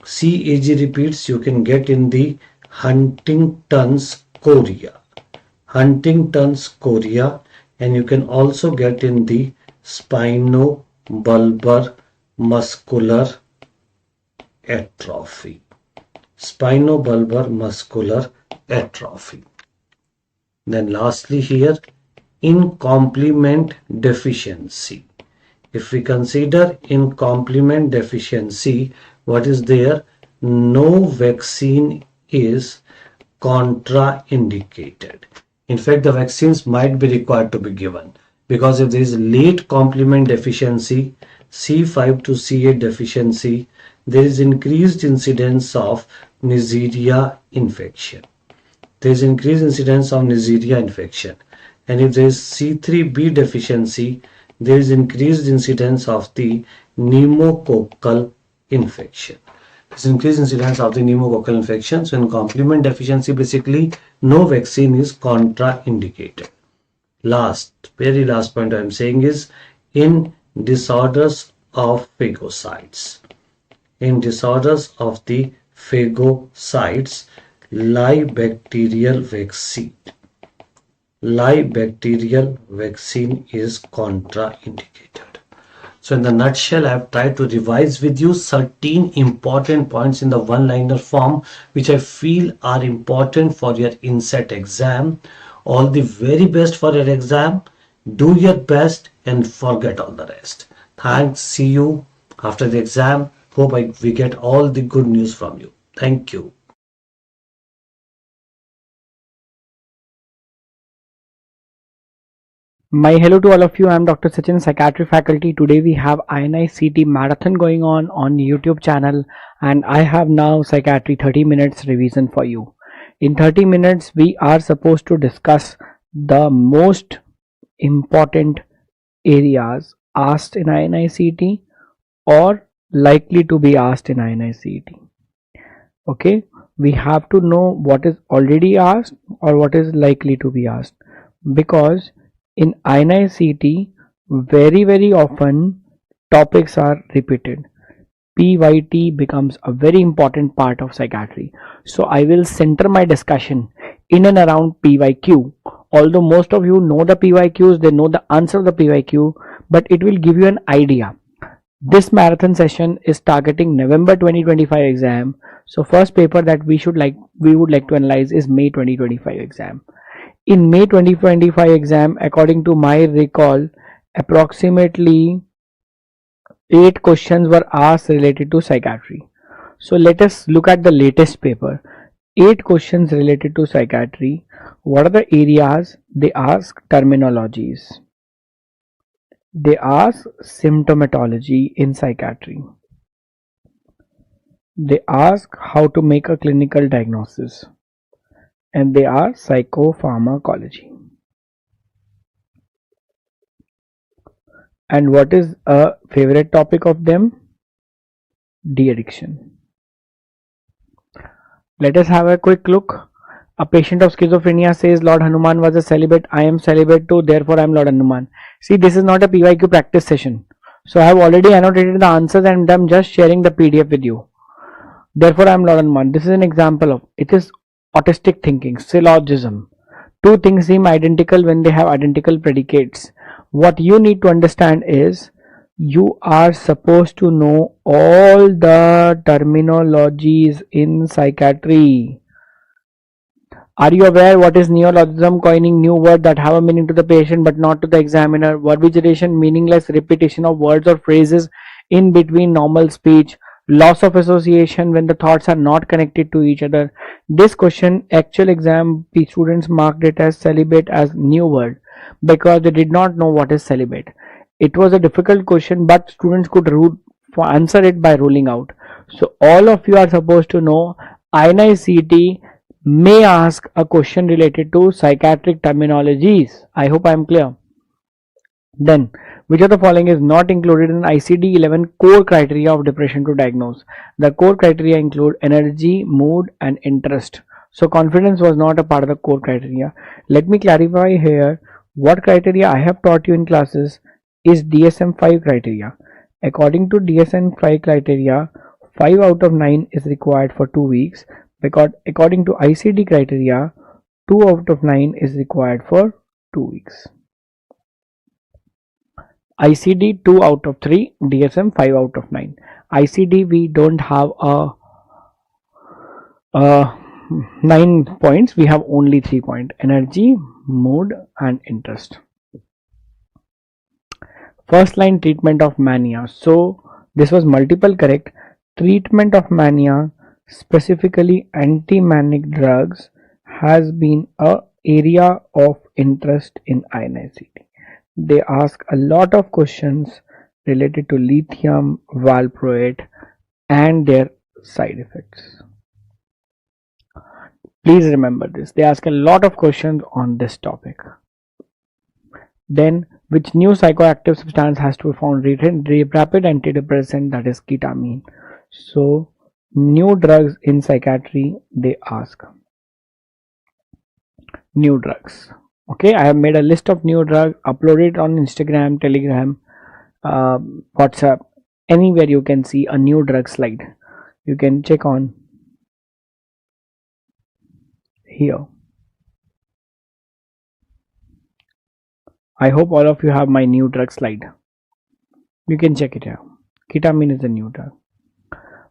CAG repeats you can get in the Huntington's chorea. Huntington's chorea, and you can also get in the spinobulbar muscular atrophy. Spinobulbar muscular atrophy. Then lastly here, in complement deficiency. If we consider in complement deficiency, what is there? No vaccine is contraindicated. In fact, the vaccines might be required to be given, because if there is late complement deficiency, C5 to C8 deficiency, there is increased incidence of Neisseria infection. There is increased incidence of Neisseria infection. And if there is C3b deficiency, there is increased incidence of the pneumococcal infection. There is increased incidence of the pneumococcal infection. So in complement deficiency, basically no vaccine is contraindicated. Very last point I am saying is in disorders of phagocytes. In disorders of the phagocytes, live bacterial vaccine. Live bacterial vaccine is contraindicated. So in the nutshell, I have tried to revise with you 13 important points in the one-liner form, which I feel are important for your INICET exam. All the very best for your exam. Do your best and forget all the rest. Thanks. See you after the exam. Hope we get all the good news from you. Thank you. My hello to all of you. I am Dr. Sachin, Psychiatry faculty. Today we have INICET Marathon going on YouTube channel, and I have now Psychiatry 30 minutes revision for you. In 30 minutes we are supposed to discuss the most important areas asked in INICET or likely to be asked in INICET. Okay, we have to know what is already asked or what is likely to be asked, because in INICET very often topics are repeated. PYT becomes a very important part of psychiatry. So I will center my discussion in and around PYQ. Although most of you know the PYQs, they know the answer of the PYQ, but it will give you an idea This marathon session is targeting November 2025 exam. So first paper that we would like to analyze is May 2025 exam. In May 2025 exam, according to my recall, approximately 8 questions were asked related to psychiatry. So let us look at the latest paper. 8 questions related to psychiatry. What are the areas? They ask terminologies. They ask symptomatology in psychiatry. They ask how to make a clinical diagnosis. And they are psychopharmacology. And what is a favorite topic of them? De-addiction. Let us have a quick look. A patient of schizophrenia says Lord Hanuman was a celibate. I am celibate too, therefore I am Lord Hanuman. See, this is not a PYQ practice session. So I have already annotated the answers and I am just sharing the PDF with you. Therefore I am Lord Hanuman. This is an example of, it is autistic thinking, syllogism. Two things seem identical when they have identical predicates. What you need to understand is, you are supposed to know all the terminologies in psychiatry. Are you aware what is neologism? Coining new words that have a meaning to the patient but not to the examiner. Verbigeration, meaningless repetition of words or phrases in between normal speech. Loss of association when the thoughts are not connected to each other. This question, actual exam, the students marked it as celibate as new word because they did not know what is celibate. It was a difficult question, but students could answer it by ruling out. So all of you are supposed to know INICET may ask a question related to psychiatric terminologies. I hope I am clear. Then, which of the following is not included in ICD-11 core criteria of depression to diagnose? The core criteria include energy, mood and interest. So confidence was not a part of the core criteria. Let me clarify here. What criteria I have taught you in classes is DSM-5 criteria. According to DSM-5 criteria, 5 out of 9 is required for 2 weeks, because according to ICD criteria, 2 out of 9 is required for 2 weeks. ICD 2 out of 3, DSM 5 out of 9. ICD we don't have a 9 points, we have only 3 points: energy, mood and interest. First line, treatment of mania. So this was multiple correct. Treatment of mania, specifically anti-manic drugs, has been a area of interest in INICET. They ask a lot of questions related to lithium, valproate and their side effects. Please remember this. They ask a lot of questions on this topic. Then, which new psychoactive substance has to be found rapid antidepressant, that is ketamine. So new drugs in psychiatry, they ask new drugs. Okay, I have made a list of new drugs, uploaded on Instagram, Telegram, WhatsApp, anywhere you can see a new drug slide. You can check on here. I hope all of you have my new drug slide. You can check it here. Ketamine is a new drug.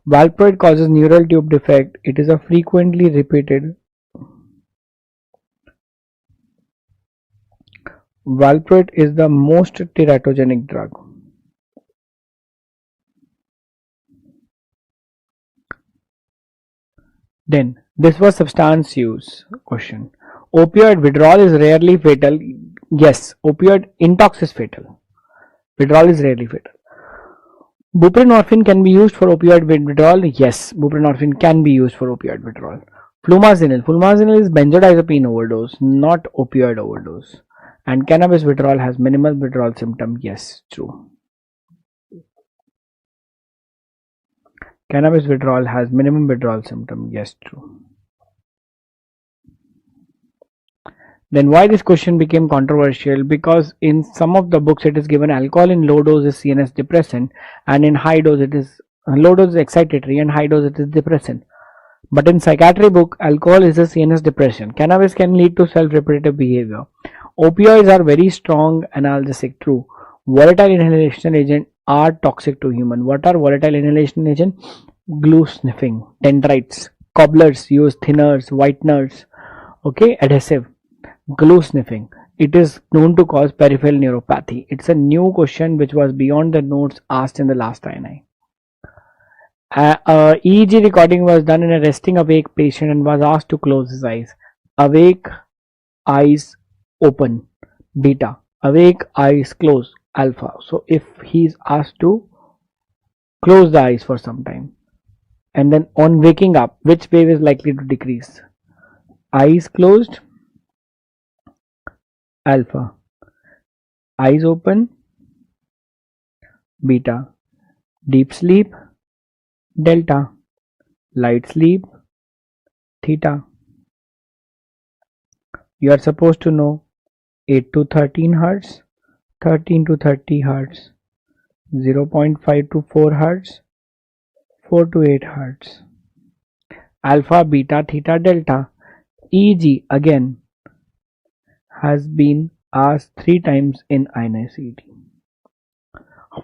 Valproate causes neural tube defect. It is a frequently repeated. Valproate is the most teratogenic drug. Then, this was substance use question. Opioid withdrawal is rarely fatal. Yes, opioid intox is fatal. Withdrawal is rarely fatal. Buprenorphine can be used for opioid withdrawal. Yes, buprenorphine can be used for opioid withdrawal. Flumazenil. Flumazenil is benzodiazepine overdose, not opioid overdose. And cannabis withdrawal has minimal withdrawal symptom. Yes, true. Cannabis withdrawal has minimum withdrawal symptom. Yes, true. Then why this question became controversial? Because in some of the books it is given alcohol in low dose is CNS depressant, and in high dose it is low dose is excitatory and high dose it is depressant. But in psychiatry book, alcohol is a CNS depression. Cannabis can lead to self-repetitive behavior. Opioids are very strong analgesic, true. Volatile inhalation agent are toxic to human. What are volatile inhalation agent? Glue sniffing, dendrites, cobblers use thinners, whiteners, okay, adhesive, glue sniffing. It is known to cause peripheral neuropathy. It's a new question which was beyond the notes asked in the last INI. EEG recording was done in a resting awake patient and was asked to close his eyes. Awake, eyes open, beta. Awake, eyes closed, alpha. So if he is asked to close the eyes for some time, and then on waking up, which wave is likely to decrease? Eyes closed, alpha. Eyes open, beta. Deep sleep, delta. Light sleep, theta. You are supposed to know 8 to 13 Hertz, 13 to 30 Hertz, 0.5 to 4 Hertz, 4 to 8 Hertz. Alpha, beta, theta, delta. EEG again has been asked 3 times in INICET.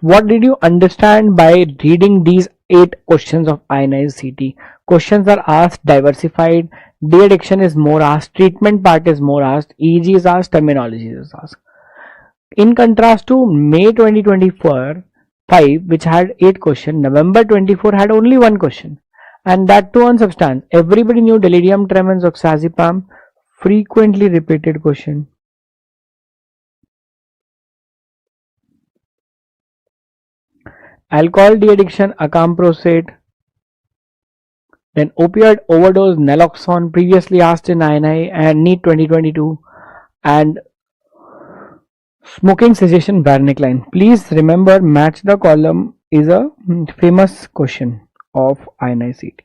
What did you understand by reading these 8 questions of INICET? Questions are asked diversified. De-addiction is more asked. Treatment part is more asked. EEG is asked. Terminology is asked. In contrast to May 2024, 5, which had 8 questions, November 24 had only 1 question, and that too on substance. Everybody knew delirium tremens, oxazepam, frequently repeated question. Alcohol de-addiction, acamprosate. Then opioid overdose, naloxone, previously asked in INI and NEET 2022, and smoking cessation, varenicline. Please remember, match the column is a famous question of INICET.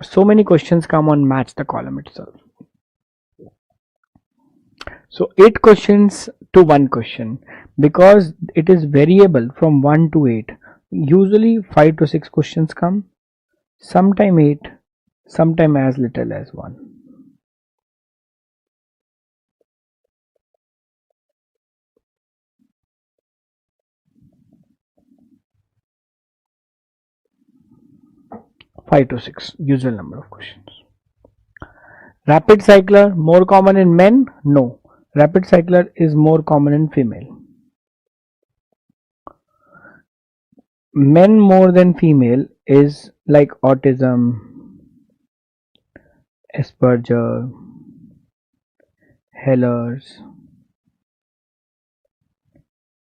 So many questions come on match the column itself. So 8 questions to 1 question, because it is variable from 1 to 8. Usually 5 to 6 questions come, sometime 8, sometime as little as 1. Five to 6 usual number of questions. Rapid cycler, more common in men? No. Rapid cycler is more common in female. Men more than female is like autism, Asperger, Heller's,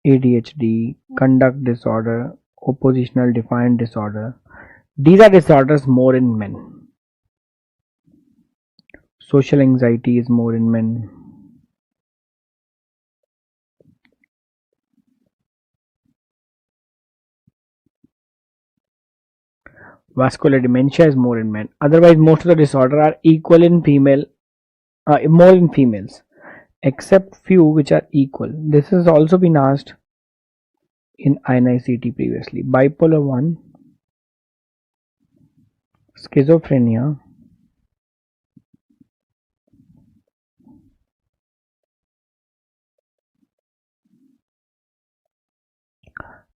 ADHD, conduct disorder, oppositional defiant disorder. These are disorders more in men. Social anxiety is more in men. Vascular dementia is more in men. Otherwise, most of the disorders are equal in female, more in females, except few which are equal. This has also been asked in INICET previously. Bipolar 1, schizophrenia,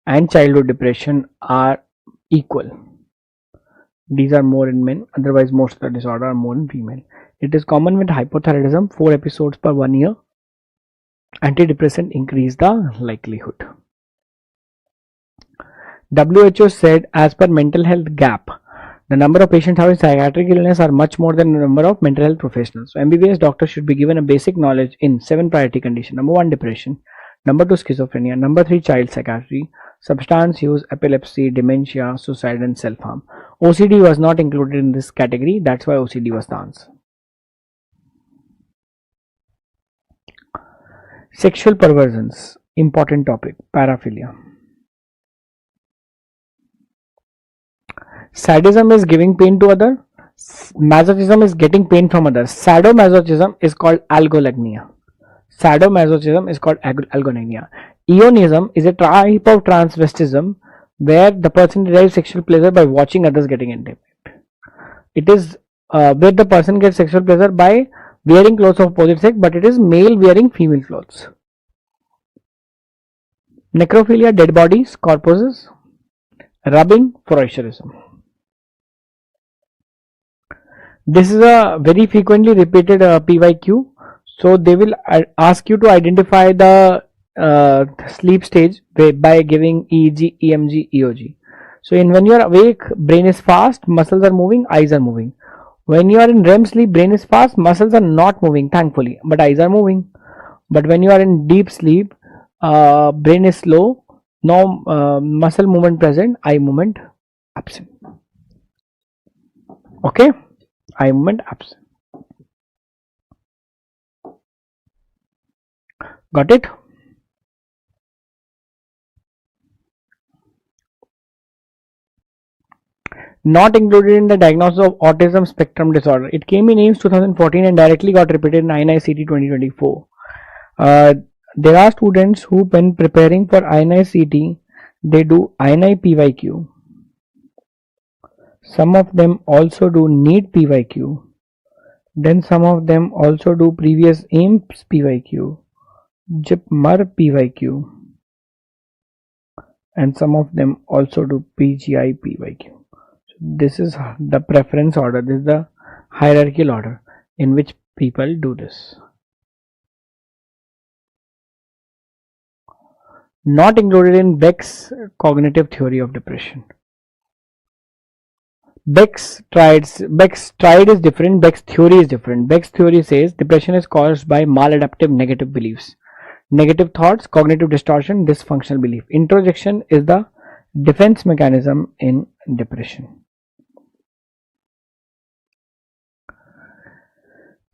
and childhood depression are equal. These are more in men, otherwise most of the disorders are more in female. It is common with hypothyroidism, 4 episodes per 1 year. Antidepressant increase the likelihood. WHO said, as per mental health gap, the number of patients having psychiatric illness are much more than the number of mental health professionals. So MBBS doctors should be given a basic knowledge in 7 priority conditions. Number 1, depression. Number 2, schizophrenia. Number 3, child psychiatry, substance use, epilepsy, dementia, suicide and self-harm. OCD was not included in this category. That's why OCD was the answer. Sexual perversions, important topic, paraphilia. Sadism is giving pain to other. Masochism is getting pain from others. Sadomasochism is called algolagnia. Sadomasochism is called algolagnia. Eonism is a type of transvestism where the person derives sexual pleasure by watching others getting intimate. It is where the person gets sexual pleasure by wearing clothes of opposite sex, but it is male wearing female clothes. Necrophilia, dead bodies, corpses. Rubbing, Froischerism. This is a very frequently repeated PYQ. So they will ask you to identify the sleep stage by giving EEG, EMG, EOG. So when you are awake, brain is fast, muscles are moving, eyes are moving. When you are in REM sleep, brain is fast, muscles are not moving, thankfully, but eyes are moving. But when you are in deep sleep, brain is slow, no muscle movement present, eye movement absent. Okay, eye movement absent. Got it? Not included in the diagnosis of autism spectrum disorder. It came in AIMS 2014 and directly got repeated in INICET 2024. There are students who, when preparing for INICET, they do INI-PYQ. Some of them also do NEET PYQ. Then some of them also do previous AIMS PYQ, JIPMER PYQ, and some of them also do PGI PYQ. So this is the preference order. This is the hierarchical order in which people do this. Not included in Beck's cognitive theory of depression. Beck's triad is different, Beck's theory is different. Beck's theory says depression is caused by maladaptive negative beliefs, negative thoughts, cognitive distortion, dysfunctional belief. Introjection is the defense mechanism in depression.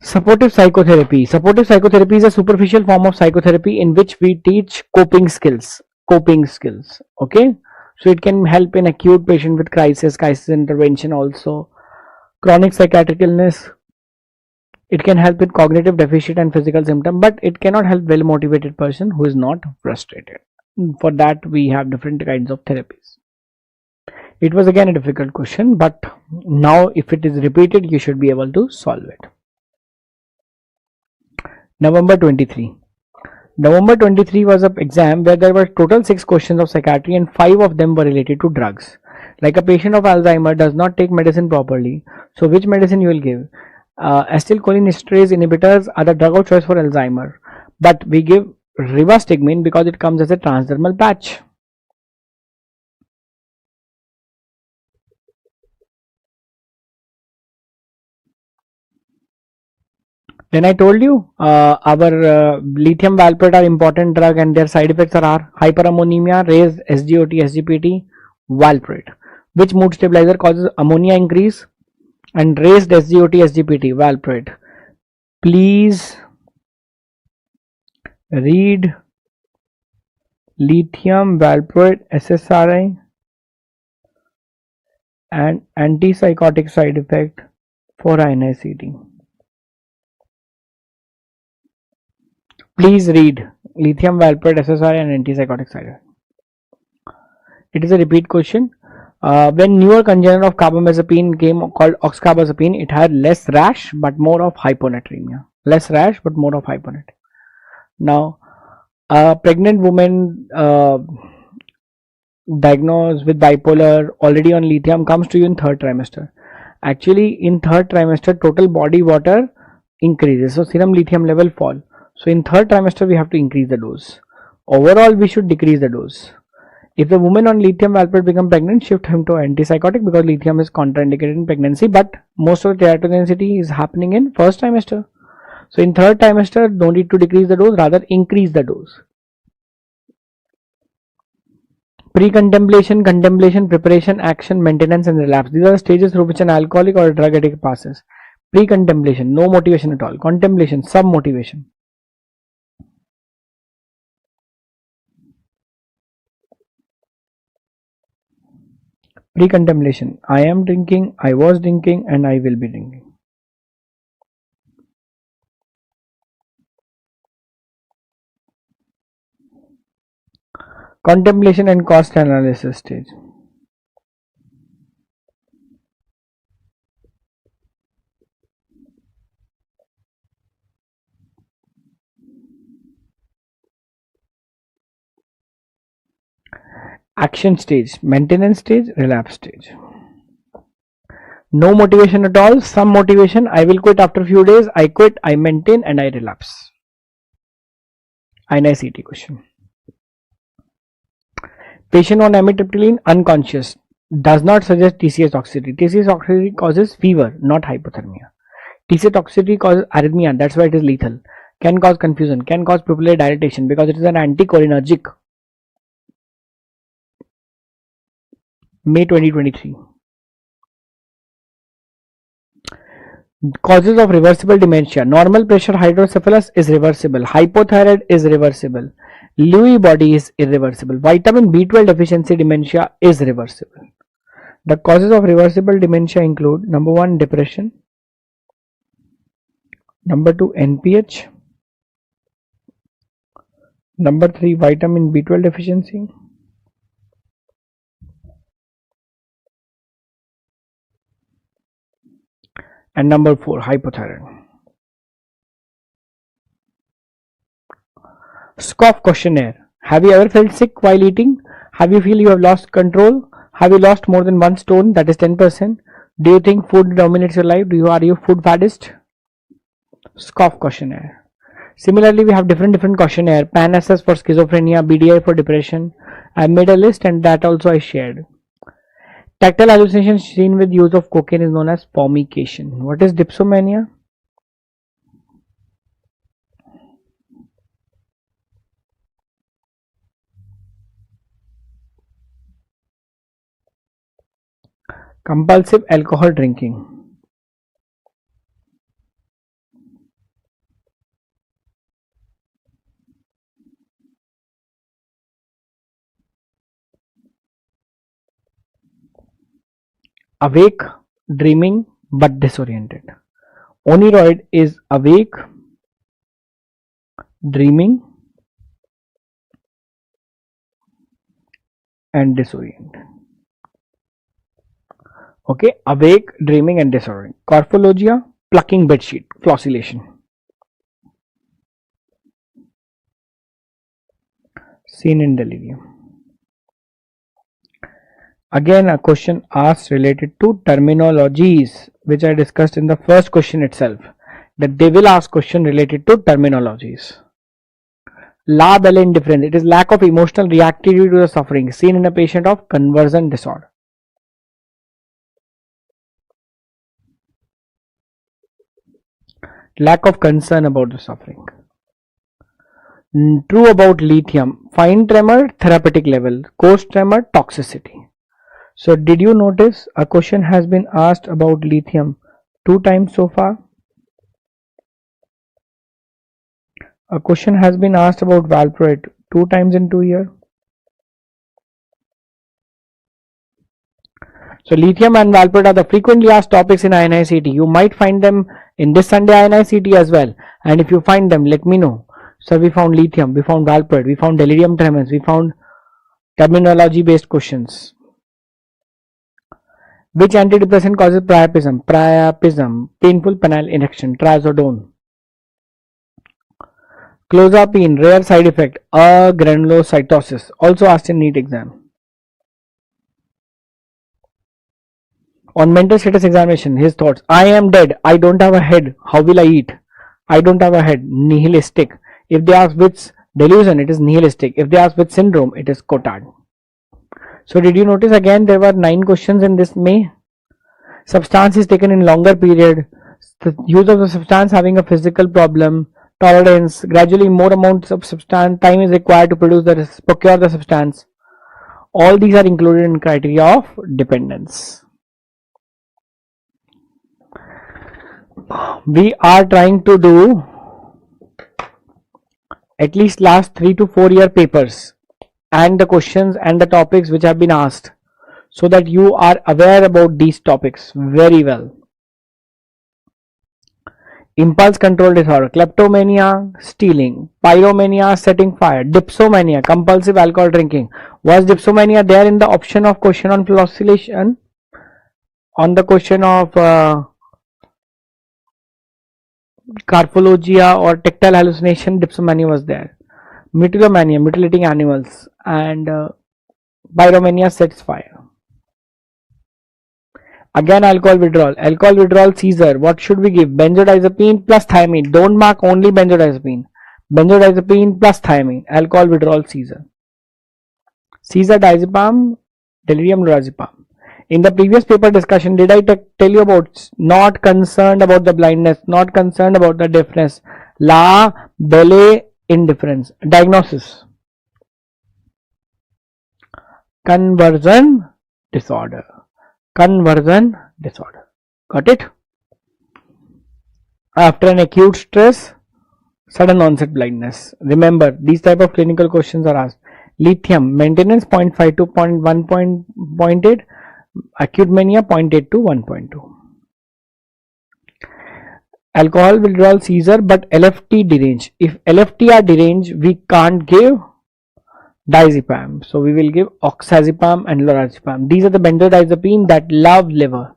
Supportive psychotherapy. Supportive psychotherapy is a superficial form of psychotherapy in which we teach coping skills. Okay, so it can help in acute patient with crisis intervention also, chronic psychiatric illness. It can help with cognitive deficit and physical symptom, but it cannot help well motivated person who is not frustrated. For that we have different kinds of therapies. It was again a difficult question, but now if it is repeated you should be able to solve it. November 23. November 23 was an exam where there were total 6 questions of psychiatry and 5 of them were related to drugs. Like a patient of Alzheimer does not take medicine properly, so which medicine you will give? Acetylcholinesterase inhibitors are the drug of choice for Alzheimer, but we give rivastigmine because it comes as a transdermal patch. Then I told you our lithium valproate are important drug and their side effects are hyperammonemia, raised SGOT, SGPT, valproate. Which mood stabilizer causes ammonia increase and raised SGOT, SGPT, valproate? Please read lithium valproate SSRI and antipsychotic side effect for INICET. Please read lithium valproate SSRI and antipsychotic side effect. It is a repeat question. When newer congener of carbamazepine came called oxcarbazepine, it had less rash but more of hyponatremia. Less rash but more of hyponatremia. Now, a pregnant woman diagnosed with bipolar already on lithium comes to you in 3rd trimester. Actually, in 3rd trimester, total body water increases, so serum lithium level fall. So in 3rd trimester, we have to increase the dose. Overall, we should decrease the dose. If the woman on lithium valproate become pregnant, shift him to antipsychotic because lithium is contraindicated in pregnancy, but most of the teratogenicity is happening in 1st trimester. So in 3rd trimester, no need to decrease the dose, rather increase the dose. Pre-contemplation, contemplation, preparation, action, maintenance and relapse. These are the stages through which an alcoholic or a drug addict passes. Pre-contemplation, no motivation at all. Contemplation, some motivation. Pre-contemplation, I am drinking, I was drinking and I will be drinking. Contemplation and cost analysis stage. action stage, maintenance stage, relapse stage. No motivation at all, some motivation, I will quit after few days, I quit, I maintain and I relapse. INICET question. Patient on amitriptyline unconscious, does not suggest TCS toxicity. TCS toxicity causes fever, not hypothermia. TCS toxicity causes arrhythmia, that's why it is lethal. Can cause confusion, can cause pupillary dilatation because it is an anticholinergic. May 2023. Causes of reversible dementia. Normal pressure hydrocephalus is reversible. Hypothyroid is reversible. Lewy body is irreversible. Vitamin B12 deficiency dementia is reversible. The causes of reversible dementia include number 1 depression, number 2 NPH, number 3 vitamin B12 deficiency, and number 4 hypothyroid. SCOFF questionnaire. Have you ever felt sick while eating? Have you feel you have lost control? Have you lost more than 1 stone, that is 10%? Do you think food dominates your life? Are you food faddist? SCOFF questionnaire. Similarly, we have different questionnaire. PAN-SS for schizophrenia, BDI for depression. I made a list and that also I shared. Tactile hallucination seen with use of cocaine is known as formication. What is dipsomania? Compulsive alcohol drinking. Awake, dreaming, but disoriented. Oniroid is awake, dreaming, and disoriented. Okay, awake, dreaming, and disoriented. Corphologia, plucking bedsheet, flocculation. Seen in delirium. Again, a question asked related to terminologies, which I discussed in the first question itself, that they will ask question related to terminologies. Labile indifference, it is lack of emotional reactivity to the suffering seen in a patient of conversion disorder. Lack of concern about the suffering. True about lithium, fine tremor, therapeutic level, coarse tremor, toxicity. So did you notice a question has been asked about lithium 2 times so far? A question has been asked about valproate 2 times in 2 years. So lithium and valproate are the frequently asked topics in INICET. You might find them in this Sunday INICET as well. And if you find them, let me know. So we found lithium, we found valproate, we found delirium tremens, we found terminology based questions. Which antidepressant causes priapism? Priapism, painful penile erection, trazodone. Clozapine, rare side effect, agranulocytosis, also asked in NEET exam. On mental status examination, his thoughts: I am dead, I don't have a head, how will I eat? I don't have a head, nihilistic. If they ask which delusion, it is nihilistic. If they ask which syndrome, it is Cotard. So did you notice again there were 9 questions in this May? Substance is taken in longer period, the use of the substance having a physical problem, tolerance, gradually more amounts of substance, time is required to procure the substance. All these are included in criteria of dependence. We are trying to do at least last 3 to 4 year papers and the questions and the topics which have been asked, so that you are aware about these topics very well. Impulse control disorder, kleptomania, stealing, pyromania, setting fire, dipsomania, compulsive alcohol drinking. Was dipsomania there in the option of question on flocculation? On the question of carpologia or tactile hallucination, dipsomania was there. Mutilomania, mutilating animals, and Pyromania sets fire. Again, alcohol withdrawal. Alcohol withdrawal seizure. What should we give? Benzodiazepine plus thiamine. Don't mark only benzodiazepine. Benzodiazepine plus thiamine. Alcohol withdrawal seizure. Seizure diazepam, delirium lorazepam. In the previous paper discussion, did I tell you about not concerned about the blindness, not concerned about the deafness? La Belle indifference. Diagnosis. Conversion disorder. Conversion disorder. Got it? After an acute stress, sudden onset blindness. Remember, these type of clinical questions are asked. Lithium, maintenance 0.5 to 0.8, acute mania 0.8 to 1.2. Alcohol withdrawal seizure, but LFT deranged. If LFT are deranged, we can't give diazepam. So we will give oxazepam and lorazepam. These are the benzodiazepine that love liver.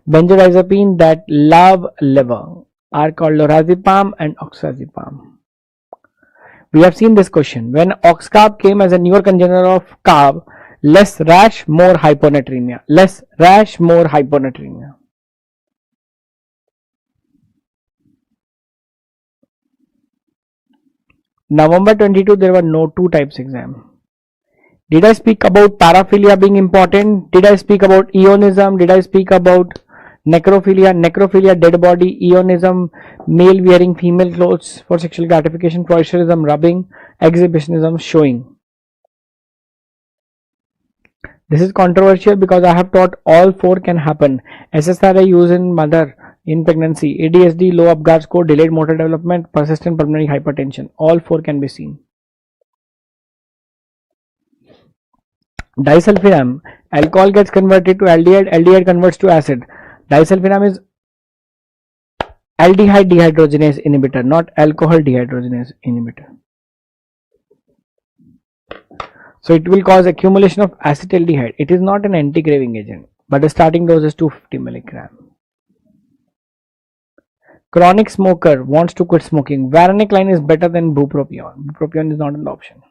Benzodiazepine that love liver are called lorazepam and oxazepam. We have seen this question. When oxcarb came as a newer congenitor of carb, less rash, more hyponatremia. Less rash, more hyponatremia. November 22, there were no 2 types exam. Did I speak about paraphilia being important? Did I speak about eonism? Did I speak about necrophilia? Necrophilia, dead body. Eonism, male wearing female clothes for sexual gratification. Voyeurism, rubbing. Exhibitionism, showing. This is controversial because I have taught all 4 can happen. SSRI used in mother in pregnancy. ADHD, low Apgar score, delayed motor development, persistent pulmonary hypertension. All 4 can be seen. Disulfiram, alcohol gets converted to aldehyde, aldehyde converts to acid. Disulfiram is aldehyde dehydrogenase inhibitor, not alcohol dehydrogenase inhibitor. So it will cause accumulation of acetaldehyde. It is not an anti-craving agent, but the starting dose is 250 mg. Chronic smoker wants to quit smoking. Varenicline is better than bupropion. Bupropion is not an option.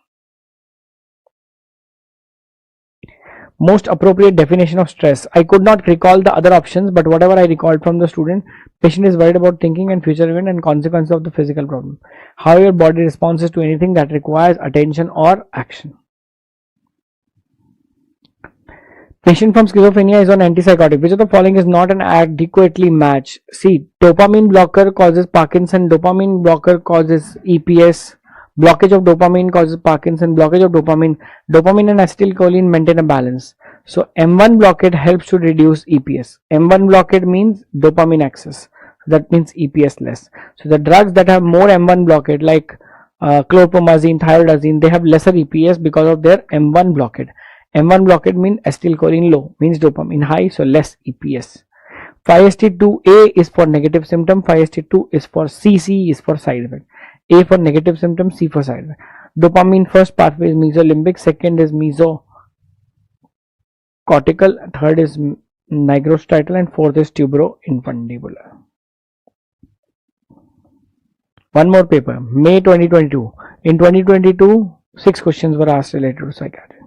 Most appropriate definition of stress. I could not recall the other options, but whatever I recalled from the student, patient is worried about thinking and future event and consequences of the physical problem. How your body responds to anything that requires attention or action. Patient from schizophrenia is on antipsychotic. Which of the following is not an adequately matched? See, dopamine blocker causes Parkinson, dopamine blocker causes EPS, blockage of dopamine causes Parkinson, blockage of dopamine and acetylcholine maintain a balance. So M1 blockade helps to reduce EPS. M1 blockade means dopamine access. That means EPS less. So the drugs that have more M1 blockade like chlorpromazine, thyroidazine, they have lesser EPS because of their M1 blockade. M1 blockade means acetylcholine low, means dopamine high, so less EPS. 5-HT2A is for negative symptom, 5-HT2 is for CC is for side effect. A for negative symptom, C for side effect. Dopamine first pathway is mesolimbic, second is mesocortical, third is nigrostriatal, and fourth is tuberoinfundibular. One more paper, May 2022. In 2022, 6 questions were asked related to psychiatry.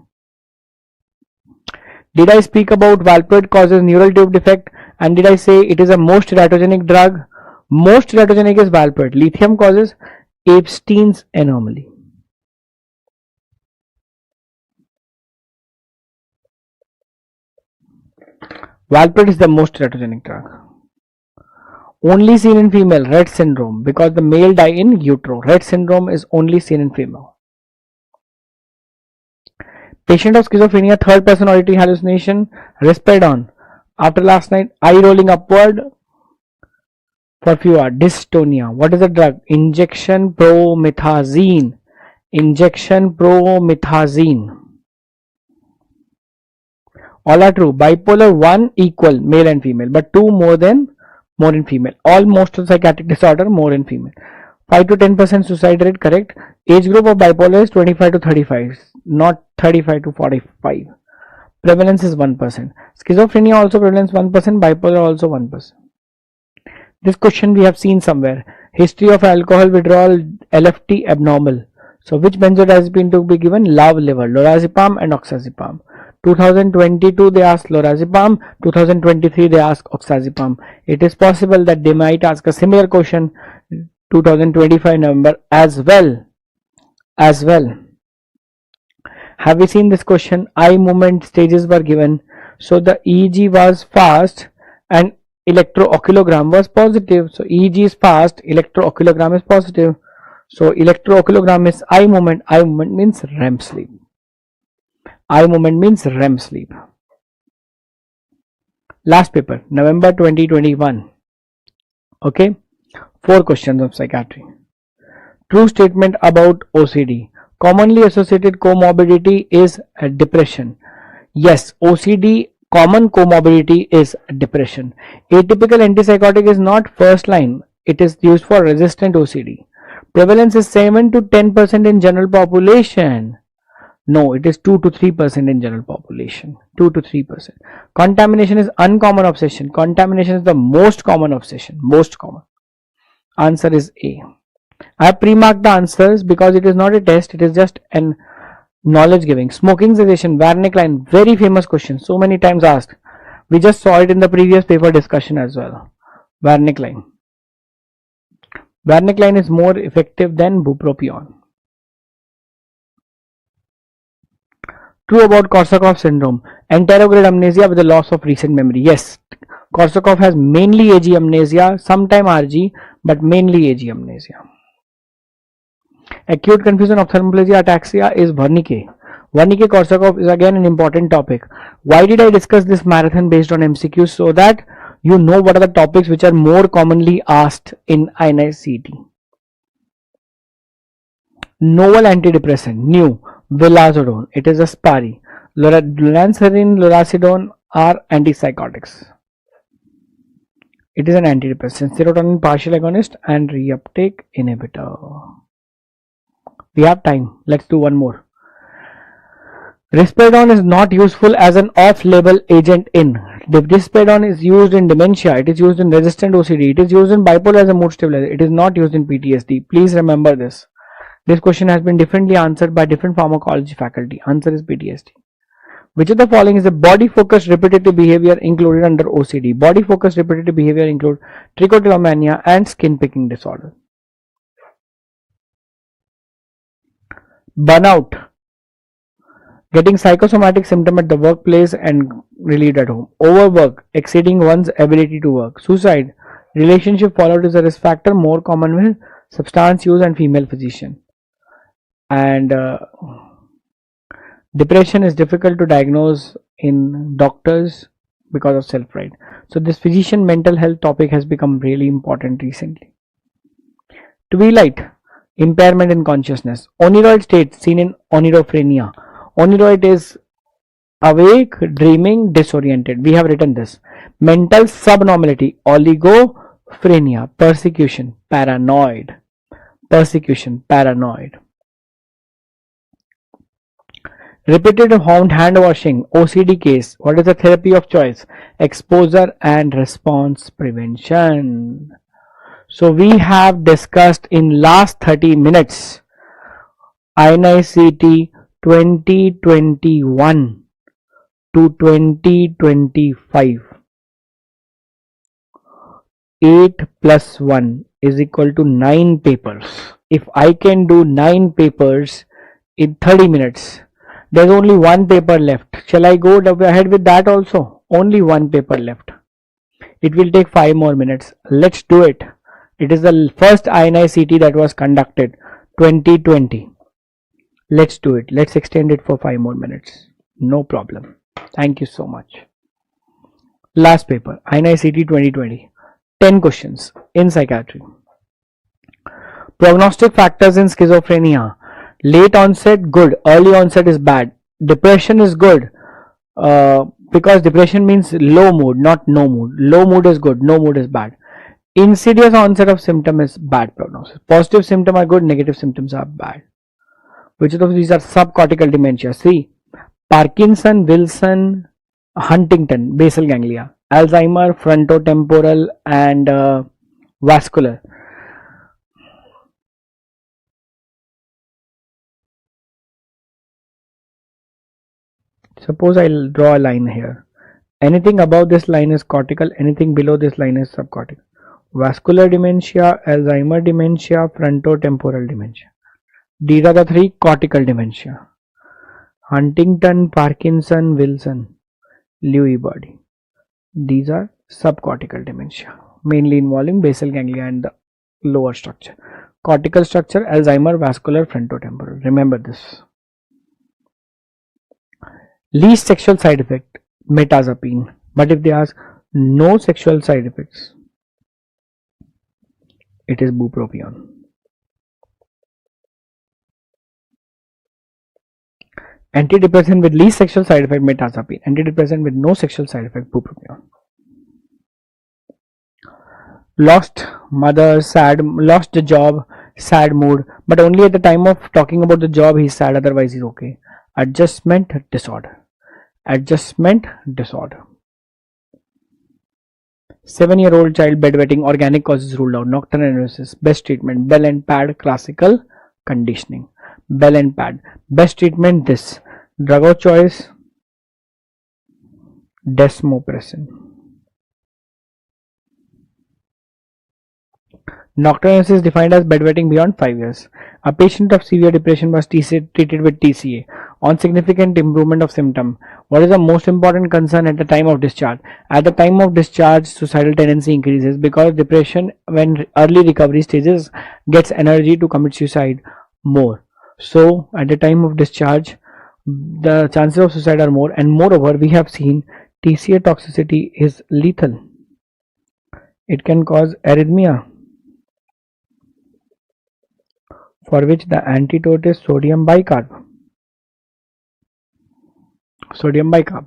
Did I speak about valproate causes neural tube defect, and did I say it is a most teratogenic drug? Most teratogenic is valproate. Lithium causes Epstein's anomaly. Valproate is the most teratogenic drug. Only seen in female, Rett syndrome, because the male die in utero. Rett syndrome is only seen in female. Patient of schizophrenia, third person auditory hallucination, risperidone. After last night, eye rolling upward for few hours. Dystonia. What is the drug? Injection promethazine. Injection promethazine. All are true. Bipolar 1 equal male and female, but 2 more in female. All most of psychiatric disorder more in female. 5 to 10% suicide rate, correct. Age group of bipolar is 25 to 35, not 35 to 45. Prevalence is 1%. Schizophrenia also prevalence 1%, bipolar also 1%. This question we have seen somewhere. History of alcohol withdrawal, LFT abnormal. So which benzodiazepine to be given? Love liver, lorazepam and oxazepam. 2022 they asked lorazepam, 2023 they asked oxazepam. It is possible that they might ask a similar question 2025 November as well. Have we seen this question? Eye movement stages were given. So the EEG was fast and electrooculogram was positive. So EEG is fast, electrooculogram is positive. So electrooculogram is eye movement. Eye movement means REM sleep. Eye movement means REM sleep. Last paper, November 2021. Okay, 4 questions of psychiatry. True statement about OCD. Commonly associated comorbidity is depression. Yes, OCD common comorbidity is depression. Atypical antipsychotic is not first line. It is used for resistant OCD. Prevalence is 7 to 10% in general population. No, it is 2 to 3% in general population. 2 to 3%. Contamination is uncommon obsession. Contamination is the most common obsession. Most common. Answer is A. I have pre-marked the answers because it is not a test. It is just an knowledge giving. Smoking cessation, Wernicke, very famous question. So many times asked. We just saw it in the previous paper discussion as well. Wernicke. Wernicke is more effective than bupropion. True about Korsakoff syndrome. Anterograde amnesia with the loss of recent memory. Yes, Korsakoff has mainly AG amnesia, sometime RG, but mainly AG amnesia. Acute confusion, ophthalmology, ataxia is Wernicke. Wernicke-Korsakoff is again an important topic. Why did I discuss this marathon based on MCQs? So that you know what are the topics which are more commonly asked in INICET. Novel antidepressant, new, vilazodone. It is a SPARI. Loranserine, lorazepam are antipsychotics. It is an antidepressant, serotonin partial agonist and reuptake inhibitor. We have time. Let's do one more. Risperidone is not useful as an off-label agent in. Risperidone is used in dementia. It is used in resistant OCD. It is used in bipolar as a mood stabilizer. It is not used in PTSD. Please remember this. This question has been differently answered by different pharmacology faculty. Answer is PTSD. Which of the following is a body-focused repetitive behavior included under OCD? Body-focused repetitive behavior include trichotillomania and skin-picking disorder. Burnout. Getting psychosomatic symptom at the workplace and relieved at home. Overwork. Exceeding one's ability to work. Suicide. Relationship followed is a risk factor more common with substance use and female physician. And depression is difficult to diagnose in doctors because of self-pride. So this physician mental health topic has become really important recently. Twilight, impairment in consciousness. Oniroid state seen in onirophrenia. Oniroid is awake, dreaming, disoriented. We have written this. Mental subnormality, oligophrenia, persecution, paranoid. Persecution, paranoid. Repetitive hand washing, OCD case. What is the therapy of choice? Exposure and response prevention. So we have discussed in last 30 minutes INICET 2021 to 2025. 8 plus 1 is equal to 9 papers. If I can do 9 papers in 30 minutes, there's only one paper left. Shall I go ahead with that also? Only one paper left. It will take 5 more minutes. Let's do it. It is the first INICET that was conducted 2020. Let's do it. Let's extend it for 5 more minutes. No problem. Thank you so much. Last paper, INICET 2020. 10 questions in psychiatry. Prognostic factors in schizophrenia. Late onset, good. Early onset is bad. Depression is good because depression means low mood, not no mood. Low mood is good, no mood is bad. Insidious onset of symptom is bad prognosis. Positive symptoms are good, negative symptoms are bad. Which of these are subcortical dementia? See, Parkinson, Wilson, Huntington, basal ganglia. Alzheimer, frontotemporal and vascular. Suppose I'll draw a line here. Anything above this line is cortical, anything below this line is subcortical. Vascular dementia, Alzheimer dementia, frontotemporal dementia. These are the three cortical dementia. Huntington, Parkinson, Wilson, Lewy body. These are subcortical dementia, mainly involving basal ganglia and the lower structure. Cortical structure, Alzheimer, vascular, frontotemporal. Remember this. Least sexual side effect, metazapine. But if they ask no sexual side effects, it is bupropion. Antidepressant with least sexual side effect, metazapine. Antidepressant with no sexual side effect, bupropion. Lost mother, sad, lost the job, sad mood, but only at the time of talking about the job he's sad, otherwise he's okay. Adjustment disorder. Adjustment disorder. 7-year-old child bedwetting, organic causes ruled out, nocturnal analysis, best treatment, bell and pad, classical conditioning. Bell and pad, best treatment this, drug of choice, desmopressin. Nocturnal analysis defined as bedwetting beyond 5 years. A patient of severe depression was treated with TCA on significant improvement of symptom. What is the most important concern at the time of discharge? At the time of discharge, suicidal tendency increases because depression, when early recovery stages, gets energy to commit suicide more. So at the time of discharge, the chances of suicide are more, and moreover, we have seen TCA toxicity is lethal. It can cause arrhythmia, for which the antidote is sodium bicarb. Sodium bicarb.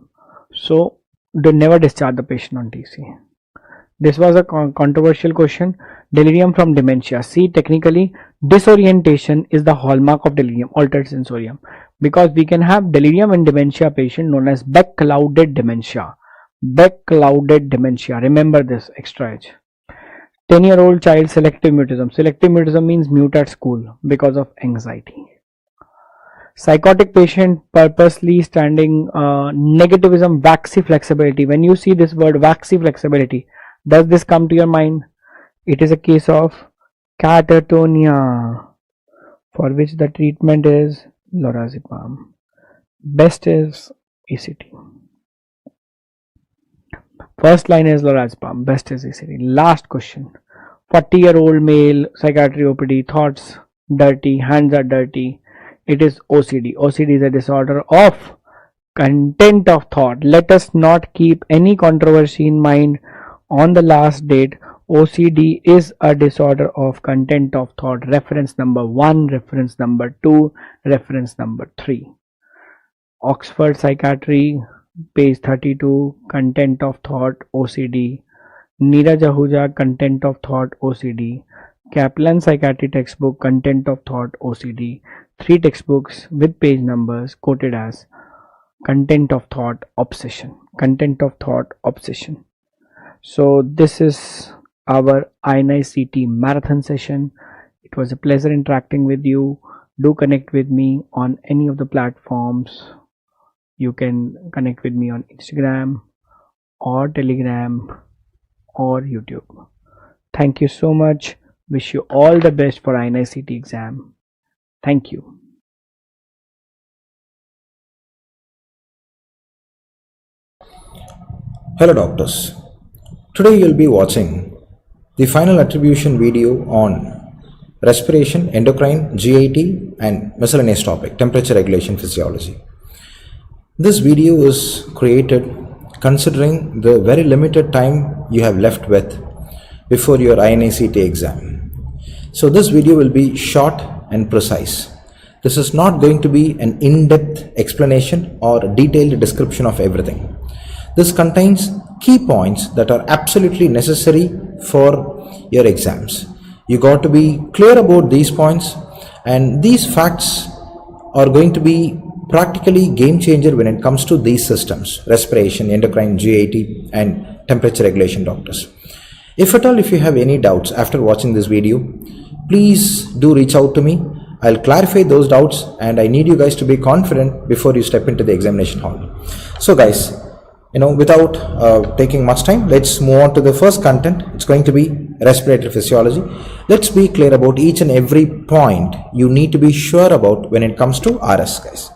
So do never discharge the patient on TCA. This was a controversial question. Delirium from dementia. See, technically, disorientation is the hallmark of delirium, altered sensorium, because we can have delirium in dementia patient known as Beck-clouded dementia. Beck-clouded dementia. Remember this, extra H. 10-year-old child selective mutism. Selective mutism means mute at school because of anxiety. Psychotic patient purposely standing negativism, waxy flexibility. When you see this word waxy flexibility, does this come to your mind? It is a case of catatonia, for which the treatment is lorazepam. Best is ECT. First line is lorazepam, best is ECT. Last question. 40-year-old male, psychiatry OPD, thoughts dirty, hands are dirty. It is OCD. OCD is a disorder of content of thought. Let us not keep any controversy in mind on the last date. OCD is a disorder of content of thought. Reference number 1, reference number 2, reference number 3. Oxford Psychiatry, page 32, content of thought, OCD. Neeraj Ahuja, content of thought, OCD. Kaplan Psychiatry textbook, content of thought, OCD. 3 textbooks with page numbers quoted as content of thought, obsession. Content of thought, obsession. So this is our INICET marathon session. It was a pleasure interacting with you. Do connect with me on any of the platforms. You can connect with me on Instagram or Telegram or YouTube. Thank you so much. Wish you all the best for INICET exam. Thank you. Hello doctors. Today you'll be watching the final attribution video on respiration, endocrine, GIT and miscellaneous topic, temperature regulation, physiology. This video is created considering the very limited time you have left with before your INICET exam. So this video will be short and precise. This is not going to be an in-depth explanation or a detailed description of everything. This contains key points that are absolutely necessary for your exams. You got to be clear about these points, and these facts are going to be practically game changer when it comes to these systems: respiration, endocrine, GIT and temperature regulation, doctors. If at all if you have any doubts after watching this video, please do reach out to me. I'll clarify those doubts, and I need you guys to be confident before you step into the examination hall. So guys, without taking much time, let's move on to the first content. It's going to be respiratory physiology. Let's be clear about each and every point you need to be sure about when it comes to RS, guys.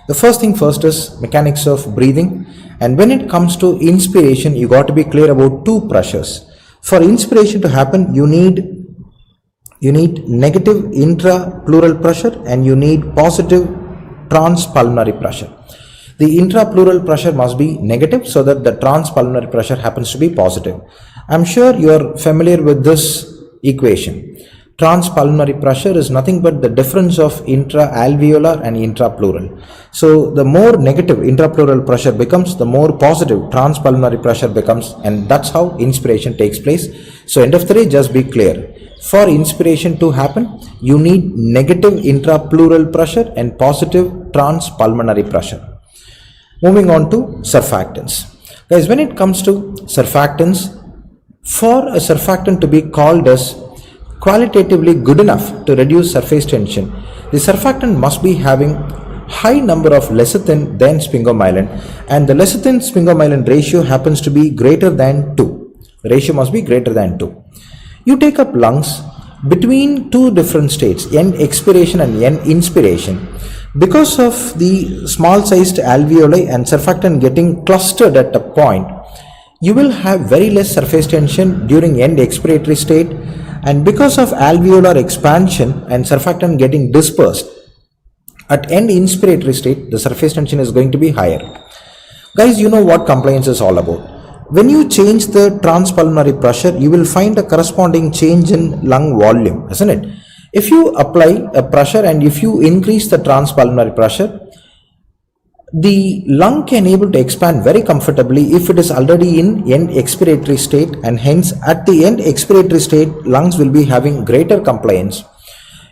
The first thing first is mechanics of breathing, and when it comes to inspiration, you got to be clear about two pressures. For inspiration to happen, you need negative intrapleural pressure and you need positive transpulmonary pressure. The intrapleural pressure must be negative so that the transpulmonary pressure happens to be positive. I'm sure you're familiar with this equation. Transpulmonary pressure is nothing but the difference of intraalveolar and intrapleural. So the more negative intrapleural pressure becomes, the more positive transpulmonary pressure becomes, and that's how inspiration takes place. So end of the day, just be clear. For inspiration to happen, you need negative intrapleural pressure and positive transpulmonary pressure. Moving on to surfactants. Guys, when it comes to surfactants, for a surfactant to be called as qualitatively good enough to reduce surface tension, the surfactant must be having high number of lecithin than sphingomyelin, and the lecithin sphingomyelin ratio happens to be greater than 2. The ratio must be greater than 2. You take up lungs between two different states, end expiration and end inspiration. Because of the small sized alveoli and surfactant getting clustered at a point, you will have very less surface tension during end expiratory state, and because of alveolar expansion and surfactant getting dispersed at end inspiratory state, the surface tension is going to be higher. Guys, you know what compliance is all about. When you change the transpulmonary pressure, you will find a corresponding change in lung volume, isn't it? If you apply a pressure and if you increase the transpulmonary pressure, the lung can able to expand very comfortably if it is already in end expiratory state, and hence at the end expiratory state, lungs will be having greater compliance.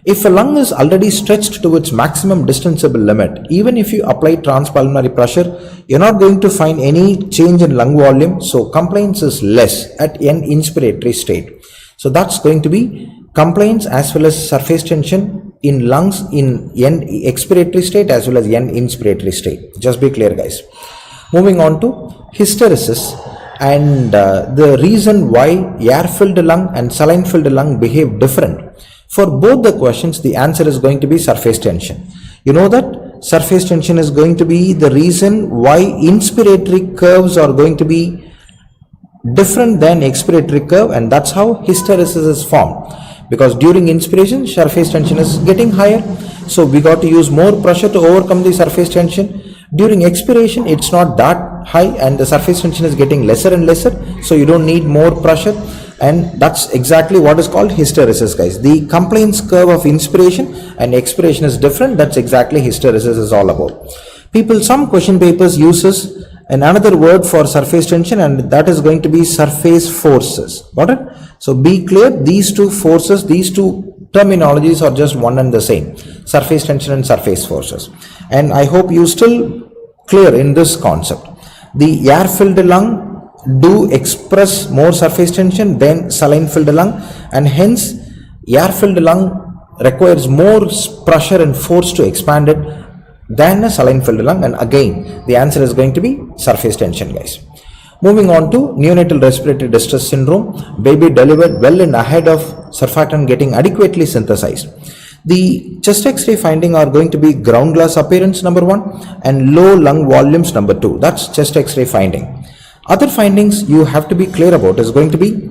If a lung is already stretched to its maximum distensible limit, even if you apply transpulmonary pressure, you're not going to find any change in lung volume, so compliance is less at end inspiratory state. So that's going to be compliance as well as surface tension in lungs in end expiratory state as well as end inspiratory state. Just be clear, guys. Moving on to hysteresis and the reason why air-filled lung and saline-filled lung behave different. For both the questions, the answer is going to be surface tension. You know that surface tension is going to be the reason why inspiratory curves are going to be different than expiratory curve, and that's how hysteresis is formed. Because during inspiration, surface tension is getting higher, so we got to use more pressure to overcome the surface tension. During expiration, it's not that high and the surface tension is getting lesser and lesser, so you don't need more pressure, and that's exactly what is called hysteresis, guys. The compliance curve of inspiration and expiration is different. That's exactly hysteresis is all about. Some question papers uses another word for surface tension, and that is going to be surface forces. Got it? So be clear, these two forces, these two terminologies are just one and the same, surface tension and surface forces. And I hope you still clear in this concept. The air-filled lung do express more surface tension than saline-filled lung, and hence air-filled lung requires more pressure and force to expand it than a saline-filled lung, and again the answer is going to be surface tension, guys. Moving on to neonatal respiratory distress syndrome, baby delivered well and ahead of surfactant getting adequately synthesized. The chest x-ray finding are going to be ground glass appearance number 1 and low lung volumes number 2. That's chest x-ray finding. Other findings you have to be clear about is going to be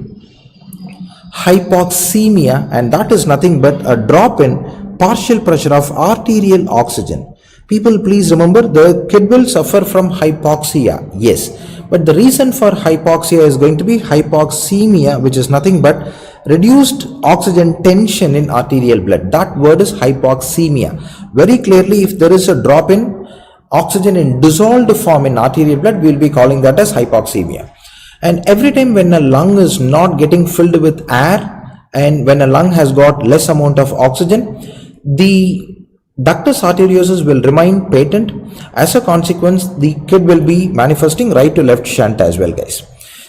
hypoxemia, and that is nothing but a drop in partial pressure of arterial oxygen. People, please remember, the kid will suffer from hypoxia, yes, but the reason for hypoxia is going to be hypoxemia, which is nothing but reduced oxygen tension in arterial blood. That word is hypoxemia. Very clearly, if there is a drop in oxygen in dissolved form in arterial blood, we will be calling that as hypoxemia. And every time when a lung is not getting filled with air, and when a lung has got less amount of oxygen, the ductus arteriosus will remain patent. As a consequence, the kid will be manifesting right to left shunt as well, guys.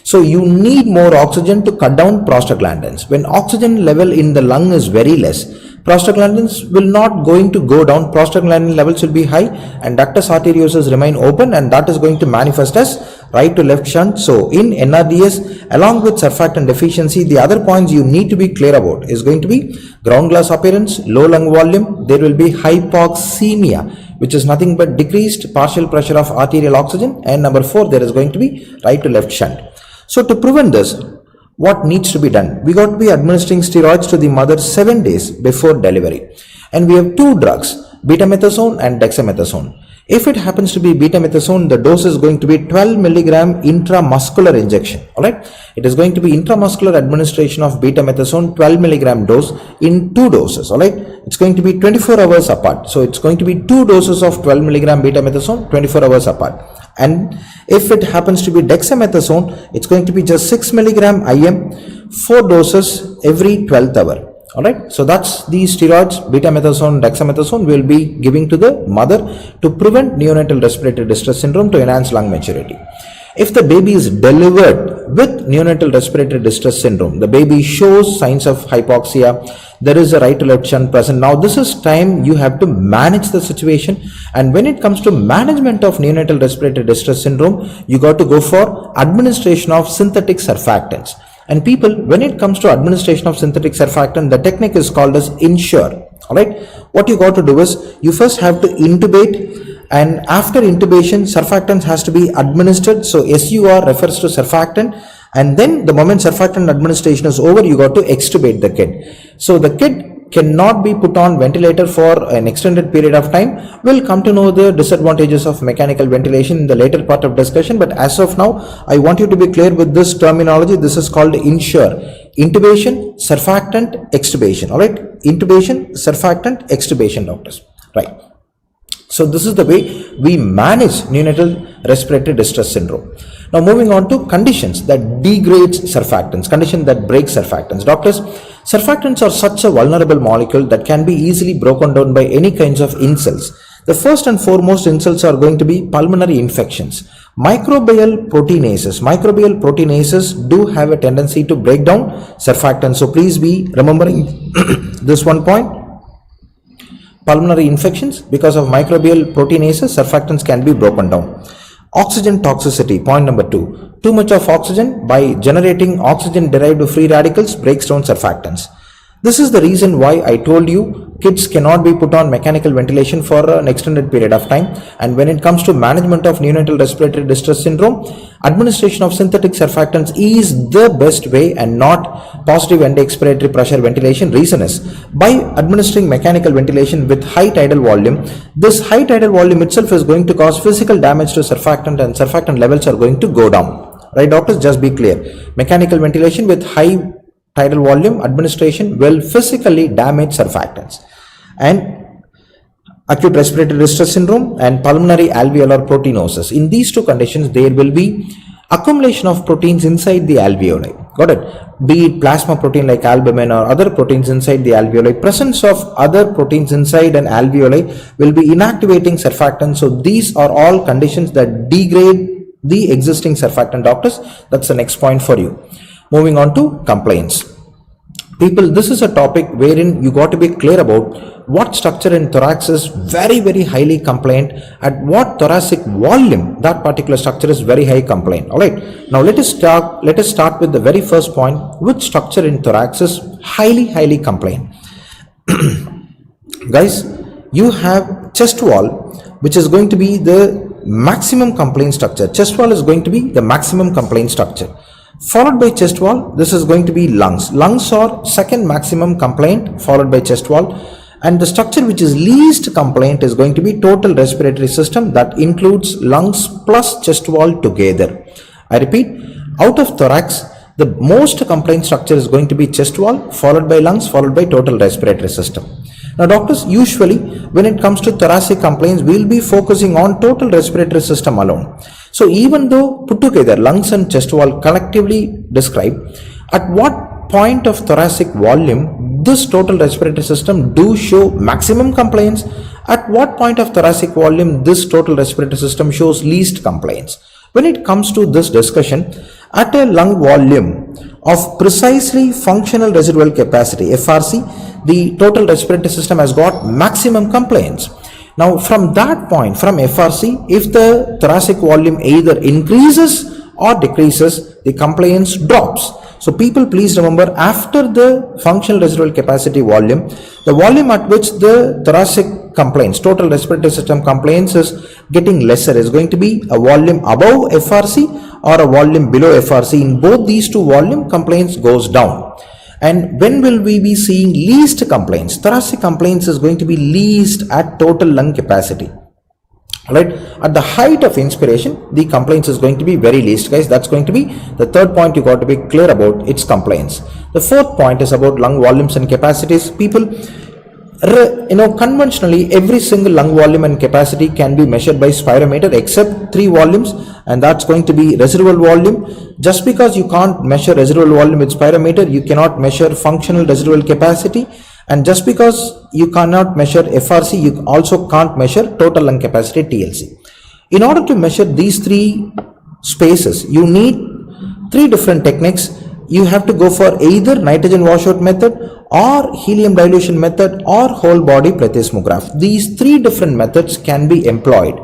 So you need more oxygen to cut down prostaglandins. When oxygen level in the lung is very less, prostaglandins will not going to go down, prostaglandin levels will be high, and ductus arteriosus remain open, and that is going to manifest as right to left shunt. So in NRDS, along with surfactant deficiency, the other points you need to be clear about is going to be ground glass appearance, low lung volume, there will be hypoxemia, which is nothing but decreased partial pressure of arterial oxygen, and number 4, there is going to be right to left shunt. So to prevent this, what needs to be done? We got to be administering steroids to the mother 7 days before delivery, and we have 2 drugs, betamethasone and dexamethasone. If it happens to be betamethasone, the dose is going to be 12 milligram intramuscular injection. Alright, it is going to be intramuscular administration of betamethasone 12 milligram dose in 2 doses. Alright, it's going to be 24 hours apart. So it's going to be 2 doses of 12 milligram betamethasone 24 hours apart. And if it happens to be dexamethasone, it's going to be just 6 milligram IM, 4 doses every 12th hour. Alright, so that's the steroids, betamethasone, dexamethasone will be giving to the mother to prevent neonatal respiratory distress syndrome to enhance lung maturity. If the baby is delivered with neonatal respiratory distress syndrome, the baby shows signs of hypoxia, there is a right to left shunt present. Now this is time you have to manage the situation, and when it comes to management of neonatal respiratory distress syndrome, you got to go for administration of synthetic surfactants. And people, when it comes to administration of synthetic surfactant, the technique is called as insure. Alright, what you got to do is you first have to intubate, and after intubation surfactants has to be administered. So SUR refers to surfactant, and then the moment surfactant administration is over, you got to extubate the kid. So the kid cannot be put on ventilator for an extended period of time. We'll come to know the disadvantages of mechanical ventilation in the later part of discussion, but as of now I want you to be clear with this terminology. This is called insure: intubation, surfactant, extubation. Alright, intubation, surfactant, extubation, doctors. Right. So this is the way we manage neonatal respiratory distress syndrome. Now moving on to conditions that degrades surfactants, condition that breaks surfactants. Doctors, surfactants are such a vulnerable molecule that can be easily broken down by any kinds of insults. The first and foremost insults are going to be pulmonary infections. Microbial proteinases do have a tendency to break down surfactants. So please be remembering this one point. Pulmonary infections, because of microbial proteinases, surfactants can be broken down. Oxygen toxicity, point number 2. Too much of oxygen by generating oxygen derived free radicals breaks down surfactants. This is the reason why I told you kids cannot be put on mechanical ventilation for an extended period of time. And when it comes to management of neonatal respiratory distress syndrome, administration of synthetic surfactants is the best way and not positive end expiratory pressure ventilation. Reason is, by administering mechanical ventilation with high tidal volume, this high tidal volume itself is going to cause physical damage to surfactant, and surfactant levels are going to go down. Right, doctors, just be clear. Mechanical ventilation with high tidal volume administration will physically damage surfactants. And acute respiratory distress syndrome and pulmonary alveolar proteinosis. In these two conditions, there will be accumulation of proteins inside the alveoli. Got it? Be it plasma protein like albumin or other proteins inside the alveoli. Presence of other proteins inside an alveoli will be inactivating surfactants. So these are all conditions that degrade the existing surfactant, doctors. That's the next point for you. Moving on to complaints. People, this is a topic wherein you got to be clear about what structure in thorax is very, very highly complaint, at what thoracic volume that particular structure is very high complaint. Alright, now let us start with the very first point. Which structure in thorax is highly complaint? Guys, you have chest wall, which is going to be the maximum complaint structure. Chest wall is going to be the maximum complaint structure. Followed by chest wall, this is going to be lungs. Lungs are second maximum complaint, followed by chest wall. And the structure which is least complaint is going to be total respiratory system, that includes lungs plus chest wall together. I repeat, out of thorax, the most complaint structure is going to be chest wall, followed by lungs, followed by total respiratory system. Now doctors, usually when it comes to thoracic complaints, we will be focusing on total respiratory system alone. So even though put together lungs and chest wall collectively describe, at what point of thoracic volume this total respiratory system do show maximum complaints, at what point of thoracic volume this total respiratory system shows least complaints. When it comes to this discussion, at a lung volume of precisely functional residual capacity, FRC, the total respiratory system has got maximum compliance. Now from that point, from FRC, if the thoracic volume either increases or decreases, the compliance drops. So people please remember, after the functional residual capacity volume, the volume at which the thoracic compliance, total respiratory system compliance is getting lesser is going to be a volume above FRC or a volume below FRC. In both these two, volume compliance goes down. And when will we be seeing least compliance? Thoracic compliance is going to be least at total lung capacity. Right, at the height of inspiration, the compliance is going to be very least, guys. That's going to be the third point you got to be clear about, its compliance. The fourth point is about lung volumes and capacities. People, conventionally every single lung volume and capacity can be measured by spirometer except 3 volumes, and that's going to be residual volume. Just because you can't measure residual volume with spirometer, you cannot measure functional residual capacity. And just because you cannot measure FRC, you also can't measure total lung capacity, TLC. In order to measure these 3 spaces, you need 3 different techniques. You have to go for either nitrogen washout method or helium dilution method or whole body plethysmograph. These 3 different methods can be employed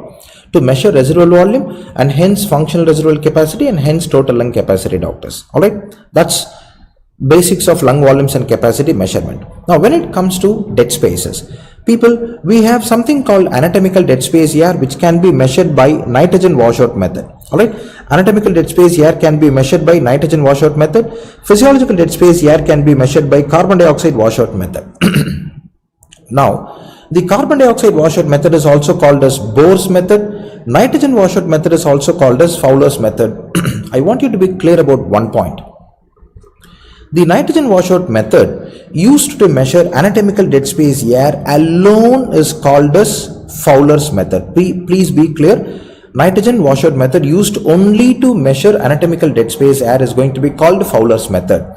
to measure residual volume and hence functional residual capacity and hence total lung capacity, doctors. Alright, that's basics of lung volumes and capacity measurement. Now when it comes to dead spaces, people, we have something called anatomical dead space here, which can be measured by nitrogen washout method. Alright, anatomical dead space here can be measured by nitrogen washout method. Physiological dead space here can be measured by carbon dioxide washout method. Now the carbon dioxide washout method is also called as Bohr's method. Nitrogen washout method is also called as Fowler's method. I want you to be clear about one point. The nitrogen washout method used to measure anatomical dead space air alone is called as Fowler's method. Please be clear. Nitrogen washout method used only to measure anatomical dead space air is going to be called Fowler's method.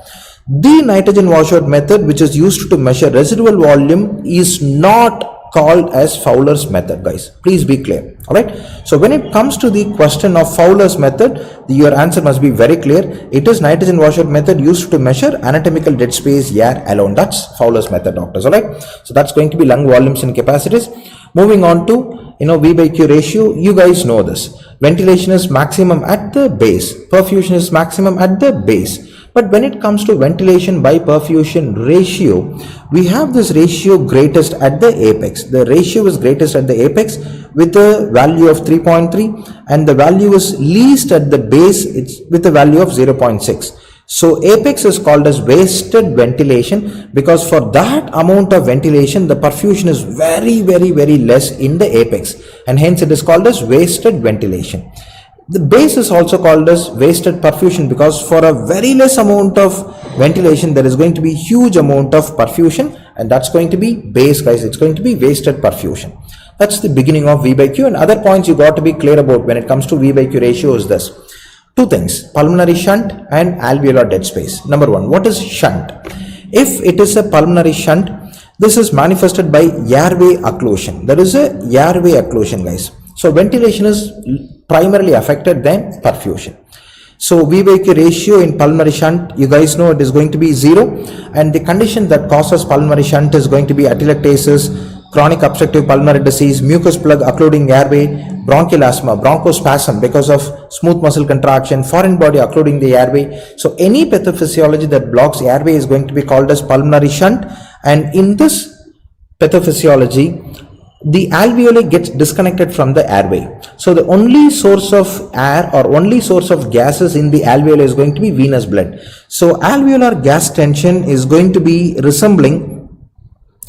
The nitrogen washout method, which is used to measure residual volume, is not called as Fowler's method, guys. Please be clear. Alright, so when it comes to the question of Fowler's method, your answer must be very clear. It is nitrogen washout method used to measure anatomical dead space air alone. That's Fowler's method, doctors. Alright, so that's going to be lung volumes and capacities. Moving on to V by Q ratio, you guys know this. Ventilation is maximum at the base, perfusion is maximum at the base. But when it comes to ventilation by perfusion ratio, we have this ratio greatest at the apex. The ratio is greatest at the apex with a value of 3.3, and the value is least at the base, it's with a value of 0.6. So apex is called as wasted ventilation, because for that amount of ventilation the perfusion is very less in the apex, and hence it is called as wasted ventilation. The base is also called as wasted perfusion, because for a very less amount of ventilation there is going to be huge amount of perfusion, and that's going to be base, guys. It's going to be wasted perfusion. That's the beginning of V by Q. And other points you got to be clear about when it comes to V by Q ratio is this. 2 things: pulmonary shunt and alveolar dead space. Number 1, what is shunt? If it is a pulmonary shunt, this is manifested by airway occlusion. There is a airway occlusion, guys. So ventilation is primarily affected than perfusion. So V by Q ratio in pulmonary shunt, you guys know it is going to be 0, and the condition that causes pulmonary shunt is going to be atelectasis, chronic obstructive pulmonary disease, mucus plug occluding airway, bronchial asthma, bronchospasm because of smooth muscle contraction, foreign body occluding the airway. So any pathophysiology that blocks airway is going to be called as pulmonary shunt, and in this pathophysiology the alveoli gets disconnected from the airway. So the only source of air or only source of gases in the alveoli is going to be venous blood. So alveolar gas tension is going to be resembling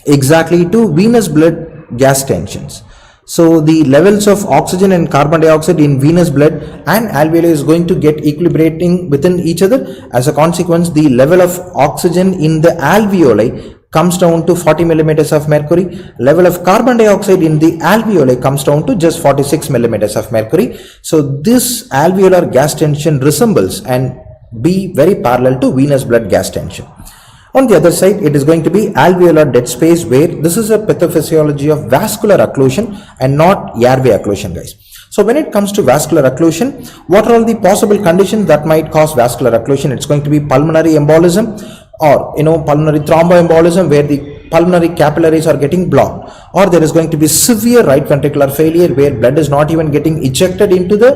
exactly to venous blood gas tensions. So the levels of oxygen and carbon dioxide in venous blood and alveoli is going to get equilibrating within each other. As a consequence, the level of oxygen in the alveoli comes down to 40 millimeters of mercury. Level of carbon dioxide in the alveoli comes down to just 46 millimeters of mercury. So this alveolar gas tension resembles and be very parallel to venous blood gas tension. On the other side, it is going to be alveolar dead space, where this is a pathophysiology of vascular occlusion and not airway occlusion, guys. So when it comes to vascular occlusion, what are all the possible conditions that might cause vascular occlusion? It's going to be pulmonary embolism, or pulmonary thromboembolism, where the pulmonary capillaries are getting blocked, or there is going to be severe right ventricular failure where blood is not even getting ejected into the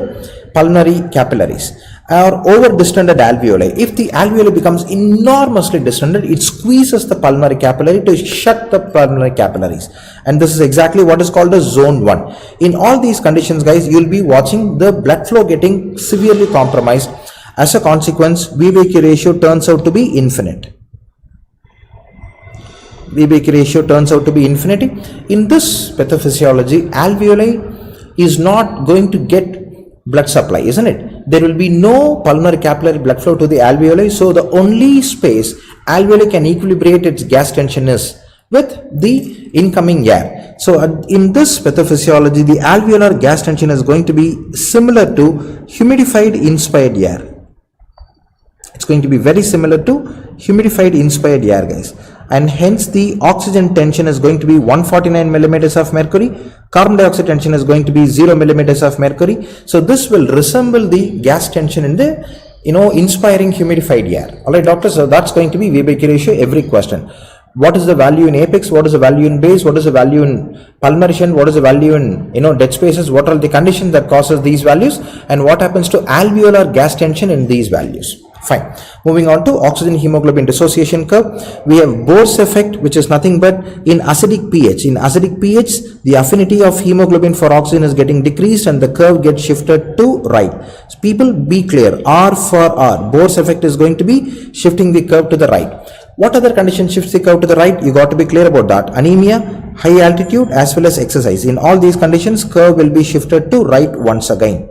pulmonary capillaries, or over distended alveoli. If the alveoli becomes enormously distended, it squeezes the pulmonary capillary to shut the pulmonary capillaries, and this is exactly what is called a zone 1. In all these conditions, guys, you will be watching the blood flow getting severely compromised. As a consequence, VBQ ratio turns out to be infinite. VBQ ratio turns out to be infinity. In this pathophysiology, alveoli is not going to get blood supply, isn't it? There will be no pulmonary capillary blood flow to the alveoli, so the only space alveoli can equilibrate its gas tension is with the incoming air. So in this pathophysiology, the alveolar gas tension is going to be similar to humidified inspired air. It's going to be very similar to humidified inspired air, guys, and hence the oxygen tension is going to be 149 millimeters of mercury. Carbon dioxide tension is going to be 0 millimeters of mercury. So this will resemble the gas tension in the inspiring humidified air. All right, doctor. So that's going to be VBQ ratio every question. What is the value in apex? What is the value in base? What is the value in pulmonary? What is the value in dead spaces? What are the conditions that causes these values? And what happens to alveolar gas tension in these values? Fine. Moving on to oxygen hemoglobin dissociation curve, we have Bohr's effect, which is nothing but in acidic pH. In acidic pH, the affinity of hemoglobin for oxygen is getting decreased and the curve gets shifted to right. So people, be clear, R for R. Bohr's effect is going to be shifting the curve to the right. What other condition shifts the curve to the right? You got to be clear about that. Anemia, high altitude, as well as exercise. In all these conditions, curve will be shifted to right once again.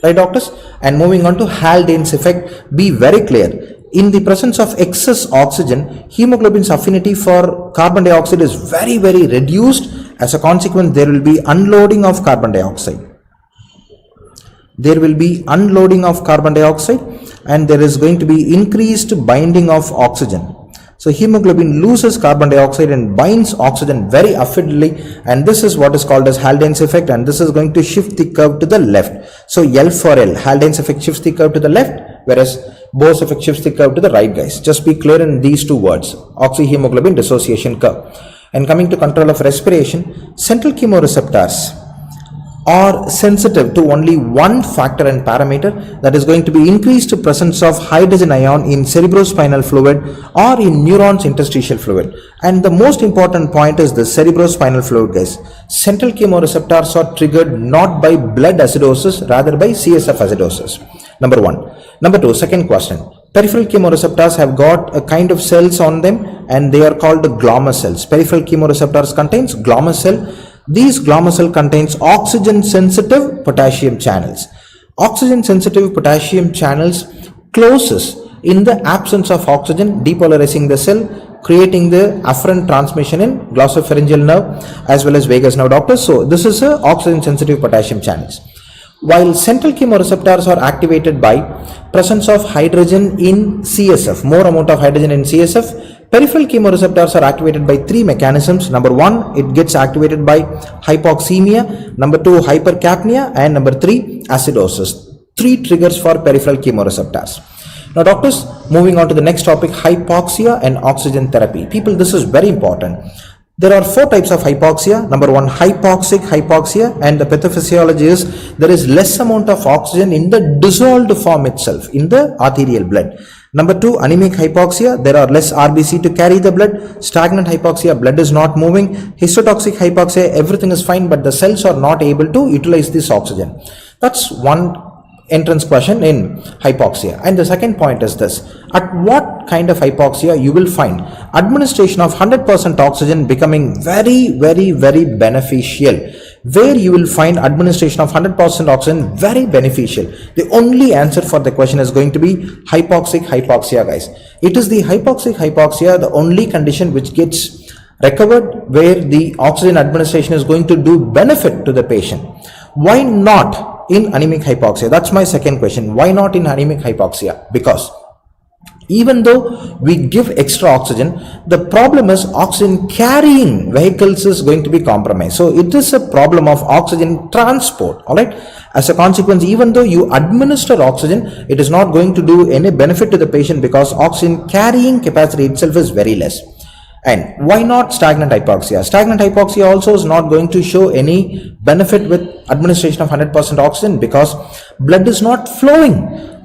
Right, doctors? And moving on to Haldane's effect, be very clear. In the presence of excess oxygen, hemoglobin's affinity for carbon dioxide is very, very reduced. As a consequence, there will be unloading of carbon dioxide. There will be unloading of carbon dioxide and there is going to be increased binding of oxygen. So hemoglobin loses carbon dioxide and binds oxygen very affidly, and this is what is called as Haldane's effect, and this is going to shift the curve to the left. So L for L, Haldane's effect shifts the curve to the left, whereas Bohr's effect shifts the curve to the right, guys. Just be clear in these two words, oxyhemoglobin dissociation curve. And coming to control of respiration, central chemoreceptors are sensitive to only one factor and parameter, that is going to be increased presence of hydrogen ion in cerebrospinal fluid or in neurons interstitial fluid. And the most important point is the cerebrospinal fluid, guys. Central chemoreceptors are triggered not by blood acidosis, rather by CSF acidosis. Number one. Number two, second question. Peripheral chemoreceptors have got a kind of cells on them and they are called glomus cells. Peripheral chemoreceptors contains glomus cell. These glomus cell contains oxygen sensitive potassium channels. Oxygen sensitive potassium channels closes in the absence of oxygen, depolarizing the cell, creating the afferent transmission in glossopharyngeal nerve as well as vagus nerve, doctors. So this is a oxygen sensitive potassium channels. While central chemoreceptors are activated by presence of hydrogen in CSF, more amount of hydrogen in CSF, peripheral chemoreceptors are activated by three mechanisms. Number one, it gets activated by hypoxemia. Number two, hypercapnia. And number three, acidosis. Three triggers for peripheral chemoreceptors. Now doctors, moving on to the next topic, hypoxia and oxygen therapy. People, this is very important. There are four types of hypoxia. Number one, hypoxic hypoxia, and the pathophysiology is there is less amount of oxygen in the dissolved form itself in the arterial blood. Number two, anemic hypoxia, there are less RBC to carry the blood. Stagnant hypoxia, blood is not moving. Histotoxic hypoxia, everything is fine but the cells are not able to utilize this oxygen. That's one entrance question in hypoxia. And the second point is this: at what kind of hypoxia you will find administration of 100% oxygen becoming very, very, very beneficial? Where you will find administration of 100% oxygen very beneficial? The only answer for the question is going to be hypoxic hypoxia, guys. It is the hypoxic hypoxia, the only condition which gets recovered where the oxygen administration is going to do benefit to the patient. Why not in anemic hypoxia? That's my second question. Why not in anemic hypoxia? Because even though we give extra oxygen, the problem is oxygen carrying vehicles is going to be compromised. So it is a problem of oxygen transport. All right. As a consequence, even though you administer oxygen, it is not going to do any benefit to the patient because oxygen carrying capacity itself is very less. And why not stagnant hypoxia? Stagnant hypoxia also is not going to show any benefit with administration of 100% oxygen because blood is not flowing.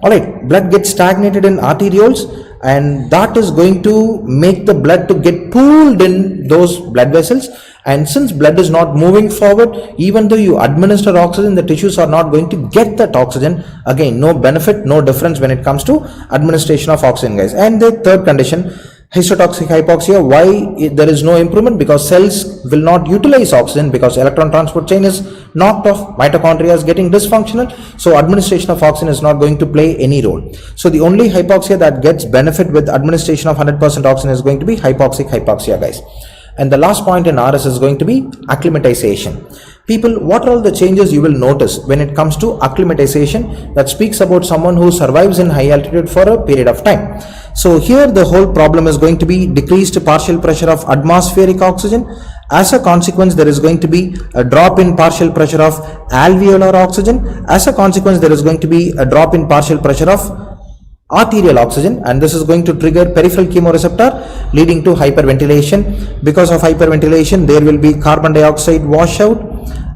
Alright, blood gets stagnated in arterioles, and that is going to make the blood to get pooled in those blood vessels, and since blood is not moving forward, even though you administer oxygen, the tissues are not going to get that oxygen. Again, no benefit, no difference when it comes to administration of oxygen, guys. And the third condition, histotoxic hypoxia. Why there is no improvement? Because cells will not utilize oxygen because electron transport chain is knocked off, mitochondria is getting dysfunctional, so administration of oxygen is not going to play any role. So the only hypoxia that gets benefit with administration of 100% oxygen is going to be hypoxic hypoxia, guys. And the last point in RS is going to be acclimatization. People, what are all the changes you will notice when it comes to acclimatization? That speaks about someone who survives in high altitude for a period of time. So here the whole problem is going to be decreased partial pressure of atmospheric oxygen. As a consequence, there is going to be a drop in partial pressure of alveolar oxygen. As a consequence, there is going to be a drop in partial pressure of arterial oxygen, and this is going to trigger peripheral chemoreceptor, leading to hyperventilation. Because of hyperventilation, there will be carbon dioxide washout,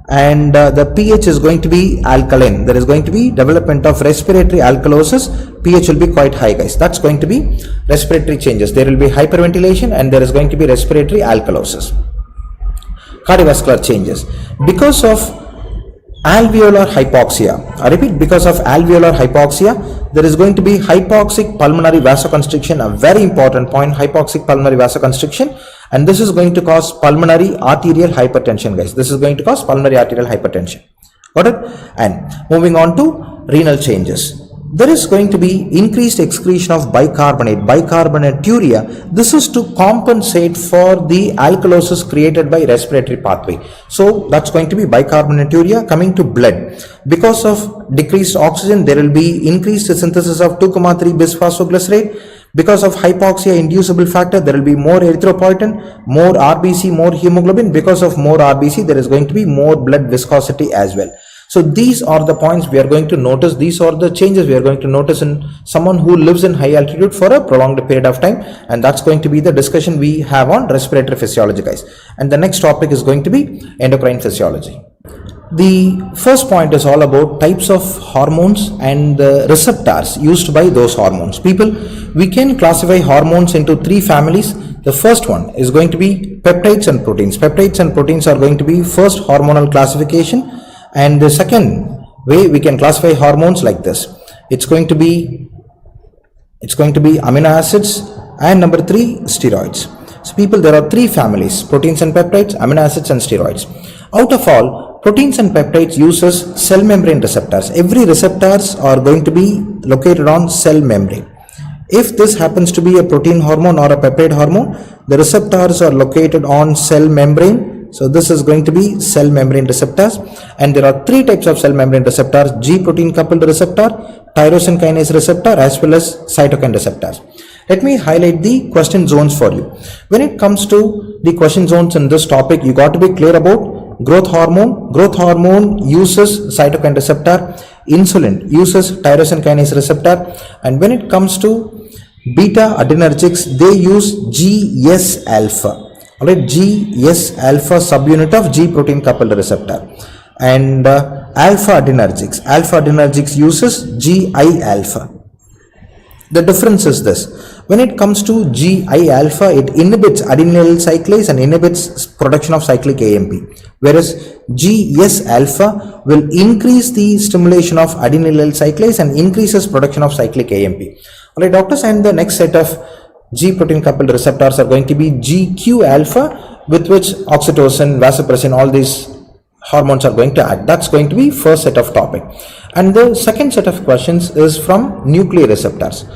and the pH is going to be alkaline. There is going to be development of respiratory alkalosis. pH will be quite high, guys. That's going to be respiratory changes. There will be hyperventilation and there is going to be respiratory alkalosis. Cardiovascular changes. Because of alveolar hypoxia, I repeat, because of alveolar hypoxia, there is going to be hypoxic pulmonary vasoconstriction, a very important point, hypoxic pulmonary vasoconstriction, and this is going to cause pulmonary arterial hypertension, guys. This is going to cause pulmonary arterial hypertension. Got it? And moving on to renal changes. There is going to be increased excretion of bicarbonaturia. This is to compensate for the alkalosis created by respiratory pathway. So that's going to be bicarbonaturia. Coming to blood, because of decreased oxygen, there will be increased synthesis of 2,3-bisphosphoglycerate. Because of hypoxia inducible factor, there will be more erythropoietin, more RBC, more hemoglobin. Because of more RBC, there is going to be more blood viscosity as well. So these are the points we are going to notice. These are the changes we are going to notice in someone who lives in high altitude for a prolonged period of time, and that's going to be the discussion we have on respiratory physiology, guys. And the next topic is going to be endocrine physiology. The first point is all about types of hormones and the receptors used by those hormones. People, we can classify hormones into three families. The first one is going to be peptides and proteins. Peptides and proteins are going to be first hormonal classification. And the second way we can classify hormones like this. It's going to be amino acids, and number three, steroids. So people, there are three families: proteins and peptides, amino acids and steroids. Out of all, proteins and peptides uses cell membrane receptors. Every receptors are going to be located on cell membrane. If this happens to be a protein hormone or a peptide hormone, the receptors are located on cell membrane. So this is going to be cell membrane receptors, and there are three types of cell membrane receptors: G protein coupled receptor, tyrosine kinase receptor, as well as cytokine receptors. Let me highlight the question zones for you. When it comes to the question zones in this topic, you got to be clear about growth hormone. Growth hormone uses cytokine receptor, insulin uses tyrosine kinase receptor, and when it comes to beta adrenergics, they use GS alpha. Alright, GS alpha subunit of G protein coupled receptor. And alpha adrenergics uses GI alpha. The difference is this: when it comes to GI alpha, it inhibits adenylyl cyclase and inhibits production of cyclic AMP, whereas GS alpha will increase the stimulation of adenylyl cyclase and increases production of cyclic AMP. Alright, doctors, and the next set of G protein coupled receptors are going to be GQ alpha, with which oxytocin, vasopressin, all these hormones are going to act. That's going to be first set of topic. And the second set of questions is from nuclear receptors.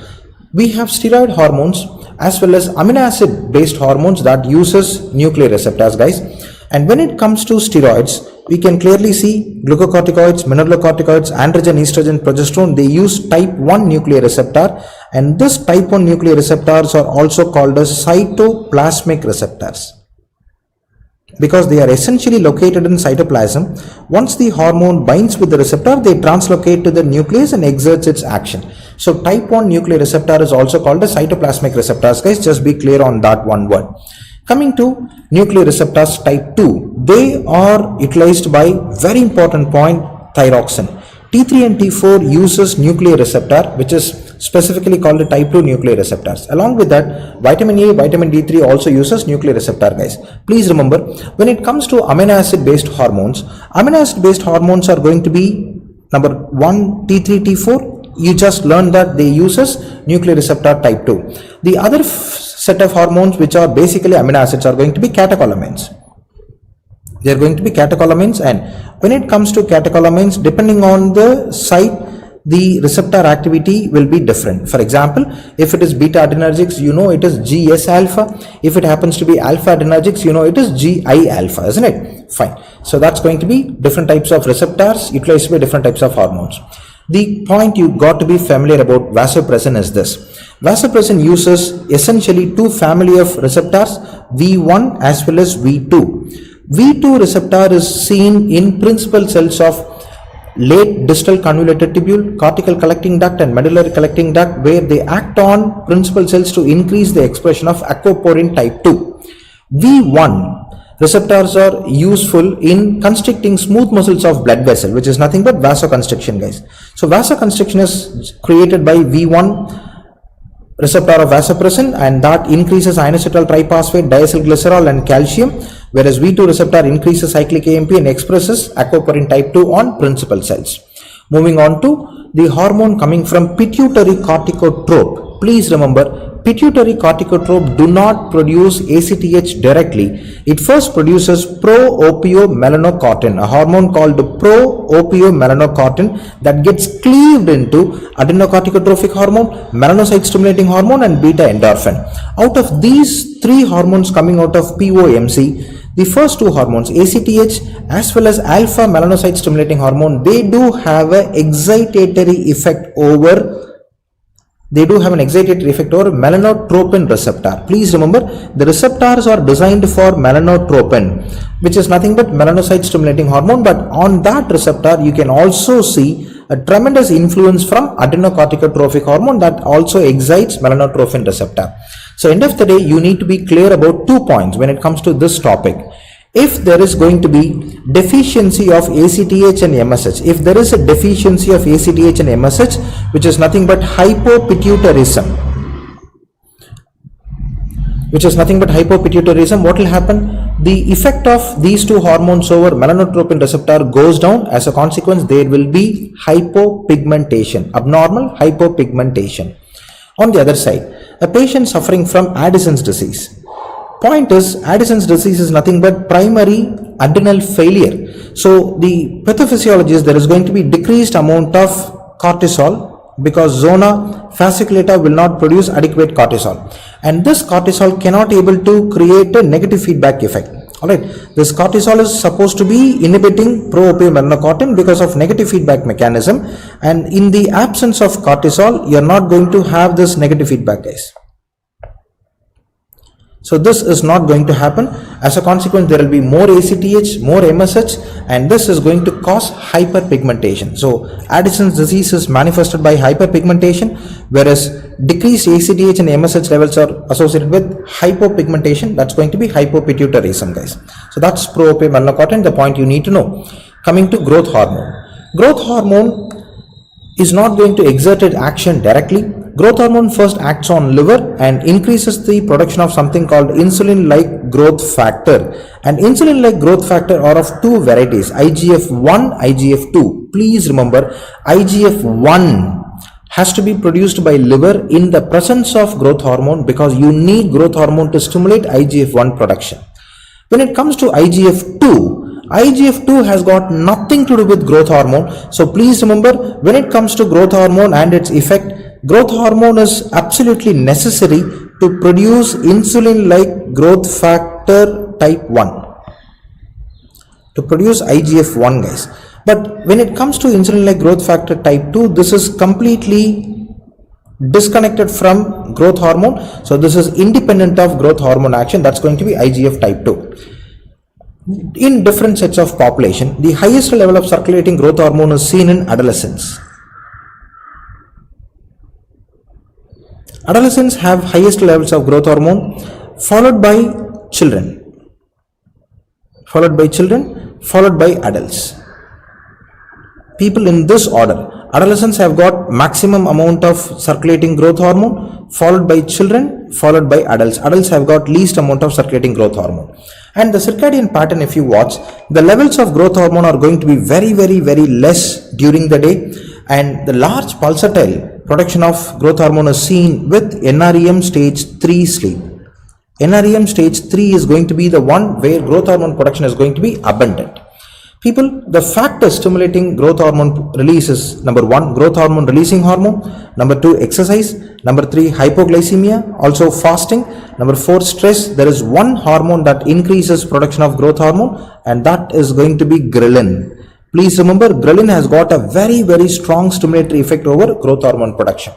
We have steroid hormones as well as amino acid based hormones that uses nuclear receptors, guys. And when it comes to steroids, we can clearly see glucocorticoids, mineralocorticoids, androgen, estrogen, progesterone, they use type 1 nuclear receptor, and this type 1 nuclear receptors are also called as cytoplasmic receptors because they are essentially located in cytoplasm. Once the hormone binds with the receptor, they translocate to the nucleus and exerts its action. So type 1 nuclear receptor is also called as cytoplasmic receptors, guys. Just be clear on that one word. Coming to nuclear receptors type 2, they are utilized by very important point, thyroxine. T3 and T4 uses nuclear receptor, which is specifically called the type 2 nuclear receptors. Along with that, vitamin A, vitamin D3 also uses nuclear receptor, guys. Please remember, when it comes to amino acid based hormones are going to be number 1, T3, T4. You just learned that they uses nuclear receptor type 2. The other set of hormones which are basically amino acids are going to be catecholamines. They are going to be catecholamines, and when it comes to catecholamines, depending on the site, the receptor activity will be different. For example, if it is beta adrenergics, you know it is GS alpha. If it happens to be alpha adrenergics, you know it is GI alpha, isn't it? Fine. So that's going to be different types of receptors utilized by different types of hormones. The point you got to be familiar about vasopressin is this. Vasopressin uses essentially two family of receptors, V1 as well as V2. V2 receptor is seen in principal cells of late distal convoluted tubule, cortical collecting duct and medullary collecting duct, where they act on principal cells to increase the expression of aquaporin type 2. V1 receptors are useful in constricting smooth muscles of blood vessel, which is nothing but vasoconstriction, guys. So vasoconstriction is created by V1 receptor of vasopressin, and that increases ionocetyl triphosphate, diacylglycerol and calcium, whereas V2 receptor increases cyclic AMP and expresses aquaporin type 2 on principal cells. Moving on to the hormone coming from pituitary corticotrope. Please remember, pituitary corticotrope do not produce ACTH directly. It first produces pro-opiomelanocortin, a hormone called pro-opiomelanocortin that gets cleaved into adrenocorticotrophic hormone, melanocyte stimulating hormone and beta endorphin. Out of these three hormones coming out of POMC, the first two hormones, ACTH as well as alpha melanocyte stimulating hormone, they do have an excitatory effect over melanotropin receptor. Please remember, the receptors are designed for melanotropin, which is nothing but melanocyte stimulating hormone, but on that receptor you can also see a tremendous influence from adrenocorticotrophic hormone that also excites melanotropin receptor. So end of the day, you need to be clear about 2 points when it comes to this topic. If there is going to be deficiency of ACTH and MSH, if there is a deficiency of ACTH and MSH, which is nothing but hypopituitarism, what will happen? The effect of these two hormones over melanotropin receptor goes down. As a consequence, there will be hypopigmentation, abnormal hypopigmentation. On the other side, a patient suffering from Addison's disease. Point is, Addison's disease is nothing but primary adrenal failure. So the pathophysiology is there is going to be decreased amount of cortisol, because zona fasciculata will not produce adequate cortisol, and this cortisol cannot able to create a negative feedback effect. Alright, this cortisol is supposed to be inhibiting pro-opiomelanocortin because of negative feedback mechanism, and in the absence of cortisol, you are not going to have this negative feedback, guys. So this is not going to happen. As a consequence, there will be more ACTH, more MSH, and this is going to cause hyperpigmentation. So Addison's disease is manifested by hyperpigmentation, whereas decreased ACTH and MSH levels are associated with hypopigmentation. That's going to be hypopituitarism, guys. So that's pro-opiomelanocortin, the point you need to know. Coming to growth hormone. Growth hormone is not going to exert its action directly. Growth hormone first acts on liver and increases the production of something called insulin-like growth factor. And insulin-like growth factor are of two varieties, IGF-1, IGF-2. Please remember, IGF-1 has to be produced by liver in the presence of growth hormone, because you need growth hormone to stimulate IGF-1 production. When it comes to IGF-2 has got nothing to do with growth hormone. So please remember, when it comes to growth hormone and its effect, growth hormone is absolutely necessary to produce insulin-like growth factor type 1, to produce IGF-1, guys. But when it comes to insulin-like growth factor type 2, this is completely disconnected from growth hormone. So this is independent of growth hormone action. That's going to be IGF type 2. In different sets of population, the highest level of circulating growth hormone is seen in adolescents. Adolescents have highest levels of growth hormone, followed by children, followed by children, followed by adults. People in this order. Adolescents have got maximum amount of circulating growth hormone, followed by children, followed by adults. Adults have got least amount of circulating growth hormone. And the circadian pattern, if you watch, the levels of growth hormone are going to be very, very, very less during the day, and the large pulsatile production of growth hormone is seen with NREM stage 3 sleep. NREM stage 3 is going to be the one where growth hormone production is going to be abundant. People, the factors stimulating growth hormone release is number 1, growth hormone releasing hormone, number 2, exercise, number 3, hypoglycemia, also fasting, number 4, stress. There is one hormone that increases production of growth hormone, and that is going to be ghrelin. Please remember, ghrelin has got a very, very strong stimulatory effect over growth hormone production.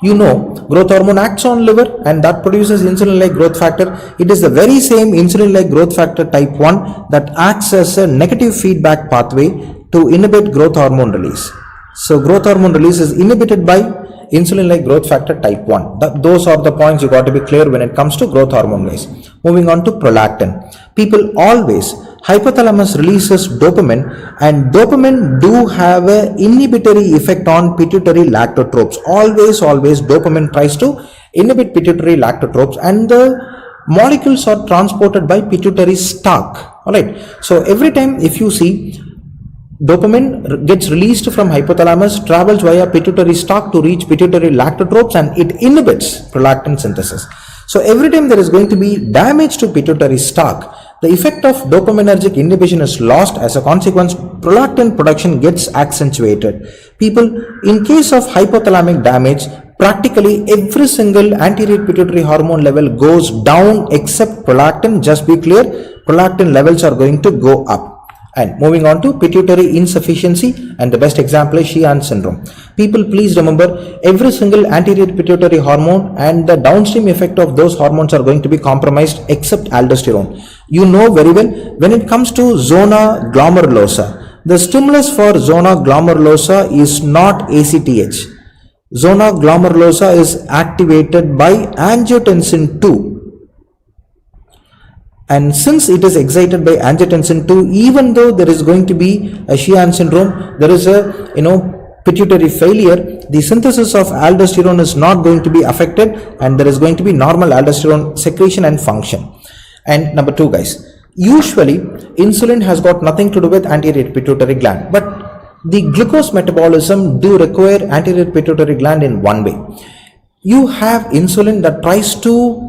You know, growth hormone acts on liver and that produces insulin-like growth factor. It is the very same insulin-like growth factor type 1 that acts as a negative feedback pathway to inhibit growth hormone release. So growth hormone release is inhibited by insulin-like growth factor type 1. Those are the points you got to be clear when it comes to growth hormone release. Moving on to prolactin. People always, hypothalamus releases dopamine, and dopamine do have an inhibitory effect on pituitary lactotropes. Always dopamine tries to inhibit pituitary lactotropes, and the molecules are transported by pituitary stalk. Alright, so every time if you see dopamine gets released from hypothalamus, travels via pituitary stalk to reach pituitary lactotropes, and it inhibits prolactin synthesis. So every time there is going to be damage to pituitary stalk, the effect of dopaminergic inhibition is lost. As a consequence, prolactin production gets accentuated. People, in case of hypothalamic damage, practically every single anterior pituitary hormone level goes down except prolactin. Just be clear, prolactin levels are going to go up. And moving on to pituitary insufficiency, and the best example is Sheehan syndrome. People, please remember, every single anterior pituitary hormone and the downstream effect of those hormones are going to be compromised except aldosterone. You know very well, when it comes to zona glomerulosa, the stimulus for zona glomerulosa is not ACTH. Zona glomerulosa is activated by angiotensin 2. And since it is excited by angiotensin 2, even though there is going to be a Sheehan syndrome, there is a pituitary failure, the synthesis of aldosterone is not going to be affected, and there is going to be normal aldosterone secretion and function. And number 2, guys, usually insulin has got nothing to do with anterior pituitary gland, but the glucose metabolism do require anterior pituitary gland in one way. You have insulin that tries to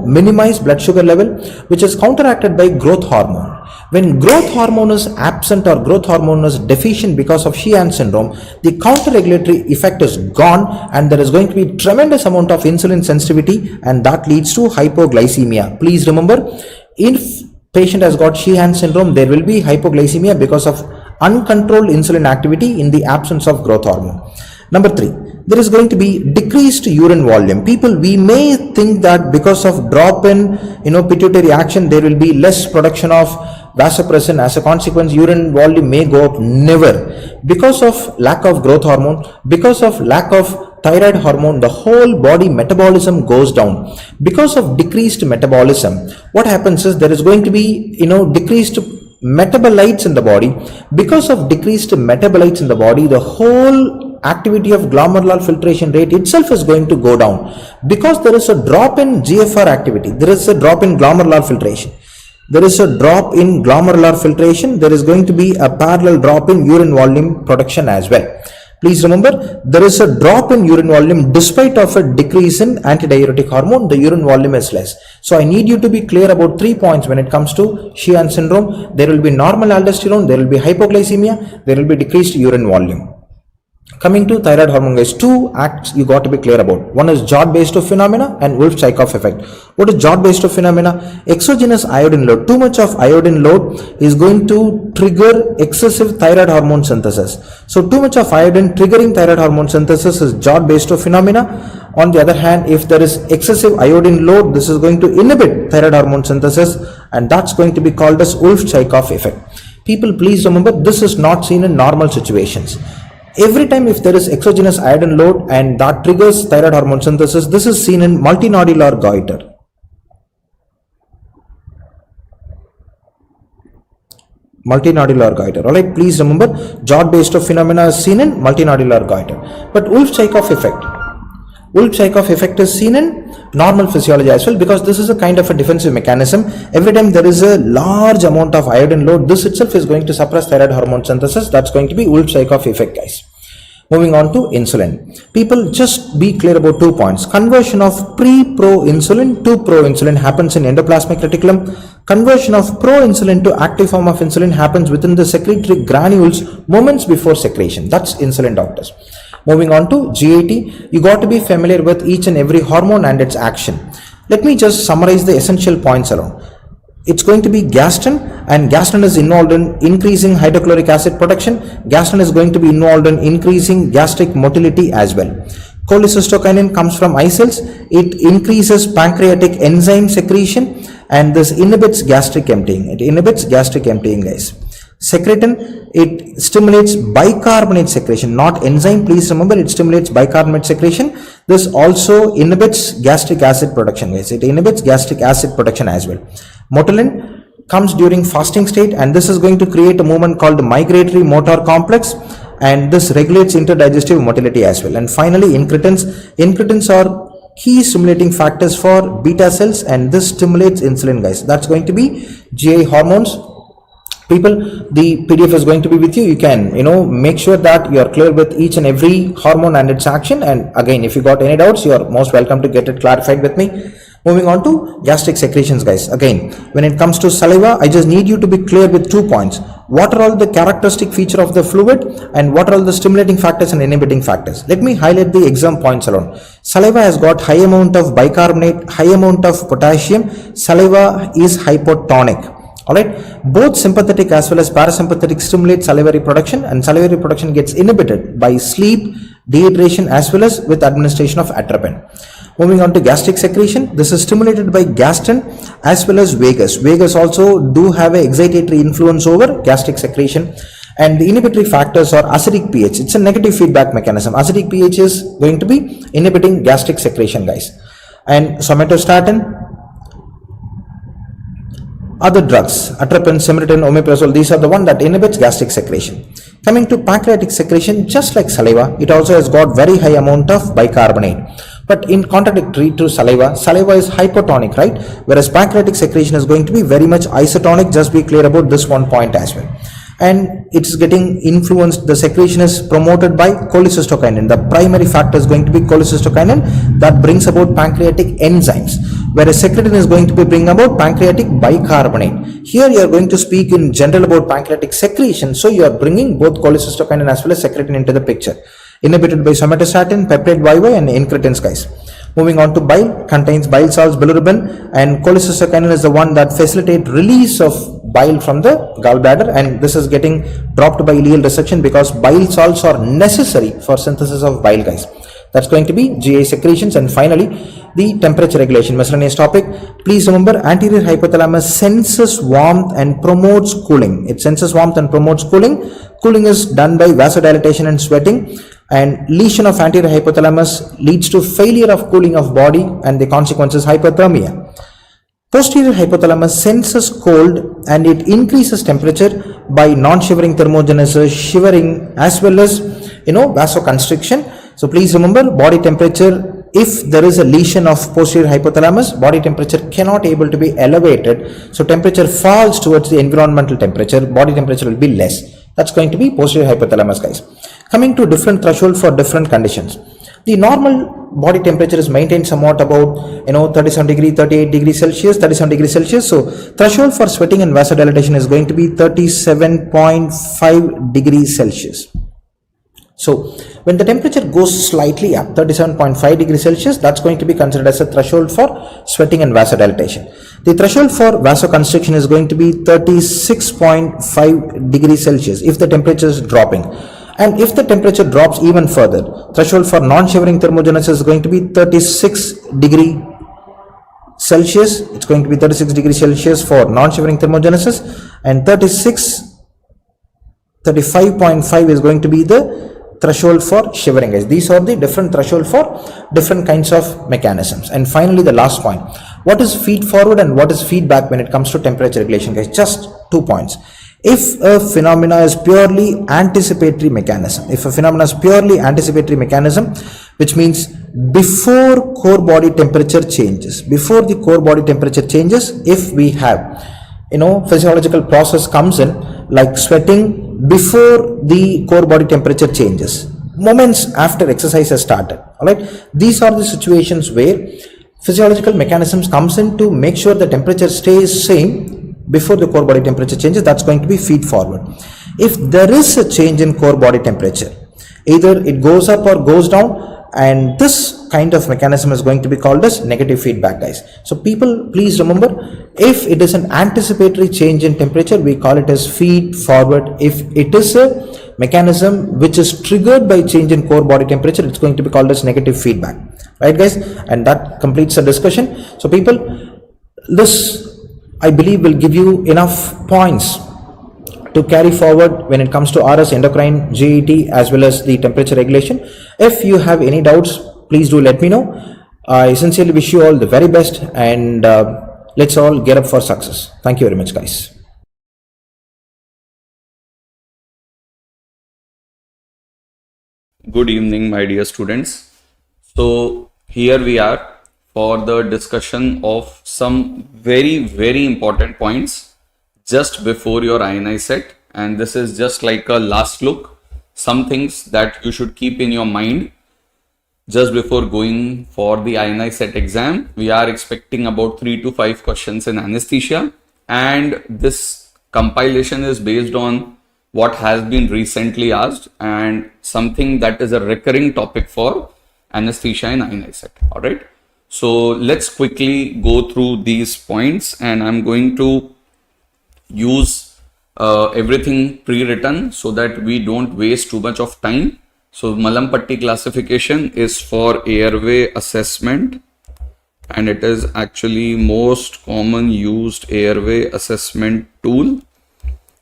minimize blood sugar level, which is counteracted by growth hormone. When growth hormone is absent or growth hormone is deficient because of Sheehan syndrome, the counter-regulatory effect is gone, and there is going to be tremendous amount of insulin sensitivity, and that leads to hypoglycemia. Please remember, if patient has got Sheehan syndrome, there will be hypoglycemia because of uncontrolled insulin activity in the absence of growth hormone. Number 3, there is going to be decreased urine volume. People, we may think that because of drop in pituitary action, there will be less production of vasopressin. As a consequence, urine volume may go up. Never. Because of lack of growth hormone, because of lack of thyroid hormone, the whole body metabolism goes down. Because of decreased metabolism, what happens is there is going to be decreased metabolites in the body. Because of decreased metabolites in the body, the whole activity of glomerular filtration rate itself is going to go down. Because there is a drop in GFR activity, there is a drop in glomerular filtration. There is a drop in glomerular filtration, there is going to be a parallel drop in urine volume production as well. Please remember, there is a drop in urine volume despite of a decrease in antidiuretic hormone, the urine volume is less. So I need you to be clear about 3 points when it comes to Sheehan syndrome. There will be normal aldosterone, there will be hypoglycemia, there will be decreased urine volume. Coming to thyroid hormone, guys, 2 acts you got to be clear about. One is Jod-based phenomena and Wolff-Chaikoff effect. What is Jod-based phenomena? Exogenous iodine load. Too much of iodine load is going to trigger excessive thyroid hormone synthesis. So too much of iodine triggering thyroid hormone synthesis is Jod-based phenomena. On the other hand, if there is excessive iodine load, this is going to inhibit thyroid hormone synthesis, and that's going to be called as Wolff-Chaikoff effect. People, please remember, this is not seen in normal situations. Every time if there is exogenous iodine load and that triggers thyroid hormone synthesis, this is seen in multinodular goiter. multinodular goiter. Alright, please remember, Jod-based phenomena is seen in multinodular goiter. But Wolff-Chaikoff effect. Wolff-Chaikoff effect is seen in normal physiology as well, because this is a kind of a defensive mechanism. Every time there is a large amount of iodine load, this itself is going to suppress thyroid hormone synthesis. That's going to be Wolff-Chaikoff effect, guys. Moving on to insulin. People, just be clear about 2 points. Conversion of pre-pro-insulin to pro-insulin happens in endoplasmic reticulum. Conversion of pro-insulin to active form of insulin happens within the secretory granules moments before secretion. That's insulin, doctors. Moving on to GAT, you got to be familiar with each and every hormone and its action. Let me just summarize the essential points around. It's going to be gastrin, and gastrin is involved in increasing hydrochloric acid production. Gastrin is going to be involved in increasing gastric motility as well. Cholecystokinin comes from eye cells. It increases pancreatic enzyme secretion, and this inhibits gastric emptying. It inhibits gastric emptying, guys. Secretin, it stimulates bicarbonate secretion, not enzyme. Please remember, it stimulates bicarbonate secretion. This also inhibits gastric acid production, guys. It inhibits gastric acid production as well. Motilin comes during fasting state, and this is going to create a movement called the migratory motor complex, and this regulates interdigestive motility as well. And finally, incretins. Incretins are key stimulating factors for beta cells, and this stimulates insulin, guys. That's going to be GI hormones. People, the PDF is going to be with you. You can, make sure that you are clear with each and every hormone and its action. And again, if you got any doubts, you are most welcome to get it clarified with me. Moving on to gastric secretions, guys. Again, when it comes to saliva, I just need you to be clear with 2 points. What are all the characteristic feature of the fluid, and what are all the stimulating factors and inhibiting factors? Let me highlight the exam points alone. Saliva has got high amount of bicarbonate, high amount of potassium. Saliva is hypotonic. Alright, both sympathetic as well as parasympathetic stimulate salivary production, and salivary production gets inhibited by sleep, dehydration as well as with administration of atropine. Moving on to gastric secretion, this is stimulated by gastrin as well as vagus. Vagus also do have an excitatory influence over gastric secretion, and the inhibitory factors are acidic pH. It's a negative feedback mechanism. Acidic pH is going to be inhibiting gastric secretion, guys. And somatostatin, other drugs, atropine, simritine, omeprazole, these are the one that inhibits gastric secretion. Coming to pancreatic secretion, just like saliva, it also has got very high amount of bicarbonate. But in contradictory to saliva, saliva is hypotonic, right? Whereas pancreatic secretion is going to be very much isotonic. Just be clear about this 1 point as well. And it's getting influenced, the secretion is promoted by cholecystokinin. The primary factor is going to be cholecystokinin that brings about pancreatic enzymes, whereas secretin is going to be bringing about pancreatic bicarbonate. Here you are going to speak in general about pancreatic secretion, so you are bringing both cholecystokinin as well as secretin into the picture. Inhibited by somatostatin, peptide YY and incretins, guys. Moving on to bile, contains bile salts, bilirubin, and cholecystokinin is the one that facilitate release of bile from the gallbladder, and this is getting dropped by ileal resection because bile salts are necessary for synthesis of bile, guys. That's going to be GI secretions. And finally, the temperature regulation, miscellaneous topic. Please remember, anterior hypothalamus senses warmth and promotes cooling. It senses warmth and promotes cooling. Cooling is done by vasodilatation and sweating, and lesion of anterior hypothalamus leads to failure of cooling of body, and the consequence is hypothermia. Posterior hypothalamus senses cold, and it increases temperature by non-shivering thermogenesis, shivering as well as vasoconstriction. So please remember, body temperature, if there is a lesion of posterior hypothalamus, body temperature cannot able to be elevated. So temperature falls towards the environmental temperature, body temperature will be less. That's going to be posterior hypothalamus, guys. Coming to different threshold for different conditions. The normal body temperature is maintained somewhat about 37 degree, 38 degrees Celsius, 37 degrees Celsius. So threshold for sweating and vasodilatation is going to be 37.5 degrees Celsius. So when the temperature goes slightly up, 37.5 degrees Celsius, that's going to be considered as a threshold for sweating and vasodilatation. The threshold for vasoconstriction is going to be 36.5 degrees Celsius if the temperature is dropping. And if the temperature drops even further, threshold for non-shivering thermogenesis is going to be 36 degrees Celsius. It's going to be 36 degrees Celsius for non-shivering thermogenesis, and 35.5 is going to be the threshold for shivering, guys. These are the different threshold for different kinds of mechanisms. And finally, the last point, what is feed forward and what is feedback when it comes to temperature regulation, guys? Just 2 points. If a phenomena is purely anticipatory mechanism, which means before core body temperature changes, if we have, physiological process comes in like sweating before the core body temperature changes, moments after exercise has started, all right, these are the situations where physiological mechanisms comes in to make sure the temperature stays same before the core body temperature changes. That's going to be feed forward. If there is a change in core body temperature, either it goes up or goes down, and this kind of mechanism is going to be called as negative feedback, guys. So people, please remember, if it is an anticipatory change in temperature, we call it as feed forward. If it is a mechanism which is triggered by change in core body temperature, it's going to be called as negative feedback, right, guys? And that completes the discussion. So people, this I believe will give you enough points to carry forward when it comes to RS, endocrine, GET, as well as the temperature regulation. If you have any doubts, please do let me know. I sincerely wish you all the very best, and let's all get up for success. Thank you very much, guys. Good evening, my dear students. So here we are for the discussion of some very important points just before your INICET, and this is just like a last look, some things that you should keep in your mind just before going for the INICET exam. We are expecting about 3 to 5 questions in anesthesia, and this compilation is based on what has been recently asked and something that is a recurring topic for anesthesia in INICET. All right. So let's quickly go through these points, and I'm going to use everything pre-written so that we don't waste too much of time. So Malampatti classification is for airway assessment, and it is actually most common used airway assessment tool.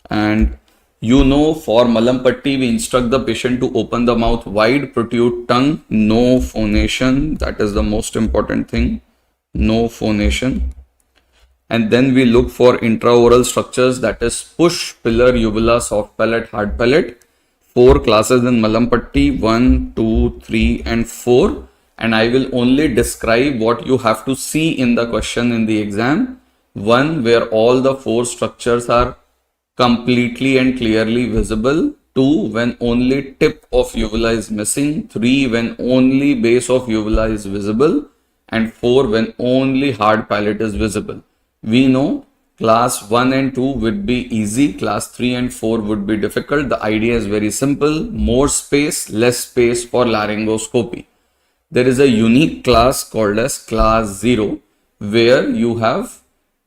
And for Malampatti, we instruct the patient to open the mouth wide, protrude tongue, no phonation. That is the most important thing, no phonation. And then we look for intraoral structures, that is push, pillar, uvula, soft palate, hard palate. 4 classes in Malampatti, 1, 2, 3 and 4. And I will only describe what you have to see in the question in the exam. 1, where all the 4 structures are completely and clearly visible. 2, when only tip of uvula is missing. 3, when only base of uvula is visible. And 4, when only hard palate is visible. We know class 1 and 2 would be easy, class 3 and 4 would be difficult. The idea is very simple, more space, less space for laryngoscopy. There is a unique class called as class 0, where you have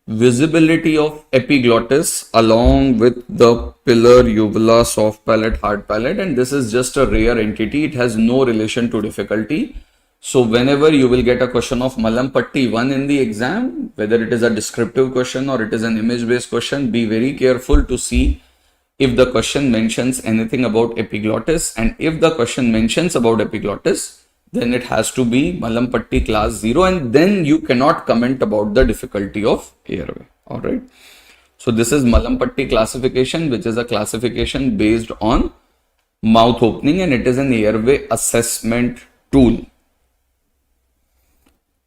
visibility of epiglottis along with the pillar, uvula, soft palate, hard palate, and this is just a rare entity. It has no relation to difficulty. So whenever you will get a question of Malampatti 1 in the exam, whether it is a descriptive question or it is an image based question, be very careful to see if the question mentions anything about epiglottis, and if the question mentions about epiglottis, then it has to be Malampatti class 0, and then you cannot comment about the difficulty of airway. All right. So this is Malampatti classification, which is a classification based on mouth opening, and it is an airway assessment tool.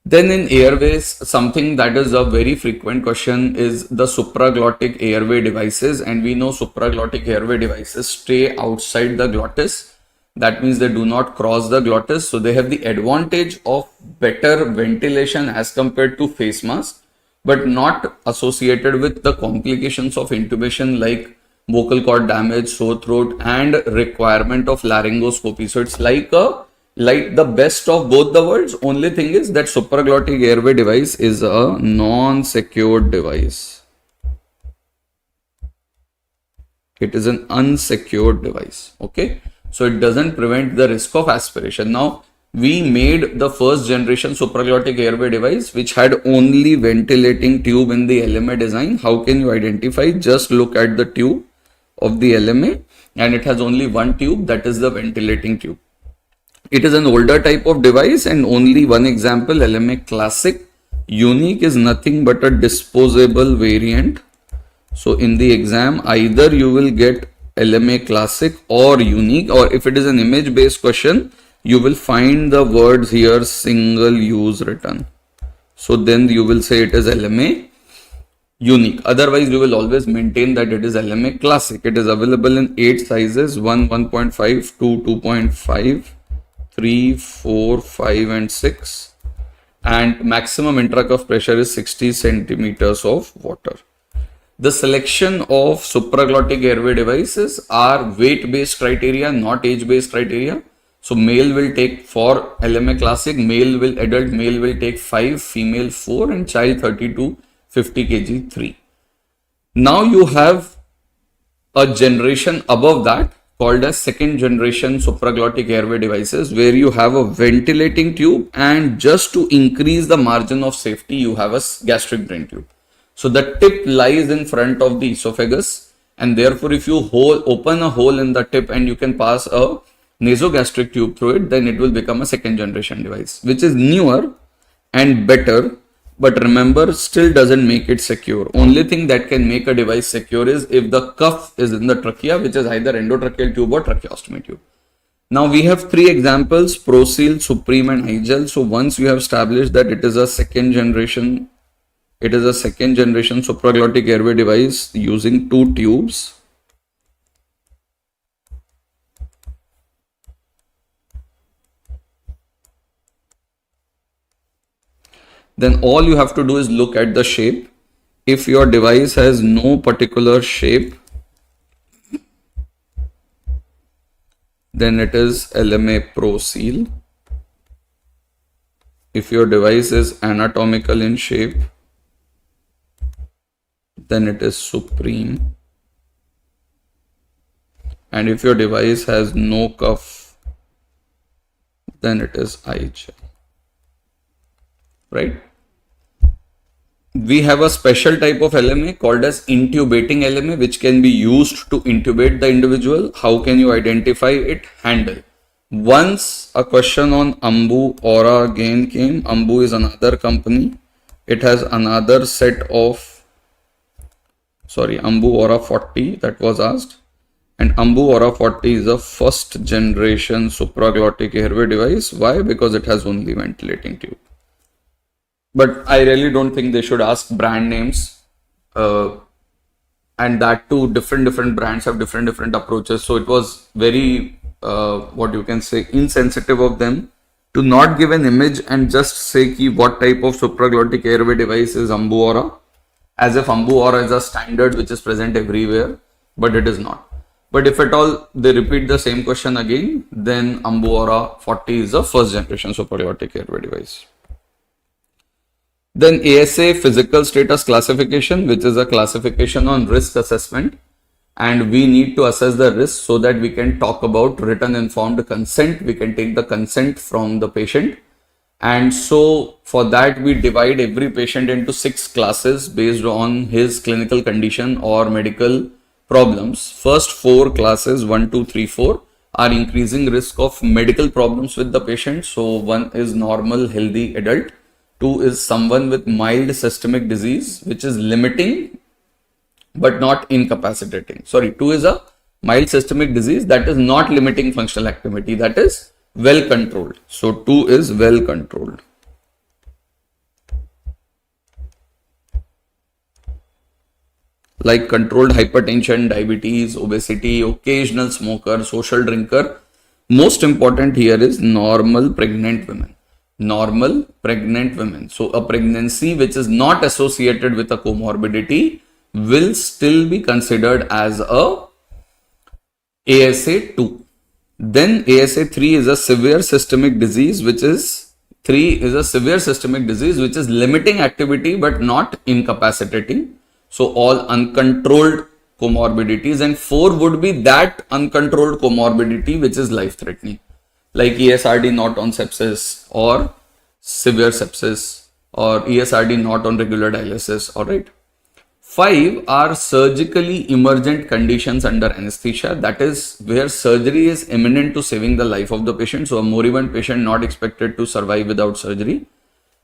Then in airways, something that is a very frequent question is the supraglottic airway devices, and we know supraglottic airway devices stay outside the glottis. That means they do not cross the glottis, so they have the advantage of better ventilation as compared to face mask, but not associated with the complications of intubation like vocal cord damage, sore throat, and requirement of laryngoscopy. So it's like the best of both the worlds. Only thing is that supraglottic airway device is a non-secured device. It is an unsecured device. Okay. So it doesn't prevent the risk of aspiration. Now, we made the first generation supraglottic airway device which had only ventilating tube in the LMA design. How can you identify? Just look at the tube of the LMA, and it has only one tube, that is the ventilating tube. It is an older type of device, and only one example, LMA Classic. Unique is nothing but a disposable variant So in the exam, either you will get LMA classic or unique, or if it is an image based question, you will find the words here single use written. So then you will say it is LMA unique. Otherwise, you will always maintain that it is LMA classic. It is available in 8 sizes, 1, 1.5, 2, 2.5, 3, 4, 5 and 6. And maximum intracuff pressure is 60 centimeters of water. The selection of supraglottic airway devices are weight based criteria, not age based criteria. So male will take, for LMA classic, adult male will take 5, female 4 and child 30 to 50 kg 3. Now you have a generation above that called as second generation supraglottic airway devices, where you have a ventilating tube, and just to increase the margin of safety you have a gastric drain tube. So the tip lies in front of the esophagus, and therefore if you open a hole in the tip and you can pass a nasogastric tube through it, then it will become a second generation device, which is newer and better. But remember, still doesn't make it secure. Only thing that can make a device secure is if the cuff is in the trachea, which is either endotracheal tube or tracheostomy tube. Now we have 3 examples: ProSeal, Supreme and iGel. So once you have established that it is a second generation supraglottic airway device using 2 tubes, then all you have to do is look at the shape. If your device has no particular shape, then it is LMA ProSeal. If your device is anatomical in shape, then it is Supreme. And if your device has no cuff, then it is iGel. Right? We have a special type of LMA called as intubating LMA, which can be used to intubate the individual. How can you identify it? Handle. Once a question on Ambu Aura again came. Ambu is another company. It has another set of, Ambu Aura 40 that was asked. And Ambu Aura 40 is a first generation supraglottic airway device. Why? Because it has only ventilating tube. But I really don't think they should ask brand names, and that too different brands have different approaches. So it was very insensitive of them to not give an image and just say ki what type of supraglottic airway device is Ambu Aura, as if Ambu Aura is a standard which is present everywhere, but it is not. But if at all they repeat the same question again, then Ambu Aura 40 is a first generation supraglottic airway device. Then ASA physical status classification, which is a classification on risk assessment, and we need to assess the risk so that we can talk about written informed consent. We can take the consent from the patient, and so for that we divide every patient into 6 classes based on his clinical condition or medical problems. First 4 classes, 1, 2, 3, 4, are increasing risk of medical problems with the patient. So 1 is normal healthy adult. 2 is someone with mild systemic disease, which is limiting but not incapacitating. 2 is a mild systemic disease that is not limiting functional activity, that is well controlled. So 2 is well controlled. Like controlled hypertension, diabetes, obesity, occasional smoker, social drinker. Most important here is normal pregnant women. Normal pregnant women. So a pregnancy which is not associated with a comorbidity will still be considered as a ASA 2. Then ASA 3 is a severe systemic disease, which is limiting activity but not incapacitating. So all uncontrolled comorbidities, and 4 would be that uncontrolled comorbidity which is life threatening, like ESRD not on sepsis or severe sepsis or ESRD not on regular dialysis. Alright. 5 are surgically emergent conditions under anesthesia, that is where surgery is imminent to saving the life of the patient. So a moribund patient not expected to survive without surgery.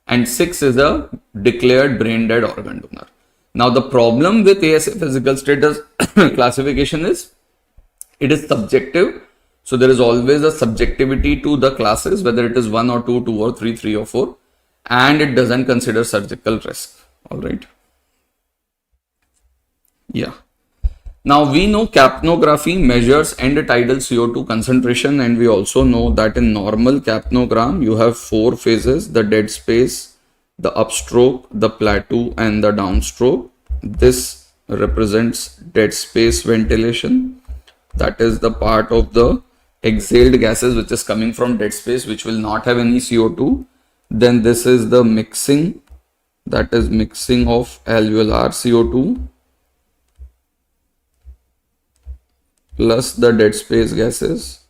And 6 is a declared brain dead organ donor. Now the problem with ASA physical status classification is it is subjective. So there is always a subjectivity to the classes, whether it is 1 or 2, 2 or 3, 3 or 4, and it doesn't consider surgical risk. All right. Yeah. Now we know capnography measures end-tidal CO2 concentration, and we also know that in normal capnogram you have 4 phases: the dead space, the upstroke, the plateau, and the downstroke. This represents dead space ventilation. That is the part of the exhaled gases which is coming from dead space, which will not have any CO2. Then this is the mixing, that is mixing of alveolar CO2 plus the dead space gases.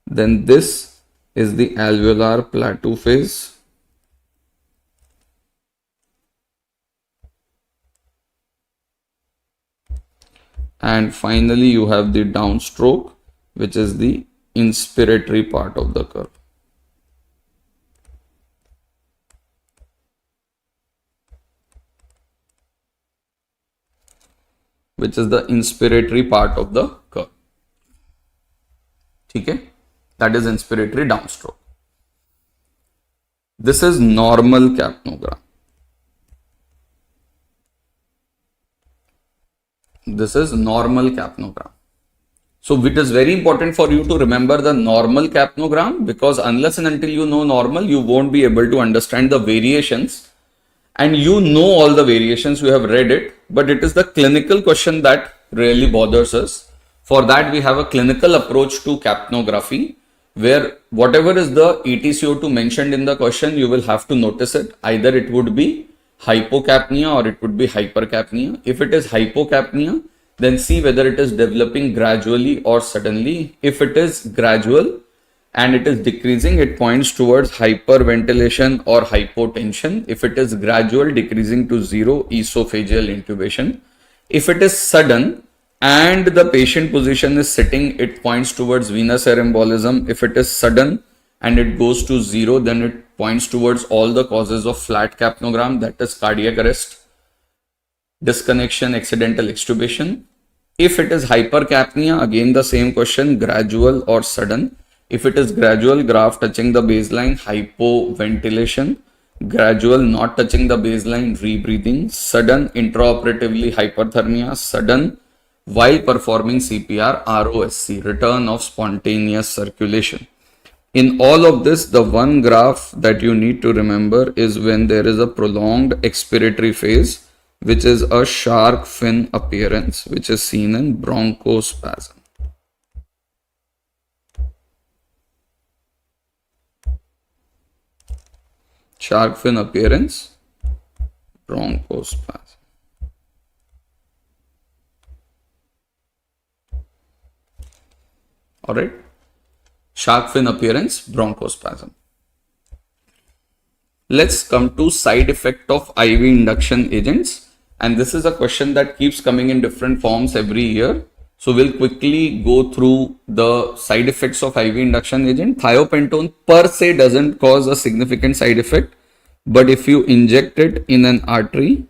Then this is the alveolar plateau phase. And finally you have the downstroke, which is the inspiratory part of the curve. Which is the inspiratory part of the curve. Okay? That is inspiratory downstroke. This is normal capnogram. This is normal capnogram. So it is very important for you to remember the normal capnogram, because unless and until you know normal, you won't be able to understand the variations. And you know all the variations, you have read it, but it is the clinical question that really bothers us. For that we have a clinical approach to capnography, where whatever is the EtCO2 mentioned in the question, you will have to notice it. Either it would be hypocapnia or it would be hypercapnia. If it is hypocapnia, then see whether it is developing gradually or suddenly. If it is gradual and it is decreasing, it points towards hyperventilation or hypotension. If it is gradual, decreasing to 0, esophageal intubation. If it is sudden and the patient position is sitting, it points towards venous air embolism. If it is sudden and it goes to 0, then it points towards all the causes of flat capnogram, that is cardiac arrest, disconnection, accidental extubation. If it is hypercapnia, again the same question, gradual or sudden. If it is gradual, graph touching the baseline, hypoventilation. Gradual, not touching the baseline, rebreathing. Sudden, intraoperatively hyperthermia. Sudden, while performing CPR, ROSC, return of spontaneous circulation. In all of this, the one graph that you need to remember is when there is a prolonged expiratory phase, which is a shark fin appearance, which is seen in bronchospasm. Shark fin appearance, bronchospasm. Alright, shark fin appearance, bronchospasm. Let's come to side effect of IV induction agents. And this is a question that keeps coming in different forms every year. So we'll quickly go through the side effects of IV induction agent. Thiopentone per se doesn't cause a significant side effect, but if you inject it in an artery,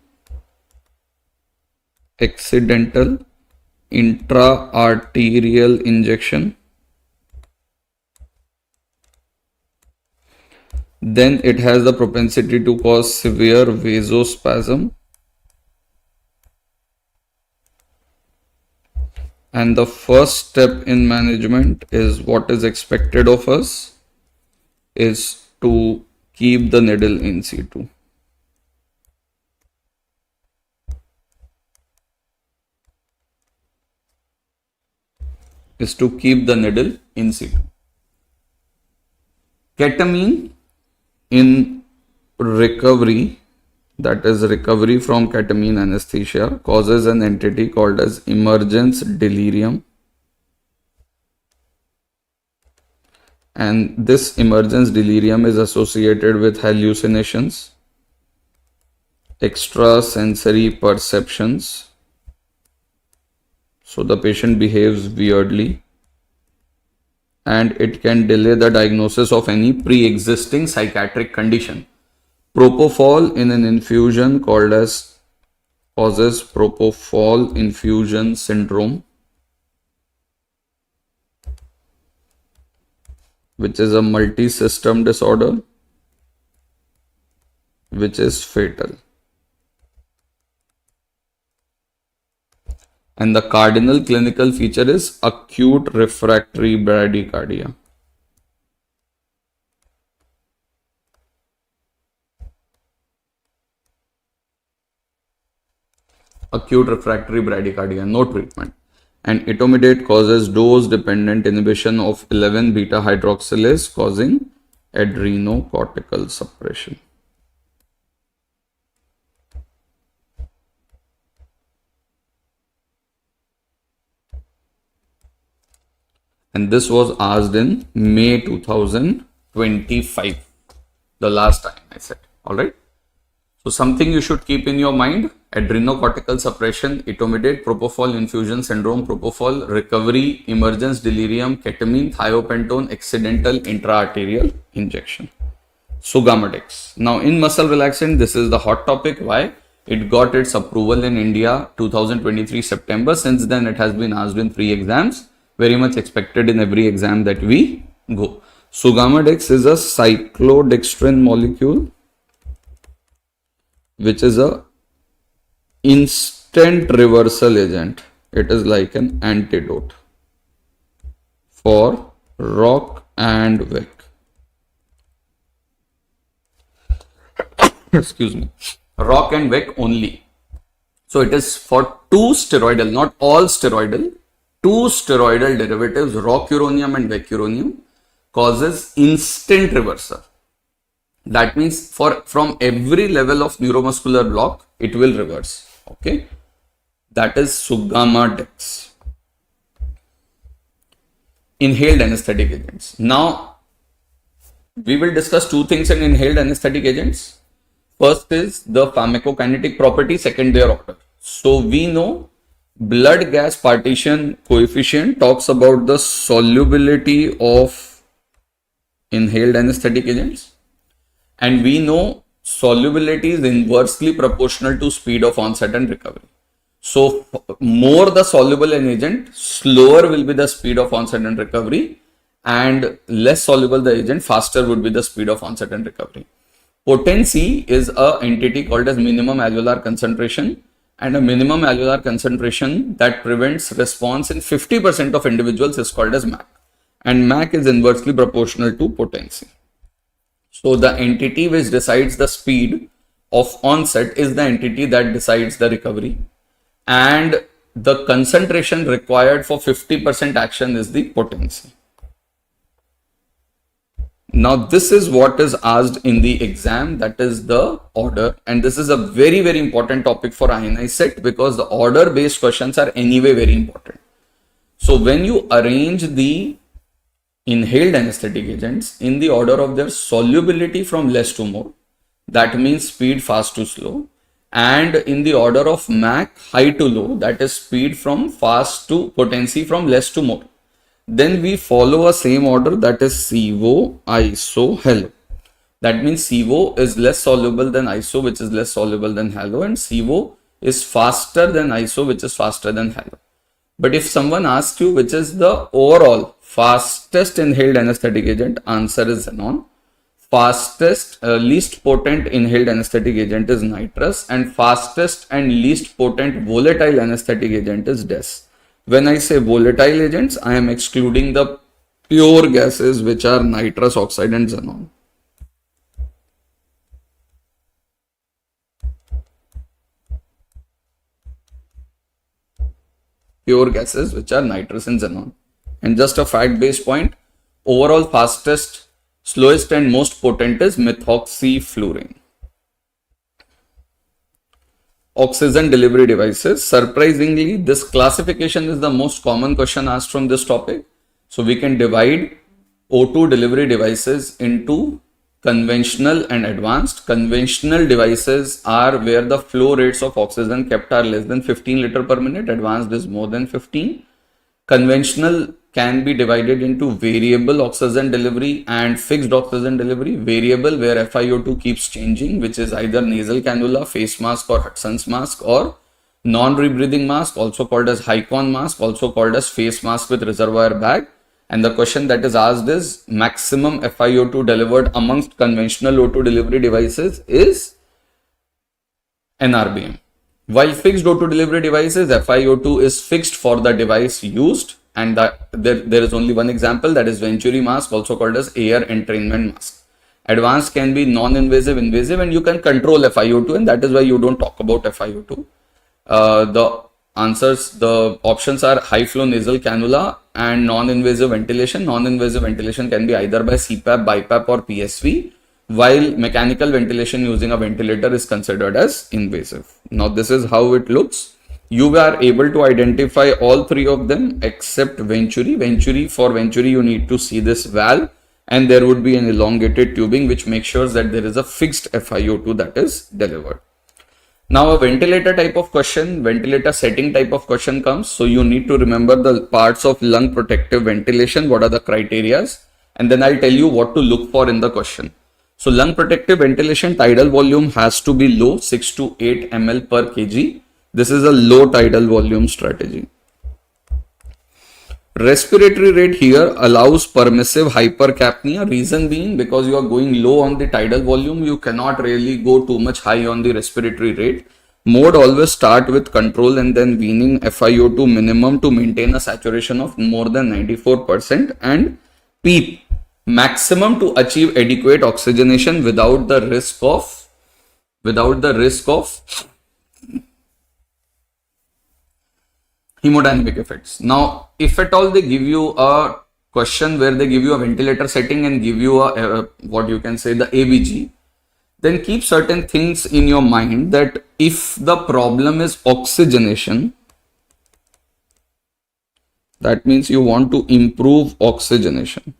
accidental intra-arterial injection, then it has the propensity to cause severe vasospasm. And the first step in management is what is expected of us is to keep the needle in situ. Is to keep the needle in situ. Ketamine in recovery, that is recovery from ketamine anesthesia, causes an entity called as emergence delirium. And this emergence delirium is associated with hallucinations, extrasensory perceptions. So the patient behaves weirdly, and it can delay the diagnosis of any pre-existing psychiatric condition. Propofol in an infusion causes propofol infusion syndrome, which is a multi-system disorder which is fatal. And the cardinal clinical feature is acute refractory bradycardia. Acute refractory bradycardia, no treatment. And etomidate causes dose-dependent inhibition of 11-beta hydroxylase, causing adrenocortical suppression. And this was asked in May 2025, the last time I said. Alright. So something you should keep in your mind: adrenocortical suppression, etomidate, propofol infusion syndrome, propofol, recovery, emergence, delirium, ketamine, thiopentone, accidental intraarterial injection. Sugammadex. Now in muscle relaxant, this is the hot topic. Why? It got its approval in India 2023 September. Since then it has been asked in 3 exams. Very much expected in every exam that we go. Sugammadex is a cyclodextrin molecule which is a instant reversal agent. It is like an antidote for ROC and WEC. Excuse me. ROC and WEC only. So it is for 2 steroidal, not all steroidal, 2 steroidal derivatives, rocuronium and vecuronium, causes instant reversal. That means from every level of neuromuscular block, it will reverse. Okay. That is Sugammadex. Inhaled anesthetic agents. Now, we will discuss 2 things in inhaled anesthetic agents. First is the pharmacokinetic property, second their order. So we know blood gas partition coefficient talks about the solubility of inhaled anesthetic agents, and we know solubility is inversely proportional to speed of onset and recovery. So more the soluble an agent, slower will be the speed of onset and recovery, and less soluble the agent, faster would be the speed of onset and recovery. Potency is a entity called as minimum alveolar concentration, and a minimum alveolar concentration that prevents response in 50% of individuals is called as MAC, and MAC is inversely proportional to potency. So the entity which decides the speed of onset is the entity that decides the recovery, and the concentration required for 50% action is the potency. Now this is what is asked in the exam, that is the order, and this is a very very important topic for INICET because the order based questions are anyway very important. So when you arrange the inhaled anesthetic agents in the order of their solubility from less to more, that means speed fast to slow, and in the order of MAC high to low, that is speed from fast to potency from less to more, then we follow a same order, that is CO, ISO, halo. That means CO is less soluble than ISO, which is less soluble than halo, and CO is faster than ISO, which is faster than halo. But if someone asks you which is the overall fastest inhaled anesthetic agent, answer is xenon. Fastest least potent inhaled anesthetic agent is nitrous, and fastest and least potent volatile anesthetic agent is DES. When I say volatile agents, I am excluding the pure gases which are nitrous oxide and xenon. Pure gases which are nitrous and xenon. And just a fact based point, overall fastest, slowest and most potent is methoxyfluorine. Oxygen delivery devices. Surprisingly, this classification is the most common question asked from this topic. So we can divide O2 delivery devices into conventional and advanced. Conventional devices are where the flow rates of oxygen kept are less than 15 liter per minute. Advanced is more than 15. Conventional can be divided into variable oxygen delivery and fixed oxygen delivery. Variable, where FiO2 keeps changing, which is either nasal cannula, face mask or Hudson's mask, or non-rebreathing mask, also called as Hycon mask, also called as face mask with reservoir bag. And the question that is asked is maximum FiO2 delivered amongst conventional O2 delivery devices is NRBM. While fixed O2 delivery devices, FiO2 is fixed for the device used, and there is only one example, that is Venturi mask, also called as air entrainment mask. Advanced can be non-invasive, invasive, and you can control FiO2, and that is why you don't talk about FiO2. The options are high flow nasal cannula and non-invasive ventilation. Non-invasive ventilation can be either by CPAP, BiPAP or PSV, while mechanical ventilation using a ventilator is considered as invasive. Now this is how it looks. You are able to identify all three of them except Venturi. For Venturi you need to see this valve, and there would be an elongated tubing which makes sure that there is a fixed FiO2 that is delivered. Now a ventilator type of question, ventilator setting type of question comes. So you need to remember the parts of lung protective ventilation, what are the criterias, and then I'll tell you what to look for in the question. So lung protective ventilation tidal volume has to be low, 6 to 8 ml per kg. This is a low tidal volume strategy. Respiratory rate here allows permissive hypercapnia, reason being because you are going low on the tidal volume, you cannot really go too much high on the respiratory rate. Mode always start with control and then weaning FiO2 minimum to maintain a saturation of more than 94%, and PEEP maximum to achieve adequate oxygenation without the risk of hemodynamic effects. Now, if at all they give you a question where they give you a ventilator setting and give you a what you can say the ABG, then keep certain things in your mind, that if the problem is oxygenation, that means you want to improve oxygenation.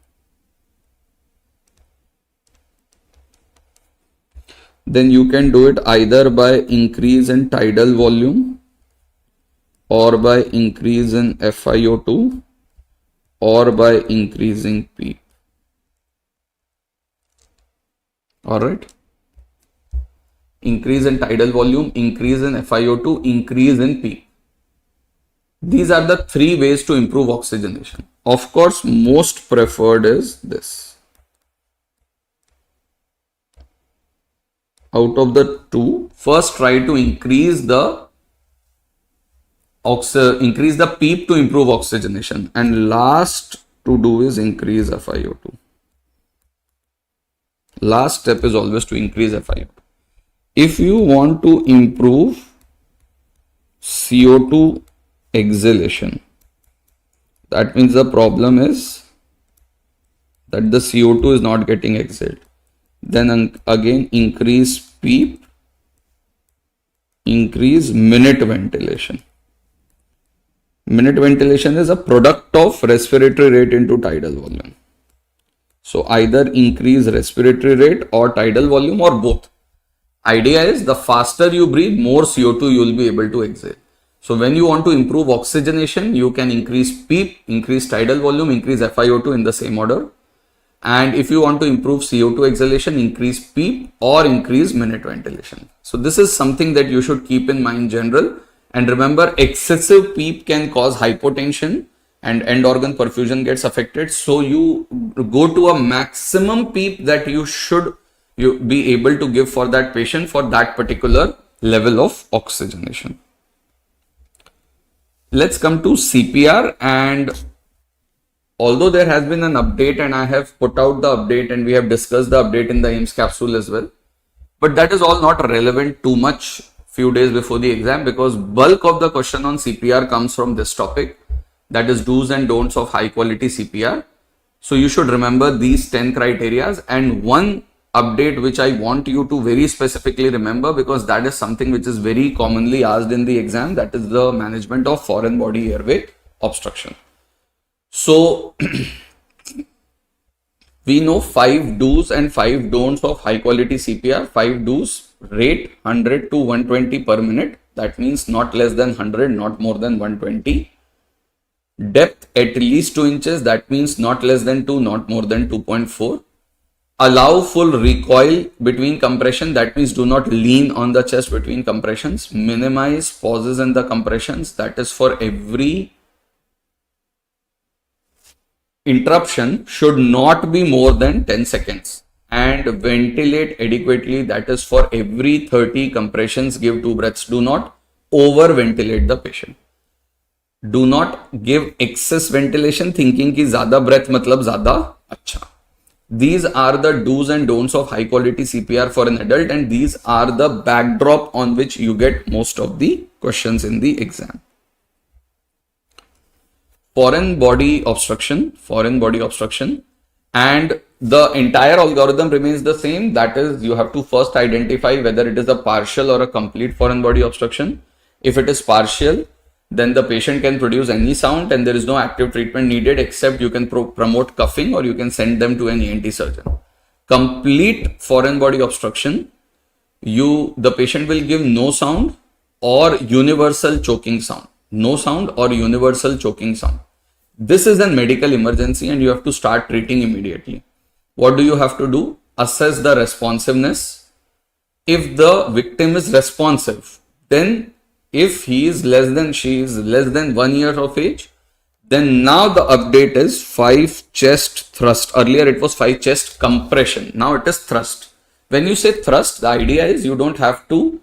Then you can do it either by increase in tidal volume, or by increase in FiO2, or by increasing PEEP. Alright. Increase in tidal volume, increase in FiO2, increase in PEEP. These are the three ways to improve oxygenation. Of course, most preferred is this. Out of the two, first try to increase the PEEP to improve oxygenation, and last to do is increase FiO2. Last step is always to increase FiO2. If you want to improve CO2 exhalation, that means the problem is that the CO2 is not getting exhaled. Then again increase PEEP, increase minute ventilation. Minute ventilation is a product of respiratory rate into tidal volume. So either increase respiratory rate or tidal volume, or both. Idea is the faster you breathe, more CO2 you will be able to exhale. So when you want to improve oxygenation, you can increase PEEP, increase tidal volume, increase FiO2 in the same order. And if you want to improve CO2 exhalation, increase PEEP or increase minute ventilation. So this is something that you should keep in mind general. And remember, excessive PEEP can cause hypotension and end organ perfusion gets affected. So you go to a maximum PEEP that you should be able to give for that patient for that particular level of oxygenation. Let's come to CPR, and although there has been an update and I have put out the update and we have discussed the update in the AIMS capsule as well, but that is all not relevant too much few days before the exam, because bulk of the question on CPR comes from this topic, that is do's and don'ts of high quality CPR. So you should remember these 10 criterias, and one update which I want you to very specifically remember, because that is something which is very commonly asked in the exam, that is the management of foreign body airway obstruction. So we know 5 do's and 5 don'ts of high quality CPR. 5 do's: rate 100 to 120 per minute. That means not less than 100, not more than 120. Depth at least 2 inches, that means not less than 2, not more than 2.4. Allow full recoil between compression, that means do not lean on the chest between compressions. Minimize pauses in the compressions, that is for every interruption should not be more than 10 seconds. And ventilate adequately, that is for every 30 compressions give 2 breaths. Do not over ventilate the patient. Do not give excess ventilation thinking ki zyada breath matlab zyada acha. These are the do's and don'ts of high quality CPR for an adult, and these are the backdrop on which you get most of the questions in the exam. Foreign body obstruction, and the entire algorithm remains the same. That is, you have to first identify whether it is a partial or a complete foreign body obstruction. If it is partial, then the patient can produce any sound and there is no active treatment needed, except you can promote cuffing or you can send them to an ENT surgeon. Complete foreign body obstruction, the patient will give no sound or universal choking sound. No sound or universal choking sound. This is a medical emergency and you have to start treating immediately. What do you have to do? Assess the responsiveness. If the victim is responsive, then if he is she is less than 1 year of age, then now the update is 5 chest thrust. Earlier it was 5 chest compression. Now it is thrust. When you say thrust, the idea is you don't have to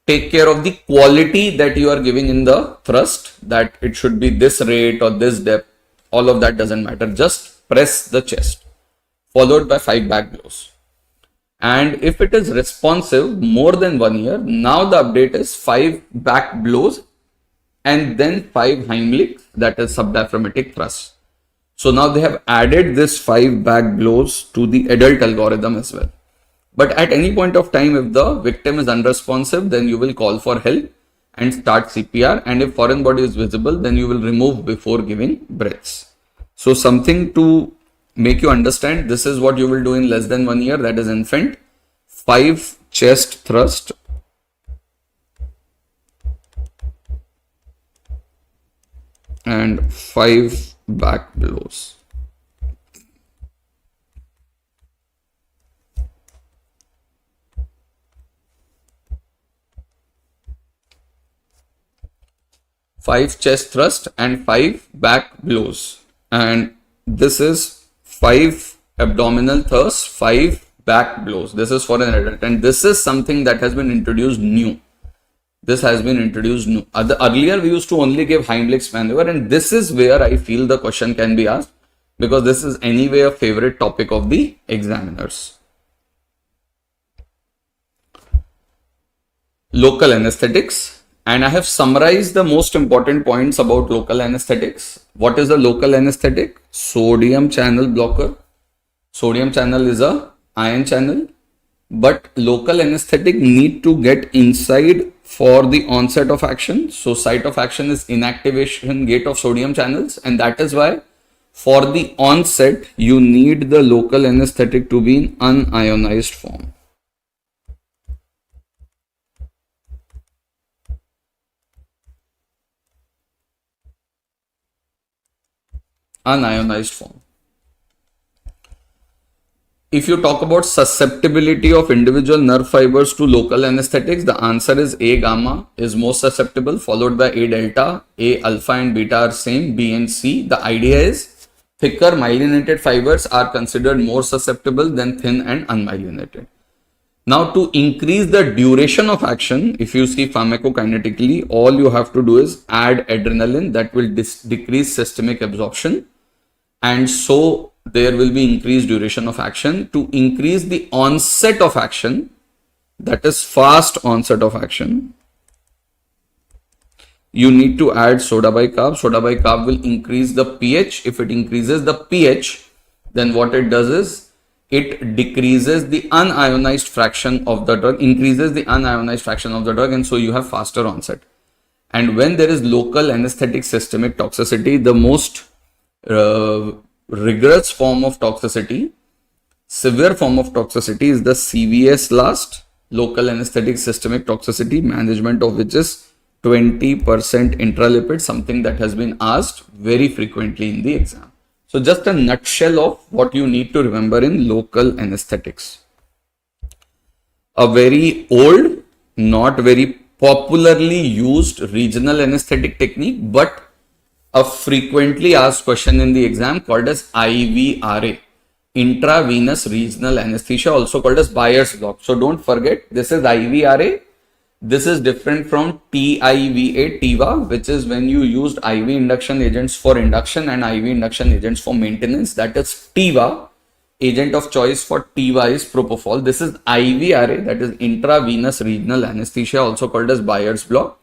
take care of the quality that you are giving in the thrust, that it should be this rate or this depth. All of that doesn't matter. Just press the chest, followed by 5 back blows. And if it is responsive more than 1 year, now the update is 5 back blows and then 5 Heimlich, that is subdiaphragmatic thrust. So now they have added this 5 back blows to the adult algorithm as well. But at any point of time, if the victim is unresponsive, then you will call for help and start CPR. And if foreign body is visible, then you will remove before giving breaths. So something to make you understand, this is what you will do in less than 1 year, that is infant. 5 chest thrust and 5 back blows. Five chest thrust and 5 back blows, and this is 5 abdominal thrusts, 5 back blows. This is for an adult, and this is something that has been introduced new. Earlier we used to only give Heimlich's maneuver, and this is where I feel the question can be asked, because this is anyway a favorite topic of the examiners. Local anesthetics. And I have summarized the most important points about local anesthetics. What is a local anesthetic? Sodium channel blocker. Sodium channel is a ion channel. But local anesthetic need to get inside for the onset of action. So site of action is inactivation gate of sodium channels. And that is why for the onset, you need the local anesthetic to be in unionized form. Unionized form. If you talk about susceptibility of individual nerve fibers to local anesthetics, the answer is A gamma is most susceptible, followed by A delta. A alpha and beta are same, B and C. The idea is thicker myelinated fibers are considered more susceptible than thin and unmyelinated. Now, to increase the duration of action, if you see pharmacokinetically, all you have to do is add adrenaline, that will decrease systemic absorption, and so there will be increased duration of action. To increase the onset of action, that is fast onset of action, you need to add soda bicarb. Soda bicarb will increase the pH. If it increases the pH, then what it does is it decreases the unionized fraction of the drug, increases the unionized fraction of the drug, and so you have faster onset. And when there is local anesthetic systemic toxicity, the most rigorous form of toxicity, severe form of toxicity is the CVS last, local anesthetic systemic toxicity, management of which is 20% intralipid, something that has been asked very frequently in the exam. So just a nutshell of what you need to remember in local anesthetics. A very old, not very popularly used regional anesthetic technique, but a frequently asked question in the exam called as IVRA, intravenous regional anesthesia, also called as Bayer's block. So don't forget, this is IVRA. This is different from TIVA, which is when you used IV induction agents for induction and IV induction agents for maintenance. That is TIVA. Agent of choice for TIVA is propofol. This is IVRA, that is intravenous regional anesthesia, also called as Bayer's block,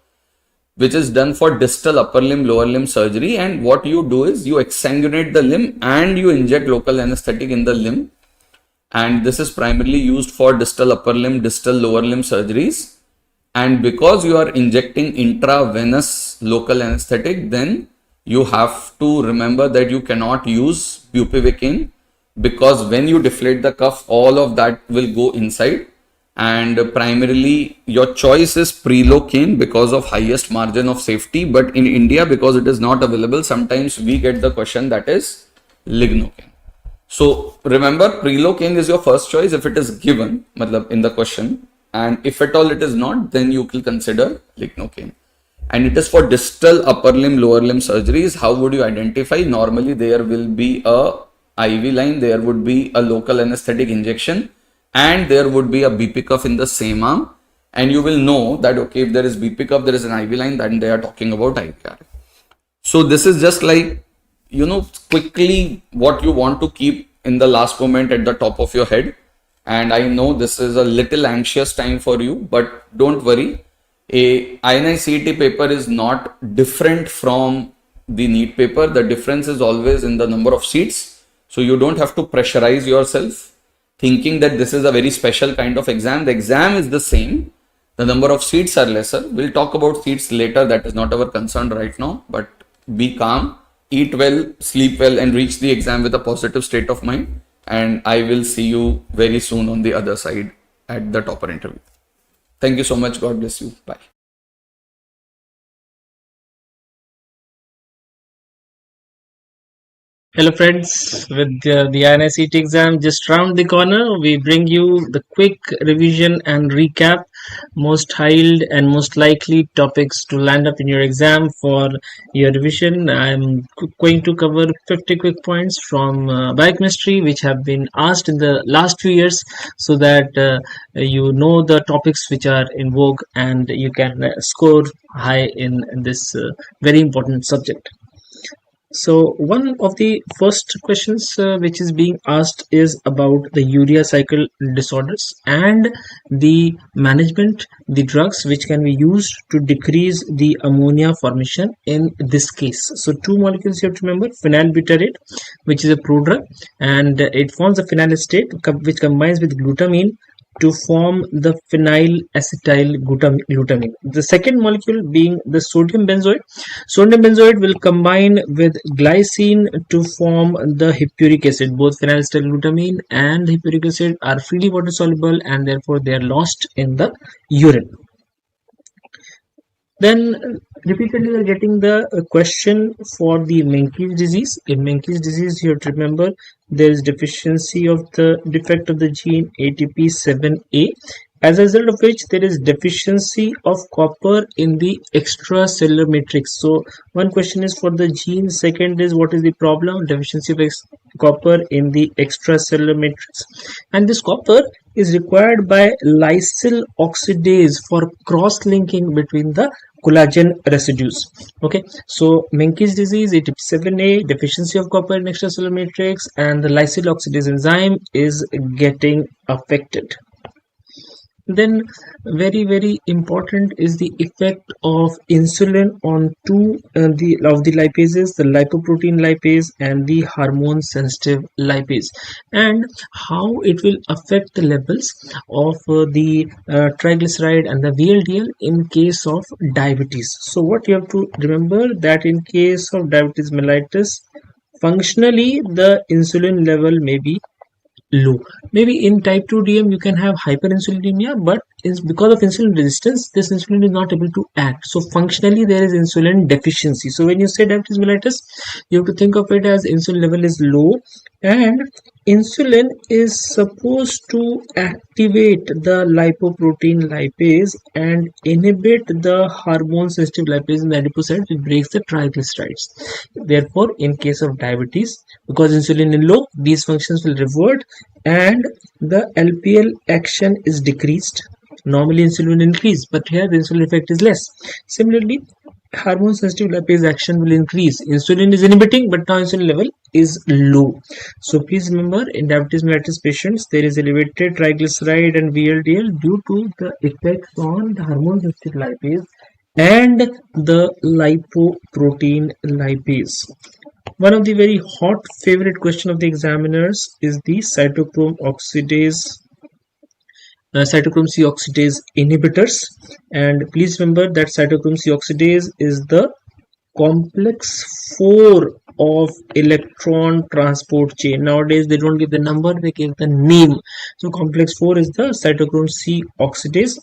which is done for distal upper limb, lower limb surgery. And what you do is you exsanguinate the limb and you inject local anesthetic in the limb. And this is primarily used for distal upper limb, distal lower limb surgeries. And because you are injecting intravenous local anesthetic, then you have to remember that you cannot use bupivacaine, because when you deflate the cuff, all of that will go inside. And primarily your choice is prelocaine because of highest margin of safety. But in India, because it is not available, sometimes we get the question that is lignocaine. So remember, prelocaine is your first choice if it is given in the question. And if at all it is not, then you will consider lignocaine. And it is for distal upper limb, lower limb surgeries. How would you identify? Normally there will be a IV line, there would be a local anesthetic injection, and there would be a BP cuff in the same arm. And you will know that, okay, if there is BP cuff, there is an IV line, then they are talking about IVR. So this is just like, quickly what you want to keep in the last moment at the top of your head. And I know this is a little anxious time for you, but don't worry. A INICET paper is not different from the NEET paper. The difference is always in the number of seats. So you don't have to pressurize yourself thinking that this is a very special kind of exam. The exam is the same. The number of seats are lesser. We'll talk about seats later. That is not our concern right now, but be calm, eat well, sleep well, and reach the exam with a positive state of mind. And I will see you very soon on the other side at the topper interview. Thank you so much. God bless you. Bye. Hello friends, with the INICET exam just round the corner, we bring you the quick revision and recap, most held and most likely topics to land up in your exam for your revision. I'm going to cover 50 quick points from biochemistry which have been asked in the last few years, so that you know the topics which are in vogue and you can score high in this very important subject. So one of the first questions which is being asked is about the urea cycle disorders and the management, the drugs which can be used to decrease the ammonia formation in this case. So two molecules you have to remember: phenylbutyrate, which is a prodrug, and it forms a phenylestate which combines with glutamine to form the phenylacetyl glutamine. The second molecule being the sodium benzoate. Sodium benzoate will combine with glycine to form the hippuric acid. Both phenylacetyl glutamine and hippuric acid are freely water soluble and therefore they are lost in the urine. Then repeatedly we are getting the question for the Menkes disease. In Menkes disease, you have to remember there is deficiency of the defect of the gene ATP7A, as a result of which there is deficiency of copper in the extracellular matrix. So one question is for the gene, second is what is the problem? Deficiency of copper in the extracellular matrix, and this copper is required by lysyl oxidase for cross-linking between the collagen residues. Okay, so Menkes disease, ATP7A, deficiency of copper in extracellular matrix, and the lysyl oxidase enzyme is getting affected. Then very important is the effect of insulin on two of the lipases, the lipoprotein lipase and the hormone sensitive lipase, and how it will affect the levels of the triglyceride and the VLDL in case of diabetes. So what you have to remember, that in case of diabetes mellitus, functionally the insulin level may be low. Maybe in type 2 DM you can have hyperinsulinemia, but because of insulin resistance, this insulin is not able to act. So functionally there is insulin deficiency. So when you say diabetes mellitus, you have to think of it as insulin level is low, and insulin is supposed to activate the lipoprotein lipase and inhibit the hormone sensitive lipase in the adipocytes, which breaks the triglycerides. Therefore, in case of diabetes, because insulin is low, these functions will revert and the LPL action is decreased. Normally insulin will increase, but here the insulin effect is less. Similarly, hormone sensitive lipase action will increase. Insulin is inhibiting, but now insulin level is low. So please remember, in diabetes mellitus patients, there is elevated triglyceride and VLDL due to the effects on the hormone sensitive lipase and the lipoprotein lipase. One of the very hot favorite question of the examiners is the cytochrome C oxidase inhibitors, and please remember that cytochrome C oxidase is the complex 4 of electron transport chain. Nowadays they don't give the number, they give the name. So complex 4 is the cytochrome C oxidase,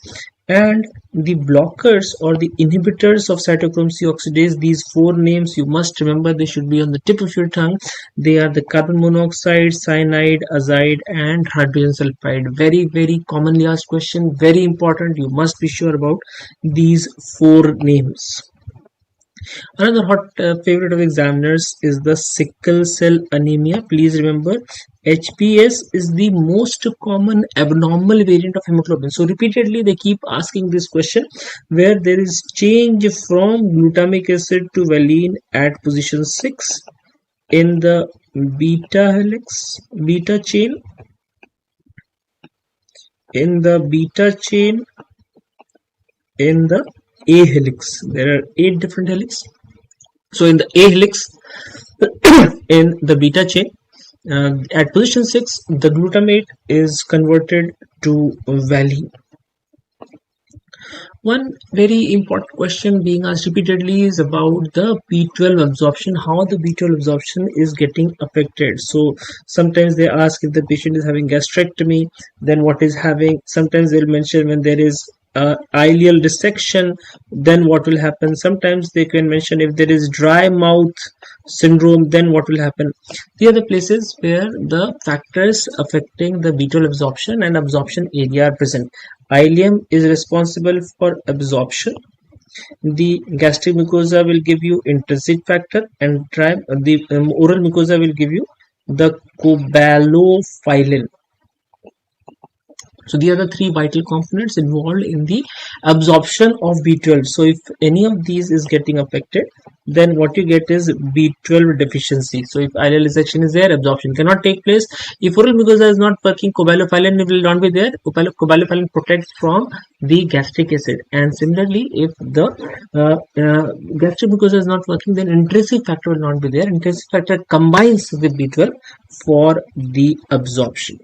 and the blockers or the inhibitors of cytochrome C oxidase, these 4 names you must remember, they should be on the tip of your tongue. They are the carbon monoxide, cyanide, azide and hydrogen sulfide. Very commonly asked question, very important, you must be sure about these 4 names. Another hot favorite of examiners is the sickle cell anemia. Please remember, HPS is the most common abnormal variant of hemoglobin. So repeatedly they keep asking this question, where there is change from glutamic acid to valine at position 6 in the beta chain, in the A helix. There are 8 different helix. So in the A helix, in the beta chain, at position 6, the glutamate is converted to valine. One very important question being asked repeatedly is about the B12 absorption, how the B12 absorption is getting affected. So sometimes they ask if the patient is having gastrectomy, then what is having. Sometimes they'll mention when there is ileal dissection, then what will happen. Sometimes they can mention if there is dry mouth syndrome, then what will happen. These are the places where the factors affecting the B12 absorption and absorption area are present. Ileum is responsible for absorption. The gastric mucosa will give you intrinsic factor, and the oral mucosa will give you the cobalamin. So these are the 3 vital components involved in the absorption of B12. So if any of these is getting affected, then what you get is B12 deficiency. So if ileal dissection is there, absorption cannot take place. If oral mucosa is not working, cobalamin will not be there. Cobalamin protects from the gastric acid. And similarly, if the gastric mucosa is not working, then intrinsic factor will not be there. Intrinsic factor combines with B12 for the absorption.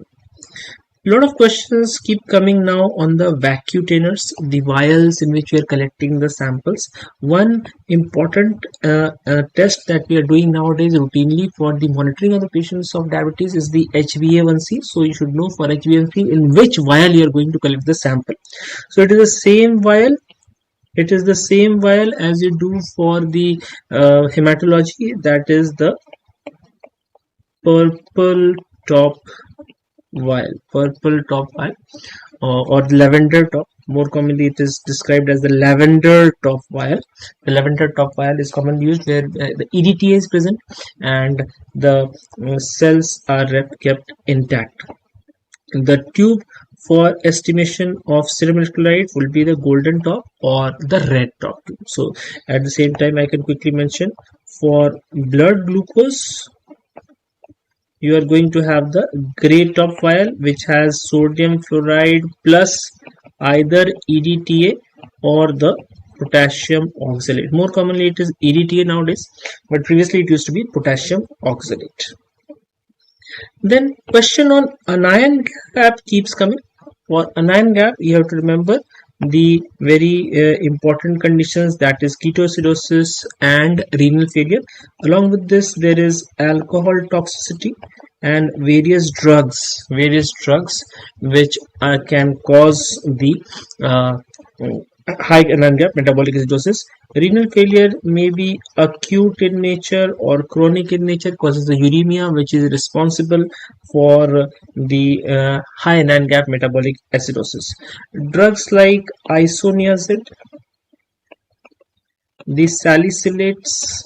A lot of questions keep coming now on the vacutainers, the vials in which we are collecting the samples. One important test that we are doing nowadays routinely for the monitoring of the patients of diabetes is the HbA1c. So you should know for HbA1c in which vial you are going to collect the sample. So it is the same vial. It is the same vial as you do for the hematology, that is the purple top vial, or lavender top. More commonly it is described as the lavender top vial. The lavender top vial is commonly used where the EDTA is present and the cells are kept intact. The tube for estimation of serum electrolyte will be the golden top or the red top tube. So at the same time I can quickly mention, for blood glucose you are going to have the gray top vial, which has sodium fluoride plus either EDTA or the potassium oxalate. More commonly it is EDTA nowadays, but previously it used to be potassium oxalate. Then question on anion gap keeps coming. For anion gap, you have to remember the very important conditions, that is ketoacidosis and renal failure. Along with this, there is alcohol toxicity and various drugs which can cause the high non-gap metabolic acidosis. Renal failure may be acute in nature or chronic in nature, causes the uremia, which is responsible for the high non-gap metabolic acidosis. Drugs like isoniazid, the salicylates,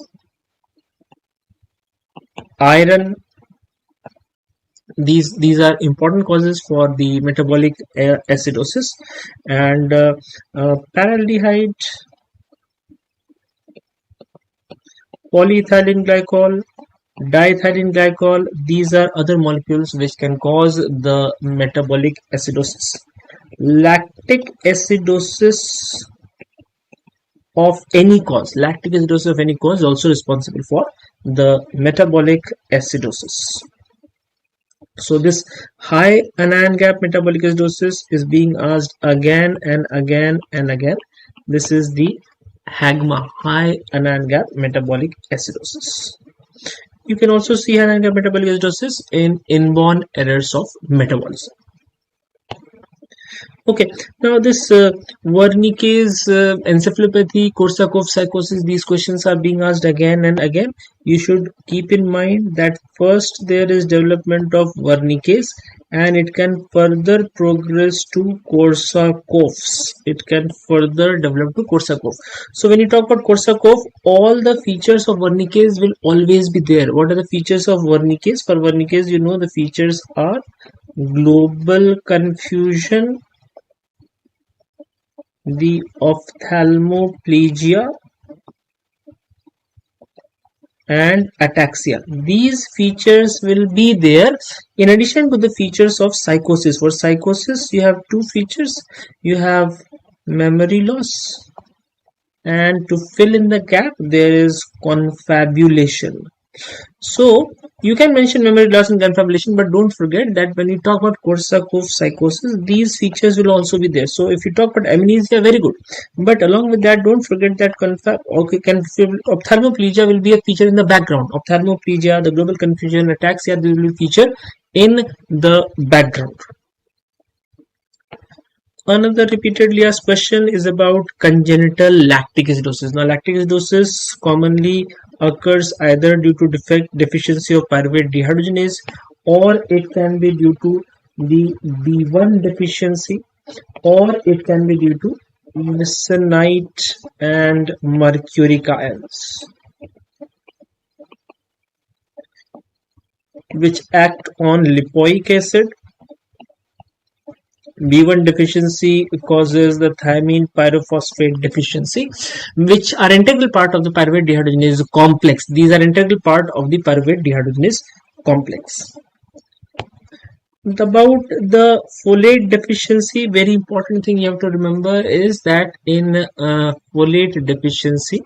iron, these are important causes for the metabolic acidosis. And paraldehyde, polyethylene glycol, diethylene glycol, these are other molecules which can cause the metabolic acidosis. Lactic acidosis of any cause is also responsible for the metabolic acidosis. So this high anion gap metabolic acidosis is being asked again and again and again. This is the HAGMA, high anion gap metabolic acidosis. You can also see anion gap metabolic acidosis in inborn errors of metabolism. Okay, now this Wernicke's encephalopathy, Korsakoff psychosis, these questions are being asked again and again. You should keep in mind that first there is development of Wernicke's and it can further progress to Korsakoff's. It can further develop to Korsakoff. So when you talk about Korsakoff, all the features of Wernicke's will always be there. What are the features of Wernicke's? For Wernicke's, you know the features are global confusion, the ophthalmoplegia, and ataxia. These features will be there in addition to the features of psychosis. For psychosis, you have two features. You have memory loss, and to fill in the gap, there is confabulation. So you can mention memory loss and confabulation, but don't forget that when you talk about Korsakoff psychosis, these features will also be there. So if you talk about amnesia, very good, but along with that, don't forget that ophthalmoplegia will be a feature in the background. Ophthalmoplegia, the global confusion, ataxia, they will feature in the background. Another repeatedly asked question is about congenital lactic acidosis. Now, lactic acidosis commonly occurs either due to deficiency of pyruvate dehydrogenase, or it can be due to the B1 deficiency, or it can be due to lissanite and mercuric ions, which act on lipoic acid. B1 deficiency causes the thiamine pyrophosphate deficiency, which are integral part of the pyruvate dehydrogenase complex. These are integral part of the pyruvate dehydrogenase complex. About the folate deficiency, very important thing you have to remember is that in folate deficiency,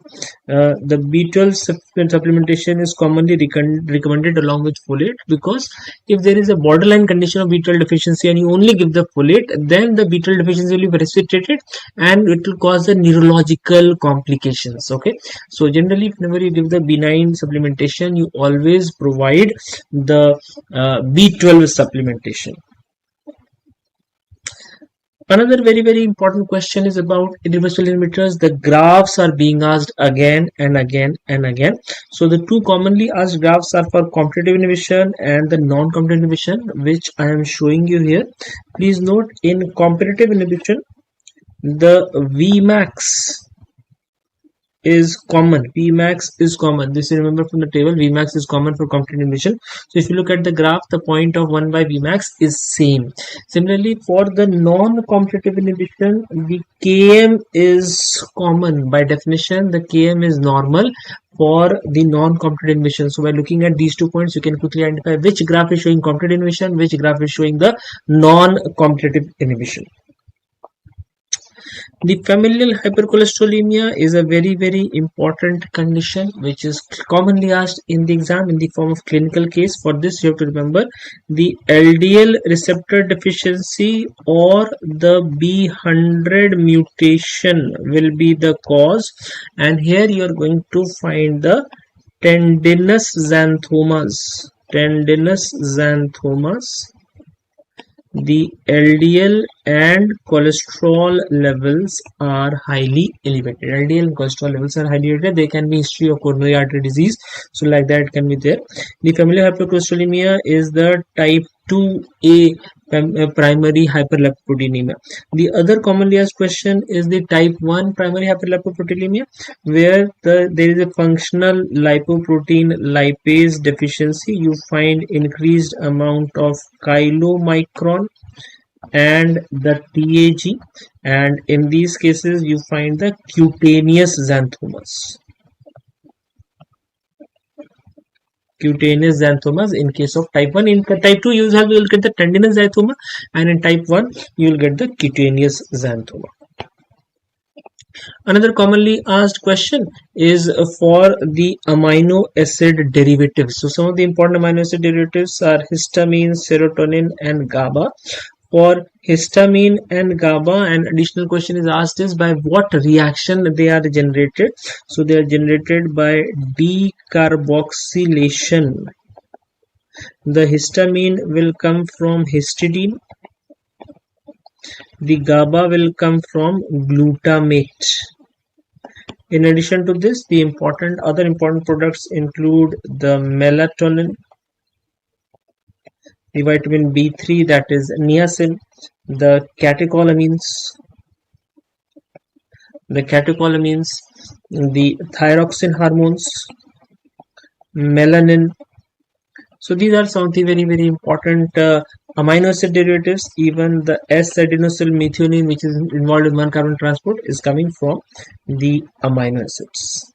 the B12 supplementation is commonly recommended along with folate, because if there is a borderline condition of B12 deficiency and you only give the folate, then the B12 deficiency will be precipitated and it will cause the neurological complications. Okay, so generally whenever you give the benign supplementation, you always provide the B12 supplementation. Another very important question is about irreversible inhibitors. The graphs are being asked again and again and again. So the two commonly asked graphs are for competitive inhibition and the non-competitive inhibition, which I am showing you here. Please note, in competitive inhibition, the Vmax is common. Vmax is common. This you remember from the table. Vmax is common for competitive inhibition. So if you look at the graph, the point of 1 by Vmax is same. Similarly, for the non-competitive inhibition, the Km is common. By definition, the Km is normal for the non-competitive inhibition. So by looking at these 2 points, you can quickly identify which graph is showing competitive inhibition, which graph is showing the non-competitive inhibition. The familial hypercholesterolemia is a very important condition which is commonly asked in the exam in the form of clinical case. For this, you have to remember the LDL receptor deficiency or the B100 mutation will be the cause, and here you are going to find the tendinous xanthomas. tendinous xanthomas, the LDL and cholesterol levels are highly elevated. LDL and cholesterol levels are highly elevated. There can be history of coronary artery disease, so like that can be there. The familial hypercholesterolemia is the type 2A primary hyperlipoproteinemia. The other commonly asked question is the type 1 primary hyperlipoproteinemia, where there is a functional lipoprotein lipase deficiency. You find increased amount of chylomicron and the TAG, and in these cases you find the cutaneous xanthomas. Cutaneous xanthomas in case of type 1. In type 2 you will get the tendinous xanthoma, and in type 1 you will get the cutaneous xanthoma. Another commonly asked question is for the amino acid derivatives. So some of the important amino acid derivatives are histamine, serotonin and GABA. For histamine and GABA, an additional question is asked is by what reaction they are generated. So they are generated by decarboxylation. The histamine will come from histidine. The GABA will come from glutamate. In addition to this, the other important products include the melatonin, the vitamin B3, that is niacin, the catecholamines, the thyroxine hormones, melanin. So these are some of the very, very important amino acid derivatives. Even the S-adenosyl methionine, which is involved in 1-carbon transport, is coming from the amino acids.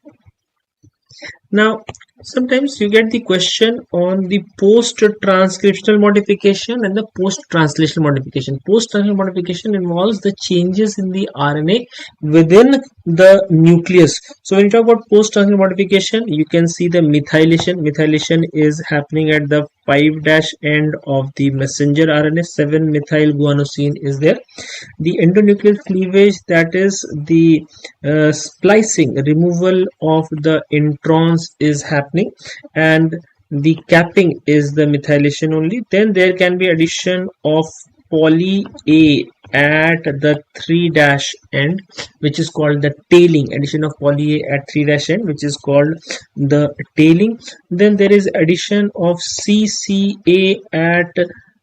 Now, sometimes you get the question on the post-transcriptional modification and the post-translational modification. Post-translational modification involves the changes in the RNA within the nucleus. So when you talk about post-translational modification, you can see the methylation. Methylation is happening at the 5' end of the messenger RNA. 7-methylguanosine is there. The endonuclear cleavage, that is the splicing, removal of the introns is happening, and the capping is the methylation only. Then there can be addition of poly A at the 3' end, which is called the tailing. Addition of poly A at 3' end, which is called the tailing. Then there is addition of CCA at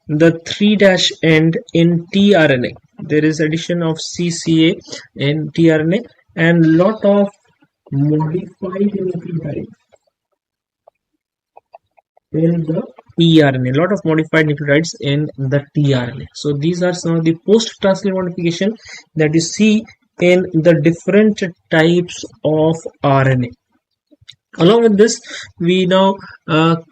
the 3' end in tRNA. There is addition of CCA in tRNA and lot of modified nucleotides in the tRNA. Lot of modified nucleotides in the tRNA. So these are some of the post-translational modification that you see in the different types of RNA. Along with this, we now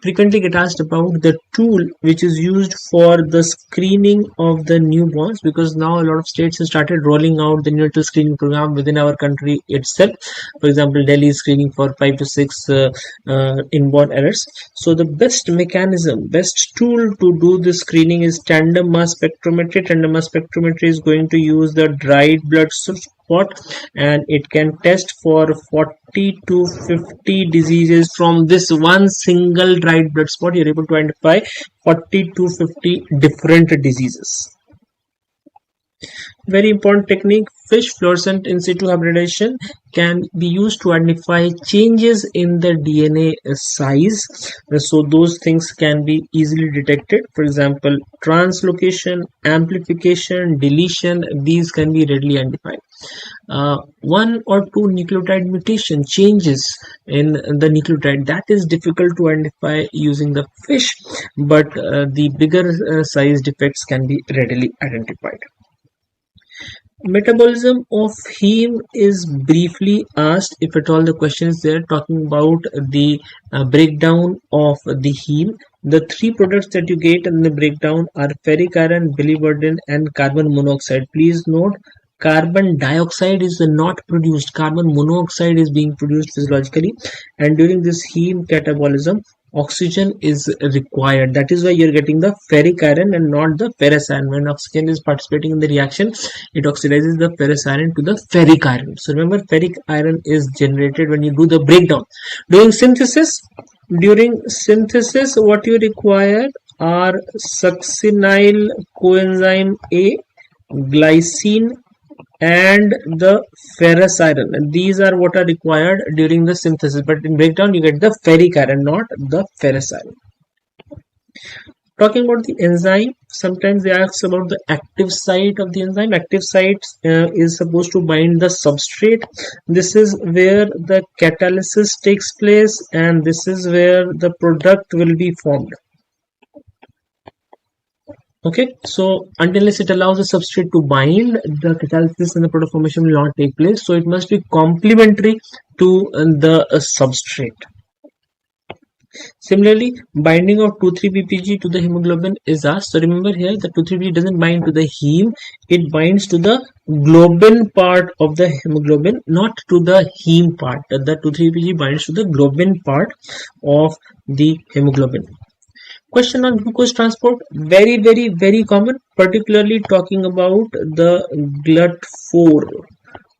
frequently get asked about the tool which is used for the screening of the newborns, because now a lot of states have started rolling out the neonatal screening program within our country itself. For example, Delhi is screening for 5 to 6 inborn errors. So the best mechanism, best tool to do this screening is tandem mass spectrometry. Tandem mass spectrometry is going to use the dried blood spot, and it can test for 40 to 50 diseases. From this one single dried blood spot, you're able to identify 40 to 50 different diseases. Very important technique, fish fluorescent in situ hybridization can be used to identify changes in the DNA size. So those things can be easily detected. For example, translocation, amplification, deletion, these can be readily identified. 1 or 2 nucleotide mutation changes in the nucleotide, that is difficult to identify using the fish, but the bigger size defects can be readily identified. Metabolism of heme is briefly asked, if at all the question is there, talking about the breakdown of the heme. The 3 products that you get in the breakdown are ferric iron, biliverdin and carbon monoxide. Please note, carbon dioxide is not produced, carbon monoxide is being produced physiologically, and during this heme catabolism oxygen is required. That is why you're getting the ferric iron and not the ferrous iron. When oxygen is participating in the reaction, it oxidizes the ferrous iron to the ferric iron. So remember, ferric iron is generated when you do the breakdown. During synthesis, During synthesis, what you require are succinyl coenzyme A, glycine, and the ferrous iron. And these are what are required during the synthesis, but in breakdown you get the ferric iron, not the ferrous iron. Talking about the enzyme, sometimes they ask about the active site of the enzyme. Active site is supposed to bind the substrate. This is where the catalysis takes place, and this is where the product will be formed. Okay, so unless it allows the substrate to bind, the catalysis and the product formation will not take place. So it must be complementary to the substrate. Similarly, binding of 2,3-PPG to the hemoglobin is asked. So remember here, the 2,3-PPG doesn't bind to the heme, it binds to the globin part of the hemoglobin, not to the heme part. The 2,3-PPG binds to the globin part of the hemoglobin. Question on glucose transport, very common, particularly talking about the GLUT4.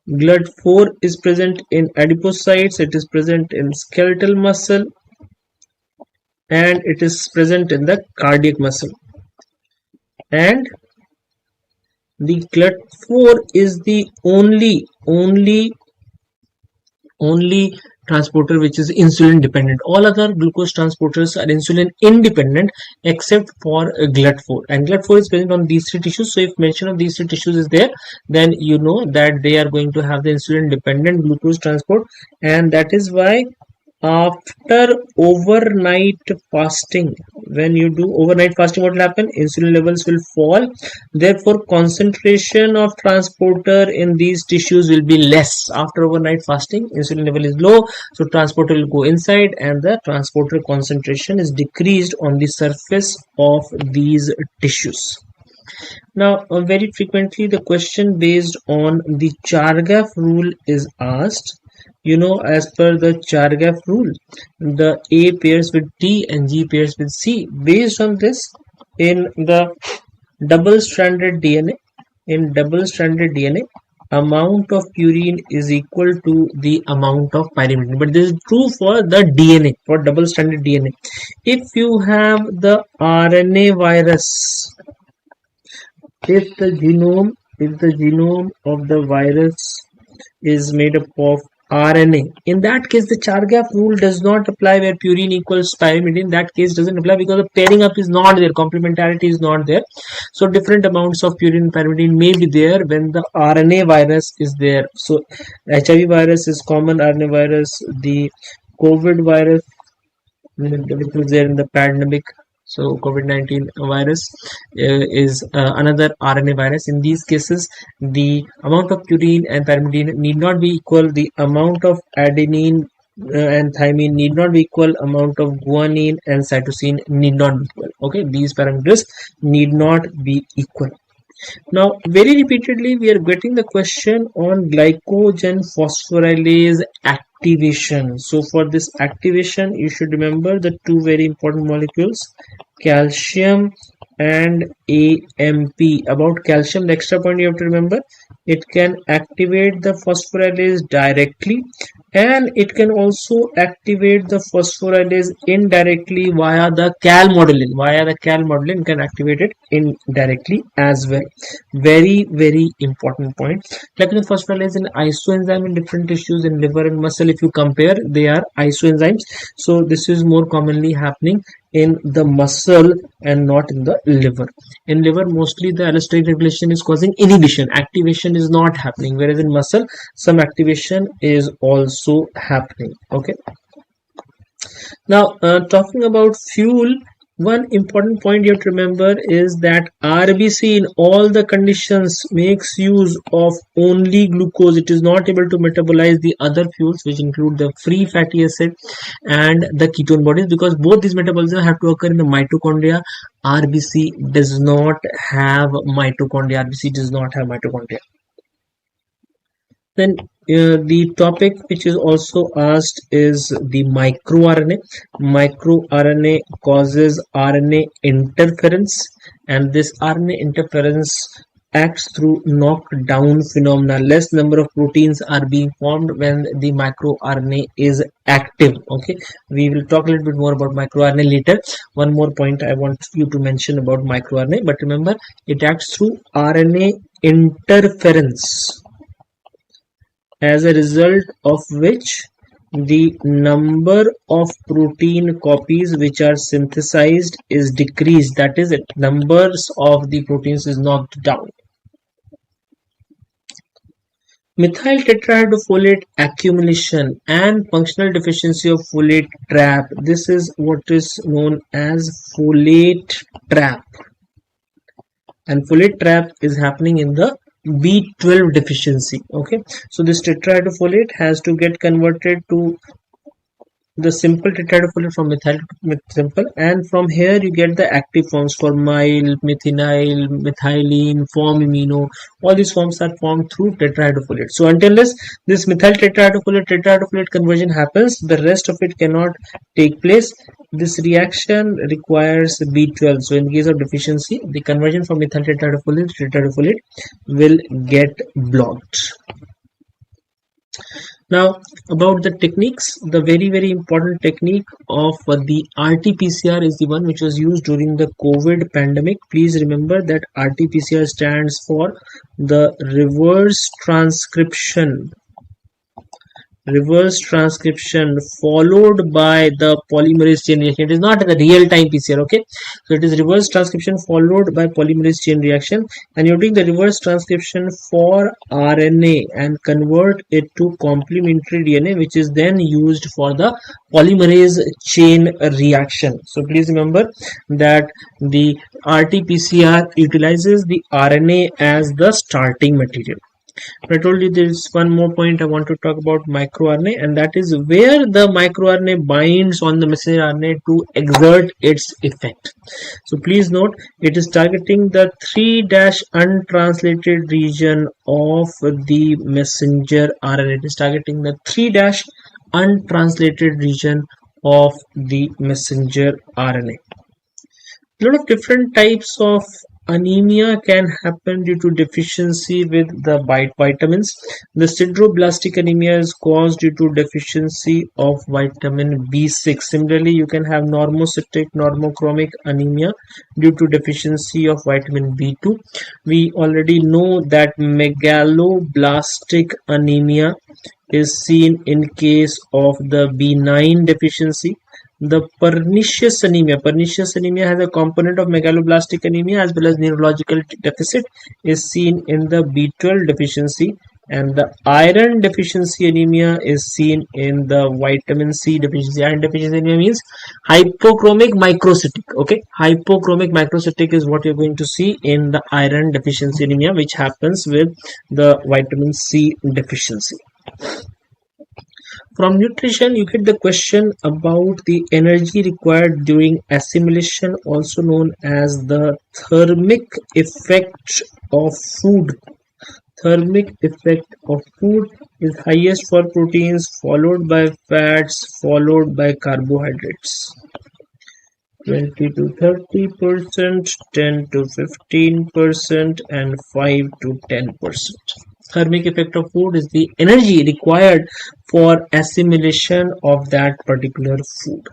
GLUT4 is present in adipocytes, it is present in skeletal muscle, and it is present in the cardiac muscle. And the GLUT4 is the only transporter which is insulin dependent. All other glucose transporters are insulin independent except for GLUT4, and GLUT4 is present on these three tissues. So if mention of these three tissues is there, then you know that they are going to have the insulin dependent glucose transport, and that is why after overnight fasting, when you do overnight fasting, what will happen? Insulin levels will fall, therefore concentration of transporter in these tissues will be less. After overnight fasting, insulin level is low, so transporter will go inside and the transporter concentration is decreased on the surface of these tissues. Now very frequently the question based on the Chargaff rule is asked. You know, as per the Chargaff rule, the A pairs with T and G pairs with C. Based on this, in the double-stranded DNA, amount of purine is equal to the amount of pyrimidine. But this is true for the DNA, for double-stranded DNA. If you have the RNA virus, if the genome of the virus is made up of RNA, in that case the Chargaff rule does not apply where purine equals pyrimidine. In that case doesn't apply because the pairing up is not there, complementarity is not there. So different amounts of purine and pyrimidine may be there when the RNA virus is there. So HIV virus is common RNA virus, the COVID virus which was there in the pandemic, so COVID-19 virus is another RNA virus. In these cases, the amount of purine and pyrimidine need not be equal. The amount of adenine and thymine need not be equal. Amount of guanine and cytosine need not be equal. Okay, these parameters need not be equal. Now, very repeatedly, we are getting the question on glycogen phosphorylase activation. So, for this activation, you should remember the two very important molecules, calcium and AMP. About calcium, the extra point you have to remember, it can activate the phosphorylase directly, and it can also activate the phosphorylase indirectly via the calmodulin. Via the calmodulin can activate it indirectly as well. Very important point. Glycogen phosphorylase is an isoenzyme in different tissues in liver and muscle. If you compare, they are isoenzymes. So this is more commonly happening in the muscle and not in the liver. In liver, mostly the allosteric regulation is causing inhibition, activation is not happening, whereas in muscle some activation is also happening. Okay, now talking about fuel, one important point you have to remember is that RBC in all the conditions makes use of only glucose. It is not able to metabolize the other fuels, which include the free fatty acid and the ketone bodies, because both these metabolisms have to occur in the mitochondria. RBC does not have mitochondria. RBC does not have mitochondria. Then the topic which is also asked is the microRNA. MicroRNA causes RNA interference, and this RNA interference acts through knockdown phenomena. Less number of proteins are being formed when the microRNA is active. Okay, we will talk a little bit more about microRNA later. One more point I want you to mention about microRNA, but remember, it acts through RNA interference, as a result of which the number of protein copies which are synthesized is decreased. That is, it numbers of the proteins is knocked down. Methyl tetrahydrofolate accumulation and functional deficiency of folate trap. This is what is known as folate trap, and folate trap is happening in the B12 deficiency. Okay, so this tetrahydrofolate has to get converted to the simple tetrahydrofolate from methyl simple, and from here you get the active forms: formyl, methinyl, methylene, form amino. All these forms are formed through tetrahydrofolate. So until this methyl tetrahydrofolate conversion happens, the rest of it cannot take place. This reaction requires B12. So in case of deficiency, the conversion from methyl tetrahydrofolate to tetrahydrofolate will get blocked. Now about the techniques, the very important technique of the RT-PCR is the one which was used during the COVID pandemic. Please remember that RT-PCR stands for the reverse transcription followed by the polymerase chain reaction. It is not the real-time PCR. Okay, so it is reverse transcription followed by polymerase chain reaction, and you're doing the reverse transcription for RNA and convert it to complementary DNA, which is then used for the polymerase chain reaction. So please remember that the RT-PCR utilizes the RNA as the starting material. I told you there is one more point I want to talk about microRNA, and that is where the microRNA binds on the messenger RNA to exert its effect. So please note, it is targeting the 3' untranslated region of the messenger RNA. It is targeting the 3' untranslated region of the messenger RNA. A lot of different types of anemia can happen due to deficiency with the vitamins. The sideroblastic anemia is caused due to deficiency of vitamin B6. Similarly, you can have normocytic normochromic anemia due to deficiency of vitamin B2. We already know that megaloblastic anemia is seen in case of the B9 deficiency. The pernicious anemia has a component of megaloblastic anemia as well as neurological deficit, is seen in the B12 deficiency, and the iron deficiency anemia is seen in the vitamin C deficiency. Iron deficiency anemia means hypochromic microcytic. Okay, hypochromic microcytic is what you're going to see in the iron deficiency anemia, which happens with the vitamin C deficiency. From nutrition, you get the question about the energy required during assimilation, also known as the thermic effect of food. Thermic effect of food is highest for proteins, followed by fats, followed by carbohydrates. 20 to 30%, 10 to 15%, and 5 to 10%. Thermic effect of food is the energy required for assimilation of that particular food.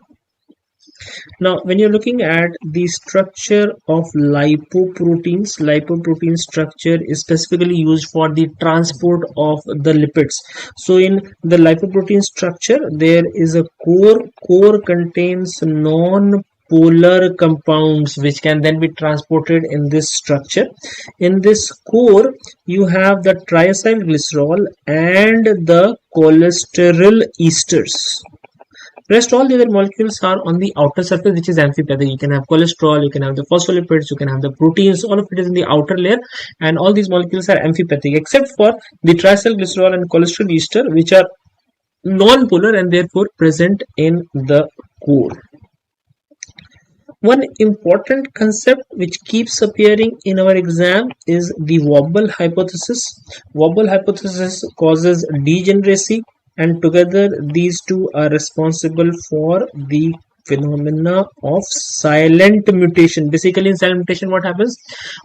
Now, when you're looking at the structure of lipoproteins, lipoprotein structure is specifically used for the transport of the lipids. So in the lipoprotein structure, there is a core. Core contains non-polar compounds which can then be transported in this structure. In this core, you have the triacylglycerol and the cholesterol esters. Rest all the other molecules are on the outer surface, which is amphipathic. You can have cholesterol, you can have the phospholipids, you can have the proteins, all of it is in the outer layer, and all these molecules are amphipathic except for the triacylglycerol and cholesterol ester, which are non-polar and therefore present in the core. One important concept which keeps appearing in our exam is the wobble hypothesis. Wobble hypothesis causes degeneracy, and together these two are responsible for the phenomena of silent mutation. Basically, in silent mutation, what happens?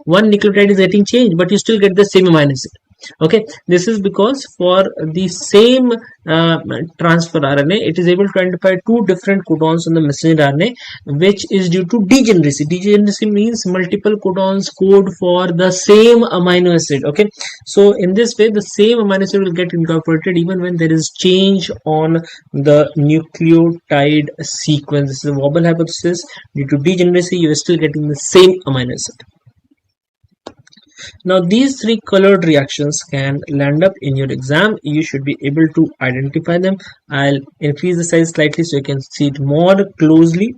One nucleotide is getting changed, but you still get the same amino acid. Okay, this is because for the same transfer RNA, it is able to identify two different codons on the messenger RNA, which is due to degeneracy. Degeneracy means multiple codons code for the same amino acid. Okay, so in this way, the same amino acid will get incorporated even when there is change on the nucleotide sequence. This is a wobble hypothesis. Due to degeneracy, you are still getting the same amino acid. Now these three colored reactions can land up in your exam. You should be able to identify them. I'll increase the size slightly so you can see it more closely.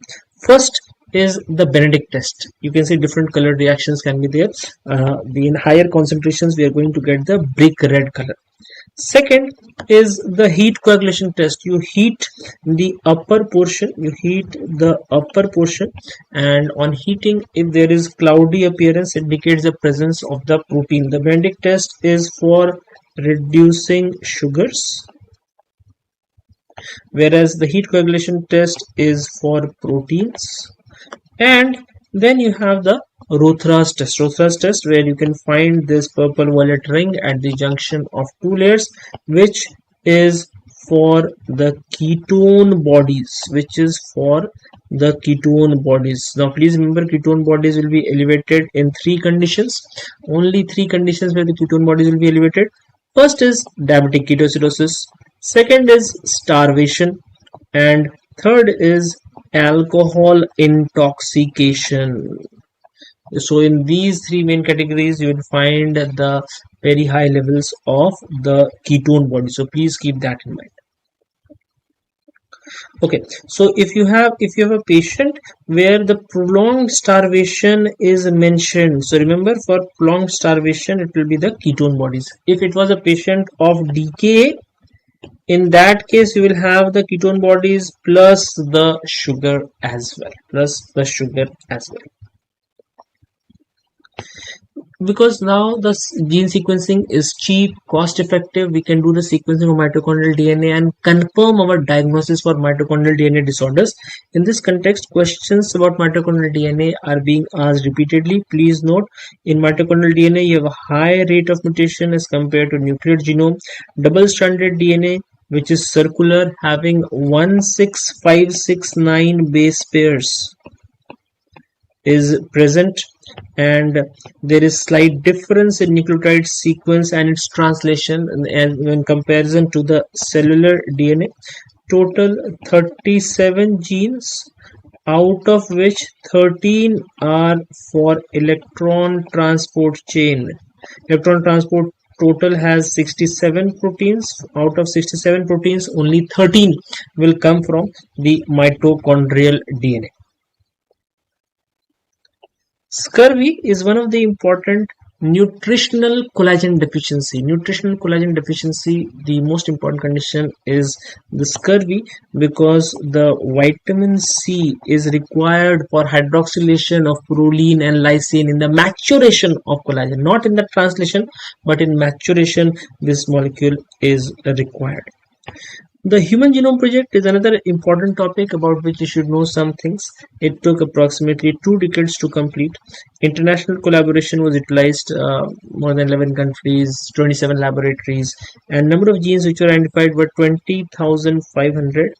First is the Benedict test. You can see different colored reactions can be there. In higher concentrations, we are going to get the brick red color. Second is the heat coagulation test. You heat the upper portion, and on heating, if there is cloudy appearance, indicates the presence of the protein. The Benedict test is for reducing sugars, whereas the heat coagulation test is for proteins. And then you have the Rothra's test, where you can find this purple violet ring at the junction of two layers, which is for the ketone bodies, Now please remember, ketone bodies will be elevated in three conditions. Only three conditions where the ketone bodies will be elevated. First is diabetic ketoacidosis, second is starvation, and third is alcohol intoxication. So in these three main categories, you will find the very high levels of the ketone body. So please keep that in mind. Okay, so if you have a patient where the prolonged starvation is mentioned, so remember, for prolonged starvation it will be the ketone bodies. If it was a patient of DKA, in that case you will have the ketone bodies plus the sugar as well, because now the gene sequencing is cheap, cost effective. We can do the sequencing of mitochondrial DNA and confirm our diagnosis for mitochondrial DNA disorders. In this context, questions about mitochondrial DNA are being asked repeatedly. Please note, in mitochondrial DNA you have a high rate of mutation as compared to nuclear genome. Double-stranded DNA, which is circular, having 16569 base pairs, is present, and there is slight difference in nucleotide sequence and its translation and in comparison to the cellular DNA. Total 37 genes, out of which 13 are for electron transport chain. Electron transport total has 67 proteins. Out of 67 proteins, only 13 will come from the mitochondrial DNA. Scurvy is one of the important nutritional collagen deficiency. The most important condition is the scurvy, because the vitamin C is required for hydroxylation of proline and lysine in the maturation of collagen, not in the translation, but in maturation this molecule is required. The Human Genome Project is another important topic about which you should know some things. It took approximately 2 decades to complete. International collaboration was utilized, more than 11 countries, 27 laboratories, and number of genes which were identified were 20,500.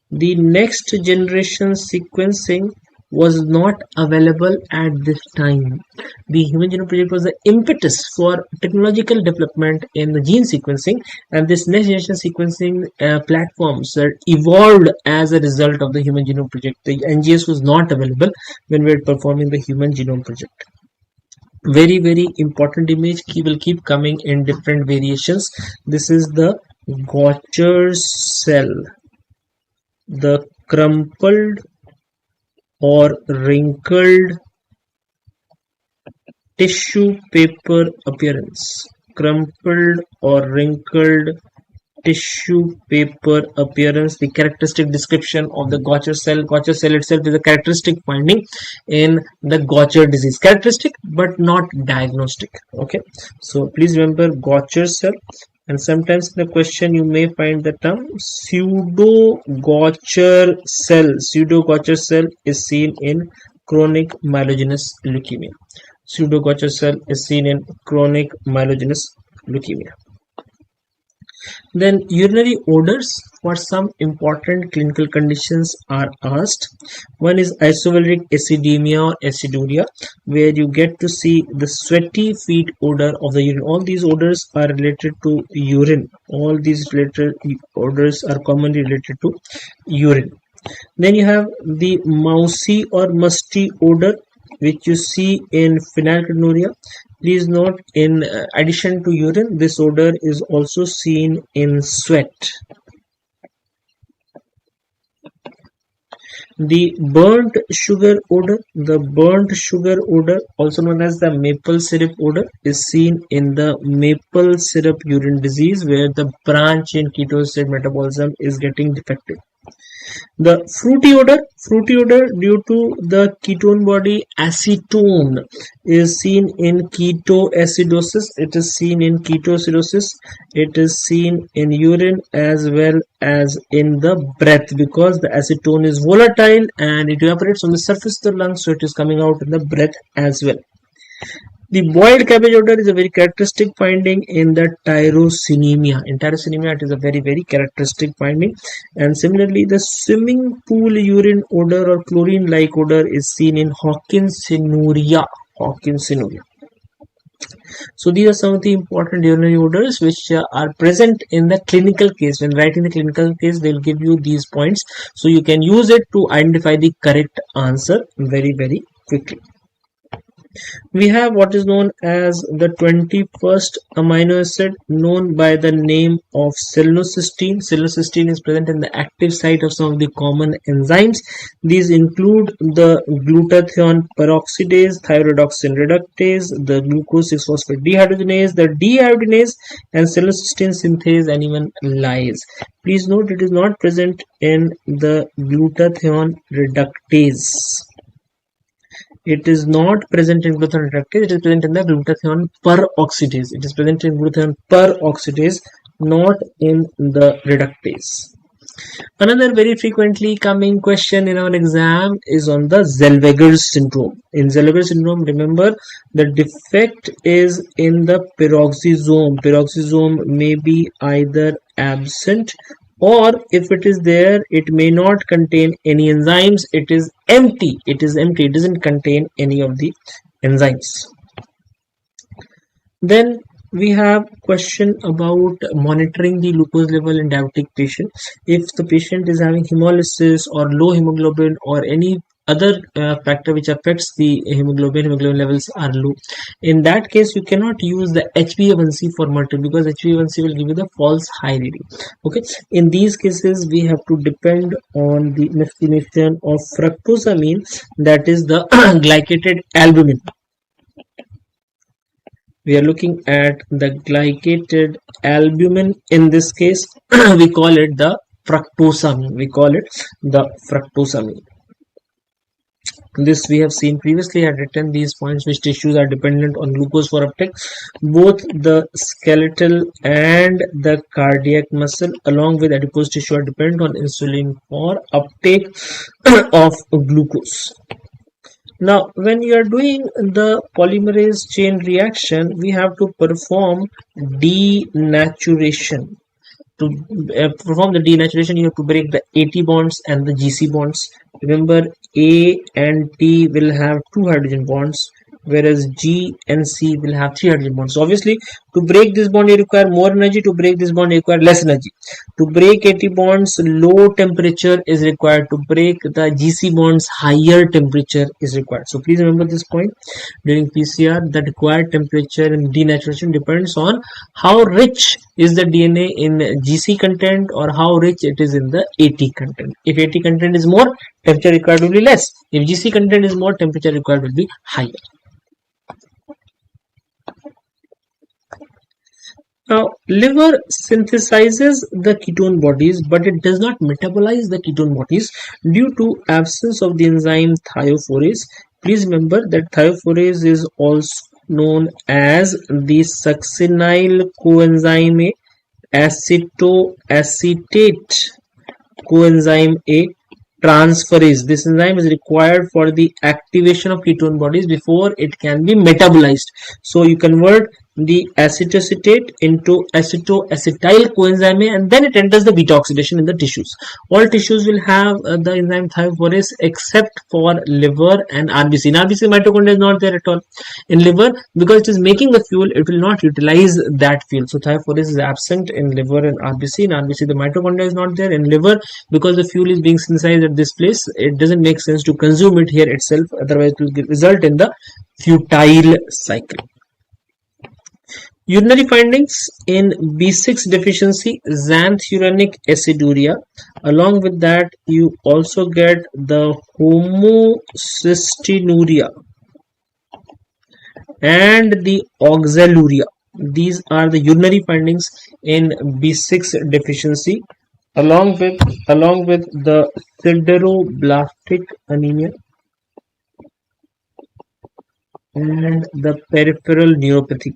The next generation sequencing was not available at this time. The Human Genome Project was the impetus for technological development in the gene sequencing, and this next generation sequencing platforms are evolved as a result of the Human Genome Project. The NGS was not available when we were performing the Human Genome Project. Very, very important image will keep coming in different variations. This is the Gaucher's cell, the crumpled or wrinkled tissue paper appearance. Crumpled or wrinkled tissue paper appearance, the characteristic description of the Gaucher cell. Gaucher cell itself is a characteristic finding in the Gaucher disease. Characteristic but not diagnostic. Okay, so please remember Gaucher cell. And sometimes in the question you may find the term pseudo-Gaucher cell. Pseudo-Gaucher cell is seen in chronic myelogenous leukemia. Pseudo-Gaucher cell is seen in chronic myelogenous leukemia. Then urinary odors for some important clinical conditions are asked. One is isovaleric acidemia or aciduria, where you get to see the sweaty feet odor of the urine. All these odors are related to urine. All these related odors are commonly related to urine. Then you have the mousy or musty odor, which you see in phenylketonuria. Please note, in addition to urine, this odor is also seen in sweat. The burnt sugar odor, also known as the maple syrup odor, is seen in the maple syrup urine disease, where the branch in ketose state metabolism is getting defective. The fruity odor due to the ketone body acetone is seen in ketoacidosis. It is seen in ketoacidosis. It is seen in urine as well as in the breath, because the acetone is volatile and it evaporates on the surface of the lungs, so it is coming out in the breath as well. The boiled cabbage odor is a very characteristic finding in the tyrosinemia. In tyrosinemia, it is a very, very characteristic finding. And similarly, the swimming pool urine odor or chlorine-like odor is seen in Hawkinsinuria. So these are some of the important urinary odors which are present in the clinical case. When writing the clinical case, they will give you these points, so you can use it to identify the correct answer very, very quickly. We have what is known as the 21st amino acid, known by the name of selenocysteine. Selenocysteine is present in the active site of some of the common enzymes. These include the glutathione peroxidase, thyroidoxine reductase, the glucose 6-phosphate dehydrogenase, the deiodinase, and selenocysteine synthase, and even lyase. Please note, it is not present in the glutathione reductase. It is not present in glutathione reductase. It is present in the glutathione peroxidase. It is present in glutathione peroxidase, not in the reductase. Another very frequently coming question in our exam is on the Zellweger's syndrome. In Zellweger's syndrome, remember, the defect is in the peroxisome. Peroxisome may be either absent, or if it is there, it may not contain any enzymes. It is empty. It doesn't contain any of the enzymes. Then we have question about monitoring the glucose level in diabetic patient. If the patient is having hemolysis or low hemoglobin or any other factor which affects the hemoglobin levels are low, in that case you cannot use the HbA1c for monitoring, because HbA1c will give you the false high reading. Okay, in these cases we have to depend on the estimation of fructosamine, that is the glycated albumin. We are looking at the glycated albumin. In this case, we call it the fructosamine. This we have seen previously. I had written these points, which tissues are dependent on glucose for uptake. Both the skeletal and the cardiac muscle along with adipose tissue are dependent on insulin for uptake of glucose. Now, when you are doing the polymerase chain reaction, we have to perform denaturation. To perform the denaturation, you have to break the AT bonds and the GC bonds. Remember, A and T will have 2 hydrogen bonds, whereas G and C will have 3 hydrogen bonds. So obviously, to break this bond you require more energy, to break this bond you require less energy. To break AT bonds, low temperature is required. To break the GC bonds, higher temperature is required. So please remember this point. During PCR, the required temperature in denaturation depends on how rich is the DNA in GC content or how rich it is in the AT content. If AT content is more, temperature required will be less. If GC content is more, temperature required will be higher. Now, liver synthesizes the ketone bodies, but it does not metabolize the ketone bodies due to absence of the enzyme thiophorase. Please remember that thiophorase is also known as the succinyl coenzyme A. acetoacetate coenzyme A transferase. This enzyme is required for the activation of ketone bodies before it can be metabolized. So you convert the acetoacetate into acetoacetyl coenzyme A, and then it enters the beta oxidation in the tissues. All tissues will have the enzyme thiophorease except for liver and RBC. In RBC, mitochondria is not there at all. In liver, because it is making the fuel, it will not utilize that fuel. So thiophorease is absent in liver and RBC. In RBC, the mitochondria is not there. In liver, because the fuel is being synthesized at this place, it doesn't make sense to consume it here itself. Otherwise, it will result in the futile cycle. Urinary findings in B6 deficiency, xanthurenic aciduria. Along with that, you also get the homocystinuria and the oxaluria. These are the urinary findings in B6 deficiency, along with the sideroblastic anemia and the peripheral neuropathy.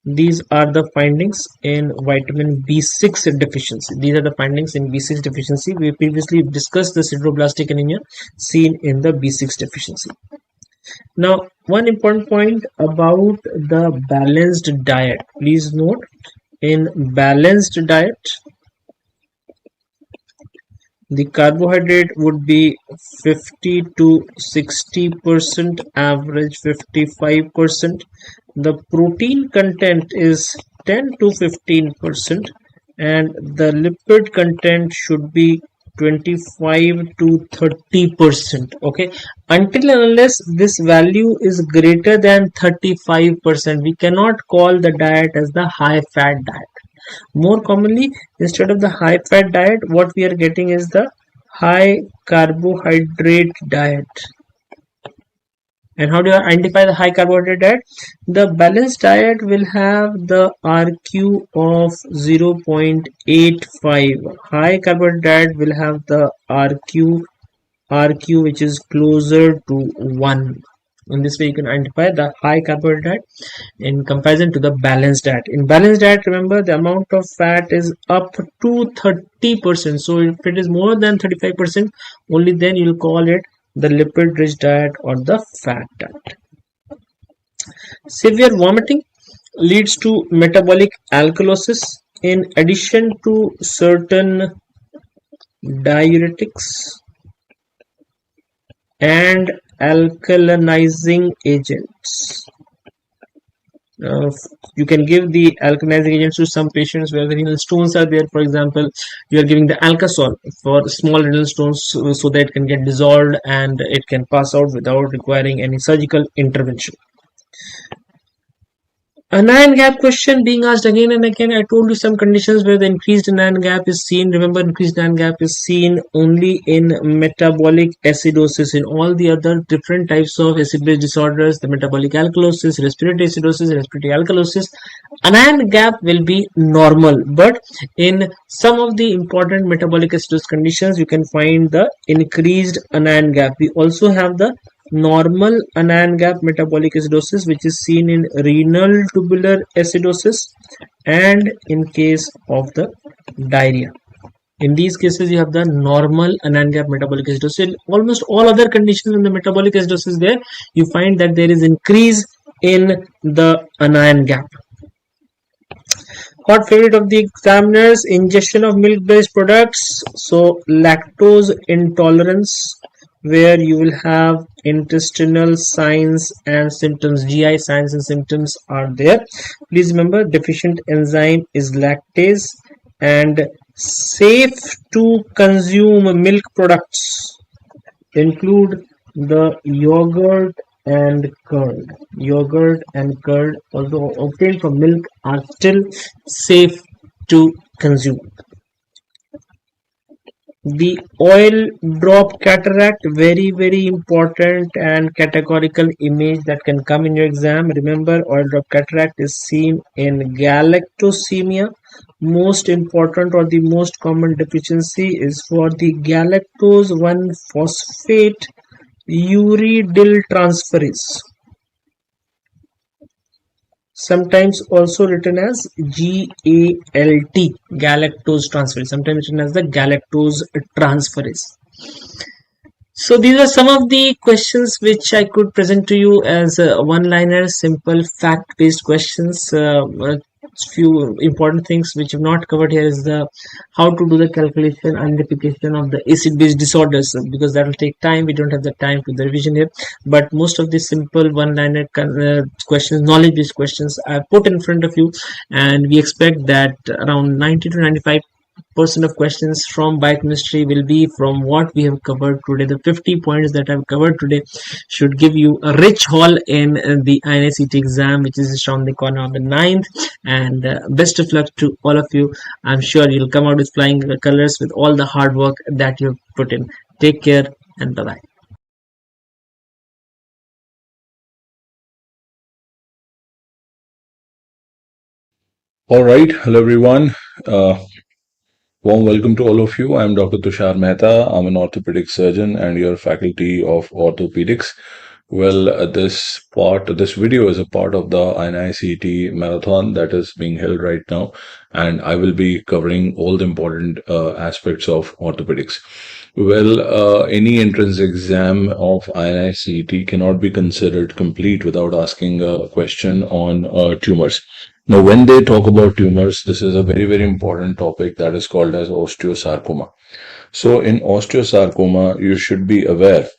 These are the findings in vitamin B6 deficiency. These are the findings in B6 deficiency. We previously discussed the sideroblastic anemia seen in the B6 deficiency. Now, one important point about the balanced diet. Please note, in balanced diet, the carbohydrate would be 50 to 60%, average 55%. The protein content is 10 to 15%, and the lipid content should be 25 to 30%. Okay, until and unless this value is greater than 35%, we cannot call the diet as the high fat diet. More commonly, instead of the high fat diet, what we are getting is the high carbohydrate diet. And how do you identify the high carbohydrate diet? The balanced diet will have the RQ of 0.85. High carbohydrate diet will have the RQ which is closer to 1. In this way, you can identify the high carbohydrate diet in comparison to the balanced diet. In balanced diet, remember, the amount of fat is up to 30%. So if it is more than 35%, only then you will call it the lipid rich diet or the fat diet. Severe vomiting leads to metabolic alkalosis in addition to certain diuretics and alkalinizing agents. You can give the alkalinizing agents to some patients where the renal stones are there. For example, you are giving the Alka-Sol for small renal stones so that it can get dissolved and it can pass out without requiring any surgical intervention. Anion gap question being asked again and again. I told you some conditions where the increased anion gap is seen. Remember, increased anion gap is seen only in metabolic acidosis. In all the other different types of acid-base disorders, the metabolic alkalosis, respiratory acidosis, respiratory alkalosis, anion gap will be normal. But in some of the important metabolic acidosis conditions, you can find the increased anion gap. We also have the normal anion gap metabolic acidosis, which is seen in renal tubular acidosis and in case of the diarrhea. In these cases, you have the normal anion gap metabolic acidosis. In almost all other conditions in the metabolic acidosis there, you find that there is increase in the anion gap. Hot favorite of the examiners, ingestion of milk-based products. So lactose intolerance, where you will have intestinal signs and symptoms, GI signs and symptoms are there. Please remember, deficient enzyme is lactase, and safe to consume milk products include the yogurt and curd. Yogurt and curd, although obtained from milk, are still safe to consume. The oil drop cataract, very important and categorical image that can come in your exam. Remember, oil drop cataract is seen in galactosemia. Most important or the most common deficiency is for the galactose 1-phosphate uridyl transferase. sometimes also written as GALT, galactose transferase, sometimes written as the galactose transferase. So these are some of the questions which I could present to you as one-liner, simple fact-based questions. Few important things which have not covered here is the how to do the calculation and identification of the acid-base disorders, because that will take time. We don't have the time to the revision here, but most of the simple one-liner questions, knowledge-based questions, I put in front of you, and we expect that around 90 to 95% of questions from biochemistry will be from what we have covered today. The 50 points that I've covered today should give you a rich haul in the INICET exam, which is just around the corner on the 9th. And best of luck to all of you. I'm sure you'll come out with flying colors with all the hard work that you've put in. Take care and bye-bye. All right, hello everyone. Warm welcome to all of you. I'm Dr. Tushar Mehta. I'm an orthopedic surgeon and your faculty of orthopedics. Well, this video is a part of the NEET Marathon that is being held right now, and I will be covering all the important aspects of orthopedics. Well, any entrance exam of INICET cannot be considered complete without asking a question on tumors. Now, when they talk about tumors, this is a very, very important topic that is called as osteosarcoma. So in osteosarcoma, you should be aware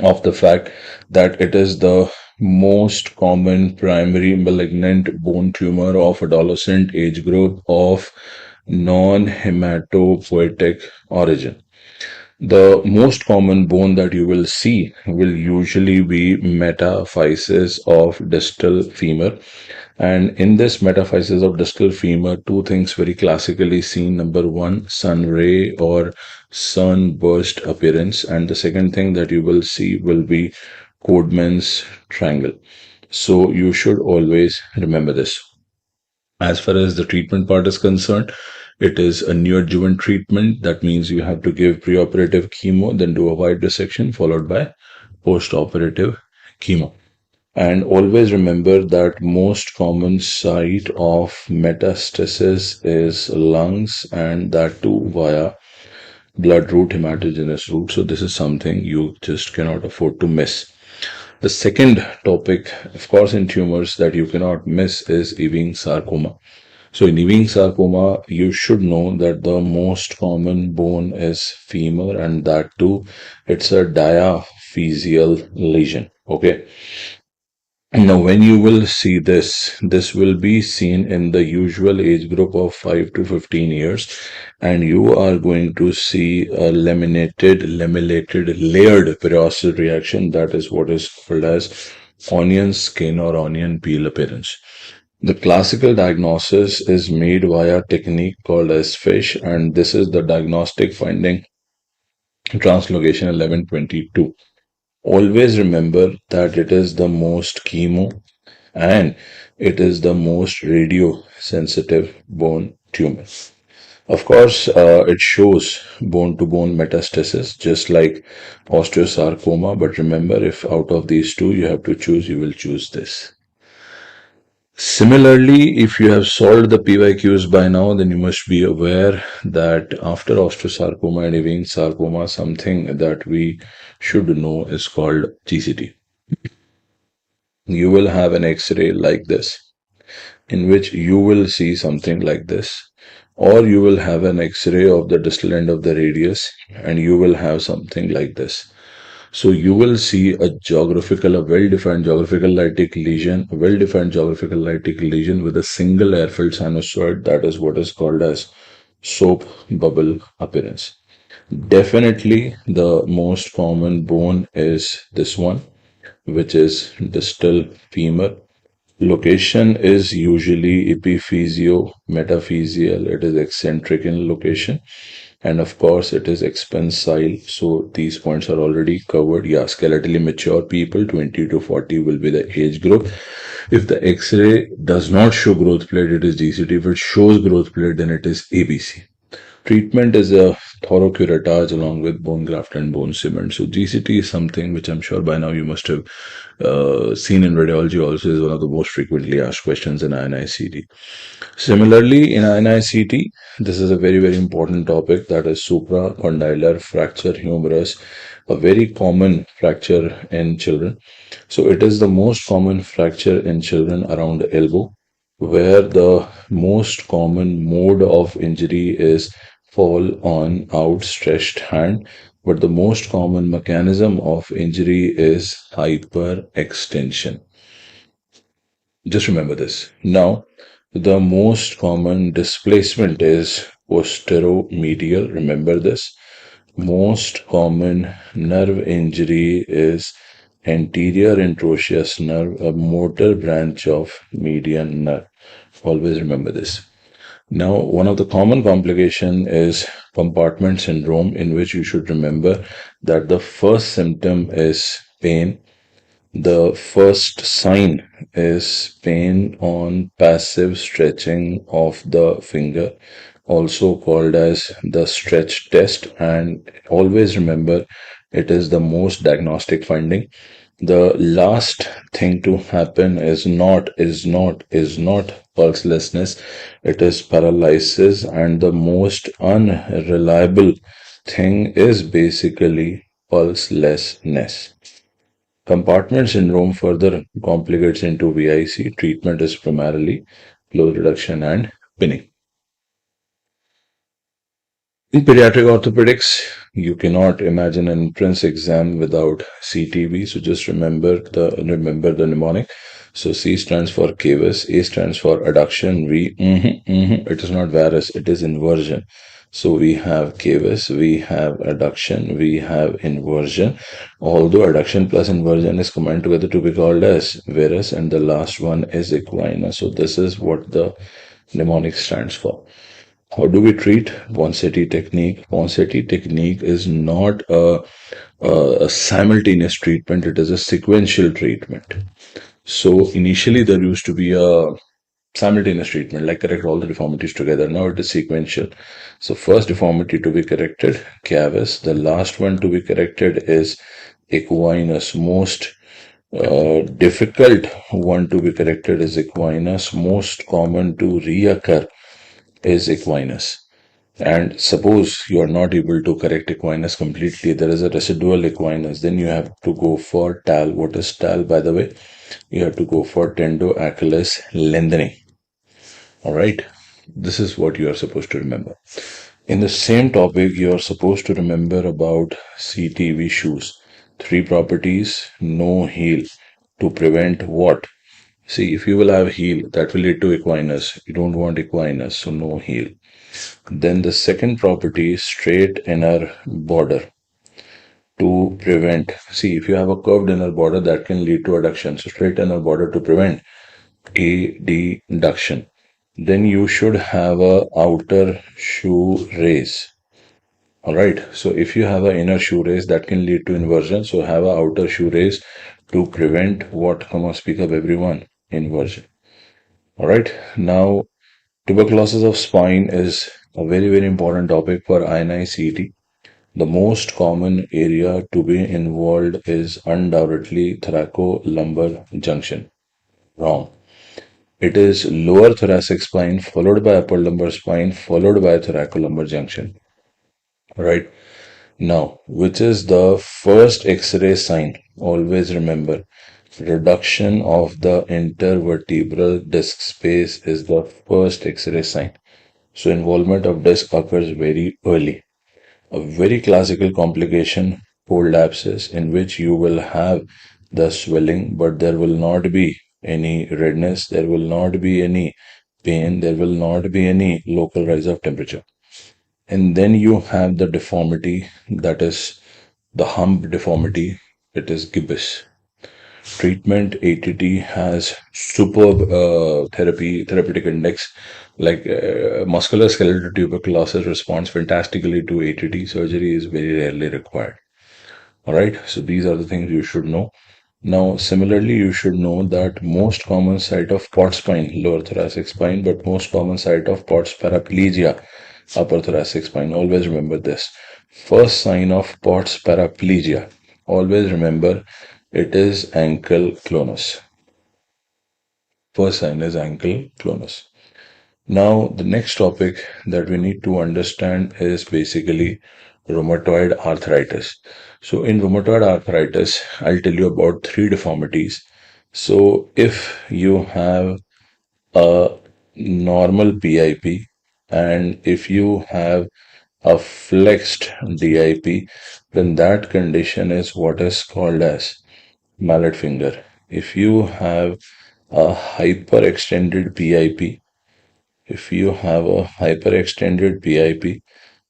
of the fact that it is the most common primary malignant bone tumor of adolescent age group of non-hematopoietic origin. The most common bone that you will see will usually be metaphysis of distal femur. And in this metaphysis of distal femur, two things very classically seen. Number one, sun ray or sunburst appearance. And the second thing that you will see will be Codman's triangle. So you should always remember this. As far as the treatment part is concerned, it is a neoadjuvant treatment. That means you have to give preoperative chemo, then do a wide resection followed by postoperative chemo. And always remember that most common site of metastasis is lungs, and that too via blood route, hematogenous route. So this is something you just cannot afford to miss. The second topic, of course, in tumors that you cannot miss is Ewing sarcoma. So in Ewing sarcoma, you should know that the most common bone is femur, and that too, it's a diaphyseal lesion. Okay. Now, when you will see this will be seen in the usual age group of 5 to 15 years, and you are going to see a laminated, layered periosteal reaction. That is what is called as onion skin or onion peel appearance. The classical diagnosis is made via a technique called as FISH, and this is the diagnostic finding translocation 1122. Always remember that it is the most chemo and it is the most radio sensitive bone tumor. Of course, it shows bone to bone metastasis just like osteosarcoma, but remember, if out of these two you have to choose, you will choose this. Similarly, if you have solved the PYQs by now, then you must be aware that after osteosarcoma and Ewing sarcoma, something that we should know is called GCT. You will have an X-ray like this, in which you will see something like this, or you will have an X-ray of the distal end of the radius, and you will have something like this. So you will see a well-defined geographical lytic lesion, with a single air-filled sinusoid. That is what is called as soap bubble appearance. Definitely the most common bone is this one, which is distal femur. Location is usually epiphyseal-metaphyseal. It is eccentric in location. And of course, it is expansile. So these points are already covered. Yeah, skeletally mature people, 20 to 40 will be the age group. If the X-ray does not show growth plate, it is GCT. If it shows growth plate, then it is ABC. Treatment is a thorocurettage along with bone graft and bone cement. So GCT is something which I'm sure by now you must have seen in radiology also, is one of the most frequently asked questions in INICET. Similarly, in INICET, this is a very, very important topic, that is supracondylar fracture humerus, a very common fracture in children. So it is the most common fracture in children around the elbow, where the most common mode of injury is fall on outstretched hand, but the most common mechanism of injury is hyperextension. Just remember this. Now, the most common displacement is posteromedial. Remember this. Most common nerve injury is anterior introitious nerve, a motor branch of median nerve. Always remember this. Now, one of the common complication is compartment syndrome, in which you should remember that the first symptom is pain. The first sign is pain on passive stretching of the finger, also called as the stretch test, and always remember it is the most diagnostic finding. The last thing to happen is not pulselessness, it is paralysis, and the most unreliable thing is basically pulselessness. Compartment syndrome further complicates into VIC. Treatment is primarily flow reduction and pinning. In pediatric orthopedics, you cannot imagine an entrance exam without CTV. So just remember the mnemonic. So C stands for cavus, A stands for adduction, V, it is not varus, it is inversion. So we have cavus, we have adduction, we have inversion. Although adduction plus inversion is combined together to be called as varus, and the last one is equina. So this is what the mnemonic stands for. How do we treat Ponseti technique? Ponseti technique is not a simultaneous treatment, it is a sequential treatment. So initially there used to be a simultaneous treatment, like correct all the deformities together. Now it is sequential. So first deformity to be corrected, cavus. The last one to be corrected is equinus. Most difficult one to be corrected is equinus. Most common to reoccur is equinus. And suppose you are not able to correct equinus completely, there is a residual equinus, then you have to go for TAL. What is TAL, by the way? You have to go for tendo-achilles lengthening. Alright, this is what you are supposed to remember. In the same topic, you are supposed to remember about CTV shoes. 3 properties: no heel, to prevent what? See, if you will have heel, that will lead to equinus. You don't want equinus, so no heel. Then the second property, straight inner border, to prevent. See, if you have a curved inner border, that can lead to adduction. So straight inner border to prevent adduction. Then you should have a outer shoe raise. Alright, so if you have an inner shoe raise, that can lead to inversion. So have a outer shoe raise to prevent what? Come on, speak up everyone. Inversion. Alright, now tuberculosis of spine is a very, very important topic for INICET. The most common area to be involved is undoubtedly thoracolumbar junction. Wrong. It is lower thoracic spine followed by upper lumbar spine followed by thoracolumbar junction. Right. Now, which is the first X-ray sign? Always remember, reduction of the intervertebral disc space is the first X-ray sign. So involvement of disc occurs very early. A very classical complication, cold abscess, in which you will have the swelling, but there will not be any redness, there will not be any pain, there will not be any local rise of temperature. And then you have the deformity, that is the hump deformity, it is gibbous. Treatment, ATT has superb therapeutic index, like musculoskeletal tuberculosis responds fantastically to ATT. Surgery is very rarely required. Alright, so these are the things you should know. Now, similarly, you should know that most common site of Pott's spine, lower thoracic spine, but most common site of Pott's paraplegia upper thoracic spine. Always remember this. First sign of POTS paraplegia. Always remember it is ankle clonus. First sign is ankle clonus. Now, the next topic that we need to understand is basically rheumatoid arthritis. So, in rheumatoid arthritis, I'll tell you about 3 deformities. So, if you have a normal PIP and if you have a flexed DIP, then that condition is what is called as mallet finger. If you have a hyperextended PIP, if you have a hyperextended PIP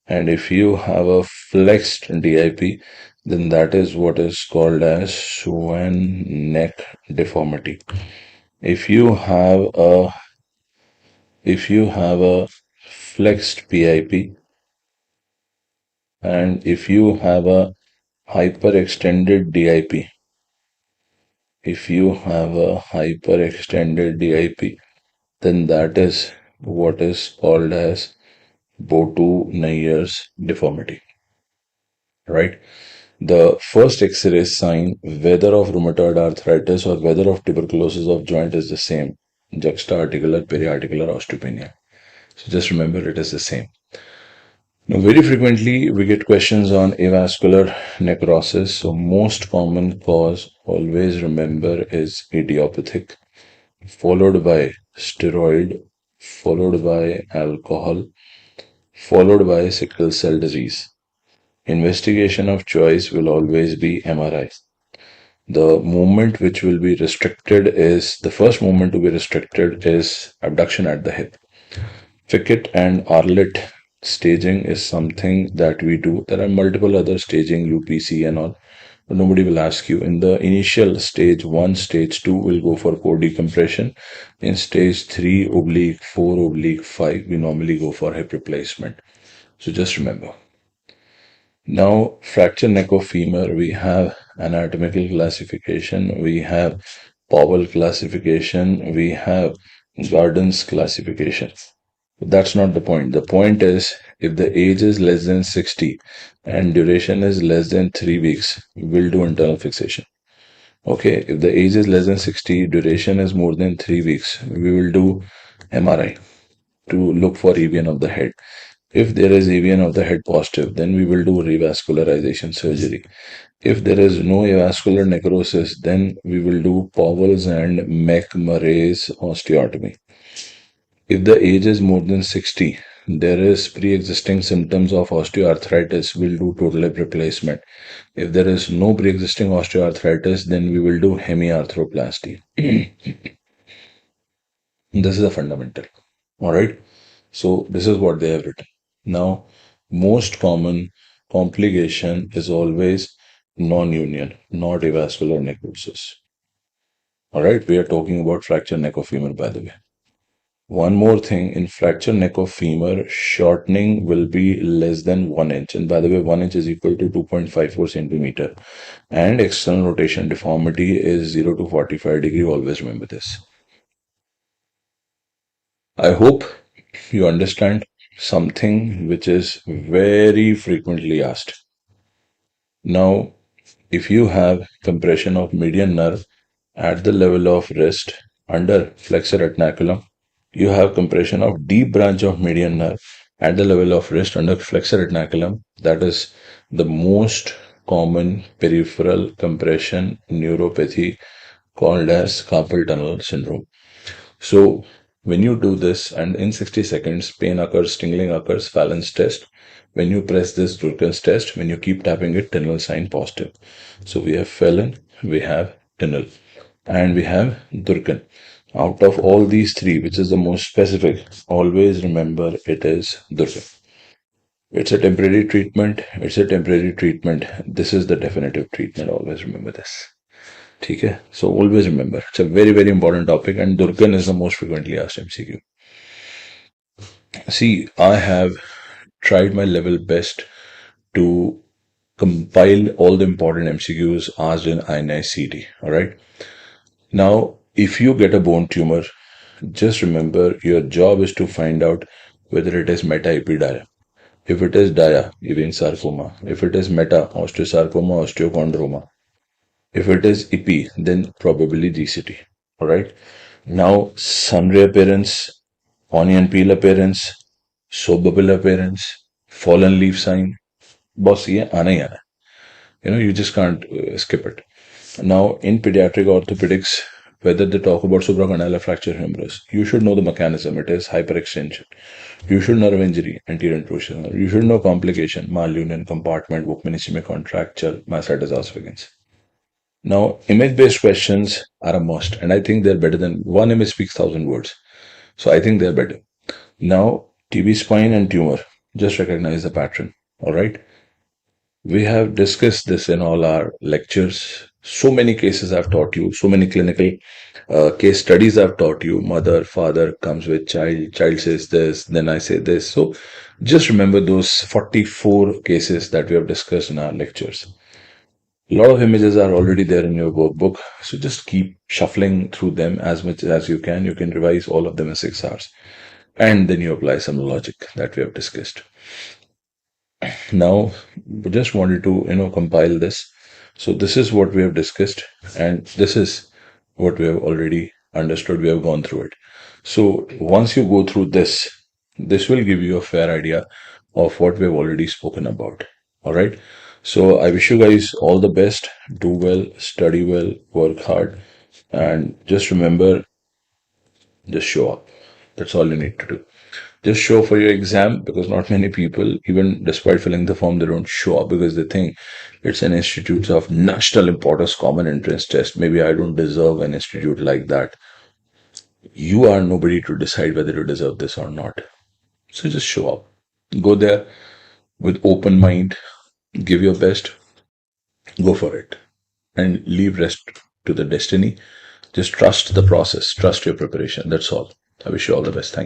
and if you have a flexed DIP, then that is what is called as swan neck deformity. If you have a flexed PIP and if you have a hyperextended DIP, then that is what is called as Botu-Neyer's deformity, right? The first X-ray sign, whether of rheumatoid arthritis or whether of tuberculosis of joint, is the same: juxta-articular, peri-articular osteopenia. So just remember it is the same. Now, very frequently we get questions on avascular necrosis. So most common cause, always remember, is idiopathic, followed by steroid, followed by alcohol, followed by sickle cell disease. Investigation of choice will always be MRI. The movement which will be restricted is, the first movement to be restricted is abduction at the hip. Fickett and Arlett staging is something that we do. There are multiple other staging, UPC and all, but nobody will ask you. In the initial stage 1, stage 2 will go for core decompression. In stage 3/4/5, we normally go for hip replacement. So just remember. Now, fracture neck of femur, we have anatomical classification, we have Powell classification, we have Gardner's classification. But that's not the point. The point is, if the age is less than 60 and duration is less than 3 weeks, we'll do internal fixation. Okay, if the age is less than 60, duration is more than 3 weeks, we will do MRI to look for AVN of the head. If there is AVN of the head positive, then we will do revascularization surgery. If there is no avascular necrosis, then we will do Powell's and McMurray's osteotomy. If the age is more than 60, there is pre-existing symptoms of osteoarthritis, we'll do total hip replacement. If there is no pre-existing osteoarthritis, then we will do hemiarthroplasty. This is a fundamental. All right. So this is what they have written. Now, most common complication is always non-union, not avascular necrosis. All right. We are talking about fracture neck of femur, by the way. One more thing, in fracture neck of femur, shortening will be less than 1 inch. And by the way, 1 inch is equal to 2.54 centimeter. And external rotation deformity is 0 to 45 degree. Always remember this. I hope you understand something which is very frequently asked. Now, if you have compression of median nerve at the level of wrist under flexor retinaculum, you have compression of deep branch of median nerve at the level of wrist under flexor retinaculum. That is the most common peripheral compression neuropathy called as carpal tunnel syndrome. So when you do this and in 60 seconds, pain occurs, tingling occurs, Fallon's test. When you press this Durkin's test, when you keep tapping it, tunnel sign positive. So we have Fallon, we have tunnel, and we have Durkin. Out of all these 3, which is the most specific, always remember it is Durkin. It's a temporary treatment. It's a temporary treatment. This is the definitive treatment. Always remember this. Okay? So always remember, it's a very, very important topic, and Durkin is the most frequently asked MCQ. See, I have tried my level best to compile all the important MCQs asked in INICET. All right. Now, if you get a bone tumor, just remember your job is to find out whether it is meta-epididymic. If it is dia, Ewing sarcoma. If it is meta, osteosarcoma, osteochondroma. If it is EP, then probably GCT. Alright. Now, sun ray appearance, onion peel appearance, soap bubble appearance, fallen leaf sign. Boss, ye aana hi aana. You just can't skip it. Now, in pediatric orthopedics, whether they talk about supracondylar fracture humerus, you should know the mechanism. It is hyperextension. You should know nerve injury, anterior intrusion. You should know complication, malunion compartment, Buchmann contracture, myositis ossificans. Now, image-based questions are a must, and I think they're better than one image speaks 1,000 words. So I think they're better. Now, TB spine and tumor, just recognize the pattern. All right. We have discussed this in all our lectures. So many cases I've taught you, so many clinical case studies I've taught you. Mother, father comes with child, child says this, then I say this. So just remember those 44 cases that we have discussed in our lectures. A lot of images are already there in your workbook, so just keep shuffling through them as much as you can. You can revise all of them in 6 hours. And then you apply some logic that we have discussed. Now, we just wanted to, compile this. So this is what we have discussed, and this is what we have already understood. We have gone through it. So once you go through this will give you a fair idea of what we have already spoken about. All right. So I wish you guys all the best. Do well, study well, work hard, and just remember, just show up. That's all you need to do. Just show for your exam, because not many people, even despite filling the form, they don't show up because they think it's an institute of national importance, common entrance test. Maybe I don't deserve an institute like that. You are nobody to decide whether you deserve this or not. So just show up. Go there with open mind. Give your best. Go for it. And leave rest to the destiny. Just trust the process. Trust your preparation. That's all. I wish you all the best. Thank you.